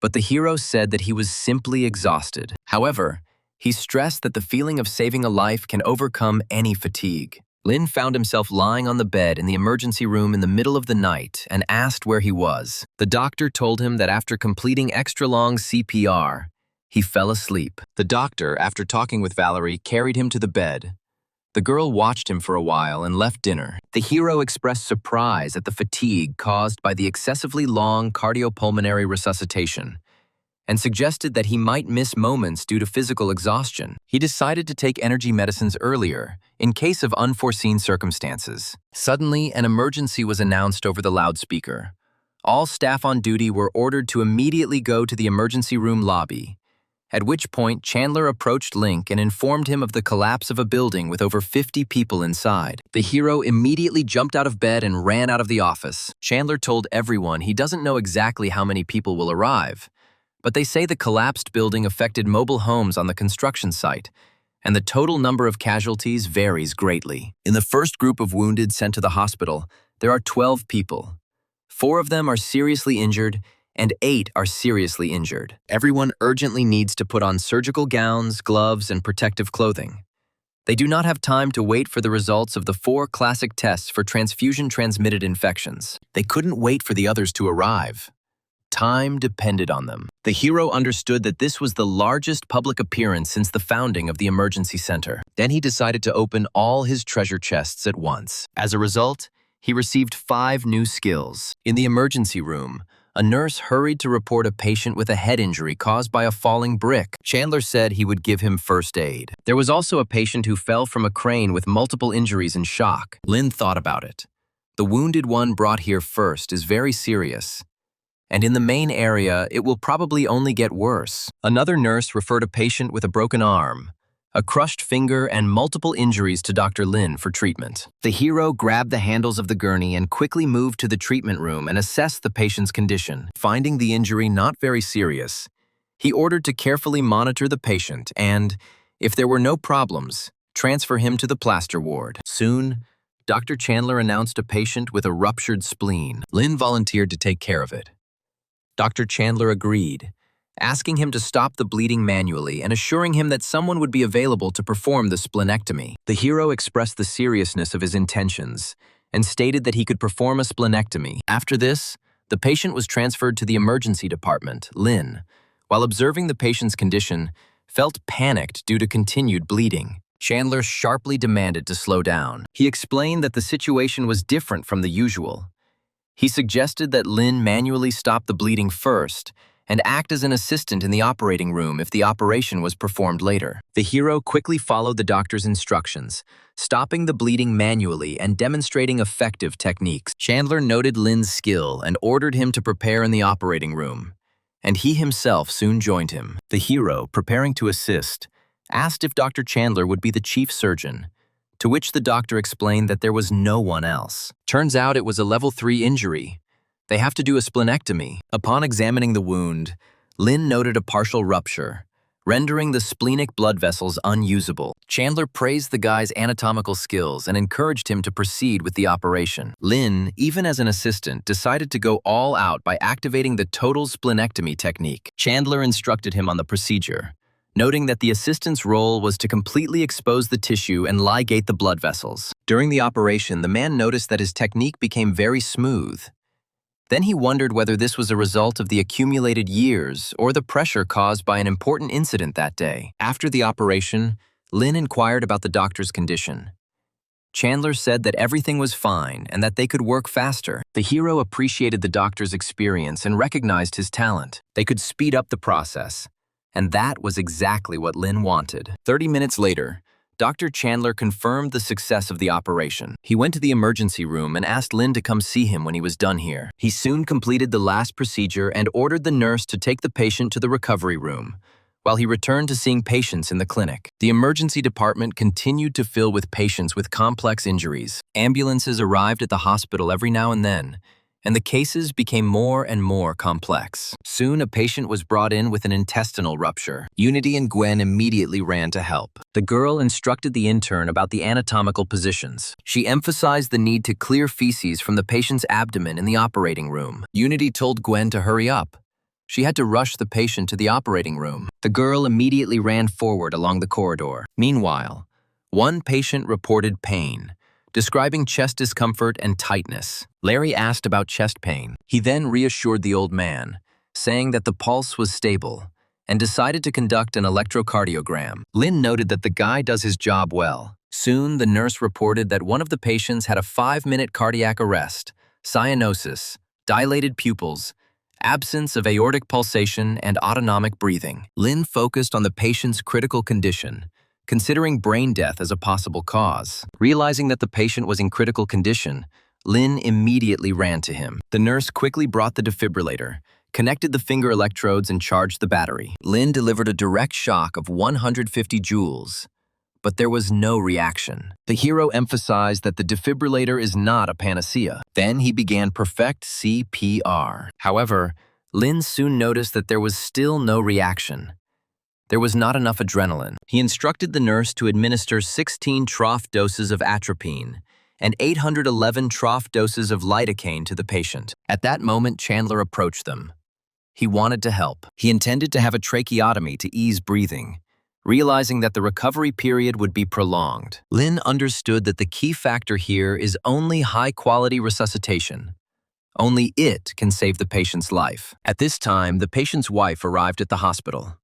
but the hero said that he was simply exhausted. However, he stressed that the feeling of saving a life can overcome any fatigue. Lin found himself lying on the bed in the emergency room in the middle of the night and asked where he was. The doctor told him that after completing extra-long CPR, he fell asleep. The doctor, after talking with Valerie, carried him to the bed. The girl watched him for a while and left dinner. The hero expressed surprise at the fatigue caused by the excessively long cardiopulmonary resuscitation and suggested that he might miss moments due to physical exhaustion. He decided to take energy medicines earlier, in case of unforeseen circumstances. Suddenly, an emergency was announced over the loudspeaker. All staff on duty were ordered to immediately go to the emergency room lobby, at which point Chandler approached Link and informed him of the collapse of a building with over 50 people inside. The hero immediately jumped out of bed and ran out of the office. Chandler told everyone he doesn't know exactly how many people will arrive, but they say the collapsed building affected mobile homes on the construction site, and the total number of casualties varies greatly. In the first group of wounded sent to the hospital, there are 12 people. 4 of them are seriously injured, and 8 are seriously injured. Everyone urgently needs to put on surgical gowns, gloves, and protective clothing. They do not have time to wait for the results of the 4 classic tests for transfusion-transmitted infections. They couldn't wait for the others to arrive. Time depended on them. The hero understood that this was the largest public appearance since the founding of the emergency center. Then he decided to open all his treasure chests at once. As a result, he received 5 new skills. In the emergency room, a nurse hurried to report a patient with a head injury caused by a falling brick. Chandler said he would give him first aid. There was also a patient who fell from a crane with multiple injuries and shock. Lin thought about it. The wounded one brought here first is very serious, and in the main area, it will probably only get worse. Another nurse referred a patient with a broken arm, a crushed finger, and multiple injuries to Dr. Lin for treatment. The hero grabbed the handles of the gurney and quickly moved to the treatment room and assessed the patient's condition. Finding the injury not very serious, he ordered to carefully monitor the patient and, if there were no problems, transfer him to the plaster ward. Soon, Dr. Chandler announced a patient with a ruptured spleen. Lin volunteered to take care of it. Dr. Chandler agreed, asking him to stop the bleeding manually and assuring him that someone would be available to perform the splenectomy. The hero expressed the seriousness of his intentions and stated that he could perform a splenectomy. After this, the patient was transferred to the emergency department. Lin, while observing the patient's condition, felt panicked due to continued bleeding. Chandler sharply demanded to slow down. He explained that the situation was different from the usual. He suggested that Lin manually stop the bleeding first and act as an assistant in the operating room if the operation was performed later. The hero quickly followed the doctor's instructions, stopping the bleeding manually and demonstrating effective techniques. Chandler noted Lin's skill and ordered him to prepare in the operating room, and he himself soon joined him. The hero, preparing to assist, asked if Dr. Chandler would be the chief surgeon, to which the doctor explained that there was no one else. Turns out it was a level 3 injury. They have to do a splenectomy. Upon examining the wound, Lin noted a partial rupture, rendering the splenic blood vessels unusable. Chandler praised the guy's anatomical skills and encouraged him to proceed with the operation. Lin, even as an assistant, decided to go all out by activating the total splenectomy technique. Chandler instructed him on the procedure, noting that the assistant's role was to completely expose the tissue and ligate the blood vessels. During the operation, the man noticed that his technique became very smooth. Then he wondered whether this was a result of the accumulated years or the pressure caused by an important incident that day. After the operation, Lin inquired about the doctor's condition. Chandler said that everything was fine and that they could work faster. The hero appreciated the doctor's experience and recognized his talent. They could speed up the process, and that was exactly what Lin wanted. 30 minutes later, Dr. Chandler confirmed the success of the operation. He went to the emergency room and asked Lin to come see him when he was done here. He soon completed the last procedure and ordered the nurse to take the patient to the recovery room, while he returned to seeing patients in the clinic. The emergency department continued to fill with patients with complex injuries. Ambulances arrived at the hospital every now and then, and the cases became more and more complex. Soon, a patient was brought in with an intestinal rupture. Unity and Gwen immediately ran to help. The girl instructed the intern about the anatomical positions. She emphasized the need to clear feces from the patient's abdomen in the operating room. Unity told Gwen to hurry up. She had to rush the patient to the operating room. The girl immediately ran forward along the corridor. Meanwhile, one patient reported pain, describing chest discomfort and tightness. Larry asked about chest pain. He then reassured the old man, saying that the pulse was stable, and decided to conduct an electrocardiogram. Lin noted that the guy does his job well. Soon, the nurse reported that one of the patients had a 5-minute cardiac arrest, cyanosis, dilated pupils, absence of aortic pulsation, and autonomic breathing. Lin focused on the patient's critical condition, considering brain death as a possible cause. Realizing that the patient was in critical condition, Lin immediately ran to him. The nurse quickly brought the defibrillator, connected the finger electrodes, and charged the battery. Lin delivered a direct shock of 150 joules, but there was no reaction. The hero emphasized that the defibrillator is not a panacea. Then he began perfect CPR. However, Lin soon noticed that there was still no reaction. There was not enough adrenaline. He instructed the nurse to administer 16 trough doses of atropine and 811 trough doses of lidocaine to the patient. At that moment, Chandler approached them. He wanted to help. He intended to have a tracheotomy to ease breathing, realizing that the recovery period would be prolonged. Lin understood that the key factor here is only high-quality resuscitation. Only it can save the patient's life. At this time, the patient's wife arrived at the hospital.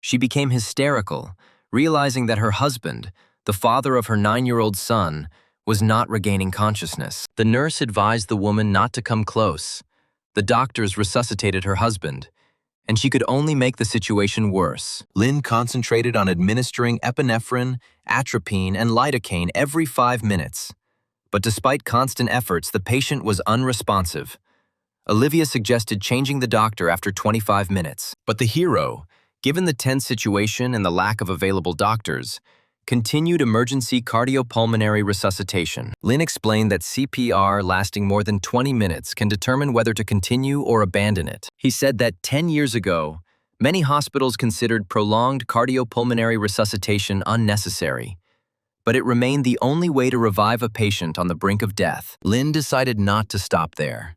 She became hysterical, realizing that her husband, the father of her 9-year-old son, was not regaining consciousness. The nurse advised the woman not to come close. The doctors resuscitated her husband, and she could only make the situation worse. Lin concentrated on administering epinephrine, atropine, and lidocaine every 5 minutes. But despite constant efforts, the patient was unresponsive. Olivia suggested changing the doctor after 25 minutes. But the hero, given the tense situation and the lack of available doctors, continued emergency cardiopulmonary resuscitation. Lin explained that CPR lasting more than 20 minutes can determine whether to continue or abandon it. He said that 10 years ago, many hospitals considered prolonged cardiopulmonary resuscitation unnecessary, but it remained the only way to revive a patient on the brink of death. Lin decided not to stop there.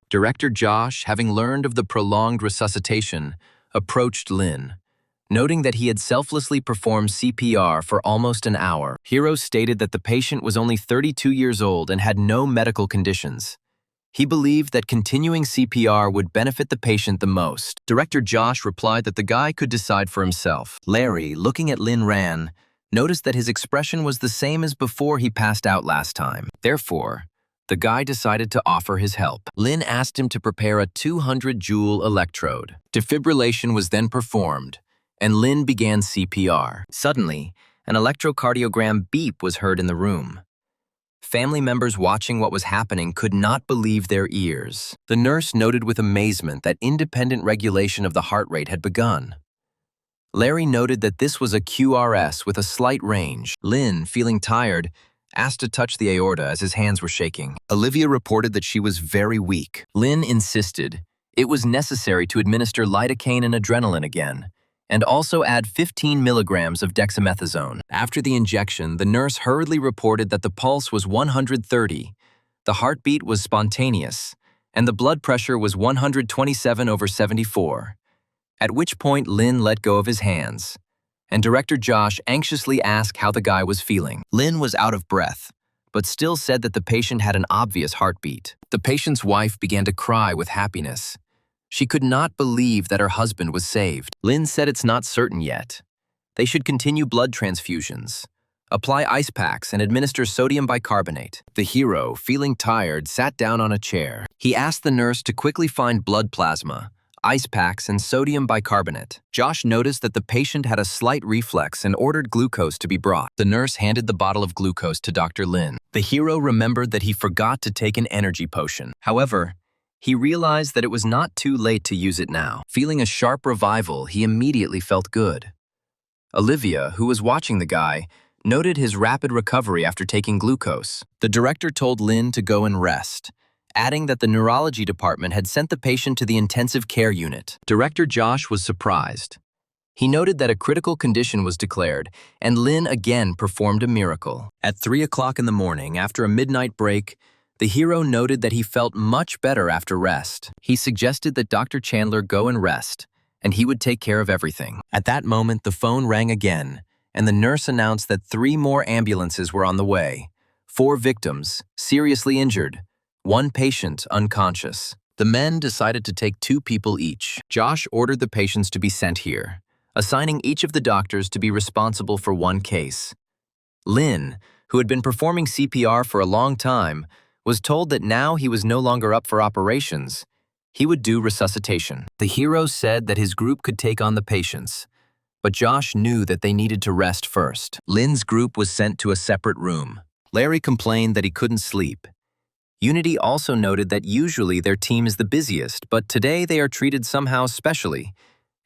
Director Josh, having learned of the prolonged resuscitation, approached Lin, noting that he had selflessly performed CPR for almost an hour. Hero stated that the patient was only 32 years old and had no medical conditions. He believed that continuing CPR would benefit the patient the most. Director Josh replied that the guy could decide for himself. Larry, looking at Lin Ran, noticed that his expression was the same as before he passed out last time. Therefore, The guy decided to offer his help. Lin asked him to prepare a 200-joule electrode. Defibrillation was then performed, and Lin began CPR. Suddenly, an electrocardiogram beep was heard in the room. Family members watching what was happening could not believe their ears. The nurse noted with amazement that independent regulation of the heart rate had begun. Larry noted that this was a QRS with a slight range. Lin, feeling tired, asked to touch the aorta as his hands were shaking. Olivia reported that she was very weak. Lin insisted it was necessary to administer lidocaine and adrenaline again, and also add 15 milligrams of dexamethasone. After the injection, the nurse hurriedly reported that the pulse was 130, the heartbeat was spontaneous, and the blood pressure was 127/74, at which point Lin let go of his hands, and Director Josh anxiously asked how the guy was feeling. Lin was out of breath, but still said that the patient had an obvious heartbeat. The patient's wife began to cry with happiness. She could not believe that her husband was saved. Lin said it's not certain yet. They should continue blood transfusions, apply ice packs, and administer sodium bicarbonate. The hero, feeling tired, sat down on a chair. He asked the nurse to quickly find blood plasma, ice packs, and sodium bicarbonate. Josh noticed that the patient had a slight reflex and ordered glucose to be brought. The nurse handed the bottle of glucose to Dr. Lin. The hero remembered that he forgot to take an energy potion. However, he realized that it was not too late to use it now. Feeling a sharp revival, he immediately felt good. Olivia, who was watching the guy, noted his rapid recovery after taking glucose. The director told Lin to go and rest, adding that the neurology department had sent the patient to the intensive care unit. Director Josh was surprised. He noted that a critical condition was declared, and Lin again performed a miracle. At 3 o'clock in the morning, after a midnight break, the hero noted that he felt much better after rest. He suggested that Dr. Chandler go and rest, and he would take care of everything. At that moment, the phone rang again, and the nurse announced that 3 more ambulances were on the way. 4 victims, seriously injured, 1 patient unconscious. The men decided to take 2 people each. Josh ordered the patients to be sent here, assigning each of the doctors to be responsible for 1 case. Lin, who had been performing CPR for a long time, was told that now he was no longer up for operations. He would do resuscitation. The hero said that his group could take on the patients, but Josh knew that they needed to rest first. Lin's group was sent to a separate room. Larry complained that he couldn't sleep. Unity also noted that usually their team is the busiest, but today they are treated somehow specially,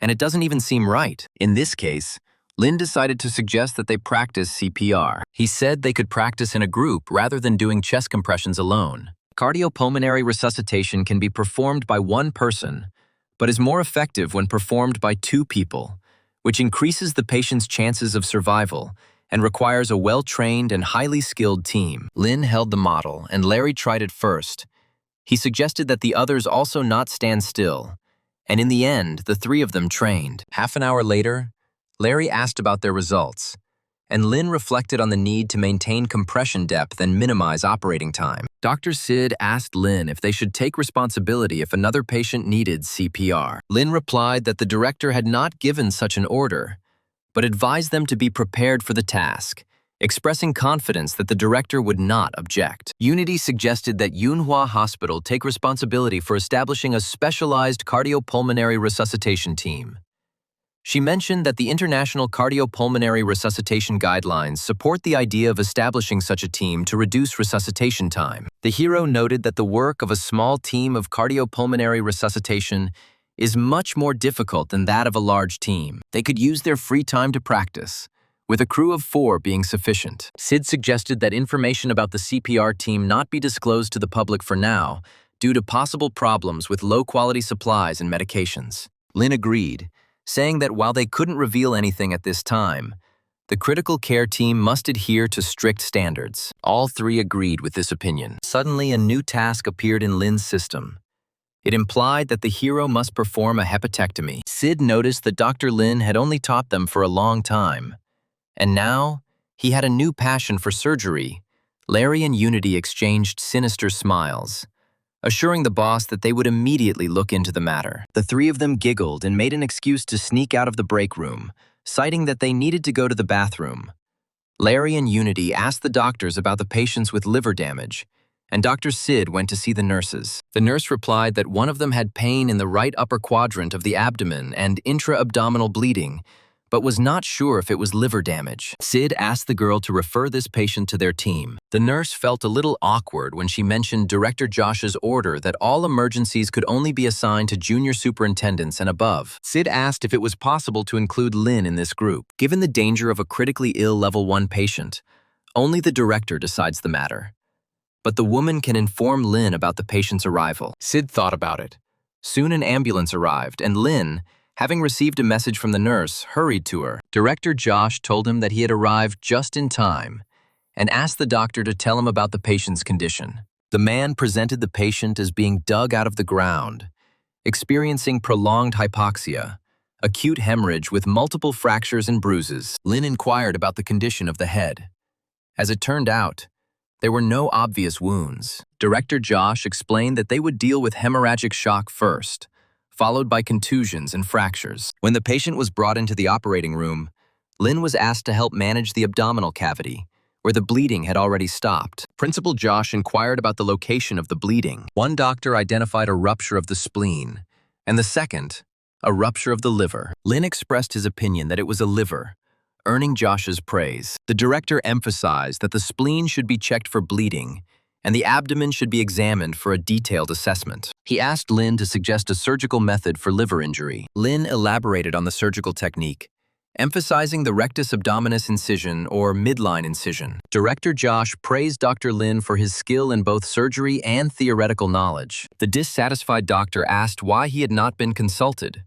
and it doesn't even seem right. In this case, Lin decided to suggest that they practice CPR. He said they could practice in a group rather than doing chest compressions alone. Cardiopulmonary resuscitation can be performed by 1 person, but is more effective when performed by 2 people, which increases the patient's chances of survival and requires a well-trained and highly skilled team. Lin held the model, and Larry tried it first. He suggested that the others also not stand still, and in the end, the 3 of them trained. Half an hour later, Larry asked about their results, and Lin reflected on the need to maintain compression depth and minimize operating time. Dr. Sid asked Lin if they should take responsibility if another patient needed CPR. Lin replied that the director had not given such an order, but advised them to be prepared for the task, expressing confidence that the director would not object. Unity suggested that Yunhua Hospital take responsibility for establishing a specialized cardiopulmonary resuscitation team. She mentioned that the International Cardiopulmonary Resuscitation Guidelines support the idea of establishing such a team to reduce resuscitation time. The hero noted that the work of a small team of cardiopulmonary resuscitation is much more difficult than that of a large team. They could use their free time to practice, with a crew of 4 being sufficient. Sid suggested that information about the CPR team not be disclosed to the public for now, due to possible problems with low-quality supplies and medications. Lin agreed, saying that while they couldn't reveal anything at this time, the critical care team must adhere to strict standards. All 3 agreed with this opinion. Suddenly, a new task appeared in Lin's system. It implied that the hero must perform a hepatectomy. Sid noticed that Dr. Lin had only taught them for a long time, and now he had a new passion for surgery. Larry and Unity exchanged sinister smiles, assuring the boss that they would immediately look into the matter. The 3 of them giggled and made an excuse to sneak out of the break room, citing that they needed to go to the bathroom. Larry and Unity asked the doctors about the patients with liver damage, and Dr. Sid went to see the nurses. The nurse replied that one of them had pain in the right upper quadrant of the abdomen and intra-abdominal bleeding, but was not sure if it was liver damage. Sid asked the girl to refer this patient to their team. The nurse felt a little awkward when she mentioned Director Josh's order that all emergencies could only be assigned to junior superintendents and above. Sid asked if it was possible to include Lynn in this group. Given the danger of a critically ill level 1 patient, only the director decides the matter. But the woman can inform Lynn about the patient's arrival. Sid thought about it. Soon an ambulance arrived, and Lynn, having received a message from the nurse, hurried to her. Director Josh told him that he had arrived just in time and asked the doctor to tell him about the patient's condition. The man presented the patient as being dug out of the ground, experiencing prolonged hypoxia, acute hemorrhage with multiple fractures and bruises. Lynn inquired about the condition of the head. As it turned out, there were no obvious wounds. Director Josh explained that they would deal with hemorrhagic shock first, followed by contusions and fractures. When the patient was brought into the operating room, Lynn was asked to help manage the abdominal cavity, where the bleeding had already stopped. Principal Josh inquired about the location of the bleeding. One doctor identified a rupture of the spleen, and the second, a rupture of the liver. Lynn expressed his opinion that it was a liver, earning Josh's praise. The director emphasized that the spleen should be checked for bleeding, and the abdomen should be examined for a detailed assessment. He asked Lynn to suggest a surgical method for liver injury. Lynn elaborated on the surgical technique, emphasizing the rectus abdominis incision or midline incision. Director Josh praised Dr. Lynn for his skill in both surgery and theoretical knowledge. The dissatisfied doctor asked why he had not been consulted,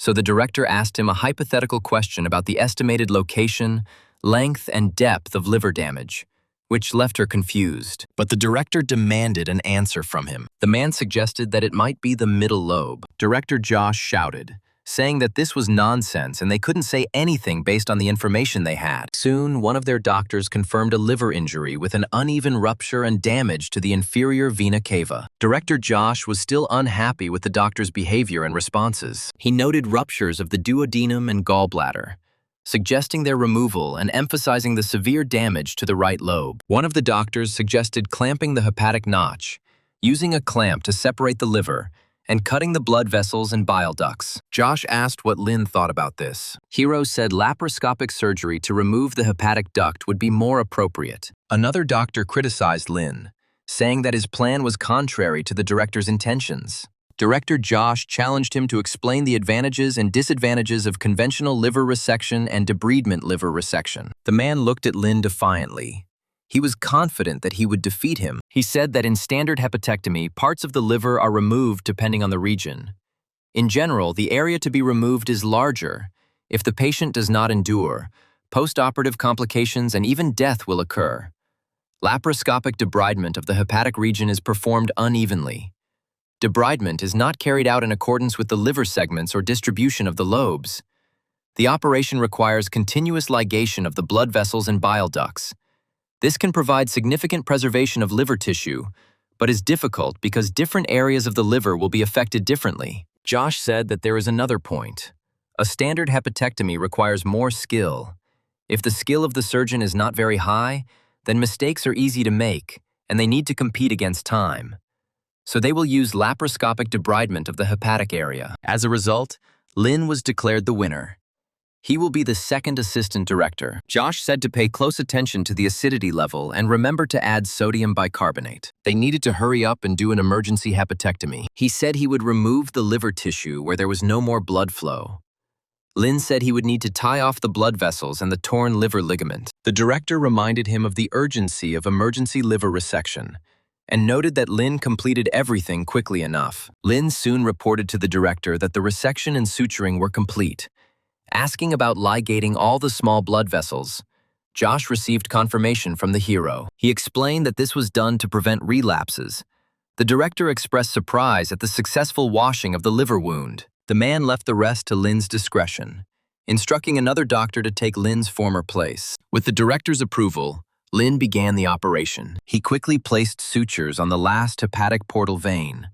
so the director asked him a hypothetical question about the estimated location, length, and depth of liver damage, which left her confused. But the director demanded an answer from him. The man suggested that it might be the middle lobe. Director Josh shouted, saying that this was nonsense and they couldn't say anything based on the information they had. Soon, one of their doctors confirmed a liver injury with an uneven rupture and damage to the inferior vena cava. Director Josh was still unhappy with the doctor's behavior and responses. He noted ruptures of the duodenum and gallbladder, suggesting their removal and emphasizing the severe damage to the right lobe. One of the doctors suggested clamping the hepatic notch, using a clamp to separate the liver, and cutting the blood vessels and bile ducts. Josh asked what Lynn thought about this. Hiro said laparoscopic surgery to remove the hepatic duct would be more appropriate. Another doctor criticized Lynn, saying that his plan was contrary to the director's intentions. Director Josh challenged him to explain the advantages and disadvantages of conventional liver resection and debridement liver resection. The man looked at Lynn defiantly. He was confident that he would defeat him. He said that in standard hepatectomy, parts of the liver are removed depending on the region. In general, the area to be removed is larger. If the patient does not endure, post-operative complications and even death will occur. Laparoscopic debridement of the hepatic region is performed unevenly. Debridement is not carried out in accordance with the liver segments or distribution of the lobes. The operation requires continuous ligation of the blood vessels and bile ducts. This can provide significant preservation of liver tissue, but is difficult because different areas of the liver will be affected differently. Josh said that there is another point. A standard hepatectomy requires more skill. If the skill of the surgeon is not very high, then mistakes are easy to make, and they need to compete against time. So they will use laparoscopic debridement of the hepatic area. As a result, Lynn was declared the winner. He will be the second assistant director. Josh said to pay close attention to the acidity level and remember to add sodium bicarbonate. They needed to hurry up and do an emergency hepatectomy. He said he would remove the liver tissue where there was no more blood flow. Lynn said he would need to tie off the blood vessels and the torn liver ligament. The director reminded him of the urgency of emergency liver resection and noted that Lynn completed everything quickly enough. Lynn soon reported to the director that the resection and suturing were complete. Asking about ligating all the small blood vessels, Josh received confirmation from the hero. He explained that this was done to prevent relapses. The director expressed surprise at the successful washing of the liver wound. The man left the rest to Lynn's discretion, instructing another doctor to take Lynn's former place. With the director's approval, Lynn began the operation. He quickly placed sutures on the last hepatic portal vein.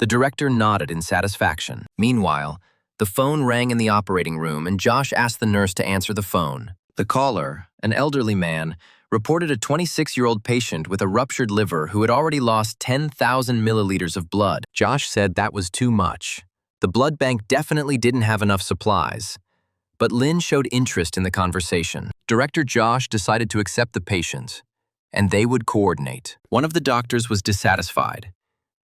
The director nodded in satisfaction. Meanwhile, the phone rang in the operating room and Josh asked the nurse to answer the phone. The caller, an elderly man, reported a 26-year-old patient with a ruptured liver who had already lost 10,000 milliliters of blood. Josh said that was too much. The blood bank definitely didn't have enough supplies. But Lin showed interest in the conversation. Director Josh decided to accept the patient, and they would coordinate. One of the doctors was dissatisfied.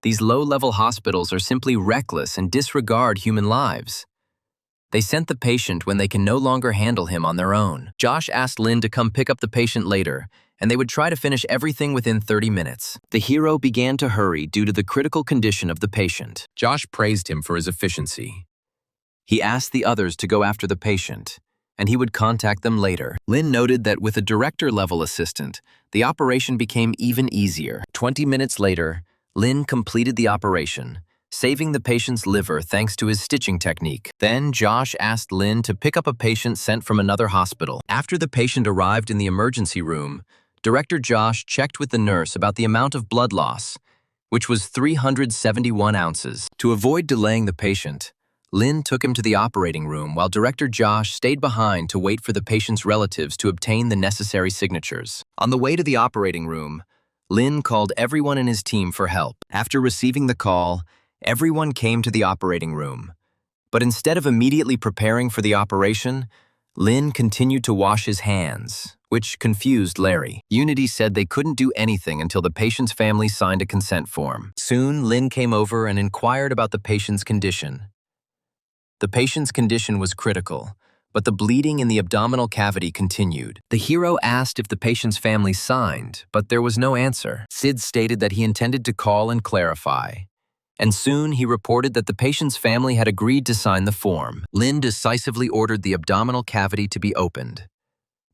These low-level hospitals are simply reckless and disregard human lives. They sent the patient when they can no longer handle him on their own. Josh asked Lin to come pick up the patient later, and they would try to finish everything within 30 minutes. The hero began to hurry due to the critical condition of the patient. Josh praised him for his efficiency. He asked the others to go after the patient, and he would contact them later. Lin noted that with a director-level assistant, the operation became even easier. 20 minutes later, Lin completed the operation, saving the patient's liver thanks to his stitching technique. Then Josh asked Lin to pick up a patient sent from another hospital. After the patient arrived in the emergency room, Director Josh checked with the nurse about the amount of blood loss, which was 371 ounces. To avoid delaying the patient, Lin took him to the operating room while Director Josh stayed behind to wait for the patient's relatives to obtain the necessary signatures. On the way to the operating room, Lin called everyone in his team for help. After receiving the call, everyone came to the operating room. But instead of immediately preparing for the operation, Lin continued to wash his hands, which confused Larry. Unity said they couldn't do anything until the patient's family signed a consent form. Soon, Lin came over and inquired about the patient's condition. The patient's condition was critical, but the bleeding in the abdominal cavity continued. The hero asked if the patient's family signed, but there was no answer. Sid stated that he intended to call and clarify, and soon he reported that the patient's family had agreed to sign the form. Lin decisively ordered the abdominal cavity to be opened.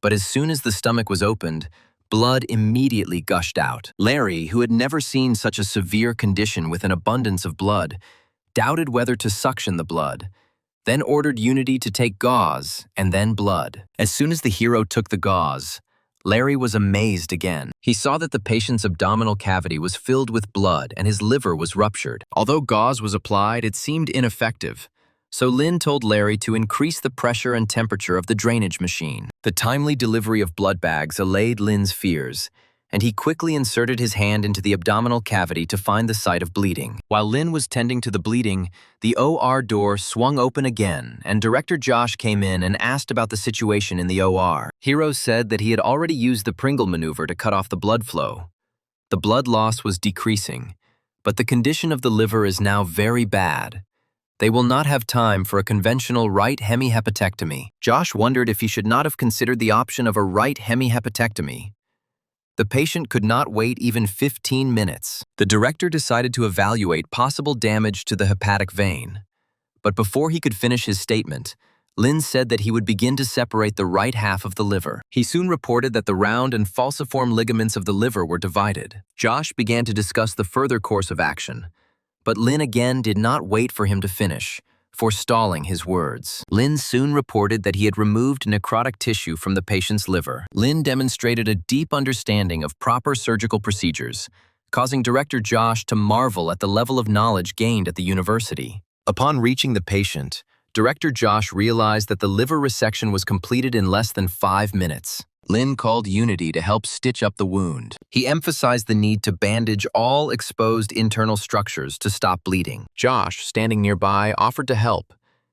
But as soon as the stomach was opened, blood immediately gushed out. Larry, who had never seen such a severe condition with an abundance of blood, doubted whether to suction the blood, then ordered Unity to take gauze and then blood. As soon as the hero took the gauze, Larry was amazed again. He saw that the patient's abdominal cavity was filled with blood and his liver was ruptured. Although gauze was applied, it seemed ineffective. So Lin told Larry to increase the pressure and temperature of the drainage machine. The timely delivery of blood bags allayed Lin's fears, and he quickly inserted his hand into the abdominal cavity to find the site of bleeding. While Lin was tending to the bleeding, the OR door swung open again, and Director Josh came in and asked about the situation in the OR. Hero said that he had already used the Pringle maneuver to cut off the blood flow. The blood loss was decreasing, but the condition of the liver is now very bad. They will not have time for a conventional right hemihepatectomy. Josh wondered if he should not have considered the option of a right hemihepatectomy. The patient could not wait even 15 minutes. The director decided to evaluate possible damage to the hepatic vein. But before he could finish his statement, Lin said that he would begin to separate the right half of the liver. He soon reported that the round and falciform ligaments of the liver were divided. Josh began to discuss the further course of action, but Lin again did not wait for him to finish, forestalling his words. Lin soon reported that he had removed necrotic tissue from the patient's liver. Lin demonstrated a deep understanding of proper surgical procedures, causing Director Josh to marvel at the level of knowledge gained at the university. Upon reaching the patient, Director Josh realized that the liver resection was completed in less than 5 minutes. Lin called Unity to help stitch up the wound. He emphasized the need to bandage all exposed internal structures to stop bleeding. Josh, standing nearby, offered to help,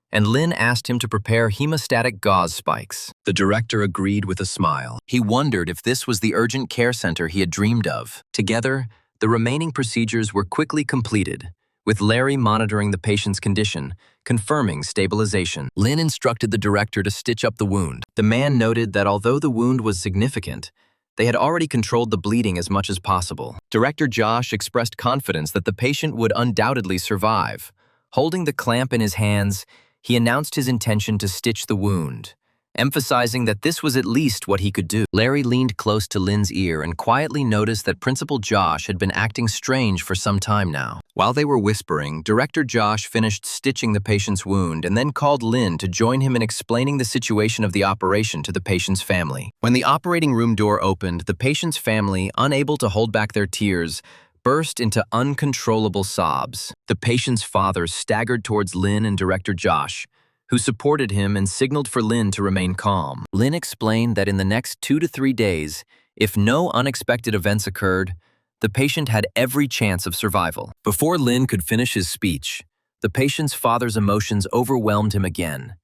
and Lin asked him to prepare hemostatic gauze spikes. The director agreed with a smile. He wondered if this was the urgent care center he had dreamed of. Together, the remaining procedures were quickly completed, with Larry monitoring the patient's condition, confirming stabilization. Lin instructed the director to stitch up the wound. The man noted that although the wound was significant, they had already controlled the bleeding as much as possible. Director Josh expressed confidence that the patient would undoubtedly survive. Holding the clamp in his hands, he announced his intention to stitch the wound, emphasizing that this was at least what he could do. Larry leaned close to Lin's ear and quietly noticed that Principal Josh had been acting strange for some time now. While they were whispering, Director Josh finished stitching the patient's wound and then called Lin to join him in explaining the situation of the operation to the patient's family. When the operating room door opened, the patient's family, unable to hold back their tears, burst into uncontrollable sobs. The patient's father staggered towards Lin and Director Josh, who supported him and signaled for Lin to remain calm. Lin explained that in the next 2 to 3 days, If no unexpected events occurred, the patient had every chance of survival. Before Lin could finish his speech, the patient's father's emotions overwhelmed him again,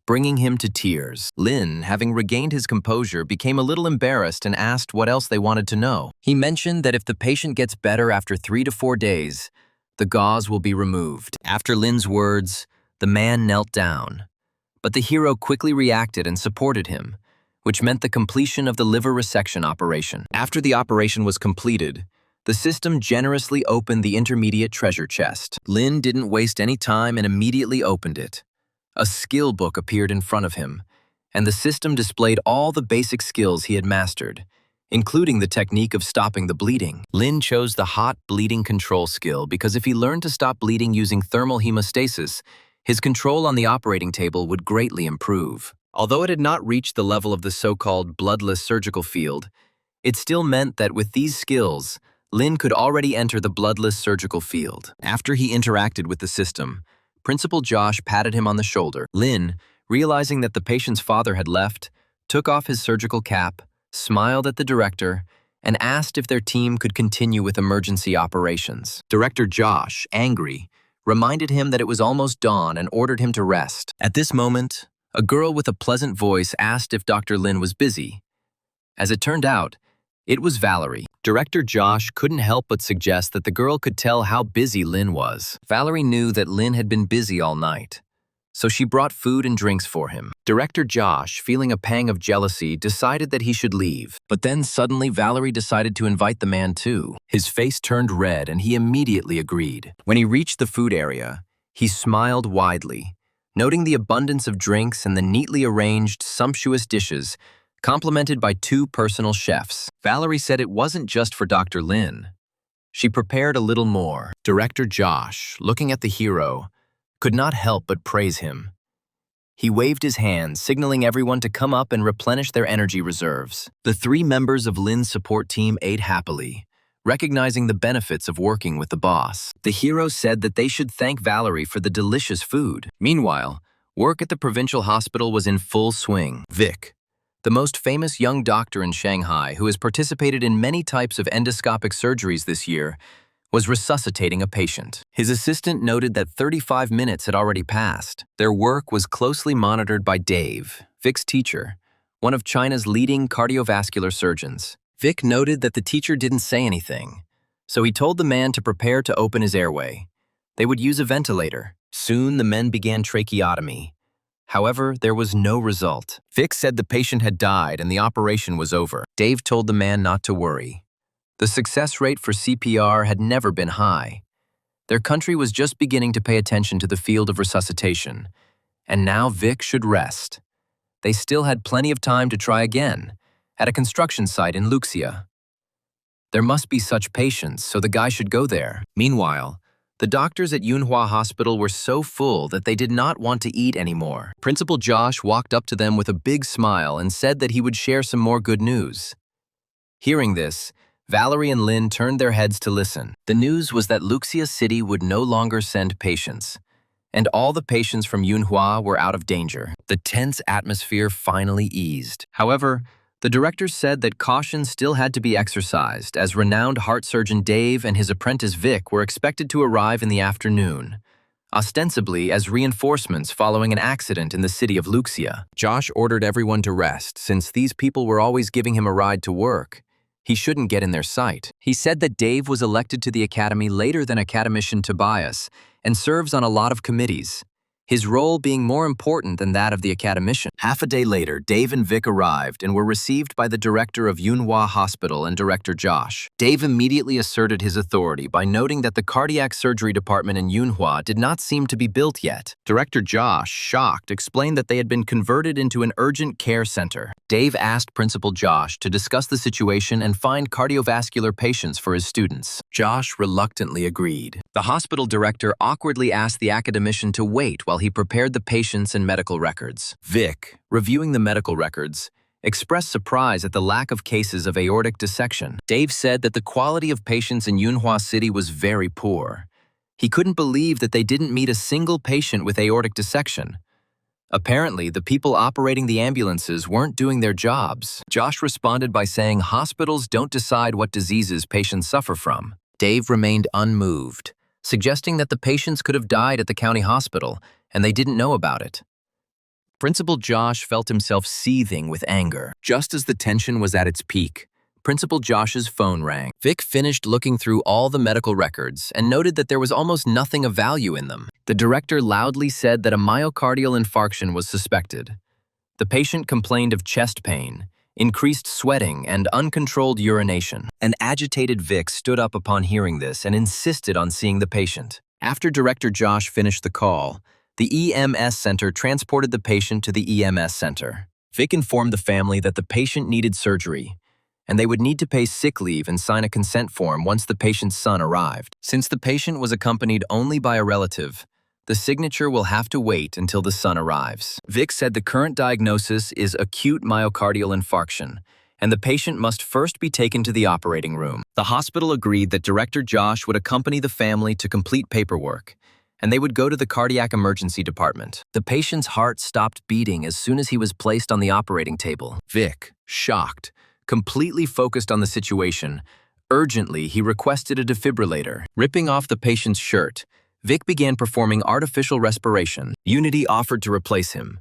bringing him to tears. Lin, having regained his composure, became a little embarrassed and asked what else they wanted to know. He mentioned that if the patient gets better after 3 to 4 days, the gauze will be removed. After Lin's words, the man knelt down, but the hero quickly reacted and supported him, which meant the completion of the liver resection operation. After the operation was completed, the system generously opened the intermediate treasure chest. Lin didn't waste any time and immediately opened it. A skill book appeared in front of him, and the system displayed all the basic skills he had mastered, including the technique of stopping the bleeding. Lin chose the hot bleeding control skill because if he learned to stop bleeding using thermal hemostasis, his control on the operating table would greatly improve. Although it had not reached the level of the so-called bloodless surgical field, it still meant that with these skills, Lin could already enter the bloodless surgical field. After he interacted with the system, Principal Josh patted him on the shoulder. Lin, realizing that the patient's father had left, took off his surgical cap, smiled at the director, and asked if their team could continue with emergency operations. Director Josh, angry, reminded him that it was almost dawn and ordered him to rest. At this moment, a girl with a pleasant voice asked if Dr. Lin was busy. As it turned out, it was Valerie. Director Josh couldn't help but suggest that the girl could tell how busy Lin was. Valerie knew that Lin had been busy all night, so she brought food and drinks for him. Director Josh, feeling a pang of jealousy, decided that he should leave. But then suddenly Valerie decided to invite the man too. His face turned red and he immediately agreed. When he reached the food area, he smiled widely, noting the abundance of drinks and the neatly arranged, sumptuous dishes, complemented by 2 personal chefs. Valerie said it wasn't just for Dr. Lin. She prepared a little more. Director Josh, looking at the hero, could not help but praise him. He waved his hand, signaling everyone to come up and replenish their energy reserves. The 3 members of Lin's support team ate happily, recognizing the benefits of working with the boss. The hero said that they should thank Valerie for the delicious food. Meanwhile, work at the provincial hospital was in full swing. Vic, the most famous young doctor in Shanghai who has participated in many types of endoscopic surgeries this year, was resuscitating a patient. His assistant noted that 35 minutes had already passed. Their work was closely monitored by Dave, Vic's teacher, one of China's leading cardiovascular surgeons. Vic noted that the teacher didn't say anything, so he told the man to prepare to open his airway. They would use a ventilator. Soon the men began tracheotomy. However, there was no result. Vic said the patient had died and the operation was over. Dave told the man not to worry. The success rate for CPR had never been high. Their country was just beginning to pay attention to the field of resuscitation, and now Vic should rest. They still had plenty of time to try again, at a construction site in Luxia. There must be such patients, so the guy should go there. Meanwhile, the doctors at Yunhua Hospital were so full that they did not want to eat anymore. Principal Josh walked up to them with a big smile and said that he would share some more good news. Hearing this, Valerie and Lin turned their heads to listen. The news was that Luxia City would no longer send patients, and all the patients from Yunhua were out of danger. The tense atmosphere finally eased. However, the director said that caution still had to be exercised, as renowned heart surgeon Dave and his apprentice Vic were expected to arrive in the afternoon, ostensibly as reinforcements following an accident in the city of Luxia. Josh ordered everyone to rest, since these people were always giving him a ride to work. He shouldn't get in their sight. He said that Dave was elected to the academy later than academician Tobias and serves on a lot of committees, his role being more important than that of the academician. Half a day later, Dave and Vic arrived and were received by the director of Yunhua Hospital and Director Josh. Dave immediately asserted his authority by noting that the cardiac surgery department in Yunhua did not seem to be built yet. Director Josh, shocked, explained that they had been converted into an urgent care center. Dave asked Principal Josh to discuss the situation and find cardiovascular patients for his students. Josh reluctantly agreed. The hospital director awkwardly asked the academician to wait while he prepared the patients and medical records. Vic, reviewing the medical records, expressed surprise at the lack of cases of aortic dissection. Dave said that the quality of patients in Yunhua City was very poor. He couldn't believe that they didn't meet a single patient with aortic dissection. Apparently, the people operating the ambulances weren't doing their jobs. Josh responded by saying hospitals don't decide what diseases patients suffer from. Dave remained unmoved, suggesting that the patients could have died at the county hospital and they didn't know about it. Principal Josh felt himself seething with anger. Just as the tension was at its peak, Principal Josh's phone rang. Vic finished looking through all the medical records and noted that there was almost nothing of value in them. The director loudly said that a myocardial infarction was suspected. The patient complained of chest pain, increased sweating, and uncontrolled urination. An agitated Vic stood up upon hearing this and insisted on seeing the patient. After Director Josh finished the call, the EMS center transported the patient to the EMS center. Vic informed the family that the patient needed surgery, and they would need to pay sick leave and sign a consent form once the patient's son arrived. Since the patient was accompanied only by a relative, the signature will have to wait until the son arrives. Vic said the current diagnosis is acute myocardial infarction, and the patient must first be taken to the operating room. The hospital agreed that Director Josh would accompany the family to complete paperwork, and they would go to the cardiac emergency department. The patient's heart stopped beating as soon as he was placed on the operating table. Vic, shocked, completely focused on the situation, urgently he requested a defibrillator. Ripping off the patient's shirt, Vic began performing artificial respiration. Unity offered to replace him,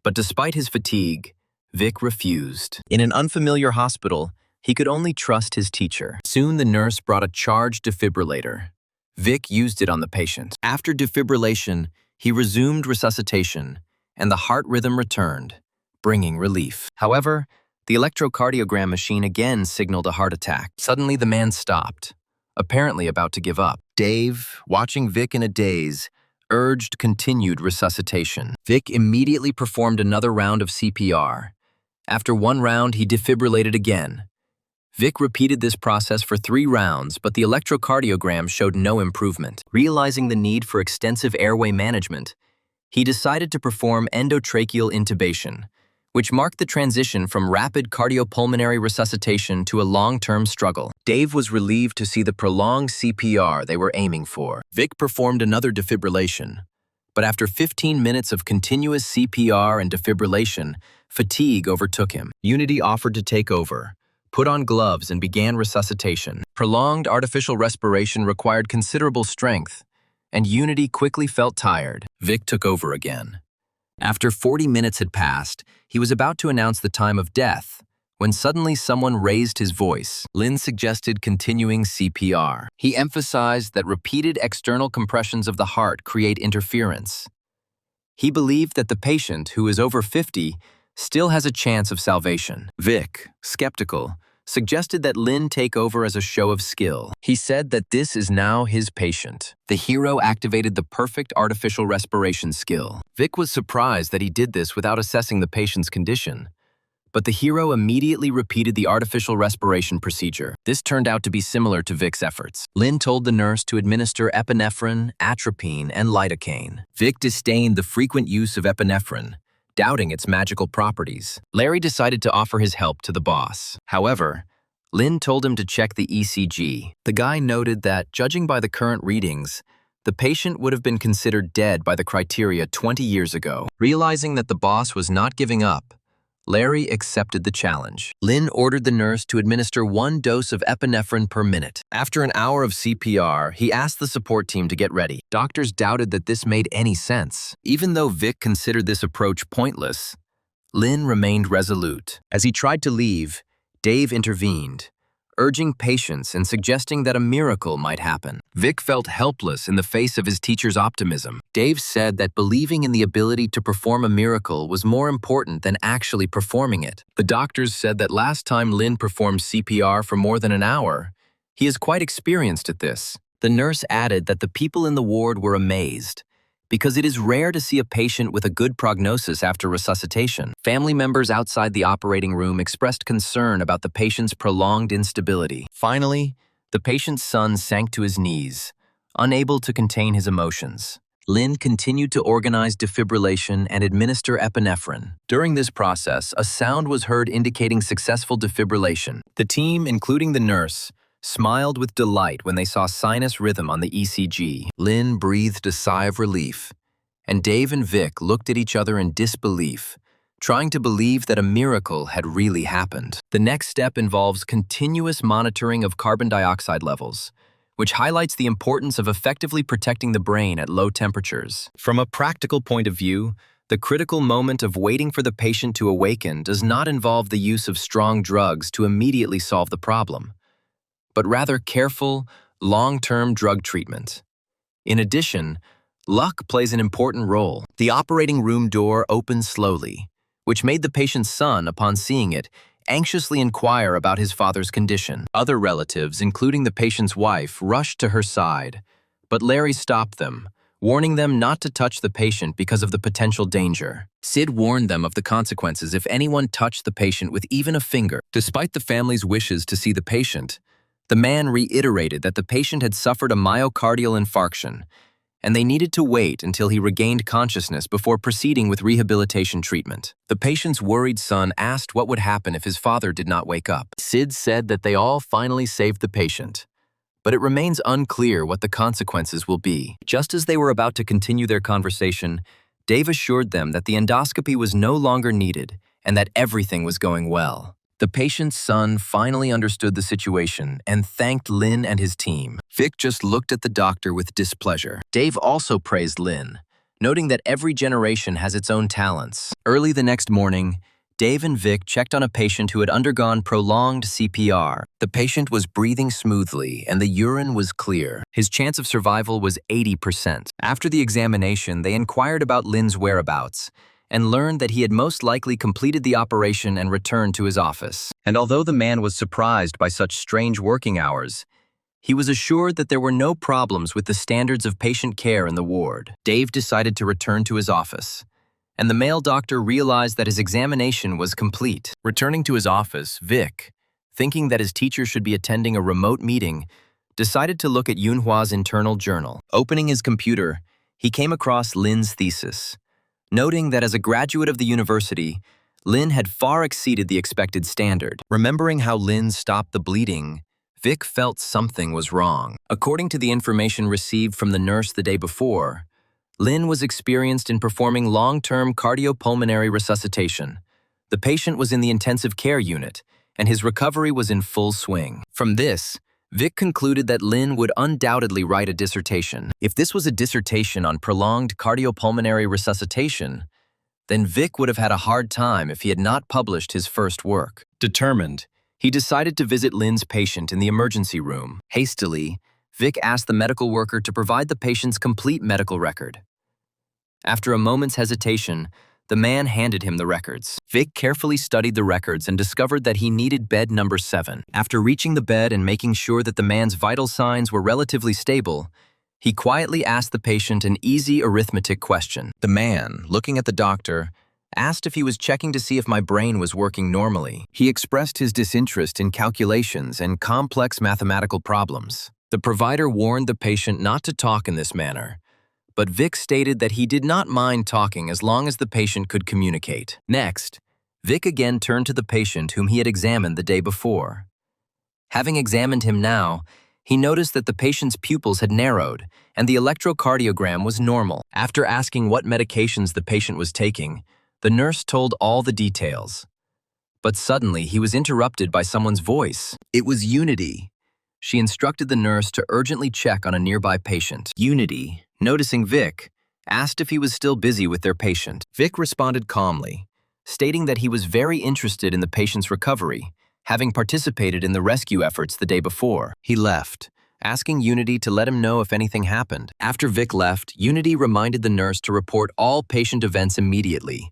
but despite his fatigue, Vic refused. In an unfamiliar hospital, he could only trust his teacher. Soon the nurse brought a charged defibrillator. Vic used it on the patient. After defibrillation, he resumed resuscitation, and the heart rhythm returned, bringing relief. However, the electrocardiogram machine again signaled a heart attack. Suddenly, the man stopped, apparently about to give up. Dave, watching Vic in a daze, urged continued resuscitation. Vic immediately performed another round of CPR. After one round, he defibrillated again. Vic repeated this process for 3 rounds, but the electrocardiogram showed no improvement. Realizing the need for extensive airway management, he decided to perform endotracheal intubation, which marked the transition from rapid cardiopulmonary resuscitation to a long-term struggle. Dave was relieved to see the prolonged CPR they were aiming for. Vic performed another defibrillation, but after 15 minutes of continuous CPR and defibrillation, fatigue overtook him. Unity offered to take over, put on gloves, and began resuscitation. Prolonged artificial respiration required considerable strength, and Unity quickly felt tired. Vic took over again. After 40 minutes had passed, he was about to announce the time of death, when suddenly someone raised his voice. Lin suggested continuing CPR. He emphasized that repeated external compressions of the heart create interference. He believed that the patient, who is over 50, still has a chance of salvation. Vic, skeptical, suggested that Lin take over as a show of skill. He said that this is now his patient. The hero activated the perfect artificial respiration skill. Vic was surprised that he did this without assessing the patient's condition, but the hero immediately repeated the artificial respiration procedure. This turned out to be similar to Vic's efforts. Lin told the nurse to administer epinephrine, atropine, and lidocaine. Vic disdained the frequent use of epinephrine, doubting its magical properties. Larry decided to offer his help to the boss. However, Lin told him to check the ECG. The guy noted that, judging by the current readings, the patient would have been considered dead by the criteria 20 years ago. Realizing that the boss was not giving up, Larry accepted the challenge. Lin ordered the nurse to administer 1 dose of epinephrine per minute. After an hour of CPR, he asked the support team to get ready. Doctors doubted that this made any sense. Even though Vic considered this approach pointless, Lin remained resolute. As he tried to leave, Dave intervened, urging patience and suggesting that a miracle might happen. Vic felt helpless in the face of his teacher's optimism. Dave said that believing in the ability to perform a miracle was more important than actually performing it. The doctors said that last time Lin performed CPR for more than an hour, he is quite experienced at this. The nurse added that the people in the ward were amazed, because it is rare to see a patient with a good prognosis after resuscitation. Family members outside the operating room expressed concern about the patient's prolonged instability. Finally, the patient's son sank to his knees, unable to contain his emotions. Lin continued to organize defibrillation and administer epinephrine. During this process, a sound was heard indicating successful defibrillation. The team, including the nurse, smiled with delight when they saw sinus rhythm on the ECG. Lin breathed a sigh of relief. and Dave and Vic looked at each other in disbelief, trying to believe that a miracle had really happened. The next step involves continuous monitoring of carbon dioxide levels, which highlights the importance of effectively protecting the brain at low temperatures. From a practical point of view, the critical moment of waiting for the patient to awaken does not involve the use of strong drugs to immediately solve the problem, but rather careful, long-term drug treatment. In addition, luck plays an important role. The operating room door opened slowly, which made the patient's son, upon seeing it, anxiously inquire about his father's condition. Other relatives, including the patient's wife, rushed to her side, but Larry stopped them, warning them not to touch the patient because of the potential danger. Sid warned them of the consequences if anyone touched the patient with even a finger. Despite the family's wishes to see the patient, the man reiterated that the patient had suffered a myocardial infarction, and they needed to wait until he regained consciousness before proceeding with rehabilitation treatment. The patient's worried son asked what would happen if his father did not wake up. Sid said that they all finally saved the patient, but it remains unclear what the consequences will be. Just as they were about to continue their conversation, Dave assured them that the endoscopy was no longer needed and that everything was going well. The patient's son finally understood the situation and thanked Lin and his team. Vic just looked at the doctor with displeasure. Dave also praised Lin, noting that every generation has its own talents. Early the next morning, Dave and Vic checked on a patient who had undergone prolonged CPR. The patient was breathing smoothly and the urine was clear. His chance of survival was 80%. After the examination, they inquired about Lin's whereabouts and learned that he had most likely completed the operation and returned to his office. And although the man was surprised by such strange working hours, he was assured that there were no problems with the standards of patient care in the ward. Dave decided to return to his office, and the male doctor realized that his examination was complete. Returning to his office, Vic, thinking that his teacher should be attending a remote meeting, decided to look at Yunhua's internal journal. Opening his computer, he came across Lin's thesis, noting that as a graduate of the university, Lin had far exceeded the expected standard. Remembering how Lin stopped the bleeding, Vic felt something was wrong. According to the information received from the nurse the day before, Lin was experienced in performing long-term cardiopulmonary resuscitation. The patient was in the intensive care unit, and his recovery was in full swing. From this, Vic concluded that Lin would undoubtedly write a dissertation. If this was a dissertation on prolonged cardiopulmonary resuscitation, then Vic would have had a hard time if he had not published his first work. Determined, he decided to visit Lin's patient in the emergency room. Hastily, Vic asked the medical worker to provide the patient's complete medical record. After a moment's hesitation, the man handed him the records. Vic carefully studied the records and discovered that he needed bed number 7. After reaching the bed and making sure that the man's vital signs were relatively stable, he quietly asked the patient an easy arithmetic question. The man, looking at the doctor, asked if he was checking to see if my brain was working normally. He expressed his disinterest in calculations and complex mathematical problems. The provider warned the patient not to talk in this manner, but Vic stated that he did not mind talking as long as the patient could communicate. Next, Vic again turned to the patient whom he had examined the day before. Having examined him now, he noticed that the patient's pupils had narrowed and the electrocardiogram was normal. After asking what medications the patient was taking, the nurse told all the details. But suddenly, he was interrupted by someone's voice. It was Unity. She instructed the nurse to urgently check on a nearby patient. Unity, noticing Vic, asked if he was still busy with their patient. Vic responded calmly, stating that he was very interested in the patient's recovery, having participated in the rescue efforts the day before. He left, asking Unity to let him know if anything happened. After Vic left, Unity reminded the nurse to report all patient events immediately,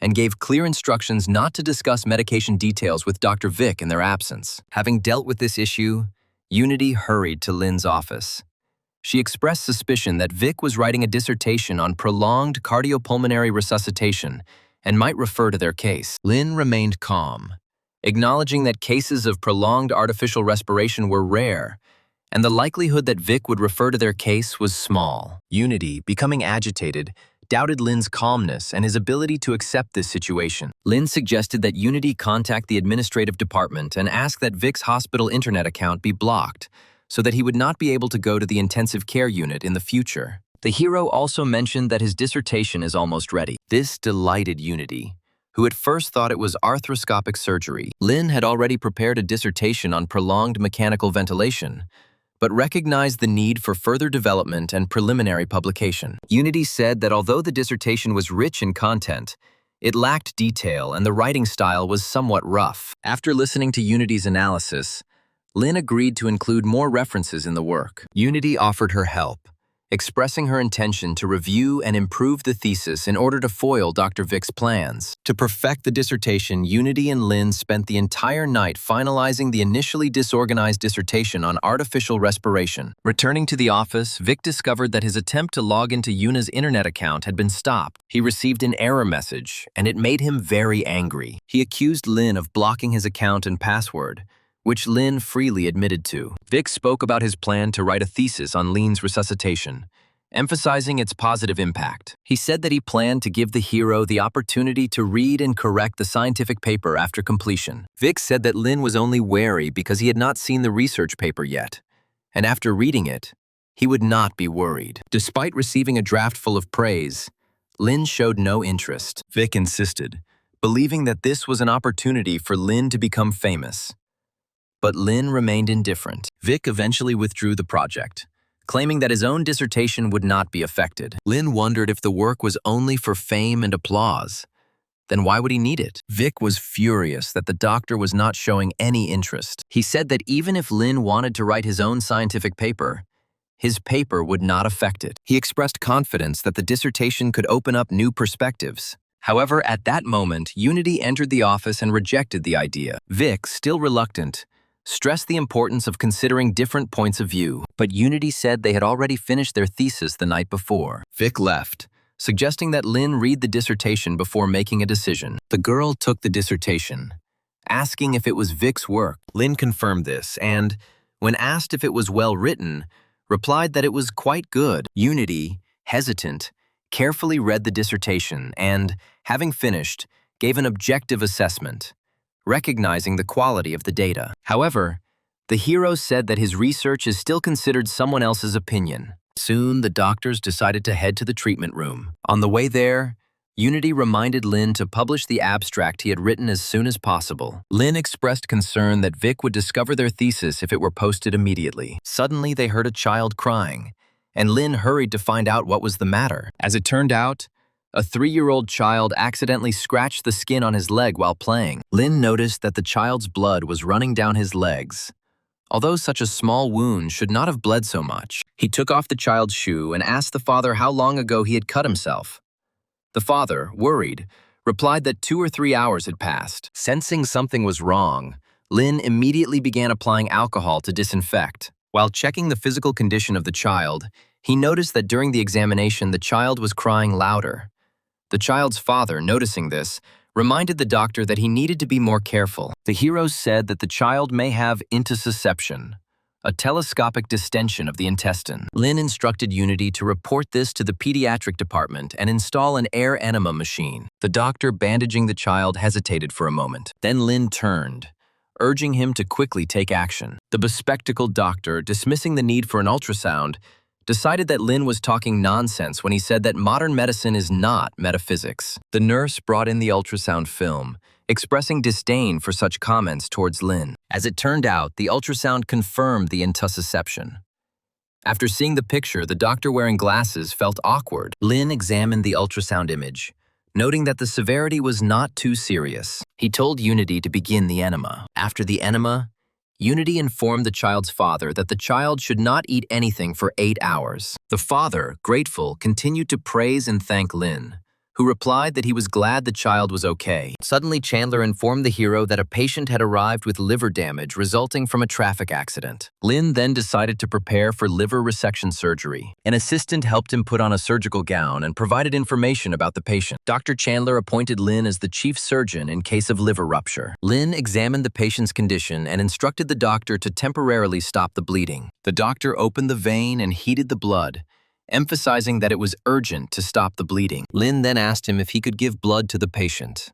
and gave clear instructions not to discuss medication details with Dr. Vic in their absence. Having dealt with this issue, Unity hurried to Lin's office. She expressed suspicion that Vic was writing a dissertation on prolonged cardiopulmonary resuscitation and might refer to their case. Lin remained calm, acknowledging that cases of prolonged artificial respiration were rare, and the likelihood that Vic would refer to their case was small. Unity, becoming agitated, doubted Lin's calmness and his ability to accept this situation. Lin suggested that Unity contact the administrative department and ask that Vic's hospital internet account be blocked so that he would not be able to go to the intensive care unit in the future. The hero also mentioned that his dissertation is almost ready. This delighted Unity, who at first thought it was arthroscopic surgery. Lin had already prepared a dissertation on prolonged mechanical ventilation, but recognized the need for further development and preliminary publication. Unity said that although the dissertation was rich in content, it lacked detail and the writing style was somewhat rough. After listening to Unity's analysis, Lin agreed to include more references in the work. Unity offered her help, expressing her intention to review and improve the thesis in order to foil Dr. Vic's plans. To perfect the dissertation, Unity and Lin spent the entire night finalizing the initially disorganized dissertation on artificial respiration. Returning to the office, Vic discovered that his attempt to log into Yuna's internet account had been stopped. He received an error message, and it made him very angry. He accused Lin of blocking his account and password, which Lin freely admitted to. Vic spoke about his plan to write a thesis on Lin's resuscitation, emphasizing its positive impact. He said that he planned to give the hero the opportunity to read and correct the scientific paper after completion. Vic said that Lin was only wary because he had not seen the research paper yet, and after reading it, he would not be worried. Despite receiving a draft full of praise, Lin showed no interest. Vic insisted, believing that this was an opportunity for Lin to become famous. But Lin remained indifferent. Vic eventually withdrew the project, claiming that his own dissertation would not be affected. Lin wondered if the work was only for fame and applause. Then why would he need it? Vic was furious that the doctor was not showing any interest. He said that even if Lin wanted to write his own scientific paper, his paper would not affect it. He expressed confidence that the dissertation could open up new perspectives. However, at that moment, Unity entered the office and rejected the idea. Vic, still reluctant, stressed the importance of considering different points of view, but Unity said they had already finished their thesis the night before. Vic left, suggesting that Lin read the dissertation before making a decision. The girl took the dissertation, asking if it was Vic's work. Lin confirmed this and, when asked if it was well written, replied that it was quite good. Unity, hesitant, carefully read the dissertation and, having finished, gave an objective assessment, recognizing the quality of the data. However, the hero said that his research is still considered someone else's opinion. Soon, the doctors decided to head to the treatment room. On the way there, Unity reminded Lin to publish the abstract he had written as soon as possible. Lin expressed concern that Vic would discover their thesis if it were posted immediately. Suddenly, they heard a child crying, and Lin hurried to find out what was the matter. As it turned out, a 3-year-old child accidentally scratched the skin on his leg while playing. Lin noticed that the child's blood was running down his legs, although such a small wound should not have bled so much. He took off the child's shoe and asked the father how long ago he had cut himself. The father, worried, replied that 2 or 3 hours had passed. Sensing something was wrong, Lin immediately began applying alcohol to disinfect. While checking the physical condition of the child, he noticed that during the examination the child was crying louder. The child's father, noticing this, reminded the doctor that he needed to be more careful. The hero said that the child may have intussusception, a telescopic distension of the intestine. Lin instructed Unity to report this to the pediatric department and install an air enema machine. The doctor bandaging the child hesitated for a moment. Then Lin turned, urging him to quickly take action. The bespectacled doctor, dismissing the need for an ultrasound, decided that Lin was talking nonsense when he said that modern medicine is not metaphysics. The nurse brought in the ultrasound film, expressing disdain for such comments towards Lin. As it turned out, the ultrasound confirmed the intussusception. After seeing the picture, the doctor wearing glasses felt awkward. Lin examined the ultrasound image, noting that the severity was not too serious. He told Unity to begin the enema. After the enema, Unity informed the child's father that the child should not eat anything for 8 hours. The father, grateful, continued to praise and thank Lin, who replied that he was glad the child was okay. Suddenly, Chandler informed the hero that a patient had arrived with liver damage resulting from a traffic accident. Lin then decided to prepare for liver resection surgery. An assistant helped him put on a surgical gown and provided information about the patient. Dr. Chandler appointed Lin as the chief surgeon in case of liver rupture. Lin examined the patient's condition and instructed the doctor to temporarily stop the bleeding. The doctor opened the vein and heated the blood, emphasizing that it was urgent to stop the bleeding. Lin then asked him if he could give blood to the patient,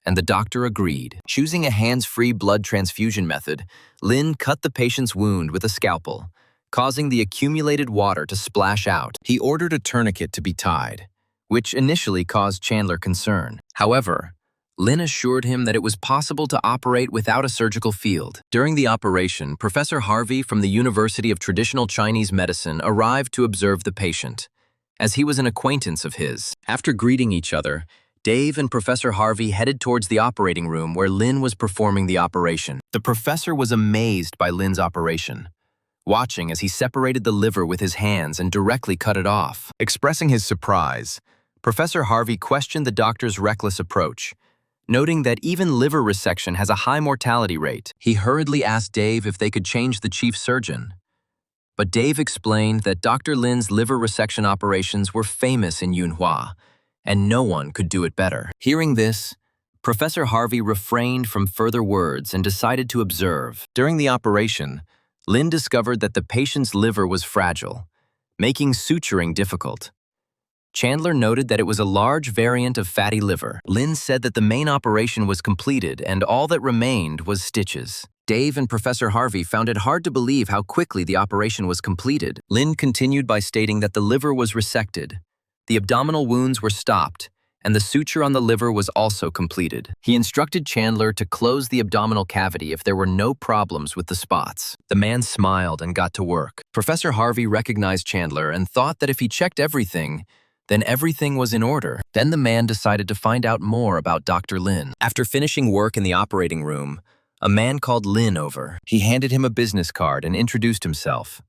and the doctor agreed. Choosing a hands-free blood transfusion method, Lin cut the patient's wound with a scalpel, causing the accumulated water to splash out. He ordered a tourniquet to be tied, which initially caused Chandler concern. However, Lin assured him that it was possible to operate without a surgical field. During the operation, Professor Harvey from the University of Traditional Chinese Medicine arrived to observe the patient, as he was an acquaintance of his. After greeting each other, Dave and Professor Harvey headed towards the operating room where Lin was performing the operation. The professor was amazed by Lin's operation, watching as he separated the liver with his hands and directly cut it off. Expressing his surprise, Professor Harvey questioned the doctor's reckless approach, noting that even liver resection has a high mortality rate. He hurriedly asked Dave if they could change the chief surgeon. But Dave explained that Dr. Lin's liver resection operations were famous in Yunhua, and no one could do it better. Hearing this, Professor Harvey refrained from further words and decided to observe. During the operation, Lin discovered that the patient's liver was fragile, making suturing difficult. Chandler noted that it was a large variant of fatty liver. Lin said that the main operation was completed and all that remained was stitches. Dave and Professor Harvey found it hard to believe how quickly the operation was completed. Lin continued by stating that the liver was resected, the abdominal wounds were stopped, and the suture on the liver was also completed. He instructed Chandler to close the abdominal cavity if there were no problems with the spots. The man smiled and got to work. Professor Harvey recognized Chandler and thought that if he checked everything, then everything was in order. Then the man decided to find out more about Dr. Lin. After finishing work in the operating room, a man called Lin over. He handed him a business card and introduced himself,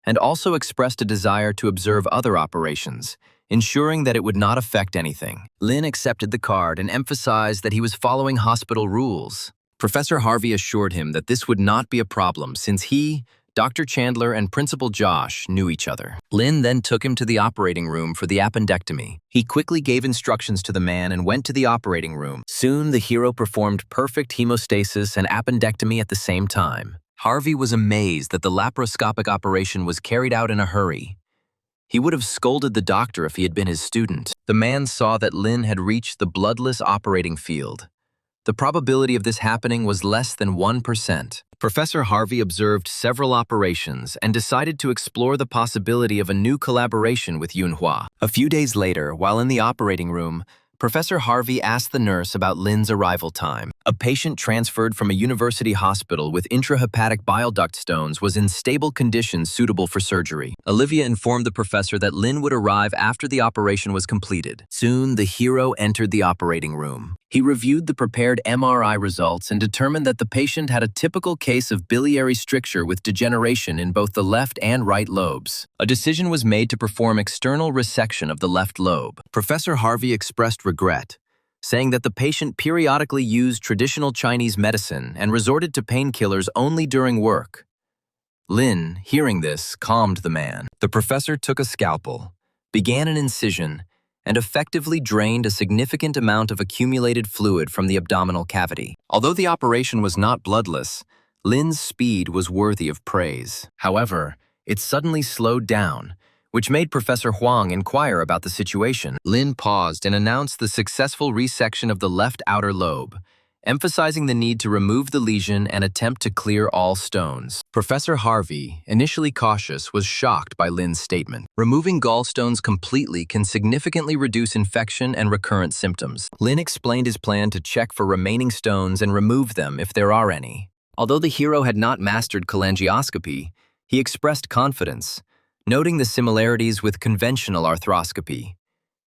and also expressed a desire to observe other operations, ensuring that it would not affect anything. Lin accepted the card and emphasized that he was following hospital rules. Professor Harvey assured him that this would not be a problem since he, Dr. Chandler, and Principal Josh knew each other. Lin then took him to the operating room for the appendectomy. He quickly gave instructions to the man and went to the operating room. Soon, the hero performed perfect hemostasis and appendectomy at the same time. Harvey was amazed that the laparoscopic operation was carried out in a hurry. He would have scolded the doctor if he had been his student. The man saw that Lin had reached the bloodless operating field. The probability of this happening was less than 1%. Professor Harvey observed several operations and decided to explore the possibility of a new collaboration with Yunhua. A few days later, while in the operating room, Professor Harvey asked the nurse about Lin's arrival time. A patient transferred from a university hospital with intrahepatic bile duct stones was in stable conditions suitable for surgery. Olivia informed the professor that Lin would arrive after the operation was completed. Soon, the hero entered the operating room. He reviewed the prepared MRI results and determined that the patient had a typical case of biliary stricture with degeneration in both the left and right lobes. A decision was made to perform external resection of the left lobe. Professor Harvey expressed regret, saying that the patient periodically used traditional Chinese medicine and resorted to painkillers only during work. Lin, hearing this, calmed the man. The professor took a scalpel, began an incision, and effectively drained a significant amount of accumulated fluid from the abdominal cavity. Although the operation was not bloodless, Lin's speed was worthy of praise. However, it suddenly slowed down, which made Professor Huang inquire about the situation. Lin paused and announced the successful resection of the left outer lobe, emphasizing the need to remove the lesion and attempt to clear all stones. Professor Harvey, initially cautious, was shocked by Lin's statement. Removing gallstones completely can significantly reduce infection and recurrent symptoms. Lin explained his plan to check for remaining stones and remove them if there are any. Although the hero had not mastered cholangioscopy, he expressed confidence, noting the similarities with conventional arthroscopy.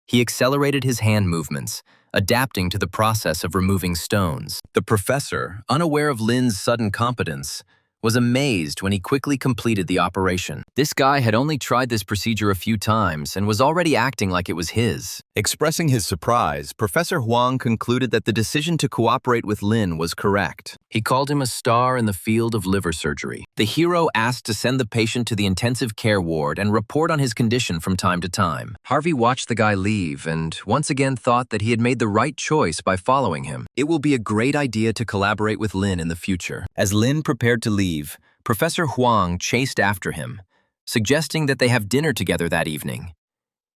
He accelerated his hand movements, adapting to the process of removing stones. The professor, unaware of Lin's sudden competence, was amazed when he quickly completed the operation. This guy had only tried this procedure a few times and was already acting like it was his. Expressing his surprise, Professor Huang concluded that the decision to cooperate with Lin was correct. He called him a star in the field of liver surgery. The hero asked to send the patient to the intensive care ward and report on his condition from time to time. Harvey watched the guy leave and once again thought that he had made the right choice by following him. It will be a great idea to collaborate with Lin in the future. As Lin prepared to leave, Professor Huang chased after him, suggesting that they have dinner together that evening.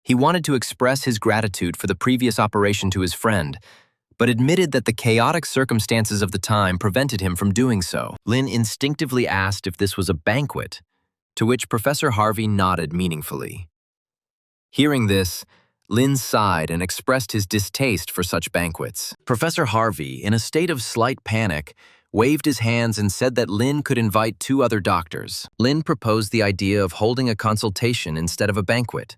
He wanted to express his gratitude for the previous operation to his friend, but admitted that the chaotic circumstances of the time prevented him from doing so. Lin instinctively asked if this was a banquet, to which Professor Harvey nodded meaningfully. Hearing this, Lin sighed and expressed his distaste for such banquets. Professor Harvey, in a state of slight panic, waved his hands and said that Lin could invite 2 other doctors. Lin proposed the idea of holding a consultation instead of a banquet,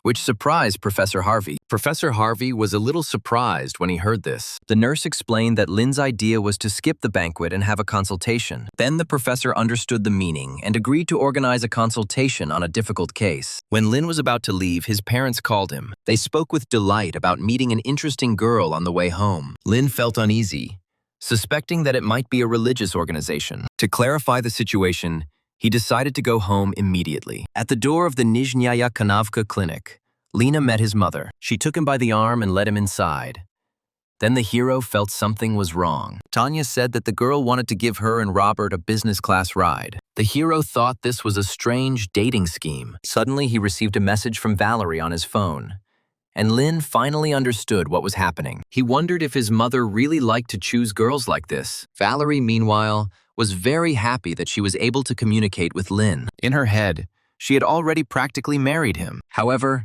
which surprised Professor Harvey. Professor Harvey was a little surprised when he heard this. The nurse explained that Lin's idea was to skip the banquet and have a consultation. Then the professor understood the meaning and agreed to organize a consultation on a difficult case. When Lin was about to leave, his parents called him. They spoke with delight about meeting an interesting girl on the way home. Lin felt uneasy, suspecting that it might be a religious organization. To clarify the situation, he decided to go home immediately. At the door of the Nizhnaya Kanavka clinic, Lena met his mother. She took him by the arm and led him inside. Then the hero felt something was wrong. Tanya said that the girl wanted to give her and Robert a business class ride. The hero thought this was a strange dating scheme. Suddenly, he received a message from Valerie on his phone, and Lin finally understood what was happening. He wondered if his mother really liked to choose girls like this. Valerie, meanwhile, was very happy that she was able to communicate with Lin. In her head, she had already practically married him. However,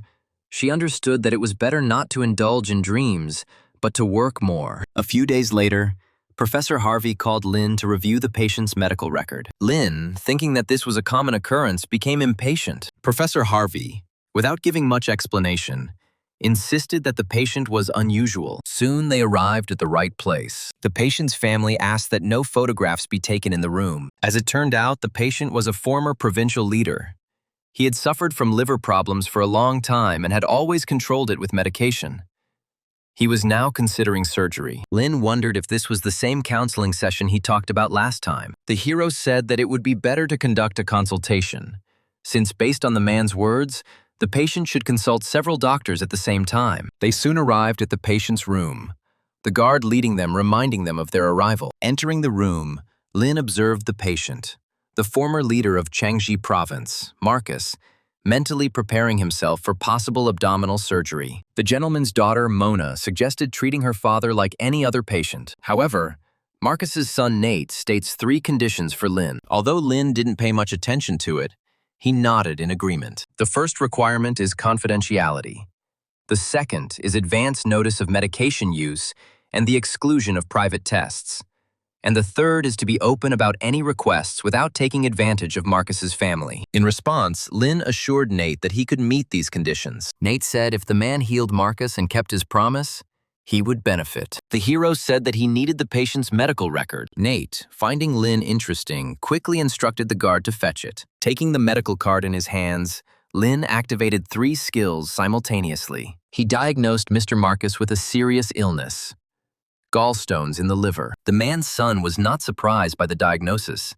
she understood that it was better not to indulge in dreams, but to work more. A few days later, Professor Harvey called Lin to review the patient's medical record. Lin, thinking that this was a common occurrence, became impatient. Professor Harvey, without giving much explanation, insisted that the patient was unusual. Soon they arrived at the right place. The patient's family asked that no photographs be taken in the room. As it turned out, the patient was a former provincial leader. He had suffered from liver problems for a long time and had always controlled it with medication. He was now considering surgery. Lin wondered if this was the same counseling session he talked about last time. The hero said that it would be better to conduct a consultation, since based on the man's words, the patient should consult several doctors at the same time. They soon arrived at the patient's room, the guard leading them, reminding them of their arrival. Entering the room, Lin observed the patient, the former leader of Changji province, Marcus, mentally preparing himself for possible abdominal surgery. The gentleman's daughter, Mona, suggested treating her father like any other patient. However, Marcus's son Nate states 3 conditions for Lin. Although Lin didn't pay much attention to it, he nodded in agreement. The first requirement is confidentiality. The second is advance notice of medication use and the exclusion of private tests. And the third is to be open about any requests without taking advantage of Marcus's family. In response, Lin assured Nate that he could meet these conditions. Nate said if the man healed Marcus and kept his promise, he would benefit. The hero said that he needed the patient's medical record. Nate, finding Lin interesting, quickly instructed the guard to fetch it. Taking the medical card in his hands, Lin activated 3 skills simultaneously. He diagnosed Mr. Marcus with a serious illness, gallstones in the liver. The man's son was not surprised by the diagnosis,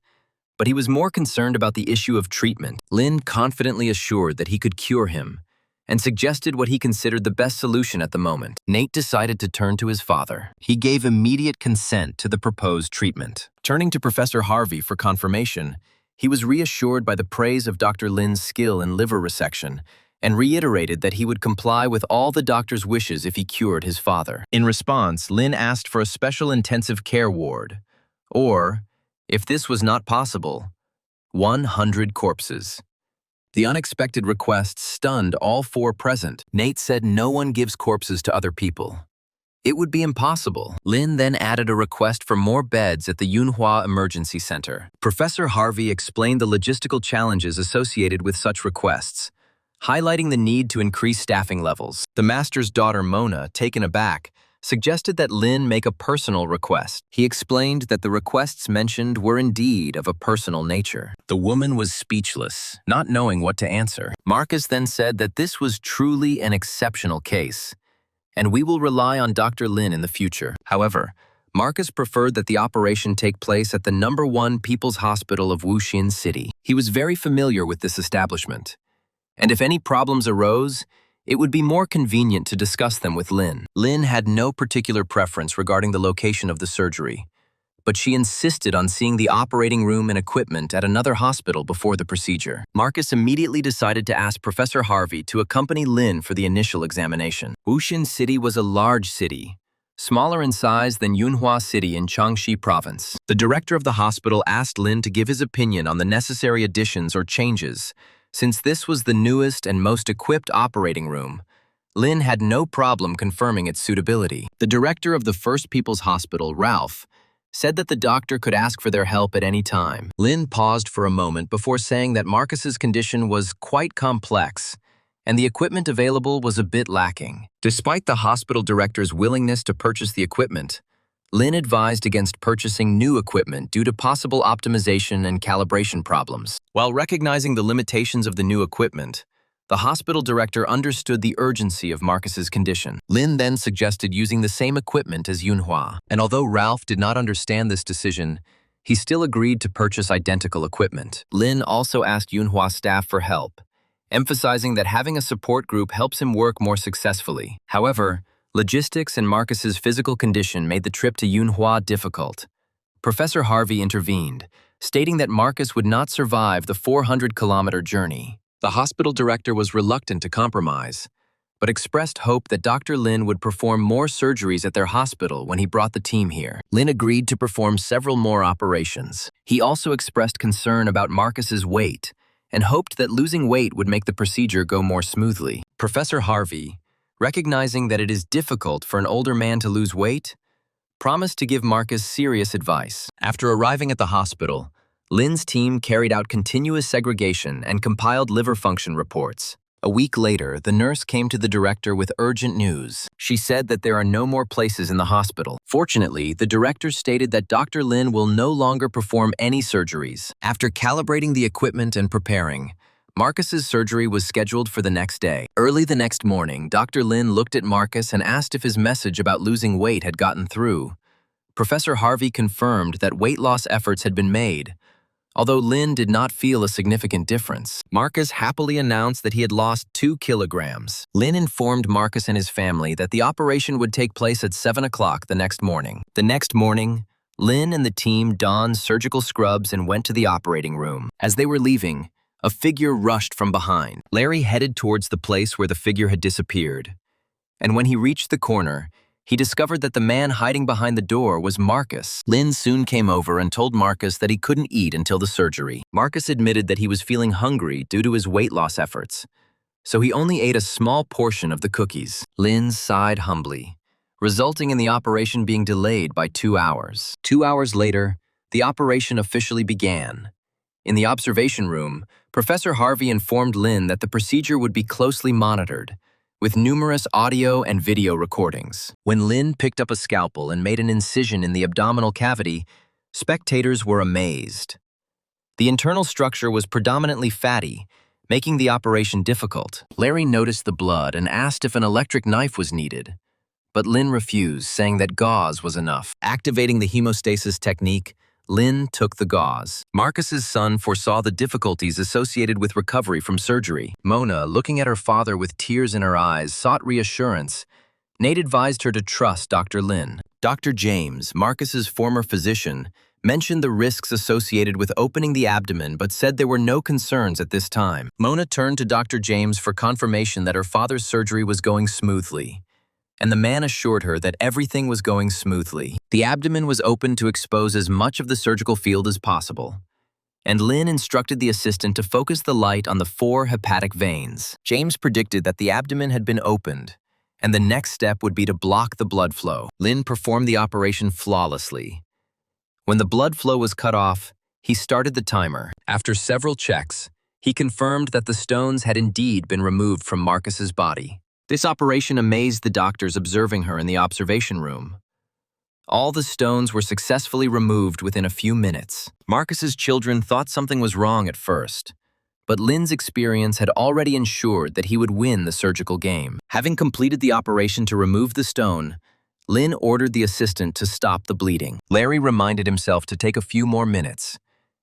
but he was more concerned about the issue of treatment. Lin confidently assured that he could cure him, and suggested what he considered the best solution at the moment. Nate decided to turn to his father. He gave immediate consent to the proposed treatment. Turning to Professor Harvey for confirmation, he was reassured by the praise of Dr. Lin's skill in liver resection and reiterated that he would comply with all the doctor's wishes if he cured his father. In response, Lin asked for a special intensive care ward, or, if this was not possible, 100 corpses. The unexpected request stunned all 4 present. Nate said no one gives corpses to other people. It would be impossible. Lin then added a request for more beds at the Yunhua Emergency Center. Professor Harvey explained the logistical challenges associated with such requests, highlighting the need to increase staffing levels. The master's daughter, Mona, taken aback, suggested that Lin make a personal request. He explained that the requests mentioned were indeed of a personal nature. The woman was speechless, not knowing what to answer. Marcus then said that this was truly an exceptional case, and we will rely on Dr. Lin in the future. However, Marcus preferred that the operation take place at the #1 People's Hospital of Wuxin City. He was very familiar with this establishment, and if any problems arose, it would be more convenient to discuss them with Lin. Lin had no particular preference regarding the location of the surgery, but she insisted on seeing the operating room and equipment at another hospital before the procedure. Marcus immediately decided to ask Professor Harvey to accompany Lin for the initial examination. Wuxin City was a large city, smaller in size than Yunhua City in Changsha Province. The director of the hospital asked Lin to give his opinion on the necessary additions or changes. Since this was the newest and most equipped operating room, Lin had no problem confirming its suitability. The director of the First People's Hospital, Ralph, said that the doctor could ask for their help at any time. Lin paused for a moment before saying that Marcus's condition was quite complex, and the equipment available was a bit lacking. Despite the hospital director's willingness to purchase the equipment, Lin advised against purchasing new equipment due to possible optimization and calibration problems. While recognizing the limitations of the new equipment, the hospital director understood the urgency of Marcus's condition. Lin then suggested using the same equipment as Yunhua, and although Ralph did not understand this decision, he still agreed to purchase identical equipment. Lin also asked Yunhua's staff for help, emphasizing that having a support group helps him work more successfully. However, logistics and Marcus's physical condition made the trip to Yunhua difficult. Professor Harvey intervened, stating that Marcus would not survive the 400-kilometer journey. The hospital director was reluctant to compromise, but expressed hope that Dr. Lin would perform more surgeries at their hospital when he brought the team here. Lin agreed to perform several more operations. He also expressed concern about Marcus's weight and hoped that losing weight would make the procedure go more smoothly. Professor Harvey, recognizing that it is difficult for an older man to lose weight, promised to give Marcus serious advice. After arriving at the hospital, Lin's team carried out continuous segregation and compiled liver function reports. A week later, the nurse came to the director with urgent news. She said that there are no more places in the hospital. Fortunately, the director stated that Dr. Lin will no longer perform any surgeries. After calibrating the equipment and preparing, Marcus's surgery was scheduled for the next day. Early the next morning, Dr. Lin looked at Marcus and asked if his message about losing weight had gotten through. Professor Harvey confirmed that weight loss efforts had been made, although Lin did not feel a significant difference. Marcus happily announced that he had lost 2 kilograms. Lin informed Marcus and his family that the operation would take place at 7 o'clock the next morning. The next morning, Lin and the team donned surgical scrubs and went to the operating room. As they were leaving, a figure rushed from behind. Larry headed towards the place where the figure had disappeared, and when he reached the corner, he discovered that the man hiding behind the door was Marcus. Lin soon came over and told Marcus that he couldn't eat until the surgery. Marcus admitted that he was feeling hungry due to his weight loss efforts, so he only ate a small portion of the cookies. Lin sighed humbly, resulting in the operation being delayed by 2 hours. 2 hours later, the operation officially began. In the observation room, Professor Harvey informed Lin that the procedure would be closely monitored, with numerous audio and video recordings. When Lin picked up a scalpel and made an incision in the abdominal cavity, spectators were amazed. The internal structure was predominantly fatty, making the operation difficult. Larry noticed the blood and asked if an electric knife was needed, but Lin refused, saying that gauze was enough. Activating the hemostasis technique, Lin took the gauze. Marcus's son foresaw the difficulties associated with recovery from surgery. Mona, looking at her father with tears in her eyes, sought reassurance. Nate advised her to trust Dr. Lin. Dr. James, Marcus's former physician, mentioned the risks associated with opening the abdomen but said there were no concerns at this time. Mona turned to Dr. James for confirmation that her father's surgery was going smoothly, and the man assured her that everything was going smoothly. The abdomen was opened to expose as much of the surgical field as possible, and Lin instructed the assistant to focus the light on the 4 hepatic veins. James predicted that the abdomen had been opened, and the next step would be to block the blood flow. Lin performed the operation flawlessly. When the blood flow was cut off, he started the timer. After several checks, he confirmed that the stones had indeed been removed from Marcus's body. This operation amazed the doctors observing her in the observation room. All the stones were successfully removed within a few minutes. Marcus's children thought something was wrong at first, but Lin's experience had already ensured that he would win the surgical game. Having completed the operation to remove the stone, Lin ordered the assistant to stop the bleeding. Larry reminded himself to take a few more minutes,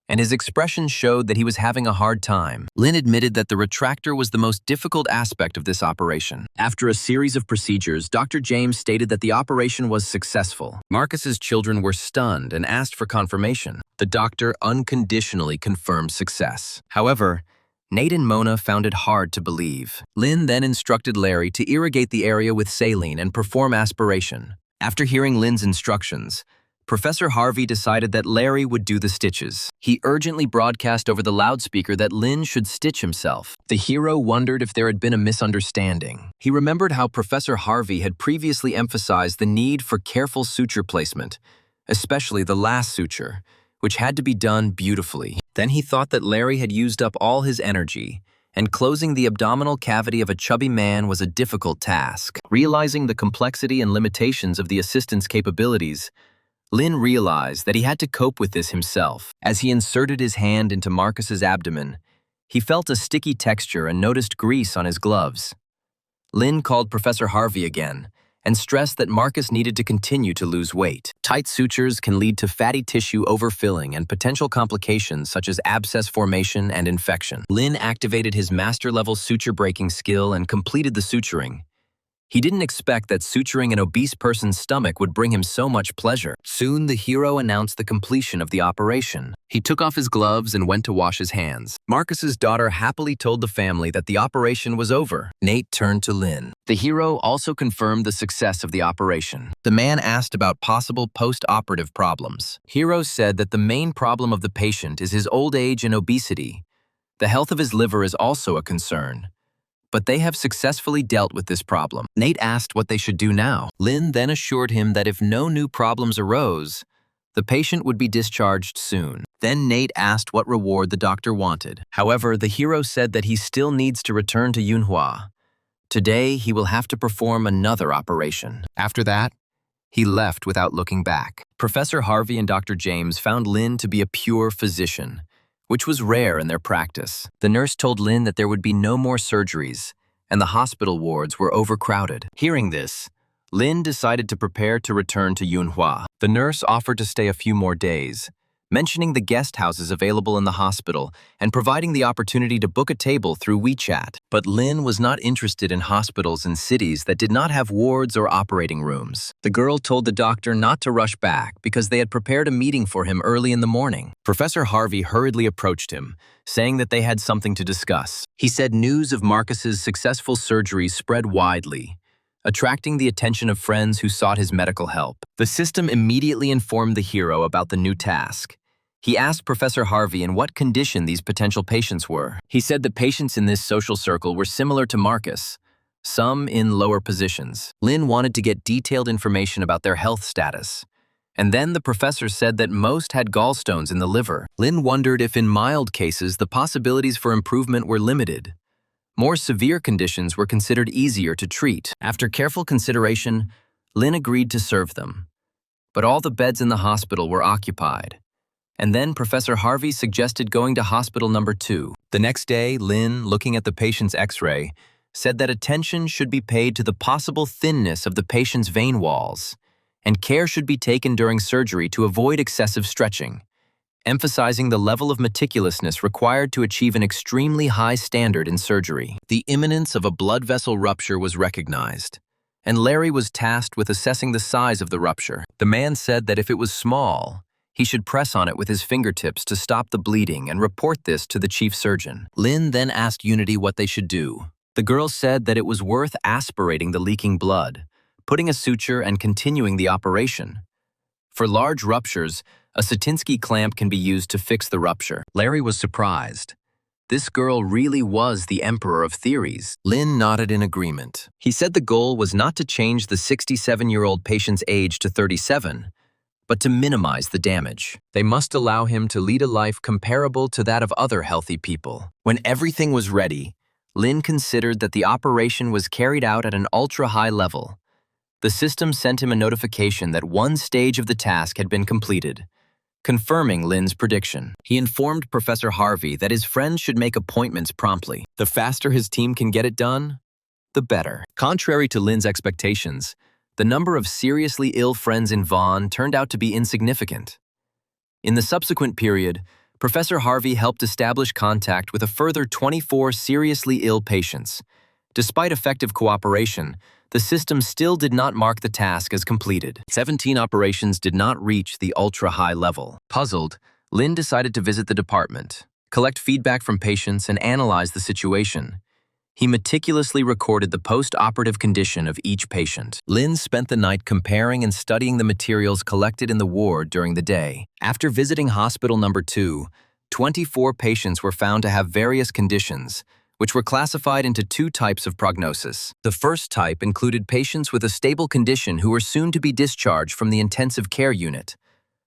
and his expression showed that he was having a hard time. Lin admitted that the retractor was the most difficult aspect of this operation. After a series of procedures, Dr. James stated that the operation was successful. Marcus's children were stunned and asked for confirmation. The doctor unconditionally confirmed success. However, Nate and Mona found it hard to believe. Lin then instructed Larry to irrigate the area with saline and perform aspiration. After hearing Lin's instructions, Professor Harvey decided that Larry would do the stitches. He urgently broadcast over the loudspeaker that Lin should stitch himself. The hero wondered if there had been a misunderstanding. He remembered how Professor Harvey had previously emphasized the need for careful suture placement, especially the last suture, which had to be done beautifully. Then he thought that Larry had used up all his energy, and closing the abdominal cavity of a chubby man was a difficult task. Realizing the complexity and limitations of the assistant's capabilities, Lin realized that he had to cope with this himself. As he inserted his hand into Marcus's abdomen, he felt a sticky texture and noticed grease on his gloves. Lin called Professor Harvey again and stressed that Marcus needed to continue to lose weight. Tight sutures can lead to fatty tissue overfilling and potential complications such as abscess formation and infection. Lin activated his master-level suture-breaking skill and completed the suturing. He didn't expect that suturing an obese person's stomach would bring him so much pleasure. Soon, the hero announced the completion of the operation. He took off his gloves and went to wash his hands. Marcus's daughter happily told the family that the operation was over. Nate turned to Lin. The hero also confirmed the success of the operation. The man asked about possible post-operative problems. Hero said that the main problem of the patient is his old age and obesity. The health of his liver is also a concern, but they have successfully dealt with this problem. Nate asked what they should do now. Lin then assured him that if no new problems arose, the patient would be discharged soon. Then Nate asked what reward the doctor wanted. However, the hero said that he still needs to return to Yunhua. Today, he will have to perform another operation. After that, he left without looking back. Professor Harvey and Dr. James found Lin to be a pure physician, which was rare in their practice. The nurse told Lin that there would be no more surgeries, and the hospital wards were overcrowded. Hearing this, Lin decided to prepare to return to Yunhua. The nurse offered to stay a few more days, mentioning the guest houses available in the hospital and providing the opportunity to book a table through WeChat. But Lin was not interested in hospitals in cities that did not have wards or operating rooms. The girl told the doctor not to rush back because they had prepared a meeting for him early in the morning. Professor Harvey hurriedly approached him, saying that they had something to discuss. He said news of Marcus's successful surgery spread widely, attracting the attention of friends who sought his medical help. The system immediately informed the hero about the new task. He asked Professor Harvey in what condition these potential patients were. He said the patients in this social circle were similar to Marcus, some in lower positions. Lin wanted to get detailed information about their health status. And then the professor said that most had gallstones in the liver. Lin wondered if in mild cases the possibilities for improvement were limited. More severe conditions were considered easier to treat. After careful consideration, Lin agreed to serve them. But all the beds in the hospital were occupied. And then Professor Harvey suggested going to hospital number 2. The next day, Lin, looking at the patient's x-ray, said that attention should be paid to the possible thinness of the patient's vein walls, and care should be taken during surgery to avoid excessive stretching, emphasizing the level of meticulousness required to achieve an extremely high standard in surgery. The imminence of a blood vessel rupture was recognized, and Larry was tasked with assessing the size of the rupture. The man said that if it was small, he should press on it with his fingertips to stop the bleeding and report this to the chief surgeon. Lin then asked Unity what they should do. The girl said that it was worth aspirating the leaking blood, putting a suture and continuing the operation. For large ruptures, a Satinsky clamp can be used to fix the rupture. Larry was surprised. This girl really was the emperor of theories. Lin nodded in agreement. He said the goal was not to change the 67-year-old patient's age to 37, but to minimize the damage. They must allow him to lead a life comparable to that of other healthy people. When everything was ready, Lin considered that the operation was carried out at an ultra-high level. The system sent him a notification that one stage of the task had been completed, confirming Lin's prediction. He informed Professor Harvey that his friends should make appointments promptly. The faster his team can get it done, the better. Contrary to Lin's expectations, the number of seriously ill friends in Vaughn turned out to be insignificant. In the subsequent period, Professor Harvey helped establish contact with a further 24 seriously ill patients. Despite effective cooperation, the system still did not mark the task as completed. 17 operations did not reach the ultra-high level. Puzzled, Lin decided to visit the department, collect feedback from patients, and analyze the situation. He meticulously recorded the post-operative condition of each patient. Lin spent the night comparing and studying the materials collected in the ward during the day. After visiting hospital number 2, 24 patients were found to have various conditions, which were classified into 2 types of prognosis. The first type included patients with a stable condition who were soon to be discharged from the intensive care unit.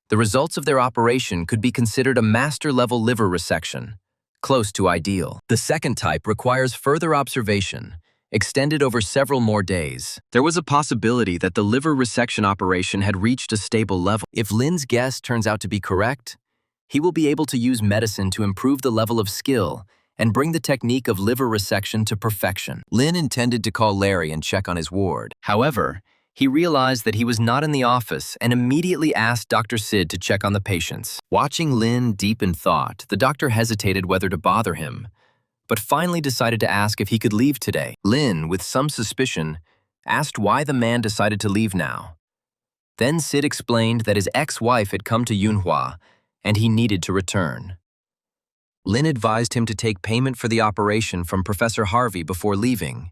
The results of their operation could be considered a master-level liver resection, close to ideal. The second type requires further observation, extended over several more days. There was a possibility that the liver resection operation had reached a stable level. If Lin's guess turns out to be correct, he will be able to use medicine to improve the level of skill and bring the technique of liver resection to perfection. Lin intended to call Larry and check on his ward. However, he realized that he was not in the office and immediately asked Dr. Sid to check on the patients. Watching Lin deep in thought, the doctor hesitated whether to bother him, but finally decided to ask if he could leave today. Lin, with some suspicion, asked why the man decided to leave now. Then Sid explained that his ex-wife had come to Yunhua and he needed to return. Lin advised him to take payment for the operation from Professor Harvey before leaving,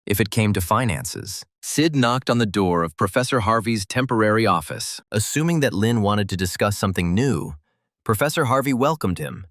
if it came to finances. Sid knocked on the door of Professor Harvey's temporary office. Assuming that Lin wanted to discuss something new, Professor Harvey welcomed him.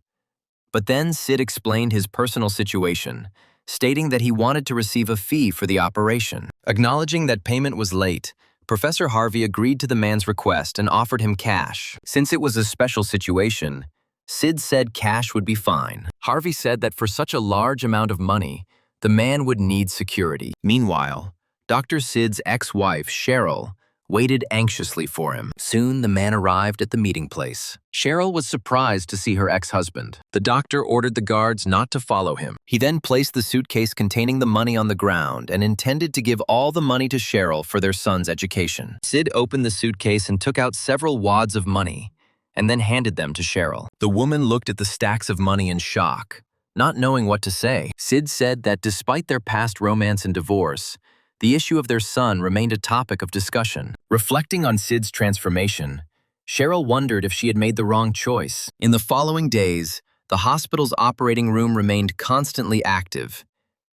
But then Sid explained his personal situation, stating that he wanted to receive a fee for the operation. Acknowledging that payment was late, Professor Harvey agreed to the man's request and offered him cash. Since it was a special situation, Sid said cash would be fine. Harvey said that for such a large amount of money, the man would need security. Meanwhile, Dr. Sid's ex-wife, Cheryl, waited anxiously for him. Soon, the man arrived at the meeting place. Cheryl was surprised to see her ex-husband. The doctor ordered the guards not to follow him. He then placed the suitcase containing the money on the ground and intended to give all the money to Cheryl for their son's education. Sid opened the suitcase and took out several wads of money, and then handed them to Cheryl. The woman looked at the stacks of money in shock, not knowing what to say. Sid said that despite their past romance and divorce, the issue of their son remained a topic of discussion. Reflecting on Sid's transformation, Cheryl wondered if she had made the wrong choice. In the following days, the hospital's operating room remained constantly active.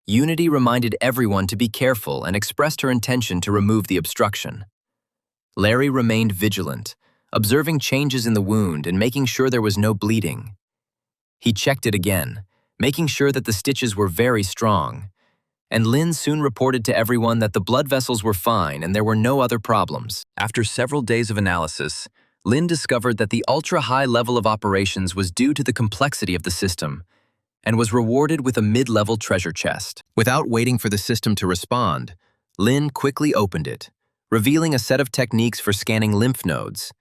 Unity reminded everyone to be careful and expressed her intention to remove the obstruction. Larry remained vigilant, observing changes in the wound and making sure there was no bleeding. He checked it again, making sure that the stitches were very strong. And Lin soon reported to everyone that the blood vessels were fine and there were no other problems. After several days of analysis, Lin discovered that the ultra-high level of operations was due to the complexity of the system and was rewarded with a mid-level treasure chest. Without waiting for the system to respond, Lin quickly opened it, revealing a set of techniques for scanning lymph nodes.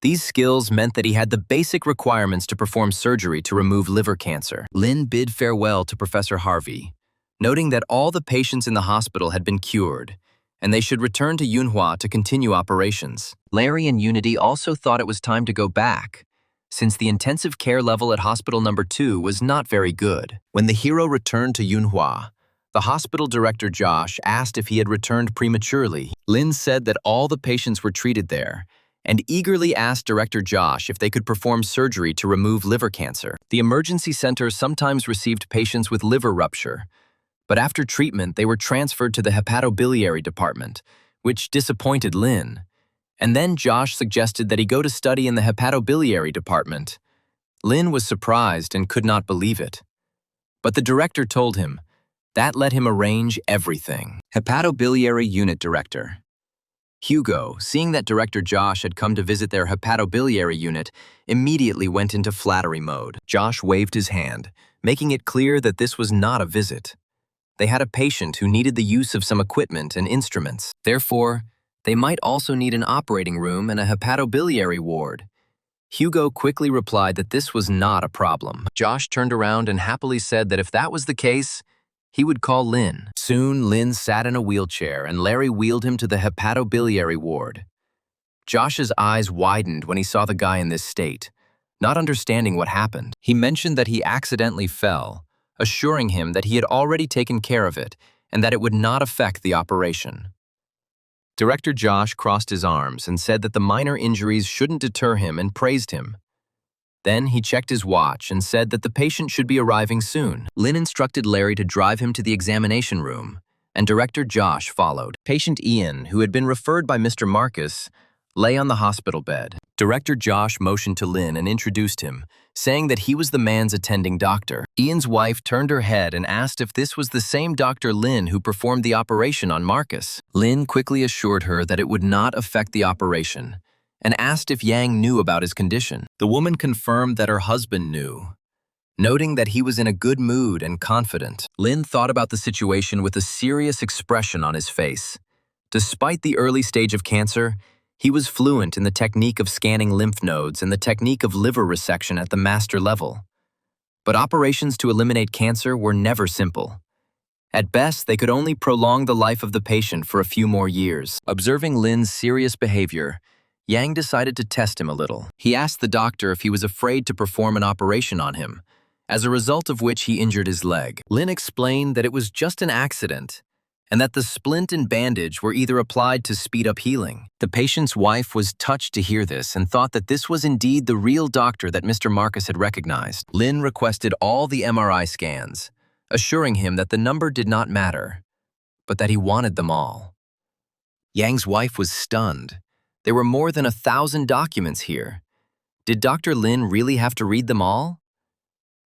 These skills meant that he had the basic requirements to perform surgery to remove liver cancer. Lin bid farewell to Professor Harvey, noting that all the patients in the hospital had been cured, and they should return to Yunhua to continue operations. Larry and Unity also thought it was time to go back, since the intensive care level at hospital number 2 was not very good. When the hero returned to Yunhua, the hospital director Josh asked if he had returned prematurely. Lin said that all the patients were treated there, and eagerly asked Director Josh if they could perform surgery to remove liver cancer. The emergency center sometimes received patients with liver rupture, but after treatment, they were transferred to the hepatobiliary department, which disappointed Lin. And then Josh suggested that he go to study in the hepatobiliary department. Lin was surprised and could not believe it. But the director told him that let him arrange everything. Hepatobiliary Unit Director Hugo, seeing that Director Josh had come to visit their hepatobiliary unit, immediately went into flattery mode. Josh waved his hand, making it clear that this was not a visit. They had a patient who needed the use of some equipment and instruments. Therefore, they might also need an operating room and a hepatobiliary ward. Hugo quickly replied that this was not a problem. Josh turned around and happily said that if that was the case, he would call Lin. Soon, Lin sat in a wheelchair and Larry wheeled him to the hepatobiliary ward. Josh's eyes widened when he saw the guy in this state, not understanding what happened. He mentioned that he accidentally fell, assuring him that he had already taken care of it and that it would not affect the operation. Director Josh crossed his arms and said that the minor injuries shouldn't deter him and praised him. Then he checked his watch and said that the patient should be arriving soon. Lin instructed Larry to drive him to the examination room, and Director Josh followed. Patient Ian, who had been referred by Mr. Marcus, lay on the hospital bed. Director Josh motioned to Lin and introduced him, saying that he was the man's attending doctor. Ian's wife turned her head and asked if this was the same Dr. Lin who performed the operation on Marcus. Lin quickly assured her that it would not affect the operation, and asked if Yang knew about his condition. The woman confirmed that her husband knew, noting that he was in a good mood and confident. Lin thought about the situation with a serious expression on his face. Despite the early stage of cancer, he was fluent in the technique of scanning lymph nodes and the technique of liver resection at the master level. But operations to eliminate cancer were never simple. At best, they could only prolong the life of the patient for a few more years. Observing Lin's serious behavior, Yang decided to test him a little. He asked the doctor if he was afraid to perform an operation on him, as a result of which he injured his leg. Lin explained that it was just an accident, and that the splint and bandage were either applied to speed up healing. The patient's wife was touched to hear this and thought that this was indeed the real doctor that Mr. Marcus had recognized. Lin requested all the MRI scans, assuring him that the number did not matter, but that he wanted them all. Yang's wife was stunned. There were more than 1,000 documents here. Did Dr. Lin really have to read them all?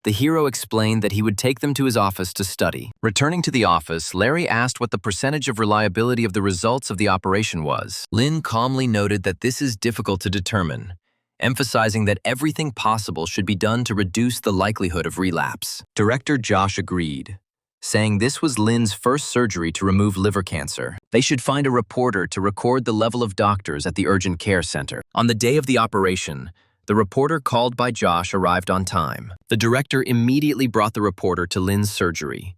The hero explained that he would take them to his office to study. Returning to the office, Larry asked what the percentage of reliability of the results of the operation was. Lin calmly noted that this is difficult to determine, emphasizing that everything possible should be done to reduce the likelihood of relapse. Director Josh agreed, saying this was Lin's first surgery to remove liver cancer. They should find a reporter to record the level of doctors at the urgent care center. On the day of the operation, the reporter called by Josh arrived on time. The director immediately brought the reporter to Lin's surgery.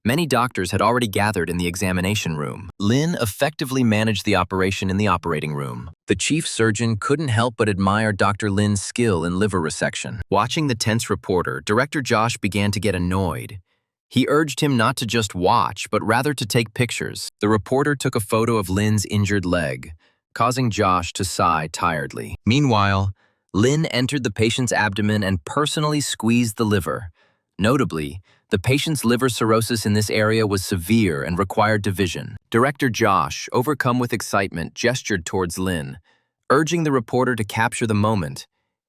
Many doctors had already gathered in the examination room. Lin effectively managed the operation in the operating room. The chief surgeon couldn't help but admire Dr. Lin's skill in liver resection. Watching the tense reporter, Director Josh began to get annoyed. He urged him not to just watch, but rather to take pictures. The reporter took a photo of Lin's injured leg, causing Josh to sigh tiredly. Meanwhile, Lin entered the patient's abdomen and personally squeezed the liver. Notably, the patient's liver cirrhosis in this area was severe and required division. Director Josh, overcome with excitement, gestured towards Lin, urging the reporter to capture the moment.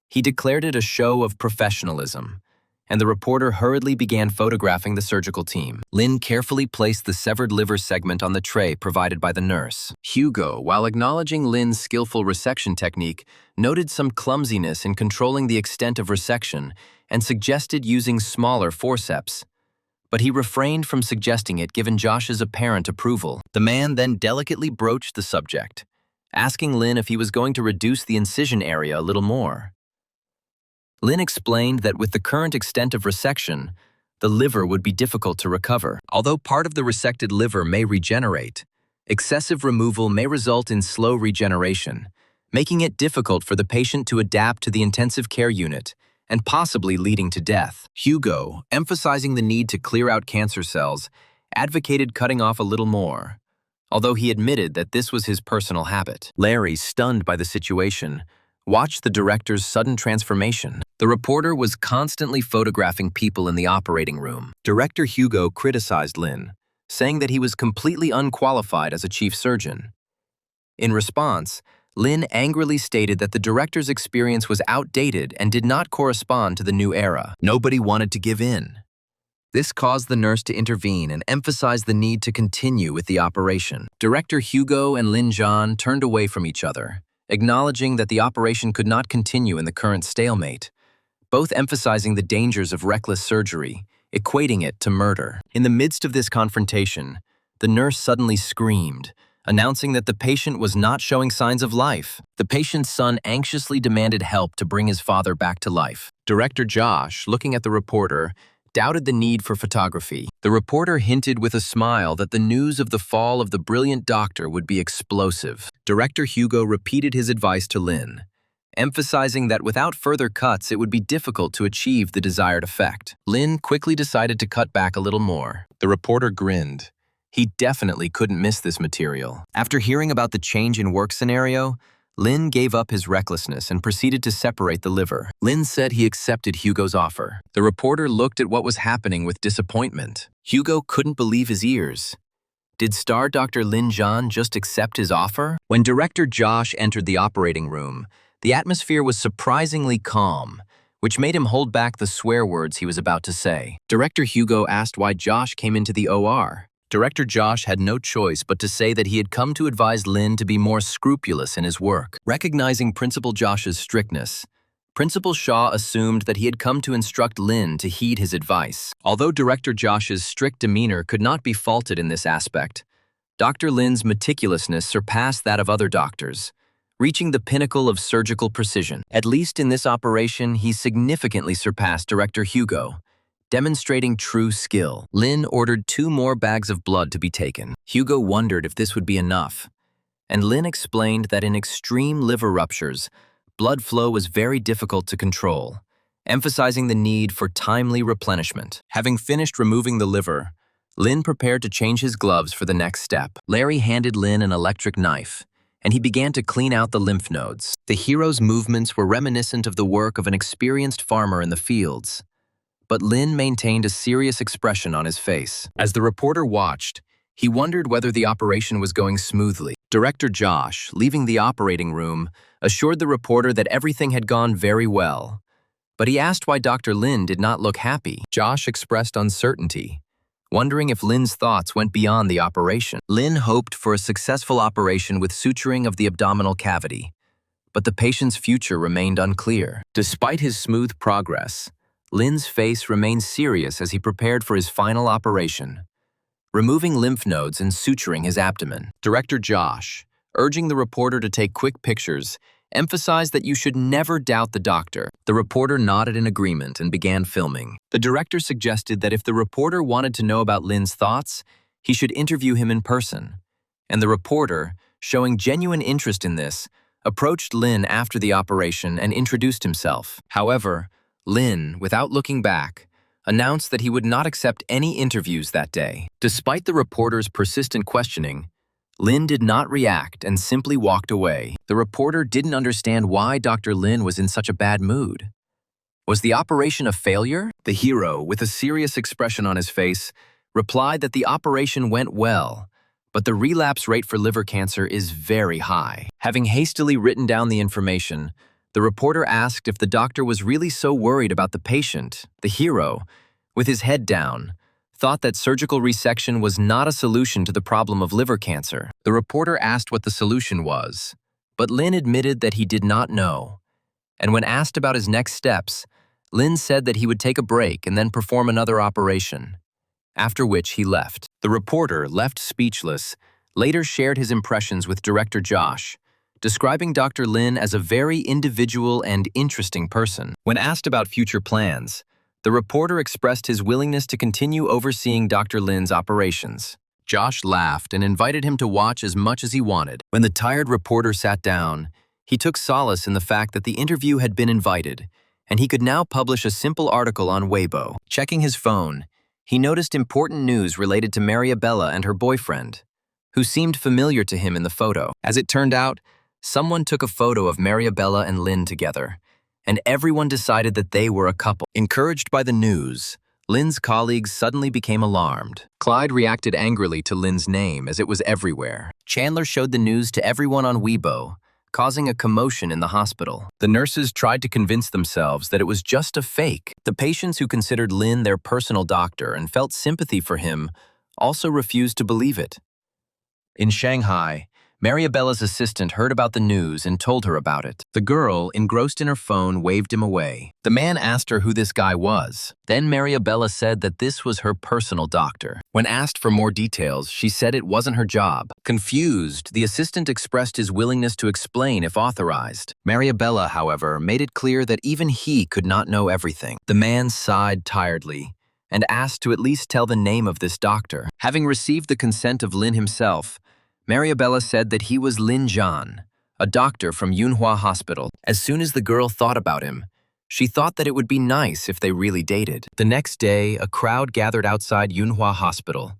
He declared it a show of professionalism, and the reporter hurriedly began photographing the surgical team. Lin carefully placed the severed liver segment on the tray provided by the nurse. Hugo, while acknowledging Lin's skillful resection technique, noted some clumsiness in controlling the extent of resection and suggested using smaller forceps. But he refrained from suggesting it given Josh's apparent approval. The man then delicately broached the subject, asking Lin if he was going to reduce the incision area a little more. Lin explained that with the current extent of resection, the liver would be difficult to recover. Although part of the resected liver may regenerate, excessive removal may result in slow regeneration, making it difficult for the patient to adapt to the intensive care unit and possibly leading to death. Hugo, emphasizing the need to clear out cancer cells, advocated cutting off a little more, although he admitted that this was his personal habit. Larry, stunned by the situation, watched the director's sudden transformation. The reporter was constantly photographing people in the operating room. Director Hugo criticized Lin, saying that he was completely unqualified as a chief surgeon. In response, Lin angrily stated that the director's experience was outdated and did not correspond to the new era. Nobody wanted to give in. This caused the nurse to intervene and emphasize the need to continue with the operation. Director Hugo and Lin Zhan turned away from each other, acknowledging that the operation could not continue in the current stalemate, both emphasizing the dangers of reckless surgery, equating it to murder. In the midst of this confrontation, the nurse suddenly screamed, announcing that the patient was not showing signs of life. The patient's son anxiously demanded help to bring his father back to life. Director Josh, looking at the reporter, doubted the need for photography. The reporter hinted with a smile that the news of the fall of the brilliant doctor would be explosive. Director Hugo repeated his advice to Lin, emphasizing that without further cuts it would be difficult to achieve the desired effect. Lin quickly decided to cut back a little more. The reporter grinned. He definitely couldn't miss this material. After hearing about the change in work scenario, Lin gave up his recklessness and proceeded to separate the liver. Lin said he accepted Hugo's offer. The reporter looked at what was happening with disappointment. Hugo couldn't believe his ears. Did star Dr. Lin Zhan just accept his offer? When director Josh entered the operating room, the atmosphere was surprisingly calm, which made him hold back the swear words he was about to say. Director Hugo asked why Josh came into the OR. Director Josh had no choice but to say that he had come to advise Lin to be more scrupulous in his work. Recognizing Principal Josh's strictness, Principal Shaw assumed that he had come to instruct Lin to heed his advice. Although Director Josh's strict demeanor could not be faulted in this aspect, Dr. Lin's meticulousness surpassed that of other doctors, reaching the pinnacle of surgical precision. At least in this operation, he significantly surpassed Director Hugo, demonstrating true skill. Lin ordered 2 more bags of blood to be taken. Hugo wondered if this would be enough, and Lin explained that in extreme liver ruptures, blood flow was very difficult to control, emphasizing the need for timely replenishment. Having finished removing the liver, Lin prepared to change his gloves for the next step. Larry handed Lin an electric knife, and he began to clean out the lymph nodes. The hero's movements were reminiscent of the work of an experienced farmer in the fields, but Lin maintained a serious expression on his face. As the reporter watched, he wondered whether the operation was going smoothly. Director Josh, leaving the operating room, assured the reporter that everything had gone very well, but he asked why Dr. Lin did not look happy. Josh expressed uncertainty, wondering if Lin's thoughts went beyond the operation. Lin hoped for a successful operation with suturing of the abdominal cavity, but the patient's future remained unclear. Despite his smooth progress, Lin's face remained serious as he prepared for his final operation, removing lymph nodes and suturing his abdomen. Director Josh, urging the reporter to take quick pictures, emphasized that you should never doubt the doctor. The reporter nodded in agreement and began filming. The director suggested that if the reporter wanted to know about Lin's thoughts, he should interview him in person. And the reporter, showing genuine interest in this, approached Lin after the operation and introduced himself. However, Lin, without looking back, announced that he would not accept any interviews that day. Despite the reporter's persistent questioning, Lin did not react and simply walked away. The reporter didn't understand why Dr. Lin was in such a bad mood. Was the operation a failure? The hero, with a serious expression on his face, replied that the operation went well, but the relapse rate for liver cancer is very high. Having hastily written down the information, the reporter asked if the doctor was really so worried about the patient. The hero, with his head down, thought that surgical resection was not a solution to the problem of liver cancer. The reporter asked what the solution was, but Lin admitted that he did not know. And when asked about his next steps, Lin said that he would take a break and then perform another operation, after which he left. The reporter, left speechless, later shared his impressions with director Josh, describing Dr. Lin as a very individual and interesting person. When asked about future plans, the reporter expressed his willingness to continue overseeing Dr. Lin's operations. Josh laughed and invited him to watch as much as he wanted. When the tired reporter sat down, he took solace in the fact that the interview had been invited, and he could now publish a simple article on Weibo. Checking his phone, he noticed important news related to Mariabella and her boyfriend, who seemed familiar to him in the photo. As it turned out, someone took a photo of Mariabella and Lin together, and everyone decided that they were a couple. Encouraged by the news, Lin's colleagues suddenly became alarmed. Clyde reacted angrily to Lin's name as it was everywhere. Chandler showed the news to everyone on Weibo, causing a commotion in the hospital. The nurses tried to convince themselves that it was just a fake. The patients who considered Lin their personal doctor and felt sympathy for him also refused to believe it. In Shanghai, Mariabella's assistant heard about the news and told her about it. The girl, engrossed in her phone, waved him away. The man asked her who this guy was. Then Mariabella said that this was her personal doctor. When asked for more details, she said it wasn't her job. Confused, the assistant expressed his willingness to explain if authorized. Mariabella, however, made it clear that even he could not know everything. The man sighed tiredly and asked to at least tell the name of this doctor. Having received the consent of Lin himself, Mariabella said that he was Lin Zhan, a doctor from Yunhua Hospital. As soon as the girl thought about him, she thought that it would be nice if they really dated. The next day, a crowd gathered outside Yunhua Hospital,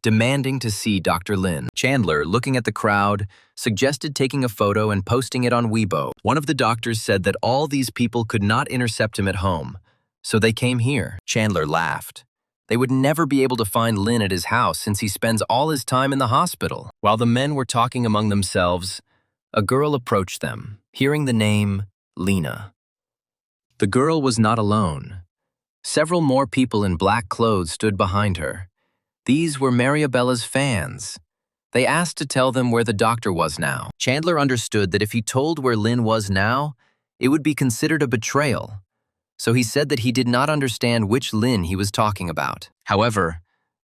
demanding to see Dr. Lin. Chandler, looking at the crowd, suggested taking a photo and posting it on Weibo. One of the doctors said that all these people could not intercept him at home, so they came here. Chandler laughed. They would never be able to find Lin at his house since he spends all his time in the hospital. While the men were talking among themselves, a girl approached them, hearing the name Lena. The girl was not alone. Several more people in black clothes stood behind her. These were Mariabella's fans. They asked to tell them where the doctor was now. Chandler understood that if he told where Lin was now, it would be considered a betrayal. So he said that he did not understand which Lin he was talking about. However,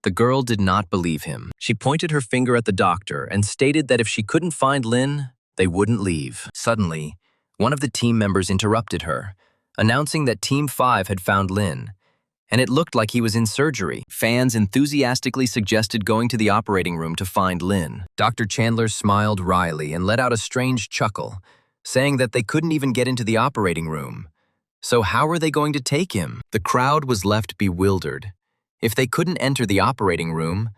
the girl did not believe him. She pointed her finger at the doctor and stated that if she couldn't find Lin, they wouldn't leave. Suddenly, one of the team members interrupted her, announcing that Team 5 had found Lin, and it looked like he was in surgery. Fans enthusiastically suggested going to the operating room to find Lin. Dr. Chandler smiled wryly and let out a strange chuckle, saying that they couldn't even get into the operating room. So how were they going to take him? The crowd was left bewildered. If they couldn't enter the operating room,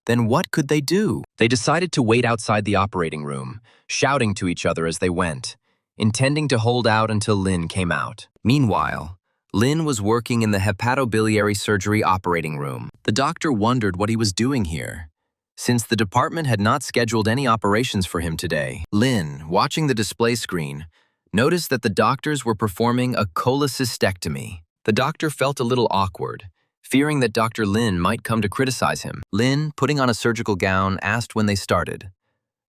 then what could they do? They decided to wait outside the operating room, shouting to each other as they went, intending to hold out until Lin came out. Meanwhile, Lin was working in the hepatobiliary surgery operating room. The doctor wondered what he was doing here, since the department had not scheduled any operations for him today. Lin, watching the display screen, noticed that the doctors were performing a cholecystectomy. The doctor felt a little awkward, fearing that Dr. Lin might come to criticize him. Lin, putting on a surgical gown, asked when they started.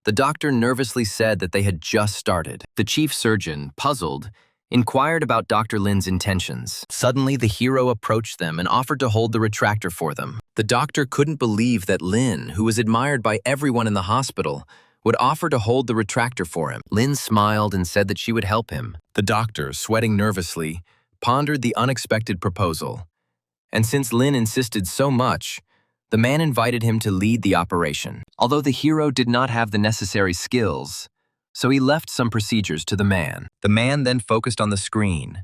The doctor nervously said that they had just started. The chief surgeon, puzzled, inquired about Dr. Lin's intentions. Suddenly, the hero approached them and offered to hold the retractor for them. The doctor couldn't believe that Lin, who was admired by everyone in the hospital, would offer to hold the retractor for him. Lin smiled and said that she would help him. The doctor, sweating nervously, pondered the unexpected proposal. And since Lin insisted so much, the man invited him to lead the operation. Although the hero did not have the necessary skills, so he left some procedures to the man. The man then focused on the screen,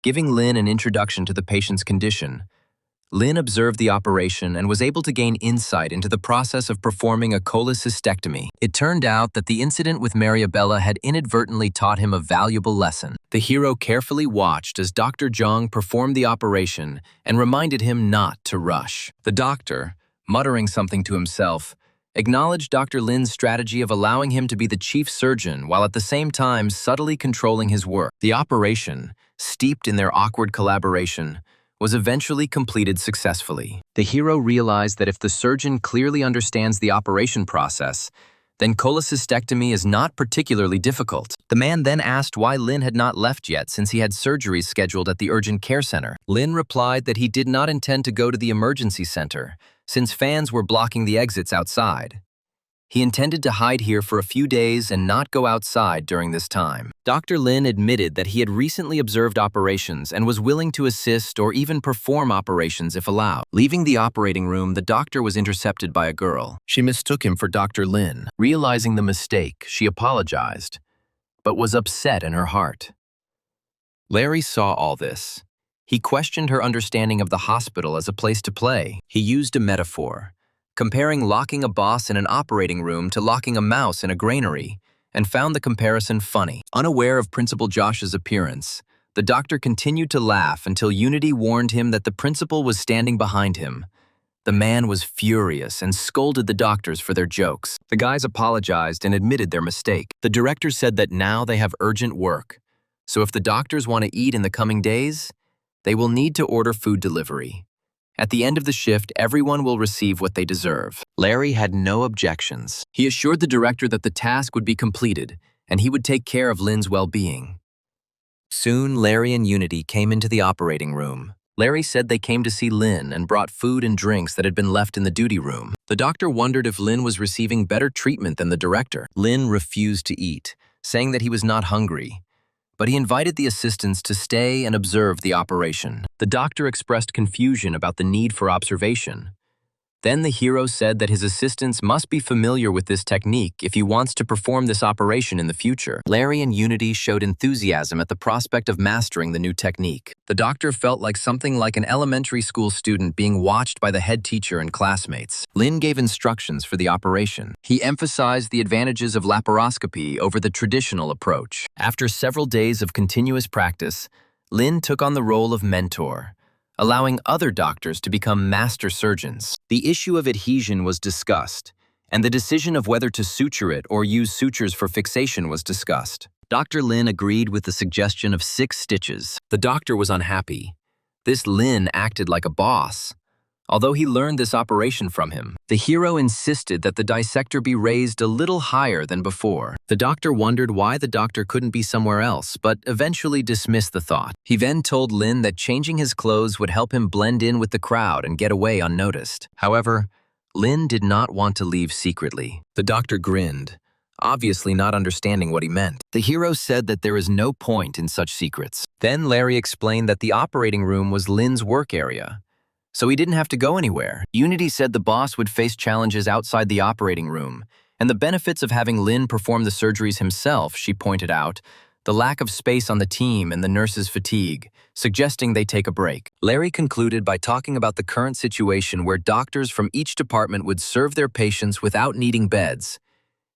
giving Lin an introduction to the patient's condition. Lin observed the operation and was able to gain insight into the process of performing a cholecystectomy. It turned out that the incident with Mariabella had inadvertently taught him a valuable lesson. The hero carefully watched as Dr. Zhang performed the operation and reminded him not to rush. The doctor, muttering something to himself, acknowledged Dr. Lin's strategy of allowing him to be the chief surgeon while at the same time subtly controlling his work. The operation, steeped in their awkward collaboration, was eventually completed successfully. The hero realized that if the surgeon clearly understands the operation process, then cholecystectomy is not particularly difficult. The man then asked why Lin had not left yet since he had surgeries scheduled at the urgent care center. Lin replied that he did not intend to go to the emergency center since fans were blocking the exits outside. He intended to hide here for a few days and not go outside during this time. Dr. Lin admitted that he had recently observed operations and was willing to assist or even perform operations if allowed. Leaving the operating room, the doctor was intercepted by a girl. She mistook him for Dr. Lin. Realizing the mistake, she apologized, but was upset in her heart. Larry saw all this. He questioned her understanding of the hospital as a place to play. He used a metaphor, comparing locking a boss in an operating room to locking a mouse in a granary, and found the comparison funny. Unaware of Principal Josh's appearance, the doctor continued to laugh until Unity warned him that the principal was standing behind him. The man was furious and scolded the doctors for their jokes. The guys apologized and admitted their mistake. The director said that now they have urgent work, so if the doctors want to eat in the coming days, they will need to order food delivery. At the end of the shift, everyone will receive what they deserve. Larry had no objections. He assured the director that the task would be completed, and he would take care of Lin's well-being. Soon, Larry and Unity came into the operating room. Larry said they came to see Lin and brought food and drinks that had been left in the duty room. The doctor wondered if Lin was receiving better treatment than the director. Lin refused to eat, saying that he was not hungry, but he invited the assistants to stay and observe the operation. The doctor expressed confusion about the need for observation. Then the hero said that his assistants must be familiar with this technique if he wants to perform this operation in the future. Larry and Unity showed enthusiasm at the prospect of mastering the new technique. The The doctor felt like an elementary school student being watched by the head teacher and classmates. Lin gave instructions for the operation. He emphasized the advantages of laparoscopy over the traditional approach. After several days of continuous practice, Lin took on the role of mentor, allowing other doctors to become master surgeons. The issue of adhesion was discussed, and the decision of whether to suture it or use sutures for fixation was discussed. Dr. Lin agreed with the suggestion of 6 stitches. The doctor was unhappy. This Lin acted like a boss. Although he learned this operation from him, the hero insisted that the dissector be raised a little higher than before. The doctor wondered why the doctor couldn't be somewhere else, but eventually dismissed the thought. He then told Lin that changing his clothes would help him blend in with the crowd and get away unnoticed. However, Lin did not want to leave secretly. The doctor grinned, obviously not understanding what he meant. The hero said that there is no point in such secrets. Then Larry explained that the operating room was Lin's work area, so he didn't have to go anywhere. Unity said the boss would face challenges outside the operating room, and the benefits of having Lin perform the surgeries himself, she pointed out, the lack of space on the team and the nurses' fatigue, suggesting they take a break. Larry concluded by talking about the current situation where doctors from each department would serve their patients without needing beds.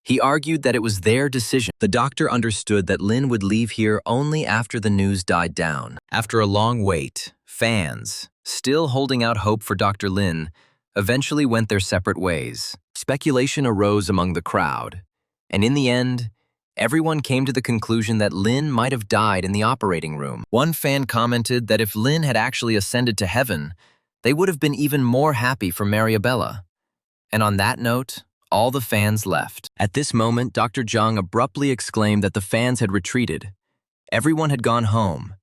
He argued that it was their decision. The doctor understood that Lin would leave here only after the news died down. After a long wait, fans, still holding out hope for Dr. Lin, eventually went their separate ways. Speculation arose among the crowd, and in the end, everyone came to the conclusion that Lin might have died in the operating room. One fan commented that if Lin had actually ascended to heaven, they would have been even more happy for Mariabella. And on that note, all the fans left. At this moment, Dr. Zhang abruptly exclaimed that the fans had retreated. Everyone had gone home,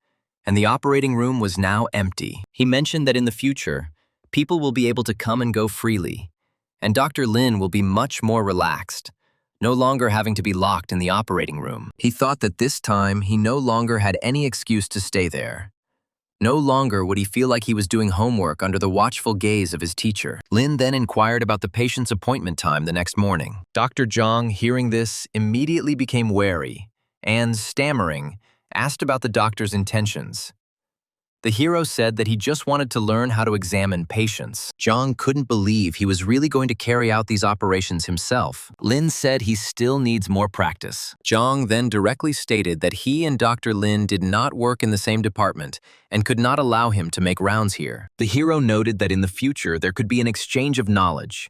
and the operating room was now empty. He mentioned that in the future, people will be able to come and go freely, and Dr. Lin will be much more relaxed, no longer having to be locked in the operating room. He thought that this time he no longer had any excuse to stay there. No longer would he feel like he was doing homework under the watchful gaze of his teacher. Lin then inquired about the patient's appointment time the next morning. Dr. Zhang, hearing this, immediately became wary and, stammering, asked about the doctor's intentions. The hero said that he just wanted to learn how to examine patients. Zhang couldn't believe he was really going to carry out these operations himself. Lin said he still needs more practice. Zhang then directly stated that he and Dr. Lin did not work in the same department and could not allow him to make rounds here. The hero noted that in the future there could be an exchange of knowledge.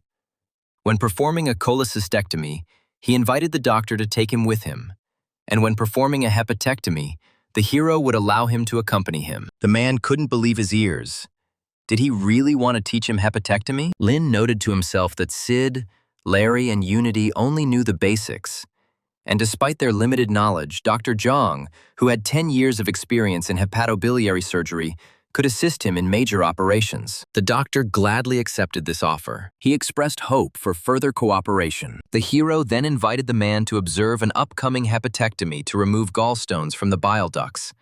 When performing a cholecystectomy, he invited the doctor to take him with him, and when performing a hepatectomy, the hero would allow him to accompany him. The man couldn't believe his ears. Did he really want to teach him hepatectomy? Lin noted to himself that Sid, Larry, and Unity only knew the basics. And despite their limited knowledge, Dr. Zhang, who had 10 years of experience in hepatobiliary surgery, could assist him in major operations. The doctor gladly accepted this offer. He expressed hope for further cooperation. The hero then invited the man to observe an upcoming hepatectomy to remove gallstones from the bile ducts,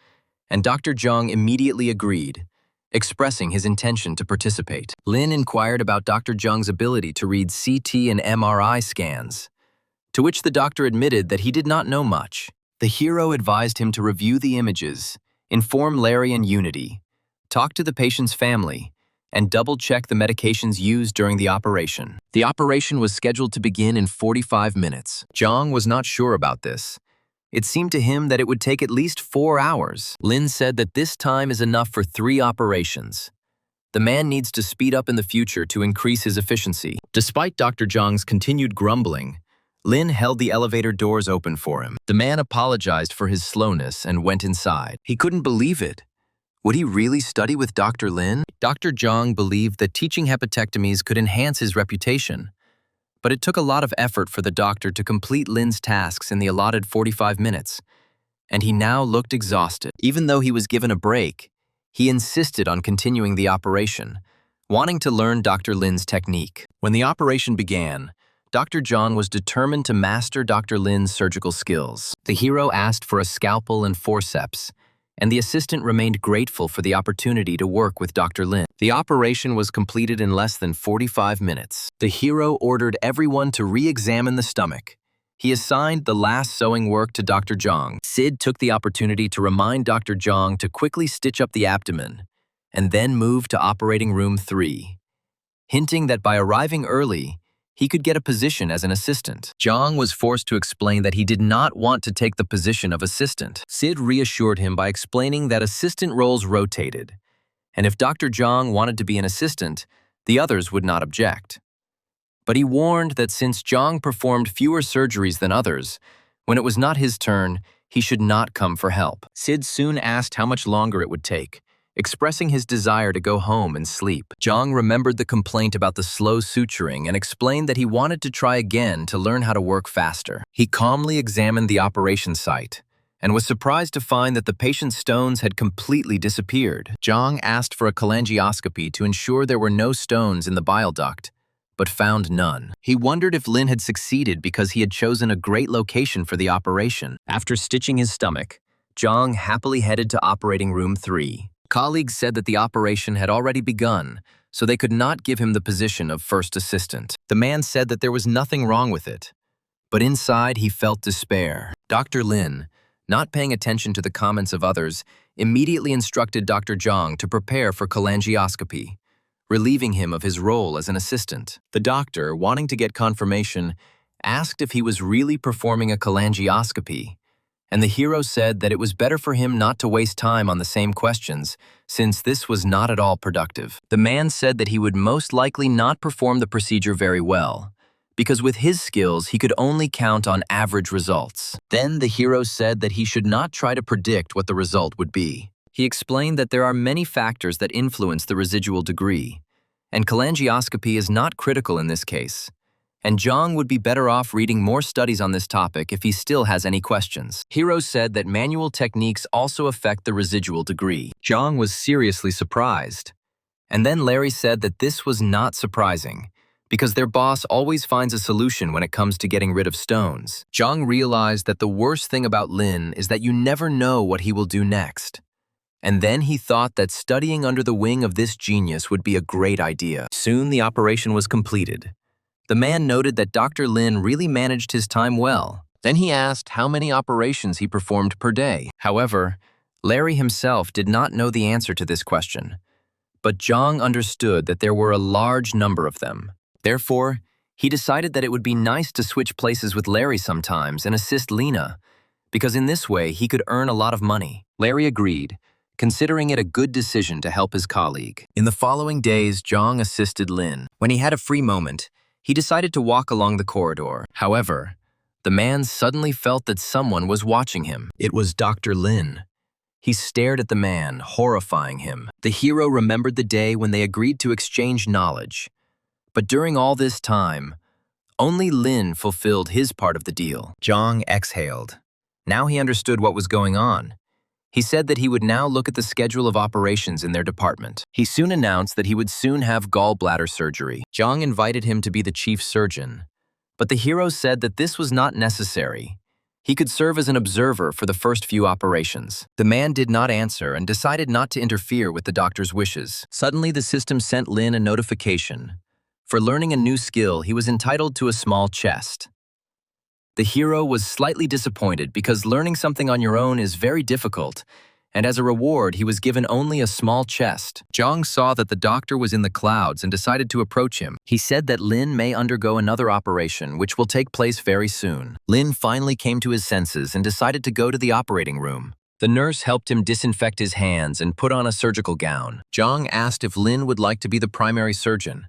and Dr. Zhang immediately agreed, expressing his intention to participate. Lin inquired about Dr. Zhang's ability to read CT and MRI scans, to which the doctor admitted that he did not know much. The hero advised him to review the images, inform Larry and Unity, talk to the patient's family, and double-check the medications used during the operation. The operation was scheduled to begin in 45 minutes. Zhang was not sure about this. It seemed to him that it would take at least 4 hours. Lin said that this time is enough for 3 operations. The man needs to speed up in the future to increase his efficiency. Despite Dr. Zhang's continued grumbling, Lin held the elevator doors open for him. The man apologized for his slowness and went inside. He couldn't believe it. Would he really study with Dr. Lin? Dr. Zhang believed that teaching hepatectomies could enhance his reputation, but it took a lot of effort for the doctor to complete Lin's tasks in the allotted 45 minutes, and he now looked exhausted. Even though he was given a break, he insisted on continuing the operation, wanting to learn Dr. Lin's technique. When the operation began, Dr. Zhang was determined to master Dr. Lin's surgical skills. The hero asked for a scalpel and forceps, and the assistant remained grateful for the opportunity to work with Dr. Lin. The operation was completed in less than 45 minutes. The hero ordered everyone to re-examine the stomach. He assigned the last sewing work to Dr. Zhang. Sid took the opportunity to remind Dr. Zhang to quickly stitch up the abdomen and then move to operating room 3, hinting that by arriving early, he could get a position as an assistant. Zhang was forced to explain that he did not want to take the position of assistant. Sid reassured him by explaining that assistant roles rotated, and if Dr. Zhang wanted to be an assistant, the others would not object. But he warned that since Zhang performed fewer surgeries than others, when it was not his turn, he should not come for help. Sid soon asked how much longer it would take, expressing his desire to go home and sleep. Zhang remembered the complaint about the slow suturing and explained that he wanted to try again to learn how to work faster. He calmly examined the operation site and was surprised to find that the patient's stones had completely disappeared. Zhang asked for a cholangioscopy to ensure there were no stones in the bile duct, but found none. He wondered if Lin had succeeded because he had chosen a great location for the operation. After stitching his stomach, Zhang happily headed to operating room 3. Colleagues said that the operation had already begun, so they could not give him the position of first assistant. The man said that there was nothing wrong with it, but inside he felt despair. Dr. Lin, not paying attention to the comments of others, immediately instructed Dr. Zhang to prepare for cholangioscopy, relieving him of his role as an assistant. The doctor, wanting to get confirmation, asked if he was really performing a cholangioscopy, and the hero said that it was better for him not to waste time on the same questions, since this was not at all productive. The man said that he would most likely not perform the procedure very well, because with his skills he could only count on average results. Then the hero said that he should not try to predict what the result would be. He explained that there are many factors that influence the residual degree, and cholangioscopy is not critical in this case, and Zhang would be better off reading more studies on this topic if he still has any questions. Hiro said that manual techniques also affect the residual degree. Zhang was seriously surprised. And then Larry said that this was not surprising, because their boss always finds a solution when it comes to getting rid of stones. Zhang realized that the worst thing about Lin is that you never know what he will do next. And then he thought that studying under the wing of this genius would be a great idea. Soon the operation was completed. The man noted that Dr. Lin really managed his time well. Then he asked how many operations he performed per day. However, Larry himself did not know the answer to this question, but Zhang understood that there were a large number of them. Therefore, he decided that it would be nice to switch places with Larry sometimes and assist Lena, because in this way he could earn a lot of money. Larry agreed, considering it a good decision to help his colleague. In the following days, Zhang assisted Lin. When he had a free moment, he decided to walk along the corridor. However, the man suddenly felt that someone was watching him. It was Dr. Lin. He stared at the man, horrifying him. The hero remembered the day when they agreed to exchange knowledge. But during all this time, only Lin fulfilled his part of the deal. Zhang exhaled. Now he understood what was going on. He said that he would now look at the schedule of operations in their department. He soon announced that he would soon have gallbladder surgery. Zhang invited him to be the chief surgeon, but the hero said that this was not necessary. He could serve as an observer for the first few operations. The man did not answer and decided not to interfere with the doctor's wishes. Suddenly, the system sent Lin a notification. For learning a new skill, he was entitled to a small chest. The hero was slightly disappointed because learning something on your own is very difficult, and as a reward, he was given only a small chest. Zhang saw that the doctor was in the clouds and decided to approach him. He said that Lin may undergo another operation, which will take place very soon. Lin finally came to his senses and decided to go to the operating room. The nurse helped him disinfect his hands and put on a surgical gown. Zhang asked if Lin would like to be the primary surgeon,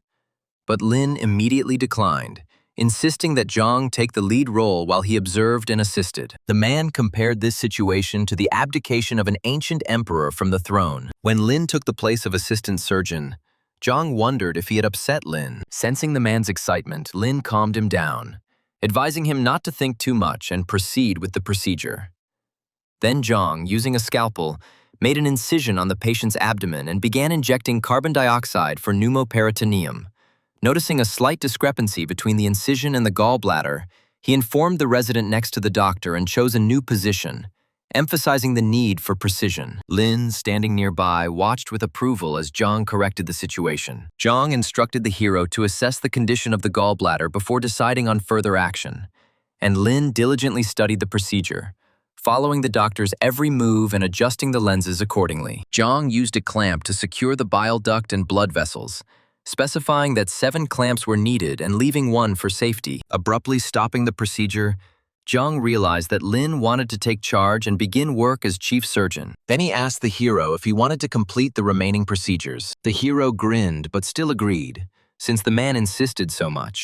but Lin immediately declined, insisting that Zhang take the lead role while he observed and assisted. The man compared this situation to the abdication of an ancient emperor from the throne. When Lin took the place of assistant surgeon, Zhang wondered if he had upset Lin. Sensing the man's excitement, Lin calmed him down, advising him not to think too much and proceed with the procedure. Then Zhang, using a scalpel, made an incision on the patient's abdomen and began injecting carbon dioxide for pneumoperitoneum. Noticing a slight discrepancy between the incision and the gallbladder, he informed the resident next to the doctor and chose a new position, emphasizing the need for precision. Lin, standing nearby, watched with approval as Zhang corrected the situation. Zhang instructed the hero to assess the condition of the gallbladder before deciding on further action, and Lin diligently studied the procedure, following the doctor's every move and adjusting the lenses accordingly. Zhang used a clamp to secure the bile duct and blood vessels, specifying that 7 clamps were needed and leaving 1 for safety. Abruptly stopping the procedure, Zhang realized that Lin wanted to take charge and begin work as chief surgeon. Then he asked the hero if he wanted to complete the remaining procedures. The hero grinned but still agreed, since the man insisted so much.